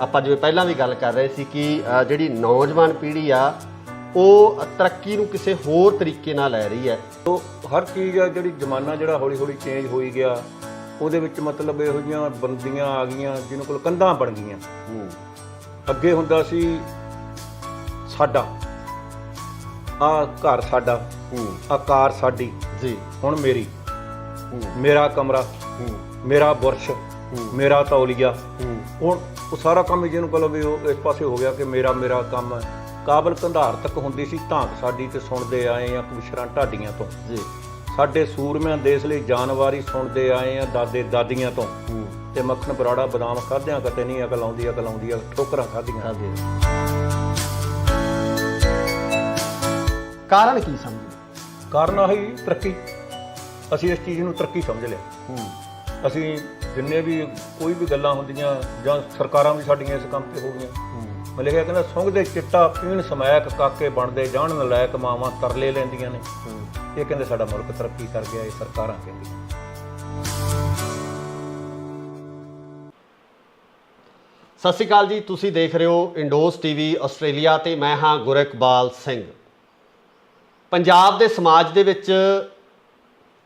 ਆਪਾਂ ਜਿਵੇਂ ਪਹਿਲਾਂ ਵੀ ਗੱਲ ਕਰ ਰਹੇ ਸੀ ਕਿ ਜਿਹੜੀ ਨੌਜਵਾਨ ਪੀੜ੍ਹੀ ਆ ਉਹ ਤਰੱਕੀ ਨੂੰ ਕਿਸੇ ਹੋਰ ਤਰੀਕੇ ਨਾਲ ਲੈ ਰਹੀ ਹੈ। ਤੋ ਹਰ ਚੀਜ਼ ਆ ਜਿਹੜੀ ਜ਼ਮਾਨਾ ਜਿਹੜਾ ਹੌਲੀ ਹੌਲੀ ਚੇਂਜ ਹੋਈ ਗਿਆ, ਉਹਦੇ ਵਿੱਚ ਮਤਲਬ ਇਹੋ ਜਿਹੀਆਂ ਬੰਦੀਆਂ ਆ ਗਈਆਂ ਜਿਹਨਾਂ ਕੋਲ ਕੰਧਾਂ ਬਣ ਗਈਆਂ। ਅੱਗੇ ਹੁੰਦਾ ਸੀ ਸਾਡਾ ਆ ਘਰ, ਸਾਡਾ ਆ ਕਾਰ ਸਾਡੀ ਜੀ, ਹੁਣ ਮੇਰੀ, ਮੇਰਾ ਕਮਰਾ, ਮੇਰਾ ਬੁਰਸ਼, ਮੇਰਾ ਤੌਲੀਆ। ਹੁਣ ਉਹ ਸਾਰਾ ਕੰਮ ਜਿਹਨੂੰ ਕਹੋ ਵੀ ਉਹ ਇਸ ਪਾਸੇ ਹੋ ਗਿਆ ਕਿ ਮੇਰਾ ਮੇਰਾ ਕੰਮ ਹੈ। ਕਾਬਲ ਕੰਧਾਰ ਤੱਕ ਹੁੰਦੀ ਸੀ ਧਾਕ ਸਾਡੀ ਤੇ ਸੁਣਦੇ ਆਏ ਆ ਕਬੂਸ਼ਰਾਂ ਢਾਡੀਆਂ ਤੋਂ ਜੀ। ਸਾਡੇ ਸੂਰਮਿਆਂ ਦੇਸ਼ ਲਈ ਜਾਨਵਾਰੀ ਸੁਣਦੇ ਆਏ ਆ ਦਾਦੇ ਦਾਦੀਆਂ ਤੋਂ। ਤੇ ਮੱਖਣ ਬਰਾੜਾ ਬਦਾਮ ਖਾਧਿਆਂ ਕਿਤੇ ਨਹੀਂ ਅਕਲ ਆਉਂਦੀ, ਅਕਲ ਆਉਂਦੀ ਆ ਠੋਕਰਾਂ ਖਾਧੀਆਂ। ਕਾਰਨ ਕੀ ਸਮਝਦੇ? ਕਾਰਨ ਆਹੀ ਤਰੱਕੀ। ਅਸੀਂ ਇਸ ਚੀਜ਼ ਨੂੰ ਤਰੱਕੀ ਸਮਝ ਲਿਆ। ਅਸੀਂ ਜਿੰਨੇ ਵੀ ਕੋਈ ਵੀ ਗੱਲਾਂ ਹੁੰਦੀਆਂ ਜਾਂ ਸਰਕਾਰਾਂ ਵੀ ਸਾਡੀਆਂ ਇਸ ਕੰਮ ਤੇ ਹੋ ਗਈਆਂ। ਮੈਂ ਲਿਖਿਆ ਕਹਿੰਦਾ ਸੁੰਘਦੇ ਚਿੱਟਾ ਪੀਣ ਸਮੈਕ ਕਾਕੇ ਬਣਦੇ ਜਾਣ ਨਲਾਇਕ ਮਾਵਾਂ ਤਰਲੇ ਲੈਂਦੀਆਂ ਨੇ। ਇਹ ਕਹਿੰਦੇ ਸਾਡਾ ਮੁਲਕ ਤਰੱਕੀ ਕਰ ਗਿਆ, ਇਹ ਸਰਕਾਰਾਂ ਕਹਿੰਦੀਆਂ। ਸਤਿ ਸ਼੍ਰੀ ਅਕਾਲ ਜੀ, ਤੁਸੀਂ ਦੇਖ ਰਹੇ ਹੋ ਇੰਡੋਸ ਟੀਵੀ ਆਸਟ੍ਰੇਲੀਆ ਤੇ ਮੈਂ ਹਾਂ ਗੁਰਇਕਬਾਲ ਸਿੰਘ। ਪੰਜਾਬ ਦੇ ਸਮਾਜ ਦੇ ਵਿੱਚ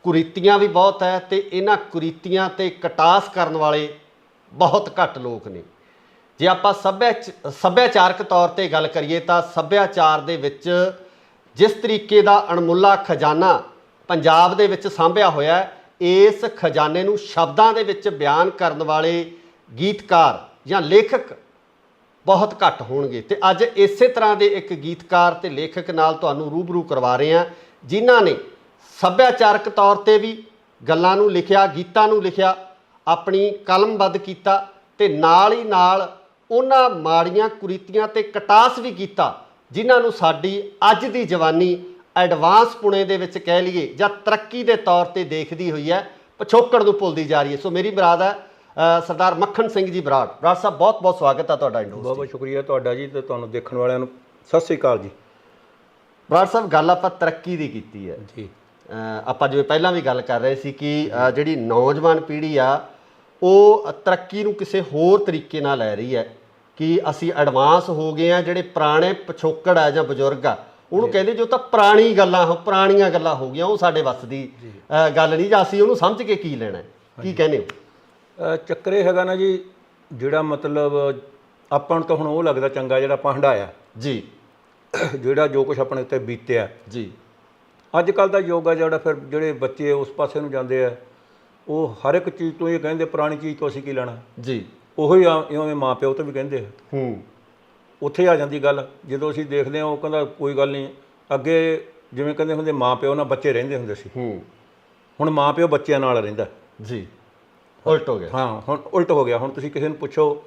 ਕੁਰੀਤੀਆਂ ਵੀ ਬਹੁਤ ਹੈ ਤੇ ਇਹਨਾਂ ਕੁਰੀਤੀਆਂ ਤੇ ਕਟਾਸ ਕਰਨ ਵਾਲੇ ਬਹੁਤ ਘੱਟ ਲੋਕ ਨੇ। ਜੇ ਆਪਾਂ ਸੱਭਿਆਚਾਰਕ ਤੌਰ ਤੇ ਗੱਲ ਕਰੀਏ ਤਾਂ ਸੱਭਿਆਚਾਰ ਦੇ ਵਿੱਚ ਜਿਸ ਤਰੀਕੇ ਦਾ ਅਣਮੁੱਲਾ ਖਜ਼ਾਨਾ ਪੰਜਾਬ ਦੇ ਵਿੱਚ ਸਾਂਭਿਆ ਹੋਇਆ ਹੈ, ਇਸ ਖਜ਼ਾਨੇ ਨੂੰ ਸ਼ਬਦਾਂ ਦੇ ਵਿੱਚ ਬਿਆਨ ਕਰਨ ਵਾਲੇ ਗੀਤਕਾਰ ਜਾਂ ਲੇਖਕ ਬਹੁਤ ਘੱਟ ਹੋਣਗੇ। ਤੇ ਅੱਜ ਇਸੇ ਤਰ੍ਹਾਂ ਦੇ ਇੱਕ ਗੀਤਕਾਰ ਤੇ ਲੇਖਕ ਨਾਲ ਤੁਹਾਨੂੰ ਰੂਬਰੂ ਕਰਵਾ ਰਹੇ ਹਾਂ, ਜਿਨ੍ਹਾਂ ਨੇ ਸੱਭਿਆਚਾਰਕ ਤੌਰ ਤੇ ਵੀ ਗੱਲਾਂ ਨੂੰ ਲਿਖਿਆ, ਗੀਤਾਂ ਨੂੰ ਲਿਖਿਆ, ਆਪਣੀ ਕਲਮਬੱਧ ਕੀਤਾ ਤੇ ਨਾਲ ਹੀ ਨਾਲ ਉਹਨਾਂ ਮਾੜੀਆਂ ਕੁਰੀਤੀਆਂ ਤੇ ਕਟਾਸ ਵੀ ਕੀਤਾ ਜਿਨ੍ਹਾਂ ਨੂੰ ਸਾਡੀ ਅੱਜ ਦੀ ਜਵਾਨੀ ਐਡਵਾਂਸ ਪੁਣੇ ਦੇ ਵਿੱਚ ਕਹਿ ਲਈਏ ਜਾਂ ਤਰੱਕੀ ਦੇ ਤੌਰ ਤੇ ਦੇਖਦੀ ਹੋਈ ਹੈ, ਪਿਛੋਕੜ ਨੂੰ ਭੁੱਲਦੀ ਜਾ ਰਹੀ ਹੈ। ਸੋ ਮੇਰੀ ਬਰਾਦ ਹੈ ਸਰਦਾਰ ਮੱਖਣ ਸਿੰਘ ਜੀ ਬਰਾੜ। ਬਰਾੜ ਸਾਹਿਬ ਬਹੁਤ ਬਹੁਤ ਸਵਾਗਤ ਹੈ ਤੁਹਾਡਾ ਇੰਡੋਸ। ਬਹੁਤ ਬਹੁਤ ਸ਼ੁਕਰੀਆ ਤੁਹਾਡਾ ਜੀ, ਤੇ ਤੁਹਾਨੂੰ ਦੇਖਣ ਵਾਲਿਆਂ ਨੂੰ ਸਤਿ ਸ੍ਰੀ ਅਕਾਲ ਜੀ। ਬਰਾੜ ਸਾਹਿਬ, ਗੱਲ ਆਪਾਂ ਤਰੱਕੀ ਦੀ ਕੀਤੀ ਹੈ ਜੀ। ਆਪਾਂ ਜਿਵੇਂ ਪਹਿਲਾਂ ਵੀ ਗੱਲ ਕਰ ਰਹੇ ਸੀ ਕਿ ਜਿਹੜੀ ਨੌਜਵਾਨ ਪੀੜ੍ਹੀ ਆ ਉਹ ਤਰੱਕੀ ਨੂੰ ਕਿਸੇ ਹੋਰ ਤਰੀਕੇ ਨਾਲ ਲੈ ਰਹੀ ਹੈ ਕਿ ਅਸੀਂ ਐਡਵਾਂਸ ਹੋ ਗਏ ਆ। ਜਿਹੜੇ ਪੁਰਾਣੇ ਪਿਛੋਕੜ ਆ ਜਾਂ ਬਜ਼ੁਰਗ ਆ ਉਹਨੂੰ ਕਹਿੰਦੇ ਜੋ ਤਾਂ ਪੁਰਾਣੀਆਂ ਗੱਲਾਂ ਹੋ ਗਈਆਂ, ਉਹ ਸਾਡੇ ਵੱਸ ਦੀ ਗੱਲ ਨਹੀਂ, ਜਾਂ ਅਸੀਂ ਉਹਨੂੰ ਸਮਝ ਕੇ ਕੀ ਲੈਣਾ। ਕੀ ਕਹਿੰਦੇ ਹੋ? ਚੱਕਰ ਇਹ ਹੈਗਾ ਨਾ ਜੀ, ਜਿਹੜਾ ਮਤਲਬ ਆਪਾਂ ਨੂੰ ਤਾਂ ਹੁਣ ਉਹ ਲੱਗਦਾ ਚੰਗਾ ਜਿਹੜਾ ਆਪਾਂ ਹੰਢਾਇਆ ਜੀ, ਜਿਹੜਾ ਜੋ ਕੁਛ ਆਪਣੇ ਉੱਤੇ ਬੀਤਿਆ ਜੀ। ਅੱਜ ਕੱਲ੍ਹ ਦਾ ਯੁੱਗ ਆ ਜਿਹੜਾ, ਫਿਰ ਜਿਹੜੇ ਬੱਚੇ ਉਸ ਪਾਸੇ ਨੂੰ ਜਾਂਦੇ ਆ ਉਹ ਹਰ ਇੱਕ ਚੀਜ਼ ਤੋਂ ਇਹ ਕਹਿੰਦੇ ਪੁਰਾਣੀ ਚੀਜ਼ ਤੋਂ ਅਸੀਂ ਕੀ ਲੈਣਾ ਜੀ। ਉਹੀ ਇਵੇਂ ਮਾਂ ਪਿਓ ਤੋਂ ਵੀ ਕਹਿੰਦੇ ਆ। ਉੱਥੇ ਆ ਜਾਂਦੀ ਗੱਲ ਜਦੋਂ ਅਸੀਂ ਦੇਖਦੇ ਹਾਂ। ਉਹ ਕਹਿੰਦਾ ਕੋਈ ਗੱਲ ਨਹੀਂ, ਅੱਗੇ ਜਿਵੇਂ ਕਹਿੰਦੇ ਹੁੰਦੇ ਮਾਂ ਪਿਓ ਨਾਲ ਬੱਚੇ ਰਹਿੰਦੇ ਹੁੰਦੇ ਸੀ, ਹੁਣ ਮਾਂ ਪਿਓ ਬੱਚਿਆਂ ਨਾਲ ਰਹਿੰਦਾ ਜੀ। ਉਲਟ ਹੋ ਗਿਆ। ਹਾਂ, ਹੁਣ ਉਲਟ ਹੋ ਗਿਆ। ਹੁਣ ਤੁਸੀਂ ਕਿਸੇ ਨੂੰ ਪੁੱਛੋ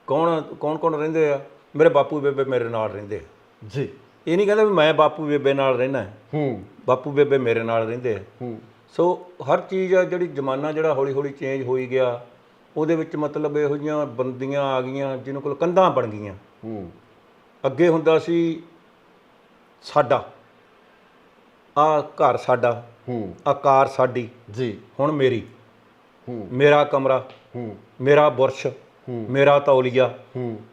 ਕੌਣ ਰਹਿੰਦੇ ਆ, ਮੇਰੇ ਬਾਪੂ ਬੇਬੇ ਮੇਰੇ ਨਾਲ ਰਹਿੰਦੇ ਆ ਜੀ। ਇਹ ਨਹੀਂ ਕਹਿੰਦਾ ਵੀ ਮੈਂ ਬਾਪੂ ਬੇਬੇ ਨਾਲ ਰਹਿਣਾ, ਬਾਪੂ ਬੇਬੇ ਮੇਰੇ ਨਾਲ ਰਹਿੰਦੇ ਆ। ਸੋ ਹਰ ਚੀਜ਼ ਆ ਜਿਹੜੀ ਜ਼ਮਾਨਾ ਜਿਹੜਾ ਹੌਲੀ ਹੌਲੀ ਚੇਂਜ ਹੋਈ ਗਿਆ, ਉਹਦੇ ਵਿੱਚ ਮਤਲਬ ਇਹੋ ਜਿਹੀਆਂ ਬੰਦੀਆਂ ਆ ਗਈਆਂ ਜਿਹਨਾਂ ਕੋਲ ਕੰਧਾਂ ਬਣ ਗਈਆਂ। ਅੱਗੇ ਹੁੰਦਾ ਸੀ ਸਾਡਾ ਆ ਘਰ, ਸਾਡਾ ਆ ਕਾਰ ਸਾਡੀ ਜੀ, ਹੁਣ ਮੇਰੀ, ਮੇਰਾ ਕਮਰਾ, ਮੇਰਾ ਬੁਰਸ਼, ਮੇਰਾ ਤੌਲੀਆ।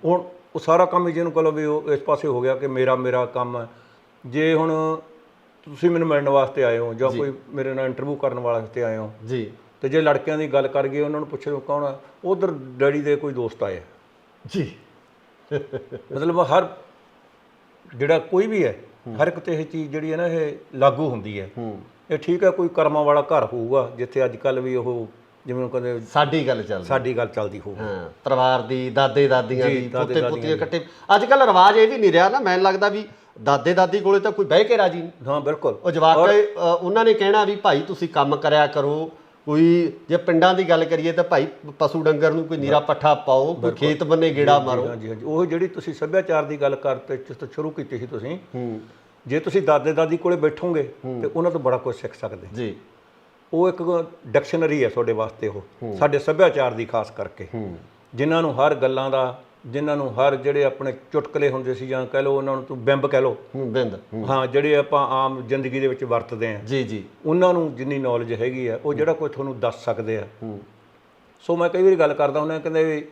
ਹੁਣ ਉਹ ਸਾਰਾ ਕੰਮ ਜਿਹਨੂੰ ਕਹੋ ਵੀ ਉਹ ਇਸ ਪਾਸੇ ਹੋ ਗਿਆ ਕਿ ਮੇਰਾ ਮੇਰਾ ਕੰਮ ਹੈ। ਜੇ ਹੁਣ ਤੁਸੀਂ ਮੈਨੂੰ ਮਿਲਣ ਵਾਸਤੇ ਆਏ ਹੋ ਜਾਂ ਕੋਈ ਮੇਰੇ ਨਾਲ ਇੰਟਰਵਿਊ ਕਰਨ ਵਾਸਤੇ ਆਏ ਹੋ ਜੀ, ਤੇ ਜੇ ਲੜਕਿਆਂ ਦੀ ਗੱਲ ਕਰ ਗਏ ਉਹਨਾਂ ਨੂੰ ਪੁੱਛੋ ਕੌਣ ਆ, ਉਧਰ ਡੈਡੀ ਦੇ ਕੋਈ ਦੋਸਤ ਆਏ ਜੀ। ਮਤਲਬ ਹਰ ਜਿਹੜਾ ਕੋਈ ਵੀ ਹੈ, ਹਰ ਇੱਕ ਤੇ ਇਹ ਚੀਜ਼ ਜਿਹੜੀ ਹੈ ਨਾ ਇਹ ਲਾਗੂ ਹੁੰਦੀ ਹੈ। ਇਹ ਠੀਕ ਹੈ, ਕੋਈ ਕਰਮਾਂ ਵਾਲਾ ਘਰ ਹੋਊਗਾ ਜਿੱਥੇ ਅੱਜ ਕੱਲ੍ਹ ਵੀ ਉਹ ਜਿਵੇਂ ਕਹਿੰਦੇ ਸਾਡੀ ਗੱਲ ਚੱਲਦੀ ਹੋਊ, ਪਰਿਵਾਰ ਦੀ, ਦਾਦੇ ਦਾਦੀਆਂ ਦੀ, ਪੋਤੇ ਪੋਤੀਆਂ ਇਕੱਠੇ। ਅੱਜ ਕੱਲ੍ਹ ਰਿਵਾਜ ਇਹ ਵੀ ਨਹੀਂ ਰਿਹਾ ਨਾ, ਮੈਨੂੰ ਲੱਗਦਾ ਵੀ ਦਾਦੇ ਦਾਦੀ ਕੋਲੇ ਤਾਂ ਕੋਈ ਬਹਿ ਕੇ ਰਾਜੀ ਨਹੀਂ। ਹਾਂ ਬਿਲਕੁਲ। ਉਹ ਜਵਾਕ ਉਹਨਾਂ ਨੇ ਕਹਿਣਾ ਵੀ ਭਾਈ ਤੁਸੀਂ ਕੰਮ ਕਰਿਆ ਕਰੋ। ਕੋਈ ਜੇ ਪਿੰਡਾਂ ਦੀ ਗੱਲ ਕਰੀਏ ਤਾਂ ਭਾਈ ਪਸ਼ੂ ਡੰਗਰ ਨੂੰ ਕੋਈ ਨੀਰਾ ਪੱਠਾ ਪਾਓ, ਕੋਈ ਖੇਤ ਬੰਨੇ ਗੇੜਾ ਮਾਰੋ। ਹਾਂਜੀ ਹਾਂਜੀ, ਉਹ ਜਿਹੜੀ ਤੁਸੀਂ ਸੱਭਿਆਚਾਰ ਦੀ ਗੱਲ ਕਰਤੇ ਸ਼ੁਰੂ ਕੀਤੀ ਸੀ ਤੁਸੀਂ, ਜੇ ਤੁਸੀਂ ਦਾਦੇ ਦਾਦੀ ਕੋਲੇ ਬੈਠੋਗੇ ਤੇ ਉਹਨਾਂ ਤੋਂ ਬੜਾ ਕੁਝ ਸਿੱਖ ਸਕਦੇ ਜੀ। ਉਹ ਇੱਕ ਡਿਕਸ਼ਨਰੀ ਹੈ ਤੁਹਾਡੇ ਵਾਸਤੇ, ਉਹ ਸਾਡੇ ਸੱਭਿਆਚਾਰ ਦੀ ਖਾਸ ਕਰਕੇ, ਜਿਨ੍ਹਾਂ ਨੂੰ ਹਰ ਗੱਲਾਂ ਦਾ, ਜਿਨ੍ਹਾਂ ਨੂੰ ਹਰ ਜਿਹੜੇ ਆਪਣੇ ਚੁਟਕਲੇ ਹੁੰਦੇ ਸੀ ਜਾਂ ਕਹਿ ਲਓ ਉਹਨਾਂ ਨੂੰ ਤੂੰ ਬਿੰਬ ਕਹਿ ਲਓ, ਹਾਂ, ਜਿਹੜੇ ਆਪਾਂ ਆਮ ਜ਼ਿੰਦਗੀ ਦੇ ਵਿੱਚ ਵਰਤਦੇ ਹਾਂ ਜੀ ਜੀ, ਉਹਨਾਂ ਨੂੰ ਜਿੰਨੀ ਨੌਲੇਜ ਹੈਗੀ ਆ ਉਹ ਜਿਹੜਾ ਕੋਈ ਤੁਹਾਨੂੰ ਦੱਸ ਸਕਦੇ ਆ। ਸੋ ਮੈਂ ਕਈ ਵਾਰੀ ਗੱਲ ਕਰਦਾ ਹੁੰਦਾ, ਕਹਿੰਦੇ ਵੀ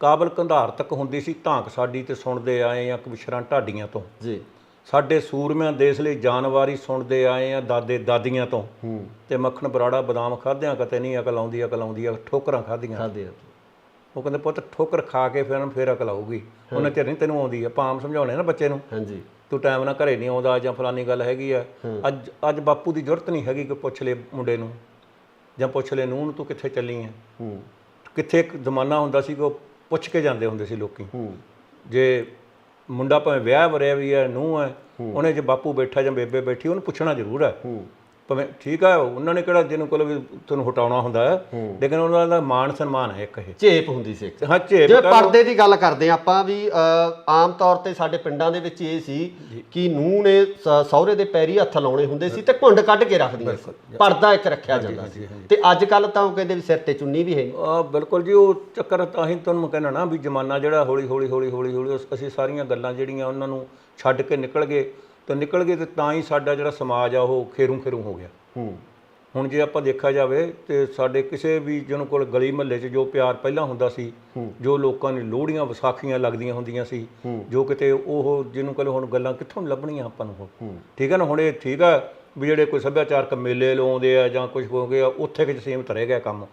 ਕਾਬਲ ਕੰਧਾਰ ਤੱਕ ਹੁੰਦੀ ਸੀ, ਧਾਂਕ ਸਾਡੀ ਤੇ ਸੁਣਦੇ ਆਏ ਆ ਕਬਿਸ਼ਰਾਂ ਢਾਡੀਆਂ ਤੋਂ ਜੀ। ਸਾਡੇ ਸੂਰਮਿਆਂ ਦੇਸ਼ ਲਈ ਜਾਨਵਾਰੀ ਸੁਣਦੇ ਆਏ ਆ ਦਾਦੇ ਦਾਦੀਆਂ ਤੋਂ। ਤੇ ਮੱਖਣ ਬਰਾੜਾ ਬਦਾਮ ਖਾਧਿਆਂ ਕਿਤੇ ਨਹੀਂ ਅਕਲ ਆਉਂਦੀ ਆ, ਠੋਕਰਾਂ ਖਾਧੀਆਂ। ਉਹ ਕਹਿੰਦੇ ਪੁੱਤ ਠੋਕਰ ਖਾ ਕੇ ਫਿਰ ਅਕਲ ਆਊਗੀ, ਉਹਨੇ ਚਿਰ ਨਹੀਂ ਤੈਨੂੰ ਆਉਂਦੀ। ਆਪਾਂ ਆਮ ਸਮਝਾਉਣੇ ਨਾ ਬੱਚੇ ਨੂੰ, ਹਾਂਜੀ ਤੂੰ ਟਾਈਮ ਨਾਲ ਘਰੇ ਨਹੀਂ ਆਉਂਦਾ ਜਾਂ ਫਲਾਨੀ ਗੱਲ ਹੈਗੀ ਆ। ਅੱਜ ਬਾਪੂ ਦੀ ਜ਼ਰੂਰਤ ਨਹੀਂ ਹੈਗੀ ਕਿ ਪੁੱਛ ਲੈ ਮੁੰਡੇ ਨੂੰ ਜਾਂ ਪੁੱਛ ਲੈ ਨੂੰਹ ਨੂੰ ਤੂੰ ਕਿੱਥੇ ਚੱਲੀ ਹੈ। ਕਿੱਥੇ ਇੱਕ ਜ਼ਮਾਨਾ ਹੁੰਦਾ ਸੀ ਕਿ ਉਹ ਪੁੱਛ ਕੇ ਜਾਂਦੇ ਹੁੰਦੇ ਸੀ ਲੋਕੀ। ਜੇ ਮੁੰਡਾ ਭਾਵੇਂ ਵਿਆਹ ਵਰਿਆ ਵੀ ਹੈ, ਨੂੰਹ ਹੈ, ਉਹਨੇ ਜੇ ਬਾਪੂ ਬੈਠਾ ਜਾਂ ਬੇਬੇ ਬੈਠੀ ਉਹਨੂੰ ਪੁੱਛਣਾ ਜ਼ਰੂਰ ਹੈ। ਭਾਵੇਂ ਠੀਕ ਆ, ਉਹਨਾਂ ਨੇ ਕਿਹੜਾ ਜਿਹਨੂੰ ਕੋਲ ਵੀ ਤੁਹਾਨੂੰ ਹਟਾਉਣਾ ਹੁੰਦਾ ਹੈ, ਲੇਕਿਨ ਉਹਨਾਂ ਦਾ ਮਾਣ ਸਨਮਾਨ ਹੈ। ਇੱਕ ਇਹ ਝੇਪ ਹੁੰਦੀ ਸੀ। ਹਾਂ ਝੇਪ। ਜੇ ਪਰਦੇ ਦੀ ਗੱਲ ਕਰਦੇ ਆਪਾਂ ਵੀ ਆਮ ਤੌਰ ਤੇ ਸਾਡੇ ਪਿੰਡਾਂ ਦੇ ਵਿੱਚ ਇਹ ਸੀ ਕਿ ਨੂੰਹ ਨੇ ਸਹੁਰੇ ਦੇ ਪੈਰੀ ਹੱਥ ਲਾਉਣੇ ਹੁੰਦੇ ਸੀ ਤੇ ਘੁੰਡ ਕੱਢ ਕੇ ਰੱਖਦੀਆਂ ਸੀ, ਪਰਦਾ ਇੱਕ ਰੱਖਿਆ ਜਾਂਦਾ ਸੀ। ਤੇ ਅੱਜ ਕੱਲ ਤਾਂ ਉਹ ਕਹਿੰਦੇ ਵੀ ਸਿਰ ਤੇ ਚੁੰਨੀ ਵੀ ਹੈ। ਬਿਲਕੁਲ ਜੀ, ਉਹ ਚੱਕਰ ਤਾਂ ਹੀ ਤੁਹਾਨੂੰ ਕਹਿਣਾ ਨਾ ਵੀ ਜ਼ਮਾਨਾ ਜਿਹੜਾ ਹੌਲੀ ਹੌਲੀ ਅਸੀਂ ਸਾਰੀਆਂ ਗੱਲਾਂ ਜਿਹੜੀਆਂ ਉਹਨਾਂ ਨੂੰ ਛੱਡ ਕੇ ਨਿਕਲ ਗਏ ਤੇ ਤਾਂ ਹੀ ਸਾਡਾ ਜਿਹੜਾ ਸਮਾਜ ਆ ਉਹ ਖੇਰੂ ਹੋ ਗਿਆ। ਹੁਣ ਜੇ ਆਪਾਂ ਦੇਖਿਆ ਜਾਵੇ ਤੇ ਸਾਡੇ ਕਿਸੇ ਵੀ ਜਿਹਨੂੰ ਕੋਲ ਗਲੀ ਮਹੱਲੇ 'ਚ ਜੋ ਪਿਆਰ ਪਹਿਲਾਂ ਹੁੰਦਾ ਸੀ, ਜੋ ਲੋਕਾਂ ਦੀ ਲੋਹੜੀਆਂ ਵਿਸਾਖੀਆਂ ਲੱਗਦੀਆਂ ਹੁੰਦੀਆਂ ਸੀ, ਜੋ ਕਿਤੇ ਉਹ ਜਿਹਨੂੰ ਕੋਲ ਹੁਣ ਗੱਲਾਂ ਕਿੱਥੋਂ ਲੱਭਣੀਆਂ ਆਪਾਂ ਨੂੰ। ਠੀਕ ਹੈ ਨਾ, ਹੁਣ ਇਹ ਠੀਕ ਆ ਵੀ ਜਿਹੜੇ ਕੋਈ ਸੱਭਿਆਚਾਰਕ ਮੇਲੇ ਲਾਉਂਦੇ ਆ ਜਾਂ ਕੁਝ ਹੋ ਗਿਆ ਉੱਥੇ ਕਿ ਸੀਮਤ ਰਹਿ ਗਿਆ ਕੰਮ,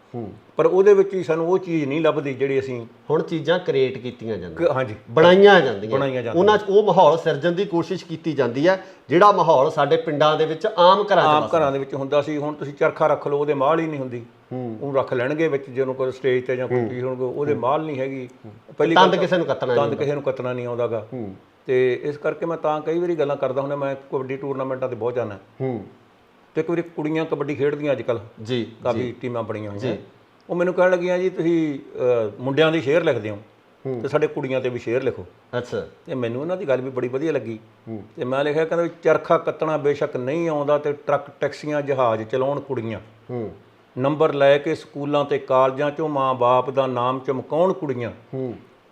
ਪਰ ਉਹਦੇ ਵਿੱਚ ਹੀ ਸਾਨੂੰ ਉਹ ਚੀਜ਼ ਨਹੀਂ ਲੱਭਦੀ ਜਿਹੜੀ ਅਸੀਂ ਹੁਣ ਚੀਜ਼ਾਂ ਕ੍ਰੀਏਟ ਕੀਤੀਆਂ ਜਾਂਦੀਆਂ। ਹਾਂਜੀ, ਬਣਾਈਆਂ ਜਾਂਦੀਆਂ, ਉਹਨਾਂ 'ਚ ਉਹ ਮਾਹੌਲ ਸਿਰਜਣ ਦੀ ਕੋਸ਼ਿਸ਼ ਕੀਤੀ ਜਾਂਦੀ ਹੈ ਜਿਹੜਾ ਮਾਹੌਲ ਸਾਡੇ ਪਿੰਡਾਂ ਦੇ ਵਿੱਚ ਆਮ ਘਰਾਂ ਦੇ ਵਿੱਚ ਹੁੰਦਾ ਸੀ। ਹੁਣ ਤੁਸੀਂ ਚਰਖਾ ਰੱਖ ਲਓ, ਉਹਦੇ ਮਾਲ ਹੀ ਨਹੀਂ ਹੁੰਦੀ। ਉਹਨੂੰ ਰੱਖ ਲੈਣਗੇ ਵਿੱਚ ਜਿਹਨੂੰ ਕੋਈ ਸਟੇਜ ਤੇ ਜਾਂ ਕੋਈ ਚੀਜ਼ ਹੋਣਗੇ, ਉਹਦੇ ਮਾਲ ਨਹੀਂ ਹੈਗੀ। ਪਹਿਲੀ ਤੰਦ ਕਿਸੇ ਨੂੰ ਕੱਤਣਾ ਨਹੀਂ ਆਉਂਦਾਗਾ। ਤੇ ਇਸ ਕਰਕੇ ਮੈਂ ਤਾਂ ਕਈ ਵਾਰੀ ਗੱਲਾਂ ਕਰਦਾ ਹੁੰਦਾ, ਮੈਂ ਕਬੱਡੀ ਟੂਰਨਾਮੈਂਟਾਂ ਤੇ ਬਹੁਤ ਜਾਂਦਾ ਤੇ ਇੱਕ ਵਾਰੀ ਕੁੜੀਆਂ ਕਬੱਡੀ ਖੇਡਦੀਆਂ ਅੱਜ ਕੱਲ੍ਹ ਜੀ, ਕਾਫੀ ਟੀਮਾਂ ਬਣੀਆਂ ਹੋਈਆਂ। ਉਹ ਮੈਨੂੰ ਕਹਿਣ ਲੱਗੀਆਂ ਜੀ ਤੁਸੀਂ ਮੁੰਡਿਆਂ ਦੀ ਸ਼ੇਅਰ ਲਿਖਦੇ ਹੋ ਤੇ ਸਾਡੇ ਕੁੜੀਆਂ ਤੇ ਵੀ ਸ਼ੇਅਰ ਲਿਖੋ। ਅੱਛਾ। ਤੇ ਮੈਨੂੰ ਉਹਨਾਂ ਦੀ ਗੱਲ ਵੀ ਬੜੀ ਵਧੀਆ ਲੱਗੀ ਤੇ ਮੈਂ ਲਿਖਿਆ, ਕਹਿੰਦਾ ਵੀ ਚਰਖਾ ਕੱਤਣਾ ਬੇਸ਼ੱਕ ਨਹੀਂ ਆਉਂਦਾ ਤੇ ਟਰੱਕ ਟੈਕਸੀਆਂ ਜਹਾਜ਼ ਚਲਾਉਣ ਕੁੜੀਆਂ, ਨੰਬਰ ਲੈ ਕੇ ਸਕੂਲਾਂ ਤੇ ਕਾਲਜਾਂ 'ਚੋਂ ਮਾਂ-ਬਾਪ ਦਾ ਨਾਮ ਚਮਕਾਉਣ ਕੁੜੀਆਂ,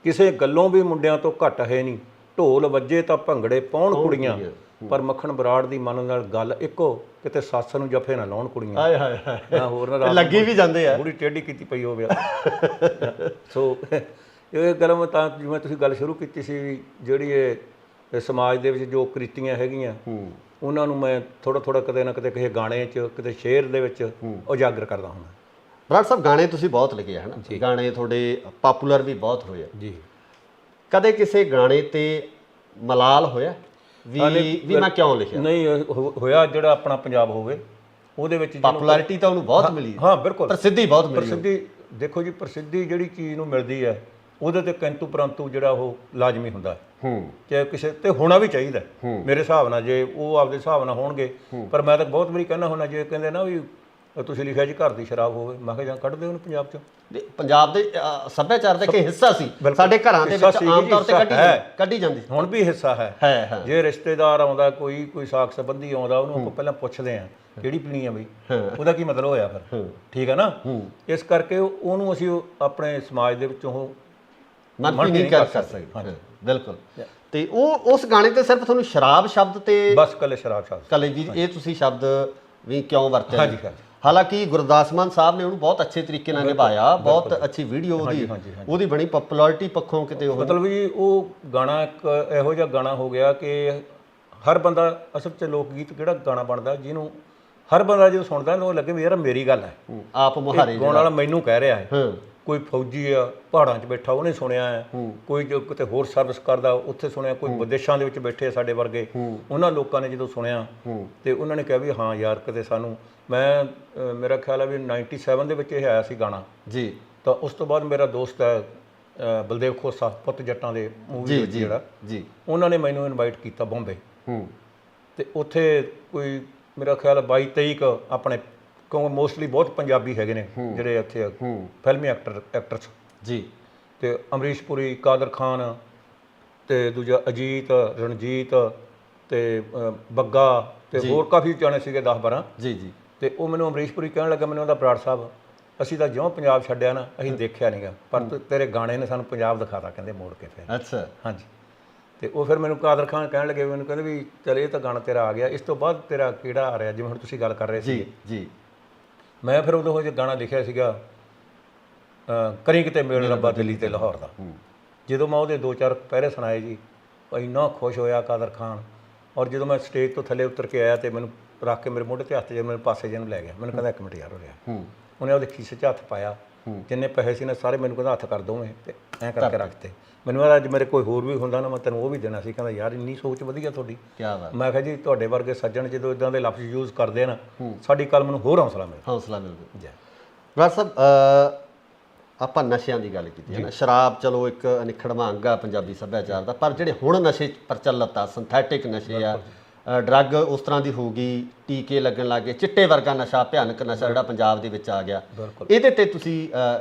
ਕਿਸੇ ਗੱਲੋਂ ਵੀ ਮੁੰਡਿਆਂ ਤੋਂ ਘੱਟ ਹੈ ਨਹੀਂ, ਢੋਲ ਵੱਜੇ ਤਾਂ ਭੰਗੜੇ ਪਾਉਣ ਕੁੜੀਆਂ, ਪਰ ਮੱਖਣ ਬਰਾੜ ਦੀ ਮਨ ਨਾਲ ਗੱਲ ਇੱਕੋ, ਕਿਤੇ ਸੱਸ ਨੂੰ ਜਫੇ ਨਾ ਲਾਉਣ ਕੁੜੀਆਂ। ਹਾਏ ਹਾਏ ਹਾਏ, ਹੋਰ ਨਾ ਲੱਗੀ ਵੀ ਜਾਂਦੇ ਆ, ਪੂਰੀ ਟੇਢੀ ਕੀਤੀ ਪਈ ਹੋਵੇ। ਸੋ ਇਹ ਗੱਲ ਮੈਂ ਤਾਂ ਜਿਵੇਂ ਤੁਸੀਂ ਗੱਲ ਸ਼ੁਰੂ ਕੀਤੀ ਸੀ, ਜਿਹੜੀ ਇਹ ਸਮਾਜ ਦੇ ਵਿੱਚ ਜੋ ਕ੍ਰਿਤੀਆਂ ਹੈਗੀਆਂ ਉਹਨਾਂ ਨੂੰ ਮੈਂ ਥੋੜਾ ਕਿਤੇ ਨਾ ਕਿਤੇ ਕਿਸੇ ਗਾਣੇ 'ਚ ਕਿਤੇ ਸ਼ੇਅਰ ਦੇ ਵਿੱਚ ਉਜਾਗਰ ਕਰਦਾ ਹੁੰਦਾ। ਬਰਾੜ ਸਾਹਿਬ ਗਾਣੇ ਤੁਸੀਂ ਬਹੁਤ ਲਿਖੇ ਹੈ ਨਾ, ਗਾਣੇ ਤੁਹਾਡੇ ਪਾਪੂਲਰ ਵੀ ਬਹੁਤ ਹੋਏ ਆ ਜੀ। ਕਦੇ ਕਿਸੇ ਗਾਣੇ ਤੇ ਮਲਾਲ ਹੋਇਆ ਵੀ ਮੈਂ ਕਿਉਂ ਲਿਖਿਆ? ਨਹੀਂ ਹੋਇਆ, ਜਿਹੜਾ ਆਪਣਾ ਪੰਜਾਬ ਹੋਵੇ ਉਹਦੇ ਵਿੱਚ ਪਪੂਲੈਰਿਟੀ ਤਾਂ ਉਹਨੂੰ ਬਹੁਤ ਮਿਲੀ। ਹਾਂ ਬਿਲਕੁਲ, ਪ੍ਰਸਿੱਧੀ ਬਹੁਤ ਮਿਲੀ। ਪ੍ਰਸਿੱਧੀ ਦੇਖੋ ਜੀ, ਪ੍ਰਸਿੱਧੀ ਜਿਹੜੀ ਚੀਜ਼ ਨੂੰ ਮਿਲਦੀ ਹੈ ਉਹਦੇ ਤੇ ਕਿੰਤੂ ਪਰੰਤੂ ਜਿਹੜਾ ਉਹ ਲਾਜ਼ਮੀ ਹੁੰਦਾ ਹੈ। ਚਾਹੇ ਕਿਸੇ ਤੇ ਹੋਣਾ ਵੀ ਚਾਹੀਦਾ ਮੇਰੇ ਹਿਸਾਬ ਨਾਲ, ਜੇ ਉਹ ਆਪਦੇ ਹਿਸਾਬ ਨਾਲ ਹੋਣਗੇ। ਪਰ ਮੈਂ ਤਾਂ ਬਹੁਤ ਵਾਰੀ ਕਹਿੰਦਾ ਹੁੰਦਾ, ਜੇ ਕਹਿੰਦੇ ਨਾ ਵੀ ਤੁਸੀਂ ਲਿਖਿਆ ਜੀ ਘਰ ਦੀ ਸ਼ਰਾਬ ਹੋਵੇ, ਮੈਂ ਕਿਹਾ ਜਾਂ ਕੱਢ ਦਿਓ ਉਹਨੂੰ ਪੰਜਾਬ 'ਚੋਂ। ਪੰਜਾਬ ਦੇ ਸੱਭਿਆਚਾਰ ਦਾ ਇੱਕ ਹਿੱਸਾ ਸੀ, ਸਾਡੇ ਘਰਾਂ ਦੇ ਵਿੱਚ ਆਮ ਤੌਰ ਤੇ ਕੱਢੀ ਜਾਂਦੀ, ਹੁਣ ਵੀ ਹਿੱਸਾ ਹੈ। ਜੇ ਰਿਸ਼ਤੇਦਾਰ ਆਉਂਦਾ, ਕੋਈ ਸਾਕ ਸੰਬੰਧੀ ਆਉਂਦਾ, ਉਹਨੂੰ ਆਪਾਂ ਪਹਿਲਾਂ ਪੁੱਛਦੇ ਹਾਂ ਕਿਹੜੀ ਪੀਣੀ ਆ ਬਈ, ਉਹਦਾ ਕੀ ਮਤਲਬ ਹੋਇਆ ਫਿਰ, ਠੀਕ ਹੈ ਨਾ। ਇਸ ਕਰਕੇ ਉਹਨੂੰ ਅਸੀਂ ਆਪਣੇ ਸਮਾਜ ਦੇ ਵਿੱਚੋਂ ਮਨਫੀ ਨਹੀਂ ਕਰ ਸਕਦੇ। ਬਿਲਕੁਲ। ਤੇ ਉਸ ਗਾਣੇ ਤੇ ਸਿਰਫ ਤੁਹਾਨੂੰ ਸ਼ਰਾਬ ਸ਼ਬਦ ਤੇ ਬਸ ਕੱਲੇ ਸ਼ਰਾਬ ਸ਼ਬਦ ਕੱਲੇ ਵੀ ਇਹ ਤੁਸੀਂ ਸ਼ਬਦ ਵੀ ਕਿਉਂ ਵਰਤਿਆ? ਹਾਂਜੀ। ਹਾਲਾਂਕਿ ਗੁਰਦਾਸ ਮਾਨ ਸਾਹਿਬ ਨੇ ਉਹਨੂੰ ਬਹੁਤ ਅੱਛੇ ਤਰੀਕੇ ਨਾਲ ਨਿਭਾਇਆ, ਬਹੁਤ ਅੱਛੀ ਵੀਡੀਓ ਉਹਦੀ ਬਣੀ, ਪਪੂਲੈਰਿਟੀ ਪੱਖੋਂ ਕਿਤੇ ਉਹ ਮਤਲਬ ਵੀ ਉਹ ਗਾਣਾ ਇੱਕ ਇਹੋ ਜਿਹਾ ਗਾਣਾ ਹੋ ਗਿਆ ਕਿ ਹਰ ਬੰਦਾ, ਅਸਲ 'ਚ ਲੋਕ ਗੀਤ ਕਿਹੜਾ ਗਾਣਾ ਬਣਦਾ ਜਿਹਨੂੰ ਹਰ ਬੰਦਾ ਜਦੋਂ ਸੁਣਦਾ ਉਹ ਲੱਗੇ ਵੀ ਯਾਰ ਮੇਰੀ ਗੱਲ ਹੈ, ਆਪ ਮੁਹਾਰੇ ਗਾਉਣ ਵਾਲਾ ਮੈਨੂੰ ਕਹਿ ਰਿਹਾ ਹੈ। ਕੋਈ ਫੌਜੀ ਆ ਪਹਾੜਾਂ 'ਚ ਬੈਠਾ ਉਹਨੇ ਸੁਣਿਆ ਹੈ, ਕੋਈ ਜੋ ਕਿਤੇ ਹੋਰ ਸਰਵਿਸ ਕਰਦਾ ਉੱਥੇ ਸੁਣਿਆ, ਕੋਈ ਵਿਦੇਸ਼ਾਂ ਦੇ ਵਿੱਚ ਬੈਠੇ ਆ ਸਾਡੇ ਵਰਗੇ, ਉਹਨਾਂ ਲੋਕਾਂ ਨੇ ਜਦੋਂ ਸੁਣਿਆ ਤੇ ਉਹਨਾਂ ਨੇ ਕਿਹਾ ਵੀ ਹਾਂ ਯਾਰ ਕਿਤੇ ਸਾਨੂੰ, ਮੇਰਾ ਖਿਆਲ ਹੈ ਵੀ 97 ਦੇ ਵਿੱਚ ਇਹ ਆਇਆ ਸੀ ਗਾਣਾ ਜੀ। ਤਾਂ ਉਸ ਤੋਂ ਬਾਅਦ ਮੇਰਾ ਦੋਸਤ ਹੈ ਬਲਦੇਵ ਖੋਸਾ, ਪੁੱਤ ਜੱਟਾਂ ਦੇ ਮੂਵੀ ਵਿੱਚ ਜਿਹੜਾ ਜੀ, ਉਹਨਾਂ ਨੇ ਮੈਨੂੰ ਇਨਵਾਈਟ ਕੀਤਾ ਬੰਬੇ ਤੇ ਉੱਥੇ ਕੋਈ ਮੇਰਾ ਖਿਆਲ 22-23 ਆਪਣੇ, ਕਿਉਂਕਿ ਮੋਸਟਲੀ ਬਹੁਤ ਪੰਜਾਬੀ ਹੈਗੇ ਨੇ ਜਿਹੜੇ ਇੱਥੇ ਫਿਲਮੀ ਐਕਟਰਸ ਜੀ, ਤੇ ਅਮਰੀਸ਼ ਪੁਰੀ, ਕਾਦਰ ਖਾਨ ਤੇ ਦੂਜਾ ਅਜੀਤ, ਰਣਜੀਤ ਤੇ ਬੱਗਾ ਤੇ ਹੋਰ ਕਾਫੀ ਜਾਣੇ ਸੀਗੇ 10-12 ਜੀ। ਤੇ ਉਹ ਮੈਨੂੰ ਅਮਰੀਸ਼ ਪੁਰੀ ਕਹਿਣ ਲੱਗਾ, ਮੈਨੂੰ ਉਹਦਾ ਬਰਾੜ ਸਾਹਿਬ ਅਸੀਂ ਤਾਂ ਜਿਉਂ ਪੰਜਾਬ ਛੱਡਿਆ ਨਾ ਅਸੀਂ ਦੇਖਿਆ ਨਹੀਂ ਗਾ, ਪਰ ਤੇਰੇ ਗਾਣੇ ਨੇ ਸਾਨੂੰ ਪੰਜਾਬ ਦਿਖਾਤਾ ਕਹਿੰਦੇ ਮੋੜ ਕੇ ਫਿਰ। ਅੱਛਾ। ਹਾਂਜੀ। ਤੇ ਉਹ ਫਿਰ ਮੈਨੂੰ ਕਾਦਰ ਖਾਨ ਕਹਿਣ ਲੱਗੇ, ਮੈਨੂੰ ਕਹਿੰਦੇ ਵੀ ਚੱਲ ਇਹ ਤਾਂ ਗਾਣਾ ਤੇਰਾ ਆ ਗਿਆ, ਇਸ ਤੋਂ ਬਾਅਦ ਤੇਰਾ ਕਿਹੜਾ ਆ ਰਿਹਾ, ਜਿਵੇਂ ਹੁਣ ਤੁਸੀਂ ਗੱਲ ਕਰ ਰਹੇ ਸੀ ਜੀ। ਮੈਂ ਫਿਰ ਉਦੋਂ ਉਹ ਗਾਣਾ ਲਿਖਿਆ ਸੀਗਾ ਕਰੀ ਕਿਤੇ ਮੇਲ ਰੱਬਾ ਦਿੱਲੀ ਤੇ ਲਾਹੌਰ ਦਾ। ਜਦੋਂ ਮੈਂ ਉਹਦੇ 2-4 ਪਹਿਰੇ ਸੁਣਾਏ ਜੀ, ਇੰਨਾ ਖੁਸ਼ ਹੋਇਆ ਕਾਦਰ ਖਾਨ। ਔਰ ਜਦੋਂ ਮੈਂ ਸਟੇਜ ਤੋਂ ਥੱਲੇ ਉਤਰ ਕੇ ਆਇਆ ਤੇ ਮੈਨੂੰ ਰੱਖ ਕੇ ਮੇਰੇ ਮੋਢੇ ਤੇ ਹੱਥ ਜੇ ਮੈਨੂੰ ਪਾਸੇ ਜਿਹਨੂੰ ਲੈ ਗਿਆ, ਮੈਨੂੰ ਕਹਿੰਦਾ 1 ਮਿੰਟ ਯਾਰ ਹੋ ਰਿਹਾ। ਉਹਨੇ ਉਹਦੇ ਖੀਸੇ 'ਚ ਹੱਥ ਪਾਇਆ, ਜਿੰਨੇ ਪੈਸੇ ਸੀ ਨਾ ਸਾਰੇ ਮੈਨੂੰ ਕਹਿੰਦਾ ਹੱਥ ਕਰ ਦੋਵੇਂ, ਤੇ ਐਂ ਕਰਕੇ ਰੱਖਤੇ। ਮੈਨੂੰ ਕਹਿੰਦਾ ਅੱਜ ਮੇਰੇ ਕੋਈ ਹੋਰ ਵੀ ਹੁੰਦਾ ਨਾ ਮੈਂ ਤੈਨੂੰ ਉਹ ਵੀ ਦੇਣਾ ਸੀ। ਕਹਿੰਦਾ ਯਾਰ ਇੰਨੀ ਸੋਚ ਵਧੀਆ ਤੁਹਾਡੀ। ਮੈਂ ਕਿਹਾ ਜੀ ਤੁਹਾਡੇ ਵਰਗੇ ਸੱਜਣ ਜਦੋਂ ਇਦਾਂ ਦੇ ਲਫ਼ਜ਼ ਯੂਜ਼ ਕਰਦੇ ਨਾ, ਸਾਡੀ ਕਲਮ ਨੂੰ ਹੋਰ ਹੌਸਲਾ ਮਿਲਦਾ ਜੀ। ਡਾਕਟਰ ਸਾਹਿਬ, ਆਪਾਂ ਨਸ਼ਿਆਂ ਦੀ ਗੱਲ ਕੀਤੀ ਹੈ ਨਾ, ਸ਼ਰਾਬ ਚਲੋ ਇੱਕ ਅਨਿੱਖੜਵਾਂ ਅੰਗ ਆ ਪੰਜਾਬੀ ਸੱਭਿਆਚਾਰ ਦਾ, ਪਰ ਜਿਹੜੇ ਹੁਣ ਨਸ਼ੇ ਪ੍ਰਚਲਿਤ ਆ, ਸਿੰਥੈਟਿਕ ਨਸ਼ੇ ਆ, ਡਰੱਗ ਉਸ ਤਰ੍ਹਾਂ ਦੀ ਹੋ ਗਈ, ਟੀਕੇ ਲੱਗਣ ਲੱਗ ਗਏ, ਚਿੱਟੇ ਵਰਗਾ ਨਸ਼ਾ, ਭਿਆਨਕ ਨਸ਼ਾ ਜਿਹੜਾ ਪੰਜਾਬ ਦੇ ਵਿੱਚ ਆ ਗਿਆ, ਇਹਦੇ ਤੇ ਤੁਸੀਂ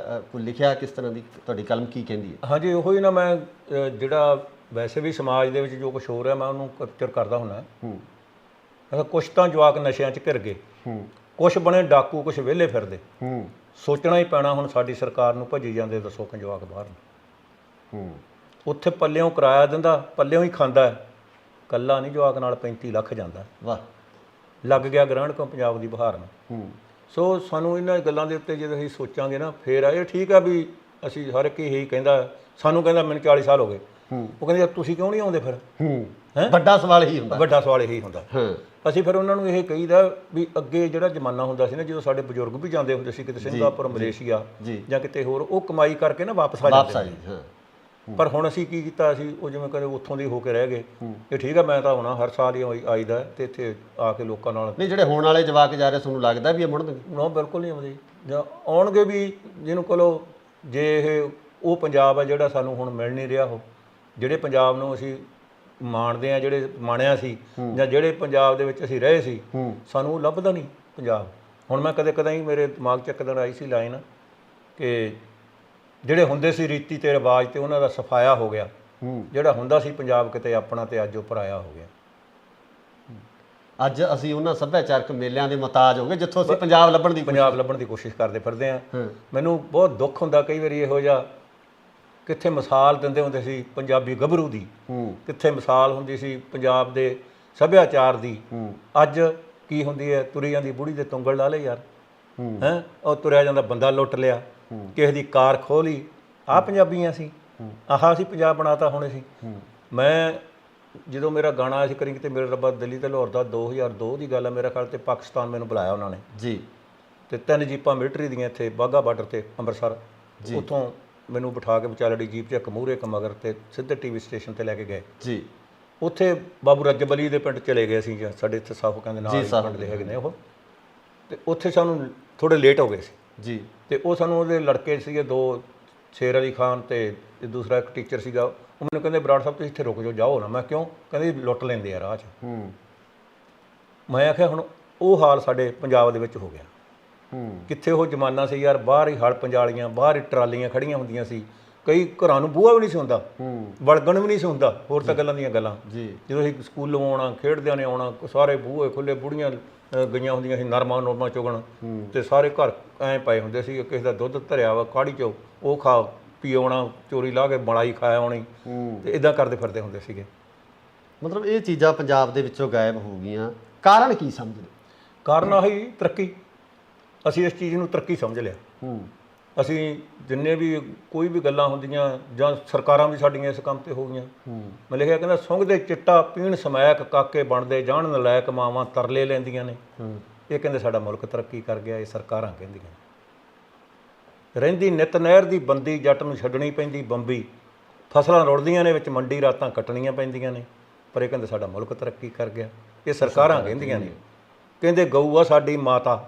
ਕੋਈ ਲਿਖਿਆ, ਕਿਸ ਤਰ੍ਹਾਂ ਦੀ ਤੁਹਾਡੀ ਕਲਮ ਕੀ ਕਹਿੰਦੀ ਹੈ? ਹਾਂਜੀ, ਉਹੀ ਨਾ, ਮੈਂ ਜਿਹੜਾ ਵੈਸੇ ਵੀ ਸਮਾਜ ਦੇ ਵਿੱਚ ਜੋ ਕੁਛ ਹੋ ਰਿਹਾ ਮੈਂ ਉਹਨੂੰ ਕੈਪਚਰ ਕਰਦਾ ਹੁੰਦਾ। ਕੁਛ ਤਾਂ ਜਵਾਕ ਨਸ਼ਿਆਂ 'ਚ ਘਿਰ ਗਏ, ਕੁਛ ਬਣੇ ਡਾਕੂ, ਕੁਛ ਵਿਹਲੇ ਫਿਰਦੇ। ਸੋਚਣਾ ਹੀ ਪੈਣਾ ਹੁਣ ਸਾਡੀ ਸਰਕਾਰ ਨੂੰ, ਭੱਜੀ ਜਾਂਦੇ ਦੱਸੋ ਕਿ ਜਵਾਕ ਬਾਹਰ ਨੂੰ। ਉੱਥੇ ਪੱਲਿਓਂ ਕਿਰਾਇਆ ਦਿੰਦਾ, ਪੱਲਿਓਂ ਹੀ ਖਾਂਦਾ, ਕੱਲਾ ਨਹੀਂ ਜਵਾਕ ਨਾਲ 35 ਲੱਖ ਜਾਂਦਾ। ਵਾਹ, ਲੱਗ ਗਿਆ ਗ੍ਰਹਿਣ ਕਿਉਂ ਪੰਜਾਬ ਦੀ ਬਹਾਰ ਨੂੰ। ਸੋ ਸਾਨੂੰ ਇਹਨਾਂ ਗੱਲਾਂ ਦੇ ਉੱਤੇ ਜਦੋਂ ਅਸੀਂ ਸੋਚਾਂਗੇ ਨਾ, ਫਿਰ ਇਹ ਠੀਕ ਆ ਵੀ ਅਸੀਂ ਹਰ ਇੱਕ ਇਹੀ ਕਹਿੰਦਾ, ਸਾਨੂੰ ਕਹਿੰਦਾ ਮੈਨੂੰ 40 ਸਾਲ ਹੋ ਗਏ, ਉਹ ਕਹਿੰਦੇ ਤੁਸੀਂ ਕਿਉਂ ਨਹੀਂ ਆਉਂਦੇ ਫਿਰ? ਵੱਡਾ ਸਵਾਲ ਇਹੀ ਹੁੰਦਾ, ਵੱਡਾ ਸਵਾਲ ਇਹੀ ਹੁੰਦਾ। ਅਸੀਂ ਫਿਰ ਉਹਨਾਂ ਨੂੰ ਇਹ ਕਹੀਦਾ ਵੀ ਅੱਗੇ ਜਿਹੜਾ ਜ਼ਮਾਨਾ ਹੁੰਦਾ ਸੀ ਨਾ, ਜਦੋਂ ਸਾਡੇ ਬਜ਼ੁਰਗ ਵੀ ਜਾਂਦੇ ਹੁੰਦੇ ਸੀ ਕਿਤੇ ਸਿੰਗਾਪੁਰ, ਮਲੇਸ਼ੀਆ ਜਾਂ ਕਿਤੇ ਹੋਰ, ਉਹ ਕਮਾਈ ਕਰਕੇ ਨਾ ਵਾਪਸ ਆ ਜਾਂਦੇ। ਪਰ ਹੁਣ ਅਸੀਂ ਕੀ ਕੀਤਾ, ਅਸੀਂ ਉਹ ਜਿਵੇਂ ਕਦੇ ਉੱਥੋਂ ਦੇ ਹੋ ਕੇ ਰਹਿ ਗਏ। ਇਹ ਠੀਕ ਆ, ਮੈਂ ਤਾਂ ਆਉਣਾ ਹਰ ਸਾਲ ਹੀ ਆਈਦਾ ਤੇ ਇੱਥੇ ਆ ਕੇ ਲੋਕਾਂ ਨਾਲ। ਨਹੀਂ, ਜਿਹੜੇ ਹੋਣ ਵਾਲੇ ਜਵਾਕ ਜਾ ਰਹੇ ਤੁਹਾਨੂੰ ਲੱਗਦਾ ਵੀ ਇਹ ਮੁੜਨਗੇ? ਨਾ, ਬਿਲਕੁਲ ਨਹੀਂ ਆਉਂਦੇ, ਜਾਂ ਆਉਣਗੇ ਵੀ ਜਿਹਨੂੰ ਕੋਲੋਂ, ਜੇ ਇਹ ਉਹ ਪੰਜਾਬ ਆ ਜਿਹੜਾ ਸਾਨੂੰ ਹੁਣ ਮਿਲ ਨਹੀਂ ਰਿਹਾ, ਉਹ ਜਿਹੜੇ ਪੰਜਾਬ ਨੂੰ ਅਸੀਂ ਮਾਣਦੇ ਆ, ਜਿਹੜੇ ਮਾਣਿਆ ਸੀ, ਜਾਂ ਜਿਹੜੇ ਪੰਜਾਬ ਦੇ ਵਿੱਚ ਅਸੀਂ ਰਹੇ ਸੀ, ਸਾਨੂੰ ਉਹ ਲੱਭਦਾ ਨਹੀਂ ਪੰਜਾਬ। ਹੁਣ ਮੈਂ ਕਦੇ ਕਦੇ ਹੀ ਮੇਰੇ ਦਿਮਾਗ 'ਚ ਇੱਕ ਦਿਨ ਆਈ ਸੀ ਲਾਈਨ ਕਿ ਜਿਹੜੇ ਹੁੰਦੇ ਸੀ ਰੀਤੀ ਤੇ ਰਿਵਾਜ ਤੇ ਉਹਨਾਂ ਦਾ ਸਫਾਇਆ ਹੋ ਗਿਆ, ਜਿਹੜਾ ਹੁੰਦਾ ਸੀ ਪੰਜਾਬ ਕਿਤੇ ਆਪਣਾ ਤੇ ਅੱਜ ਉਹ ਪਰਾਇਆ ਹੋ ਗਿਆ। ਅੱਜ ਅਸੀਂ ਉਹਨਾਂ ਸੱਭਿਆਚਾਰਕ ਮੇਲਿਆਂ ਦੇ ਮੁਹਤਾਜ ਹੋ ਗਏ ਜਿੱਥੋਂ ਅਸੀਂ ਪੰਜਾਬ ਲੱਭਣ ਦੀ ਕੋਸ਼ਿਸ਼ ਕਰਦੇ ਫਿਰਦੇ ਆ। ਮੈਨੂੰ ਬਹੁਤ ਦੁੱਖ ਹੁੰਦਾ ਕਈ ਵਾਰੀ ਇਹੋ ਜਿਹਾ, ਕਿੱਥੇ ਮਿਸਾਲ ਦਿੰਦੇ ਹੁੰਦੇ ਸੀ ਪੰਜਾਬੀ ਗੱਭਰੂ ਦੀ, ਕਿੱਥੇ ਮਿਸਾਲ ਹੁੰਦੀ ਸੀ ਪੰਜਾਬ ਦੇ ਸੱਭਿਆਚਾਰ ਦੀ, ਅੱਜ ਕੀ ਹੁੰਦੀ ਹੈ, ਤੁਰੀ ਜਾਂਦੀ ਬੁੜੀ ਦੇ ਤੁੰਗਲ ਲਾ ਲਏ ਯਾਰ, ਹੈਂ, ਉਹ ਤੁਰਿਆ ਜਾਂਦਾ ਬੰਦਾ ਲੁੱਟ ਲਿਆ, ਕਿਸੇ ਦੀ ਕਾਰ ਖੋਹ ਲਈ, ਆਹ ਪੰਜਾਬੀਆਂ ਸੀ, ਆਹ ਅਸੀਂ ਪੰਜਾਬ ਬਣਾਤਾ ਹੁਣ ਅਸੀਂ। ਮੈਂ ਜਦੋਂ ਮੇਰਾ ਗਾਣਾ ਆਇਆ ਸੀ ਕਰੀ ਕਿਤੇ ਮੇਰੇ ਰੱਬਾ ਦਿੱਲੀ ਤੇ ਲਾਹੌਰ ਦਾ, 2002 ਦੀ ਗੱਲ ਹੈ ਮੇਰਾ ਖਿਆਲ, ਤੇ ਪਾਕਿਸਤਾਨ ਮੈਨੂੰ ਬੁਲਾਇਆ ਉਹਨਾਂ ਨੇ ਜੀ, ਤੇ 3 ਜੀਪਾਂ ਮਿਲਟਰੀ ਦੀਆਂ ਇੱਥੇ ਬਾਘਾ ਬਾਰਡਰ ਤੇ ਅੰਮ੍ਰਿਤਸਰ, ਉੱਥੋਂ ਮੈਨੂੰ ਬਿਠਾ ਕੇ ਵਿਚਾਲੜੀ ਜੀਪ 'ਚ ਇੱਕ ਮੂਹਰੇ ਇੱਕ ਮਗਰ, ਤੇ ਸਿੱਧੇ TV ਸਟੇਸ਼ਨ ਤੇ ਲੈ ਕੇ ਗਏ ਜੀ। ਉੱਥੇ ਬਾਬੂ ਰਜਬ ਅਲੀ ਦੇ ਪਿੰਡ ਚਲੇ ਗਏ ਅਸੀਂ, ਸਾਡੇ ਇੱਥੇ ਸਾਫ ਕਹਿੰਦੇ ਨਾਲ ਪਿੰਡ ਦੇ ਹੈਗੇ ਨੇ ਉਹ, ਤੇ ਉੱਥੇ ਸਾਨੂੰ ਥੋੜੇ ਲੇਟ ਹੋ ਗਏ ਸੀ ਜੀ। ਤੇ ਉਹ ਸਾਨੂੰ ਉਹਦੇ ਲੜਕੇ ਸੀਗੇ 2, ਸ਼ੇਰ ਅਲੀ ਖਾਨ ਤੇ ਦੂਸਰਾ ਇੱਕ ਟੀਚਰ ਸੀਗਾ, ਉਹ ਮੈਨੂੰ ਕਹਿੰਦੇ ਬਰਾੜ ਸਾਹਿਬ ਤੁਸੀਂ ਇੱਥੇ ਰੁਕ ਜਾਓ, ਜਾਓ ਨਾ। ਮੈਂ ਕਿਉਂ? ਕਹਿੰਦੇ ਲੁੱਟ ਲੈਂਦੇ ਆ ਰਾਹ 'ਚ। ਮੈਂ ਆਖਿਆ ਹੁਣ ਉਹ ਹਾਲ ਸਾਡੇ ਪੰਜਾਬ ਦੇ ਵਿੱਚ ਹੋ ਗਿਆ। ਕਿੱਥੇ ਉਹ ਜ਼ਮਾਨਾ ਸੀ ਯਾਰ, ਬਾਹਰ ਹੀ ਹਲ ਪੰਜਾਲੀਆਂ, ਬਾਹਰ ਹੀ ਟਰਾਲੀਆਂ ਖੜੀਆਂ ਹੁੰਦੀਆਂ ਸੀ, ਕਈ ਘਰਾਂ ਨੂੰ ਬੂਹਾ ਵੀ ਨਹੀਂ ਸੀ ਹੁੰਦਾ, ਵੜਗਣ ਵੀ ਨਹੀਂ ਸੀ ਹੁੰਦਾ, ਹੋਰ ਤਾਂ ਗੱਲਾਂ ਦੀਆਂ ਗੱਲਾਂ। ਜਦੋਂ ਅਸੀਂ ਸਕੂਲੋਂ ਆਉਣਾ, ਖੇਡਦਿਆਂ ਨੇ ਆਉਣਾ, ਸਾਰੇ ਬੂਹੇ ਖੁੱਲੇ, ਬੁੜੀਆਂ ਗਈਆਂ ਹੁੰਦੀਆਂ ਸੀ ਨਰਮਾ ਚੁਗਣ, ਤੇ ਸਾਰੇ ਘਰ ਐਂ ਪਏ ਹੁੰਦੇ ਸੀ, ਕਿਸੇ ਦਾ ਦੁੱਧ ਧਰਿਆ ਵਾ ਕਾੜੀ 'ਚੋਂ, ਉਹ ਖਾ ਪੀ ਆਉਣਾ, ਚੋਰੀ ਲਾ ਕੇ ਮਲਾਈ ਖਾ ਆਉਣੀ, ਤੇ ਇੱਦਾਂ ਕਰਦੇ ਫਿਰਦੇ ਹੁੰਦੇ ਸੀਗੇ। ਮਤਲਬ ਇਹ ਚੀਜ਼ਾਂ ਪੰਜਾਬ ਦੇ ਵਿੱਚੋਂ ਗਾਇਬ ਹੋ ਗਈਆਂ, ਕਾਰਨ ਕੀ ਸਮਝਦੇ? ਕਾਰਨ ਆਹੀ ਤਰੱਕੀ, ਅਸੀਂ ਇਸ ਚੀਜ਼ ਨੂੰ ਤਰੱਕੀ ਸਮਝ ਲਿਆ। ਅਸੀਂ ਜਿੰਨੇ ਵੀ ਕੋਈ ਵੀ ਗੱਲਾਂ ਹੁੰਦੀਆਂ, ਜਾਂ ਸਰਕਾਰਾਂ ਵੀ ਸਾਡੀਆਂ ਇਸ ਕੰਮ ਤੇ ਹੋ ਗਈਆਂ। ਮੈਂ ਲਿਖਿਆ ਕਹਿੰਦਾ ਸੁੰਘਦੇ ਚਿੱਟਾ ਪੀਣ ਸਮੈਕ, ਕਾਕੇ ਬਣਦੇ ਜਾਣ ਨਲਾਇਕ, ਮਾਵਾਂ ਤਰਲੇ ਲੈਂਦੀਆਂ ਨੇ। ਇਹ ਕਹਿੰਦੇ ਸਾਡਾ ਮੁਲਕ ਤਰੱਕੀ ਕਰ ਗਿਆ, ਇਹ ਸਰਕਾਰਾਂ ਕਹਿੰਦੀਆਂ। ਰਹਿੰਦੀ ਨਿਤ ਨਹਿਰ ਦੀ ਬੰਦੀ, ਜੱਟ ਨੂੰ ਛੱਡਣੀ ਪੈਂਦੀ ਬੰਬੀ, ਫਸਲਾਂ ਰੁੜਦੀਆਂ ਨੇ ਵਿੱਚ ਮੰਡੀ, ਰਾਤਾਂ ਕੱਟਣੀਆਂ ਪੈਂਦੀਆਂ ਨੇ, ਪਰ ਇਹ ਕਹਿੰਦੇ ਸਾਡਾ ਮੁਲਕ ਤਰੱਕੀ ਕਰ ਗਿਆ, ਇਹ ਸਰਕਾਰਾਂ ਕਹਿੰਦੀਆਂ ਨੇ। ਕਹਿੰਦੇ ਗਊ ਆ ਸਾਡੀ ਮਾਤਾ,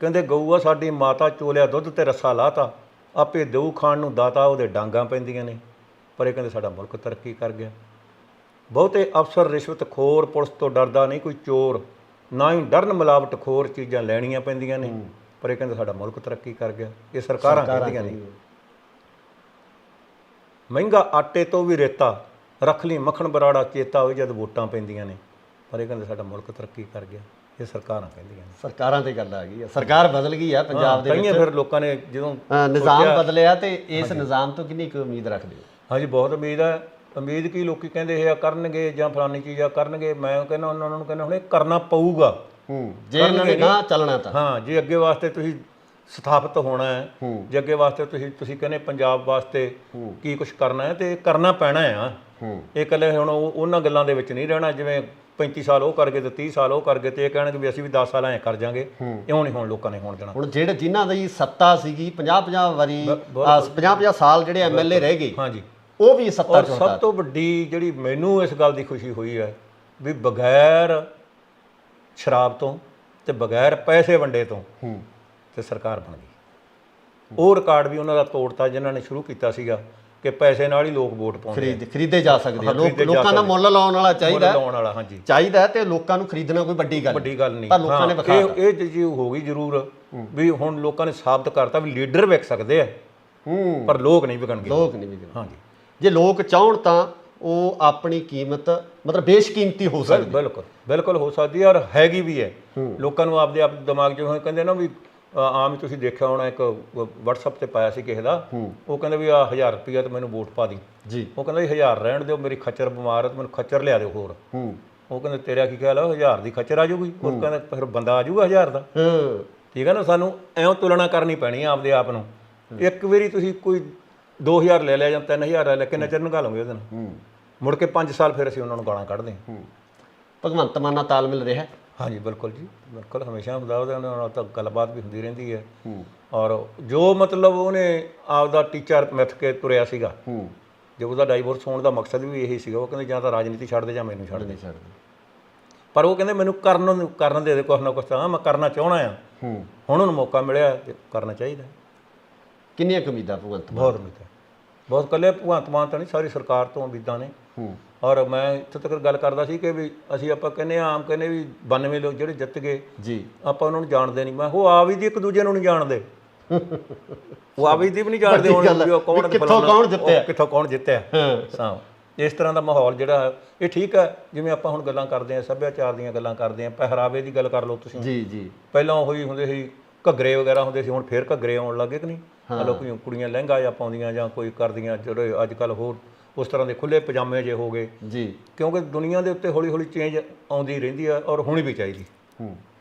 ਕਹਿੰਦੇ ਗਊ ਆ ਸਾਡੀ ਮਾਤਾ, ਚੋਲਿਆ ਦੁੱਧ ਤੇ ਰੱਸਾ ਲਾਤਾ, ਆਪੇ ਦੇਊ ਖਾਣ ਨੂੰ ਦਾਤਾ, ਉਹਦੇ ਡਾਂਗਾਂ ਪੈਂਦੀਆਂ ਨੇ, ਪਰ ਇਹ ਕਹਿੰਦੇ ਸਾਡਾ ਮੁਲਕ ਤਰੱਕੀ ਕਰ ਗਿਆ। ਬਹੁਤੇ ਅਫਸਰ ਰਿਸ਼ਵਤ ਖੋਰ, ਪੁਲਿਸ ਤੋਂ ਡਰਦਾ ਨਹੀਂ ਕੋਈ ਚੋਰ, ਨਾ ਹੀ ਡਰਨ ਮਿਲਾਵਟ ਖੋਰ, ਚੀਜ਼ਾਂ ਲੈਣੀਆਂ ਪੈਂਦੀਆਂ ਨੇ, ਪਰ ਇਹ ਕਹਿੰਦੇ ਸਾਡਾ ਮੁਲਕ ਤਰੱਕੀ ਕਰ ਗਿਆ, ਇਹ ਸਰਕਾਰਾਂ ਕਹਿੰਦੀਆਂ ਨੇ। ਮਹਿੰਗਾ ਆਟੇ ਤੋਂ ਵੀ ਰੇਤਾ, ਰੱਖ ਲਈ ਮੱਖਣ ਬਰਾੜਾ ਚੇਤਾ, ਹੋਵੇ ਜਦ ਵੋਟਾਂ ਪੈਂਦੀਆਂ ਨੇ, ਪਰ ਇਹ ਕਹਿੰਦੇ ਸਾਡਾ ਮੁਲਕ ਤਰੱਕੀ ਕਰ ਗਿਆ, ਇਹ ਸਰਕਾਰਾਂ ਕਹਿੰਦੀਆਂ ਨੇ। ਸਰਕਾਰਾਂ ਤੇ ਗੱਲ ਆ ਗਈ ਆ, ਸਰਕਾਰ ਬਦਲ ਗਈ ਆ ਪੰਜਾਬ ਦੇ ਵਿੱਚ। ਫਿਰ ਲੋਕਾਂ ਨੇ ਜਦੋਂ ਨਿਜ਼ਾਮ ਬਦਲਿਆ, ਤੇ ਇਸ ਨਿਜ਼ਾਮ ਤੋਂ ਕਿੰਨੀ ਕੁ ਉਮੀਦ ਰੱਖਦੇ ਹੋ? ਹਾਂਜੀ, ਬਹੁਤ ਉਮੀਦ ਹੈ। ਉਮੀਦ ਕੀ, ਲੋਕੀ ਕਹਿੰਦੇ ਇਹ ਆ ਕਰਨਗੇ ਜਾਂ ਫਲਾਨੀ ਚੀਜ਼ ਆ ਕਰਨਗੇ, ਮੈਂ ਕਹਿੰਦਾ ਉਹਨਾਂ ਨੂੰ ਕਹਿੰਦਾ ਹੁਣ ਇਹ ਕਰਨਾ ਪਊਗਾ, ਜੇ ਇਹਨਾਂ ਨੇ ਨਾ ਚੱਲਣਾ ਤਾਂ। ਹਾਂ, ਜੇ ਅੱਗੇ ਵਾਸਤੇ ਤੁਸੀਂ ਸਥਾਪਿਤ ਹੋਣਾ ਹੈ, ਜੇ ਅੱਗੇ ਵਾਸਤੇ ਤੁਸੀਂ ਕਹਿੰਦੇ ਪੰਜਾਬ ਵਾਸਤੇ ਕੀ ਕੁਝ ਕਰਨਾ ਹੈ, ਤੇ ਕਰਨਾ ਪੈਣਾ ਆ। ਇਹ ਇਕੱਲੇ ਹੁਣ ਉਹਨਾਂ ਗੱਲਾਂ ਦੇ ਵਿੱਚ ਨਹੀਂ ਰਹਿਣਾ, ਜਿਵੇਂ 35 ਸਾਲ ਉਹ ਕਰ ਗਏ ਤੇ 30 ਸਾਲ ਉਹ ਕਰ ਗਏ ਤੇ ਇਹ ਕਹਿਣਗੇ ਵੀ ਅਸੀਂ ਵੀ 10 ਸਾਲ ਐਂ ਕਰ ਜਾਾਂਗੇ। ਇਉਂ ਨਹੀਂ ਹੁਣ ਲੋਕਾਂ ਨੇ ਹੋਣ ਦੇਣਾ। ਹੁਣ ਜਿਹੜੇ ਜਿਨ੍ਹਾਂ ਦੀ ਸੱਤਾ ਸੀਗੀ 50-50 ਵਾਰੀ 50-50 ਸਾਲ ਜਿਹੜੇ ਐਮਐਲਏ ਰਹਿ ਗਏ, ਹਾਂਜੀ, ਉਹ ਵੀ ਸੱਤਾ ਔਰ ਸਭ ਤੋਂ ਵੱਡੀ ਜਿਹੜੀ ਮੈਨੂੰ ਇਸ ਗੱਲ ਦੀ ਖੁਸ਼ੀ ਹੋਈ ਹੈ ਵੀ ਬਗੈਰ ਸ਼ਰਾਬ ਤੋਂ ਤੇ ਬਗੈਰ ਪੈਸੇ ਵੰਡੇ ਤੋਂ ਤੇ ਸਰਕਾਰ ਬਣ ਗਈ। ਉਹ ਰਿਕਾਰਡ ਵੀ ਉਹਨਾਂ ਦਾ ਤੋੜਤਾ ਜਿਨ੍ਹਾਂ ਨੇ ਸ਼ੁਰੂ ਕੀਤਾ ਸੀਗਾ ਕਿ ਪੈਸੇ ਨਾਲ ਹੀ ਲੋਕ ਵੋਟ ਪਾਉਂਦੇ, ਖਰੀਦੇ ਜਾ ਸਕਦੇ ਆ। ਲੋਕਾਂ ਦਾ ਮੁੱਲ ਲਾਉਣ ਵਾਲਾ ਚਾਹੀਦਾ, ਲਾਉਣ ਵਾਲਾ, ਹਾਂਜੀ, ਚਾਹੀਦਾ, ਤੇ ਲੋਕਾਂ ਨੂੰ ਖਰੀਦਣਾ ਕੋਈ ਵੱਡੀ ਗੱਲ ਨਹੀਂ। ਪਰ ਲੋਕਾਂ ਨੇ ਵਿਖਾਇਆ ਇਹ ਚੀਜ਼ ਹੋ ਗਈ ਜ਼ਰੂਰ ਵੀ ਹੁਣ ਲੋਕਾਂ ਨੇ ਸਾਬਤ ਕਰਤਾ ਵੀ ਲੀਡਰ ਵਿਕ ਸਕਦੇ ਆ, ਪਰ ਲੋਕ ਨਹੀਂ ਵਿਕਣਗੇ। ਹਾਂਜੀ, ਜੇ ਲੋਕ ਚਾਹਣ ਤਾਂ ਉਹ ਆਪਣੀ ਕੀਮਤ ਮਤਲਬ ਬੇਸ਼ਕੀਮਤੀ ਹੋ ਸਕਦੀ। ਬਿਲਕੁਲ ਹੋ ਸਕਦੀ ਹੈ, ਔਰ ਹੈਗੀ ਵੀ ਹੈ। ਲੋਕਾਂ ਨੂੰ ਆਪਦੇ ਆਪ ਦਿਮਾਗ 'ਚ ਕਹਿੰਦੇ ਨਾ ਵੀ ਆਮ ਹੀ ਤੁਸੀਂ ਦੇਖਿਆ ਹੋਣਾ, ਇੱਕ WhatsApp ਤੇ ਪਾਇਆ ਸੀ ਕਿਸੇ ਦਾ, ਉਹ ਕਹਿੰਦਾ ਵੀ 1000 ਰੁਪਈਆ ਤੇ ਮੈਨੂੰ ਵੋਟ ਪਾ ਦੀ ਜੀ। ਉਹ ਕਹਿੰਦਾ 1000 ਰਹਿਣ ਦਿਓ, ਮੇਰੀ ਖੱਚਰ ਬਿਮਾਰ ਹੈ ਤੇ ਮੈਨੂੰ ਖੱਚਰ ਲਿਆ ਦਿਓ ਹੋਰ। ਉਹ ਕਹਿੰਦੇ ਤੇਰਾ ਕੀ ਖਿਆਲ ਆ, 1000 ਦੀ ਖੱਚਰ ਆ ਜਾਊਗੀ? ਉਹ ਕਹਿੰਦਾ ਫਿਰ ਬੰਦਾ ਆ ਜਾਊਗਾ 1000 ਦਾ। ਠੀਕ ਹੈ ਨਾ, ਸਾਨੂੰ ਐਂ ਤੁਲਨਾ ਕਰਨੀ ਪੈਣੀ ਆ ਆਪਦੇ ਆਪ ਨੂੰ। ਇੱਕ ਵਾਰੀ ਤੁਸੀਂ ਕੋਈ 2000 ਲੈ ਲਿਆ ਜਾਂ 3000 ਲੈ ਲਿਆ, ਕਿੰਨਾ ਚਿਰ ਨਿਕਾਲੋਗੇ ਉਹਦੇ ਨਾਲ? ਮੁੜ ਕੇ 5 ਸਾਲ ਫਿਰ ਅਸੀਂ ਉਹਨਾਂ ਨੂੰ ਗਾਲਾਂ ਕੱਢਦੇ ਹਾਂ। ਭਗਵੰਤ ਮਾਨ ਨਾਲ ਤਾਲਮੇਲ ਰਿਹਾ? ਹਾਂਜੀ, ਬਿਲਕੁਲ ਜੀ, ਬਿਲਕੁਲ, ਹਮੇਸ਼ਾ ਹੁੰਦਾ। ਉਹਦੇ ਨਾਲ ਤਾਂ ਗੱਲਬਾਤ ਵੀ ਹੁੰਦੀ ਰਹਿੰਦੀ ਹੈ। ਔਰ ਜੋ ਮਤਲਬ ਉਹਨੇ ਆਪਦਾ ਟੀਚਾ ਮਿੱਥ ਕੇ ਤੁਰਿਆ ਸੀਗਾ, ਜੇ ਉਹਦਾ ਡਾਈਵੋਰਸ ਹੋਣ ਦਾ ਮਕਸਦ ਵੀ ਇਹੀ ਸੀਗਾ, ਉਹ ਕਹਿੰਦੇ ਜਾਂ ਤਾਂ ਰਾਜਨੀਤੀ ਛੱਡ ਦੇ ਜਾਂ ਮੈਨੂੰ ਛੱਡ ਦੇ। ਪਰ ਉਹ ਕਹਿੰਦੇ ਮੈਨੂੰ ਕਰਨ ਦੇ ਕੁਛ ਨਾ ਕੁਛ, ਤਾਂ ਮੈਂ ਕਰਨਾ ਚਾਹੁੰਦਾ ਆ। ਹੁਣ ਉਹਨੂੰ ਮੌਕਾ ਮਿਲਿਆ ਤੇ ਕਰਨਾ ਚਾਹੀਦਾ। ਕਿੰਨੀਆਂ ਉਮੀਦਾਂ ਭਗਵੰਤ ਮਾਨ? ਬਹੁਤ ਉਮੀਦਾਂ, ਬਹੁਤ। ਇਕੱਲੇ ਭਗਵੰਤ ਮਾਨ ਤਾਂ ਨਹੀਂ, ਸਾਰੀ ਸਰਕਾਰ ਤੋਂ ਉਮੀਦਾਂ ਨੇ। ਔਰ ਮੈਂ ਇੱਥੇ ਤੱਕ ਗੱਲ ਕਰਦਾ ਸੀ ਕਿ ਵੀ ਆਪਾਂ ਕਹਿੰਦੇ ਆਮ ਕਹਿੰਦੇ ਵੀ 92 ਲੋਕ ਜਿਹੜੇ ਜਿੱਤ ਗਏ ਜੀ, ਆਪਾਂ ਉਹਨਾਂ ਨੂੰ ਜਾਣਦੇ ਨਹੀਂ। ਮੈਂ ਉਹ ਆਪ ਹੀ ਦੀ ਇੱਕ ਦੂਜੇ ਨੂੰ ਨਹੀਂ ਜਾਣਦੇ, ਉਹ ਆਪ ਹੀ ਦੀ ਵੀ ਨਹੀਂ ਜਾਣਦੇ ਹੁਣ ਕਿੱਥੋਂ ਕੌਣ ਜਿੱਤਿਆ। ਇਸ ਤਰ੍ਹਾਂ ਦਾ ਮਾਹੌਲ ਜਿਹੜਾ ਇਹ ਠੀਕ ਹੈ। ਜਿਵੇਂ ਆਪਾਂ ਹੁਣ ਗੱਲਾਂ ਕਰਦੇ ਹਾਂ, ਸੱਭਿਆਚਾਰ ਦੀਆਂ ਗੱਲਾਂ ਕਰਦੇ ਹਾਂ, ਪਹਿਰਾਵੇ ਦੀ ਗੱਲ ਕਰ ਲਓ ਤੁਸੀਂ ਜੀ। ਪਹਿਲਾਂ ਉਹੀ ਹੁੰਦੇ ਸੀ, ਘੱਗਰੇ ਵਗੈਰਾ ਹੁੰਦੇ ਸੀ, ਹੁਣ ਫੇਰ ਘੱਗਰੇ ਆਉਣ ਲੱਗੇ ਕਿ ਨਹੀਂ। ਲੋਕ ਕੁੜੀਆਂ ਲਹਿੰਗਾ ਜਾਂ ਪਾਉਂਦੀਆਂ ਜਾਂ ਕੋਈ ਕਰਦੀਆਂ, ਜਿਹੜੇ ਅੱਜ ਕੱਲ੍ਹ ਹੋਰ ਉਸ ਤਰ੍ਹਾਂ ਦੇ ਖੁੱਲ੍ਹੇ ਪਜਾਮੇ ਜੇ ਹੋ ਗਏ ਜੀ, ਕਿਉਂਕਿ ਦੁਨੀਆ ਦੇ ਉੱਤੇ ਹੌਲੀ ਹੌਲੀ ਚੇਂਜ ਆਉਂਦੀ ਰਹਿੰਦੀ ਹੈ ਔਰ ਹੋਣੀ ਵੀ ਚਾਹੀਦੀ।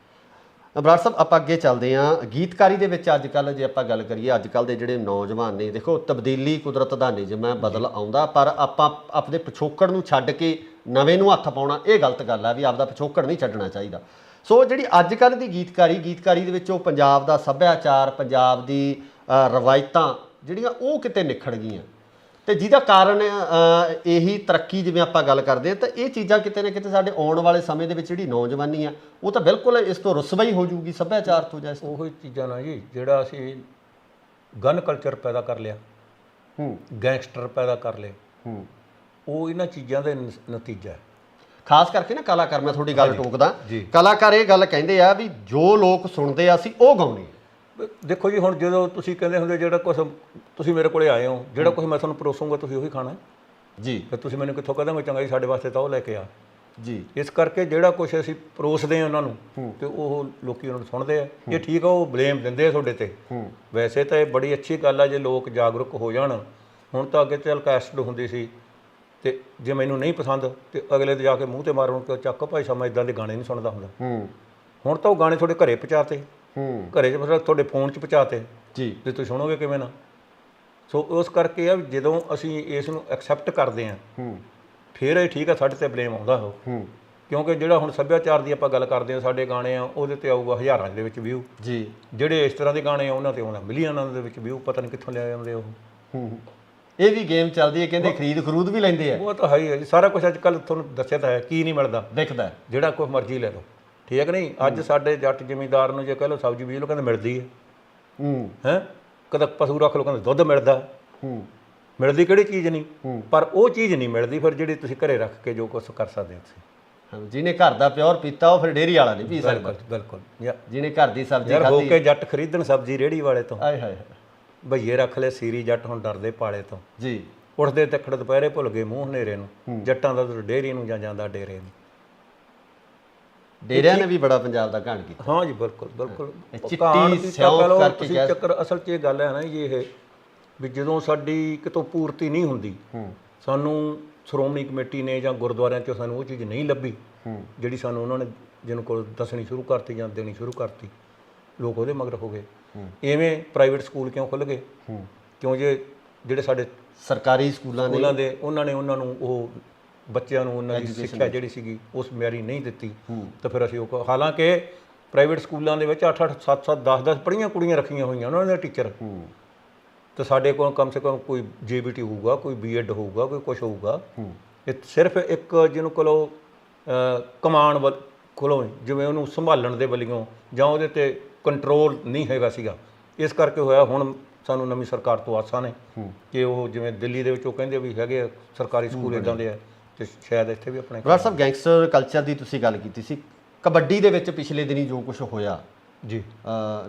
ਬਰਾੜ ਸਾਹਿਬ, ਆਪਾਂ ਅੱਗੇ ਚੱਲਦੇ ਹਾਂ। ਗੀਤਕਾਰੀ ਦੇ ਵਿੱਚ ਅੱਜ ਕੱਲ੍ਹ ਜੇ ਆਪਾਂ ਗੱਲ ਕਰੀਏ, ਅੱਜ ਕੱਲ੍ਹ ਦੇ ਜਿਹੜੇ ਨੌਜਵਾਨ ਨੇ, ਦੇਖੋ ਤਬਦੀਲੀ ਕੁਦਰਤ ਦਾ ਨਿਯਮ ਹੈ, ਬਦਲ ਆਉਂਦਾ, ਪਰ ਆਪਾਂ ਆਪਣੇ ਪਿਛੋਕੜ ਨੂੰ ਛੱਡ ਕੇ ਨਵੇਂ ਨੂੰ ਹੱਥ ਪਾਉਣਾ ਇਹ ਗਲਤ ਗੱਲ ਹੈ ਵੀ ਆਪਦਾ ਪਿਛੋਕੜ ਨਹੀਂ ਛੱਡਣਾ ਚਾਹੀਦਾ। ਸੋ ਜਿਹੜੀ ਅੱਜ ਕੱਲ੍ਹ ਦੀ ਗੀਤਕਾਰੀ ਦੇ ਵਿੱਚ ਉਹ ਪੰਜਾਬ ਦਾ ਸੱਭਿਆਚਾਰ, ਪੰਜਾਬ ਦੀ ਰਵਾਇਤਾਂ ਜਿਹੜੀਆਂ ਉਹ ਕਿਤੇ ਨਿਖੜ ਗਈਆਂ, ਤੇ ਜਿਹਦਾ ਕਾਰਨ ਇਹੀ ਤਰੱਕੀ, ਜਿਵੇਂ ਆਪਾਂ ਗੱਲ ਕਰਦੇ ਹਾਂ, ਤਾਂ ਇਹ ਚੀਜ਼ਾਂ ਕਿਤੇ ਨਾ ਕਿਤੇ ਸਾਡੇ ਆਉਣ ਵਾਲੇ ਸਮੇਂ ਦੇ ਵਿੱਚ ਜਿਹੜੀ ਨੌਜਵਾਨੀ ਆ ਉਹ ਤਾਂ ਬਿਲਕੁਲ ਇਸ ਤੋਂ ਰੁਸਵਾਈ ਹੋ ਜਾਊਗੀ ਸੱਭਿਆਚਾਰ ਤੋਂ। ਜਾਂ ਉਹੀ ਚੀਜ਼ਾਂ ਨਾਲ ਜੀ, ਜਿਹੜਾ ਅਸੀਂ ਗਨ ਕਲਚਰ ਪੈਦਾ ਕਰ ਲਿਆ, ਗੈਂਗਸਟਰ ਪੈਦਾ ਕਰ ਲਏ, ਉਹ ਇਹਨਾਂ ਚੀਜ਼ਾਂ ਦਾ ਨਤੀਜਾ ਹੈ। ਖਾਸ ਕਰਕੇ ਨਾ ਕਲਾਕਾਰ, ਮੈਂ ਤੁਹਾਡੀ ਗੱਲ ਟੋਕਦਾ, ਕਲਾਕਾਰ ਇਹ ਗੱਲ ਕਹਿੰਦੇ ਆ ਵੀ ਜੋ ਲੋਕ ਸੁਣਦੇ ਆ ਅਸੀਂ ਉਹ ਗਾਉਣੇ। ਦੇਖੋ ਜੀ, ਹੁਣ ਜਦੋਂ ਤੁਸੀਂ ਕਹਿੰਦੇ ਹੁੰਦੇ ਜਿਹੜਾ ਕੁਛ ਤੁਸੀਂ ਮੇਰੇ ਕੋਲੇ ਆਏ ਹੋ, ਜਿਹੜਾ ਕੁਛ ਮੈਂ ਤੁਹਾਨੂੰ ਪਰੋਸੂੰਗਾ ਤੁਸੀਂ ਉਹੀ ਖਾਣਾ ਜੀ। ਫਿਰ ਤੁਸੀਂ ਮੈਨੂੰ ਕਿੱਥੋਂ ਕਹੋਗੇ ਚੰਗਾ ਜੀ ਸਾਡੇ ਵਾਸਤੇ ਤਾਂ ਉਹ ਲੈ ਕੇ ਆ ਜੀ। ਇਸ ਕਰਕੇ ਜਿਹੜਾ ਕੁਛ ਅਸੀਂ ਪਰੋਸਦੇ ਹਾਂ ਉਹਨਾਂ ਨੂੰ, ਤੇ ਉਹ ਲੋਕੀ ਉਹਨਾਂ ਨੂੰ ਸੁਣਦੇ ਆ। ਇਹ ਠੀਕ ਆ, ਉਹ ਬਲੇਮ ਦਿੰਦੇ ਆ ਤੁਹਾਡੇ ਤੇ। ਵੈਸੇ ਤਾਂ ਇਹ ਬੜੀ ਅੱਛੀ ਗੱਲ ਆ ਜੇ ਲੋਕ ਜਾਗਰੂਕ ਹੋ ਜਾਣ। ਹੁਣ ਤਾਂ ਅੱਗੇ ਚੱਲ ਕੈਸਟ ਹੁੰਦੀ ਸੀ, ਤੇ ਜੇ ਮੈਨੂੰ ਨਹੀਂ ਪਸੰਦ ਤੇ ਅਗਲੇ ਦੇ ਜਾ ਕੇ ਮੂੰਹ ਤੇ ਮਾਰਨ ਕਿ ਚੱਕ ਭਾਈ ਸਾਹਿਬ ਮੈਂ ਇਦਾਂ ਦੇ ਗਾਣੇ ਨਹੀਂ ਸੁਣਦਾ ਹੁੰਦਾ। ਹੁਣ ਤਾਂ ਉਹ ਗਾਣੇ ਤੁਹਾਡੇ ਘਰੇ ਪਹੁੰਚਾਤੇ, ਘਰੇ 'ਚ ਮਤਲਬ ਤੁਹਾਡੇ ਫੋਨ 'ਚ ਪਹੁੰਚਾਤੇ ਜੀ, ਤੇ ਤੁਸੀਂ ਸੁਣੋਗੇ ਕਿਵੇਂ ਨਾ। ਸੋ ਉਸ ਕਰਕੇ ਆ ਜਦੋਂ ਅਸੀਂ ਇਸ ਨੂੰ ਐਕਸੈਪਟ ਕਰਦੇ ਹਾਂ, ਫਿਰ ਇਹ ਠੀਕ ਆ, ਸਾਡੇ ਤੇ ਬਲੇਮ ਆਉਂਦਾ ਉਹ। ਕਿਉਂਕਿ ਜਿਹੜਾ ਹੁਣ ਸੱਭਿਆਚਾਰ ਦੀ ਆਪਾਂ ਗੱਲ ਕਰਦੇ ਹਾਂ, ਸਾਡੇ ਗਾਣੇ ਆ ਉਹਦੇ ਤੇ ਆਊਗਾ ਹਜ਼ਾਰਾਂ ਦੇ ਵਿੱਚ ਵਿਊ ਜੀ, ਜਿਹੜੇ ਇਸ ਤਰ੍ਹਾਂ ਦੇ ਗਾਣੇ ਆ ਉਹਨਾਂ ਤੇ ਆਉਂਦਾ ਮਿਲੀਅਨਾਂ ਦੇ ਵਿੱਚ ਵਿਊ, ਪਤਾ ਨਹੀਂ ਕਿੱਥੋਂ ਲੈ ਆਉਂਦੇ ਉਹ। ਇਹ ਵੀ ਗੇਮ ਚੱਲਦੀ ਹੈ, ਕਹਿੰਦੇ ਖਰੀਦ ਵੀ ਲੈਂਦੇ ਆ। ਉਹ ਤਾਂ ਹੈ ਹੀ ਹੈ ਜੀ, ਸਾਰਾ ਕੁਝ ਅੱਜ ਕੱਲ੍ਹ ਤੁਹਾਨੂੰ ਦੱਸਿਆ ਤਾਂ ਹੈ, ਕੀ ਨਹੀਂ ਮਿਲਦਾ, ਦਿਖਦਾ, ਜਿਹੜਾ ਕੁਛ ਮਰਜ਼ੀ ਲੈ ਲਓ। ਠੀਕ ਹੈ ਕਿ ਨਹੀਂ? ਅੱਜ ਸਾਡੇ ਜੱਟ ਜ਼ਿਮੀਂਦਾਰ ਨੂੰ ਜੇ ਕਹਿ ਲਓ ਸਬਜ਼ੀ ਬੀਜ ਲਓ, ਕਹਿੰਦੇ ਮਿਲਦੀ ਹੈ। ਕਦੇ ਪਸ਼ੂ ਰੱਖ ਲਓ, ਕਹਿੰਦੇ ਦੁੱਧ ਮਿਲਦਾ। ਮਿਲਦੀ ਕਿਹੜੀ ਚੀਜ਼ ਨਹੀਂ, ਪਰ ਉਹ ਚੀਜ਼ ਨਹੀਂ ਮਿਲਦੀ ਫਿਰ ਜਿਹੜੀ ਤੁਸੀਂ ਘਰੇ ਰੱਖ ਕੇ ਜੋ ਕੁਛ ਕਰ ਸਕਦੇ ਹੋ ਤੁਸੀਂ। ਜਿਹਨੇ ਘਰ ਦਾ ਪਿਓਰ ਪੀਤਾ ਉਹ ਫਿਰ ਡੇਅਰੀ ਵਾਲਾ ਨਹੀਂ ਪੀ ਸਕਦਾ। ਬਿਲਕੁਲ, ਜਿਹਨੇ ਘਰ ਦੀ ਸਬਜ਼ੀ ਖਾਧੀ। ਹੋ ਕੇ ਜੱਟ ਖਰੀਦਣ ਸਬਜ਼ੀ ਰੇਹੜੀ ਵਾਲੇ ਤੋਂ, ਆਏ ਹਾਏ, ਭਈਏ ਰੱਖ ਲੈ ਸੀਰੀ, ਜੱਟ ਹੁਣ ਡਰਦੇ ਪਾਲੇ ਤੋਂ ਜੀ। ਉੱਠਦੇ ਤੱਕੜ ਦੁਪਹਿਰੇ ਭੁੱਲ ਗਏ ਮੂੰਹ ਹਨੇਰੇ ਨੂੰ, ਜੱਟਾਂ ਦਾ ਡੇਅਰੀ ਨੂੰ ਜਾਂ ਜਾਂਦਾ ਡੇਰੇ ਨੂੰ। ਡੇਰਿਆਂ ਨੇ ਵੀ ਬੜਾ ਪੰਜਾਬ ਦਾ ਘਾਣ ਕੀਤਾ। ਹਾਂ ਜੀ, ਬਿਲਕੁਲ ਬਿਲਕੁਲ। ਤੁਸੀਂ ਚੱਕਰ ਅਸਲ 'ਚ ਇਹ ਗੱਲ ਹੈ ਨਾ ਜੀ, ਇਹ ਵੀ ਜਦੋਂ ਸਾਡੀ ਕਿਤੋਂ ਪੂਰਤੀ ਨਹੀਂ ਹੁੰਦੀ, ਸਾਨੂੰ ਸ਼੍ਰੋਮਣੀ ਕਮੇਟੀ ਨੇ ਜਾਂ ਗੁਰਦੁਆਰਿਆਂ 'ਚੋਂ ਸਾਨੂੰ ਉਹ ਚੀਜ਼ ਨਹੀਂ ਲੱਭੀ ਜਿਹੜੀ ਸਾਨੂੰ ਉਹਨਾਂ ਨੇ ਜਿਹਨੂੰ ਕੋਲ ਦੱਸਣੀ ਸ਼ੁਰੂ ਕਰਤੀ ਜਾਂ ਦੇਣੀ ਸ਼ੁਰੂ ਕਰਤੀ, ਲੋਕ ਉਹਦੇ ਮਗਰ ਹੋ ਗਏ। ਇਵੇਂ ਪ੍ਰਾਈਵੇਟ ਸਕੂਲ ਕਿਉਂ ਖੁੱਲ੍ਹ ਗਏ? ਕਿਉਂ ਜਿਹੜੇ ਸਾਡੇ ਸਰਕਾਰੀ ਸਕੂਲਾਂ ਦੇ ਉਹਨਾਂ ਨੇ ਉਹਨਾਂ ਨੂੰ ਉਹ ਬੱਚਿਆਂ ਨੂੰ ਉਹਨਾਂ ਦੀ ਸਿੱਖਿਆ ਜਿਹੜੀ ਸੀਗੀ ਉਸ ਮਿਆਰੀ ਨਹੀਂ ਦਿੱਤੀ। ਤਾਂ ਫਿਰ ਅਸੀਂ ਉਹ, ਹਾਲਾਂਕਿ ਪ੍ਰਾਈਵੇਟ ਸਕੂਲਾਂ ਦੇ ਵਿੱਚ 8-8 7-7 10-10 ਪੜ੍ਹੀਆਂ ਕੁੜੀਆਂ ਰੱਖੀਆਂ ਹੋਈਆਂ ਉਹਨਾਂ ਦੇ ਟੀਚਰ, ਤੇ ਸਾਡੇ ਕੋਲ ਕਮ ਸੇ ਕਮ ਕੋਈ JBT ਹੋਊਗਾ, ਕੋਈ B.Ed ਹੋਊਗਾ, ਕੋਈ ਕੁਛ ਹੋਊਗਾ। ਇਹ ਸਿਰਫ ਇੱਕ ਜਿਹਨੂੰ ਕੋਲੋਂ ਕਮਾਣ ਕੋਲੋਂ ਜਿਵੇਂ ਉਹਨੂੰ ਸੰਭਾਲਣ ਦੇ ਵੱਲੋਂ ਜਾਂ ਉਹਦੇ 'ਤੇ ਕੰਟਰੋਲ ਨਹੀਂ ਹੈਗਾ ਸੀਗਾ, ਇਸ ਕਰਕੇ ਹੋਇਆ। ਹੁਣ ਸਾਨੂੰ ਨਵੀਂ ਸਰਕਾਰ ਤੋਂ ਆਸਾਂ ਨੇ ਕਿ ਉਹ ਜਿਵੇਂ ਦਿੱਲੀ ਦੇ ਵਿੱਚ ਉਹ ਕਹਿੰਦੇ ਵੀ ਹੈਗੇ ਸਰਕਾਰੀ ਸਕੂਲ ਇੱਦਾਂ ਦੇ ਆ, ਤੇ ਸ਼ਾਇਦ ਇੱਥੇ ਵੀ ਆਪਣੇ। ਡਾਕਟਰ ਸਾਹਿਬ, ਗੈਂਗਸਟਰ ਕਲਚਰ ਦੀ ਤੁਸੀਂ ਗੱਲ ਕੀਤੀ ਸੀ, ਕਬੱਡੀ ਦੇ ਵਿੱਚ ਪਿਛਲੇ ਦਿਨੀ ਜੋ ਕੁਝ ਹੋਇਆ ਜੀ,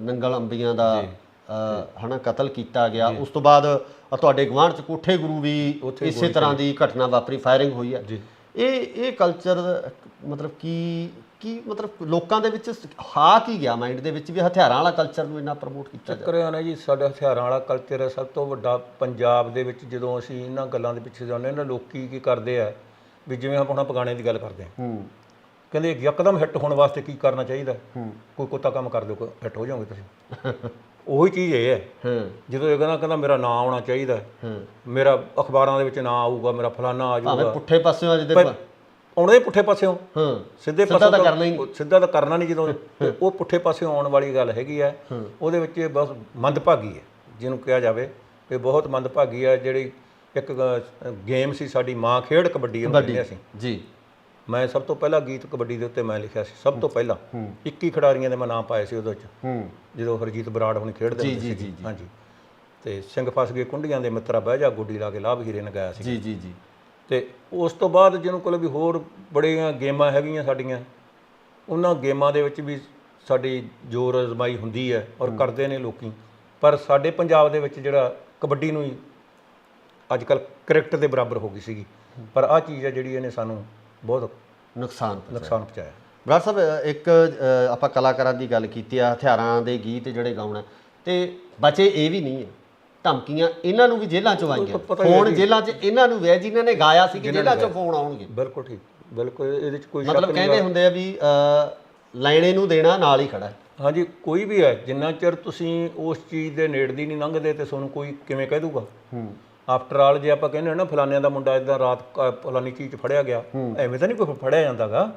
ਨੰਗਲ ਅੰਬੀਆਂ ਦਾ ਹਨਾ ਕਤਲ ਕੀਤਾ ਗਿਆ, ਉਸ ਤੋਂ ਬਾਅਦ ਤੁਹਾਡੇ ਗੁਆਂਢ 'ਚ ਕੋਠੇ ਗੁਰੂ ਵੀ ਇਸੇ ਤਰ੍ਹਾਂ ਦੀ ਘਟਨਾ ਵਾਪਰੀ, ਫਾਇਰਿੰਗ ਹੋਈ ਹੈ ਜੀ। ਇਹ ਕਲਚਰ ਮਤਲਬ ਕੀ ਮਤਲਬ ਲੋਕਾਂ ਦੇ ਵਿੱਚ ਹਾਂ ਕੀ ਗਿਆ ਮਾਈਂਡ ਦੇ ਵਿੱਚ ਵੀ ਹਥਿਆਰਾਂ ਵਾਲਾ ਕਲਚਰ ਨੂੰ ਇੰਨਾ ਪ੍ਰਮੋਟ ਕੀਤਾ ਚੱਕਰ ਆ ਨਾ ਜੀ। ਸਾਡਾ ਹਥਿਆਰਾਂ ਵਾਲਾ ਕਲਚਰ ਹੈ ਸਭ ਤੋਂ ਵੱਡਾ ਪੰਜਾਬ ਦੇ ਵਿੱਚ। ਜਦੋਂ ਅਸੀਂ ਇਹਨਾਂ ਗੱਲਾਂ ਦੇ ਪਿੱਛੇ ਜਾਂਦੇ ਨਾ, ਲੋਕੀ ਕੀ ਕਰਦੇ ਆ ਵੀ ਜਿਵੇਂ ਆਪਾਂ ਪਗਾਣੇ ਦੀ ਗੱਲ ਕਰਦੇ ਹਾਂ, ਕਹਿੰਦੇ ਯਕਦਮ ਹਿੱਟ ਹੋਣ ਵਾਸਤੇ ਕੀ ਕਰਨਾ ਚਾਹੀਦਾ? ਕੋਈ ਕੁੱਤਾ ਕੰਮ ਕਰ ਦਿਓ, ਹਿੱਟ ਹੋ ਜਾਓਗੇ ਤੁਸੀਂ। ਉਹੀ ਚੀਜ਼ ਇਹ ਹੈ, ਜਦੋਂ ਇਹ ਕਹਿੰਦਾ ਮੇਰਾ ਨਾਂ ਆਉਣਾ ਚਾਹੀਦਾ, ਮੇਰਾ ਅਖਬਾਰਾਂ ਦੇ ਵਿੱਚ ਨਾਂ ਆਊਗਾ, ਮੇਰਾ ਫਲਾਨਾ ਆ ਜਾਊਗਾ, ਪੁੱਠੇ ਪਾਸਿਓਂ ਆਉਣੇ ਪੁੱਠੇ ਪਾਸਿਓਂ, ਸਿੱਧੇ ਪਾਸੇ ਸਿੱਧਾ ਤਾਂ ਕਰਨਾ ਨਹੀਂ। ਜਦੋਂ ਉਹ ਪੁੱਠੇ ਪਾਸਿਓਂ ਆਉਣ ਵਾਲੀ ਗੱਲ ਹੈਗੀ ਹੈ, ਉਹਦੇ ਵਿੱਚ ਬਸ ਮੰਦਭਾਗੀ ਹੈ ਜਿਹਨੂੰ ਕਿਹਾ ਜਾਵੇ। ਇਹ ਬਹੁਤ ਮੰਦਭਾਗੀ ਹੈ। ਜਿਹੜੀ ਇੱਕ ਗੇਮ ਸੀ ਸਾਡੀ ਮਾਂ ਖੇਡ, ਕਬੱਡੀ ਉਹਨੂੰ ਕਹਿੰਦੇ ਅਸੀਂ ਜੀ। ਮੈਂ ਸਭ ਤੋਂ ਪਹਿਲਾਂ ਗੀਤ ਕਬੱਡੀ ਦੇ ਉੱਤੇ ਮੈਂ ਲਿਖਿਆ ਸੀ, ਸਭ ਤੋਂ ਪਹਿਲਾਂ 21 ਖਿਡਾਰੀਆਂ ਦੇ ਮੈਂ ਨਾਮ ਪਾਏ ਸੀ ਉਹਦੇ ਵਿੱਚ, ਜਦੋਂ ਹਰਜੀਤ ਬਰਾੜ ਹੁਣੀ ਖੇਡਦੇ ਹੁੰਦੇ ਸੀ। ਹਾਂਜੀ, ਤੇ ਸਿੰਘ ਫਸ ਗਏ ਕੁੰਡੀਆਂ ਦੇ ਮਿੱਤਰਾ, ਬਹਿ ਜਾ ਗੁੱਡੀ ਲਾ ਕੇ ਲਾਭ ਹੀਰੇ ਨੇ ਗਾਇਆ ਸੀ ਜੀ ਜੀ ਜੀ। ਤੇ ਉਸ ਤੋਂ ਬਾਅਦ ਜਿਹਨੂੰ ਕੋਲ ਵੀ ਹੋਰ ਬੜੀਆਂ ਗੇਮਾਂ ਹੈਗੀਆਂ ਸਾਡੀਆਂ, ਉਹਨਾਂ ਗੇਮਾਂ ਦੇ ਵਿੱਚ ਵੀ ਸਾਡੀ ਜ਼ੋਰ ਅਜ਼ਮਾਈ ਹੁੰਦੀ ਹੈ ਔਰ ਕਰਦੇ ਨੇ ਲੋਕੀ। ਪਰ ਸਾਡੇ ਪੰਜਾਬ ਦੇ ਵਿੱਚ ਜਿਹੜਾ ਕਬੱਡੀ ਨੂੰ ਹੀ ਅੱਜ ਕੱਲ੍ਹ ਕ੍ਰਿਕਟ ਦੇ ਬਰਾਬਰ ਹੋ ਗਈ ਸੀਗੀ। ਪਰ ਆਹ ਚੀਜ਼ ਹੈ ਜਿਹੜੀ ਇਹਨੇ ਸਾਨੂੰ ਬਹੁਤ ਨੁਕਸਾਨ ਪਹੁੰਚਾਇਆ। ਡਾਕਟਰ ਸਾਹਿਬ, ਇੱਕ ਆਪਾਂ ਕਲਾਕਾਰਾਂ ਦੀ ਗੱਲ ਕੀਤੀ ਆ, ਹਥਿਆਰਾਂ ਦੇ ਗੀਤ ਜਿਹੜੇ ਗਾਉਣਾ, ਤੇ ਬਚੇ ਇਹ ਵੀ ਨਹੀਂ ਹੈ, ਧਮਕੀਆਂ ਇਹਨਾਂ ਨੂੰ ਵੀ ਜੇਲ੍ਹਾਂ 'ਚੋਂ ਆਈਆਂ, ਫੋਨ ਜੇਲ੍ਹਾਂ 'ਚ ਇਹਨਾਂ ਨੂੰ ਵੀ ਜਿਨ੍ਹਾਂ ਨੇ ਗਾਇਆ ਸੀ ਕਿ ਜੇਲ੍ਹਾਂ 'ਚੋਂ ਫੋਨ ਆਉਣਗੇ। ਬਿਲਕੁਲ ਠੀਕ, ਬਿਲਕੁਲ ਇਹਦੇ 'ਚ ਕੋਈ ਮਤਲਬ ਕਹਿੰਦੇ ਹੁੰਦੇ ਆ ਵੀ ਲੈਣੇ ਨੂੰ ਦੇਣਾ ਨਾਲ ਹੀ ਖੜਾ ਹੈ। ਹਾਂਜੀ, ਕੋਈ ਵੀ ਹੈ, ਜਿੰਨਾ ਚਿਰ ਤੁਸੀਂ ਉਸ ਚੀਜ਼ ਦੇ ਨੇੜਦੀ ਨਹੀਂ ਲੰਘਦੇ ਤੇ ਤੁਹਾਨੂੰ ਕੋਈ ਕਿਵੇਂ ਕਹਿ ਦੂਗਾ। ਆਫਟਰ ਆਲ ਜੇ ਆਪਾਂ ਕਹਿੰਦੇ ਹਾਂ ਨਾ ਫਲਾਨਿਆਂ ਦਾ ਮੁੰਡਾ ਇੱਦਾਂ ਰਾਤ ਫਲਾਨੀ ਚੀਜ਼ 'ਚ ਫੜਿਆ ਗਿਆ, ਐਵੇਂ ਤਾਂ ਨਹੀਂ ਕੋਈ ਫੜਿਆ ਜਾਂਦਾਗਾ,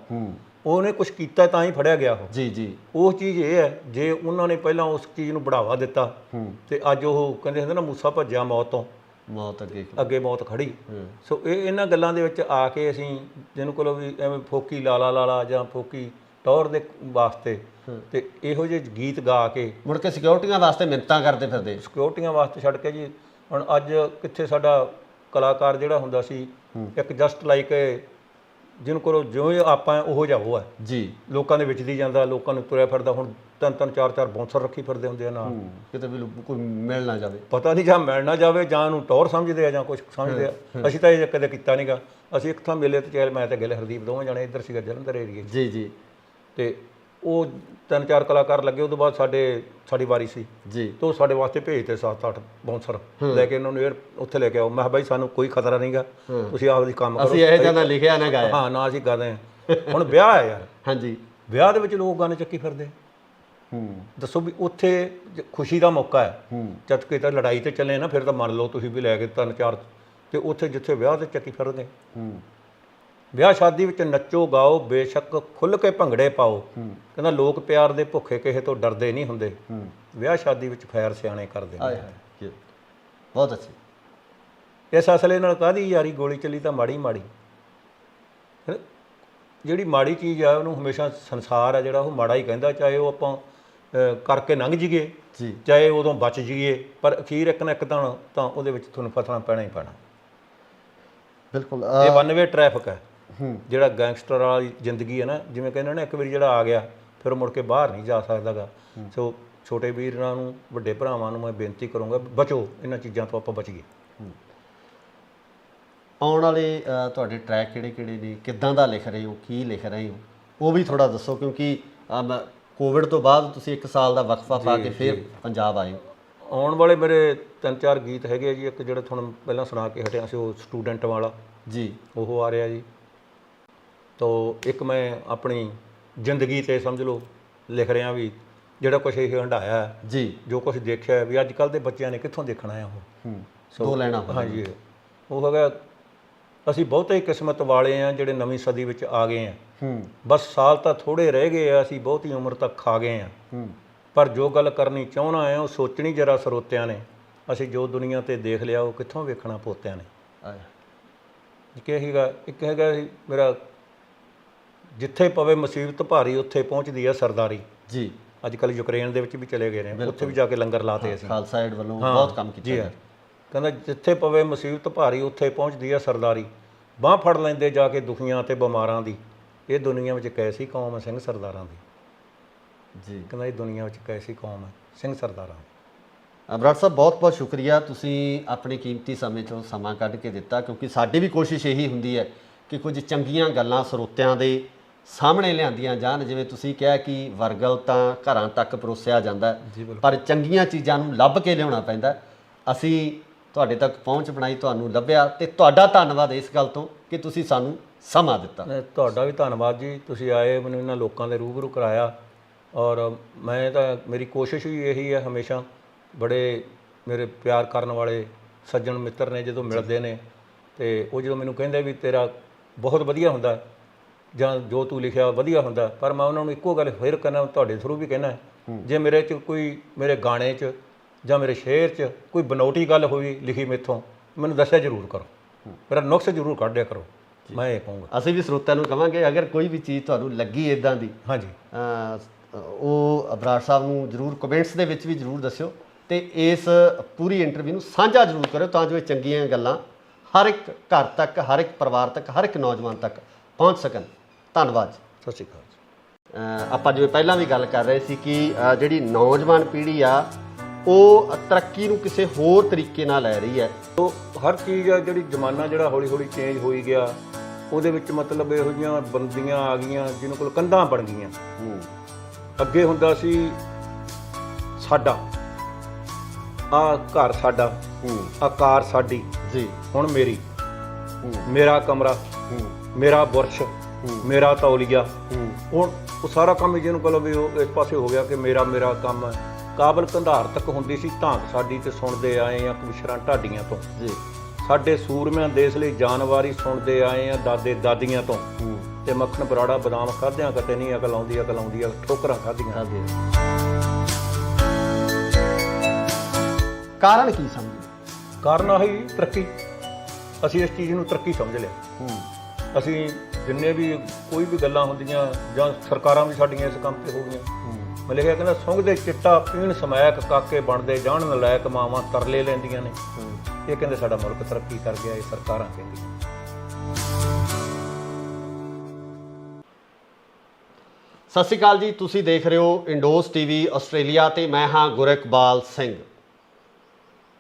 ਉਹਨੇ ਕੁਛ ਕੀਤਾ ਤਾਂ ਹੀ ਫੜਿਆ ਗਿਆ ਉਹ। ਜੀ ਜੀ, ਉਹ ਚੀਜ਼ ਇਹ ਹੈ, ਜੇ ਉਹਨਾਂ ਨੇ ਪਹਿਲਾਂ ਉਸ ਚੀਜ਼ ਨੂੰ ਬੜਾਵਾ ਦਿੱਤਾ ਤੇ ਅੱਜ ਉਹ ਕਹਿੰਦੇ ਹੁੰਦੇ ਨਾ ਮੂਸਾ ਭੱਜਿਆ ਮੌਤ ਤੋਂ, ਮੌਤ ਅੱਗੇ ਮੌਤ ਖੜੀ। ਸੋ ਇਹਨਾਂ ਗੱਲਾਂ ਦੇ ਵਿੱਚ ਆ ਕੇ ਅਸੀਂ ਜਿਹਨੂੰ ਕੋਲ ਵੀ ਐਵੇਂ ਫੋਕੀ ਲਾਲਾ ਜਾਂ ਫੋਕੀ ਟੌਰ ਦੇ ਵਾਸਤੇ ਤੇ ਇਹੋ ਜਿਹੇ ਗੀਤ ਗਾ ਕੇ ਮੁੜ ਕੇ ਸਿਕਿਉਰਟੀਆਂ ਵਾਸਤੇ ਮਿੰਨਤਾਂ ਕਰਦੇ ਫਿਰਦੇ, ਸਿਕਿਉਰਟੀਆਂ ਵਾਸਤੇ ਛੱਡ ਕੇ ਜੀ। ਹੁਣ ਅੱਜ ਕਿੱਥੇ ਸਾਡਾ ਕਲਾਕਾਰ ਜਿਹੜਾ ਹੁੰਦਾ ਸੀ ਇੱਕ ਜਸਟ ਲਾਈਕ ਜਿਹਨੂੰ ਕੋਲ ਜਿਵੇਂ ਆਪਾਂ ਉਹੋ ਜਿਹਾ ਉਹ ਹੈ ਜੀ, ਲੋਕਾਂ ਦੇ ਵਿੱਚ ਦੀ ਜਾਂਦਾ, ਲੋਕਾਂ ਨੂੰ ਤੁਰਿਆ ਫਿਰਦਾ। ਹੁਣ 3-3 4-4 ਬਾਉਂਸਰ ਰੱਖੀ ਫਿਰਦੇ ਹੁੰਦੇ ਆ ਨਾਲ, ਕਿਤੇ ਵੀ ਕੋਈ ਮਿਲ ਨਾ ਜਾਵੇ, ਪਤਾ ਨਹੀਂ, ਜਾਂ ਮਿਲ ਨਾ ਜਾਵੇ ਜਾਂ ਉਹਨੂੰ ਟੌਰ ਸਮਝਦੇ ਆ ਜਾਂ ਕੁਛ ਸਮਝਦੇ ਆ। ਅਸੀਂ ਤਾਂ ਇਹ ਕਦੇ ਕੀਤਾ ਨਹੀਂ ਗਾ। ਅਸੀਂ ਇੱਕ ਥਾਂ ਮੇਲੇ ਤੇ ਚੱਲ, ਮੈਂ ਤੇ ਗਿੱਲ ਹਰਦੀਪ ਦੋਵੇਂ ਜਾਣੇ ਇੱਧਰ ਸੀਗਾ ਜਲੰਧਰ ਏਰੀਏ ਜੀ ਜੀ, ਤੇ ਉਹ 3-4 ਕਲਾਕਾਰ ਲੱਗੇ। ਉਹ ਤੋਂ ਬਾਅਦ ਸਾਡੀ ਵਾਰੀ ਸੀ ਜੀ, ਤੇ ਉਹ ਸਾਡੇ ਵਾਸਤੇ ਭੇਜਦੇ 7-8 ਬਾਉਂਸਰ ਲੈ ਕੇ ਉਹਨਾਂ ਨੂੰ ਉੱਥੇ ਲੈ ਕੇ ਆਓ। ਮੈਂ ਕਿਹਾ ਬਾਈ ਸਾਨੂੰ ਕੋਈ ਖਤਰਾ ਨਹੀਂ ਗਾ, ਤੁਸੀਂ ਆਪਦੀ ਕੰਮ ਕਰੋ, ਅਸੀਂ ਇਹ ਜਿਹਾ ਨਾ ਲਿਖਿਆ ਨਾ ਗਾਇਆ। ਹਾਂ, ਨਾ ਅਸੀਂ ਕਰਦੇ ਹਾਂ। ਹੁਣ ਵਿਆਹ ਹੈ ਯਾਰ, ਹਾਂਜੀ, ਵਿਆਹ ਦੇ ਵਿੱਚ ਲੋਕ ਗਾਣੇ ਚੱਕੀ ਫਿਰਦੇ, ਦੱਸੋ ਵੀ ਉੱਥੇ ਖੁਸ਼ੀ ਦਾ ਮੌਕਾ ਹੈ, ਜਦ ਕਿ ਤਾਂ ਲੜਾਈ ਤੇ ਚੱਲੇ ਨਾ ਫਿਰ ਤਾਂ ਮੰਨ ਲਓ ਤੁਸੀਂ ਵੀ ਲੈ ਕੇ 3-4, ਤੇ ਉੱਥੇ ਜਿੱਥੇ ਵਿਆਹ ਤੇ ਚੱਕੀ ਫਿਰਦੇ। ਵਿਆਹ ਸ਼ਾਦੀ ਵਿੱਚ ਨੱਚੋ ਗਾਓ, ਬੇਸ਼ੱਕ ਖੁੱਲ੍ਹ ਕੇ ਭੰਗੜੇ ਪਾਓ, ਕਹਿੰਦਾ ਲੋਕ ਪਿਆਰ ਦੇ ਭੁੱਖੇ ਕਿਸੇ ਤੋਂ ਡਰਦੇ ਨਹੀਂ ਹੁੰਦੇ, ਵਿਆਹ ਸ਼ਾਦੀ ਵਿੱਚ ਫੈਰ ਸਿਆਣੇ ਕਰਦੇ ਨੇ। ਬਹੁਤ ਅੱਛੀ। ਇਸ ਅਸਲੇ ਨਾਲ ਕਾਹਦੀ ਯਾਰੀ, ਗੋਲੀ ਚੱਲੀ ਤਾਂ ਮਾੜੀ ਮਾੜੀ। ਜਿਹੜੀ ਮਾੜੀ ਚੀਜ਼ ਆ ਉਹਨੂੰ ਹਮੇਸ਼ਾ ਸੰਸਾਰ ਆ ਜਿਹੜਾ ਉਹ ਮਾੜਾ ਹੀ ਕਹਿੰਦਾ, ਚਾਹੇ ਉਹ ਆਪਾਂ ਕਰਕੇ ਲੰਘ ਜਾਈਏ, ਚਾਹੇ ਉਦੋਂ ਬਚ ਜਾਈਏ, ਪਰ ਅਖੀਰ ਇੱਕ ਨਾ ਇੱਕ ਤਾਂ ਉਹਦੇ ਵਿੱਚ ਤੁਹਾਨੂੰ ਫਸਣਾ ਪੈਣਾ ਹੀ ਪੈਣਾ। ਬਿਲਕੁਲ, ਇਹ ਵਨ ਵੇ ਟ੍ਰੈਫਿਕ ਹੈ ਜਿਹੜਾ ਗੈਂਗਸਟਰ ਵਾਲੀ ਜ਼ਿੰਦਗੀ ਹੈ ਨਾ। ਜਿਵੇਂ ਕਹਿੰਦੇ ਨਾ, ਇੱਕ ਵਾਰੀ ਜਿਹੜਾ ਆ ਗਿਆ ਫਿਰ ਮੁੜ ਕੇ ਬਾਹਰ ਨਹੀਂ ਜਾ ਸਕਦਾ ਗਾ। ਸੋ ਛੋਟੇ ਵੀਰਾਂ ਨੂੰ, ਵੱਡੇ ਭਰਾਵਾਂ ਨੂੰ ਮੈਂ ਬੇਨਤੀ ਕਰੂੰਗਾ, ਬਚੋ ਇਹਨਾਂ ਚੀਜ਼ਾਂ ਤੋਂ, ਆਪਾਂ ਬਚੀਏ। ਆਉਣ ਵਾਲੇ ਤੁਹਾਡੇ ਟਰੈਕ ਕਿਹੜੇ ਨੇ, ਕਿੱਦਾਂ ਦਾ ਲਿਖ ਰਹੇ ਹੋ, ਕੀ ਲਿਖ ਰਹੇ ਹੋ, ਉਹ ਵੀ ਥੋੜ੍ਹਾ ਦੱਸੋ, ਕਿਉਂਕਿ ਕੋਵਿਡ ਤੋਂ ਬਾਅਦ ਤੁਸੀਂ 1 ਸਾਲ ਦਾ ਵਕਫਾ ਪਾ ਕੇ ਫਿਰ ਪੰਜਾਬ ਆਏ ਹੋ। ਆਉਣ ਵਾਲੇ ਮੇਰੇ 3-4 ਗੀਤ ਹੈਗੇ ਜੀ। ਇੱਕ ਜਿਹੜਾ ਤੁਹਾਨੂੰ ਪਹਿਲਾਂ ਸੁਣਾ ਕੇ ਹਟਿਆ ਸੀ, ਉਹ ਸਟੂਡੈਂਟ ਵਾਲਾ ਜੀ, ਉਹ ਆ ਰਿਹਾ ਜੀ। ਤੋ ਇੱਕ ਮੈਂ ਆਪਣੀ ਜ਼ਿੰਦਗੀ 'ਤੇ ਸਮਝ ਲਓ ਲਿਖ ਰਿਹਾ ਵੀ ਜਿਹੜਾ ਕੁਛ ਇਹ ਹੰਢਾਇਆ ਜੀ, ਜੋ ਕੁਛ ਦੇਖਿਆ ਵੀ ਅੱਜ ਕੱਲ੍ਹ ਦੇ ਬੱਚਿਆਂ ਨੇ ਕਿੱਥੋਂ ਦੇਖਣਾ ਆ ਉਹ। ਦੋ ਲੈਣਾ ਹਾਂਜੀ, ਉਹ ਹੈਗਾ ਅਸੀਂ ਬਹੁਤੇ ਹੀ ਕਿਸਮਤ ਵਾਲੇ ਆ ਜਿਹੜੇ ਨਵੀਂ ਸਦੀ ਵਿੱਚ ਆ ਗਏ ਆ। ਬਸ ਸਾਲ ਤਾਂ ਥੋੜ੍ਹੇ ਰਹਿ ਗਏ ਆ, ਅਸੀਂ ਬਹੁਤੀ ਉਮਰ ਤੱਕ ਖਾ ਗਏ ਆ। ਪਰ ਜੋ ਗੱਲ ਕਰਨੀ ਚਾਹੁੰਦਾ ਆ ਉਹ ਸੋਚਣੀ ਜਰਾ ਸਰੋਤਿਆਂ ਨੇ। ਅਸੀਂ ਜੋ ਦੁਨੀਆ ਤੇ ਦੇਖ ਲਿਆ ਉਹ ਕਿੱਥੋਂ ਵੇਖਣਾ ਪੋਤਿਆਂ ਨੇ। ਇੱਕ ਹੈਗਾ ਮੇਰਾ ਜਿੱਥੇ ਪਵੇ ਮੁਸੀਬਤ ਭਾਰੀ ਉੱਥੇ ਪਹੁੰਚਦੀ ਆ ਸਰਦਾਰੀ ਜੀ। ਅੱਜ ਕੱਲ੍ਹ ਯੂਕਰੇਨ ਦੇ ਵਿੱਚ ਵੀ ਚਲੇ ਗਏ ਨੇ, ਉੱਥੇ ਵੀ ਜਾ ਕੇ ਲੰਗਰ ਲਾਤੇ ਅਸੀਂ। ਖਾਲਸਾ ਏਡ ਵੱਲੋਂ ਬਹੁਤ ਕੰਮ ਕੀਤਾ ਜੀ। ਕਹਿੰਦਾ ਜਿੱਥੇ ਪਵੇ ਮੁਸੀਬਤ ਭਾਰੀ ਉੱਥੇ ਪਹੁੰਚਦੀ ਆ ਸਰਦਾਰੀ, ਬਾਂਹ ਫੜ ਲੈਂਦੇ ਜਾ ਕੇ ਦੁਖੀਆਂ ਤੇ ਬਿਮਾਰਾਂ ਦੀ। ਇਹ ਦੁਨੀਆ ਵਿੱਚ ਕੈਸੀ ਕੌਮ ਹੈ ਸਿੰਘ ਸਰਦਾਰਾਂ ਦੀ। ਜੀ, ਕਹਿੰਦਾ ਇਹ ਦੁਨੀਆ ਵਿੱਚ ਕੈਸੀ ਕੌਮ ਹੈ ਸਿੰਘ ਸਰਦਾਰਾਂ ਦੀ। ਬਰਾੜ ਸਾਹਿਬ ਬਹੁਤ ਬਹੁਤ ਸ਼ੁਕਰੀਆ, ਤੁਸੀਂ ਆਪਣੇ ਕੀਮਤੀ ਸਮੇਂ 'ਚੋਂ ਸਮਾਂ ਕੱਢ ਕੇ ਦਿੱਤਾ, ਕਿਉਂਕਿ ਸਾਡੀ ਵੀ ਕੋਸ਼ਿਸ਼ ਇਹੀ ਹੁੰਦੀ ਹੈ ਕਿ ਕੁਝ ਚੰਗੀਆਂ ਗੱਲਾਂ ਸਰੋਤਿਆਂ ਦੇ ਸਾਹਮਣੇ ਲਿਆਂਦੀਆਂ ਜਾਣ। ਜਿਵੇਂ ਤੁਸੀਂ ਕਿਹਾ ਕਿ ਵਰਗਲ ਤਾਂ ਘਰਾਂ ਤੱਕ ਪਰੋਸਿਆ ਜਾਂਦਾ, ਪਰ ਚੰਗੀਆਂ ਚੀਜ਼ਾਂ ਨੂੰ ਲੱਭ ਕੇ ਲਿਆਉਣਾ ਪੈਂਦਾ। ਅਸੀਂ ਤੁਹਾਡੇ ਤੱਕ ਪਹੁੰਚ ਬਣਾਈ, ਤੁਹਾਨੂੰ ਲੱਭਿਆ, ਤੇ ਤੁਹਾਡਾ ਧੰਨਵਾਦ ਇਸ ਗੱਲ ਤੋਂ ਕਿ ਤੁਸੀਂ ਸਾਨੂੰ ਸਮਾਂ ਦਿੱਤਾ। ਤੁਹਾਡਾ ਵੀ ਧੰਨਵਾਦ ਜੀ, ਤੁਸੀਂ ਆਏ, ਮੈਨੂੰ ਇਹਨਾਂ ਲੋਕਾਂ ਦੇ ਰੂਬਰੂ ਕਰਾਇਆ। ਔਰ ਮੈਂ ਤਾਂ ਮੇਰੀ ਕੋਸ਼ਿਸ਼ ਵੀ ਇਹੀ ਹੈ ਹਮੇਸ਼ਾ, ਬੜੇ ਮੇਰੇ ਪਿਆਰ ਕਰਨ ਵਾਲੇ ਸੱਜਣ ਮਿੱਤਰ ਨੇ ਜਦੋਂ ਮਿਲਦੇ ਨੇ ਤੇ ਉਹ ਜਦੋਂ ਮੈਨੂੰ ਕਹਿੰਦੇ ਵੀ ਤੇਰਾ ਬਹੁਤ ਵਧੀਆ ਹੁੰਦਾ ਜਾਂ ਜੋ ਤੂੰ ਲਿਖਿਆ ਵਧੀਆ ਹੁੰਦਾ, ਪਰ ਮੈਂ ਉਹਨਾਂ ਨੂੰ ਇੱਕੋ ਗੱਲ ਫਿਰ ਕਹਿਣਾ, ਤੁਹਾਡੇ ਥਰੂ ਵੀ ਕਹਿਣਾ, ਜੇ ਮੇਰੇ 'ਚ ਕੋਈ ਮੇਰੇ ਗਾਣੇ 'ਚ ਜਾਂ ਮੇਰੇ ਸ਼ੇਅਰ 'ਚ ਕੋਈ ਬਨੌਟੀ ਗੱਲ ਹੋਈ ਲਿਖੀ ਮੇਥੋਂ, ਮੈਨੂੰ ਦੱਸਿਆ ਜ਼ਰੂਰ ਕਰੋ, ਮੇਰਾ ਨੁਕਸ ਜ਼ਰੂਰ ਕੱਢਿਆ ਕਰੋ, ਮੈਂ ਇਹ ਕਹੂੰਗਾ। ਅਸੀਂ ਵੀ ਸਰੋਤਿਆਂ ਨੂੰ ਕਹਾਂਗੇ ਅਗਰ ਕੋਈ ਵੀ ਚੀਜ਼ ਤੁਹਾਨੂੰ ਲੱਗੀ ਇੱਦਾਂ ਦੀ, ਹਾਂਜੀ, ਉਹ ਬਰਾੜ ਸਾਹਿਬ ਨੂੰ ਜ਼ਰੂਰ ਕਮੈਂਟਸ ਦੇ ਵਿੱਚ ਵੀ ਜ਼ਰੂਰ ਦੱਸਿਓ, ਤੇ ਇਸ ਪੂਰੀ ਇੰਟਰਵਿਊ ਨੂੰ ਸਾਂਝਾ ਜ਼ਰੂਰ ਕਰਿਓ ਤਾਂ ਜੋ ਇਹ ਚੰਗੀਆਂ ਗੱਲਾਂ ਹਰ ਇੱਕ ਘਰ ਤੱਕ, ਹਰ ਇੱਕ ਪਰਿਵਾਰ ਤੱਕ, ਹਰ ਇੱਕ ਨੌਜਵਾਨ ਤੱਕ ਪਹੁੰਚ ਸਕਣ। ਧੰਨਵਾਦ। ਸਤਿ ਸ਼੍ਰੀ ਅਕਾਲ ਜੀ। ਆਪਾਂ ਜਿਵੇਂ ਪਹਿਲਾਂ ਵੀ ਗੱਲ ਕਰ ਰਹੇ ਸੀ ਕਿ ਜਿਹੜੀ ਨੌਜਵਾਨ ਪੀੜ੍ਹੀ ਆ ਉਹ ਤਰੱਕੀ ਨੂੰ ਕਿਸੇ ਹੋਰ ਤਰੀਕੇ ਨਾਲ ਲੈ ਰਹੀ ਹੈ। ਉਹ ਹਰ ਚੀਜ਼ ਆ ਜਿਹੜੀ ਜ਼ਮਾਨਾ ਜਿਹੜਾ ਹੌਲੀ ਹੌਲੀ ਚੇਂਜ ਹੋਈ ਗਿਆ, ਉਹਦੇ ਵਿੱਚ ਮਤਲਬ ਇਹੋ ਜਿਹੀਆਂ ਬੰਦੀਆਂ ਆ ਗਈਆਂ ਜਿਹਨਾਂ ਕੋਲ ਕੰਧਾਂ ਬਣ ਗਈਆਂ। ਅੱਗੇ ਹੁੰਦਾ ਸੀ ਸਾਡਾ ਆ ਘਰ, ਸਾਡਾ ਆ ਕਾਰ ਸਾਡੀ ਜੀ, ਹੁਣ ਮੇਰੀ, ਮੇਰਾ ਕਮਰਾ, ਮੇਰਾ ਬੁਰਸ਼, ਮੇਰਾ ਤੌਲੀਆ। ਹੁਣ ਉਹ ਸਾਰਾ ਕੰਮ ਹੀ ਜਿਹਨੂੰ ਕਹੋ ਵੀ ਉਹ ਇਸ ਪਾਸੇ ਹੋ ਗਿਆ ਕਿ ਮੇਰਾ ਮੇਰਾ ਕੰਮ ਹੈ। ਕਾਬਲ ਕੰਧਾਰ ਤੱਕ ਹੁੰਦੀ ਸੀ ਧਾਕ ਸਾਡੀ, ਤੇ ਸੁਣਦੇ ਆਏ ਆ ਕਬਿਸ਼ਰਾਂ ਢਾਡੀਆਂ ਤੋਂ ਜੀ। ਸਾਡੇ ਸੂਰਮਿਆਂ ਦੇਸ਼ ਲਈ ਜਾਨਵਾਰੀ ਸੁਣਦੇ ਆਏ ਆ ਦਾਦੇ ਦਾਦੀਆਂ ਤੋਂ, ਤੇ ਮੱਖਣ ਬਰਾੜਾ ਬਦਾਮ ਖਾਧਿਆਂ ਕਿਤੇ ਨਹੀਂ ਅਕਲ ਆਉਂਦੀ, ਅਕਲ ਆਉਂਦੀ ਆ ਠੋਕਰਾਂ ਖਾਧੀਆਂ। ਕਾਰਨ ਕੀ ਸਮਝਦੇ? ਕਾਰਨ ਆਹੀ ਤਰੱਕੀ। ਅਸੀਂ ਇਸ ਚੀਜ਼ ਨੂੰ ਤਰੱਕੀ ਸਮਝ ਲਿਆ। ਅਸੀਂ ਜਿੰਨੇ ਵੀ ਕੋਈ ਵੀ ਗੱਲਾਂ ਹੁੰਦੀਆਂ ਜਾਂ ਸਰਕਾਰਾਂ ਵੀ ਸਾਡੀਆਂ ਇਸ ਕੰਮ ਤੇ ਹੋ ਗਈਆਂ। ਮੈਂ ਲਿਖਿਆ ਕਹਿੰਦਾ ਸੁੰਘਦੇ ਚਿੱਟਾ ਪੀਣ ਸਮੈਕ ਕਾਕੇ ਬਣਦੇ ਜਾਣ ਨਲਾਇਕ ਮਾਵਾਂ ਤਰਲੇ ਲੈਂਦੀਆਂ ਨੇ। ਇਹ ਕਹਿੰਦੇ ਸਾਡਾ ਮੁਲਕ ਤਰੱਕੀ ਕਰ ਗਿਆ, ਇਹ ਸਰਕਾਰਾਂ ਕਹਿੰਦੀਆਂ। ਸਤਿ ਸ਼੍ਰੀ ਅਕਾਲ ਜੀ, ਤੁਸੀਂ ਦੇਖ ਰਹੇ ਹੋ ਇੰਡੋਸ ਟੀਵੀ ਆਸਟ੍ਰੇਲੀਆ ਤੇ ਮੈਂ ਹਾਂ ਗੁਰਇਕਬਾਲ ਸਿੰਘ।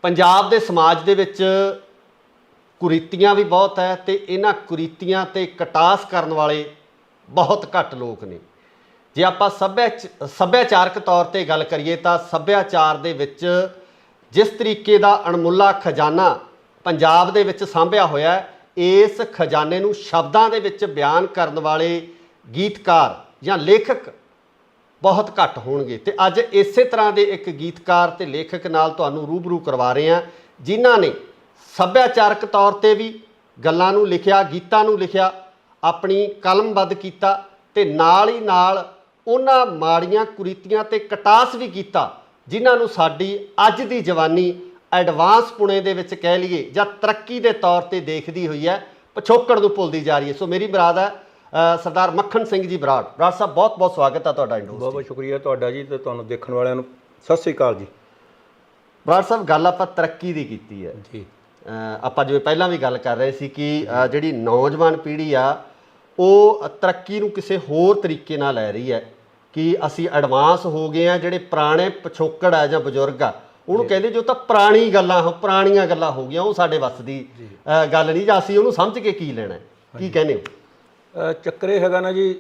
ਪੰਜਾਬ ਦੇ ਸਮਾਜ ਦੇ ਵਿੱਚ ਕੁਰੀਤੀਆਂ ਵੀ ਬਹੁਤ ਹੈ ਤੇ ਇਹਨਾਂ ਕੁਰੀਤੀਆਂ ਤੇ ਕਟਾਸ ਕਰਨ ਵਾਲੇ ਬਹੁਤ ਘੱਟ ਲੋਕ ਨੇ। ਜੇ ਆਪਾਂ ਸੱਭਿਆਚਾਰਕ ਤੌਰ ਤੇ ਗੱਲ ਕਰੀਏ ਤਾਂ ਸੱਭਿਆਚਾਰ ਦੇ ਵਿੱਚ ਜਿਸ ਤਰੀਕੇ ਦਾ ਅਣਮੁੱਲਾ ਖਜ਼ਾਨਾ ਪੰਜਾਬ ਦੇ ਵਿੱਚ ਸਾਂਭਿਆ ਹੋਇਆ ਹੈ, ਇਸ ਖਜ਼ਾਨੇ ਨੂੰ ਸ਼ਬਦਾਂ ਦੇ ਵਿੱਚ ਬਿਆਨ ਕਰਨ ਵਾਲੇ ਗੀਤਕਾਰ ਜਾਂ ਲੇਖਕ ਬਹੁਤ ਘੱਟ ਹੋਣਗੇ। ਤੇ ਅੱਜ ਇਸੇ ਤਰ੍ਹਾਂ ਦੇ ਇੱਕ ਗੀਤਕਾਰ ਤੇ ਲੇਖਕ ਨਾਲ ਤੁਹਾਨੂੰ ਰੂਬਰੂ ਕਰਵਾ ਰਹੇ ਹਾਂ, ਜਿਨ੍ਹਾਂ ਨੇ ਸੱਭਿਆਚਾਰਕ ਤੌਰ ਤੇ ਵੀ ਗੱਲਾਂ ਨੂੰ ਲਿਖਿਆ, ਗੀਤਾਂ ਨੂੰ ਲਿਖਿਆ, ਆਪਣੀ ਕਲਮਬੱਧ ਕੀਤਾ, ਤੇ ਨਾਲ ਹੀ ਨਾਲ ਉਹਨਾਂ ਮਾੜੀਆਂ ਕੁਰੀਤੀਆਂ ਤੇ ਕਟਾਸ ਵੀ ਕੀਤਾ ਜਿਨ੍ਹਾਂ ਨੂੰ ਸਾਡੀ ਅੱਜ ਦੀ ਜਵਾਨੀ ਐਡਵਾਂਸ ਪੁਣੇ ਦੇ ਵਿੱਚ ਕਹਿ ਲਈਏ ਜਾਂ ਤਰੱਕੀ ਦੇ ਤੌਰ ਤੇ ਦੇਖਦੀ ਹੋਈ ਹੈ, ਪਿਛੋਕੜ ਨੂੰ ਭੁੱਲਦੀ ਜਾ ਰਹੀ ਹੈ। ਸੋ ਮੇਰੀ ਮੁਰਾਦ ਹੈ ਸਰਦਾਰ ਮੱਖਣ ਸਿੰਘ ਜੀ ਬਰਾੜ। ਬਰਾੜ ਸਾਹਿਬ ਬਹੁਤ ਬਹੁਤ ਸਵਾਗਤ ਹੈ ਤੁਹਾਡਾ ਇੰਡੋਸ। ਬਹੁਤ ਬਹੁਤ ਸ਼ੁਕਰੀਆ ਤੁਹਾਡਾ ਜੀ, ਤੇ ਤੁਹਾਨੂੰ ਦੇਖਣ ਵਾਲਿਆਂ ਨੂੰ ਸਤਿ ਸ਼੍ਰੀ ਅਕਾਲ ਜੀ। ਬਰਾੜ ਸਾਹਿਬ ਗੱਲ ਆਪਾਂ ਤਰੱਕੀ ਦੀ ਕੀਤੀ ਹੈ ਜੀ। ਆਪਾਂ ਜਿਵੇਂ ਪਹਿਲਾਂ ਵੀ ਗੱਲ ਕਰ ਰਹੇ ਸੀ ਕਿ ਜਿਹੜੀ ਨੌਜਵਾਨ ਪੀੜ੍ਹੀ ਆ ਉਹ ਤਰੱਕੀ ਨੂੰ ਕਿਸੇ ਹੋਰ ਤਰੀਕੇ ਨਾਲ ਲੈ ਰਹੀ ਹੈ ਕਿ ਅਸੀਂ ਐਡਵਾਂਸ ਹੋ ਗਏ ਆ। ਜਿਹੜੇ ਪੁਰਾਣੇ ਪਿਛੋਕੜ ਆ ਜਾਂ ਬਜ਼ੁਰਗ ਆ ਉਹਨੂੰ ਕਹਿੰਦੇ ਜੋ ਤਾਂ ਪੁਰਾਣੀਆਂ ਗੱਲਾਂ ਹੋ ਗਈਆਂ, ਉਹ ਸਾਡੇ ਵੱਸ ਦੀ ਗੱਲ ਨਹੀਂ, ਜਾਂ ਅਸੀਂ ਉਹਨੂੰ ਸਮਝ ਕੇ ਕੀ ਲੈਣਾ। ਕੀ ਕਹਿੰਦੇ ਹੋ? ਚੱਕਰ ਇਹ ਹੈਗਾ ਨਾ ਜੀ,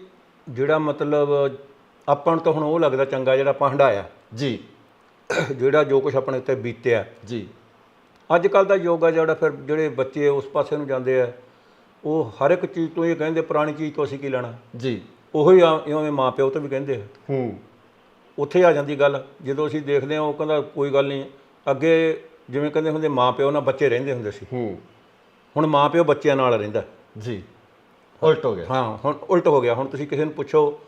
ਜਿਹੜਾ ਮਤਲਬ ਆਪਾਂ ਨੂੰ ਤਾਂ ਹੁਣ ਉਹ ਲੱਗਦਾ ਚੰਗਾ ਜਿਹੜਾ ਆਪਾਂ ਹੰਢਾਇਆ ਜੀ, ਜਿਹੜਾ ਜੋ ਕੁਛ ਆਪਣੇ ਉੱਤੇ ਬੀਤਿਆ ਜੀ। ਅੱਜ ਕੱਲ੍ਹ ਦਾ ਯੁੱਗ ਆ ਜਿਹੜਾ, ਫਿਰ ਜਿਹੜੇ ਬੱਚੇ ਉਸ ਪਾਸੇ ਨੂੰ ਜਾਂਦੇ ਆ ਉਹ ਹਰ ਇੱਕ ਚੀਜ਼ ਤੋਂ ਇਹ ਕਹਿੰਦੇ ਪੁਰਾਣੀ ਚੀਜ਼ ਤੋਂ ਅਸੀਂ ਕੀ ਲੈਣਾ ਜੀ। ਉਹੀ ਇਵੇਂ ਮਾਂ ਪਿਓ ਤੋਂ ਵੀ ਕਹਿੰਦੇ ਆ। ਉੱਥੇ ਆ ਜਾਂਦੀ ਗੱਲ। ਜਦੋਂ ਅਸੀਂ ਦੇਖਦੇ ਹਾਂ ਉਹ ਕਹਿੰਦਾ ਕੋਈ ਗੱਲ ਨਹੀਂ, ਅੱਗੇ ਜਿਵੇਂ ਕਹਿੰਦੇ ਹੁੰਦੇ ਮਾਂ ਪਿਓ ਨਾਲ ਬੱਚੇ ਰਹਿੰਦੇ ਹੁੰਦੇ ਸੀ, ਹੁਣ ਮਾਂ ਪਿਓ ਬੱਚਿਆਂ ਨਾਲ ਰਹਿੰਦਾ ਜੀ, ਉਲਟ ਹੋ ਗਿਆ। ਹਾਂ, ਹੁਣ ਉਲਟ ਹੋ ਗਿਆ। ਹੁਣ ਤੁਸੀਂ ਕਿਸੇ ਨੂੰ ਪੁੱਛੋ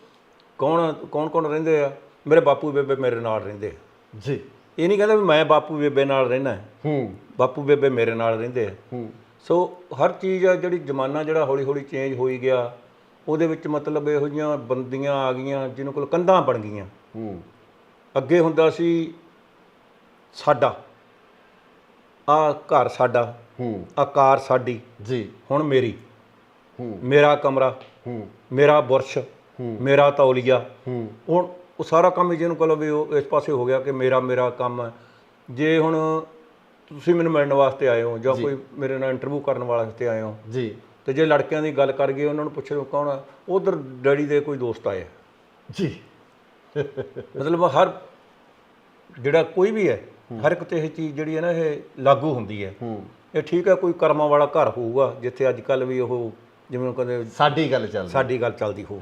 ਕੌਣ ਰਹਿੰਦੇ ਆ, ਮੇਰੇ ਬਾਪੂ ਬੇਬੇ ਮੇਰੇ ਨਾਲ ਰਹਿੰਦੇ ਆ ਜੀ। ਇਹ ਨਹੀਂ ਕਹਿੰਦਾ ਵੀ ਮੈਂ ਬਾਪੂ ਬੇਬੇ ਨਾਲ ਰਹਿਣਾ, ਬਾਪੂ ਬੇਬੇ ਮੇਰੇ ਨਾਲ ਰਹਿੰਦੇ ਆ। ਸੋ ਹਰ ਚੀਜ਼ ਆ ਜਿਹੜੀ ਜ਼ਮਾਨਾ ਜਿਹੜਾ ਹੌਲੀ ਹੌਲੀ ਚੇਂਜ ਹੋਈ ਗਿਆ, ਉਹਦੇ ਵਿੱਚ ਮਤਲਬ ਇਹੋ ਜਿਹੀਆਂ ਬੰਦੀਆਂ ਆ ਗਈਆਂ ਜਿਹਨਾਂ ਕੋਲ ਕੰਧਾਂ ਬਣ ਗਈਆਂ। ਅੱਗੇ ਹੁੰਦਾ ਸੀ ਸਾਡਾ ਆ ਘਰ, ਸਾਡਾ ਆ ਕਾਰ ਸਾਡੀ ਜੀ, ਹੁਣ ਮੇਰੀ, ਮੇਰਾ ਕਮਰਾ, ਮੇਰਾ ਬੁਰਸ਼, ਮੇਰਾ ਤੌਲੀਆ। ਹੁਣ ਉਹ ਸਾਰਾ ਕੰਮ ਜਿਹਨੂੰ ਕਹੋ ਵੀ ਉਹ ਇਸ ਪਾਸੇ ਹੋ ਗਿਆ ਕਿ ਮੇਰਾ ਕੰਮ ਹੈ। ਜੇ ਹੁਣ ਤੁਸੀਂ ਮੈਨੂੰ ਮਿਲਣ ਵਾਸਤੇ ਆਏ ਹੋ ਜਾਂ ਕੋਈ ਮੇਰੇ ਨਾਲ ਇੰਟਰਵਿਊ ਕਰਨ ਵਾਸਤੇ ਆਏ ਹੋ ਜੀ, ਤੇ ਜੇ ਲੜਕਿਆਂ ਦੀ ਗੱਲ ਕਰ ਗਏ ਉਹਨਾਂ ਨੂੰ ਪੁੱਛ ਲਓ ਕੌਣ ਆ, ਉਧਰ ਡੈਡੀ ਦੇ ਕੋਈ ਦੋਸਤ ਆਏ ਜੀ। ਮਤਲਬ ਹਰ ਜਿਹੜਾ ਕੋਈ ਵੀ ਹੈ, ਹਰ ਇੱਕ ਤੇ ਇਹ ਚੀਜ਼ ਜਿਹੜੀ ਹੈ ਨਾ ਇਹ ਲਾਗੂ ਹੁੰਦੀ ਹੈ। ਇਹ ਠੀਕ ਹੈ, ਕੋਈ ਕਰਮਾਂ ਵਾਲਾ ਘਰ ਹੋਊਗਾ ਜਿੱਥੇ ਅੱਜ ਕੱਲ੍ਹ ਵੀ ਉਹ ਜਿਵੇਂ ਕਹਿੰਦੇ ਸਾਡੀ ਗੱਲ ਚੱਲਦੀ ਹੋਊ,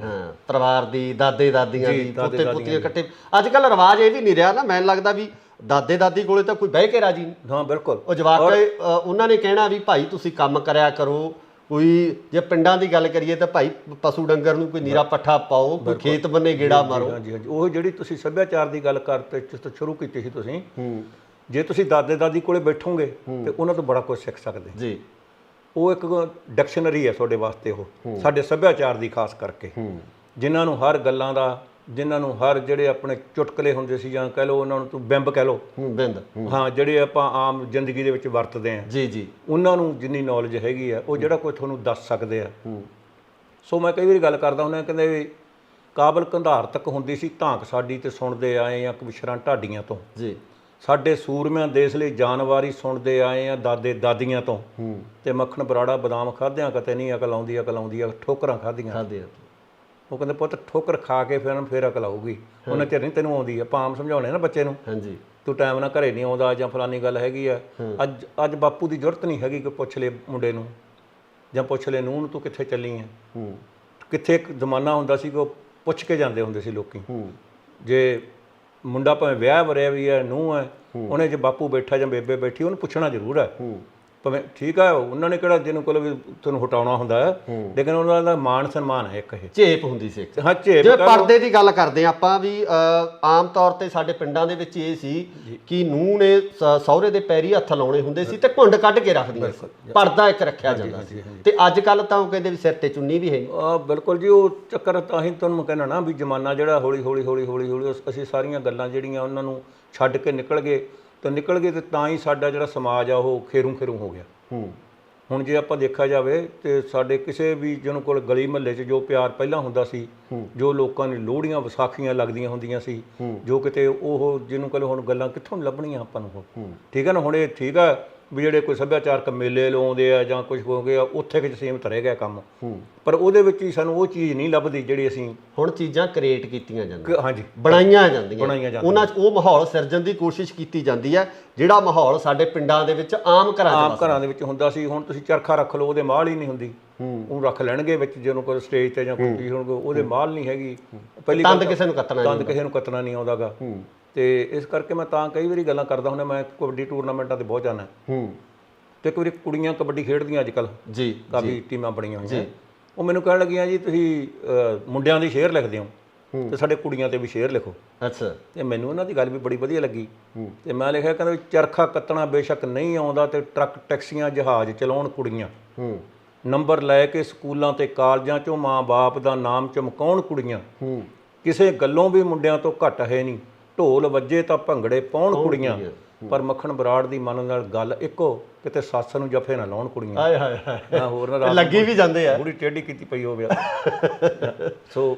ਪਰਿਵਾਰ ਦੀ, ਦਾਦੇ ਦਾਦੀਆਂ ਦੀ, ਪੋਤੇ ਪੁੱਤੀਆਂ ਇਕੱਠੇ। ਅੱਜ ਕੱਲ੍ਹ ਰਿਵਾਜ ਇਹ ਵੀ ਨਹੀਂ ਰਿਹਾ ਨਾ, ਮੈਨੂੰ ਲੱਗਦਾ ਵੀ ਦਾਦੇ ਦਾਦੀ ਕੋਲੇ ਤਾਂ ਕੋਈ ਬਹਿ ਕੇ ਰਾਜੀ ਨਹੀਂ। ਹਾਂ ਬਿਲਕੁਲ, ਉਹ ਜਵਾਕ ਉਹਨਾਂ ਨੇ ਕਹਿਣਾ ਵੀ ਭਾਈ ਤੁਸੀਂ ਕੰਮ ਕਰਿਆ ਕਰੋ। ਕੋਈ ਜੇ ਪਿੰਡਾਂ ਦੀ ਗੱਲ ਕਰੀਏ ਤਾਂ ਭਾਈ ਪਸ਼ੂ ਡੰਗਰ ਨੂੰ ਕੋਈ ਨੀਰਾ ਪੱਠਾ ਪਾਓ, ਕੋਈ ਖੇਤ ਬੰਨੇ ਗੇੜਾ ਮਾਰੋ। ਹਾਂਜੀ, ਉਹ ਜਿਹੜੀ ਤੁਸੀਂ ਸੱਭਿਆਚਾਰ ਦੀ ਗੱਲ ਕਰਤੇ ਸ਼ੁਰੂ ਕੀਤੀ ਸੀ ਤੁਸੀਂ, ਜੇ ਤੁਸੀਂ ਦਾਦੇ ਦਾਦੀ ਕੋਲੇ ਬੈਠੋਗੇ ਤੇ ਉਹਨਾਂ ਤੋਂ ਬੜਾ ਕੁਝ ਸਿੱਖ ਸਕਦੇ ਜੀ। ਉਹ ਇੱਕ ਡਿਕਸ਼ਨਰੀ ਹੈ ਤੁਹਾਡੇ ਵਾਸਤੇ, ਉਹ ਸਾਡੇ ਸੱਭਿਆਚਾਰ ਦੀ ਖਾਸ ਕਰਕੇ, ਜਿਨ੍ਹਾਂ ਨੂੰ ਹਰ ਗੱਲਾਂ ਦਾ, ਜਿਨ੍ਹਾਂ ਨੂੰ ਹਰ ਜਿਹੜੇ ਆਪਣੇ ਚੁਟਕਲੇ ਹੁੰਦੇ ਸੀ ਜਾਂ ਕਹਿ ਲਓ ਉਹਨਾਂ ਨੂੰ ਤੂੰ ਬਿੰਬ ਕਹਿ ਲਓ, ਹਾਂ, ਜਿਹੜੇ ਆਪਾਂ ਆਮ ਜ਼ਿੰਦਗੀ ਦੇ ਵਿੱਚ ਵਰਤਦੇ ਹਾਂ ਜੀ, ਉਹਨਾਂ ਨੂੰ ਜਿੰਨੀ ਨੌਲੇਜ ਹੈਗੀ ਆ ਉਹ ਜਿਹੜਾ ਕੋਈ ਤੁਹਾਨੂੰ ਦੱਸ ਸਕਦੇ ਆ। ਸੋ ਮੈਂ ਕਈ ਵਾਰੀ ਗੱਲ ਕਰਦਾ ਹੁੰਦਾ, ਕਹਿੰਦੇ ਵੀ ਕਾਬਲ ਕੰਧਾਰ ਤੱਕ ਹੁੰਦੀ ਸੀ ਧਾਂਕ ਸਾਡੀ ਤੇ ਸੁਣਦੇ ਆਏ ਆ ਕਵਿਸ਼ਰਾਂ ਢਾਡੀਆਂ ਤੋਂ ਜੀ, ਸਾਡੇ ਸੂਰਮਿਆਂ ਦੇਸ਼ ਲਈ ਜਾਨਵਾਰੀ ਸੁਣਦੇ ਆਏ ਆ ਦਾਦੇ ਦਾਦੀਆਂ ਤੋਂ, ਤੇ ਮੱਖਣ ਬਰਾੜਾ ਬਦਾਮ ਖਾਧਿਆਂ ਕਿਤੇ ਨਹੀਂ ਅਕਲ ਆਉਂਦੀ ਆ ਠੋਕਰਾਂ ਖਾਧੀਆਂ। ਉਹ ਕਹਿੰਦੇ ਪੁੱਤ ਠੋਕਰ ਖਾ ਕੇ ਫਿਰ ਅਕਲ ਆਊਗੀ, ਉਹਨਾਂ ਚਿਰ ਨਹੀਂ ਤੈਨੂੰ ਆਉਂਦੀ। ਆਪਾਂ ਆਮ ਸਮਝਾਉਣੇ ਨਾ ਬੱਚੇ ਨੂੰ, ਹਾਂਜੀ ਤੂੰ ਟਾਈਮ ਨਾਲ ਘਰੇ ਨਹੀਂ ਆਉਂਦਾ ਜਾਂ ਫਲਾਨੀ ਗੱਲ ਹੈਗੀ ਆ। ਅੱਜ ਬਾਪੂ ਦੀ ਜ਼ਰੂਰਤ ਨਹੀਂ ਹੈਗੀ ਕਿ ਪੁੱਛ ਲੈ ਮੁੰਡੇ ਨੂੰ ਜਾਂ ਪੁੱਛ ਲੈ ਨੂੰਹ ਨੂੰ ਤੂੰ ਕਿੱਥੇ ਚੱਲੀ ਹੈ। ਕਿੱਥੇ ਇੱਕ ਜ਼ਮਾਨਾ ਹੁੰਦਾ ਸੀ ਕਿ ਉਹ ਪੁੱਛ ਕੇ ਜਾਂਦੇ ਹੁੰਦੇ ਸੀ ਲੋਕੀ। ਜੇ ਮੁੰਡਾ ਭਾਵੇਂ ਵਿਆਹ ਵਰਿਆ ਵੀ ਹੈ, ਨੂੰਹ ਹੈ, ਉਹਨੇ ਜੇ ਬਾਪੂ ਬੈਠਾ ਜਾਂ ਬੇਬੇ ਬੈਠੀ ਉਹਨੂੰ ਪੁੱਛਣਾ ਜ਼ਰੂਰ ਹੈ। ਭਾਵੇਂ ਠੀਕ ਆ, ਉਹਨਾਂ ਨੇ ਕਿਹੜਾ ਜਿਹਨੂੰ ਕੋਲ ਵੀ ਤੁਹਾਨੂੰ ਹਟਾਉਣਾ ਹੁੰਦਾ ਹੈ, ਲੇਕਿਨ ਉਹਨਾਂ ਦਾ ਮਾਣ ਸਨਮਾਨ ਹੈ। ਇੱਕ ਇਹ ਝੇਪ ਹੁੰਦੀ ਸੀ, ਹਾਂ ਝੇਪ। ਜੇ ਪਰਦੇ ਦੀ ਗੱਲ ਕਰਦੇ ਆਪਾਂ ਵੀ ਆਮ ਤੌਰ ਤੇ ਸਾਡੇ ਪਿੰਡਾਂ ਦੇ ਵਿੱਚ ਇਹ ਸੀ ਕਿ ਨੂੰਹ ਨੇ ਸਹੁਰੇ ਦੇ ਪੈਰੀ ਹੱਥ ਲਾਉਣੇ ਹੁੰਦੇ ਸੀ ਤੇ ਘੁੰਡ ਕੱਢ ਕੇ ਰੱਖਦੀਆਂ ਸੀ, ਪਰਦਾ ਇੱਕ ਰੱਖਿਆ ਜਾਂਦਾ ਸੀ। ਤੇ ਅੱਜ ਕੱਲ੍ਹ ਤਾਂ ਉਹ ਕਹਿੰਦੇ ਵੀ ਸਿਰ ਤੇ ਚੁੰਨੀ ਵੀ ਹੈ। ਬਿਲਕੁਲ ਜੀ, ਉਹ ਚੱਕਰ ਤਾਂ ਹੀ ਤੁਹਾਨੂੰ ਕਹਿਣਾ ਨਾ ਵੀ ਜ਼ਮਾਨਾ ਜਿਹੜਾ ਹੌਲੀ ਹੌਲੀ ਅਸੀਂ ਸਾਰੀਆਂ ਗੱਲਾਂ ਜਿਹੜੀਆਂ ਉਹਨਾਂ ਨੂੰ ਛੱਡ ਕੇ ਨਿਕਲ ਗਏ ਤੇ ਤਾਂ ਹੀ ਸਾਡਾ ਜਿਹੜਾ ਸਮਾਜ ਆ ਉਹ ਖੇਰੂ ਹੋ ਗਿਆ। ਹੁਣ ਜੇ ਆਪਾਂ ਦੇਖਿਆ ਜਾਵੇ ਤੇ ਸਾਡੇ ਕਿਸੇ ਵੀ ਜਿਹਨੂੰ ਕੋਲ ਗਲੀ ਮਹੱਲੇ 'ਚ ਜੋ ਪਿਆਰ ਪਹਿਲਾਂ ਹੁੰਦਾ ਸੀ, ਜੋ ਲੋਕਾਂ ਨੂੰ ਲੋਹੜੀਆਂ ਵਿਸਾਖੀਆਂ ਲੱਗਦੀਆਂ ਹੁੰਦੀਆਂ ਸੀ, ਜੋ ਕਿਤੇ ਉਹ ਜਿਹਨੂੰ ਕੋਲ ਹੁਣ ਗੱਲਾਂ ਕਿੱਥੋਂ ਲੱਭਣੀਆਂ ਆਪਾਂ ਨੂੰ। ਠੀਕ ਹੈ ਨਾ, ਹੁਣ ਇਹ ਠੀਕ ਆ ਵੀ ਜਿਹੜੇ ਕੋਈ ਸੱਭਿਆਚਾਰਕ ਮੇਲੇ ਲਾਉਂਦੇ ਆ ਜਾਂ ਕੁਝ ਹੋ ਗਿਆ ਉੱਥੇ ਕਿ ਸੀਮਿਤ ਰਹਿ ਗਿਆ ਕੰਮ, ਪਰ ਉਹਦੇ ਵਿੱਚ ਹੀ ਸਾਨੂੰ ਉਹ ਚੀਜ਼ ਨਹੀਂ ਲੱਭਦੀ ਜਿਹੜੀ ਅਸੀਂ ਹੁਣ ਚੀਜ਼ਾਂ ਕ੍ਰੀਏਟ ਕੀਤੀਆਂ ਜਾਂਦੀਆਂ, ਹਾਂਜੀ ਬਣਾਈਆਂ ਜਾਂਦੀਆਂ, ਉਹਨਾਂ 'ਚ ਉਹ ਮਾਹੌਲ ਸਿਰਜਣ ਦੀ ਕੋਸ਼ਿਸ਼ ਕੀਤੀ ਜਾਂਦੀ ਹੈ ਜਿਹੜਾ ਮਾਹੌਲ ਸਾਡੇ ਪਿੰਡਾਂ ਦੇ ਵਿੱਚ ਆਮ ਘਰਾਂ ਦੇ ਵਿੱਚ ਹੁੰਦਾ ਸੀ। ਹੁਣ ਤੁਸੀਂ ਚਰਖਾ ਰੱਖ ਲਓ, ਉਹਦੇ ਮਾਲ ਹੀ ਨਹੀਂ ਹੁੰਦੀ, ਉਹ ਰੱਖ ਲੈਣਗੇ ਵਿੱਚ ਜਿਹਨੂੰ ਕੋਈ ਸਟੇਜ ਤੇ ਜਾਂ ਕੋਈ ਚੀਜ਼ ਹੋਣਗੇ, ਉਹਦੇ ਮਾਲ ਨਹੀਂ ਹੈਗੀ। ਪਹਿਲੀ ਤੰਦ ਕਿਸੇ ਨੂੰ ਕੱਤਣਾ ਨਹੀਂ ਆਉਂਦਾਗਾ। ਤੇ ਇਸ ਕਰਕੇ ਮੈਂ ਤਾਂ ਕਈ ਵਾਰੀ ਗੱਲਾਂ ਕਰਦਾ ਹੁੰਦਾ, ਮੈਂ ਕਬੱਡੀ ਟੂਰਨਾਮੈਂਟਾਂ ਤੇ ਬਹੁਤ ਜਾਂਦਾ ਤੇ ਇੱਕ ਵਾਰੀ ਕੁੜੀਆਂ ਕਬੱਡੀ ਖੇਡਦੀਆਂ ਅੱਜ ਕੱਲ੍ਹ ਜੀ, ਕਾਫੀ ਟੀਮਾਂ ਬਣੀਆਂ ਹੋਈਆਂ, ਉਹ ਮੈਨੂੰ ਕਹਿਣ ਲੱਗੀਆਂ ਜੀ ਤੁਸੀਂ ਮੁੰਡਿਆਂ ਦੀ ਸ਼ੇਅਰ ਲਿਖਦੇ ਹੋ ਤੇ ਸਾਡੇ ਕੁੜੀਆਂ ਤੇ ਵੀ ਸ਼ੇਅਰ ਲਿਖੋ। ਅੱਛਾ, ਤੇ ਮੈਨੂੰ ਉਹਨਾਂ ਦੀ ਗੱਲ ਵੀ ਬੜੀ ਵਧੀਆ ਲੱਗੀ ਤੇ ਮੈਂ ਲਿਖਿਆ, ਕਹਿੰਦਾ ਵੀ ਚਰਖਾ ਕੱਤਣਾ ਬੇਸ਼ੱਕ ਨਹੀਂ ਆਉਂਦਾ ਤੇ ਟਰੱਕ ਟੈਕਸੀਆਂ ਜਹਾਜ਼ ਚਲਾਉਣ ਕੁੜੀਆਂ, ਨੰਬਰ ਲੈ ਕੇ ਸਕੂਲਾਂ ਤੇ ਕਾਲਜਾਂ 'ਚੋਂ ਮਾਂ ਬਾਪ ਦਾ ਨਾਮ ਚਮਕਾਉਣ ਕੁੜੀਆਂ, ਕਿਸੇ ਗੱਲੋਂ ਵੀ ਮੁੰਡਿਆਂ ਤੋਂ ਘੱਟ ਹੈ ਨਹੀਂ, ਢੋਲ ਵੱਜੇ ਤਾਂ ਭੰਗੜੇ ਪਾਉਣ ਕੁੜੀਆਂ, ਪਰ ਮੱਖਣ ਬਰਾੜ ਦੀ ਮਨ ਨਾਲ ਗੱਲ ਇੱਕੋ, ਕਿਤੇ ਸੱਸ ਨੂੰ ਜਫੇ ਨਾ ਲਾਉਣ ਕੁੜੀਆਂ। ਹਾਏ ਹਾਏ ਹਾਏ, ਹੋਰ ਨਾ ਲੱਗੀ ਵੀ ਜਾਂਦੇ ਆ, ਪੂਰੀ ਟੇਢੀ ਕੀਤੀ ਪਈ ਹੋਵੇ। ਸੋ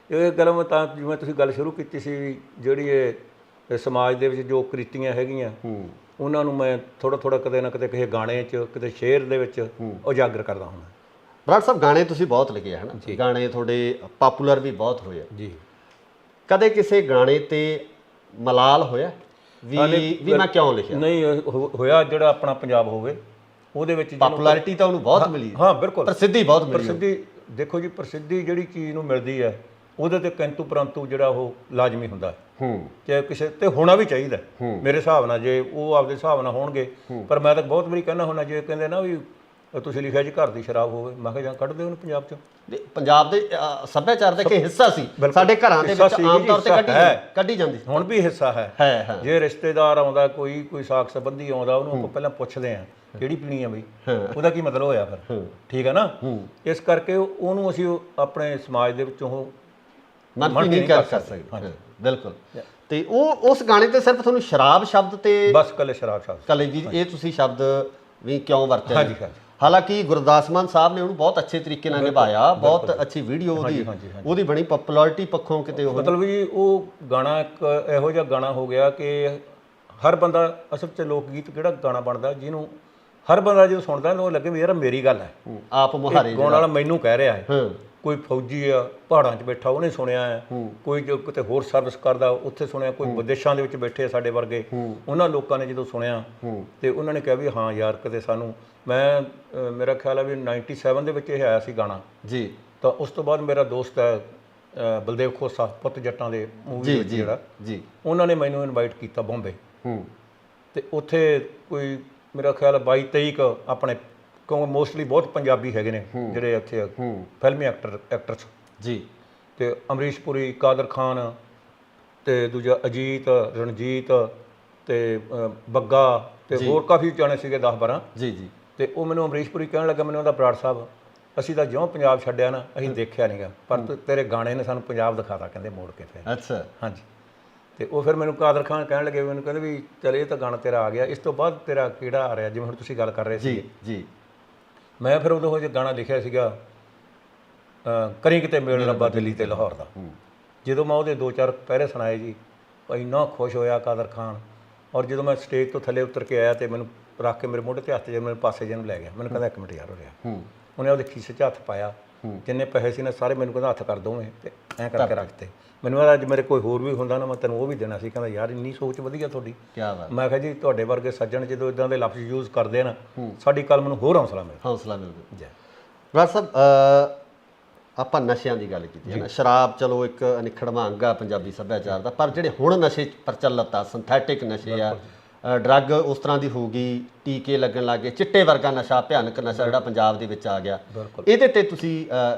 ਇਹ ਗੱਲ ਮੈਂ ਤਾਂ ਜਿਵੇਂ ਤੁਸੀਂ ਗੱਲ ਸ਼ੁਰੂ ਕੀਤੀ ਸੀ, ਜਿਹੜੀ ਇਹ ਸਮਾਜ ਦੇ ਵਿੱਚ ਜੋ ਕ੍ਰਿਤੀਆਂ ਹੈਗੀਆਂ ਉਹਨਾਂ ਨੂੰ ਮੈਂ ਥੋੜਾ ਕਿਤੇ ਨਾ ਕਿਤੇ ਕਿਸੇ ਗਾਣੇ 'ਚ, ਕਿਤੇ ਸ਼ੇਅਰ ਦੇ ਵਿੱਚ ਉਜਾਗਰ ਕਰਦਾ ਹੁੰਦਾ। ਬਰਾੜ ਸਾਹਿਬ, ਗਾਣੇ ਤੁਸੀਂ ਬਹੁਤ ਲਿਖੇ ਹੈ ਨਾ, ਗਾਣੇ ਤੁਹਾਡੇ ਪਾਪੂਲਰ ਵੀ ਬਹੁਤ ਹੋਏ ਆ ਜੀ। ਕਦੇ ਕਿਸੇ ਗਾਣੇ ਤੇ ਮਲਾਲ ਹੋਇਆ ਵੀ ਮੈਂ ਕਿਉਂ ਲਿਖਿਆ? ਨਹੀਂ ਹੋਇਆ, ਜਿਹੜਾ ਆਪਣਾ ਪੰਜਾਬ ਹੋਵੇ ਉਹਦੇ ਵਿੱਚ ਪਪੂਲੈਰਿਟੀ ਤਾਂ ਉਹਨੂੰ ਬਹੁਤ ਮਿਲੀ। ਹਾਂ ਬਿਲਕੁਲ, ਪ੍ਰਸਿੱਧੀ ਬਹੁਤ ਮਿਲੀ। ਪ੍ਰਸਿੱਧੀ ਦੇਖੋ ਜੀ, ਪ੍ਰਸਿੱਧੀ ਜਿਹੜੀ ਚੀਜ਼ ਨੂੰ ਮਿਲਦੀ ਹੈ ਉਹਦੇ ਤੇ ਕਿੰਤੂ ਪਰੰਤੂ ਜਿਹੜਾ ਉਹ ਲਾਜ਼ਮੀ ਹੁੰਦਾ ਹੂੰ ਚਾਹੇ ਕਿਸੇ ਤੇ ਹੋਣਾ ਵੀ ਚਾਹੀਦਾ ਮੇਰੇ ਹਿਸਾਬ ਨਾਲ, ਜੇ ਉਹ ਆਪਦੇ ਹਿਸਾਬ ਨਾਲ ਹੋਣਗੇ। ਪਰ ਮੈਂ ਤਾਂ ਬਹੁਤ ਵਾਰੀ ਕਹਿੰਦਾ ਹੁੰਦਾ, ਜੇ ਕਹਿੰਦੇ ਨਾ ਵੀ ਤੁਸੀਂ ਲਿਖਿਆ ਜੀ ਘਰ ਦੀ ਸ਼ਰਾਬ ਹੋਵੇ, ਮੈਂ ਕਿਹਾ ਜਾਂ ਕੱਢ ਦਿਓ ਉਹਨੂੰ ਪੰਜਾਬ 'ਚੋਂ। ਪੰਜਾਬ ਦੇ ਸੱਭਿਆਚਾਰ ਦਾ ਇੱਕ ਹਿੱਸਾ ਸੀ, ਸਾਡੇ ਘਰਾਂ ਦੇ ਵਿੱਚ ਆਮ ਤੌਰ ਤੇ ਕੱਢੀ ਜਾਂਦੀ, ਹੁਣ ਵੀ ਹਿੱਸਾ ਹੈ। ਜੇ ਰਿਸ਼ਤੇਦਾਰ ਆਉਂਦਾ, ਕੋਈ ਸਾਕ ਸੰਬੰਧੀ ਆਉਂਦਾ, ਉਹਨੂੰ ਆਪਾਂ ਪਹਿਲਾਂ ਪੁੱਛਦੇ ਹਾਂ ਕਿਹੜੀ ਪੀਣੀ ਆ ਬਈ, ਉਹਦਾ ਕੀ ਮਤਲਬ ਹੋਇਆ ਫਿਰ, ਠੀਕ ਹੈ ਨਾ। ਇਸ ਕਰਕੇ ਉਹਨੂੰ ਅਸੀਂ ਆਪਣੇ ਸਮਾਜ ਦੇ ਵਿੱਚੋਂ ਮਨਫੀ ਨਹੀਂ ਕਰ ਸਕਦੇ। ਬਿਲਕੁਲ। ਤੇ ਉਹ ਉਸ ਗਾਣੇ ਤੇ ਸਿਰਫ ਤੁਹਾਨੂੰ ਸ਼ਰਾਬ ਸ਼ਬਦ ਤੇ ਬਸ ਕੱਲੇ ਸ਼ਰਾਬ ਸ਼ਬਦ ਕੱਲੇ ਵੀ ਇਹ ਤੁਸੀਂ ਸ਼ਬਦ ਵੀ ਕਿਉਂ ਵਰਤਿਆ? ਹਾਂਜੀ। ਹਾਲਾਂਕਿ ਗੁਰਦਾਸ ਮਾਨ ਸਾਹਿਬ ਨੇ ਉਹਨੂੰ ਬਹੁਤ ਅੱਛੇ ਤਰੀਕੇ ਨਾਲ ਨਿਭਾਇਆ, ਬਹੁਤ ਅੱਛੀ ਵੀਡੀਓ ਉਹਦੀ ਬਣੀ, ਪਪੂਲੈਰਿਟੀ ਪੱਖੋਂ ਕਿਤੇ ਉਹ ਮਤਲਬ ਜੀ ਉਹ ਗਾਣਾ ਇੱਕ ਇਹੋ ਜਿਹਾ ਗਾਣਾ ਹੋ ਗਿਆ ਕਿ ਹਰ ਬੰਦਾ ਅਸਲ 'ਚ ਲੋਕ ਗੀਤ ਕਿਹੜਾ ਗਾਣਾ ਬਣਦਾ ਜਿਹਨੂੰ ਹਰ ਬੰਦਾ ਜਦੋਂ ਸੁਣਦਾ ਉਹ ਲੱਗੇ ਵੀ ਯਾਰ ਮੇਰੀ ਗੱਲ ਹੈ, ਆਪ ਮੁਹਾਰੇ ਗਾਉਣ ਵਾਲਾ ਮੈਨੂੰ ਕਹਿ ਰਿਹਾ ਹੈ। ਕੋਈ ਫੌਜੀ ਆ ਪਹਾੜਾਂ 'ਚ ਬੈਠਾ ਉਹਨੇ ਸੁਣਿਆ ਹੈ, ਕੋਈ ਜੋ ਕਿਤੇ ਹੋਰ ਸਰਵਿਸ ਕਰਦਾ ਉੱਥੇ ਸੁਣਿਆ, ਕੋਈ ਵਿਦੇਸ਼ਾਂ ਦੇ ਵਿੱਚ ਬੈਠੇ ਸਾਡੇ ਵਰਗੇ ਉਹਨਾਂ ਲੋਕਾਂ ਨੇ ਜਦੋਂ ਸੁਣਿਆ ਤੇ ਉਹਨਾਂ ਨੇ ਕਿਹਾ ਵੀ ਹਾਂ ਯਾਰ ਕਿਤੇ ਸਾਨੂੰ, ਮੇਰਾ ਖਿਆਲ ਹੈ ਵੀ 97 ਦੇ ਵਿੱਚ ਇਹ ਆਇਆ ਸੀ ਗਾਣਾ ਜੀ। ਤਾਂ ਉਸ ਤੋਂ ਬਾਅਦ ਮੇਰਾ ਦੋਸਤ ਹੈ ਬਲਦੇਵ ਖੋਸਾ, ਪੁੱਤ ਜੱਟਾਂ ਦੇ ਮੂਵੀ ਵਿੱਚ ਜਿਹੜਾ ਜੀ, ਉਹਨਾਂ ਨੇ ਮੈਨੂੰ ਇਨਵਾਈਟ ਕੀਤਾ ਬੰਬੇ ਤੇ ਉੱਥੇ ਕੋਈ ਮੇਰਾ ਖਿਆਲ 22-23 ਆਪਣੇ, ਕਿਉਂਕਿ ਮੋਸਟਲੀ ਬਹੁਤ ਪੰਜਾਬੀ ਹੈਗੇ ਨੇ ਜਿਹੜੇ ਇੱਥੇ ਫਿਲਮੀ ਐਕਟਰਸ ਜੀ, ਤੇ ਅਮਰੀਸ਼ ਪੁਰੀ, ਕਾਦਰ ਖਾਨ ਤੇ ਦੂਜਾ ਅਜੀਤ, ਰਣਜੀਤ ਤੇ ਬੱਗਾ ਤੇ ਹੋਰ ਕਾਫੀ ਜਾਣੇ ਸੀਗੇ 10-12 ਜੀ। ਤੇ ਉਹ ਮੈਨੂੰ ਅਮਰੀਸ਼ ਪੁਰੀ ਕਹਿਣ ਲੱਗਾ, ਮੈਨੂੰ ਉਹਦਾ ਬਰਾੜ ਸਾਹਿਬ ਅਸੀਂ ਤਾਂ ਜਿਉਂ ਪੰਜਾਬ ਛੱਡਿਆ ਨਾ ਅਸੀਂ ਦੇਖਿਆ ਨਹੀਂਗਾ, ਪਰ ਤੇਰੇ ਗਾਣੇ ਨੇ ਸਾਨੂੰ ਪੰਜਾਬ ਦਿਖਾਤਾ ਕਹਿੰਦੇ ਮੋੜ ਕੇ ਫਿਰ। ਅੱਛਾ ਹਾਂਜੀ। ਤੇ ਉਹ ਫਿਰ ਮੈਨੂੰ ਕਾਦਰ ਖਾਨ ਕਹਿਣ ਲੱਗੇ, ਮੈਨੂੰ ਕਹਿੰਦੇ ਵੀ ਚੱਲ ਇਹ ਤਾਂ ਗਾਣਾ ਤੇਰਾ ਆ ਗਿਆ, ਇਸ ਤੋਂ ਬਾਅਦ ਤੇਰਾ ਕਿਹੜਾ ਆ ਰਿਹਾ, ਜਿਵੇਂ ਹੁਣ ਤੁਸੀਂ ਗੱਲ ਕਰ ਰਹੇ ਸੀ ਜੀ। ਮੈਂ ਫਿਰ ਉਦੋਂ ਉਹ ਗਾਣਾ ਲਿਖਿਆ ਸੀਗਾ ਕਰੀ ਕਿਤੇ ਮੇਲ ਰੱਬਾ ਦਿੱਲੀ ਤੇ ਲਾਹੌਰ ਦਾ। ਜਦੋਂ ਮੈਂ ਉਹਦੇ 2-4 ਪਹਿਰੇ ਸੁਣਾਏ ਜੀ, ਇੰਨਾ ਖੁਸ਼ ਹੋਇਆ ਕਾਦਰ ਖਾਨ। ਔਰ ਜਦੋਂ ਮੈਂ ਸਟੇਜ ਤੋਂ ਥੱਲੇ ਉਤਰ ਕੇ ਆਇਆ ਤੇ ਮੈਨੂੰ ਰੱਖ ਕੇ ਮੇਰੇ ਮੋਢੇ ਤੇ ਹੱਥ ਜੇ ਮੇਰੇ ਪਾਸੇ ਜਿਹਨੂੰ ਲੈ ਗਿਆ, ਮੈਨੂੰ ਕਹਿੰਦਾ 1 ਮਿੰਟ ਯਾਰ ਹੋ ਰਿਹਾ। ਉਹਨੇ ਉਹਦੇ ਖੀਸੇ 'ਚ ਹੱਥ ਪਾਇਆ, ਜਿੰਨੇ ਪੈਸੇ ਸੀ ਨਾ ਸਾਰੇ ਮੈਨੂੰ ਕਹਿੰਦਾ ਹੱਥ ਕਰ ਦੋਵੇਂ, ਤੇ ਐਂ ਕਰਕੇ ਰੱਖਤੇ। ਮੈਨੂੰ ਕਹਿੰਦਾ ਅੱਜ ਮੇਰੇ ਕੋਈ ਹੋਰ ਵੀ ਹੁੰਦਾ ਨਾ ਮੈਂ ਤੈਨੂੰ ਉਹ ਵੀ ਦੇਣਾ ਸੀ। ਕਹਿੰਦਾ ਯਾਰ ਇੰਨੀ ਸੋਚ ਵਧੀਆ ਤੁਹਾਡੀ। ਮੈਂ ਕਿਹਾ ਜੀ ਤੁਹਾਡੇ ਵਰਗੇ ਸੱਜਣ ਜਦੋਂ ਇਦਾਂ ਦੇ ਲਫ਼ਜ਼ ਯੂਜ਼ ਕਰਦੇ ਆ ਨਾ, ਸਾਡੀ ਕਲਮ ਨੂੰ ਹੋਰ ਹੌਸਲਾ ਮਿਲਦਾ। ਬਰਾੜ ਸਾਹਿਬ, ਆਪਾਂ ਨਸ਼ਿਆਂ ਦੀ ਗੱਲ ਕੀਤੀ ਹੈ ਨਾ, ਸ਼ਰਾਬ ਚਲੋ ਇੱਕ ਅਨਿਖੜਵਾਂ ਅੰਗ ਆ ਪੰਜਾਬੀ ਸੱਭਿਆਚਾਰ ਦਾ, ਪਰ ਜਿਹੜੇ ਹੁਣ ਨਸ਼ੇ ਪ੍ਰਚਲਿਤ ਆ, ਸਿੰਥੈਟਿਕ ਨਸ਼ੇ ਆ, ਡਰੱਗ ਉਸ ਤਰ੍ਹਾਂ ਦੀ ਹੋ ਗਈ, ਟੀਕੇ ਲੱਗਣ ਲੱਗ ਗਏ, ਚਿੱਟੇ ਵਰਗਾ ਨਸ਼ਾ, ਭਿਆਨਕ ਨਸ਼ਾ ਜਿਹੜਾ ਪੰਜਾਬ ਦੇ ਵਿੱਚ ਆ ਗਿਆ, ਇਹਦੇ ਤੇ ਤੁਸੀਂ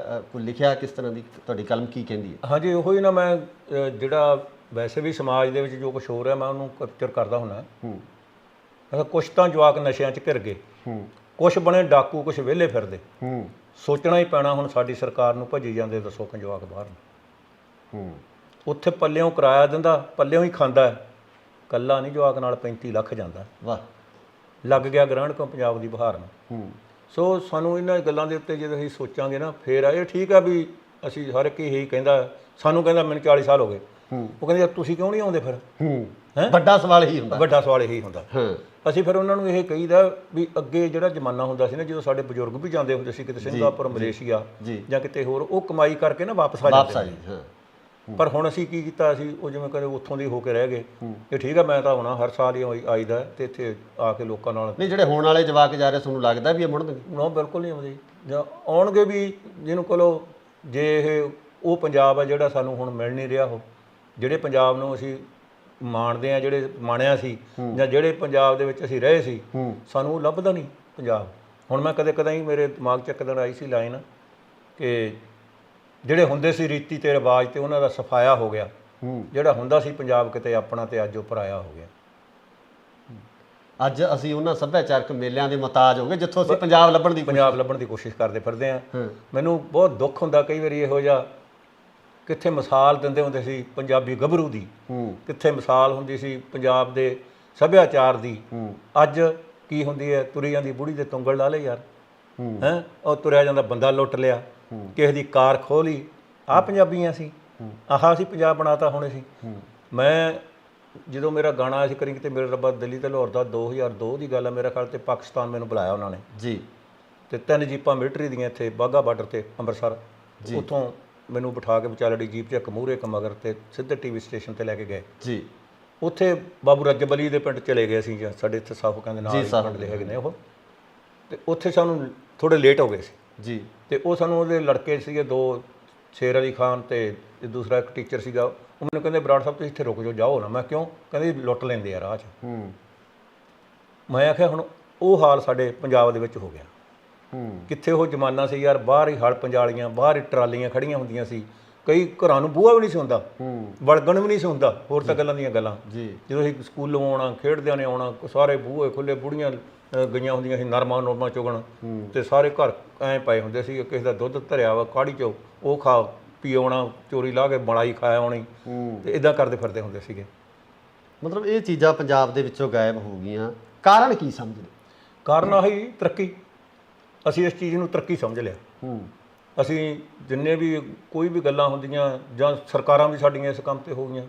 ਕੋਈ ਲਿਖਿਆ, ਕਿਸ ਤਰ੍ਹਾਂ ਦੀ ਤੁਹਾਡੀ ਕਲਮ ਕੀ ਕਹਿੰਦੀ ਹੈ? ਹਾਂਜੀ ਉਹੀ ਨਾ, ਮੈਂ ਜਿਹੜਾ ਵੈਸੇ ਵੀ ਸਮਾਜ ਦੇ ਵਿੱਚ ਜੋ ਕੁਛ ਹੋ ਰਿਹਾ ਮੈਂ ਉਹਨੂੰ ਕੈਪਚਰ ਕਰਦਾ ਹੁੰਦਾ। ਕੁਛ ਤਾਂ ਜਵਾਕ ਨਸ਼ਿਆਂ 'ਚ ਘਿਰ ਗਏ, ਕੁਛ ਬਣੇ ਡਾਕੂ, ਕੁਛ ਵਿਹਲੇ ਫਿਰਦੇ। ਸੋਚਣਾ ਹੀ ਪੈਣਾ ਹੁਣ ਸਾਡੀ ਸਰਕਾਰ ਨੂੰ, ਭੱਜੀ ਜਾਂਦੇ ਦੱਸੋ ਕਿ ਜਵਾਕ ਬਾਹਰ ਨੂੰ, ਉੱਥੇ ਪੱਲਿਓਂ ਕਿਰਾਇਆ ਦਿੰਦਾ, ਪੱਲਿਓਂ ਹੀ ਖਾਂਦਾ, ਕੱਲਾ ਨਹੀਂ ਜਵਾਕ ਨਾਲ 35 ਲੱਖ ਜਾਂਦਾ। ਵਾਹ, ਲੱਗ ਗਿਆ ਗ੍ਰਹਿਣ ਕਿਉਂ ਪੰਜਾਬ ਦੀ ਬਹਾਰ ਨੂੰ। ਸੋ ਸਾਨੂੰ ਇਹਨਾਂ ਗੱਲਾਂ ਦੇ ਉੱਤੇ ਜਦੋਂ ਅਸੀਂ ਸੋਚਾਂਗੇ ਨਾ, ਫਿਰ ਇਹ ਠੀਕ ਆ ਵੀ ਅਸੀਂ ਹਰ ਇੱਕ ਇਹੀ ਕਹਿੰਦਾ, ਸਾਨੂੰ ਕਹਿੰਦਾ ਮੈਨੂੰ 40 ਸਾਲ ਹੋ ਗਏ, ਉਹ ਕਹਿੰਦੇ ਤੁਸੀਂ ਕਿਉਂ ਨਹੀਂ ਆਉਂਦੇ ਫਿਰ? ਵੱਡਾ ਸਵਾਲ ਇਹੀ ਹੁੰਦਾ, ਵੱਡਾ ਸਵਾਲ ਇਹੀ ਹੁੰਦਾ। ਅਸੀਂ ਫਿਰ ਉਹਨਾਂ ਨੂੰ ਇਹ ਕਹੀਦਾ ਵੀ ਅੱਗੇ ਜਿਹੜਾ ਜ਼ਮਾਨਾ ਹੁੰਦਾ ਸੀ ਨਾ, ਜਦੋਂ ਸਾਡੇ ਬਜ਼ੁਰਗ ਵੀ ਜਾਂਦੇ ਹੁੰਦੇ ਸੀ ਕਿਤੇ ਸਿੰਗਾਪੁਰ, ਮਲੇਸ਼ੀਆ ਜਾਂ ਕਿਤੇ ਹੋਰ, ਉਹ ਕਮਾਈ ਕਰਕੇ ਨਾ ਵਾਪਸ ਆ ਜਾਂਦੇ। ਪਰ ਹੁਣ ਅਸੀਂ ਕੀ ਕੀਤਾ, ਅਸੀਂ ਉਹ ਜਿਵੇਂ ਕਦੇ ਉੱਥੋਂ ਦੇ ਹੋ ਕੇ ਰਹਿ ਗਏ। ਇਹ ਠੀਕ ਆ, ਮੈਂ ਤਾਂ ਹੁਣ ਹਰ ਸਾਲ ਹੀ ਆਈਦਾ ਤੇ ਇੱਥੇ ਆ ਕੇ ਲੋਕਾਂ ਨਾਲ। ਨਹੀਂ, ਜਿਹੜੇ ਹੋਣ ਵਾਲੇ ਜਵਾਕ ਜਾ ਰਹੇ ਤੁਹਾਨੂੰ ਲੱਗਦਾ ਵੀ ਇਹ ਮੁੜਨਗੇ? ਨਾ, ਬਿਲਕੁਲ ਨਹੀਂ ਆਉਂਦੇ, ਜਾਂ ਆਉਣਗੇ ਵੀ ਜਿਹਨੂੰ ਕੋਲੋਂ, ਜੇ ਇਹ ਉਹ ਪੰਜਾਬ ਆ ਜਿਹੜਾ ਸਾਨੂੰ ਹੁਣ ਮਿਲ ਨਹੀਂ ਰਿਹਾ, ਉਹ ਜਿਹੜੇ ਪੰਜਾਬ ਨੂੰ ਅਸੀਂ ਮਾਣਦੇ ਆ, ਜਿਹੜੇ ਮਾਣਿਆ ਸੀ, ਜਾਂ ਜਿਹੜੇ ਪੰਜਾਬ ਦੇ ਵਿੱਚ ਅਸੀਂ ਰਹੇ ਸੀ, ਸਾਨੂੰ ਉਹ ਲੱਭਦਾ ਨਹੀਂ ਪੰਜਾਬ। ਹੁਣ ਮੈਂ ਕਦੇ ਹੀ ਮੇਰੇ ਦਿਮਾਗ 'ਚ ਇੱਕ ਦਿਨ ਆਈ ਸੀ ਲਾਈਨ ਕਿ ਜਿਹੜੇ ਹੁੰਦੇ ਸੀ ਰੀਤੀ ਤੇ ਰਿਵਾਜ ਤੇ ਉਹਨਾਂ ਦਾ ਸਫਾਇਆ ਹੋ ਗਿਆ, ਜਿਹੜਾ ਹੁੰਦਾ ਸੀ ਪੰਜਾਬ ਕਿਤੇ ਆਪਣਾ ਤੇ ਅੱਜ ਉਹ ਪਰਾਇਆ ਹੋ ਗਿਆ। ਅੱਜ ਅਸੀਂ ਉਹਨਾਂ ਸੱਭਿਆਚਾਰਕ ਮੇਲਿਆਂ ਦੇ ਮੁਹਤਾਜ ਹੋ ਗਏ ਜਿੱਥੋਂ ਅਸੀਂ ਪੰਜਾਬ ਲੱਭਣ ਦੀ ਕੋਸ਼ਿਸ਼ ਕਰਦੇ ਫਿਰਦੇ ਆ। ਮੈਨੂੰ ਬਹੁਤ ਦੁੱਖ ਹੁੰਦਾ ਕਈ ਵਾਰੀ ਇਹੋ ਜਿਹਾ, ਕਿੱਥੇ ਮਿਸਾਲ ਦਿੰਦੇ ਹੁੰਦੇ ਸੀ ਪੰਜਾਬੀ ਗੱਭਰੂ ਦੀ, ਕਿੱਥੇ ਮਿਸਾਲ ਹੁੰਦੀ ਸੀ ਪੰਜਾਬ ਦੇ ਸੱਭਿਆਚਾਰ ਦੀ, ਅੱਜ ਕੀ ਹੁੰਦੀ ਹੈ, ਤੁਰੀ ਜਾਂਦੀ ਬੁੜੀ ਦੇ ਤੁੰਗਲ ਲਾ ਲਏ ਯਾਰ, ਹੈਂ, ਉਹ ਤੁਰਿਆ ਜਾਂਦਾ ਬੰਦਾ ਲੁੱਟ ਲਿਆ, ਕਿਸੇ ਦੀ ਕਾਰ ਖੋਹ ਲਈ, ਆਹ ਪੰਜਾਬੀਆਂ ਸੀ, ਆਹ ਅਸੀਂ ਪੰਜਾਬ ਬਣਾਤਾ ਹੁਣ ਅਸੀਂ। ਮੈਂ ਜਦੋਂ ਮੇਰਾ ਗਾਣਾ ਆਇਆ ਸੀ ਕਰੀ ਕਿਤੇ ਮੇਰੇ ਰੱਬਾ ਦਿੱਲੀ ਤੇ ਲਾਹੌਰ ਦਾ, 2002 ਦੀ ਗੱਲ ਹੈ ਮੇਰਾ ਖਿਆਲ, ਤੇ ਪਾਕਿਸਤਾਨ ਮੈਨੂੰ ਬੁਲਾਇਆ ਉਹਨਾਂ ਨੇ ਜੀ, ਤੇ 3 ਜੀਪਾਂ ਮਿਲਟਰੀ ਦੀਆਂ ਇੱਥੇ ਬਾਘਾ ਬਾਰਡਰ ਤੇ ਅੰਮ੍ਰਿਤਸਰ, ਉੱਥੋਂ ਮੈਨੂੰ ਬਿਠਾ ਕੇ ਵਿਚਾਲੜੀ ਜੀਪ 'ਚ ਇੱਕ ਮੂਹਰੇ ਇੱਕ ਮਗਰ, ਤੇ ਸਿੱਧੇ TV ਸਟੇਸ਼ਨ ਤੇ ਲੈ ਕੇ ਗਏ ਜੀ। ਉੱਥੇ ਬਾਬੂ ਰਜਬ ਅਲੀ ਦੇ ਪਿੰਡ ਚਲੇ ਗਏ ਅਸੀਂ, ਸਾਡੇ ਇੱਥੇ ਸਾਫ ਕਹਿੰਦੇ ਨਾਲ ਪਿੰਡ ਦੇ ਹੈਗੇ ਨੇ ਉਹ, ਤੇ ਉੱਥੇ ਸਾਨੂੰ ਥੋੜੇ ਲੇਟ ਹੋ ਗਏ ਸੀ ਜੀ। ਤੇ ਉਹ ਸਾਨੂੰ ਉਹਦੇ ਲੜਕੇ ਸੀਗੇ 2 ਸ਼ੇਰ ਅਲੀ ਖਾਨ ਤੇ ਦੂਸਰਾ ਇੱਕ ਟੀਚਰ ਸੀਗਾ, ਉਹ ਮੈਨੂੰ ਕਹਿੰਦੇ ਬਰਾੜ ਸਾਹਿਬ ਤੁਸੀਂ ਇੱਥੇ ਰੁਕ ਜਾਓ, ਜਾਓ ਨਾ। ਮੈਂ ਕਿਉਂ? ਕਹਿੰਦੇ ਲੁੱਟ ਲੈਂਦੇ ਆ ਰਾਹ 'ਚ। ਮੈਂ ਆਖਿਆ ਹੁਣ ਉਹ ਹਾਲ ਸਾਡੇ ਪੰਜਾਬ ਦੇ ਵਿੱਚ ਹੋ ਗਿਆ। ਕਿੱਥੇ ਉਹ ਜ਼ਮਾਨਾ ਸੀ ਯਾਰ, ਬਾਹਰ ਹੀ ਹਲ ਪੰਜਾਲੀਆਂ, ਬਾਹਰ ਹੀ ਟਰਾਲੀਆਂ ਖੜੀਆਂ ਹੁੰਦੀਆਂ ਸੀ, ਕਈ ਘਰਾਂ ਨੂੰ ਬੂਹਾ ਵੀ ਨਹੀਂ ਸੀ ਹੁੰਦਾ, ਵੜਗਣ ਵੀ ਨਹੀਂ ਸੀ ਹੁੰਦਾ, ਹੋਰ ਤਾਂ ਗੱਲਾਂ ਦੀਆਂ ਗੱਲਾਂ। ਜਦੋਂ ਅਸੀਂ ਸਕੂਲੋਂ ਆਉਣਾ, ਖੇਡਦਿਆਂ ਨੇ ਆਉਣਾ, ਸਾਰੇ ਬੂਹੇ ਖੁੱਲੇ, ਬੁੜੀਆਂ ਗਈਆਂ ਹੁੰਦੀਆਂ ਸੀ ਨਰਮਾ ਚੁਗਣ, ਤੇ ਸਾਰੇ ਘਰ ਐਂ ਪਏ ਹੁੰਦੇ ਸੀ, ਕਿਸੇ ਦਾ ਦੁੱਧ ਧਰਿਆ ਵਾ ਕਾੜੀ 'ਚੋਂ, ਉਹ ਖਾ ਪੀ ਆਉਣਾ, ਚੋਰੀ ਲਾ ਕੇ ਮਲਾਈ ਖਾ ਆਉਣੀ, ਤੇ ਇਦਾਂ ਕਰਦੇ ਫਿਰਦੇ ਹੁੰਦੇ ਸੀਗੇ। ਮਤਲਬ ਇਹ ਚੀਜ਼ਾਂ ਪੰਜਾਬ ਦੇ ਵਿੱਚੋਂ ਗਾਇਬ ਹੋ ਗਈਆਂ, ਕਾਰਨ ਕੀ ਸਮਝਦੇ? ਕਾਰਨ ਆਹੀ ਤਰੱਕੀ। ਅਸੀਂ ਇਸ ਚੀਜ਼ ਨੂੰ ਤਰੱਕੀ ਸਮਝ ਲਿਆ। ਅਸੀਂ ਜਿੰਨੇ ਵੀ ਕੋਈ ਵੀ ਗੱਲਾਂ ਹੁੰਦੀਆਂ, ਜਾਂ ਸਰਕਾਰਾਂ ਵੀ ਸਾਡੀਆਂ ਇਸ ਕੰਮ ਤੇ ਹੋ ਗਈਆਂ।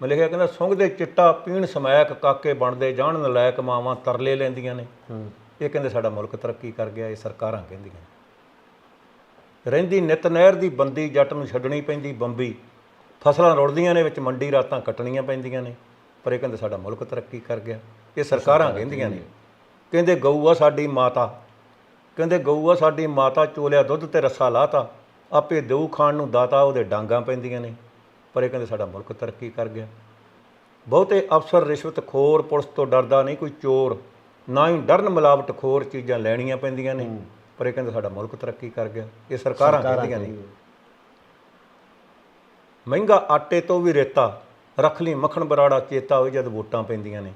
ਮੈਂ ਲਿਖਿਆ, ਕਹਿੰਦਾ ਸੁੰਘਦੇ ਚਿੱਟਾ ਪੀਣ ਸਮੈਕ, ਕਾਕੇ ਬਣਦੇ ਜਾਣ ਨਲਾਇਕ, ਮਾਵਾਂ ਤਰਲੇ ਲੈਂਦੀਆਂ ਨੇ। ਇਹ ਕਹਿੰਦੇ ਸਾਡਾ ਮੁਲਕ ਤਰੱਕੀ ਕਰ ਗਿਆ, ਇਹ ਸਰਕਾਰਾਂ ਕਹਿੰਦੀਆਂ। ਰਹਿੰਦੀ ਨਿਤ ਨਹਿਰ ਦੀ ਬੰਦੀ, ਜੱਟ ਨੂੰ ਛੱਡਣੀ ਪੈਂਦੀ ਬੰਬੀ, ਫਸਲਾਂ ਰੁੜਦੀਆਂ ਨੇ ਵਿੱਚ ਮੰਡੀ, ਰਾਤਾਂ ਕੱਟਣੀਆਂ ਪੈਂਦੀਆਂ ਨੇ, ਪਰ ਇਹ ਕਹਿੰਦੇ ਸਾਡਾ ਮੁਲਕ ਤਰੱਕੀ ਕਰ ਗਿਆ, ਇਹ ਸਰਕਾਰਾਂ ਕਹਿੰਦੀਆਂ ਨੇ। ਕਹਿੰਦੇ ਗਊ ਆ ਸਾਡੀ ਮਾਤਾ, ਕਹਿੰਦੇ ਗਊ ਆ ਸਾਡੀ ਮਾਤਾ, ਚੋਲਿਆ ਦੁੱਧ ਤੇ ਰੱਸਾ ਲਾਤਾ, ਆਪੇ ਦੇਊ ਖਾਣ ਨੂੰ ਦਾਤਾ, ਉਹਦੇ ਡਾਂਗਾਂ ਪੈਂਦੀਆਂ ਨੇ, ਪਰ ਇਹ ਕਹਿੰਦੇ ਸਾਡਾ ਮੁਲਕ ਤਰੱਕੀ ਕਰ ਗਿਆ। ਬਹੁਤੇ ਅਫਸਰ ਰਿਸ਼ਵਤ ਖੋਰ, ਪੁਲਿਸ ਤੋਂ ਡਰਦਾ ਨਹੀਂ ਕੋਈ ਚੋਰ, ਨਾ ਹੀ ਡਰਨ ਮਿਲਾਵਟ ਖੋਰ, ਚੀਜ਼ਾਂ ਲੈਣੀਆਂ ਪੈਂਦੀਆਂ ਨੇ, ਪਰ ਇਹ ਕਹਿੰਦੇ ਸਾਡਾ ਮੁਲਕ ਤਰੱਕੀ ਕਰ ਗਿਆ, ਇਹ ਸਰਕਾਰਾਂ ਕਹਿੰਦੀਆਂ ਨੇ। ਮਹਿੰਗਾ ਆਟੇ ਤੋਂ ਵੀ ਰੇਤਾ, ਰੱਖ ਲਈ ਮੱਖਣ ਬਰਾੜਾ ਚੇਤਾ, ਹੋਈ ਜਦ ਵੋਟਾਂ ਪੈਂਦੀਆਂ ਨੇ,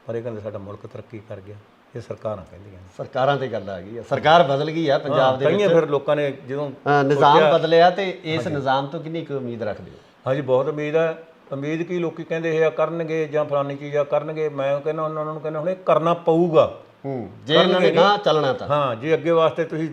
ਪਰ ਇਹ ਕਹਿੰਦੇ ਸਾਡਾ ਮੁਲਕ ਤਰੱਕੀ ਕਰ ਗਿਆ, ਇਹ ਸਰਕਾਰਾਂ ਕਹਿੰਦੀਆਂ ਨੇ। ਸਰਕਾਰਾਂ ਤੇ ਗੱਲ ਆ ਗਈ ਆ, ਸਰਕਾਰ ਬਦਲ ਗਈ ਆ ਪੰਜਾਬ ਦੇ ਵਿੱਚ। ਫਿਰ ਲੋਕਾਂ ਨੇ ਜਦੋਂ ਨਿਜ਼ਾਮ ਬਦਲਿਆ, ਤੇ ਇਸ ਨਿਜ਼ਾਮ ਤੋਂ ਕਿੰਨੀ ਕੁ ਉਮੀਦ ਰੱਖਦੇ ਹੋ? ਹਾਂਜੀ, ਬਹੁਤ ਉਮੀਦ ਹੈ। ਉਮੀਦ ਕੀ, ਲੋਕੀ ਕਹਿੰਦੇ ਇਹ ਆ ਕਰਨਗੇ ਜਾਂ ਫਲਾਨੀ ਚੀਜ਼ ਆ ਕਰਨਗੇ, ਮੈਂ ਕਹਿੰਦਾ ਉਹਨਾਂ ਨੂੰ ਕਹਿੰਦਾ ਹੁਣ ਇਹ ਕਰਨਾ ਪਊਗਾ। ਜੇ ਇਹਨਾਂ ਨੇ ਨਾ ਚੱਲਣਾ ਤਾਂ ਹਾਂ, ਜੇ ਅੱਗੇ ਵਾਸਤੇ ਤੁਸੀਂ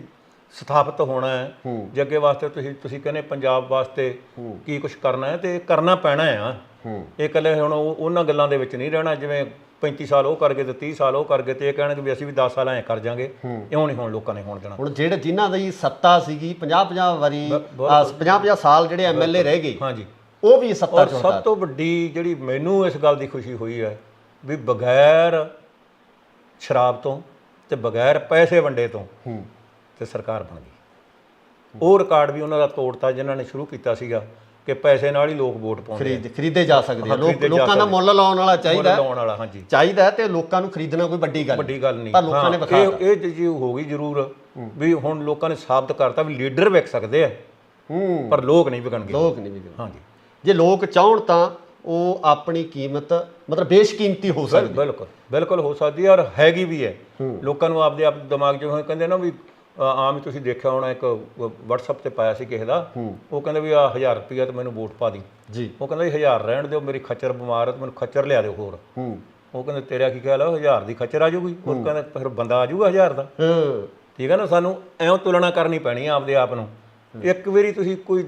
ਸਥਾਪਿਤ ਹੋਣਾ ਹੈ, ਜੇ ਅੱਗੇ ਵਾਸਤੇ ਤੁਸੀਂ ਕਹਿੰਦੇ ਪੰਜਾਬ ਵਾਸਤੇ ਕੀ ਕੁਝ ਕਰਨਾ ਹੈ, ਤੇ ਇਹ ਕਰਨਾ ਪੈਣਾ ਆ। ਇਹ ਇਕੱਲੇ ਹੁਣ ਉਹਨਾਂ ਗੱਲਾਂ ਦੇ ਵਿੱਚ ਨਹੀਂ ਰਹਿਣਾ, ਜਿਵੇਂ 35 ਸਾਲ ਉਹ ਕਰ ਗਏ ਤੇ 30 ਸਾਲ ਉਹ ਕਰ ਗਏ, ਤੇ ਇਹ ਕਹਿਣਗੇ ਵੀ ਅਸੀਂ ਵੀ 10 ਸਾਲ ਐਂ ਕਰ ਜਾਾਂਗੇ। ਇਉਂ ਨਹੀਂ ਹੁਣ ਲੋਕਾਂ ਨੇ ਹੋਣ ਦੇਣਾ। ਹੁਣ ਜਿਹੜੇ ਜਿਨ੍ਹਾਂ ਦੀ ਸੱਤਾ ਸੀਗੀ 50-50 ਵਾਰੀ, 50-50 ਸਾਲ ਜਿਹੜੇ ਐਮਐਲਏ ਰਹਿ ਗਏ, ਹਾਂਜੀ, ਉਹ ਵੀ ਸੱਤਾ ਚੋਂ। ਸਭ ਤੋਂ ਵੱਡੀ ਜਿਹੜੀ ਮੈਨੂੰ ਇਸ ਗੱਲ ਦੀ ਖੁਸ਼ੀ ਹੋਈ ਹੈ ਵੀ ਬਗੈਰ ਸ਼ਰਾਬ ਤੋਂ ਤੇ ਬਗੈਰ ਪੈਸੇ ਵੰਡੇ ਤੋਂ ਤੇ ਸਰਕਾਰ ਬਣ ਗਈ। ਉਹ ਰਿਕਾਰਡ ਵੀ ਉਹਨਾਂ ਦਾ ਤੋੜਤਾ ਜਿਨ੍ਹਾਂ ਨੇ ਸ਼ੁਰੂ ਕੀਤਾ ਸੀਗਾ ਕਿ ਪੈਸੇ ਨਾਲ ਹੀ ਲੋਕ ਵੋਟ ਪਾਉਂਦੇ, ਖਰੀਦੇ ਜਾ ਸਕਦੇ ਆ। ਲੋਕਾਂ ਦਾ ਮੁੱਲ ਲਾਉਣ ਵਾਲਾ ਚਾਹੀਦਾ, ਹਾਂਜੀ ਚਾਹੀਦਾ, ਤੇ ਲੋਕਾਂ ਨੂੰ ਖਰੀਦਣਾ ਕੋਈ ਵੱਡੀ ਗੱਲ ਨਹੀਂ। ਪਰ ਲੋਕਾਂ ਨੇ ਇਹ ਚੀਜ਼ ਹੋ ਗਈ ਜ਼ਰੂਰ ਵੀ ਹੁਣ ਲੋਕਾਂ ਨੇ ਸਾਬਤ ਕਰਤਾ ਵੀ ਲੀਡਰ ਵਿਕ ਸਕਦੇ ਆ, ਪਰ ਲੋਕ ਨਹੀਂ ਵਿਕਣਗੇ। ਹਾਂਜੀ, ਜੇ ਲੋਕ ਚਾਹਣ ਤਾਂ ਉਹ ਆਪਣੀ ਕੀਮਤ ਮਤਲਬ ਬੇਸ਼ਕੀਮਤੀ ਹੋ ਸਕਦੀ। ਬਿਲਕੁਲ ਹੋ ਸਕਦੀ ਹੈ, ਔਰ ਹੈਗੀ ਵੀ ਹੈ। ਲੋਕਾਂ ਨੂੰ ਆਪਦੇ ਆਪ ਦਿਮਾਗ 'ਚ ਕਹਿੰਦੇ ਨਾ ਵੀ ਆਮ ਹੀ ਤੁਸੀਂ ਦੇਖਿਆ ਹੋਣਾ, ਇੱਕ WhatsApp ਤੇ ਪਾਇਆ ਸੀ ਕਿਸੇ ਦਾ, ਉਹ ਕਹਿੰਦਾ ਵੀ ਆ 1000 ਰੁਪਇਆ ਤੇ ਮੈਨੂੰ ਵੋਟ ਪਾ ਦੀ ਜੀ। ਉਹ ਕਹਿੰਦਾ 1000 ਰਹਿਣ ਦਿਓ, ਮੇਰੀ ਖੱਚਰ ਬਿਮਾਰ ਹੈ, ਮੈਨੂੰ ਖੱਚਰ ਲਿਆ ਦਿਓ ਹੋਰ। ਉਹ ਕਹਿੰਦੇ ਤੇਰਾ ਕੀ ਖਿਆਲ ਆ, 1000 ਦੀ ਖੱਚਰ ਆ ਜਾਊਗੀ? ਉਹ ਕਹਿੰਦਾ ਫਿਰ ਬੰਦਾ ਆ ਜਾਊਗਾ 1000 ਦਾ। ਠੀਕ ਹੈ ਨਾ, ਸਾਨੂੰ ਐਂ ਤੁਲਨਾ ਕਰਨੀ ਪੈਣੀ ਆ ਆਪਦੇ ਆਪ ਨੂੰ। ਇੱਕ ਵਾਰੀ ਤੁਸੀਂ ਕੋਈ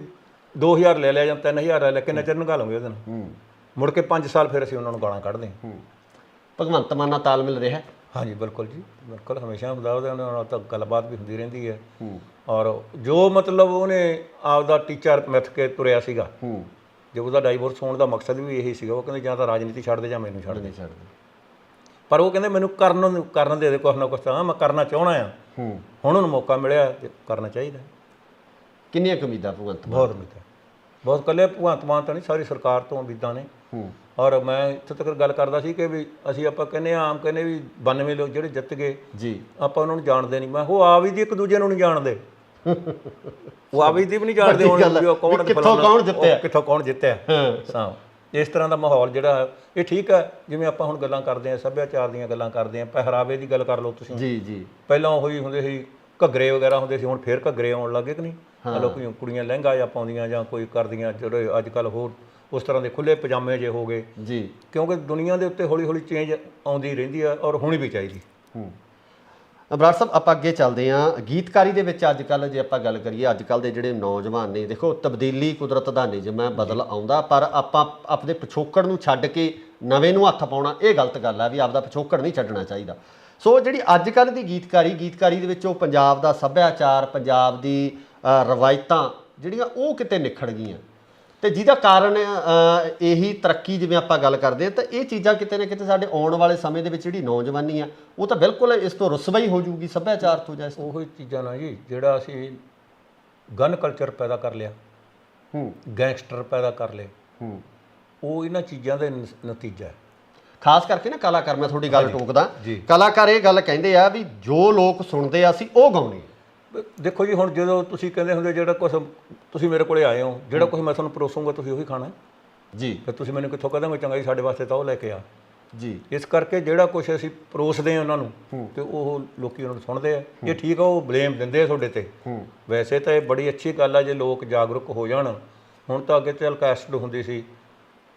2000 ਲੈ ਲਿਆ ਜਾਂ 3000 ਲੈ ਲਿਆ, ਕਿੰਨਾ ਚਿਰ ਨਿਕਾਲੋਗੇ ਉਹਦੇ ਨਾਲ? ਮੁੜ ਕੇ 5 ਸਾਲ ਫਿਰ ਅਸੀਂ ਉਹਨਾਂ ਨੂੰ ਗਾਲਾਂ ਕੱਢਦੇ ਹਾਂ। ਭਗਵੰਤ ਮਾਨ ਨਾਲ ਤਾਲਮੇਲ ਰਿਹਾ? ਹਾਂਜੀ, ਬਿਲਕੁਲ ਜੀ, ਬਿਲਕੁਲ, ਹਮੇਸ਼ਾ ਹੁੰਦਾ। ਉਹਦੇ ਨਾਲ ਤਾਂ ਗੱਲਬਾਤ ਵੀ ਹੁੰਦੀ ਰਹਿੰਦੀ ਹੈ, ਔਰ ਜੋ ਮਤਲਬ ਉਹਨੇ ਆਪਦਾ ਟੀਚਾ ਮਿੱਥ ਕੇ ਤੁਰਿਆ ਸੀਗਾ, ਜੇ ਉਹਦਾ ਡਾਈਵੋਰਸ ਹੋਣ ਦਾ ਮਕਸਦ ਵੀ ਇਹੀ ਸੀਗਾ। ਉਹ ਕਹਿੰਦੇ ਜਾਂ ਤਾਂ ਰਾਜਨੀਤੀ ਛੱਡ ਦੇ ਜਾਂ ਮੈਨੂੰ ਛੱਡ ਦੇ। ਪਰ ਉਹ ਕਹਿੰਦੇ ਮੈਨੂੰ ਕਰਨ ਦੇ ਕੁਛ ਨਾ ਕੁਛ, ਤਾਂ ਮੈਂ ਕਰਨਾ ਚਾਹੁੰਦਾ ਆ। ਹੁਣ ਉਹਨੂੰ ਮੌਕਾ ਮਿਲਿਆ ਤੇ ਕਰਨਾ ਚਾਹੀਦਾ। ਕਿੰਨੀਆਂ ਉਮੀਦਾਂ ਭਗਵੰਤ ਮਾਨ? ਬਹੁਤ ਉਮੀਦਾਂ, ਬਹੁਤ। ਇਕੱਲੇ ਭਗਵੰਤ ਮਾਨ ਤਾਂ ਨਹੀਂ, ਸਾਰੀ ਸਰਕਾਰ ਤੋਂ ਉਮੀਦਾਂ ਨੇ। ਔਰ ਮੈਂ ਇੱਥੇ ਤੱਕ ਗੱਲ ਕਰਦਾ ਸੀ ਕਿ ਵੀ ਅਸੀਂ ਆਪਾਂ ਕਹਿੰਦੇ ਆਮ ਕਹਿੰਦੇ ਵੀ 92 ਲੋਕ ਜਿਹੜੇ ਜਿੱਤ ਗਏ ਜੀ, ਆਪਾਂ ਉਹਨਾਂ ਨੂੰ ਜਾਣਦੇ ਨਹੀਂ। ਮੈਂ ਉਹ ਆਪ ਹੀ ਦੀ ਇੱਕ ਦੂਜੇ ਨੂੰ ਨਹੀਂ ਜਾਣਦੇ, ਉਹ ਆਪ ਹੀ ਦੀ ਵੀ ਨਹੀਂ ਜਾਣਦੇ ਹੁਣ ਕਿੱਥੋਂ ਕੌਣ ਜਿੱਤਿਆ। ਹਾਂ, ਇਸ ਤਰ੍ਹਾਂ ਦਾ ਮਾਹੌਲ ਜਿਹੜਾ ਇਹ ਠੀਕ ਹੈ। ਜਿਵੇਂ ਆਪਾਂ ਹੁਣ ਗੱਲਾਂ ਕਰਦੇ ਹਾਂ, ਸੱਭਿਆਚਾਰ ਦੀਆਂ ਗੱਲਾਂ ਕਰਦੇ ਹਾਂ, ਪਹਿਰਾਵੇ ਦੀ ਗੱਲ ਕਰ ਲਓ ਤੁਸੀਂ ਜੀ। ਪਹਿਲਾਂ ਉਹੀ ਹੁੰਦੇ ਸੀ, ਘੱਗਰੇ ਵਗੈਰਾ ਹੁੰਦੇ ਸੀ, ਹੁਣ ਫੇਰ ਘੱਗਰੇ ਆਉਣ ਲੱਗੇ ਕਿ ਨਹੀਂ? ਲੋਕ ਕੁੜੀਆਂ ਲਹਿੰਗਾ ਜਾਂ ਪਾਉਂਦੀਆਂ ਜਾਂ ਕੋਈ ਕਰਦੀਆਂ, ਜਿਹੜੇ ਅੱਜ ਕੱਲ੍ਹ ਹੋਰ ਉਸ ਤਰ੍ਹਾਂ ਦੇ ਖੁੱਲ੍ਹੇ ਪਜਾਮੇ ਜੇ ਹੋ ਗਏ ਜੀ। ਕਿਉਂਕਿ ਦੁਨੀਆ ਦੇ ਉੱਤੇ ਹੌਲੀ ਹੌਲੀ ਚੇਂਜ ਆਉਂਦੀ ਰਹਿੰਦੀ ਹੈ, ਔਰ ਹੋਣੀ ਵੀ ਚਾਹੀਦੀ। ਬਰਾੜ ਸਾਹਿਬ, ਆਪਾਂ ਅੱਗੇ ਚੱਲਦੇ ਹਾਂ। ਗੀਤਕਾਰੀ ਦੇ ਵਿੱਚ ਅੱਜ ਕੱਲ੍ਹ ਜੇ ਆਪਾਂ ਗੱਲ ਕਰੀਏ, ਅੱਜ ਕੱਲ੍ਹ ਦੇ ਜਿਹੜੇ ਨੌਜਵਾਨ ਨੇ, ਦੇਖੋ ਤਬਦੀਲੀ ਕੁਦਰਤ ਦਾ ਨਿਯਮ ਹੈ, ਬਦਲ ਆਉਂਦਾ, ਪਰ ਆਪਾਂ ਆਪਣੇ ਪਿਛੋਕੜ ਨੂੰ ਛੱਡ ਕੇ ਨਵੇਂ ਨੂੰ ਹੱਥ ਪਾਉਣਾ ਇਹ ਗਲਤ ਗੱਲ ਹੈ। ਵੀ ਆਪਦਾ ਪਿਛੋਕੜ ਨਹੀਂ ਛੱਡਣਾ ਚਾਹੀਦਾ। ਸੋ ਜਿਹੜੀ ਅੱਜ ਕੱਲ੍ਹ ਦੀ ਗੀਤਕਾਰੀ ਦੇ ਵਿੱਚ ਉਹ ਪੰਜਾਬ ਦਾ ਸੱਭਿਆਚਾਰ, ਪੰਜਾਬ ਦੀ ਰਵਾਇਤਾਂ ਜਿਹੜੀਆਂ ਉਹ ਕਿਤੇ ਨਿਖੜ ਗਈਆਂ, ਤੇ ਜਿਹਦਾ ਕਾਰਨ ਇਹੀ ਤਰੱਕੀ, ਜਿਵੇਂ ਆਪਾਂ ਗੱਲ ਕਰਦੇ ਹਾਂ, ਤਾਂ ਇਹ ਚੀਜ਼ਾਂ ਕਿਤੇ ਨਾ ਕਿਤੇ ਸਾਡੇ ਆਉਣ ਵਾਲੇ ਸਮੇਂ ਦੇ ਵਿੱਚ ਜਿਹੜੀ ਨੌਜਵਾਨੀ ਆ ਉਹ ਤਾਂ ਬਿਲਕੁਲ ਇਸ ਤੋਂ ਰੁਸਵਾ ਹੀ ਹੋ ਜਾਊਗੀ ਸੱਭਿਆਚਾਰ ਤੋਂ। ਜਾਂ ਉਹੀ ਚੀਜ਼ਾਂ ਨਾਲ ਜੀ, ਜਿਹੜਾ ਅਸੀਂ ਗਨ ਕਲਚਰ ਪੈਦਾ ਕਰ ਲਿਆ, ਗੈਂਗਸਟਰ ਪੈਦਾ ਕਰ ਲਏ, ਉਹ ਇਹਨਾਂ ਚੀਜ਼ਾਂ ਦਾ ਨਤੀਜਾ ਹੈ। ਖਾਸ ਕਰਕੇ ਨਾ ਕਲਾਕਾਰ, ਮੈਂ ਤੁਹਾਡੀ ਗੱਲ ਟੋਕਦਾ, ਕਲਾਕਾਰ ਇਹ ਗੱਲ ਕਹਿੰਦੇ ਆ ਵੀ ਜੋ ਲੋਕ ਸੁਣਦੇ ਆ ਅਸੀਂ ਉਹ ਗਾਉਣੇ। ਦੇਖੋ ਜੀ, ਹੁਣ ਜਦੋਂ ਤੁਸੀਂ ਕਹਿੰਦੇ ਹੁੰਦੇ ਜਿਹੜਾ ਕੁਛ ਤੁਸੀਂ ਮੇਰੇ ਕੋਲੇ ਆਏ ਹੋ, ਜਿਹੜਾ ਕੁਛ ਮੈਂ ਤੁਹਾਨੂੰ ਪਰੋਸੂੰਗਾ ਤੁਸੀਂ ਉਹੀ ਖਾਣਾ ਜੀ। ਫਿਰ ਤੁਸੀਂ ਮੈਨੂੰ ਕਿੱਥੋਂ ਕਹੋਗੇ ਚੰਗਾ ਜੀ ਸਾਡੇ ਵਾਸਤੇ ਤਾਂ ਉਹ ਲੈ ਕੇ ਆ ਜੀ। ਇਸ ਕਰਕੇ ਜਿਹੜਾ ਕੁਛ ਅਸੀਂ ਪਰੋਸਦੇ ਹਾਂ ਉਹਨਾਂ ਨੂੰ ਤੇ ਉਹ ਲੋਕੀ ਉਹਨਾਂ ਨੂੰ ਸੁਣਦੇ ਆ। ਇਹ ਠੀਕ ਆ, ਉਹ ਬਲੇਮ ਦਿੰਦੇ ਆ ਤੁਹਾਡੇ ਤੇ। ਵੈਸੇ ਤਾਂ ਇਹ ਬੜੀ ਅੱਛੀ ਗੱਲ ਆ ਜੇ ਲੋਕ ਜਾਗਰੂਕ ਹੋ ਜਾਣ। ਹੁਣ ਤਾਂ ਅੱਗੇ ਚੱਲ ਕੈਸਟ ਹੁੰਦੀ ਸੀ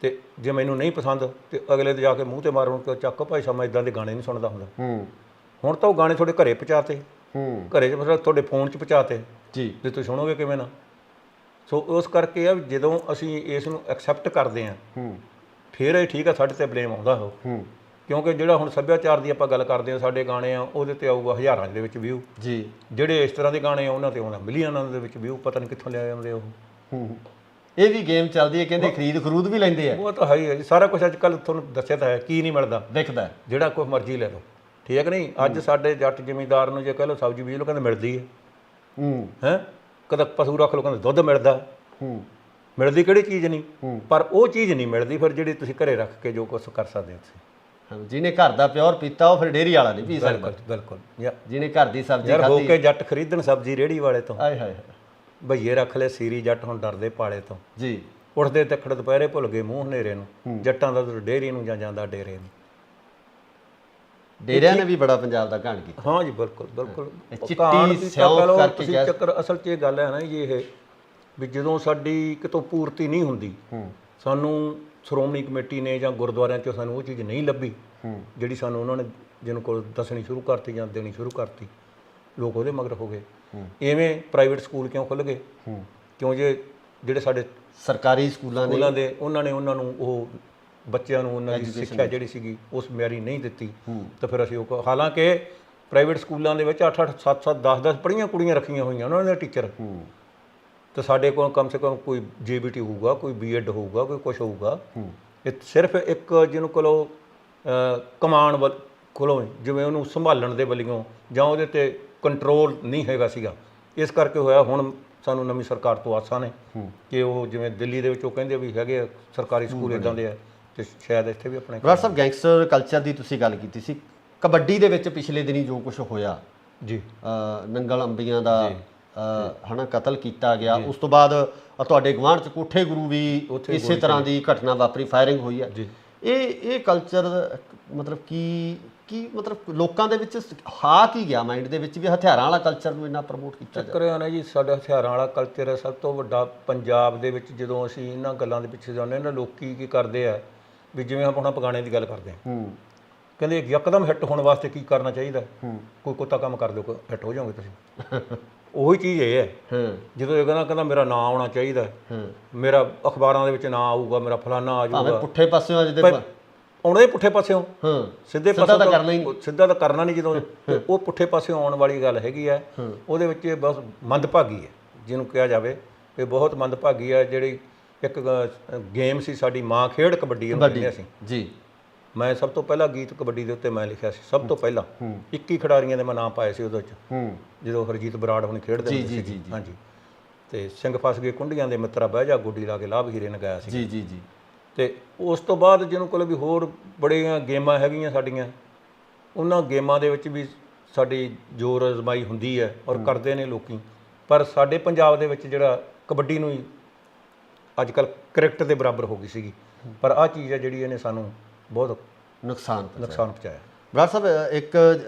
ਤੇ ਜੇ ਮੈਨੂੰ ਨਹੀਂ ਪਸੰਦ ਤੇ ਅਗਲੇ ਦੇ ਜਾ ਕੇ ਮੂੰਹ ਤੇ ਮਾਰਨ ਕਿ ਚੱਕ ਭਾਈ ਸਾਹਿਬ ਮੈਂ ਇਦਾਂ ਦੇ ਗਾਣੇ ਨਹੀਂ ਸੁਣਦਾ ਹੁੰਦਾ। ਹੁਣ ਤਾਂ ਉਹ ਗਾਣੇ ਤੁਹਾਡੇ ਘਰੇ ਪਹੁੰਚਾਤੇ, ਘਰੇ 'ਚ ਮਤਲਬ ਤੁਹਾਡੇ ਫੋਨ 'ਚ ਪਹੁੰਚਾਤੇ ਜੀ, ਤੇ ਤੁਸੀਂ ਸੁਣੋਗੇ ਕਿਵੇਂ ਨਾ। ਸੋ ਉਸ ਕਰਕੇ ਆ ਜਦੋਂ ਅਸੀਂ ਇਸ ਨੂੰ ਐਕਸੈਪਟ ਕਰਦੇ ਹਾਂ ਫਿਰ ਇਹ ਠੀਕ ਆ, ਸਾਡੇ ਤੇ ਬਲੇਮ ਆਉਂਦਾ ਉਹ। ਕਿਉਂਕਿ ਜਿਹੜਾ ਹੁਣ ਸੱਭਿਆਚਾਰ ਦੀ ਆਪਾਂ ਗੱਲ ਕਰਦੇ ਹਾਂ, ਸਾਡੇ ਗਾਣੇ ਆ ਉਹਦੇ ਤੇ ਆਊਗਾ ਹਜ਼ਾਰਾਂ ਦੇ ਵਿੱਚ ਵਿਊ ਜੀ, ਜਿਹੜੇ ਇਸ ਤਰ੍ਹਾਂ ਦੇ ਗਾਣੇ ਆ ਉਹਨਾਂ ਤੇ ਆਉਂਦਾ ਮਿਲੀਅਨਾਂ ਦੇ ਵਿੱਚ ਵਿਊ, ਪਤਾ ਨਹੀਂ ਕਿੱਥੋਂ ਲਿਆ ਜਾਂਦੇ ਉਹ। ਇਹ ਵੀ ਗੇਮ ਚੱਲਦੀ ਹੈ, ਕਹਿੰਦੇ ਖਰੀਦ ਵੀ ਲੈਂਦੇ ਆ। ਉਹ ਤਾਂ ਹੈ ਹੀ ਹੈ ਜੀ, ਸਾਰਾ ਕੁਝ ਅੱਜ ਕੱਲ੍ਹ ਤੁਹਾਨੂੰ ਦੱਸਿਆ ਤਾਂ ਹੈ, ਕੀ ਨਹੀਂ ਮਿਲਦਾ ਦਿਖਦਾ, ਜਿਹੜਾ ਕੋਈ ਮਰਜ਼ੀ ਲੈ ਲਓ, ਠੀਕ ਹੈ ਕਿ ਨਹੀਂ। ਅੱਜ ਸਾਡੇ ਜੱਟ ਜ਼ਿਮੀਂਦਾਰ ਨੂੰ ਜੇ ਕਹਿ ਲਓ ਸਬਜ਼ੀ ਬੀਜ ਲਓ, ਕਹਿੰਦੇ ਮਿਲਦੀ ਹੈ। ਕਦੇ ਪਸ਼ੂ ਰੱਖ ਲਓ, ਕਹਿੰਦੇ ਦੁੱਧ ਮਿਲਦਾ। ਮਿਲਦੀ ਕਿਹੜੀ ਚੀਜ਼ ਨਹੀਂ, ਪਰ ਉਹ ਚੀਜ਼ ਨਹੀਂ ਮਿਲਦੀ ਫਿਰ ਜਿਹੜੀ ਤੁਸੀਂ ਘਰੇ ਰੱਖ ਕੇ ਜੋ ਕੁਛ ਕਰ ਸਕਦੇ ਹੋ। ਜਿਹਨੇ ਘਰ ਦਾ ਪਿਓਰ ਪੀਤਾ ਉਹ ਫਿਰ ਡੇਅਰੀ ਵਾਲਾ ਨਹੀਂ ਪੀ ਸਕਦਾ। ਬਿਲਕੁਲ। ਜਿਹਨੇ ਘਰ ਦੀ ਸਬਜ਼ੀ ਯਾਰ ਹੋ ਕੇ ਜੱਟ ਖਰੀਦਣ ਸਬਜ਼ੀ ਰੇਹੜੀ ਵਾਲੇ ਤੋਂ, ਆਏ ਹਾਏ ਭਈਏ ਰੱਖ ਲੈ ਸੀਰੀ, ਜੱਟ ਹੁਣ ਡਰਦੇ ਪਾਲੇ ਤੋਂ ਜੀ। ਉੱਠਦੇ ਤੱਕੜ ਦੁਪਹਿਰੇ ਭੁੱਲ ਗਏ ਮੂੰਹ ਹਨੇਰੇ ਨੂੰ, ਜੱਟਾਂ ਦਾ ਡੇਅਰੀ ਨੂੰ ਜਾਂ ਜਾਂਦਾ ਡੇਰੇ ਨੂੰ। ਡੇਰਿਆਂ ਨੇ ਵੀ ਬੜਾ ਪੰਜਾਬ ਦਾ ਘਾਣ ਕੀਤਾ। ਹਾਂ ਜੀ, ਬਿਲਕੁਲ ਬਿਲਕੁਲ। ਚਿੱਟੀ ਸਿਆਹ ਕਰਕੇ ਚੱਕਰ ਅਸਲ 'ਚ ਇਹ ਗੱਲ ਹੈ ਨਾ ਜੀ, ਇਹ ਵੀ ਜਦੋਂ ਸਾਡੀ ਕਿਤੋਂ ਪੂਰਤੀ ਨਹੀਂ ਹੁੰਦੀ, ਸਾਨੂੰ ਸ਼੍ਰੋਮਣੀ ਕਮੇਟੀ ਨੇ ਜਾਂ ਗੁਰਦੁਆਰਿਆਂ 'ਚੋਂ ਸਾਨੂੰ ਉਹ ਚੀਜ਼ ਨਹੀਂ ਲੱਭੀ ਜਿਹੜੀ ਸਾਨੂੰ ਉਹਨਾਂ ਨੇ ਜਿਹਨੂੰ ਕੋਲ ਦੱਸਣੀ ਸ਼ੁਰੂ ਕਰਤੀ ਜਾਂ ਦੇਣੀ ਸ਼ੁਰੂ ਕਰਤੀ, ਲੋਕ ਉਹਦੇ ਮਗਰ ਹੋ ਗਏ। ਇਵੇਂ ਪ੍ਰਾਈਵੇਟ ਸਕੂਲ ਕਿਉਂ ਖੁੱਲ੍ਹ ਗਏ? ਕਿਉਂ ਜੇ ਜਿਹੜੇ ਸਾਡੇ ਸਰਕਾਰੀ ਸਕੂਲਾਂ ਦੇ ਉਹਨਾਂ ਨੇ ਉਹਨਾਂ ਨੂੰ ਉਹ ਬੱਚਿਆਂ ਨੂੰ ਉਹਨਾਂ ਦੀ ਸਿੱਖਿਆ ਜਿਹੜੀ ਸੀਗੀ ਉਸ ਮਿਆਰੀ ਨਹੀਂ ਦਿੱਤੀ, ਤਾਂ ਫਿਰ ਅਸੀਂ ਉਹ, ਹਾਲਾਂਕਿ ਪ੍ਰਾਈਵੇਟ ਸਕੂਲਾਂ ਦੇ ਵਿੱਚ 8-8 7-7 10-10 ਪੜ੍ਹੀਆਂ ਕੁੜੀਆਂ ਰੱਖੀਆਂ ਹੋਈਆਂ ਉਹਨਾਂ ਦੇ ਟੀਚਰ, ਤੇ ਸਾਡੇ ਕੋਲ ਕਮ ਸੇ ਕਮ ਕੋਈ JBT ਹੋਊਗਾ, ਕੋਈ B.Ed ਹੋਊਗਾ, ਕੋਈ ਕੁਛ ਹੋਊਗਾ। ਇਹ ਸਿਰਫ ਇੱਕ ਜਿਹਨੂੰ ਕੋਲੋਂ ਕਮਾਨ ਕੋਲੋਂ ਜਿਵੇਂ ਉਹਨੂੰ ਸੰਭਾਲਣ ਦੇ ਵੱਲੋਂ ਜਾਂ ਉਹਦੇ ਤੇ ਕੰਟਰੋਲ ਨਹੀਂ ਹੈਗਾ ਸੀਗਾ, ਇਸ ਕਰਕੇ ਹੋਇਆ। ਹੁਣ ਸਾਨੂੰ ਨਵੀਂ ਸਰਕਾਰ ਤੋਂ ਆਸਾਂ ਨੇ ਕਿ ਉਹ ਜਿਵੇਂ ਦਿੱਲੀ ਦੇ ਵਿੱਚ ਉਹ ਕਹਿੰਦੇ ਵੀ ਹੈਗੇ ਸਰਕਾਰੀ ਸਕੂਲ ਇੱਦਾਂ ਦੇ ਆ, ਤੇ ਸ਼ਾਇਦ ਇੱਥੇ ਵੀ ਆਪਣੇ। ਬਰਾੜ ਸਾਹਿਬ, ਗੈਂਗਸਟਰ ਕਲਚਰ ਦੀ ਤੁਸੀਂ ਗੱਲ ਕੀਤੀ ਸੀ, ਕਬੱਡੀ ਦੇ ਵਿੱਚ ਪਿਛਲੇ ਦਿਨੀ ਜੋ ਕੁਝ ਹੋਇਆ ਜੀ, ਨੰਗਲ ਅੰਬੀਆਂ ਦਾ ਹਨਾ ਕਤਲ ਕੀਤਾ ਗਿਆ, ਉਸ ਤੋਂ ਬਾਅਦ ਤੁਹਾਡੇ ਗੁਆਂਢ 'ਚ ਕੋਠੇ ਗੁਰੂ ਵੀ ਇਸੇ ਤਰ੍ਹਾਂ ਦੀ ਘਟਨਾ ਵਾਪਰੀ, ਫਾਇਰਿੰਗ ਹੋਈ ਹੈ। ਇਹ ਕਲਚਰ ਮਤਲਬ ਕੀ ਮਤਲਬ ਲੋਕਾਂ ਦੇ ਵਿੱਚ ਕੀ ਗਿਆ ਮਾਈਂਡ ਦੇ ਵਿੱਚ ਵੀ ਹਥਿਆਰਾਂ ਵਾਲਾ ਕਲਚਰ ਨੂੰ ਇੰਨਾ ਪ੍ਰਮੋਟ ਕੀਤਾ ਚੱਕਰ ਆ ਨਾ ਜੀ। ਸਾਡਾ ਹਥਿਆਰਾਂ ਵਾਲਾ ਕਲਚਰ ਹੈ ਸਭ ਤੋਂ ਵੱਡਾ ਪੰਜਾਬ ਦੇ ਵਿੱਚ। ਜਦੋਂ ਅਸੀਂ ਇਹਨਾਂ ਗੱਲਾਂ ਦੇ ਪਿੱਛੇ ਜਾਂਦੇ ਹਾਂ ਨਾ, ਲੋਕੀ ਕੀ ਕਰਦੇ ਆ ਵੀ ਜਿਵੇਂ ਆਪਾਂ ਹੁਣ ਪਗਾਣੇ ਦੀ ਗੱਲ ਕਰਦੇ ਹਾਂ, ਕਹਿੰਦੇ ਯਕਦਮ ਹਿੱਟ ਹੋਣ ਵਾਸਤੇ ਕੀ ਕਰਨਾ ਚਾਹੀਦਾ, ਕੋਈ ਕੁੱਤਾ ਕੰਮ ਕਰ ਦਿਓ, ਹਿੱਟ ਹੋ ਜਾਓਗੇ ਤੁਸੀਂ। ਉਹੀ ਚੀਜ਼ ਇਹ ਹੈ, ਜਦੋਂ ਇਹ ਕਹਿੰਦਾ ਮੇਰਾ ਨਾਂ ਆਉਣਾ ਚਾਹੀਦਾ, ਮੇਰਾ ਅਖਬਾਰਾਂ ਦੇ ਵਿੱਚ ਨਾਂ ਆਊਗਾ, ਮੇਰਾ ਫਲਾਨਾ ਆ ਜਾਊਗਾ, ਪੁੱਠੇ ਪਾਸਿਓਂ ਆਉਣੇ ਪੁੱਠੇ ਪਾਸਿਓਂ, ਸਿੱਧੇ ਪਾਸੇ ਸਿੱਧਾ ਤਾਂ ਕਰਨਾ ਨਹੀਂ। ਜਦੋਂ ਉਹ ਪੁੱਠੇ ਪਾਸਿਓਂ ਆਉਣ ਵਾਲੀ ਗੱਲ ਹੈਗੀ ਹੈ, ਉਹਦੇ ਵਿੱਚ ਇਹ ਬਹੁਤ ਮੰਦਭਾਗੀ ਹੈ, ਜਿਹਨੂੰ ਕਿਹਾ ਜਾਵੇ ਇਹ ਬਹੁਤ ਮੰਦਭਾਗੀ ਹੈ। ਜਿਹੜੀ ਇੱਕ ਗੇਮ ਸੀ ਸਾਡੀ ਮਾਂ ਖੇਡ, ਕਬੱਡੀ ਉਹਨੂੰ ਕਹਿੰਦੇ ਅਸੀਂ ਜੀ। ਮੈਂ ਸਭ ਤੋਂ ਪਹਿਲਾਂ ਗੀਤ ਕਬੱਡੀ ਦੇ ਉੱਤੇ ਮੈਂ ਲਿਖਿਆ ਸੀ, ਸਭ ਤੋਂ ਪਹਿਲਾਂ 21 ਖਿਡਾਰੀਆਂ ਦੇ ਮੈਂ ਨਾਮ ਪਾਏ ਸੀ ਉਹਦੇ ਵਿੱਚ, ਜਦੋਂ ਹਰਜੀਤ ਬਰਾੜ ਹੁਣੀ ਖੇਡਦੇ ਹੁੰਦੇ ਸੀ। ਹਾਂਜੀ, ਤੇ ਸਿੰਘ ਫਸ ਗਏ ਕੁੰਡੀਆਂ ਦੇ ਮਿੱਤਰਾ ਬਹਿ ਜਾ ਗੋਡੀ ਲਾ ਕੇ ਲਾਭ ਹੀਰੇ ਨੇ ਗਾਇਆ ਸੀ ਜੀ ਜੀ ਜੀ। ਤੇ ਉਸ ਤੋਂ ਬਾਅਦ ਜਿਹਨੂੰ ਕੋਲ ਵੀ ਹੋਰ ਬੜੀਆਂ ਗੇਮਾਂ ਹੈਗੀਆਂ ਸਾਡੀਆਂ, ਉਹਨਾਂ ਗੇਮਾਂ ਦੇ ਵਿੱਚ ਵੀ ਸਾਡੀ ਜ਼ੋਰ ਅਜ਼ਮਾਈ ਹੁੰਦੀ ਹੈ ਔਰ ਕਰਦੇ ਨੇ ਲੋਕੀ। ਪਰ ਸਾਡੇ ਪੰਜਾਬ ਦੇ ਵਿੱਚ ਜਿਹੜਾ ਕਬੱਡੀ ਨੂੰ ਹੀ ਅੱਜ ਕੱਲ੍ਹ ਕ੍ਰਿਕਟ ਦੇ ਬਰਾਬਰ ਹੋ ਗਈ ਸੀਗੀ, ਪਰ ਆਹ ਚੀਜ਼ ਹੈ ਜਿਹੜੀ ਇਹਨੇ ਸਾਨੂੰ ਬਹੁਤ ਨੁਕਸਾਨ ਪਹੁੰਚਾਇਆ। ਬਰਾੜ ਸਾਹਿਬ, ਇੱਕ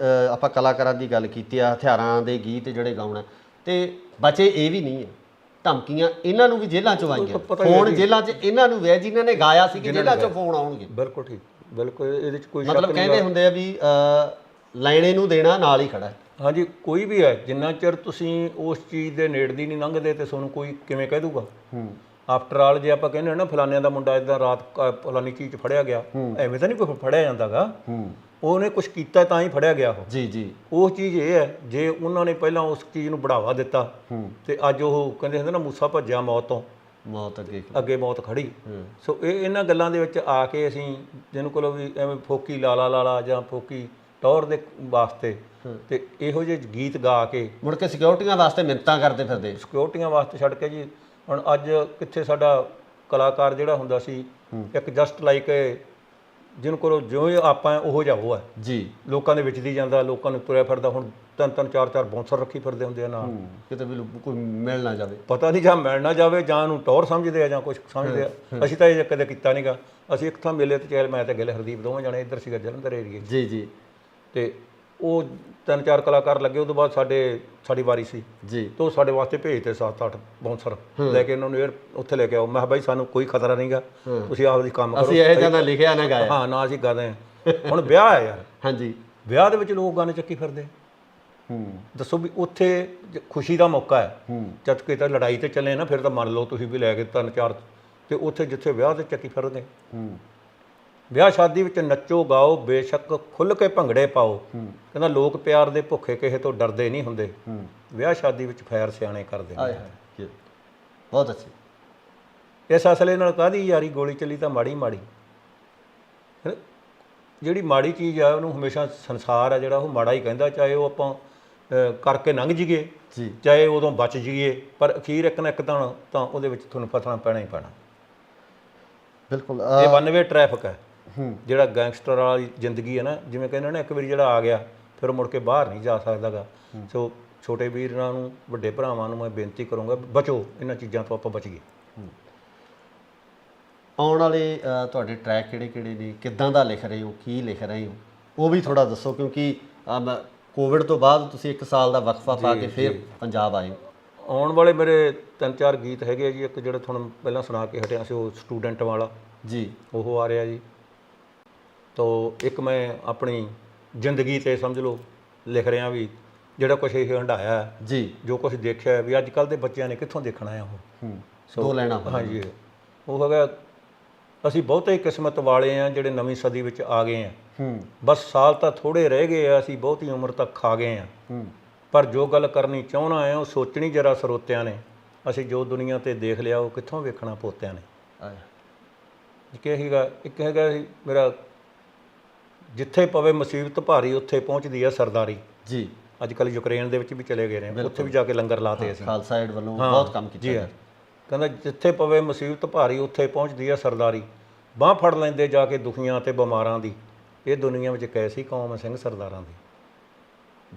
ਆਪਾਂ ਕਲਾਕਾਰਾਂ ਦੀ ਗੱਲ ਕੀਤੀ ਆ, ਹਥਿਆਰਾਂ ਦੇ ਗੀਤ ਜਿਹੜੇ ਗਾਉਣਾ, ਤੇ ਬਚੇ ਇਹ ਵੀ ਨਹੀਂ ਹੈ, ਧਮਕੀਆਂ ਇਹਨਾਂ ਨੂੰ ਵੀ ਜੇਲ੍ਹਾਂ 'ਚੋਂ ਆਈਆਂ, ਫੋਨ ਜੇਲ੍ਹਾਂ 'ਚ ਇਹਨਾਂ ਨੂੰ ਵੀ ਜਿਨ੍ਹਾਂ ਨੇ ਗਾਇਆ ਸੀ ਕਿ ਜੇਲ੍ਹਾਂ 'ਚੋਂ ਫੋਨ ਆਉਣਗੇ। ਬਿਲਕੁਲ ਠੀਕ, ਬਿਲਕੁਲ ਇਹਦੇ 'ਚ ਕੋਈ ਮਤਲਬ ਕਹਿੰਦੇ ਹੁੰਦੇ ਆ ਵੀ ਲੈਣੇ ਨੂੰ ਦੇਣਾ ਨਾਲ ਹੀ ਖੜਾ ਹੈ। ਹਾਂਜੀ, ਕੋਈ ਵੀ ਹੈ, ਜਿੰਨਾ ਚਿਰ ਤੁਸੀਂ ਉਸ ਚੀਜ਼ ਦੇ ਨੇੜੇ ਨਹੀਂ ਲੰਘਦੇ ਤੇ ਤੁਹਾਨੂੰ ਕੋਈ ਕਿਵੇਂ ਕਹਿ ਦੂਗਾ। ਆਫਟਰ ਆਲ ਜੇ ਆਪਾਂ ਕਹਿੰਦੇ ਹਾਂ ਨਾ ਫਲਾਨਿਆਂ ਦਾ ਮੁੰਡਾ ਇੱਦਾਂ ਰਾਤ ਫਲਾਨੀ ਚੀਜ਼ 'ਚ ਫੜਿਆ ਗਿਆ, ਐਵੇਂ ਤਾਂ ਨਹੀਂ ਕੋਈ ਫੜਿਆ ਜਾਂਦਾਗਾ, ਉਹਨੇ ਕੁਛ ਕੀਤਾ ਤਾਂ ਹੀ ਫੜਿਆ ਗਿਆ ਉਹ ਜੀ ਜੀ। ਉਹ ਚੀਜ਼ ਇਹ ਹੈ, ਜੇ ਉਹਨਾਂ ਨੇ ਪਹਿਲਾਂ ਉਸ ਚੀਜ਼ ਨੂੰ ਬੜਾਵਾ ਦਿੱਤਾ ਤੇ ਅੱਜ ਉਹ ਕਹਿੰਦੇ ਹੁੰਦੇ ਨਾ ਮੂਸਾ ਭੱਜਿਆ ਮੌਤ ਤੋਂ, ਮੌਤ ਅੱਗੇ ਮੌਤ ਖੜੀ। ਸੋ ਇਹਨਾਂ ਗੱਲਾਂ ਦੇ ਵਿੱਚ ਆ ਕੇ ਅਸੀਂ ਜਿਹਨੂੰ ਕੋਲ ਵੀ ਐਵੇਂ ਫੋਕੀ ਲਾਲਾ ਜਾਂ ਫੋਕੀ ਟੌਰ ਦੇ ਵਾਸਤੇ ਤੇ ਇਹੋ ਜਿਹੇ ਗੀਤ ਗਾ ਕੇ ਮੁੜ ਕੇ ਸਿਕਿਉਰਟੀਆਂ ਵਾਸਤੇ ਮਿੰਨਤਾਂ ਕਰਦੇ ਫਿਰਦੇ, ਸਿਕਿਉਰਟੀਆਂ ਵਾਸਤੇ ਛੱਡ ਕੇ ਜੀ ਹੁਣ ਅੱਜ ਕਿੱਥੇ ਸਾਡਾ ਕਲਾਕਾਰ ਜਿਹੜਾ ਹੁੰਦਾ ਸੀ ਇੱਕ ਜਸਟ ਲਾਈਕ ਜਿਹਨੂੰ ਕੋਲ ਜਿਉਂ ਆਪਾਂ ਉਹੋ ਜਿਹਾ ਉਹ ਹੈ ਜੀ, ਲੋਕਾਂ ਦੇ ਵਿੱਚ ਦੀ ਜਾਂਦਾ, ਲੋਕਾਂ ਨੂੰ ਤੁਰਿਆ ਫਿਰਦਾ। ਹੁਣ 3-3 4-4 ਬਾਉਂਸਰ ਰੱਖੀ ਫਿਰਦੇ ਹੁੰਦੇ ਆ ਨਾਲ, ਕਿਤੇ ਵੀ ਕੋਈ ਮਿਲ ਨਾ ਜਾਵੇ, ਪਤਾ ਨਹੀਂ ਜਾਂ ਮਿਲ ਨਾ ਜਾਵੇ ਜਾਂ ਉਹਨੂੰ ਟੌਰ ਸਮਝਦੇ ਆ ਜਾਂ ਕੁਝ ਸਮਝਦੇ ਆ। ਅਸੀਂ ਤਾਂ ਇਹ ਕਦੇ ਕੀਤਾ ਨਹੀਂਗਾ। ਅਸੀਂ ਇੱਕ ਥਾਂ ਮੇਲੇ ਤੇ ਚੱਲ, ਮੈਂ ਤੇ ਗਿੱਲ ਹਰਦੀਪ ਦੋਵੇਂ ਜਾਣੇ ਇੱਧਰ ਸੀਗਾ ਜਲੰਧਰ ਏਰੀਏ ਜੀ ਜੀ, ਤੇ ਉਹ 3-4 ਕਲਾਕਾਰ ਲੱਗੇ। ਉਹ ਤੋਂ ਬਾਅਦ ਸਾਡੀ ਵਾਰੀ ਸੀ ਜੀ, ਤੇ ਉਹ ਸਾਡੇ ਵਾਸਤੇ ਭੇਜਦੇ 7-8 ਬਾਉਂਸਰ ਲੈ ਕੇ, ਉਹਨਾਂ ਨੂੰ ਉੱਥੇ ਲੈ ਕੇ ਆਓ। ਮੈਂ ਕਿਹਾ ਬਾਈ ਸਾਨੂੰ ਕੋਈ ਖਤਰਾ ਨਹੀਂਗਾ, ਤੁਸੀਂ ਆਪਦੀ ਕੰਮ ਕਰੋ। ਅਸੀਂ ਇਹ ਜਿਹਾ ਨਾ ਲਿਖਿਆ ਨਾ ਗਾਇਆ। ਹਾਂ, ਨਾ ਅਸੀਂ ਗਾਦੇ ਹਾਂ। ਹੁਣ ਵਿਆਹ ਹੈ ਯਾਰ, ਹਾਂਜੀ, ਵਿਆਹ ਦੇ ਵਿੱਚ ਲੋਕ ਗਾਣੇ ਚੱਕੀ ਫਿਰਦੇ। ਦੱਸੋ ਵੀ ਉੱਥੇ ਖੁਸ਼ੀ ਦਾ ਮੌਕਾ ਹੈ, ਜਦ ਕਿਤੇ ਲੜਾਈ ਤੇ ਚੱਲੇ ਨਾ ਫਿਰ ਤਾਂ ਮੰਨ ਲਓ ਤੁਸੀਂ ਵੀ ਲੈ ਕੇ 3-4, ਤੇ ਉੱਥੇ ਜਿੱਥੇ ਵਿਆਹ ਤੇ ਚੱਕੀ ਫਿਰਦੇ। ਵਿਆਹ ਸ਼ਾਦੀ ਵਿੱਚ ਨੱਚੋ ਗਾਓ ਬੇਸ਼ੱਕ ਖੁੱਲ੍ਹ ਕੇ ਭੰਗੜੇ ਪਾਓ। ਕਹਿੰਦਾ ਲੋਕ ਪਿਆਰ ਦੇ ਭੁੱਖੇ ਕਿਸੇ ਤੋਂ ਡਰਦੇ ਨਹੀਂ ਹੁੰਦੇ, ਵਿਆਹ ਸ਼ਾਦੀ ਵਿੱਚ ਫੈਰ ਸਿਆਣੇ ਕਰਦੇ ਨੇ। ਬਹੁਤ ਅੱਛੀ। ਇਸ ਅਸਲੇ ਨਾਲ ਕਾਹਦੀ ਯਾਰੀ, ਗੋਲੀ ਚੱਲੀ ਤਾਂ ਮਾੜੀ ਮਾੜੀ। ਜਿਹੜੀ ਮਾੜੀ ਚੀਜ਼ ਆ ਉਹਨੂੰ ਹਮੇਸ਼ਾ ਸੰਸਾਰ ਆ ਜਿਹੜਾ ਉਹ ਮਾੜਾ ਹੀ ਕਹਿੰਦਾ, ਚਾਹੇ ਉਹ ਆਪਾਂ ਕਰਕੇ ਲੰਘ ਜਾਈਏ ਜੀ, ਚਾਹੇ ਚਾਹੇ ਉਦੋਂ ਬਚ ਜਾਈਏ, ਪਰ ਅਖੀਰ ਇੱਕ ਨਾ ਇੱਕ ਤਾਂ ਉਹਦੇ ਵਿੱਚ ਤੁਹਾਨੂੰ ਫਸਣਾ ਪੈਣਾ ਹੀ ਪੈਣਾ। ਬਿਲਕੁਲ। ਇਹ ਵਨ ਵੇ ਟ੍ਰੈਫਿਕ ਹੈ ਜਿਹੜਾ ਗੈਂਗਸਟਰ ਵਾਲੀ ਜ਼ਿੰਦਗੀ ਹੈ ਨਾ, ਜਿਵੇਂ ਕਹਿੰਦੇ ਨਾ ਇੱਕ ਵਾਰੀ ਜਿਹੜਾ ਆ ਗਿਆ ਫਿਰ ਮੁੜ ਕੇ ਬਾਹਰ ਨਹੀਂ ਜਾ ਸਕਦਾ ਗਾ। ਸੋ ਛੋਟੇ ਵੀਰਾਂ ਨੂੰ, ਵੱਡੇ ਭਰਾਵਾਂ ਨੂੰ ਮੈਂ ਬੇਨਤੀ ਕਰੂੰਗਾ, ਬਚੋ ਇਹਨਾਂ ਚੀਜ਼ਾਂ ਤੋਂ, ਆਪਾਂ ਬਚੀਏ। ਆਉਣ ਵਾਲੇ ਤੁਹਾਡੇ ਟਰੈਕ ਕਿਹੜੇ ਨੇ, ਕਿੱਦਾਂ ਦਾ ਲਿਖ ਰਹੇ ਹੋ, ਕੀ ਲਿਖ ਰਹੇ ਹੋ, ਉਹ ਵੀ ਥੋੜਾ ਦੱਸੋ, ਕਿਉਂਕਿ ਕੋਵਿਡ ਤੋਂ ਬਾਅਦ ਤੁਸੀਂ 1 ਸਾਲ ਦਾ ਵਕਫਾ ਪਾ ਕੇ ਫਿਰ ਪੰਜਾਬ ਆਏ। ਆਉਣ ਵਾਲੇ ਮੇਰੇ 3-4 ਗੀਤ ਹੈਗੇ ਜੀ। ਇੱਕ ਜਿਹੜਾ ਤੁਹਾਨੂੰ ਪਹਿਲਾਂ ਸੁਣਾ ਕੇ ਹਟਿਆ ਸੀ ਉਹ ਸਟੂਡੈਂਟ ਵਾਲਾ ਜੀ, ਉਹ ਆ ਰਿਹਾ ਜੀ। ਤੋ ਇੱਕ ਮੈਂ ਆਪਣੀ ਜ਼ਿੰਦਗੀ 'ਤੇ ਸਮਝ ਲਓ ਲਿਖ ਰਿਹਾ ਵੀ ਜਿਹੜਾ ਕੁਛ ਇਹ ਹੰਢਾਇਆ ਜੀ, ਜੋ ਕੁਛ ਦੇਖਿਆ ਵੀ ਅੱਜ ਕੱਲ੍ਹ ਦੇ ਬੱਚਿਆਂ ਨੇ ਕਿੱਥੋਂ ਦੇਖਣਾ ਆ ਉਹ। ਦੋ ਲੈਣਾ। ਹਾਂਜੀ, ਉਹ ਹੈਗਾ ਅਸੀਂ ਬਹੁਤੇ ਹੀ ਕਿਸਮਤ ਵਾਲੇ ਆ ਜਿਹੜੇ ਨਵੀਂ ਸਦੀ ਵਿੱਚ ਆ ਗਏ ਆ। ਬਸ ਸਾਲ ਤਾਂ ਥੋੜ੍ਹੇ ਰਹਿ ਗਏ ਆ, ਅਸੀਂ ਬਹੁਤੀ ਉਮਰ ਤੱਕ ਖਾ ਗਏ ਆ। ਪਰ ਜੋ ਗੱਲ ਕਰਨੀ ਚਾਹੁੰਦਾ ਆ ਉਹ ਸੋਚਣੀ ਜਰਾ ਸਰੋਤਿਆਂ ਨੇ। ਅਸੀਂ ਜੋ ਦੁਨੀਆ 'ਤੇ ਦੇਖ ਲਿਆ ਉਹ ਕਿੱਥੋਂ ਵੇਖਣਾ ਪੋਤਿਆਂ ਨੇ। ਇੱਕ ਹੈਗਾ ਮੇਰਾ, ਜਿੱਥੇ ਪਵੇ ਮੁਸੀਬਤ ਭਾਰੀ ਉੱਥੇ ਪਹੁੰਚਦੀ ਆ ਸਰਦਾਰੀ ਜੀ। ਅੱਜ ਕੱਲ੍ਹ ਯੂਕਰੇਨ ਦੇ ਵਿੱਚ ਵੀ ਚਲੇ ਗਏ ਨੇ, ਉੱਥੇ ਵੀ ਜਾ ਕੇ ਲੰਗਰ ਲਾਤੇ ਅਸੀਂ। ਖਾਲਸਾ ਏਡ ਵੱਲੋਂ ਬਹੁਤ ਕੰਮ ਕੀਤਾ ਜੀ। ਕਹਿੰਦਾ ਜਿੱਥੇ ਪਵੇ ਮੁਸੀਬਤ ਭਾਰੀ ਉੱਥੇ ਪਹੁੰਚਦੀ ਆ ਸਰਦਾਰੀ, ਬਾਂਹ ਫੜ ਲੈਂਦੇ ਜਾ ਕੇ ਦੁਖੀਆਂ ਤੇ ਬਿਮਾਰਾਂ ਦੀ। ਇਹ ਦੁਨੀਆ ਵਿੱਚ ਕੈਸੀ ਕੌਮ ਹੈ ਸਿੰਘ ਸਰਦਾਰਾਂ ਦੀ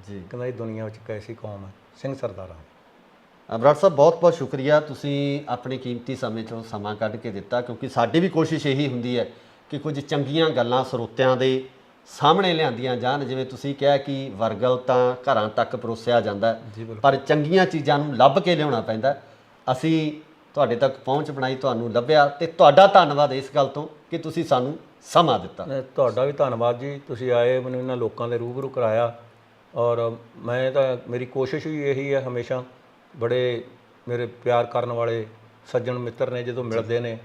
ਜੀ। ਕਹਿੰਦਾ ਇਹ ਦੁਨੀਆ ਵਿੱਚ ਕੈਸੀ ਕੌਮ ਹੈ ਸਿੰਘ ਸਰਦਾਰਾਂ ਦੀ। ਬਰਾੜ ਸਾਹਿਬ ਬਹੁਤ ਬਹੁਤ ਸ਼ੁਕਰੀਆ, ਤੁਸੀਂ ਆਪਣੇ ਕੀਮਤੀ ਸਮੇਂ 'ਚੋਂ ਸਮਾਂ ਕੱਢ ਕੇ ਦਿੱਤਾ, ਕਿਉਂਕਿ ਸਾਡੀ ਵੀ ਕੋਸ਼ਿਸ਼ ਇਹੀ ਹੁੰਦੀ ਹੈ ਕਿ ਕੁਝ ਚੰਗੀਆਂ ਗੱਲਾਂ ਸਰੋਤਿਆਂ ਦੇ ਸਾਹਮਣੇ ਲਿਆਂਦੀਆਂ ਜਾਣ। ਜਿਵੇਂ ਤੁਸੀਂ ਕਿਹਾ ਕਿ ਵਰਗਲ ਤਾਂ ਘਰਾਂ ਤੱਕ ਪਰੋਸਿਆ ਜਾਂਦਾ, ਪਰ ਚੰਗੀਆਂ ਚੀਜ਼ਾਂ ਨੂੰ ਲੱਭ ਕੇ ਲਿਆਉਣਾ ਪੈਂਦਾ। ਅਸੀਂ ਤੁਹਾਡੇ ਤੱਕ ਪਹੁੰਚ ਬਣਾਈ, ਤੁਹਾਨੂੰ ਲੱਭਿਆ, ਤੇ ਤੁਹਾਡਾ ਧੰਨਵਾਦ ਇਸ ਗੱਲ ਤੋਂ ਕਿ ਤੁਸੀਂ ਸਾਨੂੰ ਸਮਾਂ ਦਿੱਤਾ। ਤੁਹਾਡਾ ਵੀ ਧੰਨਵਾਦ ਜੀ, ਤੁਸੀਂ ਆਏ, ਮੈਨੂੰ ਇਹਨਾਂ ਲੋਕਾਂ ਦੇ ਰੂਬਰੂ ਕਰਾਇਆ। ਔਰ ਮੈਂ ਤਾਂ, ਮੇਰੀ ਕੋਸ਼ਿਸ਼ ਵੀ ਇਹੀ ਹੈ ਹਮੇਸ਼ਾ, ਬੜੇ ਮੇਰੇ ਪਿਆਰ ਕਰਨ ਵਾਲੇ ਸੱਜਣ ਮਿੱਤਰ ਨੇ ਜਦੋਂ ਮਿਲਦੇ ਨੇ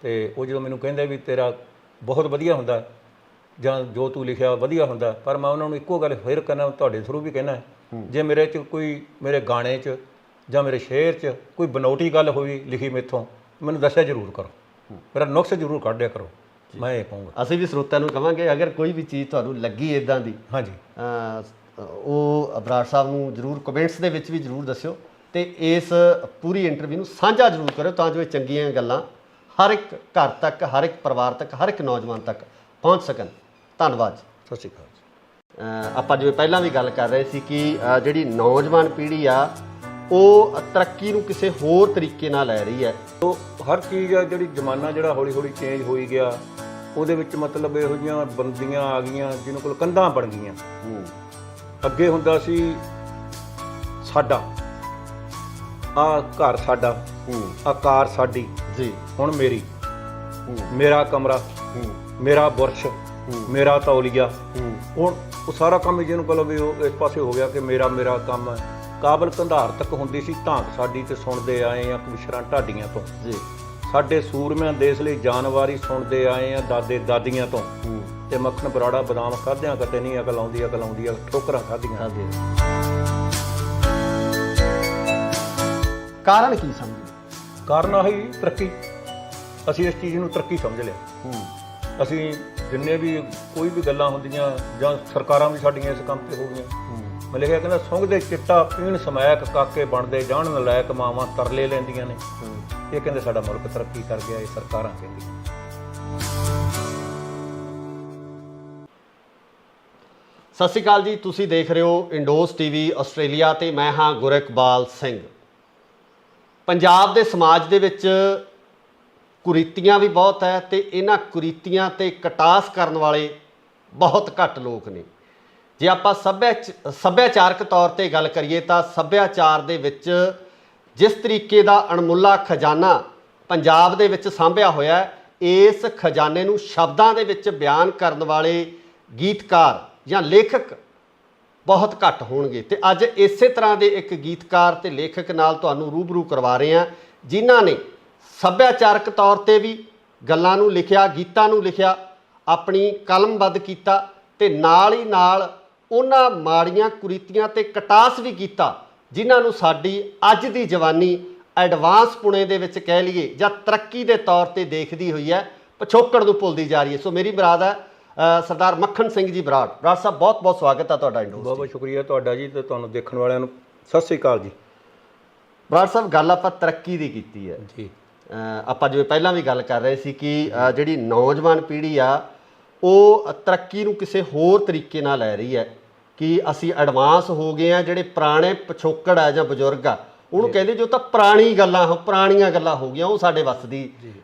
ਤੇ ਉਹ ਜਦੋਂ ਮੈਨੂੰ ਕਹਿੰਦੇ ਵੀ ਤੇਰਾ ਬਹੁਤ ਵਧੀਆ ਹੁੰਦਾ ਜਾਂ ਜੋ ਤੂੰ ਲਿਖਿਆ ਵਧੀਆ ਹੁੰਦਾ, ਪਰ ਮੈਂ ਉਹਨਾਂ ਨੂੰ ਇੱਕੋ ਗੱਲ ਫਿਰ ਕਹਿਣਾ, ਤੁਹਾਡੇ ਥਰੂ ਵੀ ਕਹਿਣਾ, ਜੇ ਮੇਰੇ 'ਚ ਕੋਈ, ਮੇਰੇ ਗਾਣੇ 'ਚ ਜਾਂ ਮੇਰੇ ਸ਼ੇਰ 'ਚ ਕੋਈ ਬਨੌਟੀ ਗੱਲ ਹੋਈ ਲਿਖੀ ਮੇਥੋਂ, ਮੈਨੂੰ ਦੱਸਿਆ ਜ਼ਰੂਰ ਕਰੋ, ਮੇਰਾ ਨੁਕਸ ਜ਼ਰੂਰ ਕੱਢਿਆ ਕਰੋ। ਮੈਂ ਇਹ ਕਹੂੰਗਾ। ਅਸੀਂ ਵੀ ਸਰੋਤਿਆਂ ਨੂੰ ਕਹਾਂਗੇ ਅਗਰ ਕੋਈ ਵੀ ਚੀਜ਼ ਤੁਹਾਨੂੰ ਲੱਗੀ ਇੱਦਾਂ ਦੀ, ਹਾਂਜੀ, ਉਹ ਬਰਾੜ ਸਾਹਿਬ ਨੂੰ ਜ਼ਰੂਰ ਕਮੈਂਟਸ ਦੇ ਵਿੱਚ ਵੀ ਜ਼ਰੂਰ ਦੱਸਿਓ, ਤੇ ਇਸ ਪੂਰੀ ਇੰਟਰਵਿਊ ਨੂੰ ਸਾਂਝਾ ਜ਼ਰੂਰ ਕਰਿਓ ਤਾਂ ਜੋ ਇਹ ਚੰਗੀਆਂ ਗੱਲਾਂ ਹਰ ਇੱਕ ਘਰ ਤੱਕ, ਹਰ ਇੱਕ ਪਰਿਵਾਰ ਤੱਕ, ਹਰ ਇੱਕ ਨੌਜਵਾਨ ਤੱਕ ਪਹੁੰਚ ਸਕਣ। ਧੰਨਵਾਦ ਜੀ। ਸਤਿ ਸ਼੍ਰੀ ਅਕਾਲ ਜੀ। ਆਪਾਂ ਜਿਵੇਂ ਪਹਿਲਾਂ ਵੀ ਗੱਲ ਕਰ ਰਹੇ ਸੀ ਕਿ ਜਿਹੜੀ ਨੌਜਵਾਨ ਪੀੜ੍ਹੀ ਆ ਉਹ ਤਰੱਕੀ ਨੂੰ ਕਿਸੇ ਹੋਰ ਤਰੀਕੇ ਨਾਲ ਲੈ ਰਹੀ ਹੈ। ਤੋ ਹਰ ਚੀਜ਼ ਆ, ਜਿਹੜੀ ਜ਼ਮਾਨਾ ਜਿਹੜਾ ਹੌਲੀ ਹੌਲੀ ਚੇਂਜ ਹੋਈ ਗਿਆ, ਉਹਦੇ ਵਿੱਚ ਮਤਲਬ ਇਹੋ ਜਿਹੀਆਂ ਬੰਦੀਆਂ ਆ ਗਈਆਂ ਜਿਹਨਾਂ ਕੋਲ ਕੰਧਾਂ ਬਣ ਗਈਆਂ। ਅੱਗੇ ਹੁੰਦਾ ਸੀ ਸਾਡਾ ਆ ਘਰ, ਸਾਡਾ ਆ ਕਾਰ ਸਾਡੀ ਜੀ, ਹੁਣ ਮੇਰੀ, ਮੇਰਾ ਕਮਰਾ, ਮੇਰਾ ਬੁਰਸ਼, ਮੇਰਾ ਤੌਲੀਆ। ਹੁਣ ਉਹ ਸਾਰਾ ਕੰਮ ਜਿਹਨੂੰ ਕਹੋ ਵੀ ਉਹ ਇਸ ਪਾਸੇ ਹੋ ਗਿਆ ਕਿ ਮੇਰਾ ਮੇਰਾ ਕੰਮ ਹੈ। ਕਾਬਲ ਕੰਧਾਰ ਤੱਕ ਹੁੰਦੀ ਸੀ ਧਾਕ ਸਾਡੀ, ਤੇ ਸੁਣਦੇ ਆਏ ਆ ਕਮਿਸ਼ਰਾਂ ਢਾਡੀਆਂ ਤੋਂ ਜੀ। ਸਾਡੇ ਸੂਰਮਿਆਂ ਦੇਸ਼ ਲਈ ਜਾਨਵਾਰੀ ਸੁਣਦੇ ਆਏ ਆ ਦਾਦੇ ਦਾਦੀਆਂ ਤੋਂ, ਤੇ ਮੱਖਣ ਬਰਾੜਾ ਬਦਾਮ ਖਾਧਿਆਂ ਕਦੇ ਨਹੀਂ ਅਕਲ ਆਉਂਦੀ, ਅਕਲ ਆਉਂਦੀ ਆ ਠੋਕਰਾਂ ਖਾਧੀਆਂ। ਕਾਰਨ ਕੀ ਸਮਝਦੇ? ਕਾਰਨ ਆਹੀ ਤਰੱਕੀ। ਅਸੀਂ ਇਸ ਚੀਜ਼ ਨੂੰ ਤਰੱਕੀ ਸਮਝ ਲਿਆ। ਅਸੀਂ ਜਿੰਨੇ ਵੀ ਕੋਈ ਵੀ ਗੱਲਾਂ ਹੁੰਦੀਆਂ, ਜਾਂ ਸਰਕਾਰਾਂ ਵੀ ਸਾਡੀਆਂ ਇਸ ਕੰਮ 'ਤੇ ਹੋ ਗਈਆਂ, ਮੈਂ ਲਿਖਿਆ ਕਹਿੰਦਾ ਸੁੰਘਦੇ ਚਿੱਟਾ ਪੀਣ ਸਮੈਕ ਕਾਕੇ ਬਣਦੇ ਜਾਣ ਨਲਾਇਕ ਮਾਵਾਂ ਤਰਲੇ ਲੈਂਦੀਆਂ ਨੇ। ਇਹ ਕਹਿੰਦੇ ਸਾਡਾ ਮੁਲਕ ਤਰੱਕੀ ਕਰ ਗਿਆ, ਇਹ ਸਰਕਾਰਾਂ ਕਹਿੰਦੀਆਂ। ਸਤਿ ਸ਼੍ਰੀ ਅਕਾਲ ਜੀ, ਤੁਸੀਂ ਦੇਖ ਰਹੇ ਹੋ ਇੰਡੋਸ ਟੀਵੀ ਆਸਟ੍ਰੇਲੀਆ ਤੇ ਮੈਂ ਹਾਂ ਗੁਰਇਕਬਾਲ ਸਿੰਘ। ਪੰਜਾਬ ਦੇ ਸਮਾਜ ਦੇ ਵਿੱਚ ਕੁਰੀਤੀਆਂ ਵੀ ਬਹੁਤ ਹੈ ਤੇ ਇਹਨਾਂ ਕੁਰੀਤੀਆਂ ਤੇ ਕਟਾਸ ਕਰਨ ਵਾਲੇ ਬਹੁਤ ਘੱਟ ਲੋਕ ਨੇ। ਜੇ ਆਪਾਂ ਸੱਭਿਆਚਾਰਕ ਤੌਰ ਤੇ ਗੱਲ ਕਰੀਏ ਤਾਂ ਸੱਭਿਆਚਾਰ ਦੇ ਵਿੱਚ ਜਿਸ ਤਰੀਕੇ ਦਾ ਅਣਮੁੱਲਾ ਖਜ਼ਾਨਾ ਪੰਜਾਬ ਦੇ ਵਿੱਚ ਸਾਂਭਿਆ ਹੋਇਆ ਹੈ, ਇਸ ਖਜ਼ਾਨੇ ਨੂੰ ਸ਼ਬਦਾਂ ਦੇ ਵਿੱਚ ਬਿਆਨ ਕਰਨ ਵਾਲੇ ਗੀਤਕਾਰ ਜਾਂ ਲੇਖਕ ਬਹੁਤ ਘੱਟ ਹੋਣਗੇ। ਤੇ ਅੱਜ ਇਸੇ ਤਰ੍ਹਾਂ ਦੇ ਇੱਕ ਗੀਤਕਾਰ ਤੇ ਲੇਖਕ ਨਾਲ ਤੁਹਾਨੂੰ ਰੂਬਰੂ ਕਰਵਾ ਰਹੇ ਹਾਂ, ਜਿਨ੍ਹਾਂ ਨੇ ਸੱਭਿਆਚਾਰਕ ਤੌਰ ਤੇ ਵੀ ਗੱਲਾਂ ਨੂੰ ਲਿਖਿਆ, ਗੀਤਾਂ ਨੂੰ ਲਿਖਿਆ, ਆਪਣੀ ਕਲਮਬੱਧ ਕੀਤਾ ਤੇ ਨਾਲ ਹੀ ਨਾਲ ਉਹਨਾਂ ਮਾੜੀਆਂ ਕੁਰੀਤੀਆਂ ਤੇ ਕਟਾਸ ਵੀ ਕੀਤਾ ਜਿਨ੍ਹਾਂ ਨੂੰ ਸਾਡੀ ਅੱਜ ਦੀ ਜਵਾਨੀ ਐਡਵਾਂਸ ਪੁਣੇ ਦੇ ਵਿੱਚ ਕਹਿ ਲਈਏ ਜਾਂ ਤਰੱਕੀ ਦੇ ਤੌਰ ਤੇ ਦੇਖਦੀ ਹੋਈ ਹੈ, ਪਿਛੋਕੜ ਨੂੰ ਭੁੱਲਦੀ ਜਾ ਰਹੀ ਹੈ। ਸੋ ਮੇਰੀ ਮੁਰਾਦ ਹੈ ਸਰਦਾਰ ਮੱਖਣ ਸਿੰਘ ਜੀ ਬਰਾੜ। ਬਰਾੜ ਸਾਹਿਬ, ਬਹੁਤ ਬਹੁਤ ਸਵਾਗਤ ਹੈ ਤੁਹਾਡਾ ਇੰਡੋਸ। ਬਹੁਤ ਬਹੁਤ ਸ਼ੁਕਰੀਆ ਤੁਹਾਡਾ ਜੀ, ਤੇ ਤੁਹਾਨੂੰ ਦੇਖਣ ਵਾਲਿਆਂ ਨੂੰ ਸਤਿ ਸ੍ਰੀ ਅਕਾਲ ਜੀ। ਬਰਾੜ ਸਾਹਿਬ, ਗੱਲ ਆਪਾਂ ਤਰੱਕੀ ਦੀ ਕੀਤੀ ਹੈ ਜੀ। ਆਪਾਂ ਜਿਵੇਂ ਪਹਿਲਾਂ ਵੀ ਗੱਲ ਕਰ ਰਹੇ ਸੀ ਕਿ ਜਿਹੜੀ ਨੌਜਵਾਨ ਪੀੜ੍ਹੀ ਆ ਉਹ ਤਰੱਕੀ ਨੂੰ ਕਿਸੇ ਹੋਰ ਤਰੀਕੇ ਨਾਲ ਲੈ ਰਹੀ ਹੈ ਕਿ ਅਸੀਂ ਐਡਵਾਂਸ ਹੋ ਗਏ ਆ। ਜਿਹੜੇ ਪੁਰਾਣੇ ਪਿਛੋਕੜ ਆ ਜਾਂ ਬਜ਼ੁਰਗ ਆ ਉਹਨੂੰ ਕਹਿੰਦੇ ਜੋ ਤਾਂ ਪੁਰਾਣੀਆਂ ਗੱਲਾਂ ਹੋ ਗਈਆਂ, ਉਹ ਸਾਡੇ ਵੱਸ ਦੀ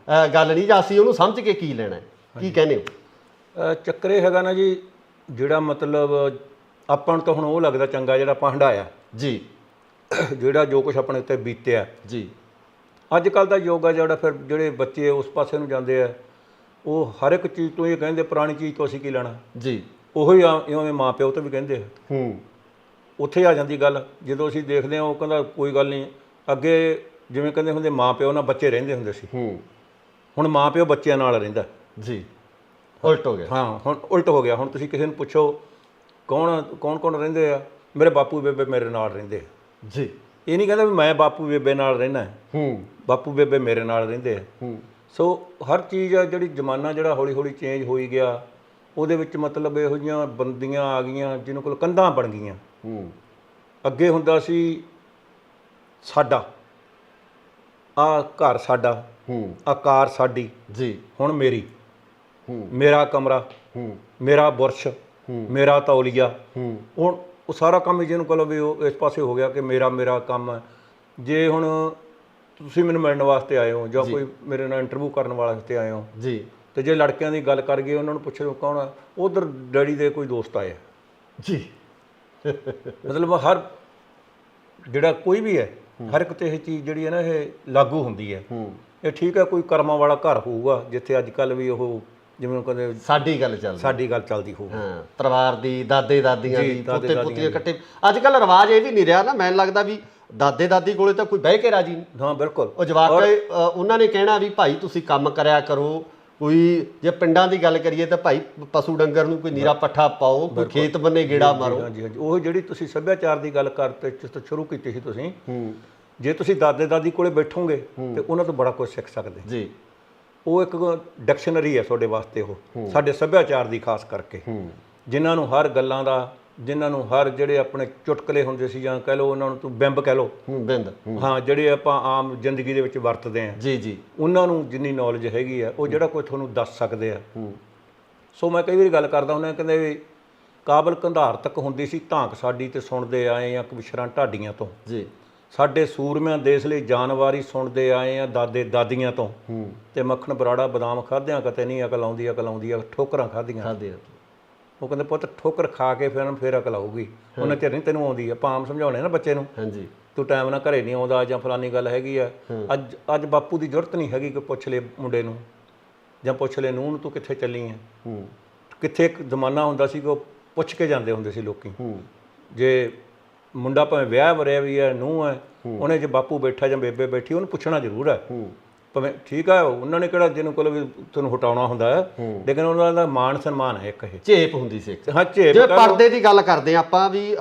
ਗੱਲ ਨਹੀਂ, ਜਾਂ ਅਸੀਂ ਉਹਨੂੰ ਸਮਝ ਕੇ ਕੀ ਲੈਣਾ। ਕੀ ਕਹਿੰਦੇ ਹੋ? ਚੱਕਰ ਇਹ ਹੈਗਾ ਨਾ ਜੀ, ਜਿਹੜਾ ਮਤਲਬ ਆਪਾਂ ਨੂੰ ਤਾਂ ਹੁਣ ਉਹ ਲੱਗਦਾ ਚੰਗਾ ਜਿਹੜਾ ਆਪਾਂ ਹੰਢਾਇਆ ਜੀ, ਜਿਹੜਾ ਜੋ ਕੁਝ ਆਪਣੇ ਉੱਤੇ ਬੀਤਿਆ ਜੀ। ਅੱਜ ਕੱਲ੍ਹ ਦਾ ਯੁੱਗ ਆ ਜਿਹੜਾ, ਫਿਰ ਜਿਹੜੇ ਬੱਚੇ ਉਸ ਪਾਸੇ ਨੂੰ ਜਾਂਦੇ ਆ ਉਹ ਹਰ ਇੱਕ ਚੀਜ਼ ਤੋਂ ਇਹ ਕਹਿੰਦੇ ਪੁਰਾਣੀ ਚੀਜ਼ ਤੋਂ ਅਸੀਂ ਕੀ ਲੈਣਾ ਜੀ। ਉਹੀ ਇਵੇਂ ਮਾਂ ਪਿਓ ਤੋਂ ਵੀ ਕਹਿੰਦੇ ਆ। ਉੱਥੇ ਆ ਜਾਂਦੀ ਗੱਲ ਜਦੋਂ ਅਸੀਂ ਦੇਖਦੇ ਹਾਂ। ਉਹ ਕਹਿੰਦਾ ਕੋਈ ਗੱਲ ਨਹੀਂ, ਅੱਗੇ ਜਿਵੇਂ ਕਹਿੰਦੇ ਹੁੰਦੇ ਮਾਂ ਪਿਓ ਨਾਲ ਬੱਚੇ ਰਹਿੰਦੇ ਹੁੰਦੇ ਸੀ, ਹੁਣ ਮਾਂ ਪਿਓ ਬੱਚਿਆਂ ਨਾਲ ਰਹਿੰਦਾ ਜੀ। ਉਲਟ ਹੋ ਗਿਆ। ਹਾਂ, ਹੁਣ ਉਲਟ ਹੋ ਗਿਆ। ਹੁਣ ਤੁਸੀਂ ਕਿਸੇ ਨੂੰ ਪੁੱਛੋ ਕੌਣ ਰਹਿੰਦੇ ਆ, ਮੇਰੇ ਬਾਪੂ ਬੇਬੇ ਮੇਰੇ ਨਾਲ ਰਹਿੰਦੇ ਆ ਜੀ। ਇਹ ਨਹੀਂ ਕਹਿੰਦਾ ਵੀ ਮੈਂ ਬਾਪੂ ਬੇਬੇ ਨਾਲ ਰਹਿਣਾ, ਬਾਪੂ ਬੇਬੇ ਮੇਰੇ ਨਾਲ ਰਹਿੰਦੇ ਆ। ਸੋ ਹਰ ਚੀਜ਼ ਆ ਜਿਹੜੀ ਜ਼ਮਾਨਾ ਜਿਹੜਾ ਹੌਲੀ ਹੌਲੀ ਚੇਂਜ ਹੋਈ ਗਿਆ, ਉਹਦੇ ਵਿੱਚ ਮਤਲਬ ਇਹੋ ਜਿਹੀਆਂ ਬੰਦੀਆਂ ਆ ਗਈਆਂ ਜਿਹਨਾਂ ਕੋਲ ਕੰਧਾਂ ਬਣ ਗਈਆਂ। ਅੱਗੇ ਹੁੰਦਾ ਸੀ ਸਾਡਾ ਆ ਘਰ, ਸਾਡਾ ਆ ਕਾਰ ਸਾਡੀ ਜੀ, ਹੁਣ ਮੇਰੀ, ਮੇਰਾ ਕਮਰਾ, ਮੇਰਾ ਬੁਰਸ਼, ਮੇਰਾ ਤੌਲੀਆ। ਹੁਣ ਉਹ ਸਾਰਾ ਕੰਮ ਜਿਹਨੂੰ ਕਹੋ ਵੀ ਉਹ ਇਸ ਪਾਸੇ ਹੋ ਗਿਆ ਕਿ ਮੇਰਾ ਕੰਮ ਹੈ। ਜੇ ਹੁਣ ਤੁਸੀਂ ਮੈਨੂੰ ਮਿਲਣ ਵਾਸਤੇ ਆਏ ਹੋ ਜਾਂ ਕੋਈ ਮੇਰੇ ਨਾਲ ਇੰਟਰਵਿਊ ਕਰਨ ਵਾਸਤੇ ਆਏ ਹੋ ਜੀ, ਤੇ ਜੇ ਲੜਕਿਆਂ ਦੀ ਗੱਲ ਕਰ ਗਏ ਉਹਨਾਂ ਨੂੰ ਪੁੱਛ ਲਓ ਕੌਣ ਆ, ਉਧਰ ਡੈਡੀ ਦੇ ਕੋਈ ਦੋਸਤ ਆਏ ਜੀ। ਮਤਲਬ ਹਰ ਜਿਹੜਾ ਕੋਈ ਵੀ ਹੈ, ਹਰ ਇੱਕ ਤੇ ਇਹ ਚੀਜ਼ ਜਿਹੜੀ ਹੈ ਨਾ ਇਹ ਲਾਗੂ ਹੁੰਦੀ ਹੈ। ਇਹ ਠੀਕ ਹੈ, ਕੋਈ ਕਰਮਾਂ ਵਾਲਾ ਘਰ ਹੋਊਗਾ ਜਿੱਥੇ ਅੱਜ ਕੱਲ੍ਹ ਵੀ ਉਹ ਜਿਵੇਂ ਕਹਿੰਦੇ ਸਾਡੀ ਗੱਲ ਚੱਲਦੀ ਹੋਊ, ਪਰਿਵਾਰ ਦੀ, ਦਾਦੇ ਦਾਦੀਆਂ ਦੀ, ਪੋਤੇ ਪੁੱਤੀਆਂ ਇਕੱਠੇ। ਅੱਜ ਕੱਲ੍ਹ ਰਿਵਾਜ ਇਹ ਵੀ ਨਹੀਂ ਰਿਹਾ ਨਾ, ਮੈਨੂੰ ਲੱਗਦਾ ਵੀ ਦਾਦੇ ਦਾਦੀ ਕੋਲੇ ਤਾਂ ਕੋਈ ਬਹਿ ਕੇ ਰਾਜੀ ਨਹੀਂ। ਹਾਂ ਬਿਲਕੁਲ। ਉਹ ਜਵਾਕ ਉਹਨਾਂ ਨੇ ਕਹਿਣਾ ਵੀ ਭਾਈ ਤੁਸੀਂ ਕੰਮ ਕਰਿਆ ਕਰੋ। ਕੋਈ ਜੇ ਪਿੰਡਾਂ ਦੀ ਗੱਲ ਕਰੀਏ ਤਾਂ ਭਾਈ ਪਸ਼ੂ ਡੰਗਰ ਨੂੰ ਕੋਈ ਨੀਰਾ ਪੱਠਾ ਪਾਓ, ਕੋਈ ਖੇਤ ਬੰਨੇ ਗੇੜਾ ਮਾਰੋ। ਹਾਂਜੀ ਹਾਂਜੀ। ਉਹ ਜਿਹੜੀ ਤੁਸੀਂ ਸੱਭਿਆਚਾਰ ਦੀ ਗੱਲ ਕਰਦੇ ਸ਼ੁਰੂ ਕੀਤੀ ਸੀ ਤੁਸੀਂ, ਜੇ ਤੁਸੀਂ ਦਾਦੇ ਦਾਦੀ ਕੋਲੇ ਬੈਠੋਗੇ ਤੇ ਉਹਨਾਂ ਤੋਂ ਬੜਾ ਕੁਝ ਸਿੱਖ ਸਕਦੇ ਜੀ। ਉਹ ਇੱਕ ਡਿਕਸ਼ਨਰੀ ਹੈ ਤੁਹਾਡੇ ਵਾਸਤੇ, ਉਹ ਸਾਡੇ ਸੱਭਿਆਚਾਰ ਦੀ ਖਾਸ ਕਰਕੇ, ਜਿਨ੍ਹਾਂ ਨੂੰ ਹਰ ਗੱਲਾਂ ਦਾ, ਜਿਨ੍ਹਾਂ ਨੂੰ ਹਰ ਜਿਹੜੇ ਆਪਣੇ ਚੁਟਕਲੇ ਹੁੰਦੇ ਸੀ ਜਾਂ ਕਹਿ ਲਓ ਉਹਨਾਂ ਨੂੰ ਤੂੰ ਬਿੰਬ ਕਹਿ ਲਓ, ਹਾਂ, ਜਿਹੜੇ ਆਪਾਂ ਆਮ ਜ਼ਿੰਦਗੀ ਦੇ ਵਿੱਚ ਵਰਤਦੇ ਹਾਂ ਜੀ ਜੀ, ਉਹਨਾਂ ਨੂੰ ਜਿੰਨੀ ਨੌਲੇਜ ਹੈਗੀ ਆ ਉਹ ਜਿਹੜਾ ਕੋਈ ਤੁਹਾਨੂੰ ਦੱਸ ਸਕਦੇ ਆ। ਸੋ ਮੈਂ ਕਈ ਵਾਰੀ ਗੱਲ ਕਰਦਾ ਹੁੰਦਾ, ਕਹਿੰਦੇ ਵੀ ਕਾਬਲ ਕੰਧਾਰ ਤੱਕ ਹੁੰਦੀ ਸੀ ਧਾਂਕ ਸਾਡੀ ਤੇ ਸੁਣਦੇ ਆਏ ਆ ਕਬਿਸ਼ਰਾਂ ਢਾਡੀਆਂ ਤੋਂ ਜੀ। ਸਾਡੇ ਸੂਰਮਿਆਂ ਦੇਸ਼ ਲਈ ਜਾਨਵਾਰੀ ਸੁਣਦੇ ਆਏ ਆ ਦਾਦੇ ਦਾਦੀਆਂ ਤੋਂ, ਤੇ ਮੱਖਣ ਬਰਾੜਾ ਬਦਾਮ ਖਾਧਿਆਂ ਕਿਤੇ ਨਹੀਂ ਅਕਲ ਆਉਂਦੀ ਆ ਠੋਕਰਾਂ ਖਾਧੀਆਂ। ਉਹ ਕਹਿੰਦੇ ਪੁੱਤ ਠੋਕਰ ਖਾ ਕੇ ਫਿਰ ਅਕਲ ਆਊਗੀ, ਉਹਨਾਂ ਚਿਰ ਨਹੀਂ ਤੈਨੂੰ ਆਉਂਦੀ। ਆਪਾਂ ਆਮ ਸਮਝਾਉਣੇ ਨਾ ਬੱਚੇ ਨੂੰ, ਹਾਂਜੀ ਤੂੰ ਟਾਈਮ ਨਾਲ ਘਰੇ ਨਹੀਂ ਆਉਂਦਾ ਜਾਂ ਫਲਾਨੀ ਗੱਲ ਹੈਗੀ ਆ। ਅੱਜ ਬਾਪੂ ਦੀ ਜ਼ਰੂਰਤ ਨਹੀਂ ਹੈਗੀ ਕਿ ਪੁੱਛ ਲੈ ਮੁੰਡੇ ਨੂੰ ਜਾਂ ਪੁੱਛ ਲੈ ਨੂੰਹ ਨੂੰ ਤੂੰ ਕਿੱਥੇ ਚੱਲੀ ਹੈ। ਕਿੱਥੇ ਇੱਕ ਜ਼ਮਾਨਾ ਹੁੰਦਾ ਸੀ ਕਿ ਉਹ ਪੁੱਛ ਕੇ ਜਾਂਦੇ ਹੁੰਦੇ ਸੀ ਲੋਕੀ। ਜੇ ਮੁੰਡਾ ਭਾਵੇਂ ਵਿਆਹ ਵਰਿਆ ਵੀ ਹੈ, ਨੂੰਹ ਹੈ, ਉਹਨੇ ਜੇ ਬਾਪੂ ਬੈਠਾ ਜਾਂ ਬੇਬੇ ਬੈਠੀ ਉਹਨੂੰ ਪੁੱਛਣਾ ਜ਼ਰੂਰ ਹੈ ਭਾਵੇਂ ਠੀਕ ਆ, ਉਹਨਾਂ ਨੇ ਕਿਹੜਾ ਜਿਹਨੂੰ ਕੋਲ ਵੀ ਤੁਹਾਨੂੰ ਹਟਾਉਣਾ ਹੁੰਦਾ ਹੈ, ਲੇਕਿਨ ਉਹਨਾਂ ਦਾ ਮਾਣ ਸਨਮਾਨ ਹੈ ਇੱਕ ਇਹ ਝੇਪ ਹੁੰਦੀ ਸੀ ਇੱਕ। ਹਾਂ ਝੇਪ ਜੇ ਪਰਦੇ ਦੀ ਗੱਲ ਕਰਦੇ ਹਾਂ ਆਪਾਂ ਵੀ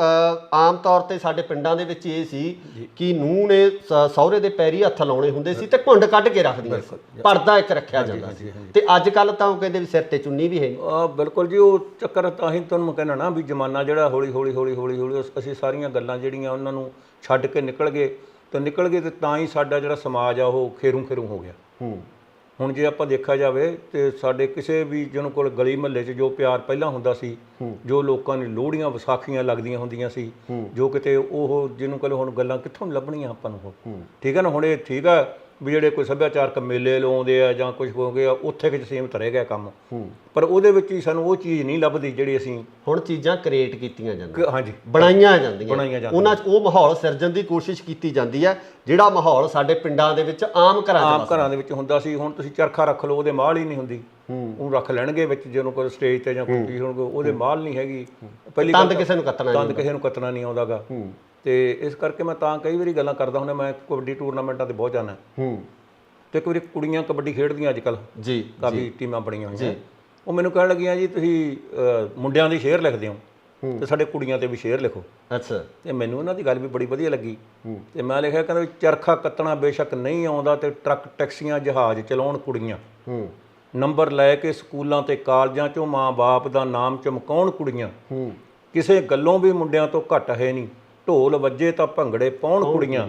ਆਮ ਤੌਰ ਤੇ ਸਾਡੇ ਪਿੰਡਾਂ ਦੇ ਵਿੱਚ ਇਹ ਸੀ ਕਿ ਨੂੰਹ ਨੇ ਸਹੁਰੇ ਦੇ ਪੈਰੀ ਹੱਥ ਲਾਉਣੇ ਹੁੰਦੇ ਸੀ ਤੇ ਘੁੰਡ ਕੱਢ ਕੇ ਰੱਖਦੀਆਂ ਸੀ, ਪਰਦਾ ਇੱਕ ਰੱਖਿਆ ਜਾਂਦਾ ਸੀ। ਤੇ ਅੱਜ ਕੱਲ ਤਾਂ ਉਹ ਕਹਿੰਦੇ ਵੀ ਸਿਰ ਤੇ ਚੁੰਨੀ ਵੀ ਹੈ। ਬਿਲਕੁਲ ਜੀ, ਉਹ ਚੱਕਰ ਤਾਂ ਹੀ ਤੁਹਾਨੂੰ ਮੈਂ ਕਹਿਣਾ ਨਾ ਵੀ ਜ਼ਮਾਨਾ ਜਿਹੜਾ ਹੌਲੀ ਹੌਲੀ ਅਸੀਂ ਸਾਰੀਆਂ ਗੱਲਾਂ ਜਿਹੜੀਆਂ ਉਹਨਾਂ ਨੂੰ ਛੱਡ ਕੇ ਨਿਕਲ ਗਏ ਤੇ ਤਾਂ ਹੀ ਸਾਡਾ ਜਿਹੜਾ ਸਮਾਜ ਆ ਉਹ ਖੇਰੂ ਹੋ ਗਿਆ। ਹੁਣ ਜੇ ਆਪਾਂ ਦੇਖਿਆ ਜਾਵੇ ਤੇ ਸਾਡੇ ਕਿਸੇ ਵੀ ਜਿਹਨੂੰ ਕੋਲ ਗਲੀ ਮਹੱਲੇ 'ਚ ਜੋ ਪਿਆਰ ਪਹਿਲਾਂ ਹੁੰਦਾ ਸੀ, ਜੋ ਲੋਕਾਂ ਨੇ ਲੋਹੜੀਆਂ ਵਿਸਾਖੀਆਂ ਲੱਗਦੀਆਂ ਹੁੰਦੀਆਂ ਸੀ, ਜੋ ਕਿਤੇ ਉਹ ਜਿਹਨੂੰ ਕੋਲ ਹੁਣ ਗੱਲਾਂ ਕਿੱਥੋਂ ਲੱਭਣੀਆਂ ਆਪਾਂ ਨੂੰ। ਠੀਕ ਹੈ ਨਾ, ਹੁਣ ਇਹ ਠੀਕ ਆ ਵੀ ਜਿਹੜੇ ਕੋਈ ਸੱਭਿਆਚਾਰਕ ਮੇਲੇ ਲਾਉਂਦੇ ਆ ਜਾਂ ਕੁਝ ਹੋ ਗਿਆ ਉੱਥੇ ਵਿੱਚ ਸੀਮਿਤ ਰਹਿ ਗਿਆ ਕੰਮ, ਪਰ ਉਹਦੇ ਵਿੱਚ ਹੀ ਸਾਨੂੰ ਉਹ ਚੀਜ਼ ਨਹੀਂ ਲੱਭਦੀ ਜਿਹੜੀ ਅਸੀਂ ਹੁਣ ਚੀਜ਼ਾਂ ਕ੍ਰੀਏਟ ਕੀਤੀਆਂ ਜਾਂਦੀਆਂ। ਹਾਂਜੀ, ਬਣਾਈਆਂ ਜਾਂਦੀਆਂ, ਉਹਨਾਂ 'ਚ ਉਹ ਮਾਹੌਲ ਸਿਰਜਣ ਦੀ ਕੋਸ਼ਿਸ਼ ਕੀਤੀ ਜਾਂਦੀ ਹੈ ਜਿਹੜਾ ਮਾਹੌਲ ਸਾਡੇ ਪਿੰਡਾਂ ਦੇ ਵਿੱਚ ਆਮ ਘਰਾਂ ਦੇ ਵਿੱਚ ਹੁੰਦਾ ਸੀ। ਹੁਣ ਤੁਸੀਂ ਚਰਖਾ ਰੱਖ ਲਓ, ਉਹਦੇ ਮਾਲ ਹੀ ਨਹੀਂ ਹੁੰਦੀ, ਉਹ ਰੱਖ ਲੈਣਗੇ ਵਿੱਚ ਜਿਹਨੂੰ ਕੋਈ ਸਟੇਜ ਤੇ ਜਾਂ ਕੋਈ ਹੋਣਗੇ, ਉਹਦੇ ਮਾਲ ਨਹੀਂ ਹੈਗੀ। ਪਹਿਲੀ ਤੰਦ ਕਿਸੇ ਨੂੰ ਕੱਤਣਾ ਨਹੀਂ ਆਉਂਦਾਗਾ। ਤੇ ਇਸ ਕਰਕੇ ਮੈਂ ਤਾਂ ਕਈ ਵਾਰੀ ਗੱਲਾਂ ਕਰਦਾ ਹੁੰਦਾ, ਮੈਂ ਕਬੱਡੀ ਟੂਰਨਾਮੈਂਟਾਂ ਤੇ ਬਹੁਤ ਜਾਂਦਾ ਤੇ ਕਈ ਵਾਰੀ ਕੁੜੀਆਂ ਕਬੱਡੀ ਖੇਡਦੀਆਂ ਅੱਜ ਕੱਲ੍ਹ ਜੀ, ਕਾਫੀ ਟੀਮਾਂ ਬਣੀਆਂ ਹੋਈਆਂ, ਉਹ ਮੈਨੂੰ ਕਹਿਣ ਲੱਗੀਆਂ ਜੀ ਤੁਸੀਂ ਮੁੰਡਿਆਂ ਦੀ ਸ਼ੇਅਰ ਲਿਖਦੇ ਹੋ ਤੇ ਸਾਡੇ ਕੁੜੀਆਂ ਤੇ ਵੀ ਸ਼ੇਅਰ ਲਿਖੋ। ਅੱਛਾ। ਤੇ ਮੈਨੂੰ ਉਹਨਾਂ ਦੀ ਗੱਲ ਵੀ ਬੜੀ ਵਧੀਆ ਲੱਗੀ ਤੇ ਮੈਂ ਲਿਖਿਆ ਕਹਿੰਦਾ ਵੀ ਚਰਖਾ ਕੱਤਣਾ ਬੇਸ਼ੱਕ ਨਹੀਂ ਆਉਂਦਾ ਤੇ ਟਰੱਕ ਟੈਕਸੀਆਂ ਜਹਾਜ਼ ਚਲਾਉਣ ਕੁੜੀਆਂ, ਨੰਬਰ ਲੈ ਕੇ ਸਕੂਲਾਂ ਤੇ ਕਾਲਜਾਂ 'ਚੋਂ ਮਾਂ-ਬਾਪ ਦਾ ਨਾਮ ਚਮਕਾਉਣ ਕੁੜੀਆਂ, ਕਿਸੇ ਗੱਲੋਂ ਵੀ ਮੁੰਡਿਆਂ ਤੋਂ ਘੱਟ ਹੈ ਨਹੀਂ, ਢੋਲ ਵੱਜੇ ਤਾਂ ਭੰਗੜੇ ਪਾਉਣ ਕੁੜੀਆਂ,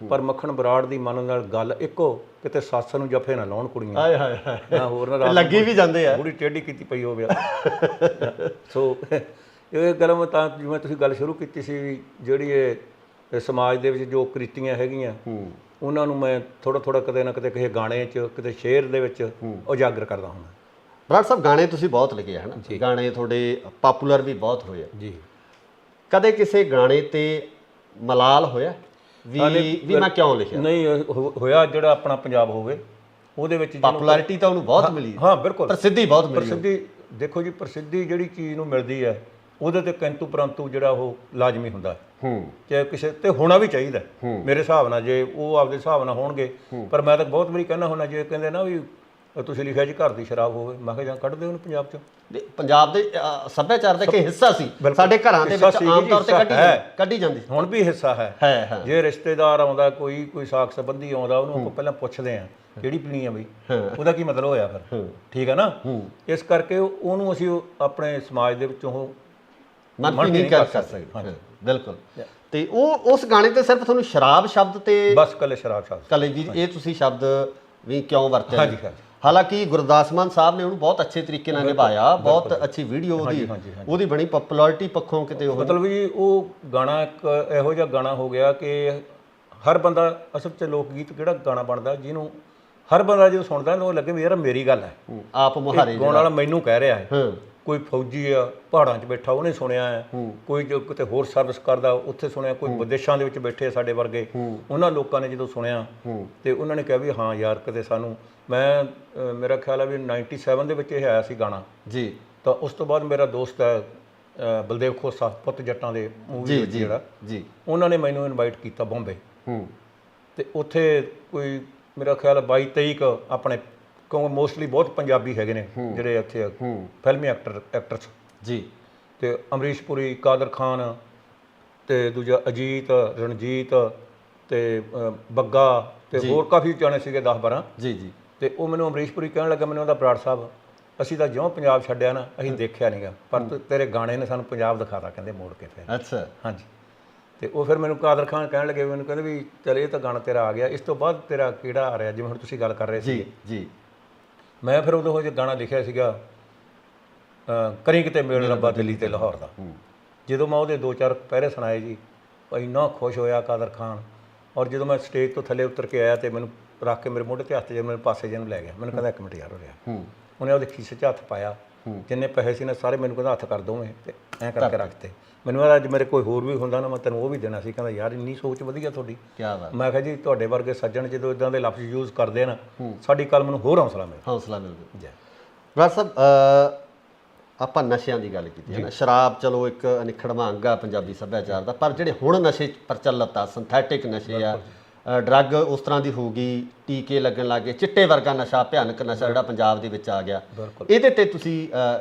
ਪਰ ਮੱਖਣ ਬਰਾੜ ਦੀ ਮਨ ਨਾਲ ਗੱਲ ਇੱਕੋ, ਕਿਤੇ ਸੱਸ ਨੂੰ ਜਫੇ ਨਾ ਲਾਉਣ ਕੁੜੀਆਂ। ਹਾਏ ਹਾਏ ਹਾਏ, ਹੋਰ ਨਾ ਲੱਗੀ ਵੀ ਜਾਂਦੇ ਆ, ਪੂਰੀ ਟੇਢੀ ਕੀਤੀ ਪਈ ਹੋਵੇ। ਸੋ ਇਹ ਗੱਲ ਮੈਂ ਤਾਂ ਜਿਵੇਂ ਤੁਸੀਂ ਗੱਲ ਸ਼ੁਰੂ ਕੀਤੀ ਸੀ, ਜਿਹੜੀ ਇਹ ਸਮਾਜ ਦੇ ਵਿੱਚ ਜੋ ਕ੍ਰਿਤੀਆਂ ਹੈਗੀਆਂ ਉਹਨਾਂ ਨੂੰ ਮੈਂ ਥੋੜਾ ਕਦੇ ਨਾ ਕਦੇ ਕਿਸੇ ਗਾਣੇ 'ਚ ਕਿਤੇ ਸ਼ੇਅਰ ਦੇ ਵਿੱਚ ਉਜਾਗਰ ਕਰਦਾ ਹੁੰਦਾ। ਬਰਾੜ ਸਾਹਿਬ ਗਾਣੇ ਤੁਸੀਂ ਬਹੁਤ ਲਿਖੇ ਆ, ਹੈ ਨਾ, ਗਾਣੇ ਤੁਹਾਡੇ ਪਾਪੂਲਰ ਵੀ ਬਹੁਤ ਹੋਏ ਆ ਜੀ। ਕਦੇ ਕਿਸੇ ਗਾਣੇ ਤੇ ਮਲਾਲ ਹੋਇਆ ਵੀ ਮੈਂ ਕਿਉਂ ਲਿਖਿਆ? ਨਹੀਂ ਹੋਇਆ, ਜਿਹੜਾ ਆਪਣਾ ਪੰਜਾਬ ਹੋਵੇ ਉਹਦੇ ਵਿੱਚ ਪਪੂਲੈਰਿਟੀ ਤਾਂ ਉਹਨੂੰ ਬਹੁਤ ਮਿਲੀ। ਹਾਂ ਬਿਲਕੁਲ, ਪ੍ਰਸਿੱਧੀ ਬਹੁਤ ਮਿਲੀ। ਪ੍ਰਸਿੱਧੀ ਦੇਖੋ ਜੀ, ਪ੍ਰਸਿੱਧੀ ਜਿਹੜੀ ਚੀਜ਼ ਨੂੰ ਮਿਲਦੀ ਹੈ ਉਹਦੇ ਤੇ ਕਿੰਤੂ ਪਰੰਤੂ ਜਿਹੜਾ ਉਹ ਲਾਜ਼ਮੀ ਹੁੰਦਾ ਹੈ, ਚਾਹੇ ਕਿਸੇ ਤੇ ਹੋਣਾ ਵੀ ਚਾਹੀਦਾ ਮੇਰੇ ਹਿਸਾਬ ਨਾਲ, ਜੇ ਉਹ ਆਪਦੇ ਹਿਸਾਬ ਨਾਲ ਹੋਣਗੇ। ਪਰ ਮੈਂ ਤਾਂ ਬਹੁਤ ਵਾਰੀ ਕਹਿੰਦਾ ਹੁੰਦਾ, ਜੇ ਕਹਿੰਦੇ ਨਾ ਵੀ ਤੁਸੀਂ ਲਿਖਿਆ ਜੀ ਘਰ ਦੀ ਸ਼ਰਾਬ ਹੋਵੇ, ਮੈਂ ਕਿਹਾ ਜਾਂ ਕੱਢ ਦਿਓ ਉਹਨੂੰ ਪੰਜਾਬ 'ਚ। ਪੰਜਾਬ ਦੇ ਸੱਭਿਆਚਾਰ ਦਾ ਇੱਕ ਹਿੱਸਾ ਸੀ, ਸਾਡੇ ਘਰਾਂ ਦੇ ਵਿੱਚ ਆਮ ਤੌਰ ਤੇ ਕੱਢੀ ਜਾਂਦੀ, ਹੁਣ ਵੀ ਹਿੱਸਾ ਹੈ। ਜੇ ਰਿਸ਼ਤੇਦਾਰ ਆਉਂਦਾ, ਕੋਈ ਸਾਕ ਸੰਬੰਧੀ ਆਉਂਦਾ, ਉਹਨੂੰ ਆਪਾਂ ਪਹਿਲਾਂ ਪੁੱਛਦੇ ਹਾਂ ਕਿਹੜੀ ਪੀਣੀ ਆ ਬਈ, ਉਹਦਾ ਕੀ ਮਤਲਬ ਹੋਇਆ ਫਿਰ, ਠੀਕ ਹੈ ਨਾ। ਇਸ ਕਰਕੇ ਉਹਨੂੰ ਅਸੀਂ ਆਪਣੇ ਸਮਾਜ ਦੇ ਵਿੱਚੋਂ ਉਹ ਮਨਫੀ ਨਹੀਂ ਕਰ ਸਕਦੇ। ਬਿਲਕੁਲ। ਤੇ ਉਹ ਉਸ ਗਾਣੇ ਤੇ ਸਿਰਫ ਤੁਹਾਨੂੰ ਸ਼ਰਾਬ ਸ਼ਬਦ ਤੇ ਬਸ ਕੱਲੇ ਸ਼ਰਾਬ ਸ਼ਬਦ, ਕੱਲੇ ਵੀ ਇਹ ਤੁਸੀਂ ਸ਼ਬਦ ਵੀ ਕਿਉਂ ਵਰਤਿਆ? ਹਾਂਜੀ। ਹਾਲਾਂਕਿ ਗੁਰਦਾਸ ਮਾਨ ਸਾਹਿਬ ਨੇ ਉਹਨੂੰ ਬਹੁਤ ਅੱਛੇ ਤਰੀਕੇ ਨਾਲ ਨਿਭਾਇਆ, ਬਹੁਤ ਅੱਛੀ ਵੀਡੀਓ ਉਹਦੀ ਬਣੀ, ਪਪੂਲੈਰਿਟੀ ਪੱਖੋਂ ਕਿਤੇ ਉਹ ਮਤਲਬ ਵੀ ਉਹ ਗਾਣਾ ਇੱਕ ਇਹੋ ਜਿਹਾ ਗਾਣਾ ਹੋ ਗਿਆ ਕਿ ਹਰ ਬੰਦਾ, ਅਸਲ 'ਚ ਲੋਕ ਗੀਤ ਕਿਹੜਾ ਗਾਣਾ ਬਣਦਾ ਜਿਹਨੂੰ ਹਰ ਬੰਦਾ ਜਦੋਂ ਸੁਣਦਾ ਉਹ ਲੱਗੇ ਵੀ ਯਾਰ ਮੇਰੀ ਗੱਲ ਹੈ, ਆਪ ਮੁਹਾਰੇ ਗਾਉਣ ਵਾਲਾ ਮੈਨੂੰ ਕਹਿ ਰਿਹਾ ਹੈ। ਕੋਈ ਫੌਜੀ ਆ ਪਹਾੜਾਂ 'ਚ ਬੈਠਾ ਉਹਨੇ ਸੁਣਿਆ ਹੈ, ਕੋਈ ਜੋ ਕਿਤੇ ਹੋਰ ਸਰਵਿਸ ਕਰਦਾ ਉੱਥੇ ਸੁਣਿਆ, ਕੋਈ ਵਿਦੇਸ਼ਾਂ ਦੇ ਵਿੱਚ ਬੈਠੇ ਸਾਡੇ ਵਰਗੇ, ਉਹਨਾਂ ਲੋਕਾਂ ਨੇ ਜਦੋਂ ਸੁਣਿਆ ਤੇ ਉਹਨਾਂ ਨੇ ਕਿਹਾ ਵੀ ਹਾਂ ਯਾਰ ਕਿਤੇ ਸਾਨੂੰ, ਮੇਰਾ ਖਿਆਲ ਹੈ ਵੀ 97 ਦੇ ਵਿੱਚ ਇਹ ਆਇਆ ਸੀ ਗਾਣਾ ਜੀ। ਤਾਂ ਉਸ ਤੋਂ ਬਾਅਦ ਮੇਰਾ ਦੋਸਤ ਹੈ ਬਲਦੇਵ ਖੋਸਾ, ਪੁੱਤ ਜੱਟਾਂ ਦੇ ਮੂਵੀ ਵਿੱਚ ਜਿਹੜਾ ਜੀ, ਉਹਨਾਂ ਨੇ ਮੈਨੂੰ ਇਨਵਾਈਟ ਕੀਤਾ ਬੰਬੇ, ਤੇ ਉੱਥੇ ਕੋਈ ਮੇਰਾ ਖਿਆਲ 22-23 ਆਪਣੇ, ਕਿਉਂਕਿ ਮੋਸਟਲੀ ਬਹੁਤ ਪੰਜਾਬੀ ਹੈਗੇ ਨੇ ਜਿਹੜੇ ਇੱਥੇ ਫਿਲਮੀ ਐਕਟਰਸ ਜੀ, ਤੇ ਅਮਰੀਸ਼ ਪੁਰੀ, ਕਾਦਰ ਖਾਨ ਤੇ ਦੂਜਾ ਅਜੀਤ, ਰਣਜੀਤ ਤੇ ਬੱਗਾ ਤੇ ਹੋਰ ਕਾਫੀ ਜਾਣੇ ਸੀਗੇ 10-12 ਜੀ। ਤੇ ਉਹ ਮੈਨੂੰ ਅਮਰੀਸ਼ ਪੁਰੀ ਕਹਿਣ ਲੱਗਾ, ਮੈਨੂੰ ਉਹਦਾ ਬਰਾੜ ਸਾਹਿਬ ਅਸੀਂ ਤਾਂ ਜਿਉਂ ਪੰਜਾਬ ਛੱਡਿਆ ਨਾ ਅਸੀਂ ਦੇਖਿਆ ਨਹੀਂਗਾ, ਪਰ ਤੇਰੇ ਗਾਣੇ ਨੇ ਸਾਨੂੰ ਪੰਜਾਬ ਦਿਖਾਤਾ ਕਹਿੰਦੇ ਮੋੜ ਕੇ ਫਿਰ। ਅੱਛਾ। ਹਾਂਜੀ। ਤੇ ਉਹ ਫਿਰ ਮੈਨੂੰ ਕਾਦਰ ਖਾਨ ਕਹਿਣ ਲੱਗੇ, ਮੈਨੂੰ ਕਹਿੰਦੇ ਵੀ ਚਲ ਇਹ ਤਾਂ ਗਾਣਾ ਤੇਰਾ ਆ ਗਿਆ, ਇਸ ਤੋਂ ਬਾਅਦ ਤੇਰਾ ਕਿਹੜਾ ਆ ਰਿਹਾ, ਜਿਵੇਂ ਹੁਣ ਤੁਸੀਂ ਗੱਲ ਕਰ ਰਹੇ ਸੀ ਜੀ। ਮੈਂ ਫਿਰ ਉਦੋਂ ਉਹ ਗਾਣਾ ਲਿਖਿਆ ਸੀਗਾ ਕਰੀ ਕਿਤੇ ਮੇਲ ਰੱਬਾ ਦਿੱਲੀ ਤੇ ਲਾਹੌਰ ਦਾ। ਜਦੋਂ ਮੈਂ ਉਹਦੇ 2-4 ਪਹਿਰੇ ਸੁਣਾਏ ਜੀ, ਇੰਨਾ ਖੁਸ਼ ਹੋਇਆ ਕਾਦਰ ਖਾਨ, ਔਰ ਜਦੋਂ ਮੈਂ ਸਟੇਜ ਤੋਂ ਥੱਲੇ ਉਤਰ ਕੇ ਆਇਆ ਤੇ ਮੈਨੂੰ ਰੱਖ ਕੇ ਮੇਰੇ ਮੋਢੇ ਤੇ ਹੱਥ ਜੇ ਮੇਰੇ ਪਾਸੇ ਜਿਹਨੂੰ ਲੈ ਗਿਆ, ਮੈਨੂੰ ਕਹਿੰਦਾ 1 ਮਿੰਟ ਯਾਰ ਹੋ ਰਿਹਾ। ਉਹਨੇ ਉਹਦੇ ਖੀਸੇ 'ਚ ਹੱਥ ਪਾਇਆ, ਜਿੰਨੇ ਪੈਸੇ ਸੀ ਨਾ ਸਾਰੇ ਮੈਨੂੰ ਕਹਿੰਦਾ ਹੱਥ ਕਰ ਦੋਵੇਂ, ਤੇ ਐਂ ਕਰਕੇ ਰੱਖਤੇ। ਮੈਨੂੰ ਅੱਜ ਮੇਰੇ ਕੋਈ ਹੋਰ ਵੀ ਹੁੰਦਾ ਨਾ ਮੈਂ ਤੈਨੂੰ ਉਹ ਵੀ ਦੇਣਾ ਸੀ। ਕਹਿੰਦਾ ਯਾਰ ਇੰਨੀ ਸੋਚ ਵਧੀਆ ਤੁਹਾਡੀ। ਮੈਂ ਕਿਹਾ ਜੀ ਤੁਹਾਡੇ ਵਰਗੇ ਸੱਜਣ ਜਦੋਂ ਇਦਾਂ ਦੇ ਲਫ਼ਜ਼ ਯੂਜ਼ ਕਰਦੇ ਨਾ, ਸਾਡੀ ਕਲਮ ਨੂੰ ਹੋਰ ਹੌਸਲਾ ਮਿਲਦਾ। ਬਰਾੜ ਸਾਹਿਬ, ਆਪਾਂ ਨਸ਼ਿਆਂ ਦੀ ਗੱਲ ਕੀਤੀ ਹੈ ਨਾ, ਸ਼ਰਾਬ ਚਲੋ ਇੱਕ ਅਨਿੱਖੜਵਾਂ ਅੰਗ ਆ ਪੰਜਾਬੀ ਸੱਭਿਆਚਾਰ ਦਾ, ਪਰ ਜਿਹੜੇ ਹੁਣ ਨਸ਼ੇ ਪ੍ਰਚਲਿਤ ਆ, ਸਿੰਥੈਟਿਕ ਨਸ਼ੇ ਆ, ਡਰੱਗ ਉਸ ਤਰ੍ਹਾਂ ਦੀ ਹੋ ਗਈ, ਟੀਕੇ ਲੱਗਣ ਲੱਗ ਗਏ, ਚਿੱਟੇ ਵਰਗਾ ਨਸ਼ਾ, ਭਿਆਨਕ ਨਸ਼ਾ ਜਿਹੜਾ ਪੰਜਾਬ ਦੇ ਵਿੱਚ ਆ ਗਿਆ, ਇਹਦੇ ਤੇ ਤੁਸੀਂ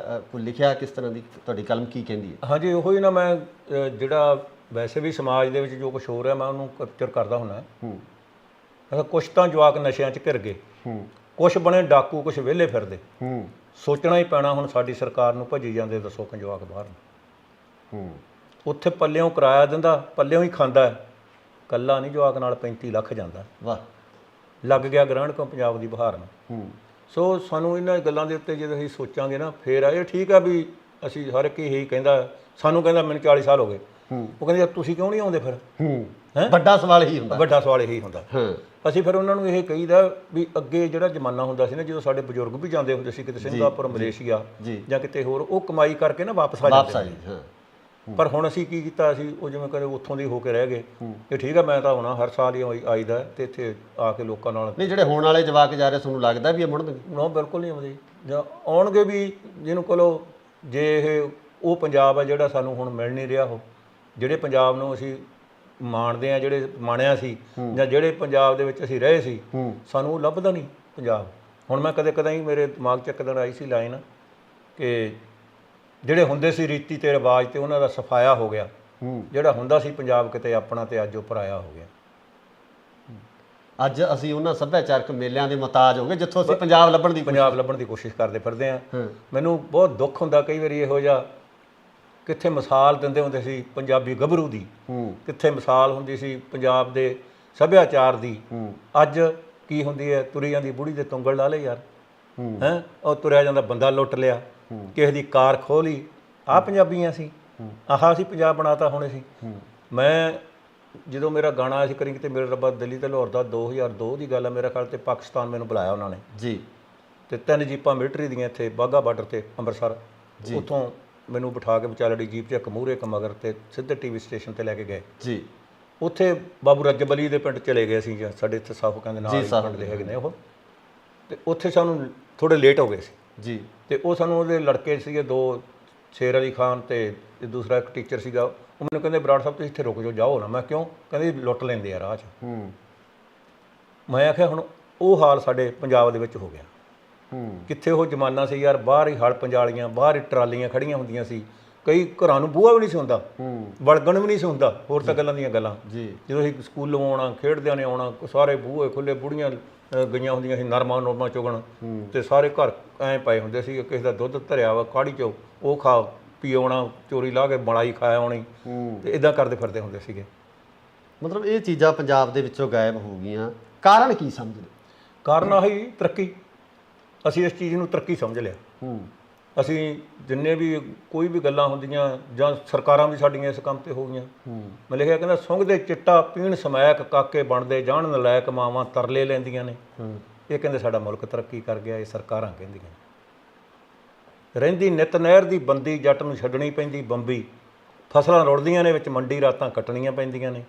ਕੋਈ ਲਿਖਿਆ ਕਿਸ ਤਰ੍ਹਾਂ ਦੀ, ਤੁਹਾਡੀ ਕਲਮ ਕੀ ਕਹਿੰਦੀ ਹੈ? ਹਾਂਜੀ, ਉਹੋ ਹੀ ਨਾ, ਮੈਂ ਜਿਹੜਾ ਵੈਸੇ ਵੀ ਸਮਾਜ ਦੇ ਵਿੱਚ ਜੋ ਕੁਝ ਹੋ ਰਿਹਾ ਮੈਂ ਉਹਨੂੰ ਕੈਪਚਰ ਕਰਦਾ ਹੁੰਦਾ। ਕੁਛ ਤਾਂ ਜਵਾਕ ਨਸ਼ਿਆਂ 'ਚ ਘਿਰ ਗਏ, ਕੁਛ ਬਣੇ ਡਾਕੂ, ਕੁਛ ਵਿਹਲੇ ਫਿਰਦੇ। ਸੋਚਣਾ ਹੀ ਪੈਣਾ ਹੁਣ ਸਾਡੀ ਸਰਕਾਰ ਨੂੰ, ਭੱਜੀ ਜਾਂਦੇ ਦੱਸੋ ਕਿ ਜਵਾਕ ਬਾਹਰ ਨੂੰ, ਉੱਥੇ ਪੱਲਿਓਂ ਕਿਰਾਇਆ ਦਿੰਦਾ, ਪੱਲਿਓਂ ਹੀ ਖਾਂਦਾ, ਕੱਲਾ ਨਹੀਂ ਜਵਾਕ ਨਾਲ 35 ਲੱਖ ਜਾਂਦਾ। ਵਾਹ, ਲੱਗ ਗਿਆ ਗ੍ਰਹਿਣ ਕੋ ਪੰਜਾਬ ਦੀ ਬਹਾਰ ਨੂੰ। ਸੋ ਸਾਨੂੰ ਇਹਨਾਂ ਗੱਲਾਂ ਦੇ ਉੱਤੇ ਜਦੋਂ ਅਸੀਂ ਸੋਚਾਂਗੇ ਨਾ, ਫਿਰ ਇਹ ਠੀਕ ਆ ਵੀ ਅਸੀਂ ਹਰ ਇੱਕ ਇਹੀ ਕਹਿੰਦਾ, ਸਾਨੂੰ ਕਹਿੰਦਾ ਮੈਨੂੰ 40 ਸਾਲ ਹੋ ਗਏ, ਉਹ ਕਹਿੰਦੇ ਤੁਸੀਂ ਕਿਉਂ ਨਹੀਂ ਆਉਂਦੇ ਫਿਰ? ਵੱਡਾ ਸਵਾਲ ਇਹੀ ਹੁੰਦਾ, ਵੱਡਾ ਸਵਾਲ ਇਹੀ ਹੁੰਦਾ। ਅਸੀਂ ਫਿਰ ਉਹਨਾਂ ਨੂੰ ਇਹ ਕਹੀਦਾ ਵੀ ਅੱਗੇ ਜਿਹੜਾ ਜ਼ਮਾਨਾ ਹੁੰਦਾ ਸੀ ਨਾ, ਜਦੋਂ ਸਾਡੇ ਬਜ਼ੁਰਗ ਵੀ ਜਾਂਦੇ ਹੁੰਦੇ ਸੀ ਕਿਤੇ ਸਿੰਗਾਪੁਰ, ਮਲੇਸ਼ੀਆ ਜਾਂ ਕਿਤੇ ਹੋਰ, ਉਹ ਕਮਾਈ ਕਰਕੇ ਨਾ ਵਾਪਸ ਆ ਜਾਂਦੇ ਸੀ। ਪਰ ਹੁਣ ਅਸੀਂ ਕੀ ਕੀਤਾ, ਅਸੀਂ ਉਹ ਜਿਵੇਂ ਕਦੇ ਉੱਥੋਂ ਦੇ ਹੋ ਕੇ ਰਹਿ ਗਏ ਕਿ ਠੀਕ ਆ ਮੈਂ ਤਾਂ ਹੁਣ ਹਰ ਸਾਲ ਹੀ ਆਈਦਾ ਤੇ ਇੱਥੇ ਆ ਕੇ ਲੋਕਾਂ ਨਾਲ। ਨਹੀਂ, ਜਿਹੜੇ ਹੋਣ ਵਾਲੇ ਜਵਾਕ ਜਾ ਰਹੇ ਤੁਹਾਨੂੰ ਲੱਗਦਾ ਵੀ ਇਹ ਮੁੜਨਗੇ? ਨਾ, ਬਿਲਕੁਲ ਨਹੀਂ ਆਉਂਦੇ, ਜਾਂ ਆਉਣਗੇ ਵੀ ਜਿਹਨੂੰ ਕੋਲੋਂ, ਜੇ ਇਹ ਉਹ ਪੰਜਾਬ ਆ ਜਿਹੜਾ ਸਾਨੂੰ ਹੁਣ ਮਿਲ ਨਹੀਂ ਰਿਹਾ, ਉਹ ਜਿਹੜੇ ਪੰਜਾਬ ਨੂੰ ਅਸੀਂ ਮਾਣਦੇ ਆ, ਜਿਹੜੇ ਮਾਣਿਆ ਸੀ, ਜਾਂ ਜਿਹੜੇ ਪੰਜਾਬ ਦੇ ਵਿੱਚ ਅਸੀਂ ਰਹੇ ਸੀ, ਸਾਨੂੰ ਉਹ ਲੱਭਦਾ ਨਹੀਂ ਪੰਜਾਬ। ਹੁਣ ਮੈਂ ਕਦੇ ਕਦੇ ਹੀ ਮੇਰੇ ਦਿਮਾਗ 'ਚ ਇੱਕ ਦਿਨ ਆਈ ਸੀ ਲਾਈਨ ਕਿ ਜਿਹੜੇ ਹੁੰਦੇ ਸੀ ਰੀਤੀ ਤੇ ਰਿਵਾਜ ਤੇ ਉਹਨਾਂ ਦਾ ਸਫਾਇਆ ਹੋ ਗਿਆ, ਜਿਹੜਾ ਹੁੰਦਾ ਸੀ ਪੰਜਾਬ ਕਿਤੇ ਆਪਣਾ ਤੇ ਅੱਜ ਉਹ ਪਰਾਇਆ ਹੋ ਗਿਆ। ਅੱਜ ਅਸੀਂ ਉਹਨਾਂ ਸੱਭਿਆਚਾਰਕ ਮੇਲਿਆਂ ਦੇ ਮੁਹਤਾਜ ਹੋ ਗਏ ਜਿੱਥੋਂ ਅਸੀਂ ਪੰਜਾਬ ਲੱਭਣ ਦੀ ਕੋਸ਼ਿਸ਼ ਕਰਦੇ ਫਿਰਦੇ ਆ। ਮੈਨੂੰ ਬਹੁਤ ਦੁੱਖ ਹੁੰਦਾ ਕਈ ਵਾਰੀ ਇਹੋ ਜਿਹਾ, ਕਿੱਥੇ ਮਿਸਾਲ ਦਿੰਦੇ ਹੁੰਦੇ ਸੀ ਪੰਜਾਬੀ ਗੱਭਰੂ ਦੀ, ਕਿੱਥੇ ਮਿਸਾਲ ਹੁੰਦੀ ਸੀ ਪੰਜਾਬ ਦੇ ਸੱਭਿਆਚਾਰ ਦੀ, ਅੱਜ ਕੀ ਹੁੰਦੀ ਹੈ, ਤੁਰੀ ਜਾਂਦੀ ਬੁੜੀ ਦੇ ਤੁੰਗਲ ਲਾ ਲਏ ਯਾਰ, ਹੈਂ, ਉਹ ਤੁਰਿਆ ਜਾਂਦਾ ਬੰਦਾ ਲੁੱਟ ਲਿਆ, ਕਿਸੇ ਦੀ ਕਾਰ ਖੋਹ ਲਈ, ਆਹ ਪੰਜਾਬੀਆਂ ਸੀ, ਆਹ ਅਸੀਂ ਪੰਜਾਬ ਬਣਾਤਾ ਹੁਣ ਅਸੀਂ। ਮੈਂ ਜਦੋਂ ਮੇਰਾ ਗਾਣਾ ਆਇਆ ਸੀ ਕਰੀ ਕਿਤੇ ਮੇਰੇ ਰੱਬਾ ਦਿੱਲੀ ਤੇ ਲਾਹੌਰ ਦਾ, 2002 ਦੀ ਗੱਲ ਹੈ ਮੇਰਾ ਖਿਆਲ, ਤੇ ਪਾਕਿਸਤਾਨ ਮੈਨੂੰ ਬੁਲਾਇਆ ਉਹਨਾਂ ਨੇ ਜੀ, ਤੇ 3 ਜੀਪਾਂ ਮਿਲਟਰੀ ਦੀਆਂ ਇੱਥੇ ਬਾਘਾ ਬਾਰਡਰ ਤੇ ਅੰਮ੍ਰਿਤਸਰ, ਉੱਥੋਂ ਮੈਨੂੰ ਬਿਠਾ ਕੇ ਵਿਚਾਲੜੀ ਜੀਪ 'ਚ ਇੱਕ ਮੂਹਰੇ ਇੱਕ ਮਗਰ, ਤੇ ਸਿੱਧੇ TV ਸਟੇਸ਼ਨ ਤੇ ਲੈ ਕੇ ਗਏ ਜੀ। ਉੱਥੇ ਬਾਬੂ ਰਜਬ ਅਲੀ ਦੇ ਪਿੰਡ ਚਲੇ ਗਏ ਅਸੀਂ, ਸਾਡੇ ਇੱਥੇ ਸਾਫ ਕਹਿੰਦੇ ਨਾਲ ਪਿੰਡ ਦੇ ਹੈਗੇ ਨੇ ਉਹ, ਤੇ ਉੱਥੇ ਸਾਨੂੰ ਥੋੜ੍ਹੇ ਲੇਟ ਹੋ ਗਏ ਸੀ ਜੀ। ਤੇ ਉਹ ਸਾਨੂੰ ਉਹਦੇ ਲੜਕੇ ਸੀਗੇ 2, ਸ਼ੇਰ ਅਲੀ ਖਾਨ ਤੇ ਦੂਸਰਾ ਇੱਕ ਟੀਚਰ ਸੀਗਾ, ਉਹ ਮੈਨੂੰ ਕਹਿੰਦੇ ਬਰਾੜ ਸਾਹਿਬ ਤੁਸੀਂ ਇੱਥੇ ਰੁਕ ਜਾਓ ਨਾ। ਮੈਂ ਕਿਉਂ? ਕਹਿੰਦੇ ਲੁੱਟ ਲੈਂਦੇ ਆ ਰਾਹ 'ਚ। ਮੈਂ ਆਖਿਆ ਹੁਣ ਉਹ ਹਾਲ ਸਾਡੇ ਪੰਜਾਬ ਦੇ ਵਿੱਚ ਹੋ ਗਿਆ। ਕਿੱਥੇ ਉਹ ਜ਼ਮਾਨਾ ਸੀ ਯਾਰ, ਬਾਹਰ ਹੀ ਹਲ ਪੰਜਾਲੀਆਂ, ਬਾਹਰ ਹੀ ਟਰਾਲੀਆਂ ਖੜੀਆਂ ਹੁੰਦੀਆਂ ਸੀ, ਕਈ ਘਰਾਂ ਨੂੰ ਬੂਹਾ ਵੀ ਨਹੀਂ ਸੀ ਹੁੰਦਾ, ਵੜਗਣ ਵੀ ਨਹੀਂ ਸੀ ਹੁੰਦਾ, ਹੋਰ ਤਾਂ ਗੱਲਾਂ ਦੀਆਂ ਗੱਲਾਂ ਜੀ। ਜਦੋਂ ਅਸੀਂ ਸਕੂਲੋਂ ਆਉਣਾ, ਖੇਡਦਿਆਂ ਨੇ ਆਉਣਾ, ਸਾਰੇ ਬੂਹੇ ਖੁੱਲੇ, ਬੁੜੀਆਂ ਗਈਆਂ ਹੁੰਦੀਆਂ ਸੀ ਨਰਮਾ ਚੁਗਣ, ਤੇ ਸਾਰੇ ਘਰ ਐਂ ਪਏ ਹੁੰਦੇ ਸੀ, ਕਿਸੇ ਦਾ ਦੁੱਧ ਧਰਿਆ ਵਾ ਕਾੜੀ 'ਚੋਂ, ਉਹ ਖਾ ਪੀ ਆਉਣਾ, ਚੋਰੀ ਲਾ ਕੇ ਮਲਾਈ ਖਾ ਆਉਣੀ, ਤੇ ਇਦਾਂ ਕਰਦੇ ਫਿਰਦੇ ਹੁੰਦੇ ਸੀਗੇ। ਮਤਲਬ ਇਹ ਚੀਜ਼ਾਂ ਪੰਜਾਬ ਦੇ ਵਿੱਚੋਂ ਗਾਇਬ ਹੋ ਗਈਆਂ, ਕਾਰਨ ਕੀ ਸਮਝਦੇ? ਕਾਰਨ ਆਹੀ ਤਰੱਕੀ, ਅਸੀਂ ਇਸ ਚੀਜ਼ ਨੂੰ ਤਰੱਕੀ ਸਮਝ ਲਿਆ। ਅਸੀਂ ਜਿੰਨੇ ਵੀ ਕੋਈ ਵੀ ਗੱਲਾਂ ਹੁੰਦੀਆਂ, ਜਾਂ ਸਰਕਾਰਾਂ ਵੀ ਸਾਡੀਆਂ ਇਸ ਕੰਮ ਤੇ ਹੋ ਗਈਆਂ। ਮੈਂ ਲਿਖਿਆ ਕਹਿੰਦਾ, ਸੁੰਘਦੇ ਚਿੱਟਾ ਪੀਣ ਸਮੈਕ, ਕਾਕੇ ਬਣਦੇ ਜਾਣ ਨਲਾਇਕ, ਮਾਵਾਂ ਤਰਲੇ ਲੈਂਦੀਆਂ ਨੇ। ਇਹ ਕਹਿੰਦੇ ਸਾਡਾ ਮੁਲਕ ਤਰੱਕੀ ਕਰ ਗਿਆ, ਇਹ ਸਰਕਾਰਾਂ ਕਹਿੰਦੀਆਂ। ਰਹਿੰਦੀ ਨਿਤ ਨਹਿਰ ਦੀ ਬੰਦੀ, ਜੱਟ ਨੂੰ ਛੱਡਣੀ ਪੈਂਦੀ ਬੰਬੀ, ਫਸਲਾਂ ਰੁੜਦੀਆਂ ਨੇ ਵਿੱਚ ਮੰਡੀ, ਰਾਤਾਂ ਕੱਟਣੀਆਂ ਪੈਂਦੀਆਂ ਨੇ,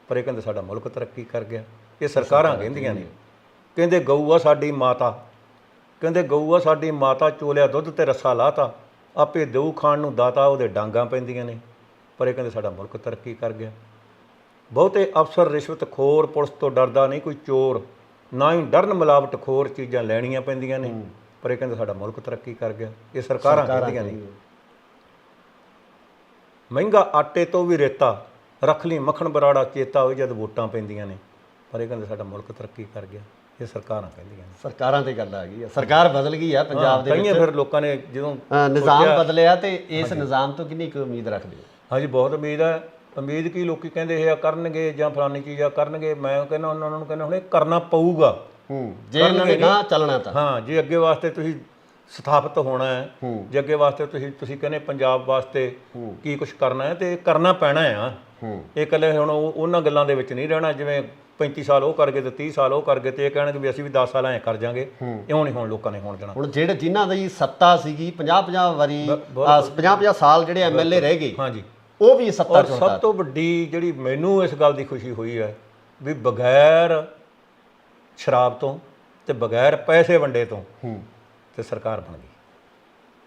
ਪਰ ਇਹ ਕਹਿੰਦੇ ਸਾਡਾ ਮੁਲਕ ਤਰੱਕੀ ਕਰ ਗਿਆ, ਇਹ ਸਰਕਾਰਾਂ ਕਹਿੰਦੀਆਂ ਨੇ। ਕਹਿੰਦੇ ਗਊ ਆ ਸਾਡੀ ਮਾਤਾ, ਕਹਿੰਦੇ ਗਊ ਆ ਸਾਡੀ ਮਾਤਾ, ਚੋਲਿਆ ਦੁੱਧ ਤੇ ਰੱਸਾ ਲਾਤਾ, ਆਪੇ ਦੇਊ ਖਾਣ ਨੂੰ ਦਾਤਾ, ਉਹਦੇ ਡਾਂਗਾਂ ਪੈਂਦੀਆਂ ਨੇ, ਪਰ ਇਹ ਕਹਿੰਦੇ ਸਾਡਾ ਮੁਲਕ ਤਰੱਕੀ ਕਰ ਗਿਆ। ਬਹੁਤੇ ਅਫਸਰ ਰਿਸ਼ਵਤ ਖੋਰ, ਪੁਲਿਸ ਤੋਂ ਡਰਦਾ ਨਹੀਂ ਕੋਈ ਚੋਰ, ਨਾ ਹੀ ਡਰਨ ਮਿਲਾਵਟ ਖੋਰ, ਚੀਜ਼ਾਂ ਲੈਣੀਆਂ ਪੈਂਦੀਆਂ ਨੇ, ਪਰ ਇਹ ਕਹਿੰਦੇ ਸਾਡਾ ਮੁਲਕ ਤਰੱਕੀ ਕਰ ਗਿਆ, ਇਹ ਸਰਕਾਰਾਂ ਕਹਿੰਦੀਆਂ ਨੇ। ਮਹਿੰਗਾ ਆਟੇ ਤੋਂ ਵੀ ਰੇਤਾ, ਰੱਖ ਲਈ ਮੱਖਣ ਬਰਾੜਾ ਚੇਤਾ, ਹੋਈ ਜਦ ਵੋਟਾਂ ਪੈਂਦੀਆਂ ਨੇ, ਪਰ ਇਹ ਕਹਿੰਦੇ ਸਾਡਾ ਮੁਲਕ ਤਰੱਕੀ ਕਰ ਗਿਆ, ਇਹ ਸਰਕਾਰਾਂ ਕਹਿੰਦੀਆਂ ਨੇ। ਸਰਕਾਰਾਂ ਤੇ ਗੱਲ ਆ ਗਈ ਆ, ਸਰਕਾਰ ਬਦਲ ਗਈ ਆ ਪੰਜਾਬ ਦੇ ਵਿੱਚ। ਕਈਆਂ ਫਿਰ ਲੋਕਾਂ ਨੇ ਜਦੋਂ ਨਿਜ਼ਾਮ ਬਦਲਿਆ, ਤੇ ਇਸ ਨਿਜ਼ਾਮ ਤੋਂ ਕਿੰਨੀ ਕੁ ਉਮੀਦ ਰੱਖਦੇ ਹੋ? ਹਾਂਜੀ, ਬਹੁਤ ਉਮੀਦ ਹੈ। ਉਮੀਦ ਕੀ, ਲੋਕੀ ਕਹਿੰਦੇ ਇਹ ਆ ਕਰਨਗੇ ਜਾਂ ਫਲਾਨੀ ਚੀਜ਼ ਆ ਕਰਨਗੇ, ਮੈਂ ਕਹਿੰਦਾ ਉਹਨਾਂ ਨੂੰ ਕਹਿੰਦਾ ਹੁਣ ਇਹ ਕਰਨਾ ਪਊਗਾ ਜੇ ਇਹਨਾਂ ਨੇ ਨਾ ਚੱਲਣਾ ਤਾਂ। ਹਾਂ, ਜੇ ਅੱਗੇ ਵਾਸਤੇ ਤੁਸੀਂ ਸਥਾਪਿਤ ਹੋਣਾ ਹੈ, ਜੇ ਅੱਗੇ ਵਾਸਤੇ ਤੁਸੀਂ ਕਹਿੰਦੇ ਪੰਜਾਬ ਵਾਸਤੇ ਕੀ ਕੁਛ ਕਰਨਾ ਹੈ, ਤੇ ਕਰਨਾ ਪੈਣਾ ਆ। ਇਹ ਇਕੱਲੇ ਹੁਣ ਉਹਨਾਂ ਗੱਲਾਂ ਦੇ ਵਿੱਚ ਨਹੀਂ ਰਹਿਣਾ, ਜਿਵੇਂ 35 ਸਾਲ ਉਹ ਕਰ ਗਏ ਤੇ 30 ਸਾਲ ਉਹ ਕਰ ਗਏ, ਤੇ ਇਹ ਕਹਿਣਗੇ ਵੀ ਅਸੀਂ ਵੀ 10 ਸਾਲ ਐਂ ਕਰ ਜਾਵਾਂਗੇ, ਇਉਂ ਨਹੀਂ ਹੁਣ ਲੋਕਾਂ ਨੇ ਹੋਣ ਦੇਣਾ। ਹੁਣ ਜਿਹੜੇ ਜਿਨ੍ਹਾਂ ਦੀ ਸੱਤਾ ਸੀਗੀ 50-50 ਵਾਰੀ, 50-50 ਸਾਲ ਜਿਹੜੇ MLA ਰਹਿ ਗਏ, ਹਾਂਜੀ, ਉਹ ਵੀ ਸੱਤਾ ਚੋਂ। ਸਭ ਤੋਂ ਵੱਡੀ ਜਿਹੜੀ ਮੈਨੂੰ ਇਸ ਗੱਲ ਦੀ ਖੁਸ਼ੀ ਹੋਈ ਹੈ ਵੀ ਬਗੈਰ ਸ਼ਰਾਬ ਤੋਂ ਤੇ ਬਗੈਰ ਪੈਸੇ ਵੰਡੇ ਤੋਂ ਤੇ ਸਰਕਾਰ ਬਣ ਗਈ।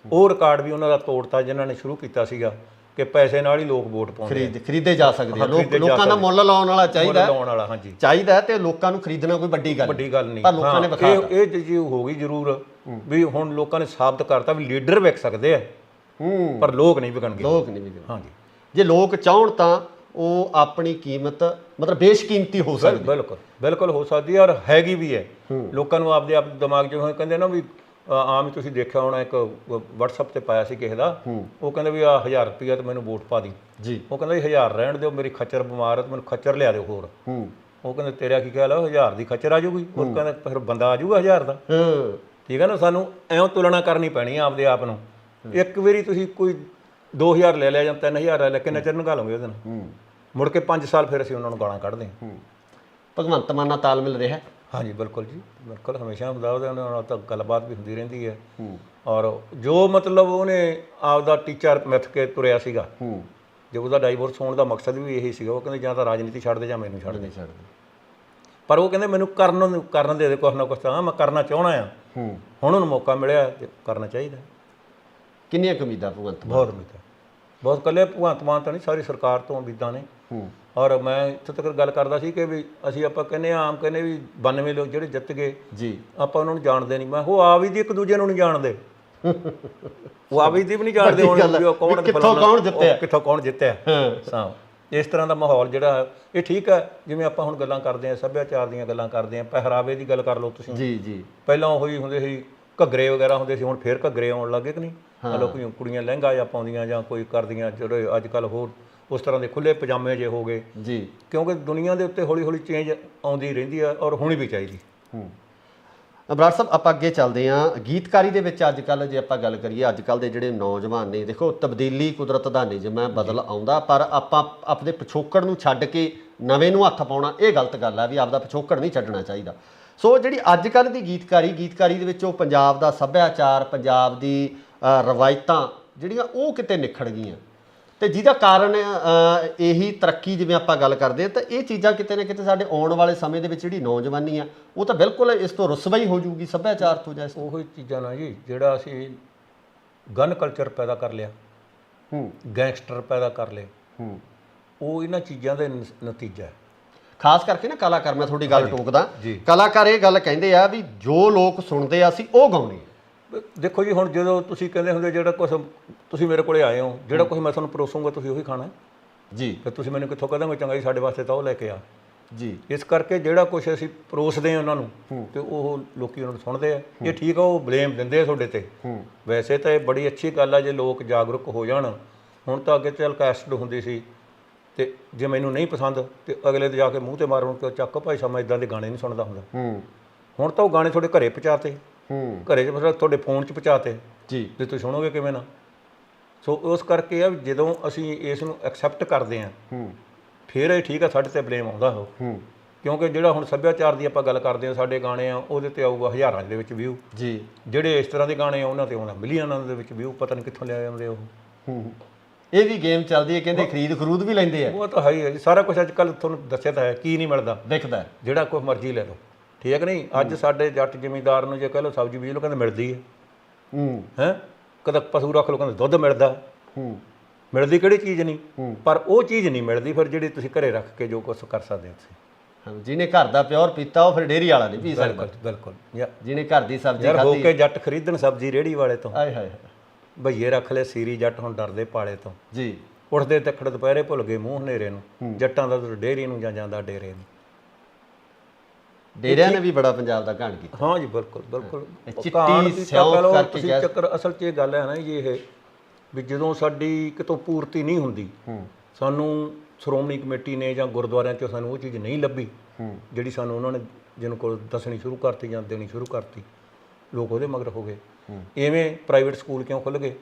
ਉਹ ਰਿਕਾਰਡ ਵੀ ਉਹਨਾਂ ਦਾ ਤੋੜਤਾ ਜਿਨ੍ਹਾਂ ਨੇ ਸ਼ੁਰੂ ਕੀਤਾ ਸੀਗਾ ਕਿ ਪੈਸੇ ਨਾਲ ਹੀ ਲੋਕ ਵੋਟ ਪਾਉਂਦੇ ਖਰੀਦੇ ਜਾ ਸਕਦੇ ਆ। ਖਰੀਦੇ ਜਾ ਲੋਕਾਂ ਦਾ ਮੁੱਲ ਲਾਉਣ ਵਾਲਾ ਚਾਹੀਦਾ ਲਾਉਣ ਵਾਲਾ, ਹਾਂਜੀ ਚਾਹੀਦਾ, ਤੇ ਲੋਕਾਂ ਨੂੰ ਖਰੀਦਣਾ ਕੋਈ ਵੱਡੀ ਗੱਲ ਨਹੀਂ। ਪਰ ਲੋਕਾਂ ਨੇ ਵਿਖਾ ਇਹ ਚੀਜ਼ ਹੋ ਗਈ ਜ਼ਰੂਰ ਵੀ ਹੁਣ ਲੋਕਾਂ ਨੇ ਸਾਬਤ ਕਰਤਾ ਵੀ ਲੀਡਰ ਵਿਕ ਸਕਦੇ ਆ, ਪਰ ਲੋਕ ਨਹੀਂ ਵਿਕਣਗੇ। ਹਾਂਜੀ, ਜੇ ਲੋਕ ਚਾਹਣ ਤਾਂ ਉਹ ਆਪਣੀ ਕੀਮਤ ਮਤਲਬ ਬੇਸ਼ਕੀਮਤੀ ਹੋ ਸਕਦੀ। ਬਿਲਕੁਲ ਹੋ ਸਕਦੀ ਹੈ, ਔਰ ਹੈਗੀ ਵੀ ਹੈ। ਲੋਕਾਂ ਨੂੰ ਆਪਦੇ ਆਪ ਦਿਮਾਗ 'ਚ ਕਹਿੰਦੇ ਨਾ ਵੀ ਆਮ ਹੀ ਤੁਸੀਂ ਦੇਖਿਆ ਹੋਣਾ, ਇੱਕ WhatsApp ਤੇ ਪਾਇਆ ਸੀ ਕਿਸੇ ਦਾ, ਉਹ ਕਹਿੰਦਾ ਵੀ ਆ 1000 ਰੁਪਇਆ ਤੇ ਮੈਨੂੰ ਵੋਟ ਪਾ ਦੀ ਜੀ। ਉਹ ਕਹਿੰਦਾ 1000 ਰਹਿਣ ਦਿਓ, ਮੇਰੀ ਖੱਚਰ ਬਿਮਾਰ ਹੈ, ਮੈਨੂੰ ਖੱਚਰ ਲਿਆ ਦਿਓ ਹੋਰ। ਉਹ ਕਹਿੰਦਾ ਤੇਰਾ ਕੀ ਖਿਆਲ ਹੈ, 1000 ਦੀ ਖੱਚਰ ਆ ਜਾਊਗੀ? ਉਹ ਕਹਿੰਦਾ ਫਿਰ ਬੰਦਾ ਆ ਜਾਊਗਾ 1000 ਦਾ। ਠੀਕ ਹੈ ਨਾ, ਸਾਨੂੰ ਐਂ ਤੁਲਨਾ ਕਰਨੀ ਪੈਣੀ ਆਪਦੇ ਆਪ ਨੂੰ। ਇੱਕ ਵਾਰੀ ਤੁਸੀਂ ਕੋਈ 2000 ਲੈ ਲਿਆ ਜਾਂ 3000 ਲੈ ਲਿਆ, ਕਿੰਨਾ ਚਿਰ ਨਿਕਾਲੋਗੇ ਲਓਗੇ ਉਹਦੇ ਨਾਲ? ਮੁੜ ਕੇ 5 ਸਾਲ ਫਿਰ ਅਸੀਂ ਉਹਨਾਂ ਨੂੰ ਗਾਲਾਂ ਕੱਢਦੇ ਹਾਂ। ਭਗਵੰਤ ਮਾਨ ਨਾਲ ਤਾਲਮੇਲ ਰਿਹਾ? ਹਾਂਜੀ ਬਿਲਕੁਲ ਜੀ, ਬਿਲਕੁਲ ਹਮੇਸ਼ਾ ਹੁੰਦਾ, ਉਹਦੇ ਨਾਲ ਤਾਂ ਗੱਲਬਾਤ ਵੀ ਹੁੰਦੀ ਰਹਿੰਦੀ ਹੈ। ਔਰ ਜੋ ਮਤਲਬ ਉਹਨੇ ਆਪਦਾ ਟੀਚਾ ਮਿੱਥ ਕੇ ਤੁਰਿਆ ਸੀਗਾ, ਜੇ ਉਹਦਾ ਡਾਈਵੋਰਸ ਹੋਣ ਦਾ ਮਕਸਦ ਵੀ ਇਹੀ ਸੀਗਾ, ਉਹ ਕਹਿੰਦੇ ਜਾਂ ਤਾਂ ਰਾਜਨੀਤੀ ਛੱਡ ਦੇ ਜਾਂ ਮੈਨੂੰ ਛੱਡ ਦੇ। ਪਰ ਉਹ ਕਹਿੰਦੇ ਮੈਨੂੰ ਕਰਨ ਦੇ ਕੁਛ ਨਾ ਕੁਛ, ਤਾਂ ਮੈਂ ਕਰਨਾ ਚਾਹੁੰਦਾ ਆ। ਹੁਣ ਉਹਨੂੰ ਮੌਕਾ ਮਿਲਿਆ ਤੇ ਕਰਨਾ ਚਾਹੀਦਾ। ਕਿੰਨੀਆਂ ਉਮੀਦਾਂ ਭਗਵੰਤ ਮਾਨ? ਬਹੁਤ ਉਮੀਦਾਂ, ਬਹੁਤ। ਇਕੱਲੇ ਭਗਵੰਤ ਮਾਨ ਤਾਂ ਨਹੀਂ, ਸਾਰੀ ਸਰਕਾਰ ਤੋਂ ਉਮੀਦਾਂ ਨੇ। ਔਰ ਮੈਂ ਇੱਥੇ ਤੱਕ ਗੱਲ ਕਰਦਾ ਸੀ ਕਿ ਵੀ ਅਸੀਂ ਆਪਾਂ ਕਹਿੰਦੇ ਆਮ ਕਹਿੰਦੇ ਵੀ 92 ਲੋਕ ਜਿਹੜੇ ਜਿੱਤ ਗਏ ਜੀ, ਆਪਾਂ ਉਹਨਾਂ ਨੂੰ ਜਾਣਦੇ ਨਹੀਂ। ਮੈਂ ਉਹ ਆਪ ਹੀ ਦੀ ਇੱਕ ਦੂਜੇ ਨੂੰ ਨਹੀਂ ਜਾਣਦੇ, ਉਹ ਆਪ ਹੀ ਦੀ ਵੀ ਨਹੀਂ ਜਾਣਦੇ ਹੁਣ ਕਿੱਥੋਂ ਕੌਣ ਜਿੱਤਿਆ। ਹਾਂ, ਇਸ ਤਰ੍ਹਾਂ ਦਾ ਮਾਹੌਲ ਜਿਹੜਾ ਇਹ ਠੀਕ ਹੈ। ਜਿਵੇਂ ਆਪਾਂ ਹੁਣ ਗੱਲਾਂ ਕਰਦੇ ਹਾਂ, ਸੱਭਿਆਚਾਰ ਦੀਆਂ ਗੱਲਾਂ ਕਰਦੇ ਹਾਂ, ਪਹਿਰਾਵੇ ਦੀ ਗੱਲ ਕਰ ਲਓ ਤੁਸੀਂ ਜੀ। ਪਹਿਲਾਂ ਉਹੀ ਹੁੰਦੇ ਸੀ ਘੱਗਰੇ ਵਗੈਰਾ ਹੁੰਦੇ ਸੀ, ਹੁਣ ਫੇਰ ਘੱਗਰੇ ਆਉਣ ਲੱਗੇ ਕਿ ਨਹੀਂ? ਲੋਕ ਕੁੜੀਆਂ ਲਹਿੰਗਾ ਜਾਂ ਪਾਉਂਦੀਆਂ ਜਾਂ ਕੋਈ ਕਰਦੀਆਂ, ਜਿਹੜੇ ਅੱਜ ਕੱਲ੍ਹ ਹੋਰ ਉਸ ਤਰ੍ਹਾਂ ਦੇ ਖੁੱਲ੍ਹੇ ਪਜਾਮੇ ਜੇ ਹੋ ਗਏ ਜੀ, ਕਿਉਂਕਿ ਦੁਨੀਆ ਦੇ ਉੱਤੇ ਹੌਲੀ ਹੌਲੀ ਚੇਂਜ ਆਉਂਦੀ ਰਹਿੰਦੀ ਹੈ, ਔਰ ਹੋਣੀ ਵੀ ਚਾਹੀਦੀ। ਬਰਾੜ ਸਾਹਿਬ, ਆਪਾਂ ਅੱਗੇ ਚੱਲਦੇ ਹਾਂ। ਗੀਤਕਾਰੀ ਦੇ ਵਿੱਚ ਅੱਜ ਕੱਲ੍ਹ ਜੇ ਆਪਾਂ ਗੱਲ ਕਰੀਏ, ਅੱਜ ਕੱਲ੍ਹ ਦੇ ਜਿਹੜੇ ਨੌਜਵਾਨ ਨੇ, ਦੇਖੋ ਤਬਦੀਲੀ ਕੁਦਰਤ ਦਾ ਨਿਯਮ ਹੈ, ਬਦਲ ਆਉਂਦਾ, ਪਰ ਆਪਾਂ ਆਪਣੇ ਪਿਛੋਕੜ ਨੂੰ ਛੱਡ ਕੇ ਨਵੇਂ ਨੂੰ ਹੱਥ ਪਾਉਣਾ ਇਹ ਗਲਤ ਗੱਲ ਹੈ, ਵੀ ਆਪਦਾ ਪਿਛੋਕੜ ਨਹੀਂ ਛੱਡਣਾ ਚਾਹੀਦਾ। ਸੋ ਜਿਹੜੀ ਅੱਜ ਕੱਲ੍ਹ ਦੀ ਗੀਤਕਾਰੀ ਦੇ ਵਿੱਚ ਉਹ ਪੰਜਾਬ ਦਾ ਸੱਭਿਆਚਾਰ, ਪੰਜਾਬ ਦੀ ਰਵਾਇਤਾਂ ਜਿਹੜੀਆਂ ਉਹ ਕਿਤੇ ਨਿਖੜ ਗਈਆਂ, ਤੇ ਜਿਹਦਾ ਕਾਰਨ ਇਹੀ ਤਰੱਕੀ, ਜਿਵੇਂ ਆਪਾਂ ਗੱਲ ਕਰਦੇ ਹਾਂ, ਤਾਂ ਇਹ ਚੀਜ਼ਾਂ ਕਿਤੇ ਨਾ ਕਿਤੇ ਸਾਡੇ ਆਉਣ ਵਾਲੇ ਸਮੇਂ ਦੇ ਵਿੱਚ ਜਿਹੜੀ ਨੌਜਵਾਨੀ ਆ ਉਹ ਤਾਂ ਬਿਲਕੁਲ ਇਸ ਤੋਂ ਰੁਸਵਾ ਹੀ ਹੋ ਜਾਊਗੀ ਸੱਭਿਆਚਾਰ ਤੋਂ। ਜਾਂ ਉਹੀ ਚੀਜ਼ਾਂ ਨਾ ਜੀ, ਜਿਹੜਾ ਅਸੀਂ ਗਨ ਕਲਚਰ ਪੈਦਾ ਕਰ ਲਿਆ, ਗੈਂਗਸਟਰ ਪੈਦਾ ਕਰ ਲਏ, ਉਹ ਇਹਨਾਂ ਚੀਜ਼ਾਂ ਦਾ ਨਤੀਜਾ ਹੈ। ਖਾਸ ਕਰਕੇ ਨਾ ਕਲਾਕਾਰ, ਮੈਂ ਤੁਹਾਡੀ ਗੱਲ ਟੋਕਦਾ, ਕਲਾਕਾਰ ਇਹ ਗੱਲ ਕਹਿੰਦੇ ਆ ਵੀ ਜੋ ਲੋਕ ਸੁਣਦੇ ਆ ਅਸੀਂ ਉਹ ਗਾਉਣੇ। ਦੇਖੋ ਜੀ, ਹੁਣ ਜਦੋਂ ਤੁਸੀਂ ਕਹਿੰਦੇ ਹੁੰਦੇ ਜਿਹੜਾ ਕੁਛ ਤੁਸੀਂ ਮੇਰੇ ਕੋਲੇ ਆਏ ਹੋ, ਜਿਹੜਾ ਕੁਛ ਮੈਂ ਤੁਹਾਨੂੰ ਪਰੋਸੂੰਗਾ ਤੁਸੀਂ ਉਹੀ ਖਾਣਾ ਜੀ। ਫਿਰ ਤੁਸੀਂ ਮੈਨੂੰ ਕਿੱਥੋਂ ਕਹੋਗੇ ਚੰਗਾ ਜੀ ਸਾਡੇ ਵਾਸਤੇ ਤਾਂ ਉਹ ਲੈ ਕੇ ਆ ਜੀ। ਇਸ ਕਰਕੇ ਜਿਹੜਾ ਕੁਛ ਅਸੀਂ ਪਰੋਸਦੇ ਹਾਂ ਉਹਨਾਂ ਨੂੰ, ਤੇ ਉਹ ਲੋਕੀ ਉਹਨਾਂ ਨੂੰ ਸੁਣਦੇ ਆ। ਇਹ ਠੀਕ ਆ, ਉਹ ਬਲੇਮ ਦਿੰਦੇ ਆ ਤੁਹਾਡੇ ਤੇ। ਵੈਸੇ ਤਾਂ ਇਹ ਬੜੀ ਅੱਛੀ ਗੱਲ ਆ ਜੇ ਲੋਕ ਜਾਗਰੂਕ ਹੋ ਜਾਣ। ਹੁਣ ਤਾਂ ਅੱਗੇ ਚੱਲ ਕੈਸਟ ਹੁੰਦੀ ਸੀ, ਤੇ ਜੇ ਮੈਨੂੰ ਨਹੀਂ ਪਸੰਦ ਤੇ ਅਗਲੇ ਦੇ ਜਾ ਕੇ ਮੂੰਹ ਤੇ ਮਾਰਨ ਕਿ ਚੱਕ ਭਾਈ ਸਾਹਿਬ ਮੈਂ ਇਦਾਂ ਦੇ ਗਾਣੇ ਨਹੀਂ ਸੁਣਦਾ ਹੁੰਦਾ। ਹੁਣ ਤਾਂ ਉਹ ਗਾਣੇ ਤੁਹਾਡੇ ਘਰੇ ਪਹੁੰਚਾਤੇ, ਘਰੇ 'ਚ ਮਤਲਬ ਤੁਹਾਡੇ ਫੋਨ 'ਚ ਪਹੁੰਚਾਤੇ ਜੀ, ਤੇ ਤੁਸੀਂ ਸੁਣੋਗੇ ਕਿਵੇਂ ਨਾ। ਸੋ ਉਸ ਕਰਕੇ ਆ ਜਦੋਂ ਅਸੀਂ ਇਸ ਨੂੰ ਐਕਸੈਪਟ ਕਰਦੇ ਹਾਂ, ਫਿਰ ਇਹ ਠੀਕ ਆ, ਸਾਡੇ ਤੇ ਬਲੇਮ ਆਉਂਦਾ ਉਹ। ਕਿਉਂਕਿ ਜਿਹੜਾ ਹੁਣ ਸੱਭਿਆਚਾਰ ਦੀ ਆਪਾਂ ਗੱਲ ਕਰਦੇ ਹਾਂ, ਸਾਡੇ ਗਾਣੇ ਆ ਉਹਦੇ ਤੇ ਆਊਗਾ ਹਜ਼ਾਰਾਂ ਦੇ ਵਿੱਚ ਵਿਊ ਜੀ, ਜਿਹੜੇ ਇਸ ਤਰ੍ਹਾਂ ਦੇ ਗਾਣੇ ਆ ਉਹਨਾਂ ਤੇ ਆਉਣਾ ਮਿਲੀਅਨਾਂ ਦੇ ਵਿੱਚ ਵਿਊ, ਪਤਾ ਨਹੀਂ ਕਿੱਥੋਂ ਲਿਆ ਜਾਂਦੇ ਉਹ। ਇਹ ਵੀ ਗੇਮ ਚੱਲਦੀ ਹੈ, ਕਹਿੰਦੇ ਖਰੀਦ ਵੀ ਲੈਂਦੇ ਆ। ਉਹ ਤਾਂ ਹੈ ਹੀ ਹੈ ਜੀ, ਸਾਰਾ ਕੁਛ ਅੱਜ ਕੱਲ੍ਹ ਤੁਹਾਨੂੰ ਦੱਸਿਆ ਤਾਂ ਹੈ, ਕੀ ਨਹੀਂ ਮਿਲਦਾ, ਦਿਖਦਾ ਜਿਹੜਾ ਕੁਛ ਮਰਜ਼ੀ ਲੈ ਲਓ। ਠੀਕ ਹੈ ਕਿ ਨਹੀਂ? ਅੱਜ ਸਾਡੇ ਜੱਟ ਜ਼ਿਮੀਂਦਾਰ ਨੂੰ ਜੇ ਕਹਿ ਲਓ ਸਬਜ਼ੀ ਬੀਜ ਲਓ, ਕਹਿੰਦੇ ਮਿਲਦੀ ਹੈ। ਕਦੇ ਪਸ਼ੂ ਰੱਖ ਲਓ, ਕਹਿੰਦੇ ਦੁੱਧ ਮਿਲਦਾ। ਮਿਲਦੀ ਕਿਹੜੀ ਚੀਜ਼ ਨਹੀਂ, ਪਰ ਉਹ ਚੀਜ਼ ਨਹੀਂ ਮਿਲਦੀ ਫਿਰ ਜਿਹੜੀ ਤੁਸੀਂ ਘਰੇ ਰੱਖ ਕੇ ਜੋ ਕੁਛ ਕਰ ਸਕਦੇ ਹੋ। ਜਿਹਨੇ ਘਰ ਦਾ ਪਿਓਰ ਪੀਤਾ ਉਹ ਫਿਰ ਡੇਅਰੀ ਵਾਲਾ ਨਹੀਂ ਪੀ ਸਕਦਾ। ਬਿਲਕੁਲ। ਜਿਹਨੇ ਘਰ ਦੀ ਸਬਜ਼ੀ ਖਾਧੀ, ਹੋ ਕੇ ਜੱਟ ਖਰੀਦਣ ਸਬਜ਼ੀ ਰੇਹੜੀ ਵਾਲੇ ਤੋਂ। ਆਏ ਹਾਏ, ਭਈਏ ਰੱਖ ਲਏ ਸੀਰੀ, ਜੱਟ ਹੁਣ ਡਰਦੇ ਪਾਲੇ ਤੋਂ ਜੀ। ਉੱਠਦੇ ਤੱਕੜ ਦੁਪਹਿਰੇ ਭੁੱਲ ਗਏ ਮੂੰਹ ਹਨੇਰੇ ਨੂੰ, ਜੱਟਾਂ ਦਾ ਡੇਅਰੀ ਨੂੰ ਜਾਂ ਜਾਂਦਾ ਡੇਰੇ ਨੂੰ। ਡੇਰਿਆਂ ਨੇ ਵੀ ਬੜਾ ਪੰਜਾਬ ਦਾ ਘਾਣ ਕੀਤਾ। ਹਾਂ ਜੀ, ਬਿਲਕੁਲ ਬਿਲਕੁਲ। ਚਿੱਟੀ ਸਿਆਹ ਕਰਕੇ ਚੱਕਰ ਅਸਲ 'ਚ ਇਹ ਗੱਲ ਹੈ ਨਾ ਜੀ, ਇਹ ਵੀ ਜਦੋਂ ਸਾਡੀ ਕਿਤੋਂ ਪੂਰਤੀ ਨਹੀਂ ਹੁੰਦੀ, ਸਾਨੂੰ ਸ਼੍ਰੋਮਣੀ ਕਮੇਟੀ ਨੇ ਜਾਂ ਗੁਰਦੁਆਰਿਆਂ 'ਚੋਂ ਸਾਨੂੰ ਉਹ ਚੀਜ਼ ਨਹੀਂ ਲੱਭੀ ਜਿਹੜੀ ਸਾਨੂੰ ਉਹਨਾਂ ਨੇ ਜਿਹਨੂੰ ਕੋਲ ਦੱਸਣੀ ਸ਼ੁਰੂ ਕਰਤੀ ਜਾਂ ਦੇਣੀ ਸ਼ੁਰੂ ਕਰਤੀ, ਲੋਕ ਉਹਦੇ ਮਗਰ ਹੋ ਗਏ। ਇਵੇਂ ਪ੍ਰਾਈਵੇਟ ਸਕੂਲ ਕਿਉਂ ਖੁੱਲ੍ਹ ਗਏ?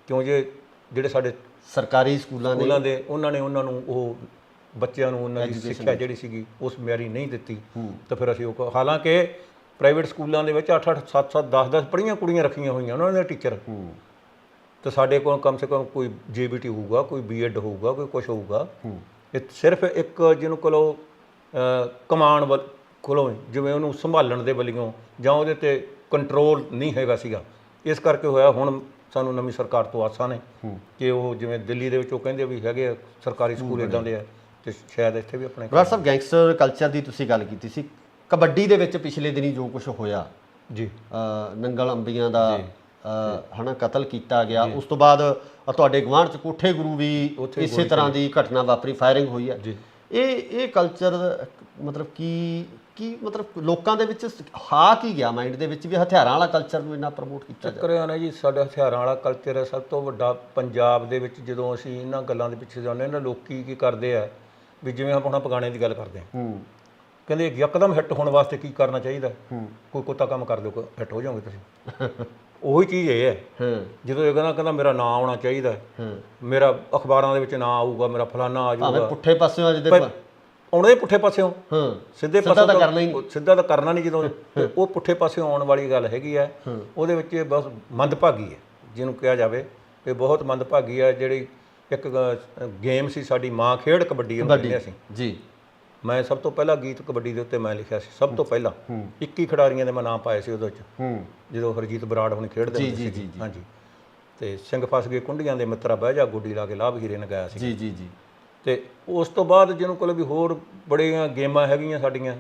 ਕਿਉਂ ਜਿਹੜੇ ਸਾਡੇ ਸਰਕਾਰੀ ਸਕੂਲਾਂ ਦੇ ਉਹਨਾਂ ਨੇ ਉਹਨਾਂ ਨੂੰ ਉਹ ਬੱਚਿਆਂ ਨੂੰ ਉਹਨਾਂ ਦੀ ਸਿੱਖਿਆ ਜਿਹੜੀ ਸੀਗੀ ਉਸ ਮਿਆਰੀ ਨਹੀਂ ਦਿੱਤੀ। ਤਾਂ ਫਿਰ ਅਸੀਂ ਉਹ, ਹਾਲਾਂਕਿ ਪ੍ਰਾਈਵੇਟ ਸਕੂਲਾਂ ਦੇ ਵਿੱਚ 8-8 7-7 10-10 ਪੜ੍ਹੀਆਂ ਕੁੜੀਆਂ ਰੱਖੀਆਂ ਹੋਈਆਂ ਉਹਨਾਂ ਦੇ ਟੀਚਰ, ਤੇ ਸਾਡੇ ਕੋਲ ਕਮ ਸੇ ਕਮ ਕੋਈ JBT ਹੋਊਗਾ, ਕੋਈ B.Ed ਹੋਊਗਾ, ਕੋਈ ਕੁਛ ਹੋਊਗਾ। ਇਹ ਸਿਰਫ ਇੱਕ ਜਿਹਨੂੰ ਕੋਲੋਂ ਕਮਾਨ ਕੋਲੋਂ, ਜਿਵੇਂ ਉਹਨੂੰ ਸੰਭਾਲਣ ਦੇ ਵੱਲੋਂ ਜਾਂ ਉਹਦੇ 'ਤੇ ਕੰਟਰੋਲ ਨਹੀਂ ਹੈਗਾ ਸੀਗਾ, ਇਸ ਕਰਕੇ ਹੋਇਆ। ਹੁਣ ਸਾਨੂੰ ਨਵੀਂ ਸਰਕਾਰ ਤੋਂ ਆਸਾਂ ਨੇ ਕਿ ਉਹ ਜਿਵੇਂ ਦਿੱਲੀ ਦੇ ਵਿੱਚ ਉਹ ਕਹਿੰਦੇ ਵੀ ਹੈਗੇ ਸਰਕਾਰੀ ਸਕੂਲ ਇਦਾਂ ਦੇ ਆ, ਤੇ ਸ਼ਾਇਦ ਇੱਥੇ ਵੀ ਆਪਣੇ ਬਰਾੜ ਸਾਹਿਬ ਗੈਂਗਸਟਰ ਕਲਚਰ ਦੀ ਤੁਸੀਂ ਗੱਲ ਕੀਤੀ ਸੀ, ਕਬੱਡੀ ਦੇ ਵਿੱਚ ਪਿਛਲੇ ਦਿਨੀ ਜੋ ਕੁਝ ਹੋਇਆ ਜੀ, ਨੰਗਲ ਅੰਬੀਆਂ ਦਾ ਹਨਾ ਕਤਲ ਕੀਤਾ ਗਿਆ, ਉਸ ਤੋਂ ਬਾਅਦ ਤੁਹਾਡੇ ਗੁਆਂਢ ਚ ਕੋਠੇ ਗੁਰੂ ਵੀ ਇਸੇ ਤਰ੍ਹਾਂ ਦੀ ਘਟਨਾ ਵਾਪਰੀ, ਫਾਇਰਿੰਗ ਹੋਈ ਹੈ, ਇਹ ਕਲਚਰ ਮਤਲਬ ਕੀ ਮਤਲਬ ਲੋਕਾਂ ਦੇ ਵਿੱਚ ਕੀ ਗਿਆ ਮਾਈਂਡ ਦੇ ਵਿੱਚ ਵੀ ਹਥਿਆਰਾਂ ਵਾਲਾ ਕਲਚਰ ਨੂੰ ਇੰਨਾ ਪ੍ਰਮੋਟ ਕੀਤਾ ਚੱਕਰ ਆ ਨਾ ਜੀ। ਸਾਡਾ ਹਥਿਆਰਾਂ ਵਾਲਾ ਕਲਚਰ ਹੈ ਸਭ ਤੋਂ ਵੱਡਾ ਪੰਜਾਬ ਦੇ ਵਿੱਚ। ਜਦੋਂ ਅਸੀਂ ਇਹਨਾਂ ਗੱਲਾਂ ਦੇ ਪਿੱਛੇ ਜਾਂਦੇ ਹਾਂ ਨਾ, ਲੋਕੀ ਕੀ ਕਰਦੇ ਆ ਵੀ ਜਿਵੇਂ ਆਪਾਂ ਪਗਾਣੇ ਦੀ ਗੱਲ ਕਰਦੇ ਹਾਂ, ਕਹਿੰਦੇ ਯਕਦਮ ਹਿੱਟ ਹੋਣ ਵਾਸਤੇ ਕੀ ਕਰਨਾ ਚਾਹੀਦਾ, ਕੋਈ ਕੁੱਤਾ ਕੰਮ ਕਰ ਦਿਓ ਹਿੱਟ ਹੋ ਜਾਓਗੇ ਤੁਸੀਂ। ਉਹੀ ਚੀਜ਼ ਇਹ ਹੈ, ਜਦੋਂ ਇਹ ਕਹਿੰਦਾ ਮੇਰਾ ਨਾਂ ਆਉਣਾ ਚਾਹੀਦਾ, ਮੇਰਾ ਅਖਬਾਰਾਂ ਦੇ ਵਿੱਚ ਨਾਂ ਆਊਗਾ, ਮੇਰਾ ਫਲਾਨਾ ਆ ਜਾਊਗਾ, ਪੁੱਠੇ ਪਾਸਿਓਂ ਆਉਣੇ ਪੁੱਠੇ ਪਾਸਿਓਂ, ਸਿੱਧੇ ਪਾਸੇ ਸਿੱਧਾ ਤਾਂ ਕਰਨਾ ਨਹੀਂ। ਜਦੋਂ ਉਹ ਪੁੱਠੇ ਪਾਸਿਓਂ ਆਉਣ ਵਾਲੀ ਗੱਲ ਹੈਗੀ ਆ, ਉਹਦੇ ਵਿੱਚ ਇਹ ਬਹੁਤ ਮੰਦਭਾਗੀ ਹੈ, ਜਿਹਨੂੰ ਕਿਹਾ ਜਾਵੇ ਕਿ ਬਹੁਤ ਮੰਦਭਾਗੀ ਹੈ। ਜਿਹੜੀ ਇੱਕ ਗੇਮ ਸੀ ਸਾਡੀ ਮਾਂ ਖੇਡ ਕਬੱਡੀ ਨੂੰ ਕਹਿੰਦੇ ਅਸੀਂ ਜੀ। ਮੈਂ ਸਭ ਤੋਂ ਪਹਿਲਾਂ ਗੀਤ ਕਬੱਡੀ ਦੇ ਉੱਤੇ ਮੈਂ ਲਿਖਿਆ ਸੀ, ਸਭ ਤੋਂ ਪਹਿਲਾਂ 21 ਖਿਡਾਰੀਆਂ ਦੇ ਮੈਂ ਨਾਮ ਪਾਏ ਸੀ ਉਹਦੇ ਵਿੱਚ, ਜਦੋਂ ਹਰਜੀਤ ਬਰਾੜ ਹੁਣੀ ਖੇਡਦੇ ਹੁੰਦੇ ਸੀ। ਹਾਂਜੀ, ਤੇ ਸਿੰਘ ਫਸ ਗਏ ਕੁੰਡੀਆਂ ਦੇ ਮਿੱਤਰਾ ਬਹਿ ਜਾ ਗੋਡੀ ਲਾ ਕੇ ਲਾਭ ਹੀਰੇ ਨੇ ਗਾਇਆ ਸੀ। ਜੀ। ਤੇ ਉਸ ਤੋਂ ਬਾਅਦ ਜਿਹਨੂੰ ਕੋਲ ਵੀ ਹੋਰ ਬੜੀਆਂ ਗੇਮਾਂ ਹੈਗੀਆਂ ਸਾਡੀਆਂ,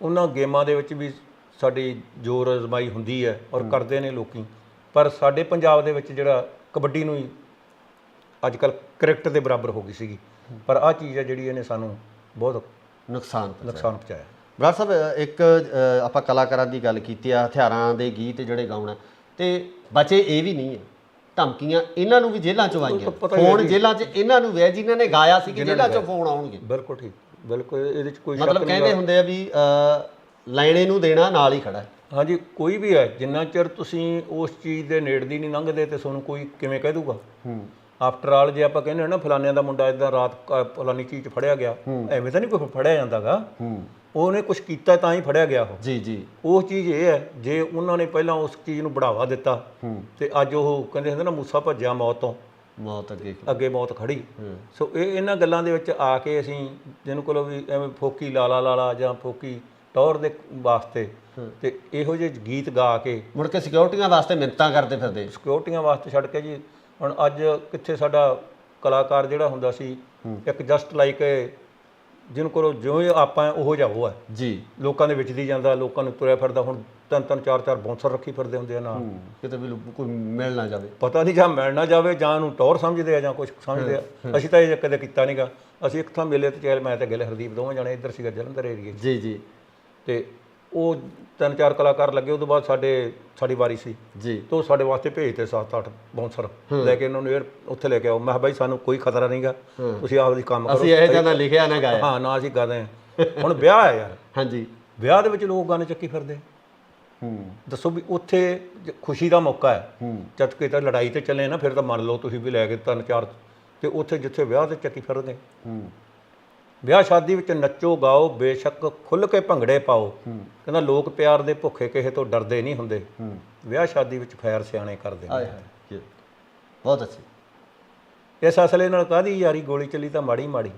ਉਹਨਾਂ ਗੇਮਾਂ ਦੇ ਵਿੱਚ ਵੀ ਸਾਡੀ ਜ਼ੋਰ ਅਜ਼ਮਾਈ ਹੁੰਦੀ ਹੈ ਔਰ ਕਰਦੇ ਨੇ ਲੋਕੀ। ਪਰ ਸਾਡੇ ਪੰਜਾਬ ਦੇ ਵਿੱਚ ਜਿਹੜਾ ਕਬੱਡੀ ਨੂੰ ਹੀ ਅੱਜ ਕੱਲ੍ਹ ਕ੍ਰਿਕਟ ਦੇ ਬਰਾਬਰ ਹੋ ਗਈ ਸੀਗੀ, ਪਰ ਆਹ ਚੀਜ਼ ਹੈ ਜਿਹੜੀ ਇਹਨੇ ਸਾਨੂੰ ਬਹੁਤ ਨੁਕਸਾਨ ਪਹੁੰਚਾਇਆ। ਬਰਾੜ ਸਾਹਿਬ ਇੱਕ ਆਪਾਂ ਕਲਾਕਾਰਾਂ ਦੀ ਗੱਲ ਕੀਤੀ ਆ, ਹਥਿਆਰਾਂ ਦੇ ਗੀਤ ਜਿਹੜੇ ਗਾਉਣਾ, ਤੇ ਬਚੇ ਇਹ ਵੀ ਨਹੀਂ ਹੈ, ਧਮਕੀਆਂ ਇਹਨਾਂ ਨੂੰ ਵੀ ਜੇਲ੍ਹਾਂ ਚੋਂ ਆਈਆਂ, ਫੋਨ ਜੇਲ੍ਹਾਂ 'ਚ ਇਹਨਾਂ ਨੂੰ ਵੀ ਜਿਨ੍ਹਾਂ ਨੇ ਗਾਇਆ ਸੀ ਕਿ ਜੇਲ੍ਹਾਂ 'ਚੋਂ ਫੋਨ ਆਉਣਗੇ। ਬਿਲਕੁਲ ਠੀਕ, ਬਿਲਕੁਲ ਇਹਦੇ 'ਚ ਕੋਈ ਮਤਲਬ ਕਹਿੰਦੇ ਹੁੰਦੇ ਆ ਵੀ ਲੈਣੇ ਨੂੰ ਦੇਣਾ ਨਾਲ ਹੀ ਖੜਾ ਹੈ। ਹਾਂਜੀ, ਕੋਈ ਵੀ ਹੈ, ਜਿੰਨਾ ਚਿਰ ਤੁਸੀਂ ਉਸ ਚੀਜ਼ ਦੇ ਨੇੜੇ ਨਹੀਂ ਲੰਘਦੇ ਤੇ ਤੁਹਾਨੂੰ ਕੋਈ ਕਿਵੇਂ ਕਹਿ ਦੂਗਾ। ਆਫਟਰ ਆਲ ਜੇ ਆਪਾਂ ਕਹਿੰਦੇ ਹਾਂ ਨਾ ਫਲਾਨਿਆਂ ਦਾ ਮੁੰਡਾ ਇੱਦਾਂ ਰਾਤ ਫਲਾਨੀ ਚੀਜ਼ 'ਚ ਫੜਿਆ ਗਿਆ, ਐਵੇਂ ਤਾਂ ਨਹੀਂ ਕੋਈ ਫੜਿਆ ਜਾਂਦਾਗਾ, ਉਹਨੇ ਕੁਛ ਕੀਤਾ ਤਾਂ ਹੀ ਫੜਿਆ ਗਿਆ ਉਹ। ਜੀ। ਉਹ ਚੀਜ਼ ਇਹ ਹੈ, ਜੇ ਉਹਨਾਂ ਨੇ ਪਹਿਲਾਂ ਉਸ ਚੀਜ਼ ਨੂੰ ਬੜਾਵਾ ਦਿੱਤਾ ਤੇ ਅੱਜ ਉਹ ਕਹਿੰਦੇ ਹੁੰਦੇ ਨਾ ਮੂਸਾ ਭੱਜਿਆ ਮੌਤ ਤੋਂ, ਮੌਤ ਅੱਗੇ ਮੌਤ ਖੜੀ। ਸੋ ਇਹਨਾਂ ਗੱਲਾਂ ਦੇ ਵਿੱਚ ਆ ਕੇ ਅਸੀਂ ਜਿਹਨੂੰ ਕੋਲ ਵੀ ਐਵੇਂ ਫੋਕੀ ਲਾਲਾ ਜਾਂ ਫੋਕੀ ਟੌਰ ਦੇ ਵਾਸਤੇ ਤੇ ਇਹੋ ਜਿਹੇ ਗੀਤ ਗਾ ਕੇ ਮੁੜ ਕੇ ਸਿਕਿਉਰਟੀਆਂ ਵਾਸਤੇ ਮਿੰਨਤਾਂ ਕਰਦੇ ਫਿਰਦੇ, ਸਿਕਿਉਰਟੀਆਂ ਵਾਸਤੇ ਛੱਡ ਕੇ ਜੀ। ਹੁਣ ਅੱਜ ਕਿੱਥੇ ਸਾਡਾ ਕਲਾਕਾਰ ਜਿਹੜਾ ਹੁੰਦਾ ਸੀ ਇੱਕ ਜਸਟ ਲਾਈਕ ਜਿਹਨੂੰ ਕੋਲ ਜਿਉਂ ਆਪਾਂ ਉਹੋ ਜਿਹਾ ਉਹ ਹੈ ਜੀ, ਲੋਕਾਂ ਦੇ ਵਿੱਚ ਦੀ ਜਾਂਦਾ, ਲੋਕਾਂ ਨੂੰ ਤੁਰਿਆ ਫਿਰਦਾ। ਹੁਣ 3-3 4-4 ਬਾਉਂਸਰ ਰੱਖੀ ਫਿਰਦੇ ਹੁੰਦੇ ਆ ਨਾਲ, ਕਿਤੇ ਵੀ ਕੋਈ ਮਿਲ ਨਾ ਜਾਵੇ, ਪਤਾ ਨਹੀਂ ਜਾਂ ਮਿਲ ਨਾ ਜਾਵੇ ਜਾਂ ਉਹਨੂੰ ਟੌਰ ਸਮਝਦੇ ਆ ਜਾਂ ਕੁਛ ਸਮਝਦੇ ਆ। ਅਸੀਂ ਤਾਂ ਇਹ ਕਦੇ ਕੀਤਾ ਨਹੀਂਗਾ। ਅਸੀਂ ਇੱਕ ਥਾਂ ਮੇਲੇ ਤੇ ਚੱਲ, ਮੈਂ ਤੇ ਗਿੱਲ ਹਰਦੀਪ ਦੋਵੇਂ ਜਾਣੇ ਇੱਧਰ ਸੀਗਾ ਜਲੰਧਰ ਏਰੀਏ ਜੀ। ਤੇ ਉਹ 3-4 ਕਲਾਕਾਰ ਲੱਗੇ, ਉਹ ਤੋਂ ਬਾਅਦ ਸਾਡੀ ਵਾਰੀ ਸੀ ਜੀ, ਤੇ ਉਹ ਸਾਡੇ ਵਾਸਤੇ ਭੇਜਦੇ 7-8 ਬਾਉਂਸਰ ਲੈ ਕੇ ਉਹਨਾਂ ਨੂੰ ਉੱਥੇ ਲੈ ਕੇ ਆਓ। ਮੈਂ ਕਿਹਾ ਬਾਈ ਸਾਨੂੰ ਕੋਈ ਖਤਰਾ ਨਹੀਂਗਾ, ਤੁਸੀਂ ਆਪਦੀ ਕੰਮ ਕਰੋ, ਅਸੀਂ ਇਹ ਜਿਹਾ ਨਾ ਲਿਖਿਆ ਨਾ ਗਾਇਆ। ਹਾਂ, ਨਾ ਅਸੀਂ ਗਾਦੇ ਹਾਂ। ਹੁਣ ਵਿਆਹ ਹੈ ਯਾਰ, ਹਾਂਜੀ, ਵਿਆਹ ਦੇ ਵਿੱਚ ਲੋਕ ਗਾਣੇ ਚੱਕੀ ਫਿਰਦੇ, ਦੱਸੋ ਵੀ ਉੱਥੇ ਖੁਸ਼ੀ ਦਾ ਮੌਕਾ ਹੈ, ਜਦ ਕਿਤੇ ਲੜਾਈ ਤੇ ਚੱਲੇ ਨਾ ਫਿਰ ਤਾਂ ਮੰਨ ਲਓ ਤੁਸੀਂ ਵੀ ਲੈ ਕੇ 3-4, ਤੇ ਉੱਥੇ ਜਿੱਥੇ ਵਿਆਹ ਤੇ ਚੱਕੀ ਫਿਰਦੇ। ਵਿਆਹ ਸ਼ਾਦੀ ਵਿੱਚ ਨੱਚੋ ਗਾਓ ਬੇਸ਼ੱਕ ਖੁੱਲ੍ਹ ਕੇ ਭੰਗੜੇ ਪਾਓ, ਕਹਿੰਦਾ ਲੋਕ ਪਿਆਰ ਦੇ ਭੁੱਖੇ ਕਿਸੇ ਤੋਂ ਡਰਦੇ ਨਹੀਂ ਹੁੰਦੇ, ਵਿਆਹ ਸ਼ਾਦੀ ਵਿੱਚ ਫੈਰ ਸਿਆਣੇ ਕਰਦੇ ਨੇ। ਬਹੁਤ ਅੱਛੀ। ਇਸ ਅਸਲੇ ਨਾਲ ਕਾਹਦੀ ਯਾਰੀ, ਗੋਲੀ ਚੱਲੀ ਤਾਂ ਮਾੜੀ ਮਾੜੀ।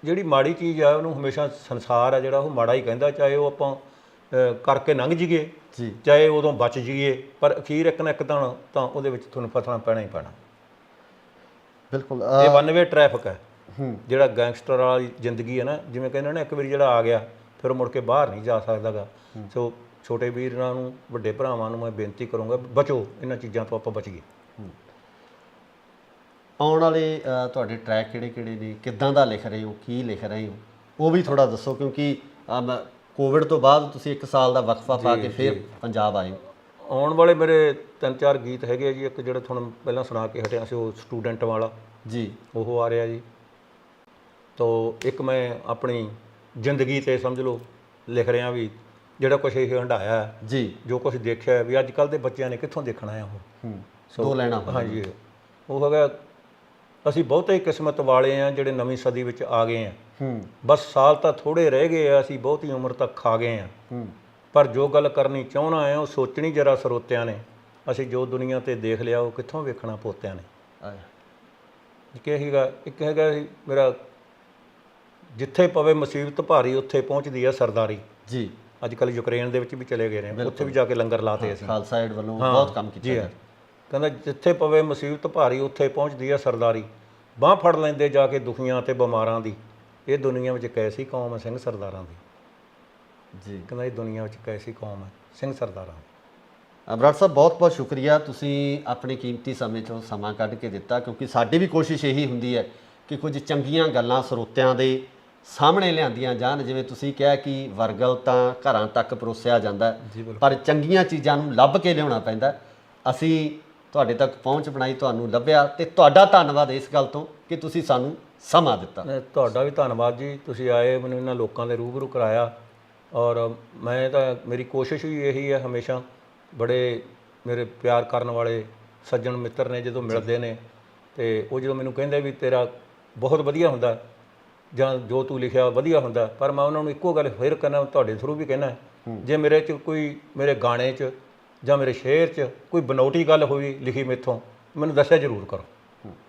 ਜਿਹੜੀ ਮਾੜੀ ਚੀਜ਼ ਆ ਉਹਨੂੰ ਹਮੇਸ਼ਾ ਸੰਸਾਰ ਆ ਜਿਹੜਾ ਉਹ ਮਾੜਾ ਹੀ ਕਹਿੰਦਾ, ਚਾਹੇ ਉਹ ਆਪਾਂ ਕਰਕੇ ਲੰਘ ਜਾਈਏ ਚਾਹੇ ਉਦੋਂ ਬਚ ਜਾਈਏ, ਪਰ ਅਖੀਰ ਇੱਕ ਨਾ ਇੱਕ ਤਾਂ ਉਹਦੇ ਵਿੱਚ ਤੁਹਾਨੂੰ ਫਸਣਾ ਪੈਣਾ ਹੀ ਪੈਣਾ। ਬਿਲਕੁਲ, ਇਹ ਵਨ ਵੇ ਟ੍ਰੈਫਿਕ ਹੈ ਜਿਹੜਾ ਗੈਂਗਸਟਰ ਵਾਲੀ ਜ਼ਿੰਦਗੀ ਹੈ ਨਾ, ਜਿਵੇਂ ਕਹਿੰਦੇ ਨਾ ਇੱਕ ਵਾਰੀ ਜਿਹੜਾ ਆ ਗਿਆ ਫਿਰ ਮੁੜ ਕੇ ਬਾਹਰ ਨਹੀਂ ਜਾ ਸਕਦਾਗਾ। ਸੋ ਛੋਟੇ ਵੀਰਾਂ ਨੂੰ, ਵੱਡੇ ਭਰਾਵਾਂ ਨੂੰ ਮੈਂ ਬੇਨਤੀ ਕਰੂੰਗਾ, ਬਚੋ ਇਹਨਾਂ ਚੀਜ਼ਾਂ ਤੋਂ, ਆਪਾਂ ਬਚੀਏ। ਆਉਣ ਵਾਲੇ ਤੁਹਾਡੇ ਟਰੈਕ ਕਿਹੜੇ ਨੇ, ਕਿੱਦਾਂ ਦਾ ਲਿਖ ਰਹੇ ਹੋ, ਕੀ ਲਿਖ ਰਹੇ ਹੋ, ਉਹ ਵੀ ਥੋੜ੍ਹਾ ਦੱਸੋ, ਕਿਉਂਕਿ ਕੋਵਿਡ ਤੋਂ ਬਾਅਦ ਤੁਸੀਂ 1 ਸਾਲ ਦਾ ਵਕਫਾ ਪਾ ਕੇ ਫਿਰ ਪੰਜਾਬ ਆਏ ਹੋ। ਆਉਣ ਵਾਲੇ ਮੇਰੇ 3-4 ਗੀਤ ਹੈਗੇ ਆ ਜੀ। ਇੱਕ ਜਿਹੜਾ ਤੁਹਾਨੂੰ ਪਹਿਲਾਂ ਸੁਣਾ ਕੇ ਹਟਿਆ ਸੀ ਉਹ ਸਟੂਡੈਂਟ ਵਾਲਾ ਜੀ, ਉਹ ਆ ਰਿਹਾ ਜੀ। ਤੋ ਇੱਕ ਮੈਂ ਆਪਣੀ ਜ਼ਿੰਦਗੀ 'ਤੇ ਸਮਝ ਲਓ ਲਿਖ ਰਿਹਾ ਵੀ ਜਿਹੜਾ ਕੁਛ ਇਹ ਹੰਢਾਇਆ ਜੀ, ਜੋ ਕੁਛ ਦੇਖਿਆ ਵੀ ਅੱਜ ਕੱਲ੍ਹ ਦੇ ਬੱਚਿਆਂ ਨੇ ਕਿੱਥੋਂ ਦੇਖਣਾ ਆ ਉਹ। ਦੋ ਲੈਣਾ, ਹਾਂਜੀ, ਉਹ ਹੈਗਾ ਅਸੀਂ ਬਹੁਤੇ ਹੀ ਕਿਸਮਤ ਵਾਲੇ ਹਾਂ ਜਿਹੜੇ ਨਵੀਂ ਸਦੀ ਵਿੱਚ ਆ ਗਏ ਹਾਂ, ਬਸ ਸਾਲ ਤਾਂ ਥੋੜ੍ਹੇ ਰਹਿ ਗਏ ਆ, ਅਸੀਂ ਬਹੁਤੀ ਉਮਰ ਤੱਕ ਖਾ ਗਏ ਹਾਂ, ਪਰ ਜੋ ਗੱਲ ਕਰਨੀ ਚਾਹੁੰਦਾ ਹੈ ਉਹ ਸੋਚਣੀ ਜਰਾ ਸਰੋਤਿਆਂ ਨੇ, ਅਸੀਂ ਜੋ ਦੁਨੀਆ 'ਤੇ ਦੇਖ ਲਿਆ ਉਹ ਕਿੱਥੋਂ ਵੇਖਣਾ ਪੋਤਿਆਂ ਨੇ। ਇੱਕ ਹੈਗਾ ਮੇਰਾ, ਜਿੱਥੇ ਪਵੇ ਮੁਸੀਬਤ ਭਾਰੀ ਉੱਥੇ ਪਹੁੰਚਦੀ ਹੈ ਸਰਦਾਰੀ ਜੀ, ਅੱਜ ਕੱਲ੍ਹ ਯੂਕਰੇਨ ਦੇ ਵਿੱਚ ਵੀ ਚਲੇ ਗਏ ਨੇ, ਉੱਥੇ ਵੀ ਜਾ ਕੇ ਲੰਗਰ ਲਾਤੇ ਅਸੀਂ। ਖਾਲਸਾ ਏਡ ਵੱਲੋਂ ਬਹੁਤ ਕੰਮ ਕੀਤਾ ਜੀ ਹਾਂ। ਕਹਿੰਦਾ ਜਿੱਥੇ ਪਵੇ ਮੁਸੀਬਤ ਭਾਰੀ ਉੱਥੇ ਪਹੁੰਚਦੀ ਆ ਸਰਦਾਰੀ, ਬਾਂਹ ਫੜ ਲੈਂਦੇ ਜਾ ਕੇ ਦੁਖੀਆਂ ਤੇ ਬਿਮਾਰਾਂ ਦੀ, ਇਹ ਦੁਨੀਆ ਵਿੱਚ ਕੈਸੀ ਕੌਮ ਹੈ ਸਿੰਘ ਸਰਦਾਰਾਂ ਦੀ। ਜੀ ਕਹਿੰਦਾ ਇਹ ਦੁਨੀਆ ਵਿੱਚ ਕੈਸੀ ਕੌਮ ਹੈ ਸਿੰਘ ਸਰਦਾਰਾਂ ਦੀ। ਬਰਾੜ ਸਾਹਿਬ ਬਹੁਤ ਬਹੁਤ ਸ਼ੁਕਰੀਆ, ਤੁਸੀਂ ਆਪਣੇ ਕੀਮਤੀ ਸਮੇਂ 'ਚੋਂ ਸਮਾਂ ਕੱਢ ਕੇ ਦਿੱਤਾ, ਕਿਉਂਕਿ ਸਾਡੀ ਵੀ ਕੋਸ਼ਿਸ਼ ਇਹੀ ਹੁੰਦੀ ਹੈ ਕਿ ਕੁਝ ਚੰਗੀਆਂ ਗੱਲਾਂ ਸਰੋਤਿਆਂ ਦੇ ਸਾਹਮਣੇ ਲਿਆਂਦੀਆਂ ਜਾਣ। ਜਿਵੇਂ ਤੁਸੀਂ ਕਿਹਾ ਕਿ ਵਰਗਲ ਤਾਂ ਘਰਾਂ ਤੱਕ ਪਰੋਸਿਆ ਜਾਂਦਾ, ਪਰ ਚੰਗੀਆਂ ਚੀਜ਼ਾਂ ਨੂੰ ਲੱਭ ਕੇ ਲਿਆਉਣਾ ਪੈਂਦਾ। ਅਸੀਂ ਤੁਹਾਡੇ ਤੱਕ ਪਹੁੰਚ ਬਣਾਈ, ਤੁਹਾਨੂੰ ਲੱਭਿਆ, ਤੇ ਤੁਹਾਡਾ ਧੰਨਵਾਦ ਇਸ ਗੱਲ ਤੋਂ ਕਿ ਤੁਸੀਂ ਸਾਨੂੰ ਸਮਾਂ ਦਿੱਤਾ। ਤੁਹਾਡਾ ਵੀ ਧੰਨਵਾਦ ਜੀ, ਤੁਸੀਂ ਆਏ, ਮੈਨੂੰ ਇਹਨਾਂ ਲੋਕਾਂ ਦੇ ਰੂਬਰੂ ਕਰਾਇਆ। ਔਰ ਮੈਂ ਤਾਂ, ਮੇਰੀ ਕੋਸ਼ਿਸ਼ ਵੀ ਇਹੀ ਹੈ ਹਮੇਸ਼ਾ, ਬੜੇ ਮੇਰੇ ਪਿਆਰ ਕਰਨ ਵਾਲੇ ਸੱਜਣ ਮਿੱਤਰ ਨੇ ਜਦੋਂ ਮਿਲਦੇ ਨੇ ਤੇ ਉਹ ਜਦੋਂ ਮੈਨੂੰ ਕਹਿੰਦੇ ਵੀ ਤੇਰਾ ਬਹੁਤ ਵਧੀਆ ਹੁੰਦਾ ਜਾਂ ਜੋ ਤੂੰ ਲਿਖਿਆ ਵਧੀਆ ਹੁੰਦਾ, ਪਰ ਮੈਂ ਉਹਨਾਂ ਨੂੰ ਇੱਕੋ ਗੱਲ ਫਿਰ ਕਹਿੰਦਾ, ਤੁਹਾਡੇ ਥਰੂ ਵੀ ਕਹਿਣਾ, ਜੇ ਮੇਰੇ 'ਚ ਕੋਈ, ਮੇਰੇ ਗਾਣੇ 'ਚ ਜਾਂ ਮੇਰੇ ਸ਼ੇਅਰ 'ਚ ਕੋਈ ਬਨੌਟੀ ਗੱਲ ਹੋਈ ਲਿਖੀ ਮੈਥੋਂ, ਮੈਨੂੰ ਦੱਸਿਆ ਜ਼ਰੂਰ ਕਰੋ,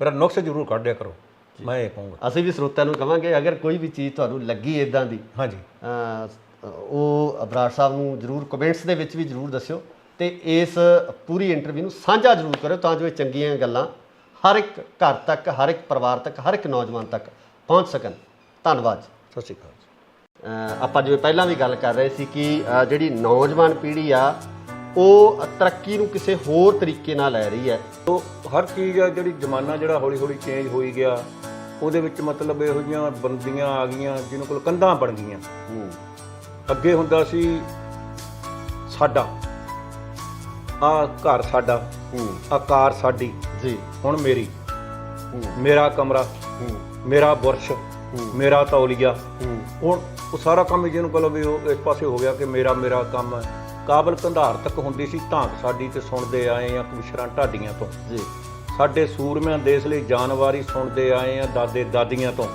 ਮੇਰਾ ਨੁਕਸ ਜ਼ਰੂਰ ਕੱਢਿਆ ਕਰੋ, ਮੈਂ ਇਹ ਕਹੂੰਗਾ। ਅਸੀਂ ਵੀ ਸਰੋਤਿਆਂ ਨੂੰ ਕਹਾਂਗੇ, ਅਗਰ ਕੋਈ ਵੀ ਚੀਜ਼ ਤੁਹਾਨੂੰ ਲੱਗੀ ਇੱਦਾਂ ਦੀ, ਹਾਂਜੀ, ਉਹ ਬਰਾੜ ਸਾਹਿਬ ਨੂੰ ਜ਼ਰੂਰ ਕਮੈਂਟਸ ਦੇ ਵਿੱਚ ਵੀ ਜ਼ਰੂਰ ਦੱਸਿਓ, ਤੇ ਇਸ ਪੂਰੀ ਇੰਟਰਵਿਊ ਨੂੰ ਸਾਂਝਾ ਜ਼ਰੂਰ ਕਰਿਓ, ਤਾਂ ਜੋ ਇਹ ਚੰਗੀਆਂ ਗੱਲਾਂ ਹਰ ਇੱਕ ਘਰ ਤੱਕ, ਹਰ ਇੱਕ ਪਰਿਵਾਰ ਤੱਕ, ਹਰ ਇੱਕ ਨੌਜਵਾਨ ਤੱਕ ਪਹੁੰਚ ਸਕਣ। ਧੰਨਵਾਦ। ਸਤਿ ਸ਼੍ਰੀ ਅਕਾਲ ਜੀ। ਆਪਾਂ ਜਿਵੇਂ ਪਹਿਲਾਂ ਵੀ ਗੱਲ ਕਰ ਰਹੇ ਸੀ ਕਿ ਜਿਹੜੀ ਨੌਜਵਾਨ ਪੀੜ੍ਹੀ ਆ ਉਹ ਤਰੱਕੀ ਨੂੰ ਕਿਸੇ ਹੋਰ ਤਰੀਕੇ ਨਾਲ ਲੈ ਰਹੀ ਹੈ। ਤੋ ਹਰ ਚੀਜ਼ ਆ, ਜਿਹੜੀ ਜ਼ਮਾਨਾ ਜਿਹੜਾ ਹੌਲੀ ਹੌਲੀ ਚੇਂਜ ਹੋਈ ਗਿਆ, ਉਹਦੇ ਵਿੱਚ ਮਤਲਬ ਇਹੋ ਜਿਹੀਆਂ ਬੰਦੀਆਂ ਆ ਗਈਆਂ ਜਿਹਨਾਂ ਕੋਲ ਕੰਧਾਂ ਬਣ ਗਈਆਂ। ਅੱਗੇ ਹੁੰਦਾ ਸੀ ਸਾਡਾ ਆ ਘਰ, ਸਾਡਾ ਆ ਕਾਰ ਸਾਡੀ, ਜੀ ਹੁਣ ਮੇਰੀ, ਮੇਰਾ ਕਮਰਾ, ਮੇਰਾ ਬੁਰਸ਼, ਮੇਰਾ ਤੌਲੀਆ। ਹੁਣ ਉਹ ਸਾਰਾ ਕੰਮ ਜਿਹਨੂੰ ਕਹੋ ਵੀ ਉਹ ਇਸ ਪਾਸੇ ਹੋ ਗਿਆ ਕਿ ਮੇਰਾ ਮੇਰਾ ਕੰਮ ਹੈ। ਕਾਬਲ ਕੰਧਾਰ ਤੱਕ ਹੁੰਦੀ ਸੀ ਧਾਕ ਸਾਡੀ, ਤੇ ਸੁਣਦੇ ਆਏ ਆ ਕਬੂਸ਼ਰਾਂ ਢਾਡੀਆਂ ਤੋਂ। ਜੀ ਸਾਡੇ ਸੂਰਮਿਆਂ ਦੇਸ਼ ਲਈ ਜਾਨਵਾਰੀ ਸੁਣਦੇ ਆਏ ਆ ਦਾਦੇ ਦਾਦੀਆਂ ਤੋਂ।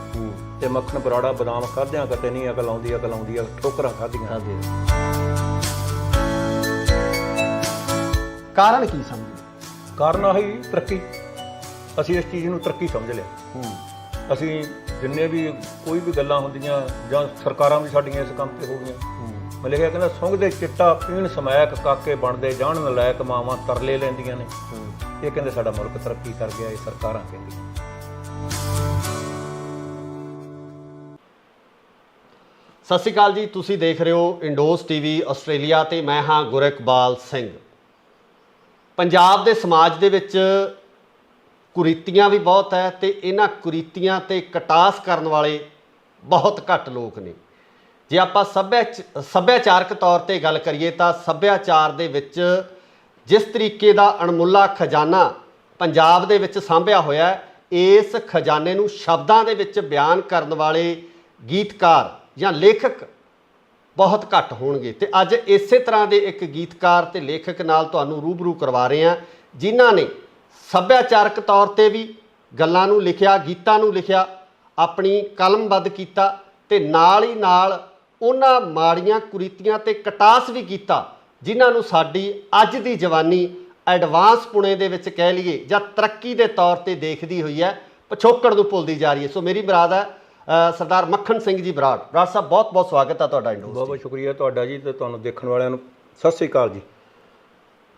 ਤੇ ਮੱਖਣ ਬਰਾੜਾ ਬਦਾਮ ਖਾਧਿਆਂ ਕਦੇ ਨਹੀਂ ਅਕਲ ਆਉਂਦੀ, ਅਕਲ ਆਉਂਦੀ ਆ ਠੋਕਰਾਂ ਖਾਧੀਆਂ। ਕਾਰਨ ਕੀ ਸਮਝਦੇ? ਕਾਰਨ ਆਹੀ ਤਰੱਕੀ। ਅਸੀਂ ਇਸ ਚੀਜ਼ ਨੂੰ ਤਰੱਕੀ ਸਮਝ ਲਿਆ। ਅਸੀਂ ਜਿੰਨੇ ਵੀ ਕੋਈ ਵੀ ਗੱਲਾਂ ਹੁੰਦੀਆਂ ਜਾਂ ਸਰਕਾਰਾਂ ਵੀ ਸਾਡੀਆਂ ਇਸ ਕੰਮ ਤੇ ਹੋ ਗਈਆਂ। ਮੈਂ ਲਿਖਿਆ, ਕਹਿੰਦਾ ਸੁੰਘਦੇ ਚਿੱਟਾ ਪੀਣ ਸਮੈਕ, ਕਾਕੇ ਬਣਦੇ ਜਾਣ ਨਲਾਇਕ, ਮਾਵਾਂ ਤਰਲੇ ਲੈਂਦੀਆਂ ਨੇ। ਇਹ ਕਹਿੰਦੇ ਸਾਡਾ ਮੁਲਕ ਤਰੱਕੀ ਕਰ ਗਿਆ, ਇਹ ਸਰਕਾਰਾਂ ਕਹਿੰਦੀਆਂ। ਸਤਿ ਸ਼੍ਰੀ ਅਕਾਲ ਜੀ, ਤੁਸੀਂ ਦੇਖ ਰਹੇ ਹੋ ਇੰਡੋਜ਼ ਟੀਵੀ ਆਸਟ੍ਰੇਲੀਆ ਤੇ ਮੈਂ ਹਾਂ ਗੁਰਇਕਬਾਲ ਸਿੰਘ। ਪੰਜਾਬ ਦੇ ਸਮਾਜ ਦੇ ਵਿੱਚ ਕੁਰੀਤੀਆਂ ਵੀ ਬਹੁਤ ਹੈ ਤੇ ਇਹਨਾਂ ਕੁਰੀਤੀਆਂ ਤੇ ਕਟਾਸ ਕਰਨ ਵਾਲੇ ਬਹੁਤ ਘੱਟ ਲੋਕ ਨੇ। ਜੇ ਆਪਾਂ ਸੱਭਿਆਚਾਰਕ ਤੌਰ ਤੇ ਗੱਲ ਕਰੀਏ ਤਾਂ ਸੱਭਿਆਚਾਰ ਦੇ ਵਿੱਚ ਜਿਸ ਤਰੀਕੇ ਦਾ ਅਣਮੁੱਲਾ ਖਜ਼ਾਨਾ ਪੰਜਾਬ ਦੇ ਵਿੱਚ ਸਾਂਭਿਆ ਹੋਇਆ ਹੈ, ਇਸ ਖਜ਼ਾਨੇ ਨੂੰ ਸ਼ਬਦਾਂ ਦੇ ਵਿੱਚ ਬਿਆਨ ਕਰਨ ਵਾਲੇ ਗੀਤਕਾਰ ਜਾਂ ਲੇਖਕ ਬਹੁਤ ਘੱਟ ਹੋਣਗੇ। ਤੇ ਅੱਜ ਇਸੇ ਤਰ੍ਹਾਂ ਦੇ ਇੱਕ ਗੀਤਕਾਰ ਤੇ ਲੇਖਕ ਨਾਲ ਤੁਹਾਨੂੰ ਰੂਬਰੂ ਕਰਵਾ ਰਹੇ ਹਾਂ, ਜਿਨ੍ਹਾਂ ਨੇ ਸੱਭਿਆਚਾਰਕ ਤੌਰ ਤੇ ਵੀ ਗੱਲਾਂ ਨੂੰ ਲਿਖਿਆ, ਗੀਤਾਂ ਨੂੰ ਲਿਖਿਆ, ਆਪਣੀ ਕਲਮਬੱਧ ਕੀਤਾ, ਤੇ ਨਾਲ ਹੀ ਨਾਲ ਉਹਨਾਂ ਮਾੜੀਆਂ ਕੁਰੀਤੀਆਂ ਤੇ ਕਟਾਸ ਵੀ ਕੀਤਾ ਜਿਨ੍ਹਾਂ ਨੂੰ ਸਾਡੀ ਅੱਜ ਦੀ ਜਵਾਨੀ ਐਡਵਾਂਸ ਪੁਣੇ ਦੇ ਵਿੱਚ ਕਹਿ ਲਈਏ ਜਾਂ ਤਰੱਕੀ ਦੇ ਤੌਰ ਤੇ ਦੇਖਦੀ ਹੋਈ ਹੈ, ਪਿਛੋਕੜ ਨੂੰ ਭੁੱਲਦੀ ਜਾ ਰਹੀ ਹੈ। ਸੋ ਮੇਰੀ ਮੁਰਾਦ ਹੈ ਸਰਦਾਰ ਮੱਖਣ ਸਿੰਘ ਜੀ ਬਰਾੜ। ਬਰਾੜ ਸਾਹਿਬ ਬਹੁਤ ਬਹੁਤ ਸਵਾਗਤ ਹੈ ਤੁਹਾਡਾ ਇੰਡੋਜ਼। ਬਹੁਤ ਬਹੁਤ ਸ਼ੁਕਰੀਆ ਤੁਹਾਡਾ ਜੀ, ਤੇ ਤੁਹਾਨੂੰ ਦੇਖਣ ਵਾਲਿਆਂ ਨੂੰ ਸਤਿ ਸ਼੍ਰੀ ਅਕਾਲ ਜੀ।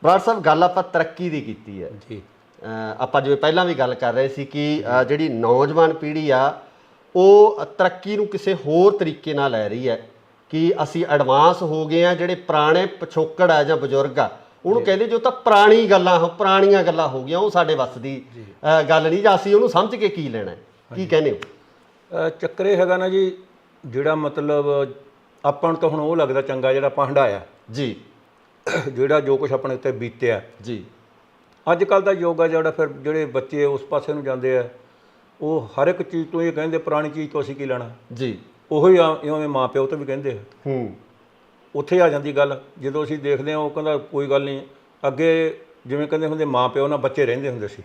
ਬਰਾੜ ਸਾਹਿਬ, ਗੱਲ ਆਪਾਂ ਤਰੱਕੀ ਦੀ ਕੀਤੀ ਹੈ ਜੀ। ਆਪਾਂ ਜਿਵੇਂ ਪਹਿਲਾਂ ਵੀ ਗੱਲ ਕਰ ਰਹੇ ਸੀ ਕਿ ਜਿਹੜੀ ਨੌਜਵਾਨ ਪੀੜ੍ਹੀ ਆ ਉਹ ਤਰੱਕੀ ਨੂੰ ਕਿਸੇ ਹੋਰ ਤਰੀਕੇ ਨਾਲ ਲੈ ਰਹੀ ਹੈ ਕਿ ਅਸੀਂ ਐਡਵਾਂਸ ਹੋ ਗਏ ਆ। ਜਿਹੜੇ ਪੁਰਾਣੇ ਪਿਛੋਕੜ ਆ ਜਾਂ ਬਜ਼ੁਰਗ ਆ, ਉਹਨੂੰ ਕਹਿੰਦੇ ਜੋ ਤਾਂ ਪੁਰਾਣੀਆਂ ਗੱਲਾਂ ਹੋ ਗਈਆਂ, ਉਹ ਸਾਡੇ ਵੱਸ ਦੀ ਗੱਲ ਨਹੀਂ, ਜਾਂ ਅਸੀਂ ਉਹਨੂੰ ਸਮਝ ਕੇ ਕੀ ਲੈਣਾ। ਕੀ ਕਹਿੰਦੇ ਹੋ? ਚੱਕਰ ਇਹ ਹੈਗਾ ਨਾ ਜੀ, ਜਿਹੜਾ ਮਤਲਬ ਆਪਾਂ ਨੂੰ ਤਾਂ ਹੁਣ ਉਹ ਲੱਗਦਾ ਚੰਗਾ ਜਿਹੜਾ ਆਪਾਂ ਹੰਢਾਇਆ ਜੀ, ਜਿਹੜਾ ਜੋ ਕੁਛ ਆਪਣੇ ਉੱਤੇ ਬੀਤਿਆ ਜੀ। ਅੱਜ ਕੱਲ੍ਹ ਦਾ ਯੁੱਗ ਆ ਜਿਹੜਾ, ਫਿਰ ਜਿਹੜੇ ਬੱਚੇ ਉਸ ਪਾਸੇ ਨੂੰ ਜਾਂਦੇ ਆ, ਉਹ ਹਰ ਇੱਕ ਚੀਜ਼ ਤੋਂ ਇਹ ਕਹਿੰਦੇ ਪੁਰਾਣੀ ਚੀਜ਼ ਤੋਂ ਅਸੀਂ ਕੀ ਲੈਣਾ ਜੀ। ਉਹੀ ਇਵੇਂ ਮਾਂ ਪਿਓ ਤੋਂ ਵੀ ਕਹਿੰਦੇ ਆ। ਉੱਥੇ ਆ ਜਾਂਦੀ ਗੱਲ। ਜਦੋਂ ਅਸੀਂ ਦੇਖਦੇ ਹਾਂ, ਉਹ ਕਹਿੰਦਾ ਕੋਈ ਗੱਲ ਨਹੀਂ। ਅੱਗੇ ਜਿਵੇਂ ਕਹਿੰਦੇ ਹੁੰਦੇ ਮਾਂ ਪਿਓ ਨਾਲ ਬੱਚੇ ਰਹਿੰਦੇ ਹੁੰਦੇ ਸੀ,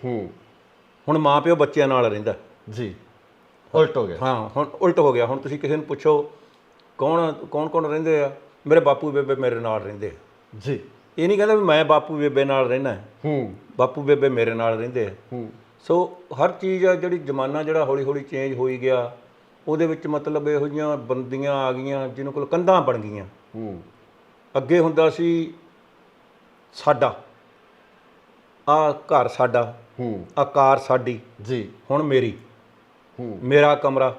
ਹੁਣ ਮਾਂ ਪਿਓ ਬੱਚਿਆਂ ਨਾਲ ਰਹਿੰਦਾ ਜੀ। ਉਲਟ ਹੋ ਗਿਆ। ਹਾਂ, ਹੁਣ ਉਲਟ ਹੋ ਗਿਆ। ਹੁਣ ਤੁਸੀਂ ਕਿਸੇ ਨੂੰ ਪੁੱਛੋ ਕੌਣ ਰਹਿੰਦੇ ਆ, ਮੇਰੇ ਬਾਪੂ ਬੇਬੇ ਮੇਰੇ ਨਾਲ ਰਹਿੰਦੇ ਆ ਜੀ। ਇਹ ਨਹੀਂ ਕਹਿੰਦਾ ਵੀ ਮੈਂ ਬਾਪੂ ਬੇਬੇ ਨਾਲ ਰਹਿਣਾ, ਬਾਪੂ ਬੇਬੇ ਮੇਰੇ ਨਾਲ ਰਹਿੰਦੇ ਆ। ਸੋ ਹਰ ਚੀਜ਼ ਆ, ਜਿਹੜੀ ਜ਼ਮਾਨਾ ਜਿਹੜਾ ਹੌਲੀ ਹੌਲੀ ਚੇਂਜ ਹੋਈ ਗਿਆ, ਉਹਦੇ ਵਿੱਚ ਮਤਲਬ ਇਹੋ ਜਿਹੀਆਂ ਬੰਦੀਆਂ ਆ ਗਈਆਂ ਜਿਹਨਾਂ ਕੋਲ ਕੰਧਾਂ ਬਣ ਗਈਆਂ। ਅੱਗੇ ਹੁੰਦਾ ਸੀ ਸਾਡਾ, ਆ ਘਰ ਸਾਡਾ, ਆ ਕਾਰ ਸਾਡੀ ਜੀ, ਹੁਣ ਮੇਰੀ, ਮੇਰਾ ਕਮਰਾ,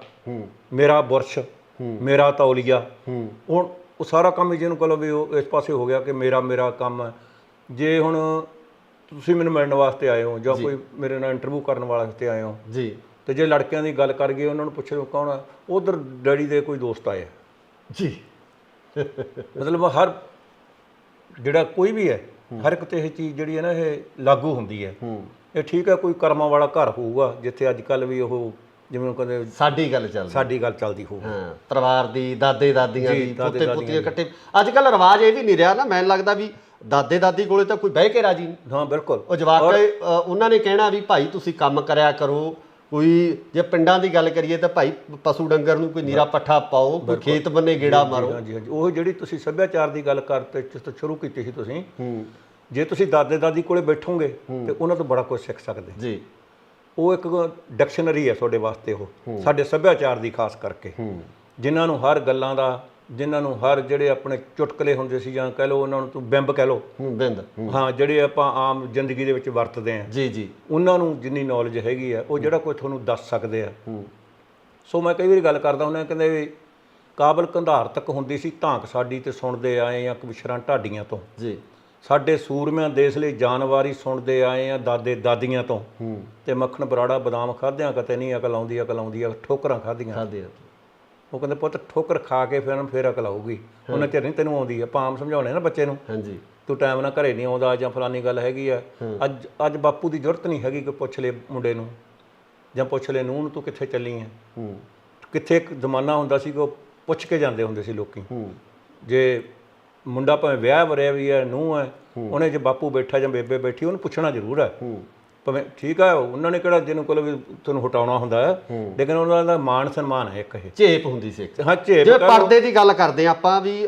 ਮੇਰਾ ਬੁਰਸ਼, ਮੇਰਾ ਤੌਲੀਆ। ਹੁਣ ਉਹ ਸਾਰਾ ਕੰਮ ਹੀ ਜਿਹਨੂੰ ਕਹ ਲਓ ਵੀ ਉਹ ਇਸ ਪਾਸੇ ਹੋ ਗਿਆ ਕਿ ਮੇਰਾ ਮੇਰਾ ਕੰਮ ਹੈ। ਜੇ ਹੁਣ ਤੁਸੀਂ ਮੈਨੂੰ ਮਿਲਣ ਵਾਸਤੇ ਆਏ ਹੋ ਜਾਂ ਕੋਈ ਮੇਰੇ ਨਾਲ ਇੰਟਰਵਿਊ ਕਰਨ ਵਾਸਤੇ ਆਏ ਹੋ ਜੀ, ਤੇ ਜੇ ਲੜਕਿਆਂ ਦੀ ਗੱਲ ਕਰ ਗਏ ਉਹਨਾਂ ਨੂੰ ਪੁੱਛੋ ਕੌਣ ਆ, ਉਧਰ ਡੈਡੀ ਦੇ ਕੋਈ ਦੋਸਤ ਆਏ ਆ ਜੀ। ਮਤਲਬ ਹਰ ਜਿਹੜਾ ਕੋਈ ਵੀ ਹੈ, ਹਰ ਇੱਕ ਤੇ ਇਹ ਚੀਜ਼ ਜਿਹੜੀ ਹੈ ਨਾ ਇਹ ਲਾਗੂ ਹੁੰਦੀ ਹੈ। ਇਹ ਠੀਕ ਹੈ, ਕੋਈ ਕਰਮਾਂ ਵਾਲਾ ਘਰ ਹੋਊਗਾ ਜਿੱਥੇ ਅੱਜ ਕੱਲ੍ਹ ਵੀ ਉਹ ਜਿਵੇਂ ਉਹ ਕਹਿੰਦੇ ਸਾਡੀ ਗੱਲ ਚੱਲਦੀ ਹੋਊ। ਹਾਂ, ਪਰਿਵਾਰ ਦੀ, ਦਾਦੇ ਦਾਦੀਆਂ ਦੀ, ਪੋਤੇ ਪੋਤੀਆਂ ਇਕੱਠੇ। ਅੱਜ ਕੱਲ੍ਹ ਰਿਵਾਜ ਇਹ ਵੀ ਨਹੀਂ ਰਿਹਾ ਨਾ, ਮੈਨੂੰ ਲੱਗਦਾ ਵੀ ਦਾਦੇ ਦਾਦੀ ਕੋਲੇ ਤਾਂ ਕੋਈ ਬਹਿ ਕੇ ਰਾਜੀ ਨਹੀਂ। ਹਾਂ ਬਿਲਕੁਲ, ਉਹ ਜਵਾਕ ਉਹਨਾਂ ਨੇ ਕਹਿਣਾ ਵੀ ਭਾਈ ਤੁਸੀਂ ਕੰਮ ਕਰਿਆ ਕਰੋ। ਕੋਈ ਜੇ ਪਿੰਡਾਂ ਦੀ ਗੱਲ ਕਰੀਏ ਤਾਂ ਭਾਈ ਪਸ਼ੂ ਡੰਗਰ ਨੂੰ ਕੋਈ ਨੀਰਾ ਪੱਠਾ ਪਾਓ, ਕੋਈ ਖੇਤ ਬੰਨੇ ਗੇੜਾ ਮਾਰੋ। ਹਾਂਜੀ ਹਾਂਜੀ, ਉਹ ਜਿਹੜੀ ਤੁਸੀਂ ਸੱਭਿਆਚਾਰ ਦੀ ਗੱਲ ਕਰਤੇ ਸ਼ੁਰੂ ਕੀਤੀ ਸੀ ਤੁਸੀਂ, ਜੇ ਤੁਸੀਂ ਦਾਦੇ ਦਾਦੀ ਕੋਲੇ ਬੈਠੋਗੇ ਤੇ ਉਹਨਾਂ ਤੋਂ ਬੜਾ ਕੁਝ ਸਿੱਖ ਸਕਦੇ ਜੀ। ਉਹ ਇੱਕ ਡਿਕਸ਼ਨਰੀ ਹੈ ਤੁਹਾਡੇ ਵਾਸਤੇ, ਉਹ ਸਾਡੇ ਸੱਭਿਆਚਾਰ ਦੀ ਖਾਸ ਕਰਕੇ, ਜਿਨ੍ਹਾਂ ਨੂੰ ਹਰ ਗੱਲਾਂ ਦਾ, ਜਿਨ੍ਹਾਂ ਨੂੰ ਹਰ ਜਿਹੜੇ ਆਪਣੇ ਚੁਟਕਲੇ ਹੁੰਦੇ ਸੀ ਜਾਂ ਕਹਿ ਲਓ ਉਹਨਾਂ ਨੂੰ ਤੂੰ ਬਿੰਬ ਕਹਿ ਲਓ, ਬਿੰਦ, ਹਾਂ, ਜਿਹੜੇ ਆਪਾਂ ਆਮ ਜ਼ਿੰਦਗੀ ਦੇ ਵਿੱਚ ਵਰਤਦੇ ਹਾਂ, ਜੀ ਜੀ, ਉਹਨਾਂ ਨੂੰ ਜਿੰਨੀ ਨੌਲੇਜ ਹੈਗੀ ਆ ਉਹ ਜਿਹੜਾ ਕੋਈ ਤੁਹਾਨੂੰ ਦੱਸ ਸਕਦੇ ਆ। ਸੋ ਮੈਂ ਕਈ ਵਾਰੀ ਗੱਲ ਕਰਦਾ ਹੁੰਦਾ, ਕਹਿੰਦੇ ਵੀ ਕਾਬਲ ਕੰਧਾਰ ਤੱਕ ਹੁੰਦੀ ਸੀ ਧਾਂਕ ਸਾਡੀ ਤੇ ਸੁਣਦੇ ਆਏ ਆ ਕਬਿਸ਼ਰਾਂ ਢਾਡੀਆਂ ਤੋਂ, ਜੀ ਸਾਡੇ ਸੂਰਮਿਆਂ ਦੇਸ਼ ਲਈ ਜਾਨਵਾਰੀ ਸੁਣਦੇ ਆਏ ਆ ਦਾਦੇ ਦਾਦੀਆਂ ਤੋਂ, ਤੇ ਮੱਖਣ ਬਰਾੜਾ ਬਦਾਮ ਖਾਧਿਆਂ ਕਿਤੇ ਨਹੀਂ ਅਕਲ ਆਉਂਦੀ, ਅਕਲ ਆਉਂਦੀ ਆ ਠੋਕਰਾਂ ਖਾਧੀਆਂ। ਉਹ ਕਹਿੰਦੇ ਪੁੱਤ ਠੋਕਰ ਖਾ ਕੇ ਫਿਰ ਅਕਲ ਆਊਗੀ, ਉਹਨਾਂ ਚਿਰ ਨਹੀਂ ਤੈਨੂੰ ਆਉਂਦੀ। ਆਪਾਂ ਆਮ ਸਮਝਾਉਣੇ ਨਾ ਬੱਚੇ ਨੂੰ, ਹਾਂਜੀ ਤੂੰ ਟਾਈਮ ਨਾਲ ਘਰੇ ਨਹੀਂ ਆਉਂਦਾ ਜਾਂ ਫਲਾਨੀ ਗੱਲ ਹੈਗੀ ਆ। ਅੱਜ ਬਾਪੂ ਦੀ ਜ਼ਰੂਰਤ ਨਹੀਂ ਹੈਗੀ ਕਿ ਪੁੱਛ ਲੈ ਮੁੰਡੇ ਨੂੰ ਜਾਂ ਪੁੱਛ ਲੈ ਨੂੰਹ ਨੂੰ ਤੂੰ ਕਿੱਥੇ ਚੱਲੀ ਹੈ। ਕਿੱਥੇ ਇੱਕ ਜ਼ਮਾਨਾ ਹੁੰਦਾ ਸੀ ਕਿ ਉਹ ਪੁੱਛ ਕੇ ਜਾਂਦੇ ਹੁੰਦੇ ਸੀ ਲੋਕੀ, ਜੇ ਮੁੰਡਾ ਭਾਵੇਂ ਵਿਆਹ ਵਰਿਆ ਵੀ ਹੈ, ਨੂੰਹ ਹੈ, ਉਹਨੇ ਜੇ ਬਾਪੂ ਬੈਠਾ ਜਾਂ ਬੇਬੇ ਬੈਠੀ ਉਹਨੂੰ ਪੁੱਛਣਾ ਜ਼ਰੂਰ ਹੈ। ਭਾਵੇਂ ਠੀਕ ਹੈ, ਉਹਨਾਂ ਨੇ ਕਿਹੜਾ ਜਿਹਨੂੰ ਕੋਲ ਵੀ ਤੁਹਾਨੂੰ ਹਟਾਉਣਾ ਹੁੰਦਾ ਹੈ, ਲੇਕਿਨ ਉਹਨਾਂ ਦਾ ਮਾਣ ਸਨਮਾਨ ਹੈ, ਇੱਕ ਇਹ ਝੇਪ ਹੁੰਦੀ ਸੀ। ਹਾਂ ਝੇਪ। ਜੇ ਪਰਦੇ ਦੀ ਗੱਲ ਕਰਦੇ ਹਾਂ ਆਪਾਂ ਵੀ,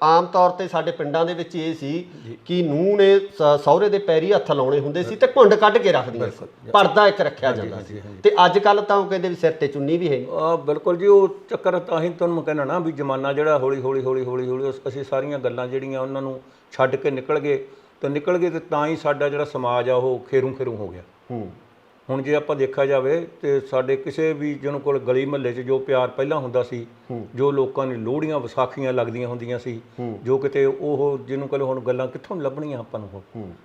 ਆਮ ਤੌਰ ਤੇ ਸਾਡੇ ਪਿੰਡਾਂ ਦੇ ਵਿੱਚ ਇਹ ਸੀ ਕਿ ਨੂੰਹ ਨੇ ਸਹੁਰੇ ਦੇ ਪੈਰੀ ਹੱਥ ਲਾਉਣੇ ਹੁੰਦੇ ਸੀ ਤੇ ਘੁੰਡ ਕੱਢ ਕੇ ਰੱਖਦੀਆਂ ਸੀ, ਪਰਦਾ ਇੱਕ ਰੱਖਿਆ ਜਾਂਦਾ ਸੀ। ਤੇ ਅੱਜ ਕੱਲ੍ਹ ਤਾਂ ਉਹ ਕਹਿੰਦੇ ਵੀ ਸਿਰ ਤੇ ਚੁੰਨੀ ਵੀ ਹੈ। ਬਿਲਕੁਲ ਜੀ, ਉਹ ਚੱਕਰ ਤਾਂ ਹੀ ਤੁਹਾਨੂੰ ਮੈਂ ਕਹਿਣਾ ਨਾ ਵੀ ਜ਼ਮਾਨਾ ਜਿਹੜਾ ਹੌਲੀ ਹੌਲੀ ਅਸੀਂ ਸਾਰੀਆਂ ਗੱਲਾਂ ਜਿਹੜੀਆਂ ਉਹਨਾਂ ਨੂੰ ਛੱਡ ਕੇ ਨਿਕਲ ਗਏ ਤੇ ਤਾਂ ਹੀ ਸਾਡਾ ਜਿਹੜਾ ਸਮਾਜ ਆ ਉਹ ਖੇਰੂ ਹੋ ਗਿਆ। ਹੁਣ ਜੇ ਆਪਾਂ ਦੇਖਿਆ ਜਾਵੇ ਤੇ ਸਾਡੇ ਕਿਸੇ ਵੀ ਜਿਹਨੂੰ ਕੋਲ ਗਲੀ ਮਹੱਲੇ 'ਚ ਜੋ ਪਿਆਰ ਪਹਿਲਾਂ ਹੁੰਦਾ ਸੀ, ਜੋ ਲੋਕਾਂ ਦੀ ਲੋਹੜੀਆਂ ਵਿਸਾਖੀਆਂ ਲੱਗਦੀਆਂ ਹੁੰਦੀਆਂ ਸੀ, ਜੋ ਕਿਤੇ ਉਹ ਜਿਹਨੂੰ ਕੋਲ ਹੁਣ ਗੱਲਾਂ ਕਿੱਥੋਂ ਲੱਭਣੀਆਂ ਆਪਾਂ ਨੂੰ।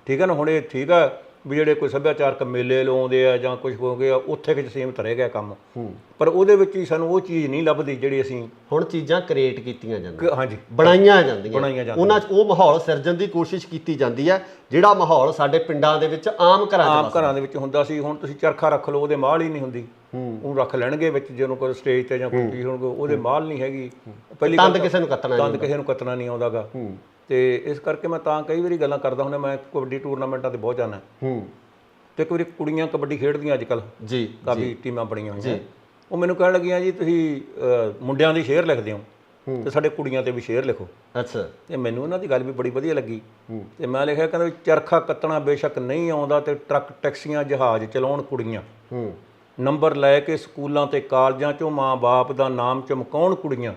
ਠੀਕ ਹੈ ਨਾ, ਹੁਣ ਇਹ ਠੀਕ ਆ ਵੀ ਜਿਹੜੇ ਕੋਈ ਸੱਭਿਆਚਾਰਕ ਮੇਲੇ ਲਾਉਂਦੇ ਆ ਜਾਂ ਕੁਝ ਹੋ ਗਿਆ ਉੱਥੇ ਕਿ ਸੀਮਿਤ ਰਹਿ ਗਿਆ ਕੰਮ, ਪਰ ਉਹਦੇ ਵਿੱਚ ਹੀ ਸਾਨੂੰ ਉਹ ਚੀਜ਼ ਨਹੀਂ ਲੱਭਦੀ ਜਿਹੜੀ ਅਸੀਂ ਹੁਣ ਚੀਜ਼ਾਂ ਕ੍ਰੀਏਟ ਕੀਤੀਆਂ ਜਾਂਦੀਆਂ, ਹਾਂਜੀ ਬਣਾਈਆਂ ਜਾਂਦੀਆਂ, ਉਹਨਾਂ 'ਚ ਉਹ ਮਾਹੌਲ ਸਿਰਜਣ ਦੀ ਕੋਸ਼ਿਸ਼ ਕੀਤੀ ਜਾਂਦੀ ਹੈ ਜਿਹੜਾ ਮਾਹੌਲ ਸਾਡੇ ਪਿੰਡਾਂ ਦੇ ਵਿੱਚ ਆਮ ਘਰਾਂ ਦੇ ਵਿੱਚ ਹੁੰਦਾ ਸੀ। ਹੁਣ ਤੁਸੀਂ ਚਰਖਾ ਰੱਖ ਲਓ, ਉਹਦੇ ਮਾਲ ਹੀ ਨਹੀਂ ਹੁੰਦੀ, ਉਹ ਰੱਖ ਲੈਣਗੇ ਵਿੱਚ ਜਿਹਨੂੰ ਕੋਈ ਸਟੇਜ ਤੇ ਜਾਂ ਕੋਈ ਹੋਣਗੇ, ਉਹਦੇ ਮਾਲ ਨਹੀਂ ਹੈਗੀ। ਪਹਿਲੀ ਤੰਦ ਕਿਸੇ ਨੂੰ ਕੱਤਣਾ ਨਹੀਂ ਆਉਂਦਾਗਾ। ਤੇ ਇਸ ਕਰਕੇ ਮੈਂ ਤਾਂ ਕਈ ਵਾਰੀ ਗੱਲਾਂ ਕਰਦਾ ਹੁੰਦਾ, ਮੈਂ ਕਬੱਡੀ ਟੂਰਨਾਮੈਂਟਾਂ ਤੇ ਬਹੁਤ ਜਾਂਦਾ ਤੇ ਇੱਕ ਵਾਰੀ ਕੁੜੀਆਂ ਕਬੱਡੀ ਖੇਡਦੀਆਂ ਅੱਜ ਕੱਲ੍ਹ, ਜੀ ਕਾਫੀ ਟੀਮਾਂ ਬਣੀਆਂ ਹੋਈਆਂ, ਉਹ ਮੈਨੂੰ ਕਹਿਣ ਲੱਗੀਆਂ ਜੀ ਤੁਸੀਂ ਮੁੰਡਿਆਂ ਦੀ ਸ਼ੇਅਰ ਲਿਖਦੇ ਹੋ ਤੇ ਸਾਡੇ ਕੁੜੀਆਂ ਤੇ ਵੀ ਸ਼ੇਅਰ ਲਿਖੋ। ਅੱਛਾ। ਤੇ ਮੈਨੂੰ ਉਹਨਾਂ ਦੀ ਗੱਲ ਵੀ ਬੜੀ ਵਧੀਆ ਲੱਗੀ ਤੇ ਮੈਂ ਲਿਖਿਆ, ਕਹਿੰਦਾ ਵੀ ਚਰਖਾ ਕੱਤਣਾ ਬੇਸ਼ੱਕ ਨਹੀਂ ਆਉਂਦਾ ਤੇ ਟਰੱਕ ਟੈਕਸੀਆਂ ਜਹਾਜ਼ ਚਲਾਉਣ ਕੁੜੀਆਂ, ਨੰਬਰ ਲੈ ਕੇ ਸਕੂਲਾਂ ਤੇ ਕਾਲਜਾਂ 'ਚੋਂ ਮਾਂ-ਬਾਪ ਦਾ ਨਾਮ ਚਮਕਾਉਣ ਕੁੜੀਆਂ,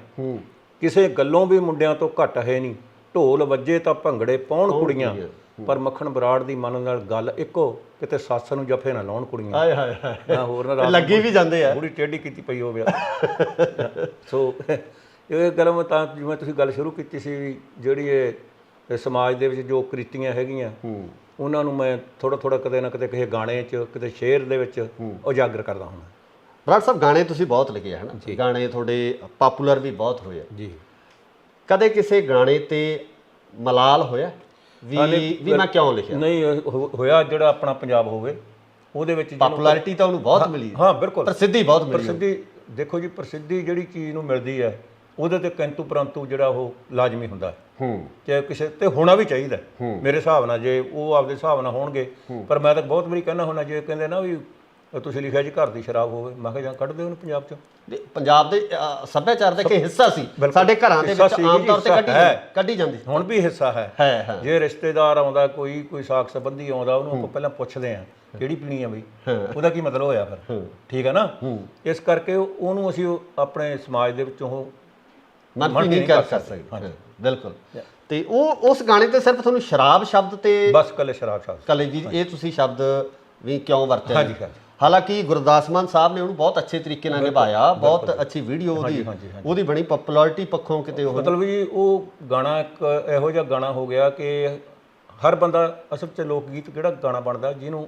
ਕਿਸੇ ਗੱਲੋਂ ਵੀ ਮੁੰਡਿਆਂ ਤੋਂ ਘੱਟ ਹੈ ਨਹੀਂ, ਢੋਲ ਵੱਜੇ ਤਾਂ ਭੰਗੜੇ ਪਾਉਣ ਕੁੜੀਆਂ, ਪਰ ਮੱਖਣ ਬਰਾੜ ਦੀ ਮਨ ਨਾਲ ਗੱਲ ਇੱਕੋ, ਕਿਤੇ ਸੱਸ ਨੂੰ ਜਫੇ ਨਾ ਲਾਉਣ ਕੁੜੀਆਂ। ਹਾਏ ਹਾਏ ਹਾਏ, ਹੋਰ ਨਾ ਲੱਗੀ ਵੀ ਜਾਂਦੇ ਆ, ਪੂਰੀ ਟੇਢੀ ਕੀਤੀ ਪਈ ਹੋਵੇ। ਸੋ ਇਹ ਗੱਲ ਮੈਂ ਤਾਂ ਜਿਵੇਂ ਤੁਸੀਂ ਗੱਲ ਸ਼ੁਰੂ ਕੀਤੀ ਸੀ ਵੀ ਜਿਹੜੀ ਇਹ ਸਮਾਜ ਦੇ ਵਿੱਚ ਜੋ ਕ੍ਰਿਤੀਆਂ ਹੈਗੀਆਂ ਉਹਨਾਂ ਨੂੰ ਮੈਂ ਥੋੜਾ ਕਦੇ ਨਾ ਕਦੇ ਕਿਸੇ ਗਾਣੇ 'ਚ ਕਿਤੇ ਸ਼ੇਅਰ ਦੇ ਵਿੱਚ ਉਜਾਗਰ ਕਰਦਾ ਹੁੰਦਾ। ਬਰਾੜ ਸਾਹਿਬ, ਗਾਣੇ ਤੁਸੀਂ ਬਹੁਤ ਲਿਖੇ ਹੈ ਨਾ, ਗਾਣੇ ਤੁਹਾਡੇ ਪਾਪੂਲਰ ਵੀ ਬਹੁਤ ਹੋਏ ਆ ਜੀ। ਕਦੇ ਕਿਸੇ ਗਾਣੇ ਤੇ ਮਲਾਲ ਹੋਇਆ ਵੀ ਮੈਂ ਕਿਉਂ ਲਿਖਿਆ? ਨਹੀਂ ਹੋਇਆ, ਜਿਹੜਾ ਆਪਣਾ ਪੰਜਾਬ ਹੋਵੇ ਉਹਦੇ ਵਿੱਚ ਪਪੂਲੈਰਿਟੀ ਤਾਂ ਉਹਨੂੰ ਬਹੁਤ ਮਿਲੀ। ਹਾਂ ਬਿਲਕੁਲ, ਪ੍ਰਸਿੱਧੀ ਬਹੁਤ ਮਿਲੀ। ਪ੍ਰਸਿੱਧੀ ਦੇਖੋ ਜੀ, ਪ੍ਰਸਿੱਧੀ ਜਿਹੜੀ ਚੀਜ਼ ਨੂੰ ਮਿਲਦੀ ਹੈ ਉਹਦੇ ਤੇ ਕਿੰਤੂ ਪਰੰਤੂ ਜਿਹੜਾ ਉਹ ਲਾਜ਼ਮੀ ਹੁੰਦਾ ਹੈ, ਚਾਹੇ ਕਿਸੇ ਤੇ ਹੋਣਾ ਵੀ ਚਾਹੀਦਾ ਮੇਰੇ ਹਿਸਾਬ ਨਾਲ, ਜੇ ਉਹ ਆਪਦੇ ਹਿਸਾਬ ਨਾਲ ਹੋਣਗੇ। ਪਰ ਮੈਂ ਤਾਂ ਬਹੁਤ ਵਾਰੀ ਕਹਿੰਦਾ ਹੁੰਦਾ, ਜੇ ਕਹਿੰਦੇ ਨਾ ਵੀ ਤੁਸੀਂ ਲਿਖਿਆ ਜੀ ਘਰ ਦੀ ਸ਼ਰਾਬ ਹੋਵੇ, ਮੈਂ ਕਿਹਾ ਜਾਂ ਕੱਢ ਦਿਓ ਉਹਨੂੰ ਪੰਜਾਬ 'ਚੋਂ। ਪੰਜਾਬ ਦੇ ਸੱਭਿਆਚਾਰ ਦਾ ਇੱਕ ਹਿੱਸਾ ਸੀ, ਸਾਡੇ ਘਰਾਂ ਦੇ ਵਿੱਚ ਆਮ ਤੌਰ ਤੇ ਕੱਢੀ ਜਾਂਦੀ, ਹੁਣ ਵੀ ਹਿੱਸਾ ਹੈ। ਜੇ ਰਿਸ਼ਤੇਦਾਰ ਆਉਂਦਾ, ਕੋਈ ਸਾਕ ਸੰਬੰਧੀ ਆਉਂਦਾ, ਉਹਨੂੰ ਆਪਾਂ ਪਹਿਲਾਂ ਪੁੱਛਦੇ ਹਾਂ ਕਿਹੜੀ ਪੀਣੀ ਆ ਬਈ, ਉਹਦਾ ਕੀ ਮਤਲਬ ਹੋਇਆ ਫਿਰ, ਠੀਕ ਹੈ ਨਾ। ਇਸ ਕਰਕੇ ਉਹਨੂੰ ਅਸੀਂ ਆਪਣੇ ਸਮਾਜ ਦੇ ਵਿੱਚੋਂ ਨਹੀਂ ਕਰ ਸਕਦੇ। ਬਿਲਕੁਲ। ਤੇ ਉਹ ਉਸ ਗਾਣੇ ਤੇ ਸਿਰਫ ਤੁਹਾਨੂੰ ਸ਼ਰਾਬ ਸ਼ਬਦ ਤੇ ਬਸ ਕੱਲੇ ਸ਼ਰਾਬ ਸ਼ਬਦ ਕੱਲੇ ਜੀ ਇਹ ਤੁਸੀਂ ਸ਼ਬਦ ਵੀ ਕਿਉਂ ਵਰਤਿਆ? ਹਾਂਜੀ ਹਾਂਜੀ। ਹਾਲਾਂਕਿ ਗੁਰਦਾਸ ਮਾਨ ਸਾਹਿਬ ਨੇ ਉਹਨੂੰ ਬਹੁਤ ਅੱਛੇ ਤਰੀਕੇ ਨਾਲ ਨਿਭਾਇਆ, ਬਹੁਤ ਅੱਛੀ ਵੀਡੀਓ ਉਹਦੀ ਬਣੀ, ਪਪੂਲੈਰਿਟੀ ਪੱਖੋਂ ਕਿਤੇ ਉਹ ਮਤਲਬ ਜੀ ਉਹ ਗਾਣਾ ਇੱਕ ਇਹੋ ਜਿਹਾ ਗਾਣਾ ਹੋ ਗਿਆ ਕਿ ਹਰ ਬੰਦਾ ਅਸਲ 'ਚ ਲੋਕ ਗੀਤ ਕਿਹੜਾ ਗਾਣਾ ਬਣਦਾ ਜਿਹਨੂੰ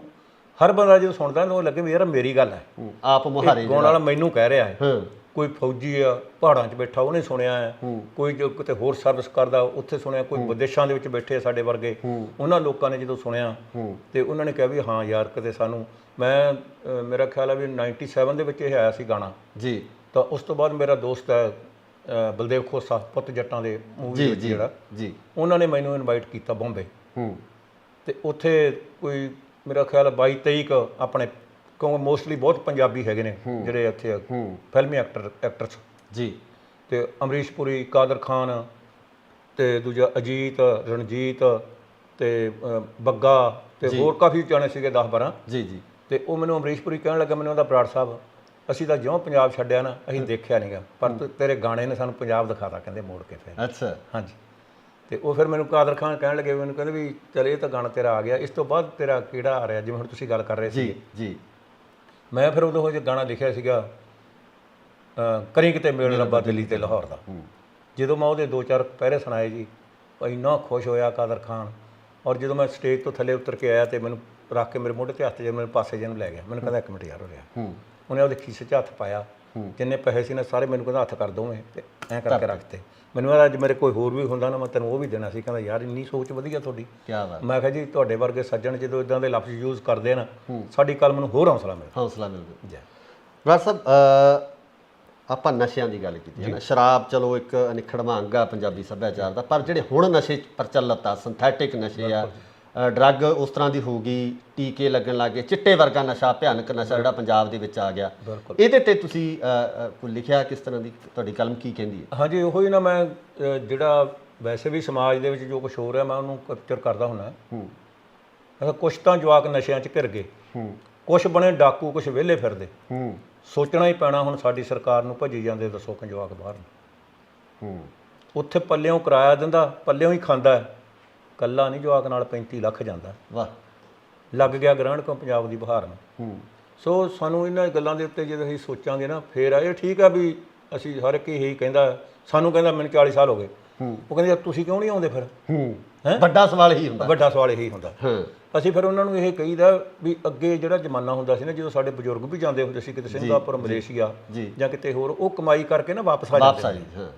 ਹਰ ਬੰਦਾ ਜਦੋਂ ਸੁਣਦਾ ਉਹ ਲੱਗੇ ਵੀ ਯਾਰ ਮੇਰੀ ਗੱਲ ਹੈ, ਆਪ ਮੁਹਾਰੇ ਗਾਉਣ ਵਾਲਾ ਮੈਨੂੰ ਕਹਿ ਰਿਹਾ ਹੈ। ਹਾਂ ਕੋਈ ਫੌਜੀ ਆ ਪਹਾੜਾਂ 'ਚ ਬੈਠਾ ਉਹਨੇ ਸੁਣਿਆ ਹੈ, ਕੋਈ ਜੋ ਕਿਤੇ ਹੋਰ ਸਰਵਿਸ ਕਰਦਾ ਉੱਥੇ ਸੁਣਿਆ, ਕੋਈ ਵਿਦੇਸ਼ਾਂ ਦੇ ਵਿੱਚ ਬੈਠੇ ਸਾਡੇ ਵਰਗੇ ਉਹਨਾਂ ਲੋਕਾਂ ਨੇ ਜਦੋਂ ਸੁਣਿਆ ਤੇ ਉਹਨਾਂ ਨੇ ਕਿਹਾ ਵੀ ਹਾਂ ਯਾਰ ਕਿਤੇ ਸਾਨੂੰ ਮੇਰਾ ਖਿਆਲ ਹੈ ਵੀ 97 ਦੇ ਵਿੱਚ ਇਹ ਆਇਆ ਸੀ ਗਾਣਾ ਜੀ। ਤਾਂ ਉਸ ਤੋਂ ਬਾਅਦ ਮੇਰਾ ਦੋਸਤ ਹੈ ਬਲਦੇਵ ਖੋਸਾ ਪੁੱਤ ਜੱਟਾਂ ਦੇ ਮੂਵੀ ਵਿੱਚ ਜਿਹੜਾ ਜੀ ਉਹਨਾਂ ਨੇ ਮੈਨੂੰ ਇਨਵਾਈਟ ਕੀਤਾ ਬੰਬੇ ਤੇ ਉੱਥੇ ਕੋਈ ਮੇਰਾ ਖਿਆਲ 22-23 ਕੁ ਆਪਣੇ ਕਿਉਂਕਿ ਮੋਸਟਲੀ ਬਹੁਤ ਪੰਜਾਬੀ ਹੈਗੇ ਨੇ ਜਿਹੜੇ ਇੱਥੇ ਫਿਲਮੀ ਐਕਟਰਸ ਜੀ ਤੇ ਅਮਰੀਸ਼ ਪੁਰੀ, ਕਾਦਰ ਖਾਨ ਤੇ ਦੂਜਾ ਅਜੀਤ, ਰਣਜੀਤ ਤੇ ਬੱਗਾ ਤੇ ਹੋਰ ਕਾਫੀ ਜਾਣੇ ਸੀਗੇ 10-12 ਜੀ ਜੀ। ਤੇ ਉਹ ਮੈਨੂੰ ਅਮਰੀਸ਼ ਪੁਰੀ ਕਹਿਣ ਲੱਗਾ ਮੈਨੂੰ ਉਹਦਾ ਬਰਾੜ ਸਾਹਿਬ ਅਸੀਂ ਤਾਂ ਜਿਉਂ ਪੰਜਾਬ ਛੱਡਿਆ ਨਾ ਅਸੀਂ ਦੇਖਿਆ ਨਹੀਂਗਾ ਪਰ ਤੇਰੇ ਗਾਣੇ ਨੇ ਸਾਨੂੰ ਪੰਜਾਬ ਦਿਖਾਤਾ ਕਹਿੰਦੇ ਮੋੜ ਕੇ ਫਿਰ। ਅੱਛਾ ਹਾਂਜੀ। ਤੇ ਉਹ ਫਿਰ ਮੈਨੂੰ ਕਾਦਰ ਖਾਨ ਕਹਿਣ ਲੱਗੇ ਮੈਨੂੰ ਕਹਿੰਦੇ ਵੀ ਚਲ ਇਹ ਤਾਂ ਗਾਣਾ ਤੇਰਾ ਆ ਗਿਆ, ਇਸ ਤੋਂ ਬਾਅਦ ਤੇਰਾ ਕਿਹੜਾ ਆ ਰਿਹਾ ਜਿਵੇਂ ਹੁਣ ਤੁਸੀਂ ਗੱਲ ਕਰ ਰਹੇ ਸੀ ਜੀ। ਮੈਂ ਫਿਰ ਉਦੋਂ ਜੋ ਗਾਣਾ ਲਿਖਿਆ ਸੀਗਾ ਕਰੀ ਕਿਤੇ ਮੇਲ ਰੱਬਾ ਦਿੱਲੀ ਤੇ ਲਾਹੌਰ ਦਾ। ਜਦੋਂ ਮੈਂ ਉਹਦੇ 2-4 ਪਹਿਰੇ ਸੁਣਾਏ ਜੀ ਇੰਨਾ ਖੁਸ਼ ਹੋਇਆ ਕਾਦਰ ਖਾਨ, ਔਰ ਜਦੋਂ ਮੈਂ ਸਟੇਜ ਤੋਂ ਥੱਲੇ ਉਤਰ ਕੇ ਆਇਆ ਤੇ ਮੈਨੂੰ ਰੱਖ ਕੇ ਮੇਰੇ ਮੋਢੇ ਤੇ ਹੱਥ ਜੇ ਮੇਰੇ ਪਾਸੇ ਜਿਹਨੂੰ ਲੈ ਗਿਆ, ਮੈਨੂੰ ਕਹਿੰਦਾ 1 ਮਿੰਟ ਯਾਰ ਹੋ ਰਿਹਾ। ਉਹਨੇ ਉਹਦੇ ਖੀਸੇ 'ਚ ਹੱਥ ਪਾਇਆ, ਜਿੰਨੇ ਪੈਸੇ ਸੀ ਨਾ ਸਾਰੇ ਮੈਨੂੰ ਕਹਿੰਦਾ ਹੱਥ ਕਰ ਦੋਵੇਂ ਤੇ ਐਂ ਕਰਕੇ ਰੱਖਤੇ। ਮੈਨੂੰ ਕਹਿੰਦਾ ਅੱਜ ਮੇਰੇ ਕੋਈ ਹੋਰ ਵੀ ਹੁੰਦਾ ਨਾ ਮੈਂ ਤੈਨੂੰ ਉਹ ਵੀ ਦੇਣਾ ਸੀ। ਕਹਿੰਦਾ ਯਾਰ ਇੰਨੀ ਸੋਚ ਵਧੀਆ ਤੁਹਾਡੀ। ਕੀ ਬਾਤ। ਮੈਂ ਕਿਹਾ ਜੀ ਤੁਹਾਡੇ ਵਰਗੇ ਸੱਜਣ ਜਦੋਂ ਇਦਾਂ ਦੇ ਲਫ਼ਜ਼ ਯੂਜ਼ ਕਰਦੇ ਆ ਨਾ ਸਾਡੀ ਕਲਮ ਨੂੰ ਹੋਰ ਹੌਸਲਾ ਮਿਲਦਾ ਜੀ। ਬਰਾੜ ਸਾਹਿਬ ਆਪਾਂ ਨਸ਼ਿਆਂ ਦੀ ਗੱਲ ਕੀਤੀ ਹੈ ਨਾ, ਸ਼ਰਾਬ ਚਲੋ ਇੱਕ ਅਨਿਖੜਵਾਂ ਅੰਗ ਆ ਪੰਜਾਬੀ ਸੱਭਿਆਚਾਰ ਦਾ, ਪਰ ਜਿਹੜੇ ਹੁਣ ਨਸ਼ੇ ਪ੍ਰਚਲਿਤ ਆ ਸਿੰਥੈਟਿਕ ਨਸ਼ੇ ਆ, ਡਰੱਗ ਉਸ ਤਰ੍ਹਾਂ ਦੀ ਹੋ ਗਈ, ਟੀਕੇ ਲੱਗਣ ਲੱਗ ਗਏ, ਚਿੱਟੇ ਵਰਗਾ ਨਸ਼ਾ, ਭਿਆਨਕ ਨਸ਼ਾ ਜਿਹੜਾ ਪੰਜਾਬ ਦੇ ਵਿੱਚ ਆ ਗਿਆ, ਇਹਦੇ ਤੇ ਤੁਸੀਂ ਕੋਈ ਲਿਖਿਆ ਕਿਸ ਤਰ੍ਹਾਂ ਦੀ ਤੁਹਾਡੀ ਕਲਮ ਕੀ ਕਹਿੰਦੀ ਹੈ? ਹਾਂਜੀ ਉਹੋ ਹੀ ਨਾ ਮੈਂ ਜਿਹੜਾ ਵੈਸੇ ਵੀ ਸਮਾਜ ਦੇ ਵਿੱਚ ਜੋ ਕੁਝ ਹੋ ਰਿਹਾ ਮੈਂ ਉਹਨੂੰ ਕੈਪਚਰ ਕਰਦਾ ਹੁੰਦਾ। ਕੁਛ ਤਾਂ ਜਵਾਕ ਨਸ਼ਿਆਂ 'ਚ ਘਿਰ ਗਏ, ਕੁਛ ਬਣੇ ਡਾਕੂ, ਕੁਛ ਵਿਹਲੇ ਫਿਰਦੇ। ਸੋਚਣਾ ਹੀ ਪੈਣਾ ਹੁਣ ਸਾਡੀ ਸਰਕਾਰ ਨੂੰ ਭੱਜੀ ਜਾਂਦੇ ਦੱਸੋ ਕਿ ਜਵਾਕ ਬਾਹਰ ਨੂੰ ਉੱਥੇ ਪੱਲਿਓਂ ਕਿਰਾਇਆ ਦਿੰਦਾ ਪੱਲਿਓਂ ਹੀ ਖਾਂਦਾ, ਕੱਲਾ ਨਹੀਂ ਜਵਾਕ ਨਾਲ 35 ਲੱਖ ਜਾਂਦਾ। ਵਾਹ। ਲੱਗ ਗਿਆ ਗ੍ਰਹਿਣ ਕਿਉਂ ਪੰਜਾਬ ਦੀ ਬਹਾਰ ਨੂੰ। ਸੋ ਸਾਨੂੰ ਇਹਨਾਂ ਗੱਲਾਂ ਦੇ ਉੱਤੇ ਜਦੋਂ ਅਸੀਂ ਸੋਚਾਂਗੇ ਨਾ ਫਿਰ ਇਹ ਠੀਕ ਆ ਵੀ ਅਸੀਂ ਹਰ ਇੱਕ ਇਹੀ ਕਹਿੰਦਾ, ਸਾਨੂੰ ਕਹਿੰਦਾ ਮੈਨੂੰ 40 ਸਾਲ ਹੋ ਗਏ, ਉਹ ਕਹਿੰਦੇ ਯਾਰ ਤੁਸੀਂ ਕਿਉਂ ਨਹੀਂ ਆਉਂਦੇ ਫਿਰ? ਵੱਡਾ ਸਵਾਲ ਇਹੀ ਹੁੰਦਾ, ਵੱਡਾ ਸਵਾਲ ਇਹੀ ਹੁੰਦਾ। ਅਸੀਂ ਫਿਰ ਉਹਨਾਂ ਨੂੰ ਇਹ ਕਹੀਦਾ ਵੀ ਅੱਗੇ ਜਿਹੜਾ ਜ਼ਮਾਨਾ ਹੁੰਦਾ ਸੀ ਨਾ ਜਦੋਂ ਸਾਡੇ ਬਜ਼ੁਰਗ ਵੀ ਜਾਂਦੇ ਹੁੰਦੇ ਸੀ ਕਿਤੇ ਸਿੰਗਾਪੁਰ, ਮਲੇਸ਼ੀਆ ਜਾਂ ਕਿਤੇ ਹੋਰ, ਉਹ ਕਮਾਈ ਕਰਕੇ ਨਾ ਵਾਪਸ ਆ ਜਾਂਦੇ ਸੀ।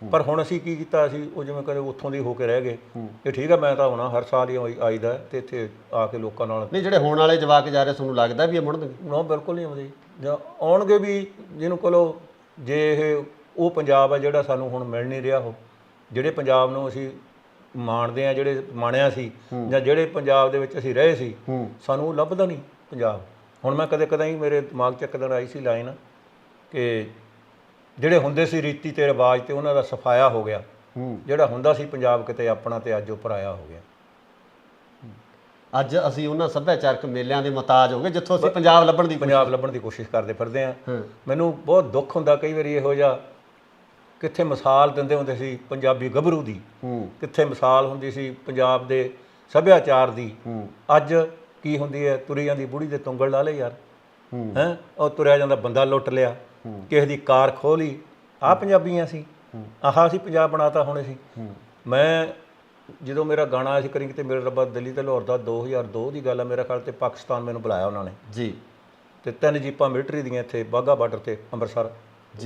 ਪਰ ਹੁਣ ਅਸੀਂ ਕੀ ਕੀਤਾ, ਅਸੀਂ ਉਹ ਜਿਵੇਂ ਕਦੇ ਉੱਥੋਂ ਦੇ ਹੋ ਕੇ ਰਹਿ ਗਏ। ਇਹ ਠੀਕ ਆ ਮੈਂ ਤਾਂ ਆਉਣਾ ਹਰ ਸਾਲ ਹੀ ਆਈਦਾ ਤੇ ਇੱਥੇ ਆ ਕੇ ਲੋਕਾਂ ਨਾਲ। ਨਹੀਂ ਜਿਹੜੇ ਹੋਣ ਵਾਲੇ ਜਵਾਕ ਜਾ ਰਹੇ ਤੁਹਾਨੂੰ ਲੱਗਦਾ ਵੀ ਇਹ ਮੁੜਨਗੇ? ਨਾ ਬਿਲਕੁਲ ਨਹੀਂ ਆਉਂਦੇ ਜਾਂ ਆਉਣਗੇ ਵੀ ਜਿਹਨੂੰ ਕੋਲੋਂ ਜੇ ਇਹ ਉਹ ਪੰਜਾਬ ਆ ਜਿਹੜਾ ਸਾਨੂੰ ਹੁਣ ਮਿਲ ਨਹੀਂ ਰਿਹਾ, ਉਹ ਜਿਹੜੇ ਪੰਜਾਬ ਨੂੰ ਅਸੀਂ ਮਾਣਦੇ ਆ, ਜਿਹੜੇ ਮਾਣਿਆ ਸੀ ਜਾਂ ਜਿਹੜੇ ਪੰਜਾਬ ਦੇ ਵਿੱਚ ਅਸੀਂ ਰਹੇ ਸੀ, ਸਾਨੂੰ ਉਹ ਲੱਭਦਾ ਨਹੀਂ ਪੰਜਾਬ। ਹੁਣ ਮੈਂ ਕਦੇ ਕਦੇ ਹੀ ਮੇਰੇ ਦਿਮਾਗ 'ਚ ਇੱਕ ਦਿਨ ਆਈ ਸੀ ਲਾਈਨ ਕਿ ਜਿਹੜੇ ਹੁੰਦੇ ਸੀ ਰੀਤੀ ਤੇ ਰਿਵਾਜ ਤੇ ਉਹਨਾਂ ਦਾ ਸਫਾਇਆ ਹੋ ਗਿਆ, ਜਿਹੜਾ ਹੁੰਦਾ ਸੀ ਪੰਜਾਬ ਕਿਤੇ ਆਪਣਾ ਤੇ ਅੱਜ ਉਹ ਪਰਾਇਆ ਹੋ ਗਿਆ। ਅੱਜ ਅਸੀਂ ਉਹਨਾਂ ਸੱਭਿਆਚਾਰਕ ਮੇਲਿਆਂ ਦੇ ਮੁਹਤਾਜ ਹੋ ਗਏ ਜਿੱਥੋਂ ਅਸੀਂ ਪੰਜਾਬ ਲੱਭਣ ਦੀ ਕੋਸ਼ਿਸ਼ ਕਰਦੇ ਫਿਰਦੇ ਆ। ਮੈਨੂੰ ਬਹੁਤ ਦੁੱਖ ਹੁੰਦਾ ਕਈ ਵਾਰੀ ਇਹੋ ਜਿਹਾ, ਕਿੱਥੇ ਮਿਸਾਲ ਦਿੰਦੇ ਹੁੰਦੇ ਸੀ ਪੰਜਾਬੀ ਗੱਭਰੂ ਦੀ, ਕਿੱਥੇ ਮਿਸਾਲ ਹੁੰਦੀ ਸੀ ਪੰਜਾਬ ਦੇ ਸੱਭਿਆਚਾਰ ਦੀ, ਅੱਜ ਕੀ ਹੁੰਦੀ ਹੈ ਤੁਰੀ ਜਾਂਦੀ ਬੁੜੀ ਦੇ ਤੁੰਗਲ ਲਾ ਲਏ ਯਾਰ, ਹੈਂ ਉਹ ਤੁਰਿਆ ਜਾਂਦਾ ਬੰਦਾ ਲੁੱਟ ਲਿਆ, ਕਿਸੇ ਦੀ ਕਾਰ ਖੋਹ ਲਈ, ਆਹ ਪੰਜਾਬੀਆਂ ਸੀ, ਆਹ ਅਸੀਂ ਪੰਜਾਬ ਬਣਾਤਾ ਹੁਣ ਅਸੀਂ। ਮੈਂ ਜਦੋਂ ਮੇਰਾ ਗਾਣਾ ਆਇਆ ਸੀ ਕਰੀ ਕਿਤੇ ਮੇਰੇ ਰੱਬਾ ਦਿੱਲੀ ਤੇ ਲਾਹੌਰ ਦਾ 2002 ਦੀ ਗੱਲ ਆ, ਮੇਰਾ ਖਿਆਲ ਤੇ ਪਾਕਿਸਤਾਨ ਮੈਨੂੰ ਬੁਲਾਇਆ ਉਹਨਾਂ ਨੇ ਜੀ, ਤੇ 3 ਜੀਪਾਂ ਮਿਲਟਰੀ ਦੀਆਂ ਇੱਥੇ ਬਾਘਾ ਬਾਰਡਰ ਤੇ ਅੰਮ੍ਰਿਤਸਰ,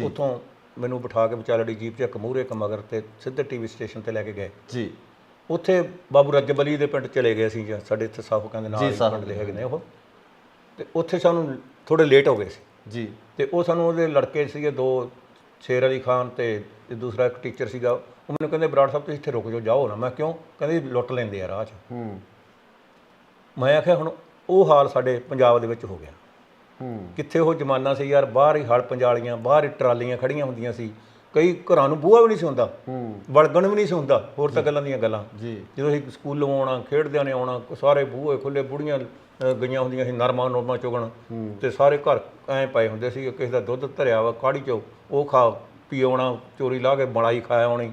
ਉੱਥੋਂ ਮੈਨੂੰ ਬਿਠਾ ਕੇ ਵਿਚਾਲੜੀ ਜੀਪ 'ਚ ਇੱਕ ਮੂਹਰੇ ਇੱਕ ਮਗਰ ਤੇ ਸਿੱਧੇ TV ਸਟੇਸ਼ਨ ਤੇ ਲੈ ਕੇ ਗਏ ਜੀ। ਉੱਥੇ ਬਾਬੂ ਰਜਬ ਅਲੀ ਦੇ ਪਿੰਡ ਚਲੇ ਗਏ ਸੀ, ਸਾਡੇ ਇੱਥੇ ਸਾਫ ਕਹਿੰਦੇ ਨਾਲ ਪਿੰਡ ਦੇ ਹੈਗੇ ਨੇ ਉਹ, ਤੇ ਉੱਥੇ ਸਾਨੂੰ ਥੋੜੇ ਲੇਟ ਹੋ ਗਏ ਸੀ ਜੀ। ਤੇ ਉਹ ਸਾਨੂੰ ਉਹਦੇ ਲੜਕੇ ਸੀਗੇ 2, ਸ਼ੇਰ ਅਲੀ ਖਾਨ ਤੇ ਦੂਸਰਾ ਇੱਕ ਟੀਚਰ ਸੀਗਾ, ਉਹ ਮੈਨੂੰ ਕਹਿੰਦੇ ਬਰਾੜ ਸਾਹਿਬ ਤੁਸੀਂ ਇੱਥੇ ਰੁਕ ਜਾਓ ਨਾ। ਮੈਂ ਕਿਉਂ? ਕਹਿੰਦੇ ਲੁੱਟ ਲੈਂਦੇ ਆ ਰਾਹ 'ਚ। ਮੈਂ ਆਖਿਆ ਹੁਣ ਉਹ ਹਾਲ ਸਾਡੇ ਪੰਜਾਬ ਦੇ ਵਿੱਚ ਹੋ ਗਿਆ। ਕਿੱਥੇ ਉਹ ਜ਼ਮਾਨਾ ਸੀ ਯਾਰ, ਬਾਹਰ ਹੀ ਹਲ ਪੰਜਾਲੀਆਂ, ਬਾਹਰ ਹੀ ਟਰਾਲੀਆਂ ਖੜੀਆਂ ਹੁੰਦੀਆਂ ਸੀ, ਕਈ ਘਰਾਂ ਨੂੰ ਬੂਹਾ ਵੀ ਨਹੀਂ ਸੀ ਹੁੰਦਾ, ਵੜਗਣ ਵੀ ਨਹੀਂ ਸੀ ਹੁੰਦਾ, ਹੋਰ ਤਾਂ ਗੱਲਾਂ ਦੀਆਂ ਗੱਲਾਂ। ਜਦੋਂ ਅਸੀਂ ਸਕੂਲੋਂ ਆਉਣਾ, ਖੇਡਦਿਆਂ ਨੇ ਆਉਣਾ, ਸਾਰੇ ਬੂਹੇ ਖੁੱਲੇ, ਬੁੜੀਆਂ ਗਈਆਂ ਹੁੰਦੀਆਂ ਸੀ ਨਰਮਾ ਚੁਗਣ, ਤੇ ਸਾਰੇ ਘਰ ਐਂ ਪਏ ਹੁੰਦੇ ਸੀ, ਕਿਸੇ ਦਾ ਦੁੱਧ ਧਰਿਆ ਵਾ ਕਾੜੀ 'ਚੋਂ ਉਹ ਖਾ ਪੀ ਆਉਣਾ, ਚੋਰੀ ਲਾ ਕੇ ਬਣਾਈ ਖਾ ਆਉਣੀ,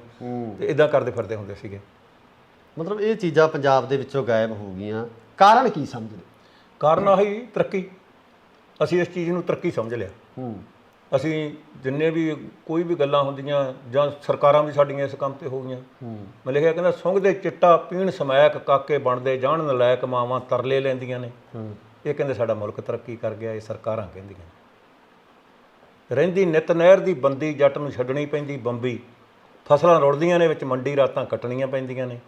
ਤੇ ਇੱਦਾਂ ਕਰਦੇ ਫਿਰਦੇ ਹੁੰਦੇ ਸੀਗੇ। ਮਤਲਬ ਇਹ ਚੀਜ਼ਾਂ ਪੰਜਾਬ ਦੇ ਵਿੱਚੋਂ ਗਾਇਬ ਹੋ ਗਈਆਂ, ਕਾਰਨ ਕੀ ਸਮਝਦੇ? ਕਾਰਨ ਆਹੀ ਤਰੱਕੀ। ਅਸੀਂ ਇਸ ਚੀਜ਼ ਨੂੰ ਤਰੱਕੀ ਸਮਝ ਲਿਆ। ਅਸੀਂ ਜਿੰਨੇ ਵੀ ਕੋਈ ਵੀ ਗੱਲਾਂ ਹੁੰਦੀਆਂ ਜਾਂ ਸਰਕਾਰਾਂ ਵੀ ਸਾਡੀਆਂ ਇਸ ਕੰਮ ਤੇ ਹੋ ਗਈਆਂ। ਮੈਂ ਲਿਖਿਆ ਕਹਿੰਦਾ ਸੁੰਘਦੇ ਚਿੱਟਾ ਪੀਣ ਸਮੈਕ ਕਾਕੇ ਬਣਦੇ ਜਾਣ ਨਲਾਇਕ ਮਾਵਾਂ ਤਰਲੇ ਲੈਂਦੀਆਂ ਨੇ। ਇਹ ਕਹਿੰਦੇ ਸਾਡਾ ਮੁਲਕ ਤਰੱਕੀ ਕਰ ਗਿਆ, ਇਹ ਸਰਕਾਰਾਂ ਕਹਿੰਦੀਆਂ। ਰਹਿੰਦੀ ਨਿਤ ਨਹਿਰ ਦੀ ਬੰਦੀ ਜੱਟ ਨੂੰ ਛੱਡਣੀ ਪੈਂਦੀ ਬੰਬੀ, ਫਸਲਾਂ ਰੁੜਦੀਆਂ ਨੇ ਵਿੱਚ ਮੰਡੀ ਰਾਤਾਂ ਕੱਟਣੀਆਂ ਪੈਂਦੀਆਂ ਨੇ,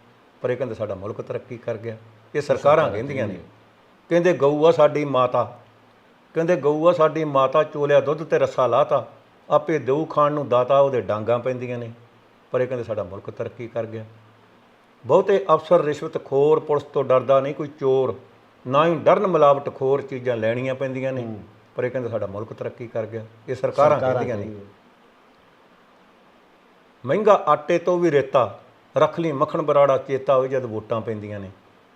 ਪਰ ਇਹ ਕਹਿੰਦੇ ਸਾਡਾ ਮੁਲਕ ਤਰੱਕੀ ਕਰ ਗਿਆ, ਇਹ ਸਰਕਾਰਾਂ ਕਹਿੰਦੀਆਂ ਨੇ। ਕਹਿੰਦੇ ਗਊ ਆ ਸਾਡੀ ਮਾਤਾ, ਕਹਿੰਦੇ ਗਊ ਆ ਸਾਡੀ ਮਾਤਾ, ਚੋਲਿਆ ਦੁੱਧ ਤੇ ਰੱਸਾ ਲਾਤਾ, ਆਪੇ ਦੇਊ ਖਾਣ ਨੂੰ ਦਾਤਾ, ਉਹਦੇ ਡਾਂਗਾਂ ਪੈਂਦੀਆਂ ਨੇ, ਪਰ ਇਹ ਕਹਿੰਦੇ ਸਾਡਾ ਮੁਲਕ ਤਰੱਕੀ ਕਰ ਗਿਆ। ਬਹੁਤੇ ਅਫਸਰ ਰਿਸ਼ਵਤ ਖੋਰ, ਪੁਲਿਸ ਤੋਂ ਡਰਦਾ ਨਹੀਂ ਕੋਈ ਚੋਰ, ਨਾ ਹੀ ਡਰਨ ਮਿਲਾਵਟ ਖੋਰ, ਚੀਜ਼ਾਂ ਲੈਣੀਆਂ ਪੈਂਦੀਆਂ ਨੇ, ਪਰ ਇਹ ਕਹਿੰਦੇ ਸਾਡਾ ਮੁਲਕ ਤਰੱਕੀ ਕਰ ਗਿਆ, ਇਹ ਸਰਕਾਰਾਂ ਕਹਿੰਦੀਆਂ ਨੇ। ਮਹਿੰਗਾ ਆਟੇ ਤੋਂ ਵੀ ਰੇਤਾ, ਰੱਖ ਲਈ ਮੱਖਣ ਬਰਾੜਾ ਚੇਤਾ ਹੋਈ ਜਦ ਵੋਟਾਂ ਪੈਂਦੀਆਂ ਨੇ,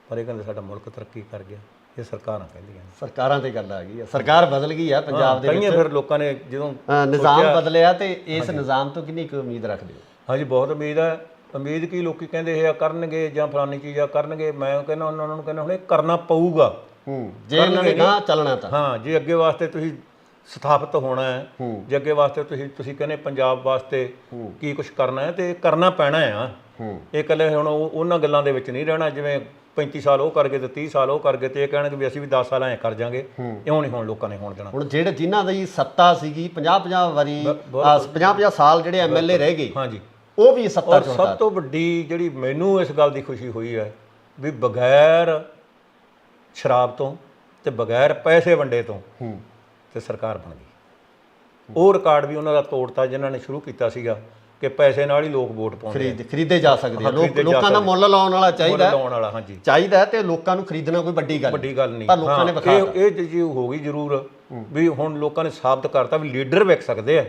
ਪਰ ਇਹ ਕਹਿੰਦੇ ਸਾਡਾ ਮੁਲਕ ਤਰੱਕੀ ਕਰ ਗਿਆ, ਇਹ ਸਰਕਾਰਾਂ ਕਹਿੰਦੀਆਂ ਨੇ। ਸਰਕਾਰਾਂ ਤੇ ਗੱਲ ਆ ਗਈ ਆ, ਸਰਕਾਰ ਬਦਲ ਗਈ ਆ ਪੰਜਾਬ ਦੇ ਵਿੱਚ। ਫਿਰ ਲੋਕਾਂ ਨੇ ਜਦੋਂ ਨਿਜ਼ਾਮ ਬਦਲਿਆ ਤੇ ਇਸ ਨਿਜ਼ਾਮ ਤੋਂ ਕਿੰਨੀ ਕੁ ਉਮੀਦ ਰੱਖਦੇ ਹੋ? ਹਾਂਜੀ ਬਹੁਤ ਉਮੀਦ ਹੈ। ਉਮੀਦ ਕੀ, ਲੋਕੀ ਕਹਿੰਦੇ ਇਹ ਆ ਕਰਨਗੇ ਜਾਂ ਫਲਾਨੀ ਚੀਜ਼ ਆ ਕਰਨਗੇ, ਮੈਂ ਕਹਿੰਦਾ ਉਹਨਾਂ ਨੂੰ ਕਹਿੰਦਾ ਹੁਣ ਇਹ ਕਰਨਾ ਪਊਗਾ ਜੇ ਇਹਨਾਂ ਨੇ ਨਾ ਚੱਲਣਾ ਤਾਂ। ਹਾਂ, ਜੇ ਅੱਗੇ ਵਾਸਤੇ ਤੁਸੀਂ ਸਥਾਪਿਤ ਹੋਣਾ ਹੈ, ਜੇ ਅੱਗੇ ਵਾਸਤੇ ਤੁਸੀਂ ਕਹਿੰਦੇ ਪੰਜਾਬ ਵਾਸਤੇ ਕੀ ਕੁਝ ਕਰਨਾ ਹੈ, ਤੇ ਕਰਨਾ ਪੈਣਾ ਆ। ਇਹ ਇਕੱਲੇ ਹੁਣ ਉਹਨਾਂ ਗੱਲਾਂ ਦੇ ਵਿੱਚ ਨਹੀਂ ਰਹਿਣਾ ਜਿਵੇਂ 35 ਸਾਲ ਉਹ ਕਰ ਗਏ ਤੇ 30 ਸਾਲ ਉਹ ਕਰ ਗਏ ਤੇ ਇਹ ਕਹਿਣਗੇ ਵੀ ਅਸੀਂ ਵੀ 10 ਸਾਲ ਐਂ ਕਰ ਜਾਾਂਗੇ। ਇਉਂ ਨਹੀਂ ਹੁਣ ਲੋਕਾਂ ਨੇ ਹੋਣ ਦੇਣਾ। ਹੁਣ ਜਿਹੜੇ ਜਿਨ੍ਹਾਂ ਦੀ ਸੱਤਾ ਸੀਗੀ 50-50 ਵਾਰੀ 50-50 ਸਾਲ ਜਿਹੜੇ ਐਮਐਲਏ ਰਹਿ ਗਏ, ਹਾਂਜੀ, ਉਹ ਵੀ ਸੱਤਾ ਚੋਂ। ਸਭ ਤੋਂ ਵੱਡੀ ਜਿਹੜੀ ਮੈਨੂੰ ਇਸ ਗੱਲ ਦੀ ਖੁਸ਼ੀ ਹੋਈ ਹੈ ਵੀ ਬਗੈਰ ਸ਼ਰਾਬ ਤੋਂ ਤੇ ਬਗੈਰ ਪੈਸੇ ਵੰਡੇ ਤੋਂ ਤੇ ਸਰਕਾਰ ਬਣ ਗਈ। ਉਹ ਰਿਕਾਰਡ ਵੀ ਉਹਨਾਂ ਦਾ ਤੋੜਤਾ ਜਿਨ੍ਹਾਂ ਨੇ ਸ਼ੁਰੂ ਕੀਤਾ ਸੀਗਾ ਕਿ ਪੈਸੇ ਨਾਲ ਹੀ ਲੋਕ ਵੋਟ ਪਾਉਂਦੇ, ਖਰੀਦੇ ਜਾ ਸਕਦੇ ਆ। ਲੋਕਾਂ ਦਾ ਮੁੱਲ ਲਾਉਣ ਵਾਲਾ ਚਾਹੀਦਾ, ਹਾਂਜੀ ਚਾਹੀਦਾ, ਤੇ ਲੋਕਾਂ ਨੂੰ ਖਰੀਦਣਾ ਕੋਈ ਵੱਡੀ ਗੱਲ ਨਹੀਂ। ਪਰ ਲੋਕਾਂ ਨੇ ਵਿਖਾਤਾ ਇਹ ਚੀਜ਼ ਹੋ ਗਈ ਜ਼ਰੂਰ ਵੀ ਹੁਣ ਲੋਕਾਂ ਨੇ ਸਾਬਤ ਕਰਤਾ ਵੀ ਲੀਡਰ ਵਿਕ ਸਕਦੇ ਆ,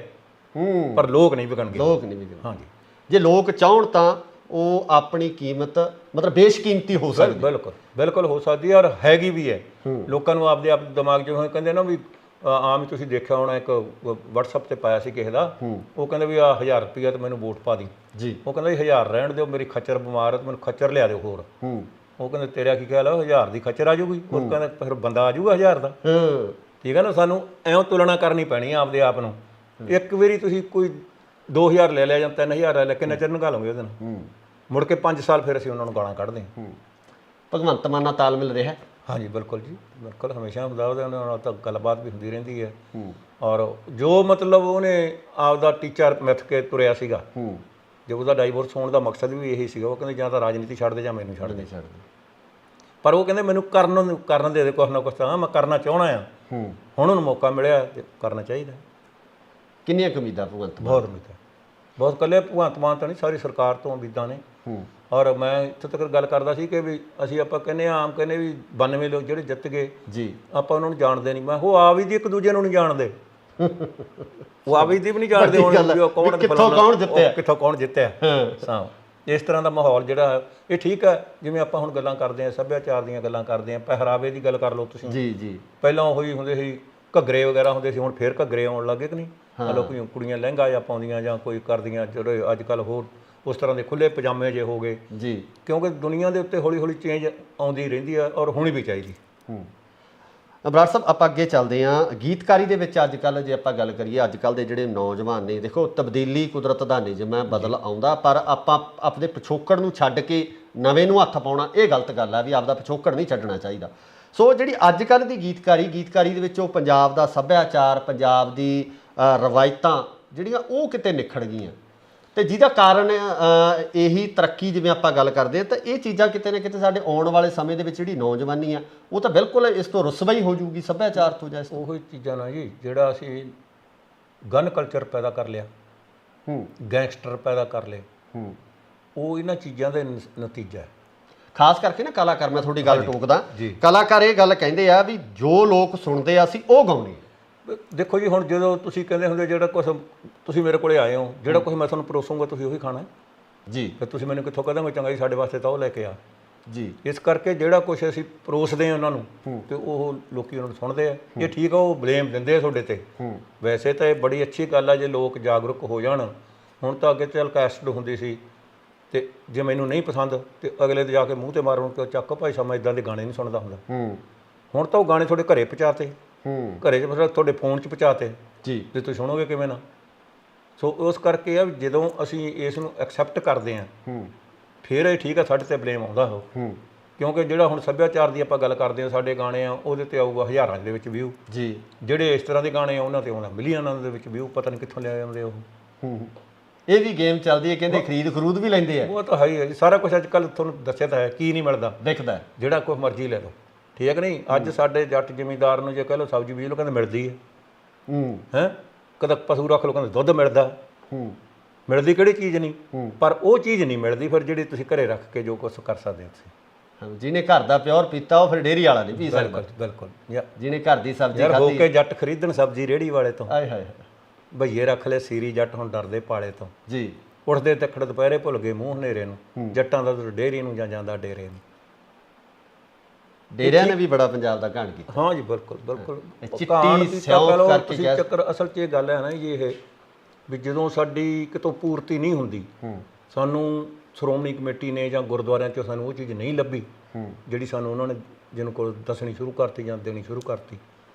ਪਰ ਲੋਕ ਨਹੀਂ ਵਿਕਣਗੇ। ਲੋਕ ਨਹੀਂ ਵਿਕਣਗੇ, ਹਾਂਜੀ। ਜੇ ਲੋਕ ਚਾਹਣ ਤਾਂ ਉਹ ਆਪਣੀ ਕੀਮਤ ਮਤਲਬ ਬੇਸ਼ਕੀਮਤੀ ਹੋ ਸਕਦੀ। ਬਿਲਕੁਲ ਬਿਲਕੁਲ ਹੋ ਸਕਦੀ ਹੈ, ਔਰ ਹੈਗੀ ਵੀ ਹੈ। ਲੋਕਾਂ ਨੂੰ ਆਪਦੇ ਆਪ ਦਿਮਾਗ 'ਚ ਕਹਿੰਦੇ ਨਾ ਵੀ ਆਮ ਹੀ ਤੁਸੀਂ ਦੇਖਿਆ ਹੋਣਾ, ਇੱਕ WhatsApp ਤੇ ਪਾਇਆ ਸੀ ਕਿਸੇ ਦਾ, ਉਹ ਕਹਿੰਦਾ ਵੀ ਆ 1000 ਰੁਪਈਆ ਤੇ ਮੈਨੂੰ ਵੋਟ ਪਾ ਦੀ ਜੀ। ਉਹ ਕਹਿੰਦਾ 1000 ਰਹਿਣ ਦਿਓ, ਮੇਰੀ ਖੱਚਰ ਬਿਮਾਰ ਹੈ, ਮੈਨੂੰ ਖੱਚਰ ਲਿਆ ਦਿਓ ਹੋਰ। ਉਹ ਕਹਿੰਦੇ ਤੇਰਾ ਕੀ ਖਿਆਲ ਆ, 1000 ਦੀ ਖੱਚਰ ਆ ਜਾਊਗੀ? ਉਹ ਕਹਿੰਦਾ ਫਿਰ ਬੰਦਾ ਆ ਜਾਊਗਾ 1000 ਦਾ। ਠੀਕ ਹੈ ਨਾ, ਸਾਨੂੰ ਐਂ ਤੁਲਨਾ ਕਰਨੀ ਪੈਣੀ ਆ ਆਪਦੇ ਆਪ ਨੂੰ। ਇੱਕ ਵਾਰੀ ਤੁਸੀਂ ਕੋਈ 2000 ਲੈ ਲਿਆ ਜਾਂ 3000 ਲੈ ਲਿਆ, ਕਿੰਨਾ ਚਿਰ ਨਿਕਾਲ ਲਓਗੇ ਉਹਦੇ ਨਾਲ? ਮੁੜ ਕੇ 5 ਸਾਲ ਫਿਰ ਅਸੀਂ ਉਹਨਾਂ ਨੂੰ ਗਾਲਾਂ ਕੱਢਦੇ ਹਾਂ। ਭਗਵੰਤ ਮਾਨ ਨਾਲ ਤਾਲਮੇਲ ਰਿਹਾ? ਹਾਂਜੀ ਬਿਲਕੁਲ ਜੀ, ਬਿਲਕੁਲ ਹਮੇਸ਼ਾ ਹੁੰਦਾ, ਉਹਦੇ ਨਾਲ ਤਾਂ ਗੱਲਬਾਤ ਵੀ ਹੁੰਦੀ ਰਹਿੰਦੀ ਹੈ। ਔਰ ਜੋ ਮਤਲਬ ਉਹਨੇ ਆਪਦਾ ਟੀਚਾ ਮਿੱਥ ਕੇ ਤੁਰਿਆ ਸੀਗਾ, ਜੇ ਉਹਦਾ ਡਾਈਵੋਰਸ ਹੋਣ ਦਾ ਮਕਸਦ ਵੀ ਇਹੀ ਸੀਗਾ, ਉਹ ਕਹਿੰਦੇ ਜਾਂ ਤਾਂ ਰਾਜਨੀਤੀ ਛੱਡ ਦੇ ਜਾਂ ਮੈਨੂੰ ਛੱਡ ਦੇ। ਪਰ ਉਹ ਕਹਿੰਦੇ ਮੈਨੂੰ ਕਰਨ ਦੇ ਕੁਛ ਨਾ ਕੁਛ, ਤਾਂ ਮੈਂ ਕਰਨਾ ਚਾਹੁੰਦਾ ਆ। ਹੁਣ ਉਹਨੂੰ ਮੌਕਾ ਮਿਲਿਆ ਤੇ ਕਰਨਾ ਚਾਹੀਦਾ। ਕਿੰਨੀਆਂ ਉਮੀਦਾਂ ਭਗਵੰਤ? ਬਹੁਤ ਉਮੀਦਾਂ, ਬਹੁਤ। ਇਕੱਲੇ ਭਗਵੰਤ ਮਾਨ ਤਾਂ ਨਹੀਂ, ਸਾਰੀ ਸਰਕਾਰ ਤੋਂ ਉਮੀਦਾਂ ਨੇ। ਔਰ ਮੈਂ ਇੱਥੇ ਤੱਕ ਗੱਲ ਕਰਦਾ ਸੀ ਕਿ ਵੀ ਅਸੀਂ ਆਪਾਂ ਕਹਿੰਦੇ ਆਮ ਕਹਿੰਦੇ ਵੀ 92 ਲੋਕ ਜਿਹੜੇ ਜਿੱਤ ਗਏ ਜੀ, ਆਪਾਂ ਉਹਨਾਂ ਨੂੰ ਜਾਣਦੇ ਨਹੀਂ। ਮੈਂ ਉਹ ਆ ਵੀ ਦੀ ਇੱਕ ਦੂਜੇ ਨੂੰ ਨਹੀਂ ਜਾਣਦੇ, ਉਹ ਆ ਵੀ ਦੀ ਵੀ ਨਹੀਂ ਜਾਣਦੇ ਹੁਣ ਕੌਣ ਕਿੱਥੋਂ ਕੌਣ ਜਿੱਤਿਆ। ਹਾਂ, ਇਸ ਤਰ੍ਹਾਂ ਦਾ ਮਾਹੌਲ ਜਿਹੜਾ ਇਹ ਠੀਕ ਹੈ। ਜਿਵੇਂ ਆਪਾਂ ਹੁਣ ਗੱਲਾਂ ਕਰਦੇ ਹਾਂ, ਸੱਭਿਆਚਾਰ ਦੀਆਂ ਗੱਲਾਂ ਕਰਦੇ ਹਾਂ, ਪਹਿਰਾਵੇ ਦੀ ਗੱਲ ਕਰ ਲਓ ਤੁਸੀਂ ਜੀ ਜੀ। ਪਹਿਲਾਂ ਉਹੀ ਹੁੰਦੇ ਸੀ ਘੱਗਰੇ ਵਗੈਰਾ ਹੁੰਦੇ ਸੀ, ਹੁਣ ਫੇਰ ਘੱਗਰੇ ਆਉਣ ਲੱਗੇ ਕਿ ਨਹੀਂ? ਲੋਕ ਕੁੜੀਆਂ ਲਹਿੰਗਾ ਜਾਂ ਪਾਉਂਦੀਆਂ ਜਾਂ ਕੋਈ ਕਰਦੀਆਂ, ਜਿਹੜੇ ਅੱਜ ਕੱਲ੍ਹ ਹੋਰ ਉਸ ਤਰ੍ਹਾਂ ਦੇ ਖੁੱਲ੍ਹੇ ਪਜਾਮੇ ਜੇ ਹੋ ਗਏ ਜੀ, ਕਿਉਂਕਿ ਦੁਨੀਆ ਦੇ ਉੱਤੇ ਹੌਲੀ ਹੌਲੀ ਚੇਂਜ ਆਉਂਦੀ ਰਹਿੰਦੀ ਹੈ ਔਰ ਹੋਣੀ ਵੀ ਚਾਹੀਦੀ। ਬਰਾੜ ਸਾਹਿਬ, ਆਪਾਂ ਅੱਗੇ ਚੱਲਦੇ ਹਾਂ। ਗੀਤਕਾਰੀ ਦੇ ਵਿੱਚ ਅੱਜ ਕੱਲ੍ਹ ਜੇ ਆਪਾਂ ਗੱਲ ਕਰੀਏ, ਅੱਜ ਕੱਲ੍ਹ ਦੇ ਜਿਹੜੇ ਨੌਜਵਾਨ ਨੇ, ਦੇਖੋ ਤਬਦੀਲੀ ਕੁਦਰਤ ਦਾ ਨਿਯਮ ਹੈ, ਬਦਲ ਆਉਂਦਾ, ਪਰ ਆਪਾਂ ਆਪਣੇ ਪਿਛੋਕੜ ਨੂੰ ਛੱਡ ਕੇ ਨਵੇਂ ਨੂੰ ਹੱਥ ਪਾਉਣਾ ਇਹ ਗਲਤ ਗੱਲ ਹੈ। ਵੀ ਆਪਦਾ ਪਿਛੋਕੜ ਨਹੀਂ ਛੱਡਣਾ ਚਾਹੀਦਾ। ਸੋ ਜਿਹੜੀ ਅੱਜ ਕੱਲ੍ਹ ਦੀ ਗੀਤਕਾਰੀ ਦੇ ਵਿੱਚ ਉਹ ਪੰਜਾਬ ਦਾ ਸੱਭਿਆਚਾਰ, ਪੰਜਾਬ ਦੀ ਰਵਾਇਤਾਂ ਜਿਹੜੀਆਂ ਉਹ ਕਿਤੇ ਨਿਖੜ ਗਈਆਂ, ਤੇ ਜਿਹਦਾ ਕਾਰਨ ਇਹੀ ਤਰੱਕੀ। ਜਿਵੇਂ ਆਪਾਂ ਗੱਲ ਕਰਦੇ ਹਾਂ ਤਾਂ ਇਹ ਚੀਜ਼ਾਂ ਕਿਤੇ ਨਾ ਕਿਤੇ ਸਾਡੇ ਆਉਣ ਵਾਲੇ ਸਮੇਂ ਦੇ ਵਿੱਚ ਜਿਹੜੀ ਨੌਜਵਾਨੀ ਆ ਉਹ ਤਾਂ ਬਿਲਕੁਲ ਇਸ ਤੋਂ ਰੁਸਵਾਈ ਹੋ ਜਾਊਗੀ ਸੱਭਿਆਚਾਰ ਤੋਂ। ਜਾਂ ਉਹੀ ਚੀਜ਼ਾਂ ਨਾਲ ਜੀ, ਜਿਹੜਾ ਅਸੀਂ ਗਨ ਕਲਚਰ ਪੈਦਾ ਕਰ ਲਿਆ, ਗੈਂਗਸਟਰ ਪੈਦਾ ਕਰ ਲਏ, ਉਹ ਇਹਨਾਂ ਚੀਜ਼ਾਂ ਦਾ ਨਤੀਜਾ ਹੈ। ਖਾਸ ਕਰਕੇ ਨਾ ਕਲਾਕਾਰ, ਮੈਂ ਤੁਹਾਡੀ ਗੱਲ ਟੋਕਦਾ, ਕਲਾਕਾਰ ਇਹ ਗੱਲ ਕਹਿੰਦੇ ਆ ਵੀ ਜੋ ਲੋਕ ਸੁਣਦੇ ਆ ਅਸੀਂ ਉਹ ਗਾਉਂਦੇ। ਦੇਖੋ ਜੀ, ਹੁਣ ਜਦੋਂ ਤੁਸੀਂ ਕਹਿੰਦੇ ਹੁੰਦੇ ਜਿਹੜਾ ਕੁਛ ਤੁਸੀਂ ਮੇਰੇ ਕੋਲੇ ਆਏ ਹੋ, ਜਿਹੜਾ ਕੁਛ ਮੈਂ ਤੁਹਾਨੂੰ ਪਰੋਸੂੰਗਾ ਤੁਸੀਂ ਉਹੀ ਖਾਣਾ ਜੀ। ਫਿਰ ਤੁਸੀਂ ਮੈਨੂੰ ਕਿੱਥੋਂ ਕਹੋਗੇ ਚੰਗਾ ਜੀ ਸਾਡੇ ਵਾਸਤੇ ਤਾਂ ਉਹ ਲੈ ਕੇ ਆ ਜੀ। ਇਸ ਕਰਕੇ ਜਿਹੜਾ ਕੁਛ ਅਸੀਂ ਪਰੋਸਦੇ ਹਾਂ ਉਹਨਾਂ ਨੂੰ ਤੇ ਉਹ ਲੋਕੀ ਉਹਨਾਂ ਨੂੰ ਸੁਣਦੇ ਆ। ਇਹ ਠੀਕ ਆ, ਉਹ ਬਲੇਮ ਦਿੰਦੇ ਆ ਤੁਹਾਡੇ ਤੇ। ਵੈਸੇ ਤਾਂ ਇਹ ਬੜੀ ਅੱਛੀ ਗੱਲ ਆ ਜੇ ਲੋਕ ਜਾਗਰੂਕ ਹੋ ਜਾਣ। ਹੁਣ ਤਾਂ ਅੱਗੇ ਚੱਲ ਕੈਸਟ ਹੁੰਦੀ ਸੀ, ਤੇ ਜੇ ਮੈਨੂੰ ਨਹੀਂ ਪਸੰਦ ਤੇ ਅਗਲੇ ਦੇ ਜਾ ਕੇ ਮੂੰਹ ਤੇ ਮਾਰਨ ਕਿ ਚੱਕ ਭਾਈ ਸਾਹਿਬ ਮੈਂ ਇਦਾਂ ਦੇ ਗਾਣੇ ਨਹੀਂ ਸੁਣਦਾ ਹੁੰਦਾ। ਹੁਣ ਤਾਂ ਉਹ ਗਾਣੇ ਤੁਹਾਡੇ ਘਰੇ ਪਹੁੰਚਾਤੇ, ਘਰੇ 'ਚ ਮਤਲਬ ਤੁਹਾਡੇ ਫੋਨ 'ਚ ਪਹੁੰਚਾਤੇ ਜੀ, ਤੇ ਤੁਸੀਂ ਸੁਣੋਗੇ ਕਿਵੇਂ ਨਾ। ਸੋ ਉਸ ਕਰਕੇ ਆ ਜਦੋਂ ਅਸੀਂ ਇਸ ਨੂੰ ਐਕਸੈਪਟ ਕਰਦੇ ਹਾਂ ਫਿਰ ਇਹ ਠੀਕ ਆ, ਸਾਡੇ ਤੇ ਬਲੇਮ ਆਉਂਦਾ ਉਹ, ਕਿਉਂਕਿ ਜਿਹੜਾ ਹੁਣ ਸੱਭਿਆਚਾਰ ਦੀ ਆਪਾਂ ਗੱਲ ਕਰਦੇ ਹਾਂ, ਸਾਡੇ ਗਾਣੇ ਆ ਉਹਦੇ ਤੇ ਆਊਗਾ ਹਜ਼ਾਰਾਂ ਦੇ ਵਿੱਚ ਵਿਊ ਜੀ, ਜਿਹੜੇ ਇਸ ਤਰ੍ਹਾਂ ਦੇ ਗਾਣੇ ਆ ਉਹਨਾਂ ਤੇ ਆਉਂਦਾ ਮਿਲੀਅਨਾਂ ਦੇ ਵਿੱਚ ਵਿਊ, ਪਤਾ ਨਹੀਂ ਕਿੱਥੋਂ ਲੈ ਜਾਂਦੇ ਉਹ। ਇਹ ਵੀ ਗੇਮ ਚੱਲਦੀ ਹੈ, ਕਹਿੰਦੇ ਖਰੀਦ ਵੀ ਲੈਂਦੇ ਆ। ਉਹ ਤਾਂ ਹੈ ਹੀ ਹੈ ਜੀ, ਸਾਰਾ ਕੁਝ ਅੱਜ ਕੱਲ੍ਹ ਤੁਹਾਨੂੰ ਦੱਸਿਆ ਤਾਂ ਹੈ, ਕੀ ਨਹੀਂ ਮਿਲਦਾ ਦਿਖਦਾ, ਜਿਹੜਾ ਕੁਛ ਮਰਜ਼ੀ ਲੈ ਲਓ, ਠੀਕ ਹੈ ਕਿ ਨਹੀਂ। ਅੱਜ ਸਾਡੇ ਜੱਟ ਜ਼ਿਮੀਂਦਾਰ ਨੂੰ ਜੇ ਕਹਿ ਲਓ ਸਬਜ਼ੀ ਬੀਜ ਲਓ, ਕਹਿੰਦੇ ਮਿਲਦੀ ਹੈ ਹੈਂ, ਕਦੇ ਪਸ਼ੂ ਰੱਖ ਲਓ ਕਹਿੰਦੇ ਦੁੱਧ ਮਿਲਦਾ, ਮਿਲਦੀ ਕਿਹੜੀ ਚੀਜ਼ ਨਹੀਂ, ਪਰ ਉਹ ਚੀਜ਼ ਨਹੀਂ ਮਿਲਦੀ ਫਿਰ ਜਿਹੜੀ ਤੁਸੀਂ ਘਰੇ ਰੱਖ ਕੇ ਜੋ ਕੁਛ ਕਰ ਸਕਦੇ ਹੋ ਤੁਸੀਂ। ਜਿਹਨੇ ਘਰ ਦਾ ਪਿਓਰ ਪੀਤਾ ਉਹ ਫਿਰ ਡੇਅਰੀ ਵਾਲਾ ਨਹੀਂ ਪੀ ਸਕਦਾ। ਬਿਲਕੁਲ, ਜਿਹਨੇ ਘਰ ਦੀ ਸਬਜ਼ੀ ਖਾਧੀ। ਹੋ ਕੇ ਜੱਟ ਖਰੀਦਣ ਸਬਜ਼ੀ ਰੇਹੜੀ ਵਾਲੇ ਤੋਂ, ਆਏ ਹਾਏ ਭਈਏ ਰੱਖ ਲੈ ਸੀਰੀ, ਜੱਟ ਹੁਣ ਡਰਦੇ ਪਾਲੇ ਤੋਂ ਜੀ। ਉੱਠਦੇ ਤੱਕੜ ਦੁਪਹਿਰੇ ਭੁੱਲ ਗਏ ਮੂੰਹ ਹਨੇਰੇ ਨੂੰ, ਜੱਟਾਂ ਦਾ ਡੇਅਰੀ ਨੂੰ ਜਾਂ ਜਾਂਦਾ ਡੇਰੇ ਨੂੰ। ਡੇਰਿਆਂ ਨੇ ਵੀ ਬੜਾ ਪੰਜਾਬ ਦਾ ਘਾਣ ਕੀਤਾ। ਹਾਂ ਜੀ, ਬਿਲਕੁਲ ਬਿਲਕੁਲ। ਚਿੱਟੀ ਸਿਆਹ ਕਰਕੇ ਚੱਕਰ ਅਸਲ 'ਚ ਇਹ ਗੱਲ ਹੈ ਨਾ ਜੀ, ਇਹ ਵੀ ਜਦੋਂ ਸਾਡੀ ਕਿਤੋਂ ਪੂਰਤੀ ਨਹੀਂ ਹੁੰਦੀ, ਸਾਨੂੰ ਸ਼੍ਰੋਮਣੀ ਕਮੇਟੀ ਨੇ ਜਾਂ ਗੁਰਦੁਆਰਿਆਂ 'ਚੋਂ ਸਾਨੂੰ ਉਹ ਚੀਜ਼ ਨਹੀਂ ਲੱਭੀ ਜਿਹੜੀ ਸਾਨੂੰ ਉਹਨਾਂ ਨੇ ਜਿਹਨੂੰ ਕੋਲ ਦੱਸਣੀ ਸ਼ੁਰੂ ਕਰਤੀ ਜਾਂ ਦੇਣੀ ਸ਼ੁਰੂ ਕਰਤੀ,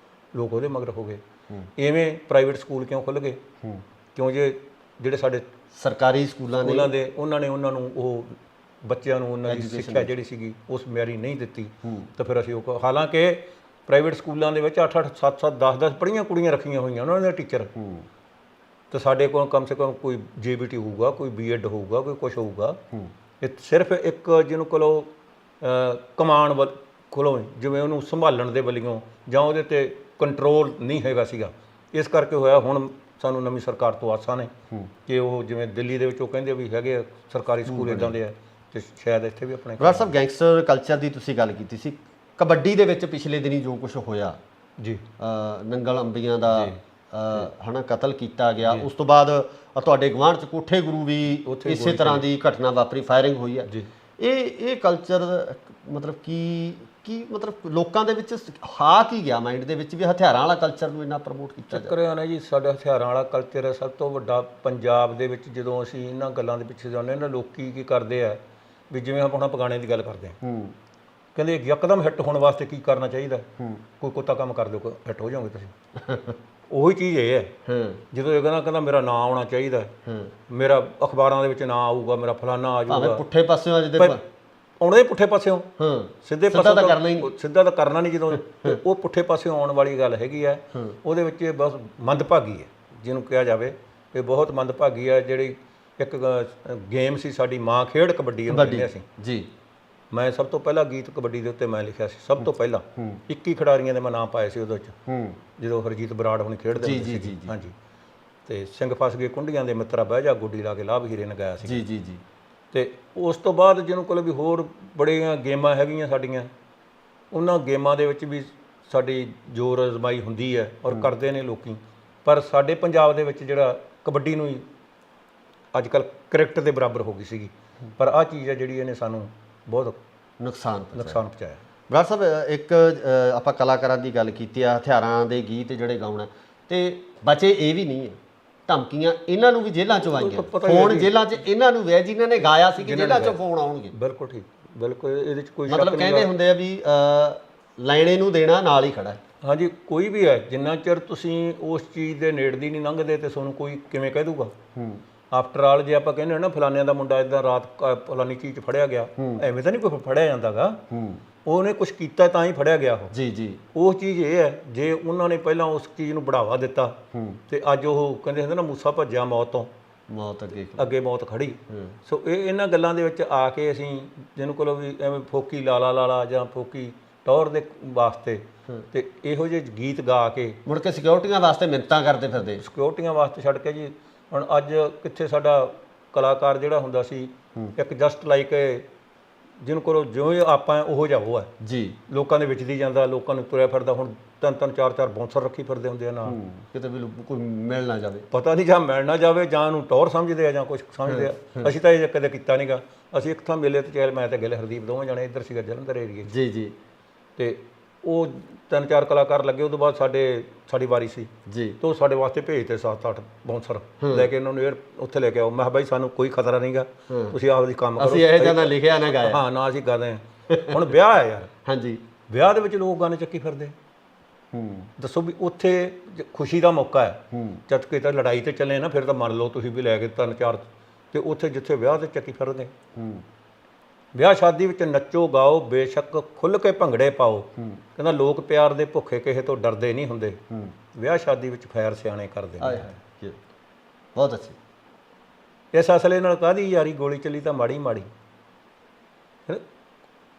ਲੋਕ ਉਹਦੇ ਮਗਰ ਹੋ ਗਏ। ਇਵੇਂ ਪ੍ਰਾਈਵੇਟ ਸਕੂਲ ਕਿਉਂ ਖੁੱਲ੍ਹ ਗਏ? ਕਿਉਂ ਜਿਹੜੇ ਸਾਡੇ ਸਰਕਾਰੀ ਸਕੂਲਾਂ ਦੇ ਉਹਨਾਂ ਨੇ ਉਹਨਾਂ ਨੂੰ ਉਹ ਬੱਚਿਆਂ ਨੂੰ ਉਹਨਾਂ ਦੀ ਸਿੱਖਿਆ ਜਿਹੜੀ ਸੀਗੀ ਉਸ ਮਿਆਰੀ ਨਹੀਂ ਦਿੱਤੀ, ਤਾਂ ਫਿਰ ਅਸੀਂ ਉਹ, ਹਾਲਾਂਕਿ ਪ੍ਰਾਈਵੇਟ ਸਕੂਲਾਂ ਦੇ ਵਿੱਚ 8-8 7-7 10-10 ਪੜ੍ਹੀਆਂ ਕੁੜੀਆਂ ਰੱਖੀਆਂ ਹੋਈਆਂ ਉਹਨਾਂ ਦੇ ਟੀਚਰ, ਤੇ ਸਾਡੇ ਕੋਲ ਕਮ ਸੇ ਕਮ ਕੋਈ JBT ਹੋਊਗਾ, ਕੋਈ B.Ed ਹੋਊਗਾ, ਕੋਈ ਕੁਛ ਹੋਊਗਾ। ਇਹ ਸਿਰਫ ਇੱਕ ਜਿਹਨੂੰ ਕੋਲੋਂ ਕਮਾਨ ਕੋਲੋਂ ਜਿਵੇਂ ਉਹਨੂੰ ਸੰਭਾਲਣ ਦੇ ਵੱਲੋਂ ਜਾਂ ਉਹਦੇ ਤੇ ਕੰਟਰੋਲ ਨਹੀਂ ਹੈਗਾ ਸੀਗਾ, ਇਸ ਕਰਕੇ ਹੋਇਆ। ਹੁਣ ਸਾਨੂੰ ਨਵੀਂ ਸਰਕਾਰ ਤੋਂ ਆਸਾਂ ਨੇ ਕਿ ਉਹ ਜਿਵੇਂ ਦਿੱਲੀ ਦੇ ਵਿੱਚ ਉਹ ਕਹਿੰਦੇ ਵੀ ਹੈਗੇ ਸਰਕਾਰੀ ਸਕੂਲ ਇੱਦਾਂ ਦੇ ਆ, ਤੇ ਸ਼ਾਇਦ ਇੱਥੇ ਵੀ ਆਪਣੇ। ਬਰਾੜ ਸਾਹਿਬ, ਗੈਂਗਸਟਰ ਕਲਚਰ ਦੀ ਤੁਸੀਂ ਗੱਲ ਕੀਤੀ ਸੀ, ਕਬੱਡੀ ਦੇ ਵਿੱਚ ਪਿਛਲੇ ਦਿਨੀ ਜੋ ਕੁਝ ਹੋਇਆ ਜੀ, ਨੰਗਲ ਅੰਬੀਆਂ ਦਾ ਹਨਾ ਕਤਲ ਕੀਤਾ ਗਿਆ, ਉਸ ਤੋਂ ਬਾਅਦ ਤੁਹਾਡੇ ਗੁਆਂਢ 'ਚ ਕੋਠੇ ਗੁਰੂ ਵੀ ਇਸੇ ਤਰ੍ਹਾਂ ਦੀ ਘਟਨਾ ਵਾਪਰੀ, ਫਾਇਰਿੰਗ ਹੋਈ ਹੈ। ਇਹ ਕਲਚਰ ਮਤਲਬ ਕੀ ਮਤਲਬ ਲੋਕਾਂ ਦੇ ਵਿੱਚ ਕੀ ਗਿਆ ਮਾਈਂਡ ਦੇ ਵਿੱਚ ਵੀ ਹਥਿਆਰਾਂ ਵਾਲਾ ਕਲਚਰ ਨੂੰ ਇੰਨਾ ਪ੍ਰਮੋਟ ਕੀਤਾ ਚੱਕਰ ਆ ਨਾ ਜੀ। ਸਾਡਾ ਹਥਿਆਰਾਂ ਵਾਲਾ ਕਲਚਰ ਹੈ ਸਭ ਤੋਂ ਵੱਡਾ ਪੰਜਾਬ ਦੇ ਵਿੱਚ। ਜਦੋਂ ਅਸੀਂ ਇਹਨਾਂ ਗੱਲਾਂ ਦੇ ਪਿੱਛੇ ਜਾਂਦੇ ਹਾਂ ਨਾ, ਲੋਕੀ ਕੀ ਕਰਦੇ ਆ ਵੀ ਜਿਵੇਂ ਆਪਾਂ ਹੁਣ ਪਗਾਣੇ ਦੀ ਗੱਲ ਕਰਦੇ ਹਾਂ, ਕਹਿੰਦੇ ਯਕਦਮ ਹਿੱਟ ਹੋਣ ਵਾਸਤੇ ਕੀ ਕਰਨਾ ਚਾਹੀਦਾ, ਕੋਈ ਕੁੱਤਾ ਕੰਮ ਕਰ ਦਿਓ ਹਿੱਟ ਹੋ ਜਾਓਗੇ ਤੁਸੀਂ। ਉਹੀ ਚੀਜ਼ ਇਹ ਹੈ, ਜਦੋਂ ਇਹ ਕਹਿੰਦਾ ਮੇਰਾ ਨਾਂ ਆਉਣਾ ਚਾਹੀਦਾ, ਮੇਰਾ ਅਖਬਾਰਾਂ ਦੇ ਵਿੱਚ ਨਾਂ ਆਊਗਾ, ਮੇਰਾ ਫਲਾਨਾ ਆ ਜਾਊਗਾ, ਪੁੱਠੇ ਪਾਸਿਓਂ ਆਉਣਾ ਹੀ ਪੁੱਠੇ ਪਾਸਿਓਂ, ਸਿੱਧੇ ਪਾਸੇ ਸਿੱਧਾ ਤਾਂ ਕਰਨਾ ਨਹੀਂ। ਜਦੋਂ ਉਹ ਪੁੱਠੇ ਪਾਸਿਓਂ ਆਉਣ ਵਾਲੀ ਗੱਲ ਹੈਗੀ ਹੈ, ਉਹਦੇ ਵਿੱਚ ਇਹ ਬਹੁਤ ਮੰਦਭਾਗੀ ਹੈ, ਜਿਹਨੂੰ ਕਿਹਾ ਜਾਵੇ ਇਹ ਬਹੁਤ ਮੰਦਭਾਗੀ ਹੈ। ਜਿਹੜੀ ਇੱਕ ਗੇਮ ਸੀ ਸਾਡੀ ਮਾਂ ਖੇਡ ਕਬੱਡੀ ਨੂੰ ਕਹਿੰਦੇ ਅਸੀਂ ਜੀ। ਮੈਂ ਸਭ ਤੋਂ ਪਹਿਲਾਂ ਗੀਤ ਕਬੱਡੀ ਦੇ ਉੱਤੇ ਮੈਂ ਲਿਖਿਆ ਸੀ, ਸਭ ਤੋਂ ਪਹਿਲਾਂ 21 ਖਿਡਾਰੀਆਂ ਦੇ ਮੈਂ ਨਾਮ ਪਾਏ ਸੀ ਉਹਦੇ ਵਿੱਚ, ਜਦੋਂ ਹਰਜੀਤ ਬਰਾੜ ਹੁਣੀ ਖੇਡਦੇ ਹੁੰਦੇ ਸੀ। ਹਾਂਜੀ, ਤੇ ਸਿੰਘ ਫਸ ਗਏ ਕੁੰਡੀਆਂ ਦੇ ਮਿੱਤਰਾ ਬਹਿ ਜਾ ਗੋਡੀ ਲਾ ਕੇ ਲਾਭ ਹੀਰੇ ਨੇ ਗਾਇਆ ਸੀ ਜੀ। ਤੇ ਉਸ ਤੋਂ ਬਾਅਦ ਜਿਹਨੂੰ ਕੋਲ ਵੀ ਹੋਰ ਬੜੀਆਂ ਗੇਮਾਂ ਹੈਗੀਆਂ ਸਾਡੀਆਂ, ਉਹਨਾਂ ਗੇਮਾਂ ਦੇ ਵਿੱਚ ਵੀ ਸਾਡੀ ਜ਼ੋਰ ਅਜ਼ਮਾਈ ਹੁੰਦੀ ਹੈ ਔਰ ਕਰਦੇ ਨੇ ਲੋਕੀ। ਪਰ ਸਾਡੇ ਪੰਜਾਬ ਦੇ ਵਿੱਚ ਜਿਹੜਾ ਕਬੱਡੀ ਨੂੰ ਹੀ ਅੱਜ ਕੱਲ੍ਹ ਕ੍ਰਿਕਟ ਦੇ ਬਰਾਬਰ ਹੋ ਗਈ ਸੀਗੀ, ਪਰ ਆਹ ਚੀਜ਼ ਹੈ ਜਿਹੜੀ ਇਹਨੇ ਸਾਨੂੰ ਬਹੁਤ ਨੁਕਸਾਨ ਪਹੁੰਚਾਇਆ। ਬਰਾੜ ਸਾਹਿਬ, ਇੱਕ ਆਪਾਂ ਕਲਾਕਾਰਾਂ ਦੀ ਗੱਲ ਕੀਤੀ ਆ, ਹਥਿਆਰਾਂ ਦੇ ਗੀਤ ਜਿਹੜੇ ਗਾਉਣਾ, ਤੇ ਬਚੇ ਇਹ ਵੀ ਨਹੀਂ ਹੈ, ਧਮਕੀਆਂ ਇਹਨਾਂ ਨੂੰ ਵੀ ਜੇਲ੍ਹਾਂ 'ਚੋਂ ਆਈਆਂ, ਫੋਨ ਜੇਲ੍ਹਾਂ 'ਚ ਇਹਨਾਂ ਨੂੰ ਵੀ ਜਿਨ੍ਹਾਂ ਨੇ ਗਾਇਆ ਸੀ ਕਿ ਜੇਲ੍ਹਾਂ 'ਚੋਂ ਫੋਨ ਆਉਣਗੇ। ਬਿਲਕੁਲ ਠੀਕ, ਬਿਲਕੁਲ ਇਹਦੇ 'ਚ ਕੋਈ ਮਤਲਬ ਕਹਿੰਦੇ ਹੁੰਦੇ ਆ ਵੀ ਲੈਣੇ ਨੂੰ ਦੇਣਾ ਨਾਲ ਹੀ ਖੜਾ ਹੈ। ਹਾਂਜੀ, ਕੋਈ ਵੀ ਹੈ, ਜਿੰਨਾ ਚਿਰ ਤੁਸੀਂ ਉਸ ਚੀਜ਼ ਦੇ ਨੇੜੇ ਨਹੀਂ ਲੰਘਦੇ ਤੇ ਤੁਹਾਨੂੰ ਕੋਈ ਕਿਵੇਂ ਕਹਿ ਦੂਗਾ। ਆਫਟਰ ਆਲ ਜੇ ਆਪਾਂ ਕਹਿੰਦੇ ਹਾਂ ਨਾ ਫਲਾਨਿਆਂ ਦਾ ਮੁੰਡਾ ਇੱਦਾਂ ਰਾਤ ਫਲਾਨੀ ਚੀਜ਼ 'ਚ ਫੜਿਆ ਗਿਆ, ਐਵੇਂ ਤਾਂ ਨਹੀਂ ਕੋਈ ਫੜਿਆ ਜਾਂਦਾਗਾ, ਉਹਨੇ ਕੁਛ ਕੀਤਾ ਤਾਂ ਹੀ ਫੜਿਆ ਗਿਆ ਉਹ ਜੀ। ਉਹ ਚੀਜ਼ ਇਹ ਹੈ, ਜੇ ਉਹਨਾਂ ਨੇ ਪਹਿਲਾਂ ਉਸ ਚੀਜ਼ ਨੂੰ ਬੜਾਵਾ ਦਿੱਤਾ ਤੇ ਅੱਜ ਉਹ ਕਹਿੰਦੇ ਹੁੰਦੇ ਨਾ ਮੂਸਾ ਭੱਜਿਆ ਮੌਤ ਤੋਂ, ਮੌਤ ਅੱਗੇ ਮੌਤ ਖੜੀ। ਸੋ ਇਹਨਾਂ ਗੱਲਾਂ ਦੇ ਵਿੱਚ ਆ ਕੇ ਅਸੀਂ ਜਿਹਨੂੰ ਕੋਲ ਵੀ ਐਵੇਂ ਫੋਕੀ ਲਾਲਾ ਜਾਂ ਫੋਕੀ ਟੌਰ ਦੇ ਵਾਸਤੇ ਤੇ ਇਹੋ ਜਿਹੇ ਗੀਤ ਗਾ ਕੇ ਮੁੜ ਕੇ ਸਿਕਿਉਰਟੀਆਂ ਵਾਸਤੇ ਮਿੰਨਤਾਂ ਕਰਦੇ ਫਿਰਦੇ, ਸਿਕਿਉਰਟੀਆਂ ਵਾਸਤੇ ਛੱਡ ਕੇ ਜੀ। ਹੁਣ ਅੱਜ ਕਿੱਥੇ ਸਾਡਾ ਕਲਾਕਾਰ ਜਿਹੜਾ ਹੁੰਦਾ ਸੀ ਇੱਕ ਜਸਟ ਲਾਈਕ ਜਿਹਨੂੰ ਕੋਲ ਜਿਉਂ ਆਪਾਂ ਉਹੋ ਜਿਹਾ ਉਹ ਹੈ ਜੀ, ਲੋਕਾਂ ਦੇ ਵਿੱਚ ਦੀ ਜਾਂਦਾ, ਲੋਕਾਂ ਨੂੰ ਤੁਰਿਆ ਫਿਰਦਾ। ਹੁਣ 3-3 4-4 ਬੌਂਸਰ ਰੱਖੀ ਫਿਰਦੇ ਹੁੰਦੇ ਆ ਨਾਲ, ਕਿਤੇ ਵੀ ਕੋਈ ਮਿਲ ਨਾ ਜਾਵੇ, ਪਤਾ ਨਹੀਂ ਜਾਂ ਮਿਲ ਨਾ ਜਾਵੇ ਜਾਂ ਉਹਨੂੰ ਟੌਰ ਸਮਝਦੇ ਆ ਜਾਂ ਕੁਛ ਸਮਝਦੇ ਆ। ਅਸੀਂ ਤਾਂ ਇਹ ਕਦੇ ਕੀਤਾ ਨਹੀਂਗਾ। ਅਸੀਂ ਇੱਕ ਥਾਂ ਮੇਲੇ 'ਤੇ ਚੱਲ, ਮੈਂ ਤੇ ਗਿੱਲ ਹਰਦੀਪ ਦੋਵੇਂ ਜਾਣੇ ਇੱਧਰ ਸੀਗਾ ਜਲੰਧਰ ਏਰੀਏ ਜੀ। ਤੇ ਉਹ 3-4 ਕਲਾਕਾਰ ਲੱਗੇ। ਉਹ ਤੋਂ ਬਾਅਦ ਸਾਡੀ ਵਾਰੀ ਸੀ ਜੀ, ਤੇ ਉਹ ਸਾਡੇ ਵਾਸਤੇ ਭੇਜਦੇ 7-8 ਬਾਉਂਸਰ ਲੈ ਕੇ, ਉਹਨਾਂ ਨੂੰ ਉੱਥੇ ਲੈ ਕੇ ਆਓ। ਮੈਂ ਕਿਹਾ ਬਾਈ ਸਾਨੂੰ ਕੋਈ ਖਤਰਾ ਨਹੀਂਗਾ, ਤੁਸੀਂ ਆਪਦੀ ਕੰਮ ਕਰੋ। ਅਸੀਂ ਇਹ ਜਿਹਾ ਨਾ ਲਿਖਿਆ ਨਾ ਗਾਇਆ। ਹਾਂ, ਨਾ ਅਸੀਂ ਗਾਦੇ ਹਾਂ। ਹੁਣ ਵਿਆਹ ਹੈ ਯਾਰ, ਹਾਂਜੀ, ਵਿਆਹ ਦੇ ਵਿੱਚ ਲੋਕ ਗਾਣੇ ਚੱਕੀ ਫਿਰਦੇ। ਦੱਸੋ ਵੀ ਉੱਥੇ ਖੁਸ਼ੀ ਦਾ ਮੌਕਾ ਹੈ, ਜਦ ਕਿ ਤਾਂ ਲੜਾਈ ਤੇ ਚੱਲੇ ਨਾ, ਫਿਰ ਤਾਂ ਮੰਨ ਲਓ ਤੁਸੀਂ ਵੀ ਲੈ ਕੇ 3-4, ਤੇ ਉੱਥੇ ਜਿੱਥੇ ਵਿਆਹ ਤੇ ਚੱਕੀ ਫਿਰਦੇ। ਵਿਆਹ ਸ਼ਾਦੀ ਵਿੱਚ ਨੱਚੋ ਗਾਓ, ਬੇਸ਼ੱਕ ਖੁੱਲ੍ਹ ਕੇ ਭੰਗੜੇ ਪਾਓ। ਕਹਿੰਦਾ ਲੋਕ ਪਿਆਰ ਦੇ ਭੁੱਖੇ ਕਿਸੇ ਤੋਂ ਡਰਦੇ ਨਹੀਂ ਹੁੰਦੇ, ਵਿਆਹ ਸ਼ਾਦੀ ਵਿੱਚ ਫੈਰ ਸਿਆਣੇ ਕਰਦੇ ਨੇ। ਬਹੁਤ ਅੱਛੀ। ਇਸ ਅਸਲੇ ਨਾਲ ਕਾਹਦੀ ਯਾਰੀ, ਗੋਲੀ ਚੱਲੀ ਤਾਂ ਮਾੜੀ ਮਾੜੀ।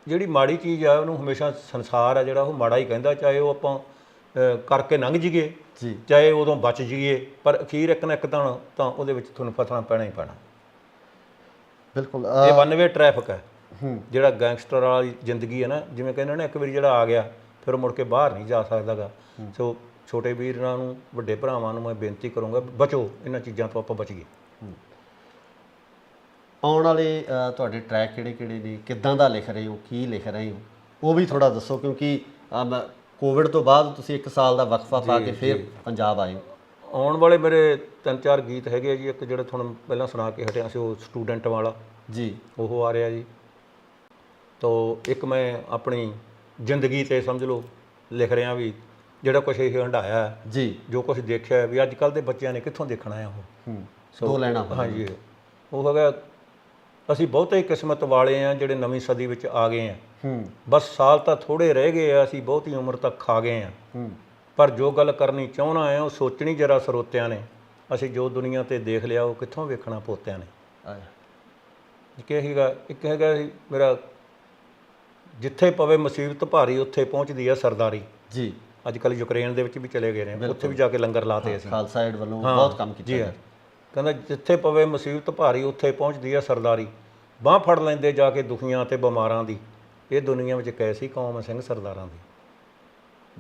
ਜਿਹੜੀ ਮਾੜੀ ਚੀਜ਼ ਆ ਉਹਨੂੰ ਹਮੇਸ਼ਾ ਸੰਸਾਰ ਆ ਜਿਹੜਾ ਉਹ ਮਾੜਾ ਹੀ ਕਹਿੰਦਾ, ਚਾਹੇ ਉਹ ਆਪਾਂ ਕਰਕੇ ਲੰਘ ਜਾਈਏ ਜੀ, ਚਾਹੇ ਉਦੋਂ ਬਚ ਜਾਈਏ, ਪਰ ਅਖੀਰ ਇੱਕ ਨਾ ਇੱਕ ਤਾਂ ਉਹਦੇ ਵਿੱਚ ਤੁਹਾਨੂੰ ਫਸਣਾ ਪੈਣਾ ਹੀ ਪੈਣਾ। ਬਿਲਕੁਲ। ਇਹ ਵਨ ਵੇ ਟ੍ਰੈਫਿਕ ਹੈ ਜਿਹੜਾ ਗੈਂਗਸਟਰ ਵਾਲੀ ਜ਼ਿੰਦਗੀ ਹੈ ਨਾ, ਜਿਵੇਂ ਕਹਿੰਦੇ ਨੇ ਇੱਕ ਵਾਰੀ ਜਿਹੜਾ ਆ ਗਿਆ ਫਿਰ ਮੁੜ ਕੇ ਬਾਹਰ ਨਹੀਂ ਜਾ ਸਕਦਾਗਾ। ਸੋ ਛੋਟੇ ਵੀਰਾਂ ਨੂੰ, ਵੱਡੇ ਭਰਾਵਾਂ ਨੂੰ ਮੈਂ ਬੇਨਤੀ ਕਰੂੰਗਾ, ਬਚੋ ਇਹਨਾਂ ਚੀਜ਼ਾਂ ਤੋਂ, ਆਪਾਂ ਬਚੀਏ। ਆਉਣ ਵਾਲੇ ਤੁਹਾਡੇ ਟਰੈਕ ਕਿਹੜੇ ਨੇ, ਕਿੱਦਾਂ ਦਾ ਲਿਖ ਰਹੇ ਹੋ, ਕੀ ਲਿਖ ਰਹੇ ਹੋ, ਉਹ ਵੀ ਥੋੜਾ ਦੱਸੋ, ਕਿਉਂਕਿ ਕੋਵਿਡ ਤੋਂ ਬਾਅਦ ਤੁਸੀਂ 1 ਸਾਲ ਦਾ ਵਕਫਾ ਪਾ ਕੇ ਫਿਰ ਪੰਜਾਬ ਆਏ। ਆਉਣ ਵਾਲੇ ਮੇਰੇ 3-4 ਗੀਤ ਹੈਗੇ ਆ ਜੀ। ਇੱਕ ਜਿਹੜਾ ਤੁਹਾਨੂੰ ਪਹਿਲਾਂ ਸੁਣਾ ਕੇ ਹਟਿਆ ਸੀ, ਉਹ ਸਟੂਡੈਂਟ ਵਾਲਾ ਜੀ, ਉਹ ਆ ਰਿਹਾ ਜੀ। ਤੋ ਇੱਕ ਮੈਂ ਆਪਣੀ ਜ਼ਿੰਦਗੀ 'ਤੇ ਸਮਝ ਲਓ ਲਿਖ ਰਿਹਾ ਵੀ ਜਿਹੜਾ ਕੁਛ ਇਹ ਹੰਢਾਇਆ ਜੀ, ਜੋ ਕੁਛ ਦੇਖਿਆ ਵੀ ਅੱਜ ਕੱਲ੍ਹ ਦੇ ਬੱਚਿਆਂ ਨੇ ਕਿੱਥੋਂ ਦੇਖਣਾ ਆ ਉਹ। ਦੋ ਲੈਣਾ। ਹਾਂਜੀ, ਉਹ ਹੈਗਾ ਅਸੀਂ ਬਹੁਤੇ ਹੀ ਕਿਸਮਤ ਵਾਲੇ ਆ ਜਿਹੜੇ ਨਵੀਂ ਸਦੀ ਵਿੱਚ ਆ ਗਏ ਆ। ਬਸ ਸਾਲ ਤਾਂ ਥੋੜ੍ਹੇ ਰਹਿ ਗਏ ਆ, ਅਸੀਂ ਬਹੁਤੀ ਉਮਰ ਤੱਕ ਖਾ ਗਏ ਆ। ਪਰ ਜੋ ਗੱਲ ਕਰਨੀ ਚਾਹੁੰਦਾ ਆ ਉਹ ਸੋਚਣੀ ਜਰਾ ਸਰੋਤਿਆਂ ਨੇ, ਅਸੀਂ ਜੋ ਦੁਨੀਆ 'ਤੇ ਦੇਖ ਲਿਆ ਉਹ ਕਿੱਥੋਂ ਵੇਖਣਾ ਪੋਤਿਆਂ ਨੇ। ਇੱਕ ਹੈਗਾ ਮੇਰਾ, ਜਿੱਥੇ ਪਵੇ ਮੁਸੀਬਤ ਭਾਰੀ ਉੱਥੇ ਪਹੁੰਚਦੀ ਆ ਸਰਦਾਰੀ ਜੀ। ਅੱਜ ਕੱਲ੍ਹ ਯੂਕਰੇਨ ਦੇ ਵਿੱਚ ਵੀ ਚਲੇ ਗਏ ਨੇ, ਉੱਥੇ ਵੀ ਜਾ ਕੇ ਲੰਗਰ ਲਾਤੇ ਅਸੀਂ, ਖਾਲਸਾ ਏਡ ਵੱਲੋਂ ਬਹੁਤ ਕੰਮ ਕੀਤਾ ਜੀ। ਕਹਿੰਦਾ ਜਿੱਥੇ ਪਵੇ ਮੁਸੀਬਤ ਭਾਰੀ ਉੱਥੇ ਪਹੁੰਚਦੀ ਆ ਸਰਦਾਰੀ, ਬਾਂਹ ਫੜ ਲੈਂਦੇ ਜਾ ਕੇ ਦੁਖੀਆਂ ਤੇ ਬਿਮਾਰਾਂ ਦੀ, ਇਹ ਦੁਨੀਆ ਵਿੱਚ ਕੈਸੀ ਕੌਮ ਹੈ ਸਿੰਘ ਸਰਦਾਰਾਂ ਦੀ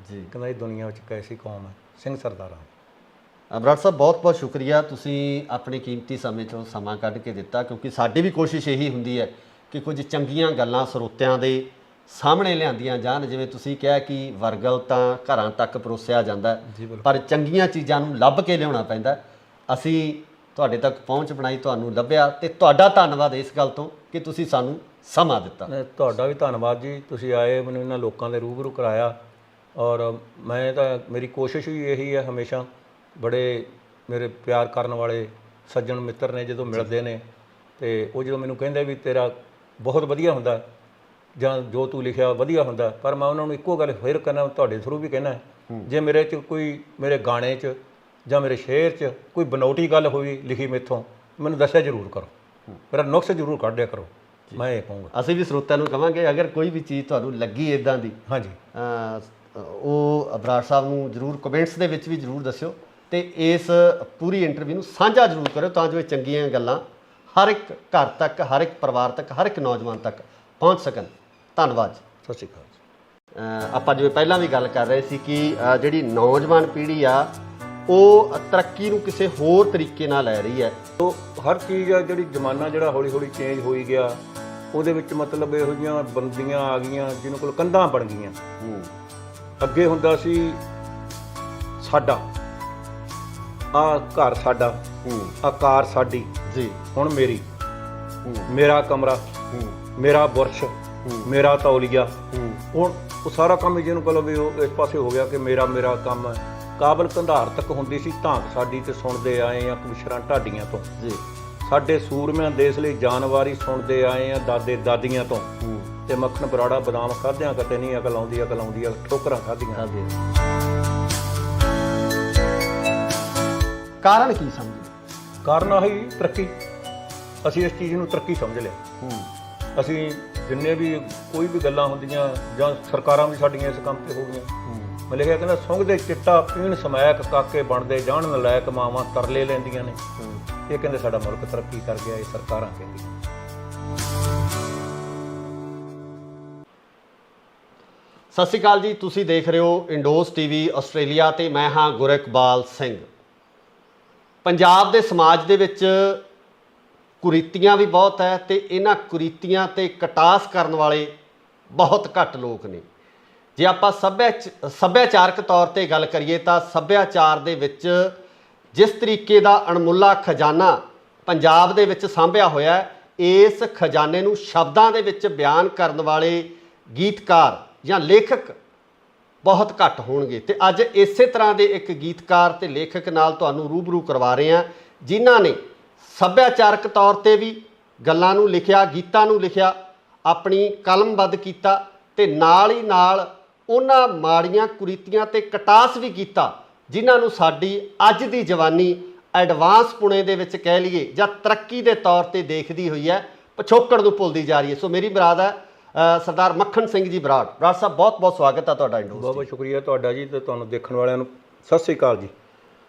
ਜੀ। ਕਹਿੰਦਾ ਇਹ ਦੁਨੀਆ ਵਿੱਚ ਕੈਸੀ ਕੌਮ ਹੈ ਸਿੰਘ ਸਰਦਾਰਾਂ ਦੀ। ਬਰਾੜ ਸਾਹਿਬ ਬਹੁਤ ਬਹੁਤ ਸ਼ੁਕਰੀਆ, ਤੁਸੀਂ ਆਪਣੇ ਕੀਮਤੀ ਸਮੇਂ 'ਚੋਂ ਸਮਾਂ ਕੱਢ ਕੇ ਦਿੱਤਾ, ਕਿਉਂਕਿ ਸਾਡੀ ਵੀ ਕੋਸ਼ਿਸ਼ ਇਹੀ ਹੁੰਦੀ ਹੈ ਕਿ ਕੁਝ ਚੰਗੀਆਂ ਗੱਲਾਂ ਸਰੋਤਿਆਂ ਦੇ ਸਾਹਮਣੇ ਲਿਆਂਦੀਆਂ ਜਾਣ। ਜਿਵੇਂ ਤੁਸੀਂ ਕਿਹਾ ਕਿ ਵਰਗਲ ਤਾਂ ਘਰਾਂ ਤੱਕ ਪਰੋਸਿਆ ਜਾਂਦਾ, ਪਰ ਚੰਗੀਆਂ ਚੀਜ਼ਾਂ ਨੂੰ ਲੱਭ ਕੇ ਲਿਆਉਣਾ ਪੈਂਦਾ। ਅਸੀਂ ਤੁਹਾਡੇ ਤੱਕ ਪਹੁੰਚ ਬਣਾਈ, ਤੁਹਾਨੂੰ ਲੱਭਿਆ, ਤੇ ਤੁਹਾਡਾ ਧੰਨਵਾਦ ਇਸ ਗੱਲ ਤੋਂ ਕਿ ਤੁਸੀਂ ਸਾਨੂੰ ਸਮਾਂ ਦਿੱਤਾ। ਤੁਹਾਡਾ ਵੀ ਧੰਨਵਾਦ ਜੀ, ਤੁਸੀਂ ਆਏ, ਮੈਨੂੰ ਇਹਨਾਂ ਲੋਕਾਂ ਦੇ ਰੂਬਰੂ ਕਰਾਇਆ। ਔਰ ਮੈਂ ਤਾਂ, ਮੇਰੀ ਕੋਸ਼ਿਸ਼ ਵੀ ਇਹੀ ਹੈ ਹਮੇਸ਼ਾ, ਬੜੇ ਮੇਰੇ ਪਿਆਰ ਕਰਨ ਵਾਲੇ ਸੱਜਣ ਮਿੱਤਰ ਨੇ ਜਦੋਂ ਮਿਲਦੇ ਨੇ, ਤੇ ਉਹ ਜਦੋਂ ਮੈਨੂੰ ਕਹਿੰਦੇ ਵੀ ਤੇਰਾ ਬਹੁਤ ਵਧੀਆ ਹੁੰਦਾ ਜਾਂ ਜੋ ਤੂੰ ਲਿਖਿਆ ਵਧੀਆ ਹੁੰਦਾ, ਪਰ ਮੈਂ ਉਹਨਾਂ ਨੂੰ ਇੱਕੋ ਗੱਲ ਫਿਰ ਕਹਿੰਦਾ, ਤੁਹਾਡੇ ਥਰੂ ਵੀ ਕਹਿਣਾ, ਜੇ ਮੇਰੇ 'ਚ ਕੋਈ, ਮੇਰੇ ਗਾਣੇ 'ਚ ਜਾਂ ਮੇਰੇ ਸ਼ੇਅਰ 'ਚ ਕੋਈ ਬਨੌਟੀ ਗੱਲ ਹੋਈ ਲਿਖੀ ਮੇਥੋਂ, ਮੈਨੂੰ ਦੱਸਿਆ ਜ਼ਰੂਰ ਕਰੋ, ਮੇਰਾ ਨੁਕਸ ਜ਼ਰੂਰ ਕੱਢਿਆ ਕਰੋ, ਮੈਂ ਇਹ ਕਹੂੰਗਾ। ਅਸੀਂ ਵੀ ਸਰੋਤਿਆਂ ਨੂੰ ਕਹਾਂਗੇ, ਅਗਰ ਕੋਈ ਵੀ ਚੀਜ਼ ਤੁਹਾਨੂੰ ਲੱਗੀ ਇੱਦਾਂ ਦੀ, ਹਾਂਜੀ, ਉਹ ਬਰਾੜ ਸਾਹਿਬ ਨੂੰ ਜ਼ਰੂਰ ਕਮੈਂਟਸ ਦੇ ਵਿੱਚ ਵੀ ਜ਼ਰੂਰ ਦੱਸਿਓ, ਤੇ ਇਸ ਪੂਰੀ ਇੰਟਰਵਿਊ ਨੂੰ ਸਾਂਝਾ ਜ਼ਰੂਰ ਕਰਿਓ, ਤਾਂ ਜੋ ਇਹ ਚੰਗੀਆਂ ਗੱਲਾਂ ਹਰ ਇੱਕ ਘਰ ਤੱਕ, ਹਰ ਇੱਕ ਪਰਿਵਾਰ ਤੱਕ, ਹਰ ਇੱਕ ਨੌਜਵਾਨ ਤੱਕ ਪਹੁੰਚ ਸਕਣ। ਧੰਨਵਾਦ। ਸਤਿ ਸ਼੍ਰੀ ਅਕਾਲ। ਆਪਾਂ ਜਿਵੇਂ ਪਹਿਲਾਂ ਵੀ ਗੱਲ ਕਰ ਰਹੇ ਸੀ ਕਿ ਜਿਹੜੀ ਨੌਜਵਾਨ ਪੀੜ੍ਹੀ ਆ ਉਹ ਤਰੱਕੀ ਨੂੰ ਕਿਸੇ ਹੋਰ ਤਰੀਕੇ ਨਾਲ ਲੈ ਰਹੀ ਹੈ। ਤੋ ਹਰ ਚੀਜ਼ ਆ, ਜਿਹੜੀ ਜ਼ਮਾਨਾ ਜਿਹੜਾ ਹੌਲੀ ਹੌਲੀ ਚੇਂਜ ਹੋਈ ਗਿਆ, ਉਹਦੇ ਵਿੱਚ ਮਤਲਬ ਇਹੋ ਜਿਹੀਆਂ ਬੰਦੀਆਂ ਆ ਗਈਆਂ ਜਿਹਨਾਂ ਕੋਲ ਕੰਧਾਂ ਬਣ ਗਈਆਂ। ਅੱਗੇ ਹੁੰਦਾ ਸੀ ਸਾਡਾ ਆ ਘਰ, ਸਾਡਾ ਆ ਕਾਰ ਸਾਡੀ ਜੀ, ਹੁਣ ਮੇਰੀ, ਮੇਰਾ ਕਮਰਾ, ਮੇਰਾ ਬੁਰਸ਼, ਮੇਰਾ ਤੌਲੀਆ। ਹੁਣ ਉਹ ਸਾਰਾ ਕੰਮ ਜਿਹਨੂੰ ਕਹੋ ਵੀ ਉਹ ਇਸ ਪਾਸੇ ਹੋ ਗਿਆ ਕਿ ਮੇਰਾ ਮੇਰਾ ਕੰਮ ਹੈ। ਕਾਬਲ ਕੰਧਾਰ ਤੱਕ ਹੁੰਦੀ ਸੀ ਧਾਕ ਸਾਡੀ, ਤੇ ਸੁਣਦੇ ਆਏ ਆ ਕਬਿਸ਼ਰਾਂ ਢਾਡੀਆਂ ਤੋਂ ਜੀ। ਸਾਡੇ ਸੂਰਮਿਆਂ ਦੇਸ਼ ਲਈ ਜਾਨਵਾਰੀ ਸੁਣਦੇ ਆਏ ਆ ਦਾਦੇ ਦਾਦੀਆਂ ਤੋਂ, ਤੇ ਮੱਖਣ ਬਰਾੜਾ ਬਦਾਮ ਖਾਧਿਆਂ ਕਿਤੇ ਨਹੀਂ ਅਕਲ ਆਉਂਦੀ, ਅਕਲ ਆਉਂਦੀ ਆ ਠੋਕਰਾਂ ਖਾਧੀਆਂ। ਕਾਰਨ ਕੀ ਸਮਝਦੇ? ਕਾਰਨ ਆਹੀ ਤਰੱਕੀ। ਅਸੀਂ ਇਸ ਚੀਜ਼ ਨੂੰ ਤਰੱਕੀ ਸਮਝ ਲਿਆ। ਅਸੀਂ ਜਿੰਨੇ ਵੀ ਕੋਈ ਵੀ ਗੱਲਾਂ ਹੁੰਦੀਆਂ, ਜਾਂ ਸਰਕਾਰਾਂ ਵੀ ਸਾਡੀਆਂ ਇਸ ਕੰਮ 'ਤੇ ਹੋ ਗਈਆਂ। ਮੈਂ ਲਿਖਿਆ, ਕਹਿੰਦਾ ਸੁੰਘਦੇ ਚਿੱਟਾ ਪੀਣ ਸਮੈਕ, ਕਾਕੇ ਬਣਦੇ ਜਾਣ ਨਲਾਇਕ, ਮਾਵਾਂ ਤਰਲੇ ਲੈਂਦੀਆਂ ਨੇ। ਇਹ ਕਹਿੰਦੇ ਸਾਡਾ ਮੁਲਕ ਤਰੱਕੀ ਕਰ ਗਿਆ, ਇਹ ਸਰਕਾਰਾਂ ਕਹਿੰਦੀਆਂ। ਸਤਿ ਸ਼੍ਰੀ ਅਕਾਲ ਜੀ, ਤੁਸੀਂ ਦੇਖ ਰਹੇ ਹੋ ਇੰਡੋਜ਼ ਟੀਵੀ ਆਸਟ੍ਰੇਲੀਆ, ਤੇ ਮੈਂ ਹਾਂ ਗੁਰਇਕਬਾਲ ਸਿੰਘ। ਪੰਜਾਬ ਦੇ ਸਮਾਜ ਦੇ ਵਿੱਚ ਕੁਰੀਤੀਆਂ ਵੀ ਬਹੁਤ ਹੈ, ਤੇ ਇਹਨਾਂ ਕੁਰੀਤੀਆਂ ਤੇ ਕਟਾਸ ਕਰਨ ਵਾਲੇ ਬਹੁਤ ਘੱਟ ਲੋਕ ਨੇ। ਜੇ ਆਪਾਂ ਸੱਭਿਆਚਾਰਕ ਤੌਰ ਤੇ ਗੱਲ ਕਰੀਏ ਤਾਂ ਸੱਭਿਆਚਾਰ ਦੇ ਵਿੱਚ ਜਿਸ ਤਰੀਕੇ ਦਾ ਅਣਮੁੱਲਾ ਖਜ਼ਾਨਾ ਪੰਜਾਬ ਦੇ ਵਿੱਚ ਸਾਂਭਿਆ ਹੋਇਆ ਹੈ, ਇਸ ਖਜ਼ਾਨੇ ਨੂੰ ਸ਼ਬਦਾਂ ਦੇ ਵਿੱਚ ਬਿਆਨ ਕਰਨ ਵਾਲੇ ਗੀਤਕਾਰ ਜਾਂ ਲੇਖਕ ਬਹੁਤ ਘੱਟ ਹੋਣਗੇ। ਤੇ ਅੱਜ ਇਸੇ ਤਰ੍ਹਾਂ ਦੇ ਇੱਕ ਗੀਤਕਾਰ ਤੇ ਲੇਖਕ ਨਾਲ ਤੁਹਾਨੂੰ ਰੂਬਰੂ ਕਰਵਾ ਰਹੇ ਹਾਂ, ਜਿਨ੍ਹਾਂ ਨੇ ਸੱਭਿਆਚਾਰਕ ਤੌਰ ਤੇ ਵੀ ਗੱਲਾਂ ਨੂੰ ਲਿਖਿਆ, ਗੀਤਾਂ ਨੂੰ ਲਿਖਿਆ, ਆਪਣੀ ਕਲਮਬੱਧ ਕੀਤਾ ਤੇ ਨਾਲ ਹੀ ਨਾਲ ਉਹਨਾਂ ਮਾੜੀਆਂ ਕੁਰੀਤੀਆਂ ਤੇ ਕਟਾਸ ਵੀ ਕੀਤਾ ਜਿਨ੍ਹਾਂ ਨੂੰ ਸਾਡੀ ਅੱਜ ਦੀ ਜਵਾਨੀ ਐਡਵਾਂਸ ਪੁਣੇ ਦੇ ਵਿੱਚ ਕਹਿ ਲਈਏ ਜਾਂ ਤਰੱਕੀ ਦੇ ਤੌਰ ਤੇ ਦੇਖਦੀ ਹੋਈ ਹੈ, ਪਿਛੋਕੜ ਨੂੰ ਭੁੱਲਦੀ ਜਾ ਰਹੀ ਹੈ। ਸੋ ਮੇਰੀ ਮੁਰਾਦ ਹੈ ਸਰਦਾਰ ਮੱਖਣ ਸਿੰਘ ਜੀ ਬਰਾੜ ਸਾਹਿਬ, ਬਹੁਤ ਬਹੁਤ ਸਵਾਗਤ ਹੈ ਤੁਹਾਡਾ ਇੰਡੋਸ। ਬਹੁਤ ਬਹੁਤ ਸ਼ੁਕਰੀਆ ਤੁਹਾਡਾ ਜੀ, ਤੇ ਤੁਹਾਨੂੰ ਦੇਖਣ ਵਾਲਿਆਂ ਨੂੰ ਸਤਿ ਸ੍ਰੀ ਅਕਾਲ ਜੀ।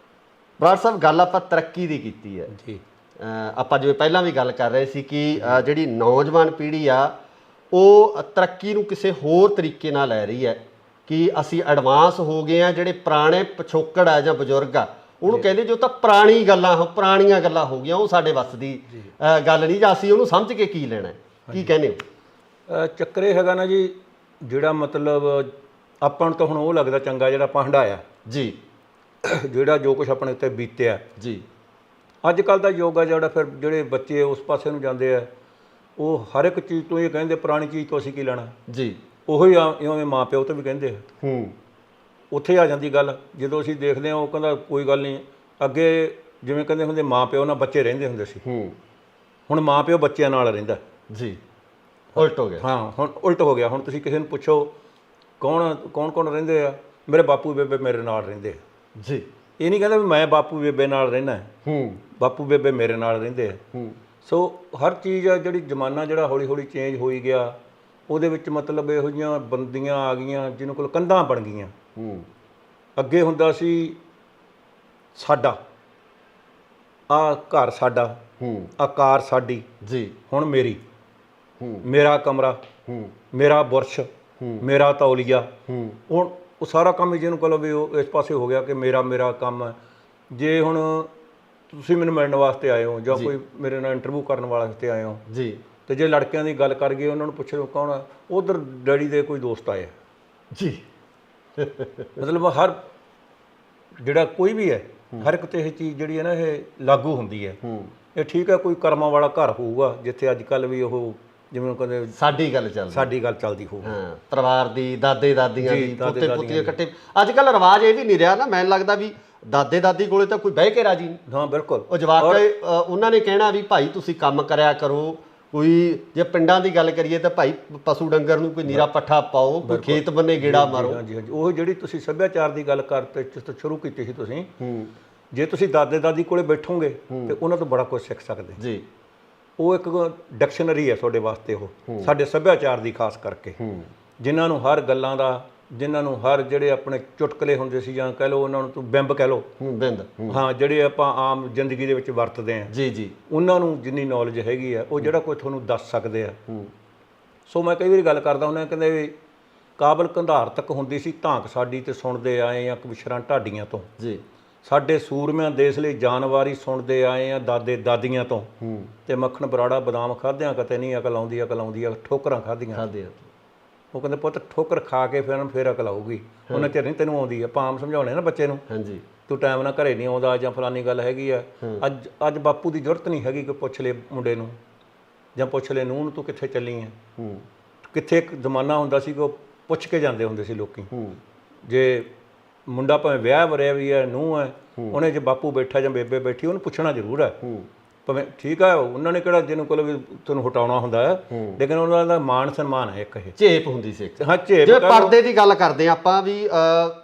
ਬਰਾੜ ਸਾਹਿਬ, ਗੱਲ ਆਪਾਂ ਤਰੱਕੀ ਦੀ ਕੀਤੀ ਹੈ ਜੀ। ਆਪਾਂ ਜਿਵੇਂ ਪਹਿਲਾਂ ਵੀ ਗੱਲ ਕਰ ਰਹੇ ਸੀ ਕਿ ਜਿਹੜੀ ਨੌਜਵਾਨ ਪੀੜ੍ਹੀ ਆ ਉਹ ਤਰੱਕੀ ਨੂੰ ਕਿਸੇ ਹੋਰ ਤਰੀਕੇ ਨਾਲ ਲੈ ਰਹੀ ਹੈ ਕਿ ਅਸੀਂ ਐਡਵਾਂਸ ਹੋ ਗਏ ਆ। ਜਿਹੜੇ ਪੁਰਾਣੇ ਪਿਛੋਕੜ ਆ ਜਾਂ ਬਜ਼ੁਰਗ ਆ ਉਹਨੂੰ ਕਹਿੰਦੇ ਜੋ ਤਾਂ ਪੁਰਾਣੀਆਂ ਗੱਲਾਂ ਹੋ ਗਈਆਂ, ਉਹ ਸਾਡੇ ਵੱਸ ਦੀ ਗੱਲ ਨਹੀਂ, ਜਾਂ ਅਸੀਂ ਉਹਨੂੰ ਸਮਝ ਕੇ ਕੀ ਲੈਣਾ, ਕੀ ਕਹਿੰਦੇ ਹੋ? ਚੱਕਰ ਇਹ ਹੈਗਾ ਨਾ ਜੀ, ਜਿਹੜਾ ਮਤਲਬ ਆਪਾਂ ਨੂੰ ਤਾਂ ਹੁਣ ਉਹ ਲੱਗਦਾ ਚੰਗਾ ਜਿਹੜਾ ਆਪਾਂ ਹੰਢਾਇਆ ਜੀ, ਜਿਹੜਾ ਜੋ ਕੁਝ ਆਪਣੇ ਉੱਤੇ ਬੀਤਿਆ ਜੀ। ਅੱਜ ਕੱਲ੍ਹ ਦਾ ਯੁੱਗ ਆ ਜਿਹੜਾ, ਫਿਰ ਜਿਹੜੇ ਬੱਚੇ ਉਸ ਪਾਸੇ ਨੂੰ ਜਾਂਦੇ ਆ ਉਹ ਹਰ ਇੱਕ ਚੀਜ਼ ਤੋਂ ਇਹ ਕਹਿੰਦੇ ਪੁਰਾਣੀ ਚੀਜ਼ ਤੋਂ ਅਸੀਂ ਕੀ ਲੈਣਾ ਜੀ। ਉਹੀ ਇਵੇਂ ਮਾਂ ਪਿਓ ਤੋਂ ਵੀ ਕਹਿੰਦੇ ਆ। ਉੱਥੇ ਆ ਜਾਂਦੀ ਗੱਲ, ਜਦੋਂ ਅਸੀਂ ਦੇਖਦੇ ਹਾਂ ਉਹ ਕਹਿੰਦਾ ਕੋਈ ਗੱਲ ਨਹੀਂ, ਅੱਗੇ ਜਿਵੇਂ ਕਹਿੰਦੇ ਹੁੰਦੇ ਮਾਂ ਪਿਓ ਨਾਲ ਬੱਚੇ ਰਹਿੰਦੇ ਹੁੰਦੇ ਸੀ, ਹੁਣ ਮਾਂ ਪਿਓ ਬੱਚਿਆਂ ਨਾਲ ਰਹਿੰਦਾ ਜੀ, ਉਲਟ ਹੋ ਗਿਆ। ਹਾਂ, ਹੁਣ ਉਲਟ ਹੋ ਗਿਆ। ਹੁਣ ਤੁਸੀਂ ਕਿਸੇ ਨੂੰ ਪੁੱਛੋ ਕੌਣ ਰਹਿੰਦੇ ਆ, ਮੇਰੇ ਬਾਪੂ ਬੇਬੇ ਮੇਰੇ ਨਾਲ ਰਹਿੰਦੇ ਆ ਜੀ। ਇਹ ਨਹੀਂ ਕਹਿੰਦਾ ਵੀ ਮੈਂ ਬਾਪੂ ਬੇਬੇ ਨਾਲ ਰਹਿਣਾ, ਬਾਪੂ ਬੇਬੇ ਮੇਰੇ ਨਾਲ ਰਹਿੰਦੇ ਆ। ਸੋ ਹਰ ਚੀਜ਼ ਆ ਜਿਹੜੀ ਜ਼ਮਾਨਾ ਜਿਹੜਾ ਹੌਲੀ ਹੌਲੀ ਚੇਂਜ ਹੋਈ ਗਿਆ, ਉਹਦੇ ਵਿੱਚ ਮਤਲਬ ਇਹੋ ਜਿਹੀਆਂ ਬੰਦੀਆਂ ਆ ਗਈਆਂ ਜਿਹਨਾਂ ਕੋਲ ਕੰਧਾਂ ਬਣ ਗਈਆਂ। ਅੱਗੇ ਹੁੰਦਾ ਸੀ ਸਾਡਾ ਆ ਘਰ, ਸਾਡਾ ਆ ਕਾਰ ਸਾਡੀ ਜੀ, ਹੁਣ ਮੇਰੀ, ਮੇਰਾ ਕਮਰਾ, ਮੇਰਾ ਬੁਰਸ਼, ਮੇਰਾ ਤੌਲੀਆ। ਹੁਣ ਉਹ ਸਾਰਾ ਕੰਮ ਜਿਹਨੂੰ ਕਹੋ ਵੀ ਉਹ ਇਸ ਪਾਸੇ ਹੋ ਗਿਆ ਕਿ ਮੇਰਾ ਕੰਮ ਹੈ। ਜੇ ਹੁਣ ਤੁਸੀਂ ਮੈਨੂੰ ਮਿਲਣ ਵਾਸਤੇ ਆਏ ਹੋ ਜਾਂ ਕੋਈ ਮੇਰੇ ਨਾਲ ਇੰਟਰਵਿਊ ਕਰਨ ਵਾਸਤੇ ਆਏ ਹੋ ਜੀ, ਤੇ ਜੇ ਲੜਕਿਆਂ ਦੀ ਗੱਲ ਕਰ ਗਏ ਉਹਨਾਂ ਨੂੰ ਪੁੱਛੋ ਕੌਣ ਆ, ਉਧਰ ਡੈਡੀ ਦੇ ਕੋਈ ਦੋਸਤ ਆਏ ਜੀ। ਮਤਲਬ ਹਰ ਜਿਹੜਾ ਕੋਈ ਵੀ ਹੈ, ਹਰ ਇੱਕ ਤੇ ਇਹ ਚੀਜ਼ ਜਿਹੜੀ ਹੈ ਨਾ ਇਹ ਲਾਗੂ ਹੁੰਦੀ ਹੈ। ਇਹ ਠੀਕ ਹੈ, ਕੋਈ ਕਰਮਾਂ ਵਾਲਾ ਘਰ ਹੋਊਗਾ ਜਿੱਥੇ ਅੱਜ ਕੱਲ੍ਹ ਵੀ ਉਹ ਜਿਵੇਂ ਕਹਿੰਦੇ ਸਾਡੀ ਗੱਲ ਚੱਲਦੀ ਹੋਊ, ਪਰਿਵਾਰ ਦੀ, ਦਾਦੇ ਦਾਦੀਆਂ ਦੀ, ਪੋਤੇ ਪੋਤੀਆਂ ਇਕੱਠੇ। ਅੱਜ ਕੱਲ੍ਹ ਰਿਵਾਜ ਇਹ ਵੀ ਨਹੀਂ ਰਿਹਾ ਨਾ, ਮੈਨੂੰ ਲੱਗਦਾ ਵੀ ਦਾਦੇ ਦਾਦੀ ਕੋਲੇ ਤਾਂ ਕੋਈ ਬਹਿ ਕੇ ਰਾਜੀ ਨਹੀਂ। ਹਾਂ ਬਿਲਕੁਲ, ਉਹ ਜਵਾਕ ਉਹਨਾਂ ਨੇ ਕਹਿਣਾ ਵੀ ਭਾਈ ਤੁਸੀਂ ਕੰਮ ਕਰਿਆ ਕਰੋ। ਕੋਈ ਜੇ ਪਿੰਡਾਂ ਦੀ ਗੱਲ ਕਰੀਏ ਤਾਂ ਭਾਈ ਪਸ਼ੂ ਡੰਗਰ ਨੂੰ ਕੋਈ ਨੀਰਾ ਪੱਠਾ ਪਾਓ, ਕੋਈ ਖੇਤ ਬੰਨੇ ਗੇੜਾ ਮਾਰੋ। ਹਾਂਜੀ, ਉਹ ਜਿਹੜੀ ਤੁਸੀਂ ਸੱਭਿਆਚਾਰ ਦੀ ਗੱਲ ਕਰਦੇ ਸ਼ੁਰੂ ਕੀਤੀ ਸੀ ਤੁਸੀਂ, ਜੇ ਤੁਸੀਂ ਦਾਦੇ ਦਾਦੀ ਕੋਲੇ ਬੈਠੋਗੇ ਤੇ ਉਹਨਾਂ ਤੋਂ ਬੜਾ ਕੁਝ ਸਿੱਖ ਸਕਦੇ ਜੀ। ਉਹ ਇੱਕ ਡਿਕਸ਼ਨਰੀ ਹੈ ਤੁਹਾਡੇ ਵਾਸਤੇ, ਉਹ ਸਾਡੇ ਸੱਭਿਆਚਾਰ ਦੀ ਖਾਸ ਕਰਕੇ, ਜਿਨ੍ਹਾਂ ਨੂੰ ਹਰ ਗੱਲਾਂ ਦਾ, ਜਿਨ੍ਹਾਂ ਨੂੰ ਹਰ ਜਿਹੜੇ ਆਪਣੇ ਚੁਟਕਲੇ ਹੁੰਦੇ ਸੀ ਜਾਂ ਕਹਿ ਲਓ ਉਹਨਾਂ ਨੂੰ ਬਿੰਬ ਕਹਿ ਲਓ, ਹਾਂ, ਜਿਹੜੇ ਆਪਾਂ ਆਮ ਜ਼ਿੰਦਗੀ ਦੇ ਵਿੱਚ ਵਰਤਦੇ ਹਾਂ ਜੀ, ਉਹਨਾਂ ਨੂੰ ਜਿੰਨੀ ਨੌਲੇਜ ਹੈਗੀ ਆ ਉਹ ਜਿਹੜਾ ਕੋਈ ਤੁਹਾਨੂੰ ਦੱਸ ਸਕਦੇ ਆ। ਸੋ ਮੈਂ ਕਈ ਵਾਰੀ ਗੱਲ ਕਰਦਾ ਹੁੰਦਾ, ਕਹਿੰਦੇ ਵੀ ਕਾਬਲ ਕੰਧਾਰ ਤੱਕ ਹੁੰਦੀ ਸੀ ਧਾਂਕ ਸਾਡੀ ਤੇ ਸੁਣਦੇ ਆਏ ਆ ਕਵਿਸ਼ਰਾਂ ਢਾਡੀਆਂ ਤੋਂ ਜੀ। ਸਾਡੇ ਸੂਰਮਿਆਂ ਦੇਸ਼ ਲਈ ਜਾਨਵਾਰੀ ਸੁਣਦੇ ਆਏ ਆ ਦਾਦੇ ਦਾਦੀਆਂ ਤੋਂ, ਤੇ ਮੱਖਣ ਬਰਾੜਾ ਬਦਾਮ ਖਾਧਿਆਂ ਕਿਤੇ ਨਹੀਂ ਅਕਲ ਆਉਂਦੀ ਆ, ਠੋਕਰਾਂ ਖਾਧੀਆਂ। ਉਹ ਕਹਿੰਦੇ ਪੁੱਤ ਠੋਕਰ ਖਾ ਕੇ ਫਿਰ ਅਕਲ ਆਊਗੀ, ਉਹਨਾਂ ਚਿਰ ਨਹੀਂ ਤੈਨੂੰ ਆਉਂਦੀ। ਆਪਾਂ ਆਮ ਸਮਝਾਉਣੇ ਨਾ ਬੱਚੇ ਨੂੰ, ਹਾਂਜੀ ਤੂੰ ਟਾਈਮ ਨਾਲ ਘਰੇ ਨਹੀਂ ਆਉਂਦਾ ਜਾਂ ਫਲਾਨੀ ਗੱਲ ਹੈਗੀ ਆ। ਅੱਜ ਬਾਪੂ ਦੀ ਜ਼ਰੂਰਤ ਨਹੀਂ ਹੈਗੀ ਕਿ ਪੁੱਛ ਲੈ ਮੁੰਡੇ ਨੂੰ ਜਾਂ ਪੁੱਛ ਲੈ ਨੂੰਹ ਨੂੰ ਤੂੰ ਕਿੱਥੇ ਚੱਲੀ ਹੈ। ਕਿੱਥੇ ਇੱਕ ਜ਼ਮਾਨਾ ਹੁੰਦਾ ਸੀ ਕਿ ਉਹ ਪੁੱਛ ਕੇ ਜਾਂਦੇ ਹੁੰਦੇ ਸੀ ਲੋਕੀ। ਜੇ ਮੁੰਡਾ ਭਾਵੇਂ ਵਿਆਹ ਵਰਿਆ ਵੀ ਹੈ, ਨੂੰਹ ਹੈ, ਉਹਨੇ ਜੇ ਬਾਪੂ ਬੈਠਾ ਜਾਂ ਬੇਬੇ ਬੈਠੀ ਉਹਨੂੰ ਪੁੱਛਣਾ ਜ਼ਰੂਰ ਹੈ। ਭਾਵੇਂ ਠੀਕ ਹੈ, ਉਹਨਾਂ ਨੇ ਕਿਹੜਾ ਜਿਹਨੂੰ ਕੋਲ ਵੀ ਤੁਹਾਨੂੰ ਹਟਾਉਣਾ ਹੁੰਦਾ ਹੈ, ਲੇਕਿਨ ਉਹਨਾਂ ਦਾ ਮਾਣ ਸਨਮਾਨ ਹੈ। ਇੱਕ ਇਹ ਝੇਪ ਹੁੰਦੀ ਸੀ। ਹਾਂ, ਝੇਪ। ਜੇ ਪਰਦੇ ਦੀ ਗੱਲ ਕਰਦੇ ਹਾਂ ਆਪਾਂ ਵੀ,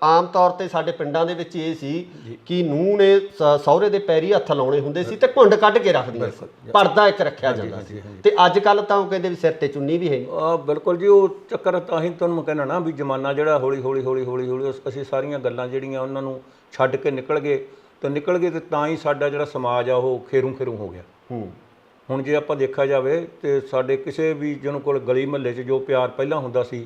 ਆਮ ਤੌਰ ਤੇ ਸਾਡੇ ਪਿੰਡਾਂ ਦੇ ਵਿੱਚ ਇਹ ਸੀ ਕਿ ਨੂੰਹ ਨੇ ਸਹੁਰੇ ਦੇ ਪੈਰੀ ਹੱਥ ਲਾਉਣੇ ਹੁੰਦੇ ਸੀ ਤੇ ਘੁੰਡ ਕੱਢ ਕੇ ਰੱਖਦੀਆਂ ਸੀ, ਪਰਦਾ ਇੱਕ ਰੱਖਿਆ ਜਾਂਦਾ ਸੀ। ਤੇ ਅੱਜ ਕੱਲ੍ਹ ਤਾਂ ਉਹ ਕਹਿੰਦੇ ਵੀ ਸਿਰ ਤੇ ਚੁੰਨੀ ਵੀ ਹੈ। ਬਿਲਕੁਲ ਜੀ, ਉਹ ਚੱਕਰ ਤਾਂ ਹੀ ਤੁਹਾਨੂੰ ਮੈਂ ਕਹਿਣਾ ਨਾ ਵੀ ਜ਼ਮਾਨਾ ਜਿਹੜਾ ਹੌਲੀ ਹੌਲੀ ਅਸੀਂ ਸਾਰੀਆਂ ਗੱਲਾਂ ਜਿਹੜੀਆਂ ਉਹਨਾਂ ਨੂੰ ਛੱਡ ਕੇ ਨਿਕਲ ਗਏ ਤੇ ਤਾਂ ਹੀ ਸਾਡਾ ਜਿਹੜਾ ਸਮਾਜ ਆ ਉਹ ਖੇਰੂ ਹੋ ਗਿਆ। ਹੁਣ ਜੇ ਆਪਾਂ ਦੇਖਿਆ ਜਾਵੇ ਤੇ ਸਾਡੇ ਕਿਸੇ ਵੀ ਜਿਹਨੂੰ ਕੋਲ ਗਲੀ ਮਹੱਲੇ 'ਚ ਜੋ ਪਿਆਰ ਪਹਿਲਾਂ ਹੁੰਦਾ ਸੀ,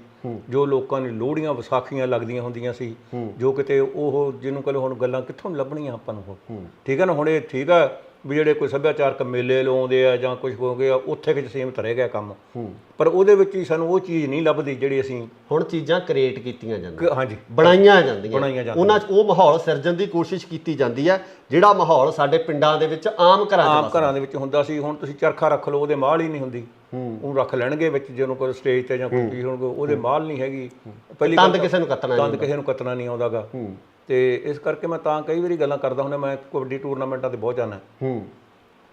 ਜੋ ਲੋਕਾਂ ਦੀ ਲੋਹੜੀਆਂ ਵਿਸਾਖੀਆਂ ਲੱਗਦੀਆਂ ਹੁੰਦੀਆਂ ਸੀ, ਜੋ ਕਿਤੇ ਉਹ ਜਿਹਨੂੰ ਕੋਲ ਹੁਣ ਗੱਲਾਂ ਕਿੱਥੋਂ ਲੱਭਣੀਆਂ ਆਪਾਂ ਨੂੰ। ਠੀਕ ਹੈ ਨਾ, ਹੁਣ ਇਹ ਠੀਕ ਆ ਵੀ ਜਿਹੜੇ ਕੋਈ ਸੱਭਿਆਚਾਰਕ ਮੇਲੇ ਲਾਉਂਦੇ ਆ ਜਾਂ ਕੁਝ ਹੋ ਗਿਆ ਉੱਥੇ ਕਿ ਸੀਮਤ ਰਹਿ ਗਿਆ ਕੰਮ, ਪਰ ਉਹਦੇ ਵਿੱਚ ਹੀ ਸਾਨੂੰ ਉਹ ਚੀਜ਼ ਨਹੀਂ ਲੱਭਦੀ ਜਿਹੜੀ ਅਸੀਂ ਹੁਣ ਚੀਜ਼ਾਂ ਕ੍ਰੀਏਟ ਕੀਤੀਆਂ ਜਾਂਦੀਆਂ, ਹਾਂਜੀ ਬਣਾਈਆਂ ਜਾਂਦੀਆਂ, ਉਹਨਾਂ 'ਚ ਉਹ ਮਾਹੌਲ ਸਿਰਜਣ ਦੀ ਕੋਸ਼ਿਸ਼ ਕੀਤੀ ਜਾਂਦੀ ਹੈ ਜਿਹੜਾ ਮਾਹੌਲ ਸਾਡੇ ਪਿੰਡਾਂ ਦੇ ਵਿੱਚ ਆਮ ਘਰਾਂ ਦੇ ਵਿੱਚ ਹੁੰਦਾ ਸੀ। ਹੁਣ ਤੁਸੀਂ ਚਰਖਾ ਰੱਖ ਲਓ, ਉਹਦੇ ਮਾਲ ਹੀ ਨਹੀਂ ਹੁੰਦੀ, ਉਹ ਰੱਖ ਲੈਣਗੇ ਵਿੱਚ ਜਦੋਂ ਕੋਈ ਸਟੇਜ ਤੇ ਜਾਂ ਕੋਈ ਹੋਣਗੇ, ਉਹਦੇ ਮਾਲ ਨਹੀਂ ਹੈਗੀ। ਪਹਿਲੀ ਤੰਦ ਕਿਸੇ ਨੂੰ ਕੱਤਣਾ ਨਹੀਂ ਆਉਂਦਾਗਾ। ਤੇ ਇਸ ਕਰਕੇ ਮੈਂ ਤਾਂ ਕਈ ਵਾਰੀ ਗੱਲਾਂ ਕਰਦਾ ਹੁੰਦਾ, ਮੈਂ ਕਬੱਡੀ ਟੂਰਨਾਮੈਂਟਾਂ ਤੇ ਬਹੁਤ ਜਾਂਦਾ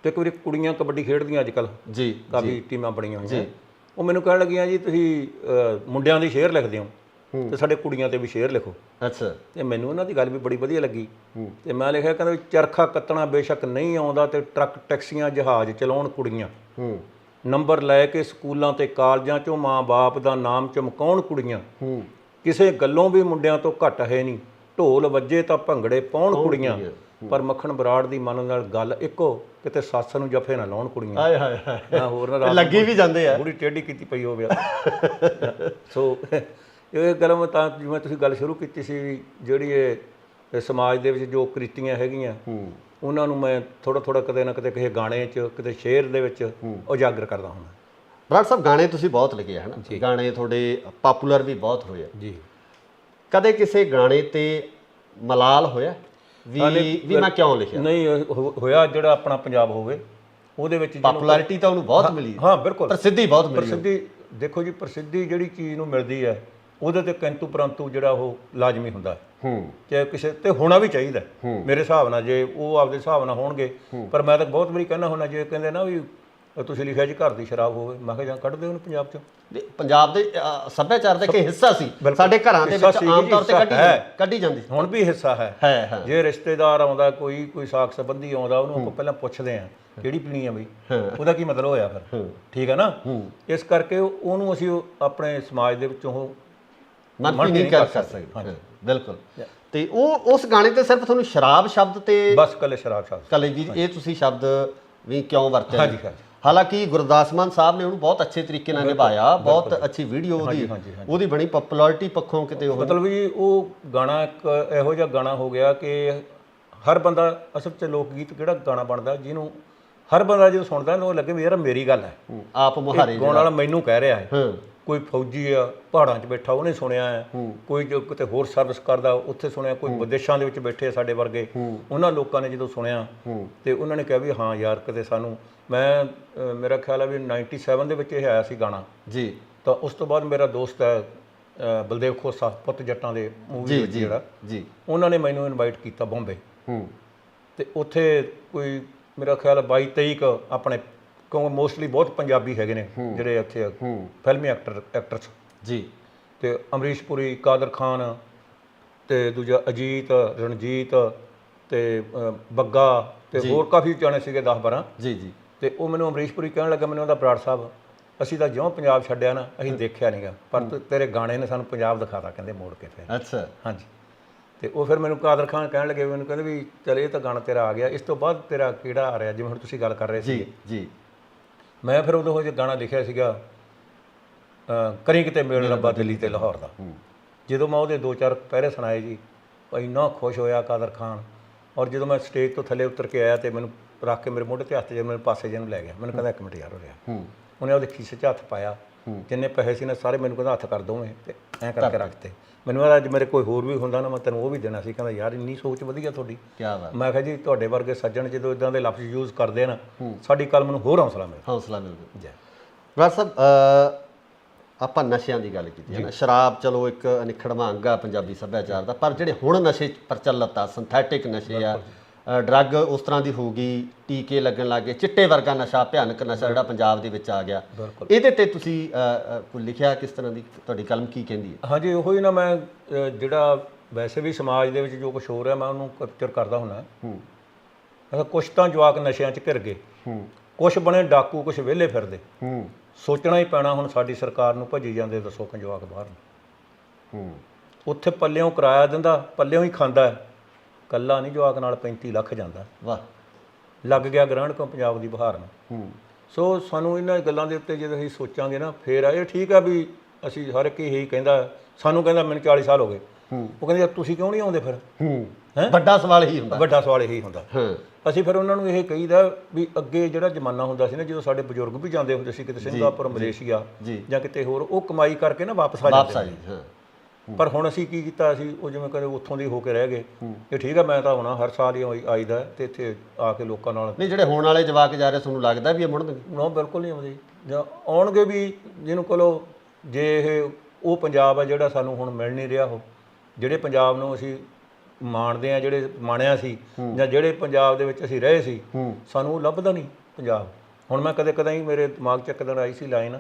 ਤੇ ਇੱਕ ਵਾਰੀ ਕੁੜੀਆਂ ਕਬੱਡੀ ਖੇਡਦੀਆਂ ਅੱਜ ਕੱਲ੍ਹ, ਜੀ ਕਾਫੀ ਟੀਮਾਂ ਬਣੀਆਂ ਹੋਈਆਂ, ਉਹ ਮੈਨੂੰ ਕਹਿਣ ਲੱਗੀਆਂ ਜੀ ਤੁਸੀਂ ਮੁੰਡਿਆਂ ਦੀ ਸ਼ੇਅਰ ਲਿਖਦੇ ਹੋ ਤੇ ਸਾਡੇ ਕੁੜੀਆਂ ਤੇ ਵੀ ਸ਼ੇਅਰ ਲਿਖੋ। ਅੱਛਾ। ਤੇ ਮੈਨੂੰ ਉਹਨਾਂ ਦੀ ਗੱਲ ਵੀ ਬੜੀ ਵਧੀਆ ਲੱਗੀ ਤੇ ਮੈਂ ਲਿਖਿਆ, ਕਹਿੰਦਾ ਵੀ ਚਰਖਾ ਕੱਤਣਾ ਬੇਸ਼ੱਕ ਨਹੀਂ ਆਉਂਦਾ ਤੇ ਟਰੱਕ ਟੈਕਸੀਆਂ ਜਹਾਜ਼ ਚਲਾਉਣ ਕੁੜੀਆਂ, ਨੰਬਰ ਲੈ ਕੇ ਸਕੂਲਾਂ ਤੇ ਕਾਲਜਾਂ 'ਚੋਂ ਮਾਂ-ਬਾਪ ਦਾ ਨਾਮ ਚਮਕਾਉਣ ਕੁੜੀਆਂ, ਕਿਸੇ ਗੱਲੋਂ ਵੀ ਮੁੰਡਿਆਂ ਤੋਂ ਘੱਟ ਹੈ ਨਹੀਂ, ਢੋਲ ਵੱਜੇ ਤਾਂ ਭੰਗੜੇ ਪਾਉਣ ਕੁੜੀਆਂ, ਪਰ ਮੱਖਣ ਬਰਾੜ ਦੀ ਮਨ ਨਾਲ ਗੱਲ ਇੱਕੋ, ਕਿਤੇ ਸੱਸ ਨੂੰ ਜਫੇ ਨਾ ਲਾਉਣ ਕੁੜੀਆਂ। ਹਾਏ ਹਾਏ ਹਾਏ, ਮੈਂ ਹੋਰ ਨਾ ਲੱਗੀ ਵੀ ਜਾਂਦੇ ਆ, ਪੂਰੀ ਟੇਢੀ ਕੀਤੀ ਪਈ ਹੋਵੇ। ਸੋ ਇਹ ਗੱਲ ਮੈਂ ਤਾਂ ਜਿਵੇਂ ਤੁਸੀਂ ਗੱਲ ਸ਼ੁਰੂ ਕੀਤੀ ਸੀ, ਜਿਹੜੀ ਇਹ ਸਮਾਜ ਦੇ ਵਿੱਚ ਜੋ ਕ੍ਰਿਤੀਆਂ ਹੈਗੀਆਂ ਉਹਨਾਂ ਨੂੰ ਮੈਂ ਥੋੜਾ ਥੋੜਾ ਕਦੇ ਨਾ ਕਦੇ ਕਿਸੇ ਗਾਣੇ 'ਚ, ਕਿਤੇ ਸ਼ੇਅਰ ਦੇ ਵਿੱਚ ਉਜਾਗਰ ਕਰਦਾ ਹੁੰਦਾ। ਬਰਾੜ ਸਾਹਿਬ ਗਾਣੇ ਤੁਸੀਂ ਬਹੁਤ ਲਿਖੇ ਹੈ ਨਾ, ਗਾਣੇ ਤੁਹਾਡੇ ਪਾਪੂਲਰ ਵੀ ਬਹੁਤ ਹੋਏ ਆ ਜੀ। ਕਦੇ ਕਿਸੇ ਗਾਣੇ ਤੇ ਮਲਾਲ ਹੋਇਆ ਵੀ ਮੈਂ ਕਿਉਂ ਲਿਖਿਆ? ਨਹੀਂ ਹੋਇਆ, ਜਿਹੜਾ ਆਪਣਾ ਪੰਜਾਬ ਹੋਵੇ ਉਹਦੇ ਵਿੱਚ ਪਪੂਲੈਰਿਟੀ ਤਾਂ ਉਹਨੂੰ ਬਹੁਤ ਮਿਲੀ। ਹਾਂ ਬਿਲਕੁਲ, ਪ੍ਰਸਿੱਧੀ ਬਹੁਤ ਮਿਲੀ। ਪ੍ਰਸਿੱਧੀ ਦੇਖੋ ਜੀ, ਪ੍ਰਸਿੱਧੀ ਜਿਹੜੀ ਚੀਜ਼ ਨੂੰ ਮਿਲਦੀ ਹੈ ਉਹਦੇ ਤੇ ਕਿੰਤੂ ਪਰੰਤੂ ਜਿਹੜਾ ਉਹ ਲਾਜ਼ਮੀ ਹੁੰਦਾ ਹੈ, ਚਾਹੇ ਕਿਸੇ ਤੇ ਹੋਣਾ ਵੀ ਚਾਹੀਦਾ ਮੇਰੇ ਹਿਸਾਬ ਨਾਲ, ਜੇ ਉਹ ਆਪਦੇ ਹਿਸਾਬ ਨਾਲ ਹੋਣਗੇ। ਪਰ ਮੈਂ ਤਾਂ ਬਹੁਤ ਵਾਰੀ ਕਹਿੰਦਾ ਹੁੰਦਾ, ਜੇ ਕਹਿੰਦੇ ਨਾ ਵੀ ਤੁਸੀਂ ਲਿਖਿਆ ਜੀ ਘਰ ਦੀ ਸ਼ਰਾਬ ਹੋਵੇ, ਮੈਂ ਕਿਹਾ ਜਾਂ ਕੱਢ ਦਿਓ ਉਹਨੂੰ ਪੰਜਾਬ 'ਚੋਂ। ਪੰਜਾਬ ਦੇ ਸੱਭਿਆਚਾਰ ਦਾ ਇੱਕ ਹਿੱਸਾ ਸੀ, ਸਾਡੇ ਘਰਾਂ ਦੇ ਵਿੱਚ ਆਮ ਤੌਰ ਤੇ ਕੱਢੀ ਜਾਂਦੀ, ਹੁਣ ਵੀ ਹਿੱਸਾ ਹੈ। ਜੇ ਰਿਸ਼ਤੇਦਾਰ ਆਉਂਦਾ, ਕੋਈ ਸਾਕ ਸੰਬੰਧੀ ਆਉਂਦਾ, ਉਹਨੂੰ ਆਪਾਂ ਪਹਿਲਾਂ ਪੁੱਛਦੇ ਹਾਂ ਕਿਹੜੀ ਪੀਣੀ ਆ ਬਈ, ਉਹਦਾ ਕੀ ਮਤਲਬ ਹੋਇਆ ਫਿਰ, ਠੀਕ ਹੈ ਨਾ। ਇਸ ਕਰਕੇ ਉਹਨੂੰ ਅਸੀਂ ਆਪਣੇ ਸਮਾਜ ਦੇ ਵਿੱਚੋਂ ਉਹ ਮਨਫੀ ਨਹੀਂ ਕਰ ਸਕਦੇ। ਬਿਲਕੁਲ। ਤੇ ਉਹ ਉਸ ਗਾਣੇ ਤੇ ਸਿਰਫ ਤੁਹਾਨੂੰ ਸ਼ਰਾਬ ਸ਼ਬਦ ਤੇ ਬਸ ਕੱਲੇ ਸ਼ਰਾਬ ਸ਼ਬਦ, ਕੱਲੇ ਵੀ ਇਹ ਤੁਸੀਂ ਸ਼ਬਦ ਵੀ ਕਿਉਂ ਵਰਤਿਆ? ਹਾਂਜੀ। ਹਾਲਾਂਕਿ ਗੁਰਦਾਸ ਮਾਨ ਸਾਹਿਬ ਨੇ ਉਹਨੂੰ ਬਹੁਤ ਅੱਛੇ ਤਰੀਕੇ ਨਾਲ ਨਿਭਾਇਆ, ਬਹੁਤ ਅੱਛੀ ਵੀਡੀਓ ਉਹਦੀ ਬਣੀ, ਪਪੂਲੈਰਿਟੀ ਪੱਖੋਂ ਕਿਤੇ ਉਹ ਮਤਲਬ ਜੀ ਉਹ ਗਾਣਾ ਇੱਕ ਇਹੋ ਜਿਹਾ ਗਾਣਾ ਹੋ ਗਿਆ ਕਿ ਹਰ ਬੰਦਾ, ਅਸਲ 'ਚ ਲੋਕ ਗੀਤ ਕਿਹੜਾ ਗਾਣਾ ਬਣਦਾ ਜਿਹਨੂੰ ਹਰ ਬੰਦਾ ਜਦੋਂ ਸੁਣਦਾ ਉਹ ਲੱਗੇ ਵੀ ਯਾਰ ਮੇਰੀ ਗੱਲ ਹੈ, ਆਪ ਮੁਹਾਰੇ ਗਾਉਣ ਵਾਲਾ ਮੈਨੂੰ ਕਹਿ ਰਿਹਾ ਹੈ। ਕੋਈ ਫੌਜੀ ਆ ਪਹਾੜਾਂ 'ਚ ਬੈਠਾ ਉਹਨੇ ਸੁਣਿਆ ਹੈ, ਕੋਈ ਜੋ ਕਿਤੇ ਹੋਰ ਸਰਵਿਸ ਕਰਦਾ ਉੱਥੇ ਸੁਣਿਆ, ਕੋਈ ਵਿਦੇਸ਼ਾਂ ਦੇ ਵਿੱਚ ਬੈਠੇ ਸਾਡੇ ਵਰਗੇ, ਉਹਨਾਂ ਲੋਕਾਂ ਨੇ ਜਦੋਂ ਸੁਣਿਆ ਤੇ ਉਹਨਾਂ ਨੇ ਕਿਹਾ ਵੀ ਹਾਂ ਯਾਰ ਕਿਤੇ ਸਾਨੂੰ, ਮੇਰਾ ਖਿਆਲ ਹੈ ਵੀ 97 ਦੇ ਵਿੱਚ ਇਹ ਆਇਆ ਸੀ ਗਾਣਾ ਜੀ। ਤਾਂ ਉਸ ਤੋਂ ਬਾਅਦ ਮੇਰਾ ਦੋਸਤ ਹੈ ਬਲਦੇਵ ਖੋਸਾ, ਪੁੱਤ ਜੱਟਾਂ ਦੇ ਮੂਵੀ ਵਿੱਚ ਜਿਹੜਾ ਜੀ, ਉਹਨਾਂ ਨੇ ਮੈਨੂੰ ਇਨਵਾਈਟ ਕੀਤਾ ਬੰਬੇ, ਤੇ ਉੱਥੇ ਕੋਈ ਮੇਰਾ ਖਿਆਲ 22-23 ਆਪਣੇ, ਕਿਉਂਕਿ ਮੋਸਟਲੀ ਬਹੁਤ ਪੰਜਾਬੀ ਹੈਗੇ ਨੇ ਜਿਹੜੇ ਇੱਥੇ ਫਿਲਮੀ ਐਕਟਰਸ ਜੀ, ਤੇ ਅਮਰੀਸ਼ ਪੁਰੀ, ਕਾਦਰ ਖਾਨ, ਤੇ ਦੂਜਾ ਅਜੀਤ, ਰਣਜੀਤ, ਤੇ ਬੱਗਾ, ਤੇ ਹੋਰ ਕਾਫੀ ਜਾਣੇ ਸੀਗੇ 10-12 ਜੀ। ਤੇ ਉਹ ਮੈਨੂੰ ਅਮਰੀਸ਼ ਪੁਰੀ ਕਹਿਣ ਲੱਗਾ, ਮੈਨੂੰ ਉਹਦਾ ਬਰਾੜ ਸਾਹਿਬ ਅਸੀਂ ਤਾਂ ਜਿਉਂ ਪੰਜਾਬ ਛੱਡਿਆ ਨਾ ਅਸੀਂ ਦੇਖਿਆ ਨਹੀਂਗਾ, ਪਰ ਤੇਰੇ ਗਾਣੇ ਨੇ ਸਾਨੂੰ ਪੰਜਾਬ ਦਿਖਾਤਾ, ਕਹਿੰਦੇ ਮੋੜ ਕੇ ਫਿਰ। ਅੱਛਾ। ਹਾਂਜੀ। ਤੇ ਉਹ ਫਿਰ ਮੈਨੂੰ ਕਾਦਰ ਖਾਨ ਕਹਿਣ ਲੱਗੇ, ਮੈਨੂੰ ਕਹਿੰਦੇ ਵੀ ਚਲ ਇਹ ਤਾਂ ਗਾਣਾ ਤੇਰਾ ਆ ਗਿਆ, ਇਸ ਤੋਂ ਬਾਅਦ ਤੇਰਾ ਕਿਹੜਾ ਆ ਰਿਹਾ, ਜਿਵੇਂ ਹੁਣ ਤੁਸੀਂ ਗੱਲ ਕਰ ਰਹੇ ਸੀ ਜੀ। ਮੈਂ ਫਿਰ ਉਦੋਂ ਜਿਹਾ ਗਾਣਾ ਲਿਖਿਆ ਸੀਗਾ ਕਰੀ ਕਿਤੇ ਮੇਲ ਰੱਬਾ ਦਿੱਲੀ ਤੇ ਲਾਹੌਰ ਦਾ। ਜਦੋਂ ਮੈਂ ਉਹਦੇ 2-4 ਪਹਿਰੇ ਸੁਣਾਏ ਜੀ, ਇੰਨਾ ਖੁਸ਼ ਹੋਇਆ ਕਾਦਰ ਖਾਨ, ਔਰ ਜਦੋਂ ਮੈਂ ਸਟੇਜ ਤੋਂ ਥੱਲੇ ਉਤਰ ਕੇ ਆਇਆ ਤੇ ਮੈਨੂੰ ਰੱਖ ਕੇ ਮੇਰੇ ਮੋਢੇ ਤੇ ਹੱਥ ਜੇ ਮੈਨੂੰ ਪਾਸੇ ਜਿਹਨੂੰ ਲੈ ਗਿਆ, ਮੈਨੂੰ ਕਹਿੰਦਾ 1 ਮਿੰਟ ਯਾਰ ਹੋ ਰਿਹਾ। ਉਹਨੇ ਉਹਦੇ ਖੀਸੇ 'ਚ ਹੱਥ ਪਾਇਆ, ਜਿੰਨੇ ਪੈਸੇ ਸੀ ਨਾ ਸਾਰੇ ਮੈਨੂੰ ਕਹਿੰਦਾ ਹੱਥ ਕਰ ਦੋਵੇਂ, ਤੇ ਐਂ ਕਰਕੇ ਰੱਖਤੇ। ਮੈਨੂੰ ਕਹਿੰਦਾ ਅੱਜ ਮੇਰੇ ਕੋਈ ਹੋਰ ਵੀ ਹੁੰਦਾ ਨਾ ਮੈਂ ਤੈਨੂੰ ਉਹ ਵੀ ਦੇਣਾ ਸੀ। ਕਹਿੰਦਾ ਯਾਰ ਇੰਨੀ ਸੋਚ ਵਧੀਆ ਤੁਹਾਡੀ। ਮੈਂ ਕਿਹਾ ਜੀ ਤੁਹਾਡੇ ਵਰਗੇ ਸੱਜਣ ਜਦੋਂ ਇਦਾਂ ਦੇ ਲਫ਼ਜ਼ ਯੂਜ਼ ਕਰਦੇ ਆ ਨਾ, ਸਾਡੀ ਕਲਮ ਨੂੰ ਹੋਰ ਹੌਸਲਾ ਮਿਲਦਾ ਜੀ। ਬਰਾੜ ਸਾਹਿਬ ਆਪਾਂ ਨਸ਼ਿਆਂ ਦੀ ਗੱਲ ਕੀਤੀ ਹੈ ਨਾ, ਸ਼ਰਾਬ ਚਲੋ ਇੱਕ ਅਨਿੱਖੜਵਾਂ ਅੰਗ ਆ ਪੰਜਾਬੀ ਸੱਭਿਆਚਾਰ ਦਾ, ਪਰ ਜਿਹੜੇ ਹੁਣ ਨਸ਼ੇ ਪ੍ਰਚਲਿਤ ਆ, ਸਿੰਥੈਟਿਕ ਨਸ਼ੇ ਆ, ਡਰੱਗ ਉਸ ਤਰ੍ਹਾਂ ਦੀ ਹੋ ਗਈ, ਟੀਕੇ ਲੱਗਣ ਲੱਗ ਗਏ, ਚਿੱਟੇ ਵਰਗਾ ਨਸ਼ਾ, ਭਿਆਨਕ ਨਸ਼ਾ ਜਿਹੜਾ ਪੰਜਾਬ ਦੇ ਵਿੱਚ ਆ ਗਿਆ, ਇਹਦੇ ਤੇ ਤੁਸੀਂ ਕੋਈ ਲਿਖਿਆ, ਕਿਸ ਤਰ੍ਹਾਂ ਦੀ ਤੁਹਾਡੀ ਕਲਮ ਕੀ ਕਹਿੰਦੀ ਹੈ? ਹਾਂਜੀ, ਉਹੋ ਹੀ ਨਾ, ਮੈਂ ਜਿਹੜਾ ਵੈਸੇ ਵੀ ਸਮਾਜ ਦੇ ਵਿੱਚ ਜੋ ਕੁਛ ਹੋ ਰਿਹਾ ਮੈਂ ਉਹਨੂੰ ਕੈਪਚਰ ਕਰਦਾ ਹੁੰਦਾ। ਕੁਛ ਤਾਂ ਜਵਾਕ ਨਸ਼ਿਆਂ 'ਚ ਘਿਰ ਗਏ, ਕੁਛ ਬਣੇ ਡਾਕੂ, ਕੁਛ ਵਿਹਲੇ ਫਿਰਦੇ। ਸੋਚਣਾ ਹੀ ਪੈਣਾ ਹੁਣ ਸਾਡੀ ਸਰਕਾਰ ਨੂੰ, ਭੱਜੀ ਜਾਂਦੇ ਦੱਸੋ ਕਿ ਜਵਾਕ ਬਾਹਰ ਨੂੰ, ਉੱਥੇ ਪੱਲਿਓਂ ਕਿਰਾਇਆ ਦਿੰਦਾ, ਪੱਲਿਓਂ ਹੀ ਖਾਂਦਾ, ਕੱਲਾ ਨਹੀਂ ਜਵਾਕ ਨਾਲ 35 ਲੱਖ ਜਾਂਦਾ। ਵਾਹ, ਲੱਗ ਗਿਆ ਗ੍ਰਹਿਣ ਕੋ ਪੰਜਾਬ ਦੀ ਬਹਾਰ ਨੂੰ। ਸੋ ਸਾਨੂੰ ਇਹਨਾਂ ਗੱਲਾਂ ਦੇ ਉੱਤੇ ਜਦੋਂ ਅਸੀਂ ਸੋਚਾਂਗੇ ਨਾ, ਫਿਰ ਇਹ ਠੀਕ ਆ ਵੀ ਅਸੀਂ ਹਰ ਇੱਕ ਇਹੀ ਕਹਿੰਦਾ, ਸਾਨੂੰ ਕਹਿੰਦਾ ਮੈਨੂੰ 40 ਸਾਲ ਹੋ ਗਏ, ਉਹ ਕਹਿੰਦੇ ਯਾਰ ਤੁਸੀਂ ਕਿਉਂ ਨਹੀਂ ਆਉਂਦੇ ਫਿਰ, ਵੱਡਾ ਸਵਾਲ ਹੀ ਹੁੰਦਾ, ਵੱਡਾ ਸਵਾਲ ਇਹੀ ਹੁੰਦਾ। ਅਸੀਂ ਫਿਰ ਉਹਨਾਂ ਨੂੰ ਇਹ ਕਹੀਦਾ ਵੀ ਅੱਗੇ ਜਿਹੜਾ ਜ਼ਮਾਨਾ ਹੁੰਦਾ ਸੀ ਨਾ, ਜਦੋਂ ਸਾਡੇ ਬਜ਼ੁਰਗ ਵੀ ਜਾਂਦੇ ਹੁੰਦੇ ਸੀ ਕਿਤੇ ਸਿੰਗਾਪੁਰ, ਮਲੇਸ਼ੀਆ ਜਾਂ ਕਿਤੇ ਹੋਰ, ਉਹ ਕਮਾਈ ਕਰਕੇ ਨਾ ਵਾਪਸ ਆ ਜਾਂਦੇ ਸੀ। ਪਰ ਹੁਣ ਅਸੀਂ ਕੀ ਕੀਤਾ, ਅਸੀਂ ਉਹ ਜਿਵੇਂ ਕਦੇ ਉੱਥੋਂ ਦੇ ਹੋ ਕੇ ਰਹਿ ਗਏ ਇਹ ਠੀਕ ਆ, ਮੈਂ ਤਾਂ ਆਉਣਾ ਹਰ ਸਾਲ ਹੀ ਆਈਦਾ ਤੇ ਇੱਥੇ ਆ ਕੇ ਲੋਕਾਂ ਨਾਲ। ਨਹੀਂ, ਜਿਹੜੇ ਹੋਣ ਵਾਲੇ ਜਵਾਕ ਜਾ ਰਹੇ ਤੁਹਾਨੂੰ ਲੱਗਦਾ ਵੀ ਇਹ ਮੁੜਨਗੇ? ਨਾ, ਬਿਲਕੁਲ ਨਹੀਂ ਆਉਂਦੇ ਜਾਂ ਆਉਣਗੇ ਵੀ, ਜਿਹਨੂੰ ਕੋਲੋਂ ਜੇ ਇਹ ਉਹ ਪੰਜਾਬ ਆ ਜਿਹੜਾ ਸਾਨੂੰ ਹੁਣ ਮਿਲ ਨਹੀਂ ਰਿਹਾ, ਉਹ ਜਿਹੜੇ ਪੰਜਾਬ ਨੂੰ ਅਸੀਂ ਮਾਣਦੇ ਆ, ਜਿਹੜੇ ਮਾਣਿਆ ਸੀ, ਜਾਂ ਜਿਹੜੇ ਪੰਜਾਬ ਦੇ ਵਿੱਚ ਅਸੀਂ ਰਹੇ ਸੀ, ਸਾਨੂੰ ਉਹ ਲੱਭਦਾ ਨਹੀਂ ਪੰਜਾਬ। ਹੁਣ ਮੈਂ ਕਦੇ ਕਦੇ ਹੀ ਮੇਰੇ ਦਿਮਾਗ 'ਚ ਇੱਕ ਦਿਨ ਆਈ ਸੀ ਲਾਈਨ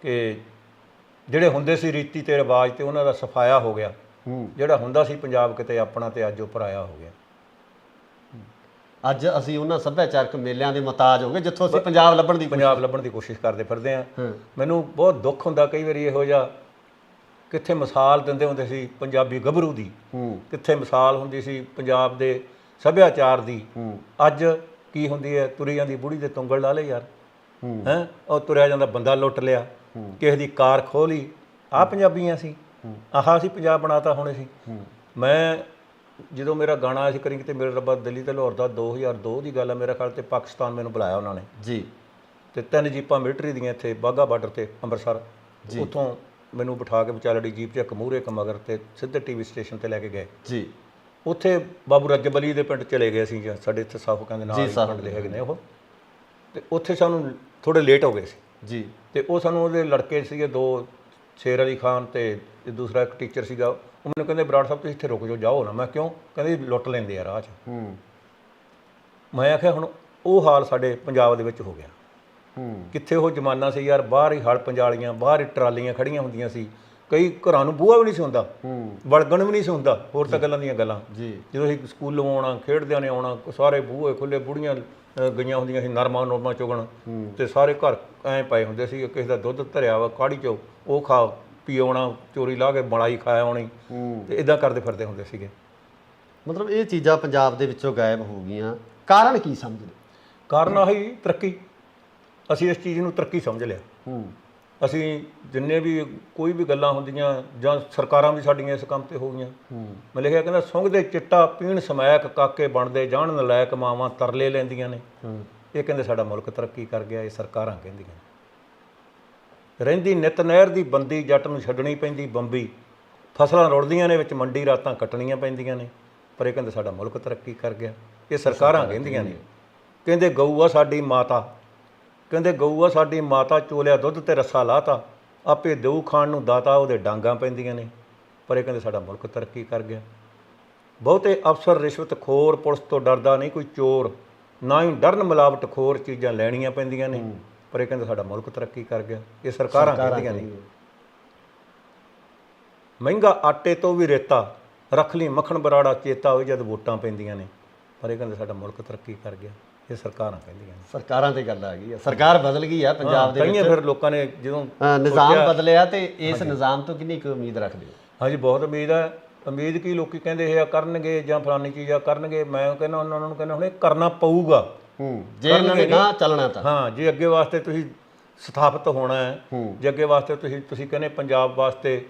ਕਿ ਜਿਹੜੇ ਹੁੰਦੇ ਸੀ ਰੀਤੀ ਤੇ ਰਿਵਾਜ ਤੇ ਉਹਨਾਂ ਦਾ ਸਫਾਇਆ ਹੋ ਗਿਆ, ਜਿਹੜਾ ਹੁੰਦਾ ਸੀ ਪੰਜਾਬ ਕਿਤੇ ਆਪਣਾ ਤੇ ਅੱਜ ਉਹ ਪਰਾਇਆ ਹੋ ਗਿਆ। ਅੱਜ ਅਸੀਂ ਉਹਨਾਂ ਸੱਭਿਆਚਾਰਕ ਮੇਲਿਆਂ ਦੇ ਮੁਹਤਾਜ ਹੋ ਗਏ ਜਿੱਥੋਂ ਅਸੀਂ ਪੰਜਾਬ ਲੱਭਣ ਦੀ ਕੋਸ਼ਿਸ਼ ਕਰਦੇ ਫਿਰਦੇ ਆ। ਮੈਨੂੰ ਬਹੁਤ ਦੁੱਖ ਹੁੰਦਾ ਕਈ ਵਾਰੀ ਇਹੋ ਜਿਹਾ, ਕਿੱਥੇ ਮਿਸਾਲ ਦਿੰਦੇ ਹੁੰਦੇ ਸੀ ਪੰਜਾਬੀ ਗੱਭਰੂ ਦੀ, ਕਿੱਥੇ ਮਿਸਾਲ ਹੁੰਦੀ ਸੀ ਪੰਜਾਬ ਦੇ ਸੱਭਿਆਚਾਰ ਦੀ, ਅੱਜ ਕੀ ਹੁੰਦੀ ਹੈ, ਤੁਰੀ ਜਾਂਦੀ ਬੁੜੀ ਦੇ ਤੁੰਗਲ ਲਾ ਲਏ ਯਾਰ, ਹੈਂ, ਉਹ ਤੁਰਿਆ ਜਾਂਦਾ ਬੰਦਾ ਲੁੱਟ ਲਿਆ, ਕਿਸੇ ਦੀ ਕਾਰ ਖੋਹ ਲਈ, ਆਹ ਪੰਜਾਬੀਆਂ ਸੀ, ਆਹ ਅਸੀਂ ਪੰਜਾਬ ਬਣਾਤਾ ਹੁਣ ਅਸੀਂ। ਮੈਂ ਜਦੋਂ ਮੇਰਾ ਗਾਣਾ ਆਇਆ ਸੀ ਕਰੀ ਕਿਤੇ ਮੇਰੇ ਰੱਬਾ ਦਿੱਲੀ ਤੇ ਲਾਹੌਰ ਦਾ, 2002 ਦੀ ਗੱਲ ਹੈ ਮੇਰੇ ਖਿਆਲ, ਤੇ ਪਾਕਿਸਤਾਨ ਮੈਨੂੰ ਬੁਲਾਇਆ ਉਹਨਾਂ ਨੇ ਜੀ, ਤੇ 3 ਜੀਪਾਂ ਮਿਲਟਰੀ ਦੀਆਂ ਇੱਥੇ ਬਾਘਾ ਬਾਰਡਰ ਤੇ ਅੰਮ੍ਰਿਤਸਰ, ਉੱਥੋਂ ਮੈਨੂੰ ਬਿਠਾ ਕੇ ਵਿਚਾਲੜੀ ਜੀਪ 'ਚ ਇੱਕ ਮੂਹਰੇ ਇੱਕ ਮਗਰ, ਤੇ ਸਿੱਧੇ ਟੀਵੀ ਸਟੇਸ਼ਨ ਤੇ ਲੈ ਕੇ ਗਏ ਜੀ। ਉੱਥੇ ਬਾਬੂ ਰਜਬ ਅਲੀ ਦੇ ਪਿੰਡ ਚਲੇ ਗਏ ਸੀ, ਸਾਡੇ ਇੱਥੇ ਸਾਫ ਕਹਿੰਦੇ ਨਾਲ ਪਿੰਡ ਦੇ ਹੈਗੇ ਨੇ ਉਹ, ਤੇ ਉੱਥੇ ਸਾਨੂੰ ਥੋੜੇ ਲੇਟ ਹੋ ਗਏ ਸੀ ਜੀ। ਤੇ ਉਹ ਸਾਨੂੰ ਉਹਦੇ ਲੜਕੇ ਸੀਗੇ 2, ਸ਼ੇਰ ਅਲੀ ਖਾਨ ਤੇ ਦੂਸਰਾ ਇੱਕ ਟੀਚਰ ਸੀਗਾ, ਉਹ ਮੈਨੂੰ ਕਹਿੰਦੇ ਬਰਾੜ ਸਾਹਿਬ ਤੁਸੀਂ ਇੱਥੇ ਰੁਕ ਜਾਓ ਨਾ। ਮੈਂ ਕਿਉਂ? ਕਹਿੰਦੇ ਲੁੱਟ ਲੈਂਦੇ ਆ ਰਾਹ 'ਚ। ਮੈਂ ਆਖਿਆ ਹੁਣ ਉਹ ਹਾਲ ਸਾਡੇ ਪੰਜਾਬ ਦੇ ਵਿੱਚ ਹੋ ਗਿਆ। ਕਿੱਥੇ ਉਹ ਜ਼ਮਾਨਾ ਸੀ ਯਾਰ, ਬਾਹਰ ਹੀ ਹਲ ਪੰਜਾਲੀਆਂ, ਬਾਹਰ ਹੀ ਟਰਾਲੀਆਂ ਖੜੀਆਂ ਹੁੰਦੀਆਂ ਸੀ, ਕਈ ਘਰਾਂ ਨੂੰ ਬੂਹਾ ਵੀ ਨਹੀਂ ਸੀ ਹੁੰਦਾ, ਵੜਗਣ ਵੀ ਨਹੀਂ ਸੀ ਹੁੰਦਾ, ਹੋਰ ਤਾਂ ਗੱਲਾਂ ਦੀਆਂ ਗੱਲਾਂ। ਜਦੋਂ ਅਸੀਂ ਸਕੂਲੋਂ ਆਉਣਾ, ਖੇਡਦਿਆਂ ਨੇ ਆਉਣਾ, ਸਾਰੇ ਬੂਹੇ ਖੁੱਲੇ, ਬੁੜੀਆਂ ਗਈਆਂ ਹੁੰਦੀਆਂ ਸੀ ਨਰਮਾ ਚੁਗਣ, ਤੇ ਸਾਰੇ ਘਰ ਐਂ ਪਏ ਹੁੰਦੇ ਸੀ, ਕਿਸੇ ਦਾ ਦੁੱਧ ਧਰਿਆ ਵਾ ਕਾੜੀ 'ਚੋਂ, ਉਹ ਖਾ ਪੀ ਆਉਣਾ, ਚੋਰੀ ਲਾ ਕੇ ਮਲਾਈ ਖਾ ਆਉਣੀ, ਤੇ ਇੱਦਾਂ ਕਰਦੇ ਫਿਰਦੇ ਹੁੰਦੇ ਸੀਗੇ। ਮਤਲਬ ਇਹ ਚੀਜ਼ਾਂ ਪੰਜਾਬ ਦੇ ਵਿੱਚੋਂ ਗਾਇਬ ਹੋ ਗਈਆਂ, ਕਾਰਨ ਕੀ ਸਮਝਦੇ? ਕਾਰਨ ਆਹੀ ਤਰੱਕੀ, ਅਸੀਂ ਇਸ ਚੀਜ਼ ਨੂੰ ਤਰੱਕੀ ਸਮਝ ਲਿਆ। ਅਸੀਂ ਜਿੰਨੇ ਵੀ ਕੋਈ ਵੀ ਗੱਲਾਂ ਹੁੰਦੀਆਂ, ਜਾਂ ਸਰਕਾਰਾਂ ਵੀ ਸਾਡੀਆਂ ਇਸ ਕੰਮ ਤੇ ਹੋ ਗਈਆਂ। ਮੈਂ ਲਿਖਿਆ ਕਹਿੰਦਾ, ਸੁੰਘਦੇ ਚਿੱਟਾ ਪੀਣ ਸਮੈਕ, ਕਾਕੇ ਬਣਦੇ ਜਾਣ ਨਲਾਇਕ, ਮਾਵਾਂ ਤਰਲੇ ਲੈਂਦੀਆਂ ਨੇ। ਇਹ ਕਹਿੰਦੇ ਸਾਡਾ ਮੁਲਕ ਤਰੱਕੀ ਕਰ ਗਿਆ, ਇਹ ਸਰਕਾਰਾਂ ਕਹਿੰਦੀਆਂ। ਰਹਿੰਦੀ ਨਿਤ ਨਹਿਰ ਦੀ ਬੰਦੀ, ਜੱਟ ਨੂੰ ਛੱਡਣੀ ਪੈਂਦੀ ਬੰਬੀ, ਫਸਲਾਂ ਰੁੜਦੀਆਂ ਨੇ ਵਿੱਚ ਮੰਡੀ, ਰਾਤਾਂ ਕੱਟਣੀਆਂ ਪੈਂਦੀਆਂ ਨੇ, ਪਰ ਇਹ ਕਹਿੰਦੇ ਸਾਡਾ ਮੁਲਕ ਤਰੱਕੀ ਕਰ ਗਿਆ, ਇਹ ਸਰਕਾਰਾਂ ਕਹਿੰਦੀਆਂ ਨੇ। ਕਹਿੰਦੇ ਗਊ ਆ ਸਾਡੀ ਮਾਤਾ, ਕਹਿੰਦੇ ਗਊ ਆ ਸਾਡੀ ਮਾਤਾ, ਚੋਲਿਆ ਦੁੱਧ ਤੇ ਰੱਸਾ ਲਾਤਾ, ਆਪੇ ਦੇਊ ਖਾਣ ਨੂੰ ਦਾਤਾ, ਉਹਦੇ ਡਾਂਗਾਂ ਪੈਂਦੀਆਂ ਨੇ, ਪਰ ਇਹ ਕਹਿੰਦੇ ਸਾਡਾ ਮੁਲਕ ਤਰੱਕੀ ਕਰ ਗਿਆ। ਬਹੁਤੇ ਅਫਸਰ ਰਿਸ਼ਵਤ ਖੋਰ, ਪੁਲਿਸ ਤੋਂ ਡਰਦਾ ਨਹੀਂ ਕੋਈ ਚੋਰ, ਨਾ ਹੀ ਡਰਨ ਮਿਲਾਵਟ ਖੋਰ, ਚੀਜ਼ਾਂ ਲੈਣੀਆਂ ਪੈਂਦੀਆਂ ਨੇ, ਪਰ ਇਹ ਕਹਿੰਦੇ ਸਾਡਾ ਮੁਲਕ ਤਰੱਕੀ ਕਰ ਗਿਆ, ਇਹ ਸਰਕਾਰਾਂ ਕਹਿੰਦੀਆਂ ਨੇ। ਮਹਿੰਗਾ ਆਟੇ ਤੋਂ ਵੀ ਰੇਤਾ, ਰੱਖ ਲਈ ਮੱਖਣ ਬਰਾੜਾ ਚੇਤਾ, ਹੋਈ ਜਦ ਵੋਟਾਂ ਪੈਂਦੀਆਂ ਨੇ, ਪਰ ਇਹ ਕਹਿੰਦੇ ਸਾਡਾ ਮੁਲਕ ਤਰੱਕੀ ਕਰ ਗਿਆ, ਇਹ ਸਰਕਾਰਾਂ ਕਹਿੰਦੀਆਂ ਨੇ। ਸਰਕਾਰਾਂ ਤੇ ਗੱਲ ਆ ਗਈ ਹੈ, ਸਰਕਾਰ ਬਦਲ ਗਈ ਆ ਪੰਜਾਬ ਦੇ ਵਿੱਚ। ਫਿਰ ਲੋਕਾਂ ਨੇ ਜਦੋਂ ਨਿਜ਼ਾਮ ਬਦਲਿਆ, ਤੇ ਇਸ ਨਿਜ਼ਾਮ ਤੋਂ ਕਿੰਨੀ ਕੁ ਉਮੀਦ ਰੱਖਦੇ ਹੋ? ਹਾਂਜੀ, ਬਹੁਤ ਉਮੀਦ ਹੈ। ਉਮੀਦ ਕੀ, ਲੋਕੀ ਕਹਿੰਦੇ ਇਹ ਕਰਨਗੇ ਜਾਂ ਫਲਾਨੀ ਚੀਜ਼ ਆ ਕਰਨਗੇ, ਮੈਂ ਕਹਿੰਦਾ ਉਹਨਾਂ ਨੂੰ ਕਹਿੰਦਾ ਹੁਣ ਇਹ ਕਰਨਾ ਪਊਗਾ ਜੇ ਇਹਨਾਂ ਨੇ ਨਾ ਚੱਲਣਾ ਤਾਂ। ਹਾਂ, ਜੇ ਅੱਗੇ ਵਾਸਤੇ ਤੁਸੀਂ ਸਥਾਪਿਤ ਹੋਣਾ ਹੈ, ਜੇ ਅੱਗੇ ਵਾਸਤੇ ਤੁਸੀਂ ਕਹਿੰਦੇ ਪੰਜਾਬ ਵਾਸਤੇ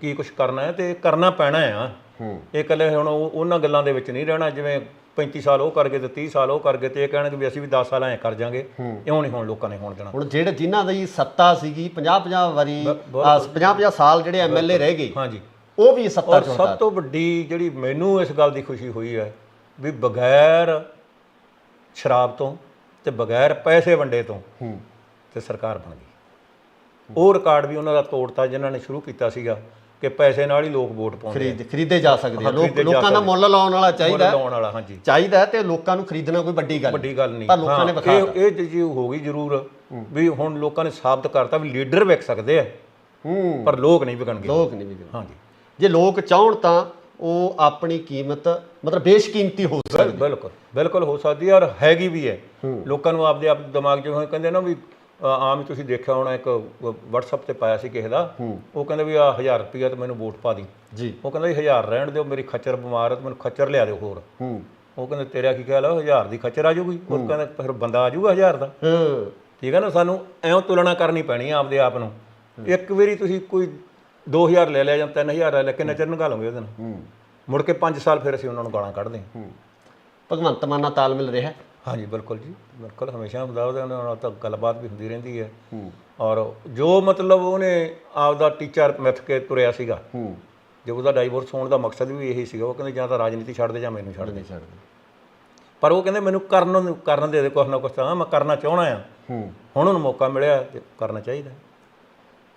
ਕੀ ਕੁਛ ਕਰਨਾ ਹੈ, ਤੇ ਕਰਨਾ ਪੈਣਾ ਆ। ਇਹ ਇਕੱਲੇ ਹੁਣ ਉਹਨਾਂ ਗੱਲਾਂ ਦੇ ਵਿੱਚ ਨਹੀਂ ਰਹਿਣਾ, ਜਿਵੇਂ 35 ਸਾਲ ਉਹ ਕਰ ਗਏ ਤੇ 30 ਸਾਲ ਉਹ ਕਰ ਗਏ, ਤੇ ਇਹ ਕਹਿਣਗੇ ਵੀ ਅਸੀਂ ਵੀ 10 ਸਾਲ ਐਂ ਕਰ ਜਾਾਂਗੇ, ਇਉਂ ਨਹੀਂ ਹੁਣ ਲੋਕਾਂ ਨੇ ਹੋਣ ਦੇਣਾ। ਹੁਣ ਜਿਹੜੇ ਜਿਨ੍ਹਾਂ ਦੀ ਸੱਤਾ ਸੀਗੀ 50-50 ਵਾਰੀ, 50-50 ਸਾਲ ਜਿਹੜੇ ਐਮਐਲਏ ਰਹਿ ਗਏ, ਹਾਂਜੀ, ਉਹ ਵੀ ਸੱਤਾ ਚੋਂ। ਸਭ ਤੋਂ ਵੱਡੀ ਜਿਹੜੀ ਮੈਨੂੰ ਇਸ ਗੱਲ ਦੀ ਖੁਸ਼ੀ ਹੋਈ ਹੈ ਵੀ ਬਗੈਰ ਸ਼ਰਾਬ ਤੋਂ ਤੇ ਬਗੈਰ ਪੈਸੇ ਵੰਡੇ ਤੋਂ ਤੇ ਸਰਕਾਰ ਬਣ ਗਈ। ਉਹ ਰਿਕਾਰਡ ਵੀ ਉਹਨਾਂ ਦਾ ਤੋੜਤਾ ਜਿਨ੍ਹਾਂ ਨੇ ਸ਼ੁਰੂ ਕੀਤਾ ਸੀਗਾ ਕਿ ਪੈਸੇ ਨਾਲ ਹੀ ਲੋਕ ਵੋਟ ਪਾਉਂਦੇ, ਖਰੀਦੇ ਜਾ ਸਕਦੇ ਆ, ਲੋਕਾਂ ਦਾ ਮੁੱਲ ਲਾਉਣ ਵਾਲਾ ਚਾਹੀਦਾ, ਹਾਂਜੀ ਚਾਹੀਦਾ, ਤੇ ਲੋਕਾਂ ਨੂੰ ਖਰੀਦਣਾ ਕੋਈ ਵੱਡੀ ਗੱਲ ਨਹੀਂ। ਪਰ ਲੋਕਾਂ ਨੇ ਵਿਖਾਤਾ ਇਹ ਚੀਜ਼ ਹੋ ਗਈ ਜ਼ਰੂਰ ਵੀ ਹੁਣ ਲੋਕਾਂ ਨੇ ਸਾਬਤ ਕਰਤਾ ਵੀ ਲੀਡਰ ਵਿਕ ਸਕਦੇ ਆ, ਪਰ ਲੋਕ ਨਹੀਂ ਵਿਕਣਗੇ। ਹਾਂਜੀ, ਜੇ ਲੋਕ ਚਾਹਣ ਤਾਂ ਉਹ ਆਪਣੀ ਕੀਮਤ ਮਤਲਬ ਬੇਸ਼ਕੀਮਤੀ ਹੋ ਸਕਦੀ। ਬਿਲਕੁਲ ਹੋ ਸਕਦੀ ਹੈ, ਔਰ ਹੈਗੀ ਵੀ ਹੈ। ਲੋਕਾਂ ਨੂੰ ਆਪਦੇ ਆਪ ਦਿਮਾਗ 'ਚ ਕਹਿੰਦੇ ਨਾ ਵੀ ਆਮ ਹੀ ਤੁਸੀਂ ਦੇਖਿਆ ਹੋਣਾ, ਇੱਕ WhatsApp ਤੇ ਪਾਇਆ ਸੀ ਕਿਸੇ ਦਾ, ਉਹ ਕਹਿੰਦਾ ਵੀ ਆ 1000 ਰੁਪਈਆ ਤੇ ਮੈਨੂੰ ਵੋਟ ਪਾ ਦੀ ਜੀ। ਉਹ ਕਹਿੰਦਾ 1000 ਰਹਿਣ ਦਿਓ, ਮੇਰੀ ਖੱਚਰ ਬਿਮਾਰ ਹੈ, ਮੈਨੂੰ ਖੱਚਰ ਲਿਆ ਦਿਓ ਹੋਰ। ਉਹ ਕਹਿੰਦੇ ਤੇਰਾ ਕੀ ਖਿਆਲ ਹੈ, 1000 ਦੀ ਖੱਚਰ ਆ ਜਾਊਗੀ? ਉਹ ਕਹਿੰਦਾ ਫਿਰ ਬੰਦਾ ਆ ਜਾਊਗਾ 1000 ਦਾ। ਠੀਕ ਹੈ ਨਾ, ਸਾਨੂੰ ਐਂ ਤੁਲਨਾ ਕਰਨੀ ਪੈਣੀ ਆ ਆਪਦੇ ਆਪ ਨੂੰ। ਇੱਕ ਵਾਰੀ ਤੁਸੀਂ ਕੋਈ 2000 ਲੈ ਲਿਆ ਜਾਂ 3000 ਲੈ ਲਿਆ, ਕਿੰਨਾ ਚਿਰ ਨਿਕਾਲੋਗੇ ਉਹਦੇ ਨਾਲ? ਮੁੜ ਕੇ 5 ਸਾਲ ਫਿਰ ਅਸੀਂ ਉਹਨਾਂ ਨੂੰ ਗਾਲਾਂ ਕੱਢਦੇ ਹਾਂ। ਭਗਵੰਤ ਮਾਨ ਨਾਲ ਤਾਲਮੇਲ ਰਿਹਾ? ਹਾਂਜੀ ਬਿਲਕੁਲ ਜੀ, ਬਿਲਕੁਲ ਹਮੇਸ਼ਾ ਹੁੰਦਾ, ਉਹਦੇ ਨਾਲ ਤਾਂ ਗੱਲਬਾਤ ਵੀ ਹੁੰਦੀ ਰਹਿੰਦੀ ਹੈ। ਔਰ ਜੋ ਮਤਲਬ ਉਹਨੇ ਆਪਦਾ ਟੀਚਾ ਮਿੱਥ ਕੇ ਤੁਰਿਆ ਸੀਗਾ, ਜੋ ਉਹਦਾ ਡਾਈਵੋਰਸ ਹੋਣ ਦਾ ਮਕਸਦ ਵੀ ਇਹੀ ਸੀਗਾ, ਉਹ ਕਹਿੰਦੇ ਜਾਂ ਤਾਂ ਰਾਜਨੀਤੀ ਛੱਡ ਦੇ ਜਾਂ ਮੈਨੂੰ ਛੱਡ ਦੇ। ਪਰ ਉਹ ਕਹਿੰਦੇ ਮੈਨੂੰ ਕਰਨ ਦੇ ਕੁਛ ਨਾ ਕੁਛ, ਤਾਂ ਮੈਂ ਕਰਨਾ ਚਾਹੁੰਦਾ ਆ। ਹੁਣ ਉਹਨੂੰ ਮੌਕਾ ਮਿਲਿਆ ਤੇ ਕਰਨਾ ਚਾਹੀਦਾ।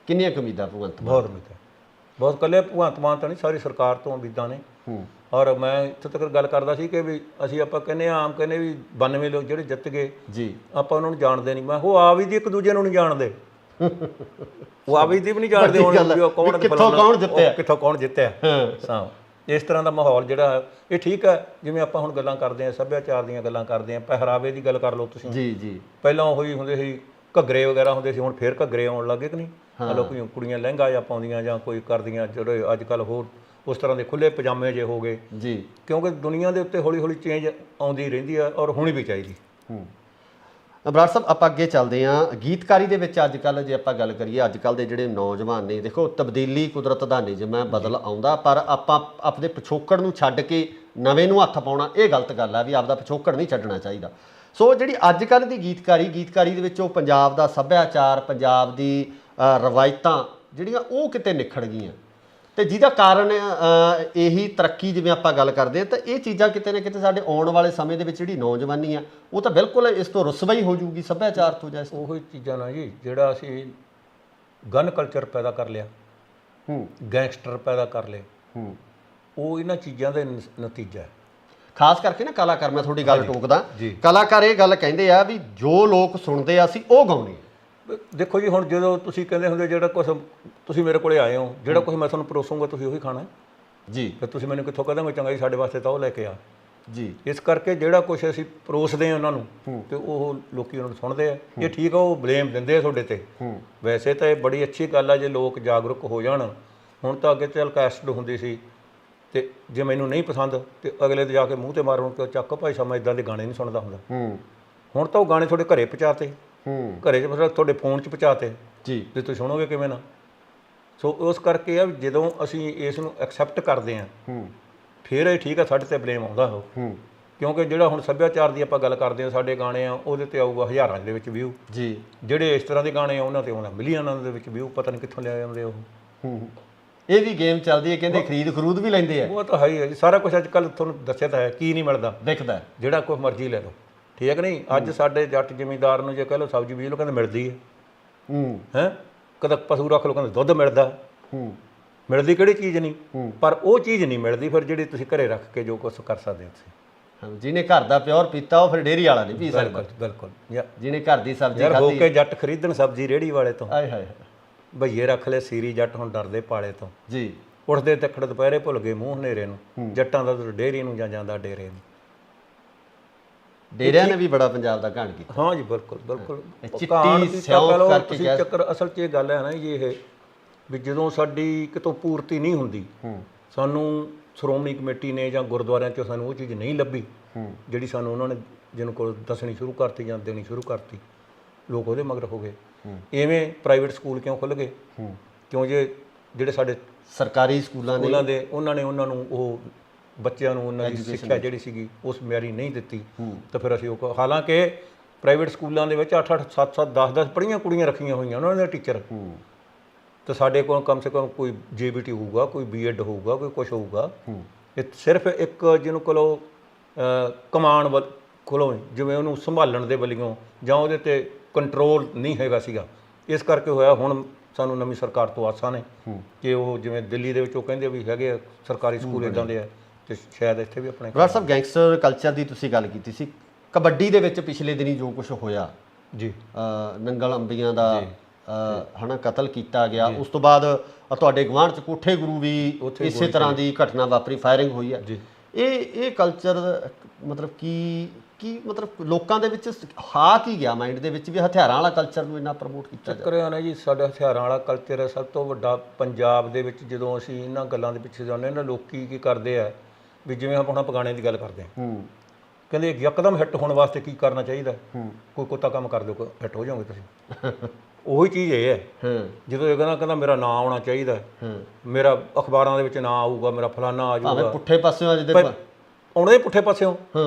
ਕਿੰਨੀਆਂ ਉਮੀਦਾਂ ਭਗਵੰਤ ਮਾਨ? ਬਹੁਤ ਉਮੀਦਾਂ, ਬਹੁਤ। ਇਕੱਲੇ ਭਗਵੰਤ ਮਾਨ ਤਾਂ ਨਹੀਂ, ਸਾਰੀ ਸਰਕਾਰ ਤੋਂ ਉਮੀਦਾਂ ਨੇ। ਔਰ ਮੈਂ ਇੱਥੇ ਤੱਕ ਗੱਲ ਕਰਦਾ ਸੀ ਕਿ ਵੀ ਅਸੀਂ ਆਪਾਂ ਕਹਿੰਦੇ ਆਮ ਕਹਿੰਦੇ ਵੀ 92 ਲੋਕ ਜਿਹੜੇ ਜਿੱਤ ਗਏ ਜੀ, ਆਪਾਂ ਉਹਨਾਂ ਨੂੰ ਜਾਣਦੇ ਨਹੀਂ। ਮੈਂ ਉਹ ਆਪ ਹੀ ਦੀ ਇੱਕ ਦੂਜੇ ਨੂੰ ਨਹੀਂ ਜਾਣਦੇ, ਉਹ ਆਪ ਹੀ ਦੀ ਵੀ ਨਹੀਂ ਜਾਣਦੇ ਹੁਣ ਵੀ ਕੌਣ ਕਿੱਥੋਂ ਕੌਣ ਜਿੱਤਿਆ। ਹਾਂ, ਇਸ ਤਰ੍ਹਾਂ ਦਾ ਮਾਹੌਲ ਜਿਹੜਾ ਇਹ ਠੀਕ ਹੈ। ਜਿਵੇਂ ਆਪਾਂ ਹੁਣ ਗੱਲਾਂ ਕਰਦੇ ਹਾਂ, ਸੱਭਿਆਚਾਰ ਦੀਆਂ ਗੱਲਾਂ ਕਰਦੇ ਹਾਂ, ਪਹਿਰਾਵੇ ਦੀ ਗੱਲ ਕਰ ਲਓ ਤੁਸੀਂ ਜੀ ਜੀ। ਪਹਿਲਾਂ ਉਹੀ ਹੁੰਦੇ ਸੀ ਘੱਗਰੇ ਵਗੈਰਾ ਹੁੰਦੇ ਸੀ, ਹੁਣ ਫੇਰ ਘੱਗਰੇ ਆਉਣ ਲੱਗੇ ਕਿ ਨਹੀਂ। ਲੋਕ ਕੁੜੀਆਂ ਲਹਿੰਗਾ ਜਾਂ ਪਾਉਂਦੀਆਂ ਜਾਂ ਕੋਈ ਕਰਦੀਆਂ, ਜਿਹੜੇ ਅੱਜ ਕੱਲ੍ਹ ਹੋਰ ਉਸ ਤਰ੍ਹਾਂ ਦੇ ਖੁੱਲ੍ਹੇ ਪਜਾਮੇ ਜੇ ਹੋ ਗਏ ਜੀ, ਕਿਉਂਕਿ ਦੁਨੀਆ ਦੇ ਉੱਤੇ ਹੌਲੀ ਹੌਲੀ ਚੇਂਜ ਆਉਂਦੀ ਰਹਿੰਦੀ ਆ ਔਰ ਹੋਣੀ ਵੀ ਚਾਹੀਦੀ। ਬਰਾੜ ਸਾਹਿਬ, ਆਪਾਂ ਅੱਗੇ ਚੱਲਦੇ ਹਾਂ। ਗੀਤਕਾਰੀ ਦੇ ਵਿੱਚ ਅੱਜ ਕੱਲ੍ਹ ਜੇ ਆਪਾਂ ਗੱਲ ਕਰੀਏ, ਅੱਜ ਕੱਲ੍ਹ ਦੇ ਜਿਹੜੇ ਨੌਜਵਾਨ ਨੇ, ਦੇਖੋ ਤਬਦੀਲੀ ਕੁਦਰਤ ਦਾ ਨਿਯਮ ਹੈ, ਬਦਲ ਆਉਂਦਾ, ਪਰ ਆਪਾਂ ਆਪਣੇ ਪਿਛੋਕੜ ਨੂੰ ਛੱਡ ਕੇ ਨਵੇਂ ਨੂੰ ਹੱਥ ਪਾਉਣਾ ਇਹ ਗਲਤ ਗੱਲ ਹੈ ਵੀ ਆਪਦਾ ਪਿਛੋਕੜ ਨਹੀਂ ਛੱਡਣਾ ਚਾਹੀਦਾ। ਸੋ ਜਿਹੜੀ ਅੱਜ ਕੱਲ੍ਹ ਦੀ ਗੀਤਕਾਰੀ ਦੇ ਵਿੱਚ ਉਹ ਪੰਜਾਬ ਦਾ ਸੱਭਿਆਚਾਰ, ਪੰਜਾਬ ਦੀ ਰਵਾਇਤਾਂ ਜਿਹੜੀਆਂ ਉਹ ਕਿਤੇ ਨਿਖੜ ਗਈਆਂ, ਤੇ ਜਿਹਦਾ ਕਾਰਨ ਇਹੀ ਤਰੱਕੀ, ਜਿਵੇਂ ਆਪਾਂ ਗੱਲ ਕਰਦੇ ਹਾਂ, ਤਾਂ ਇਹ ਚੀਜ਼ਾਂ ਕਿਤੇ ਨਾ ਕਿਤੇ ਸਾਡੇ ਆਉਣ ਵਾਲੇ ਸਮੇਂ ਦੇ ਵਿੱਚ ਜਿਹੜੀ ਨੌਜਵਾਨੀ ਆ ਉਹ ਤਾਂ ਬਿਲਕੁਲ ਇਸ ਤੋਂ ਰੁਸਵਾ ਹੀ ਹੋ ਜਾਊਗੀ ਸੱਭਿਆਚਾਰ ਤੋਂ। ਜਾਂ ਉਹੀ ਚੀਜ਼ਾਂ ਨਾਲ ਜੀ, ਜਿਹੜਾ ਅਸੀਂ ਗਨ ਕਲਚਰ ਪੈਦਾ ਕਰ ਲਿਆ, ਗੈਂਗਸਟਰ ਪੈਦਾ ਕਰ ਲਏ, ਉਹ ਇਹਨਾਂ ਚੀਜ਼ਾਂ ਦਾ ਨਤੀਜਾ ਹੈ। ਖਾਸ ਕਰਕੇ ਨਾ ਕਲਾਕਾਰ, ਮੈਂ ਤੁਹਾਡੀ ਗੱਲ ਟੋਕਦਾ, ਕਲਾਕਾਰ ਇਹ ਗੱਲ ਕਹਿੰਦੇ ਆ ਵੀ ਜੋ ਲੋਕ ਸੁਣਦੇ ਆ ਅਸੀਂ ਉਹ ਗਾਉਂਦੇ। ਦੇਖੋ ਜੀ, ਹੁਣ ਜਦੋਂ ਤੁਸੀਂ ਕਹਿੰਦੇ ਹੁੰਦੇ ਜਿਹੜਾ ਕੁਛ ਤੁਸੀਂ ਮੇਰੇ ਕੋਲੇ ਆਏ ਹੋ, ਜਿਹੜਾ ਕੁਛ ਮੈਂ ਤੁਹਾਨੂੰ ਪਰੋਸੂੰਗਾ ਤੁਸੀਂ ਉਹੀ ਖਾਣਾ ਜੀ। ਫਿਰ ਤੁਸੀਂ ਮੈਨੂੰ ਕਿੱਥੋਂ ਕਹੋਗੇ ਚੰਗਾ ਜੀ ਸਾਡੇ ਵਾਸਤੇ ਤਾਂ ਉਹ ਲੈ ਕੇ ਆ ਜੀ। ਇਸ ਕਰਕੇ ਜਿਹੜਾ ਕੁਛ ਅਸੀਂ ਪਰੋਸਦੇ ਹਾਂ ਉਹਨਾਂ ਨੂੰ, ਤੇ ਉਹ ਲੋਕੀ ਉਹਨਾਂ ਨੂੰ ਸੁਣਦੇ ਆ। ਇਹ ਠੀਕ ਆ, ਉਹ ਬਲੇਮ ਦਿੰਦੇ ਆ ਤੁਹਾਡੇ ਤੇ। ਵੈਸੇ ਤਾਂ ਇਹ ਬੜੀ ਅੱਛੀ ਗੱਲ ਆ ਜੇ ਲੋਕ ਜਾਗਰੂਕ ਹੋ ਜਾਣ। ਹੁਣ ਤਾਂ ਅੱਗੇ ਚੱਲ ਕੈਸਟ ਹੁੰਦੀ ਸੀ, ਤੇ ਜੇ ਮੈਨੂੰ ਨਹੀਂ ਪਸੰਦ ਤੇ ਅਗਲੇ ਦੇ ਜਾ ਕੇ ਮੂੰਹ ਤੇ ਮਾਰਨ ਕਿ ਚੱਕ ਭਾਈ ਸਾਹਿਬ ਮੈਂ ਇੱਦਾਂ ਦੇ ਗਾਣੇ ਨਹੀਂ ਸੁਣਦਾ ਹੁੰਦਾ। ਹੁਣ ਤਾਂ ਉਹ ਗਾਣੇ ਤੁਹਾਡੇ ਘਰੇ ਪਹੁੰਚਾਤੇ, ਘਰੇ 'ਚ ਮਤਲਬ ਤੁਹਾਡੇ ਫੋਨ 'ਚ ਪਹੁੰਚਾਤੇ ਜੀ, ਤੇ ਤੁਸੀਂ ਸੁਣੋਗੇ ਕਿਵੇਂ ਨਾ। ਸੋ ਉਸ ਕਰਕੇ ਆ ਜਦੋਂ ਅਸੀਂ ਇਸ ਨੂੰ ਐਕਸੈਪਟ ਕਰਦੇ ਹਾਂ, ਫਿਰ ਇਹ ਠੀਕ ਆ, ਸਾਡੇ ਤੇ ਬਲੇਮ ਆਉਂਦਾ ਉਹ। ਕਿਉਂਕਿ ਜਿਹੜਾ ਹੁਣ ਸੱਭਿਆਚਾਰ ਦੀ ਆਪਾਂ ਗੱਲ ਕਰਦੇ ਹਾਂ, ਸਾਡੇ ਗਾਣੇ ਆ ਉਹਦੇ ਤੇ ਆਊਗਾ ਹਜ਼ਾਰਾਂ ਦੇ ਵਿੱਚ ਵਿਊ ਜੀ, ਜਿਹੜੇ ਇਸ ਤਰ੍ਹਾਂ ਦੇ ਗਾਣੇ ਆ ਉਹਨਾਂ ਤੇ ਆਉਂਦਾ ਮਿਲੀਅਨਾਂ ਦੇ ਵਿੱਚ ਵਿਊ, ਪਤਾ ਨਹੀਂ ਕਿੱਥੋਂ ਲਿਆ ਜਾਂਦੇ ਉਹ। ਇਹ ਵੀ ਗੇਮ ਚੱਲਦੀ ਹੈ, ਕਹਿੰਦੇ ਖਰੀਦ ਵੀ ਲੈਂਦੇ ਆ। ਉਹ ਤਾਂ ਹੈ ਹੀ ਹੈ ਜੀ, ਸਾਰਾ ਕੁਝ ਅੱਜ ਕੱਲ੍ਹ ਤੁਹਾਨੂੰ ਦੱਸਿਆ ਤਾਂ ਹੈ, ਕੀ ਨਹੀਂ ਮਿਲਦਾ, ਦਿਖਦਾ ਜਿਹੜਾ ਕੁਛ ਮਰਜ਼ੀ ਲੈ ਲਓ, ਠੀਕ ਹੈ ਕਿ ਨਹੀਂ। ਅੱਜ ਸਾਡੇ ਜੱਟ ਜ਼ਿਮੀਂਦਾਰ ਨੂੰ ਜੇ ਕਹਿ ਲਓ ਸਬਜ਼ੀ ਬੀਜ ਲਓ, ਕਹਿੰਦੇ ਮਿਲਦੀ ਹੈ। ਹੈਂ, ਕਦੇ ਪਸ਼ੂ ਰੱਖ ਲਓ, ਕਹਿੰਦੇ ਦੁੱਧ ਮਿਲਦਾ। ਮਿਲਦੀ ਕਿਹੜੀ ਚੀਜ਼ ਨਹੀਂ, ਪਰ ਉਹ ਚੀਜ਼ ਨਹੀਂ ਮਿਲਦੀ ਫਿਰ ਜਿਹੜੀ ਤੁਸੀਂ ਘਰੇ ਰੱਖ ਕੇ ਜੋ ਕੁਛ ਕਰ ਸਕਦੇ ਹੋ। ਜਿਹਨੇ ਘਰ ਦਾ ਪਿਓਰ ਪੀਤਾ ਉਹ ਫਿਰ ਡੇਅਰੀ ਵਾਲਾ ਨਹੀਂ ਪੀ ਸਕਦਾ। ਬਿਲਕੁਲ, ਜਿਹਨੇ ਘਰ ਦੀ ਸਬਜ਼ੀ ਖਾਧੀ। ਹੋ ਕੇ ਜੱਟ ਖਰੀਦਣ ਸਬਜ਼ੀ ਰੇਹੜੀ ਵਾਲੇ ਤੋਂ, ਆਏ ਹਾਏ ਭਈਏ ਰੱਖ ਲਏ ਸੀਰੀ, ਜੱਟ ਹੁਣ ਡਰਦੇ ਪਾਲੇ ਤੋਂ ਜੀ। ਉੱਠਦੇ ਤੱਕੜ ਦੁਪਹਿਰੇ ਭੁੱਲ ਗਏ ਮੂੰਹ ਹਨੇਰੇ ਨੂੰ, ਜੱਟਾਂ ਦਾ ਡੇਅਰੀ ਨੂੰ ਜਾਂ ਜਾਂਦਾ ਡੇਰੇ ਨੂੰ। ਡੇਰਿਆਂ ਨੇ ਵੀ ਬੜਾ ਪੰਜਾਬ ਦਾ ਘਾਣ ਕੀਤਾ। ਹਾਂ ਜੀ, ਬਿਲਕੁਲ ਬਿਲਕੁਲ। ਤੁਸੀਂ ਚੱਕਰ ਅਸਲ 'ਚ ਇਹ ਗੱਲ ਹੈ ਨਾ ਜੀ, ਇਹ ਵੀ ਜਦੋਂ ਸਾਡੀ ਕਿਤੋਂ ਪੂਰਤੀ ਨਹੀਂ ਹੁੰਦੀ, ਸਾਨੂੰ ਸ਼੍ਰੋਮਣੀ ਕਮੇਟੀ ਨੇ ਜਾਂ ਗੁਰਦੁਆਰਿਆਂ 'ਚੋਂ ਸਾਨੂੰ ਉਹ ਚੀਜ਼ ਨਹੀਂ ਲੱਭੀ ਜਿਹੜੀ ਸਾਨੂੰ ਉਹਨਾਂ ਨੇ ਜਿਹਨੂੰ ਕੋਲ ਦੱਸਣੀ ਸ਼ੁਰੂ ਕਰਤੀ ਜਾਂ ਦੇਣੀ ਸ਼ੁਰੂ ਕਰਤੀ, ਲੋਕ ਉਹਦੇ ਮਗਰ ਹੋ ਗਏ। ਇਵੇਂ ਪ੍ਰਾਈਵੇਟ ਸਕੂਲ ਕਿਉਂ ਖੁੱਲ੍ਹ ਗਏ? ਕਿਉਂ ਜਿਹੜੇ ਸਾਡੇ ਸਰਕਾਰੀ ਸਕੂਲਾਂ ਦੇ ਉਹਨਾਂ ਨੂੰ ਉਹ ਬੱਚਿਆਂ ਨੂੰ ਉਹਨਾਂ ਦੀ ਸਿੱਖਿਆ ਜਿਹੜੀ ਸੀਗੀ ਉਸ ਮਿਆਰੀ ਨਹੀਂ ਦਿੱਤੀ। ਤਾਂ ਫਿਰ ਅਸੀਂ ਉਹ, ਹਾਲਾਂਕਿ ਪ੍ਰਾਈਵੇਟ ਸਕੂਲਾਂ ਦੇ ਵਿੱਚ 8-8 7-7 10-10 ਪੜ੍ਹੀਆਂ ਕੁੜੀਆਂ ਰੱਖੀਆਂ ਹੋਈਆਂ ਉਹਨਾਂ ਦੇ ਟੀਚਰ, ਤਾਂ ਸਾਡੇ ਕੋਲ ਕਮ ਸੇ ਕਮ ਕੋਈ JBT ਹੋਊਗਾ, ਕੋਈ B.Ed ਹੋਊਗਾ, ਕੋਈ ਕੁਛ ਹੋਊਗਾ। ਇਹ ਸਿਰਫ ਇੱਕ ਜਿਹਨੂੰ ਕੋਲੋਂ ਕਮਾਨ ਕੋਲੋਂ, ਜਿਵੇਂ ਉਹਨੂੰ ਸੰਭਾਲਣ ਦੇ ਵੱਲੋਂ ਜਾਂ ਉਹਦੇ 'ਤੇ ਕੰਟਰੋਲ ਨਹੀਂ ਹੈਗਾ ਸੀਗਾ, ਇਸ ਕਰਕੇ ਹੋਇਆ। ਹੁਣ ਸਾਨੂੰ ਨਵੀਂ ਸਰਕਾਰ ਤੋਂ ਆਸਾਂ ਨੇ ਕਿ ਉਹ ਜਿਵੇਂ ਦਿੱਲੀ ਦੇ ਵਿੱਚ ਉਹ ਕਹਿੰਦੇ ਵੀ ਹੈਗੇ ਸਰਕਾਰੀ ਸਕੂਲ ਇੱਦਾਂ ਦੇ ਆ, ਤੇ ਸ਼ਾਇਦ ਇੱਥੇ ਵੀ ਆਪਣੇ। ਬਰਾੜ ਸਾਹਿਬ, ਗੈਂਗਸਟਰ ਕਲਚਰ ਦੀ ਤੁਸੀਂ ਗੱਲ ਕੀਤੀ ਸੀ, ਕਬੱਡੀ ਦੇ ਵਿੱਚ ਪਿਛਲੇ ਦਿਨੀ ਜੋ ਕੁਝ ਹੋਇਆ ਜੀ, ਨੰਗਲ ਅੰਬੀਆਂ ਦਾ ਹਨਾ ਕਤਲ ਕੀਤਾ ਗਿਆ, ਉਸ ਤੋਂ ਬਾਅਦ ਤੁਹਾਡੇ ਗੁਆਂਢ 'ਚ ਕੋਠੇ ਗੁਰੂ ਵੀ ਇਸੇ ਤਰ੍ਹਾਂ ਦੀ ਘਟਨਾ ਵਾਪਰੀ, ਫਾਇਰਿੰਗ ਹੋਈ ਹੈ। ਇਹ ਕਲਚਰ ਮਤਲਬ ਕੀ ਮਤਲਬ ਲੋਕਾਂ ਦੇ ਵਿੱਚ ਕੀ ਗਿਆ ਮਾਈਂਡ ਦੇ ਵਿੱਚ ਵੀ ਹਥਿਆਰਾਂ ਵਾਲਾ ਕਲਚਰ ਨੂੰ ਇੰਨਾ ਪ੍ਰਮੋਟ ਕੀਤਾ ਚੱਕਰ ਆ ਨਾ ਜੀ। ਸਾਡਾ ਹਥਿਆਰਾਂ ਵਾਲਾ ਕਲਚਰ ਹੈ ਸਭ ਤੋਂ ਵੱਡਾ ਪੰਜਾਬ ਦੇ ਵਿੱਚ। ਜਦੋਂ ਅਸੀਂ ਇਹਨਾਂ ਗੱਲਾਂ ਦੇ ਪਿੱਛੇ ਜਾਂਦੇ ਹਾਂ ਨਾ, ਲੋਕੀ ਕੀ ਕਰਦੇ ਆ ਵੀ ਜਿਵੇਂ ਹੁਣ ਆਪਾਂ ਗਾਣੇ ਦੀ ਗੱਲ ਕਰਦੇ ਹਾਂ, ਕਹਿੰਦੇ ਯਕਦਮ ਹਿੱਟ ਹੋਣ ਵਾਸਤੇ ਕੀ ਕਰਨਾ ਚਾਹੀਦਾ, ਕੋਈ ਕੁੱਤਾ ਕੰਮ ਕਰ ਦਿਓ, ਹਿੱਟ ਹੋ ਜਾਓਗੇ ਤੁਸੀਂ। ਉਹੀ ਚੀਜ਼ ਇਹ ਹੈ, ਜਦੋਂ ਇਹ ਕਹਿੰਦਾ ਮੇਰਾ ਨਾਂ ਆਉਣਾ ਚਾਹੀਦਾ, ਮੇਰਾ ਅਖਬਾਰਾਂ ਦੇ ਵਿੱਚ ਨਾਂ ਆਊਗਾ, ਮੇਰਾ ਫਲਾਨਾ ਆ ਜਾਊਗਾ, ਪੁੱਠੇ ਪਾਸਿਓਂ ਜਿਹਦੇ ਆਉਣੇ ਪੁੱਠੇ ਪਾਸਿਓਂ,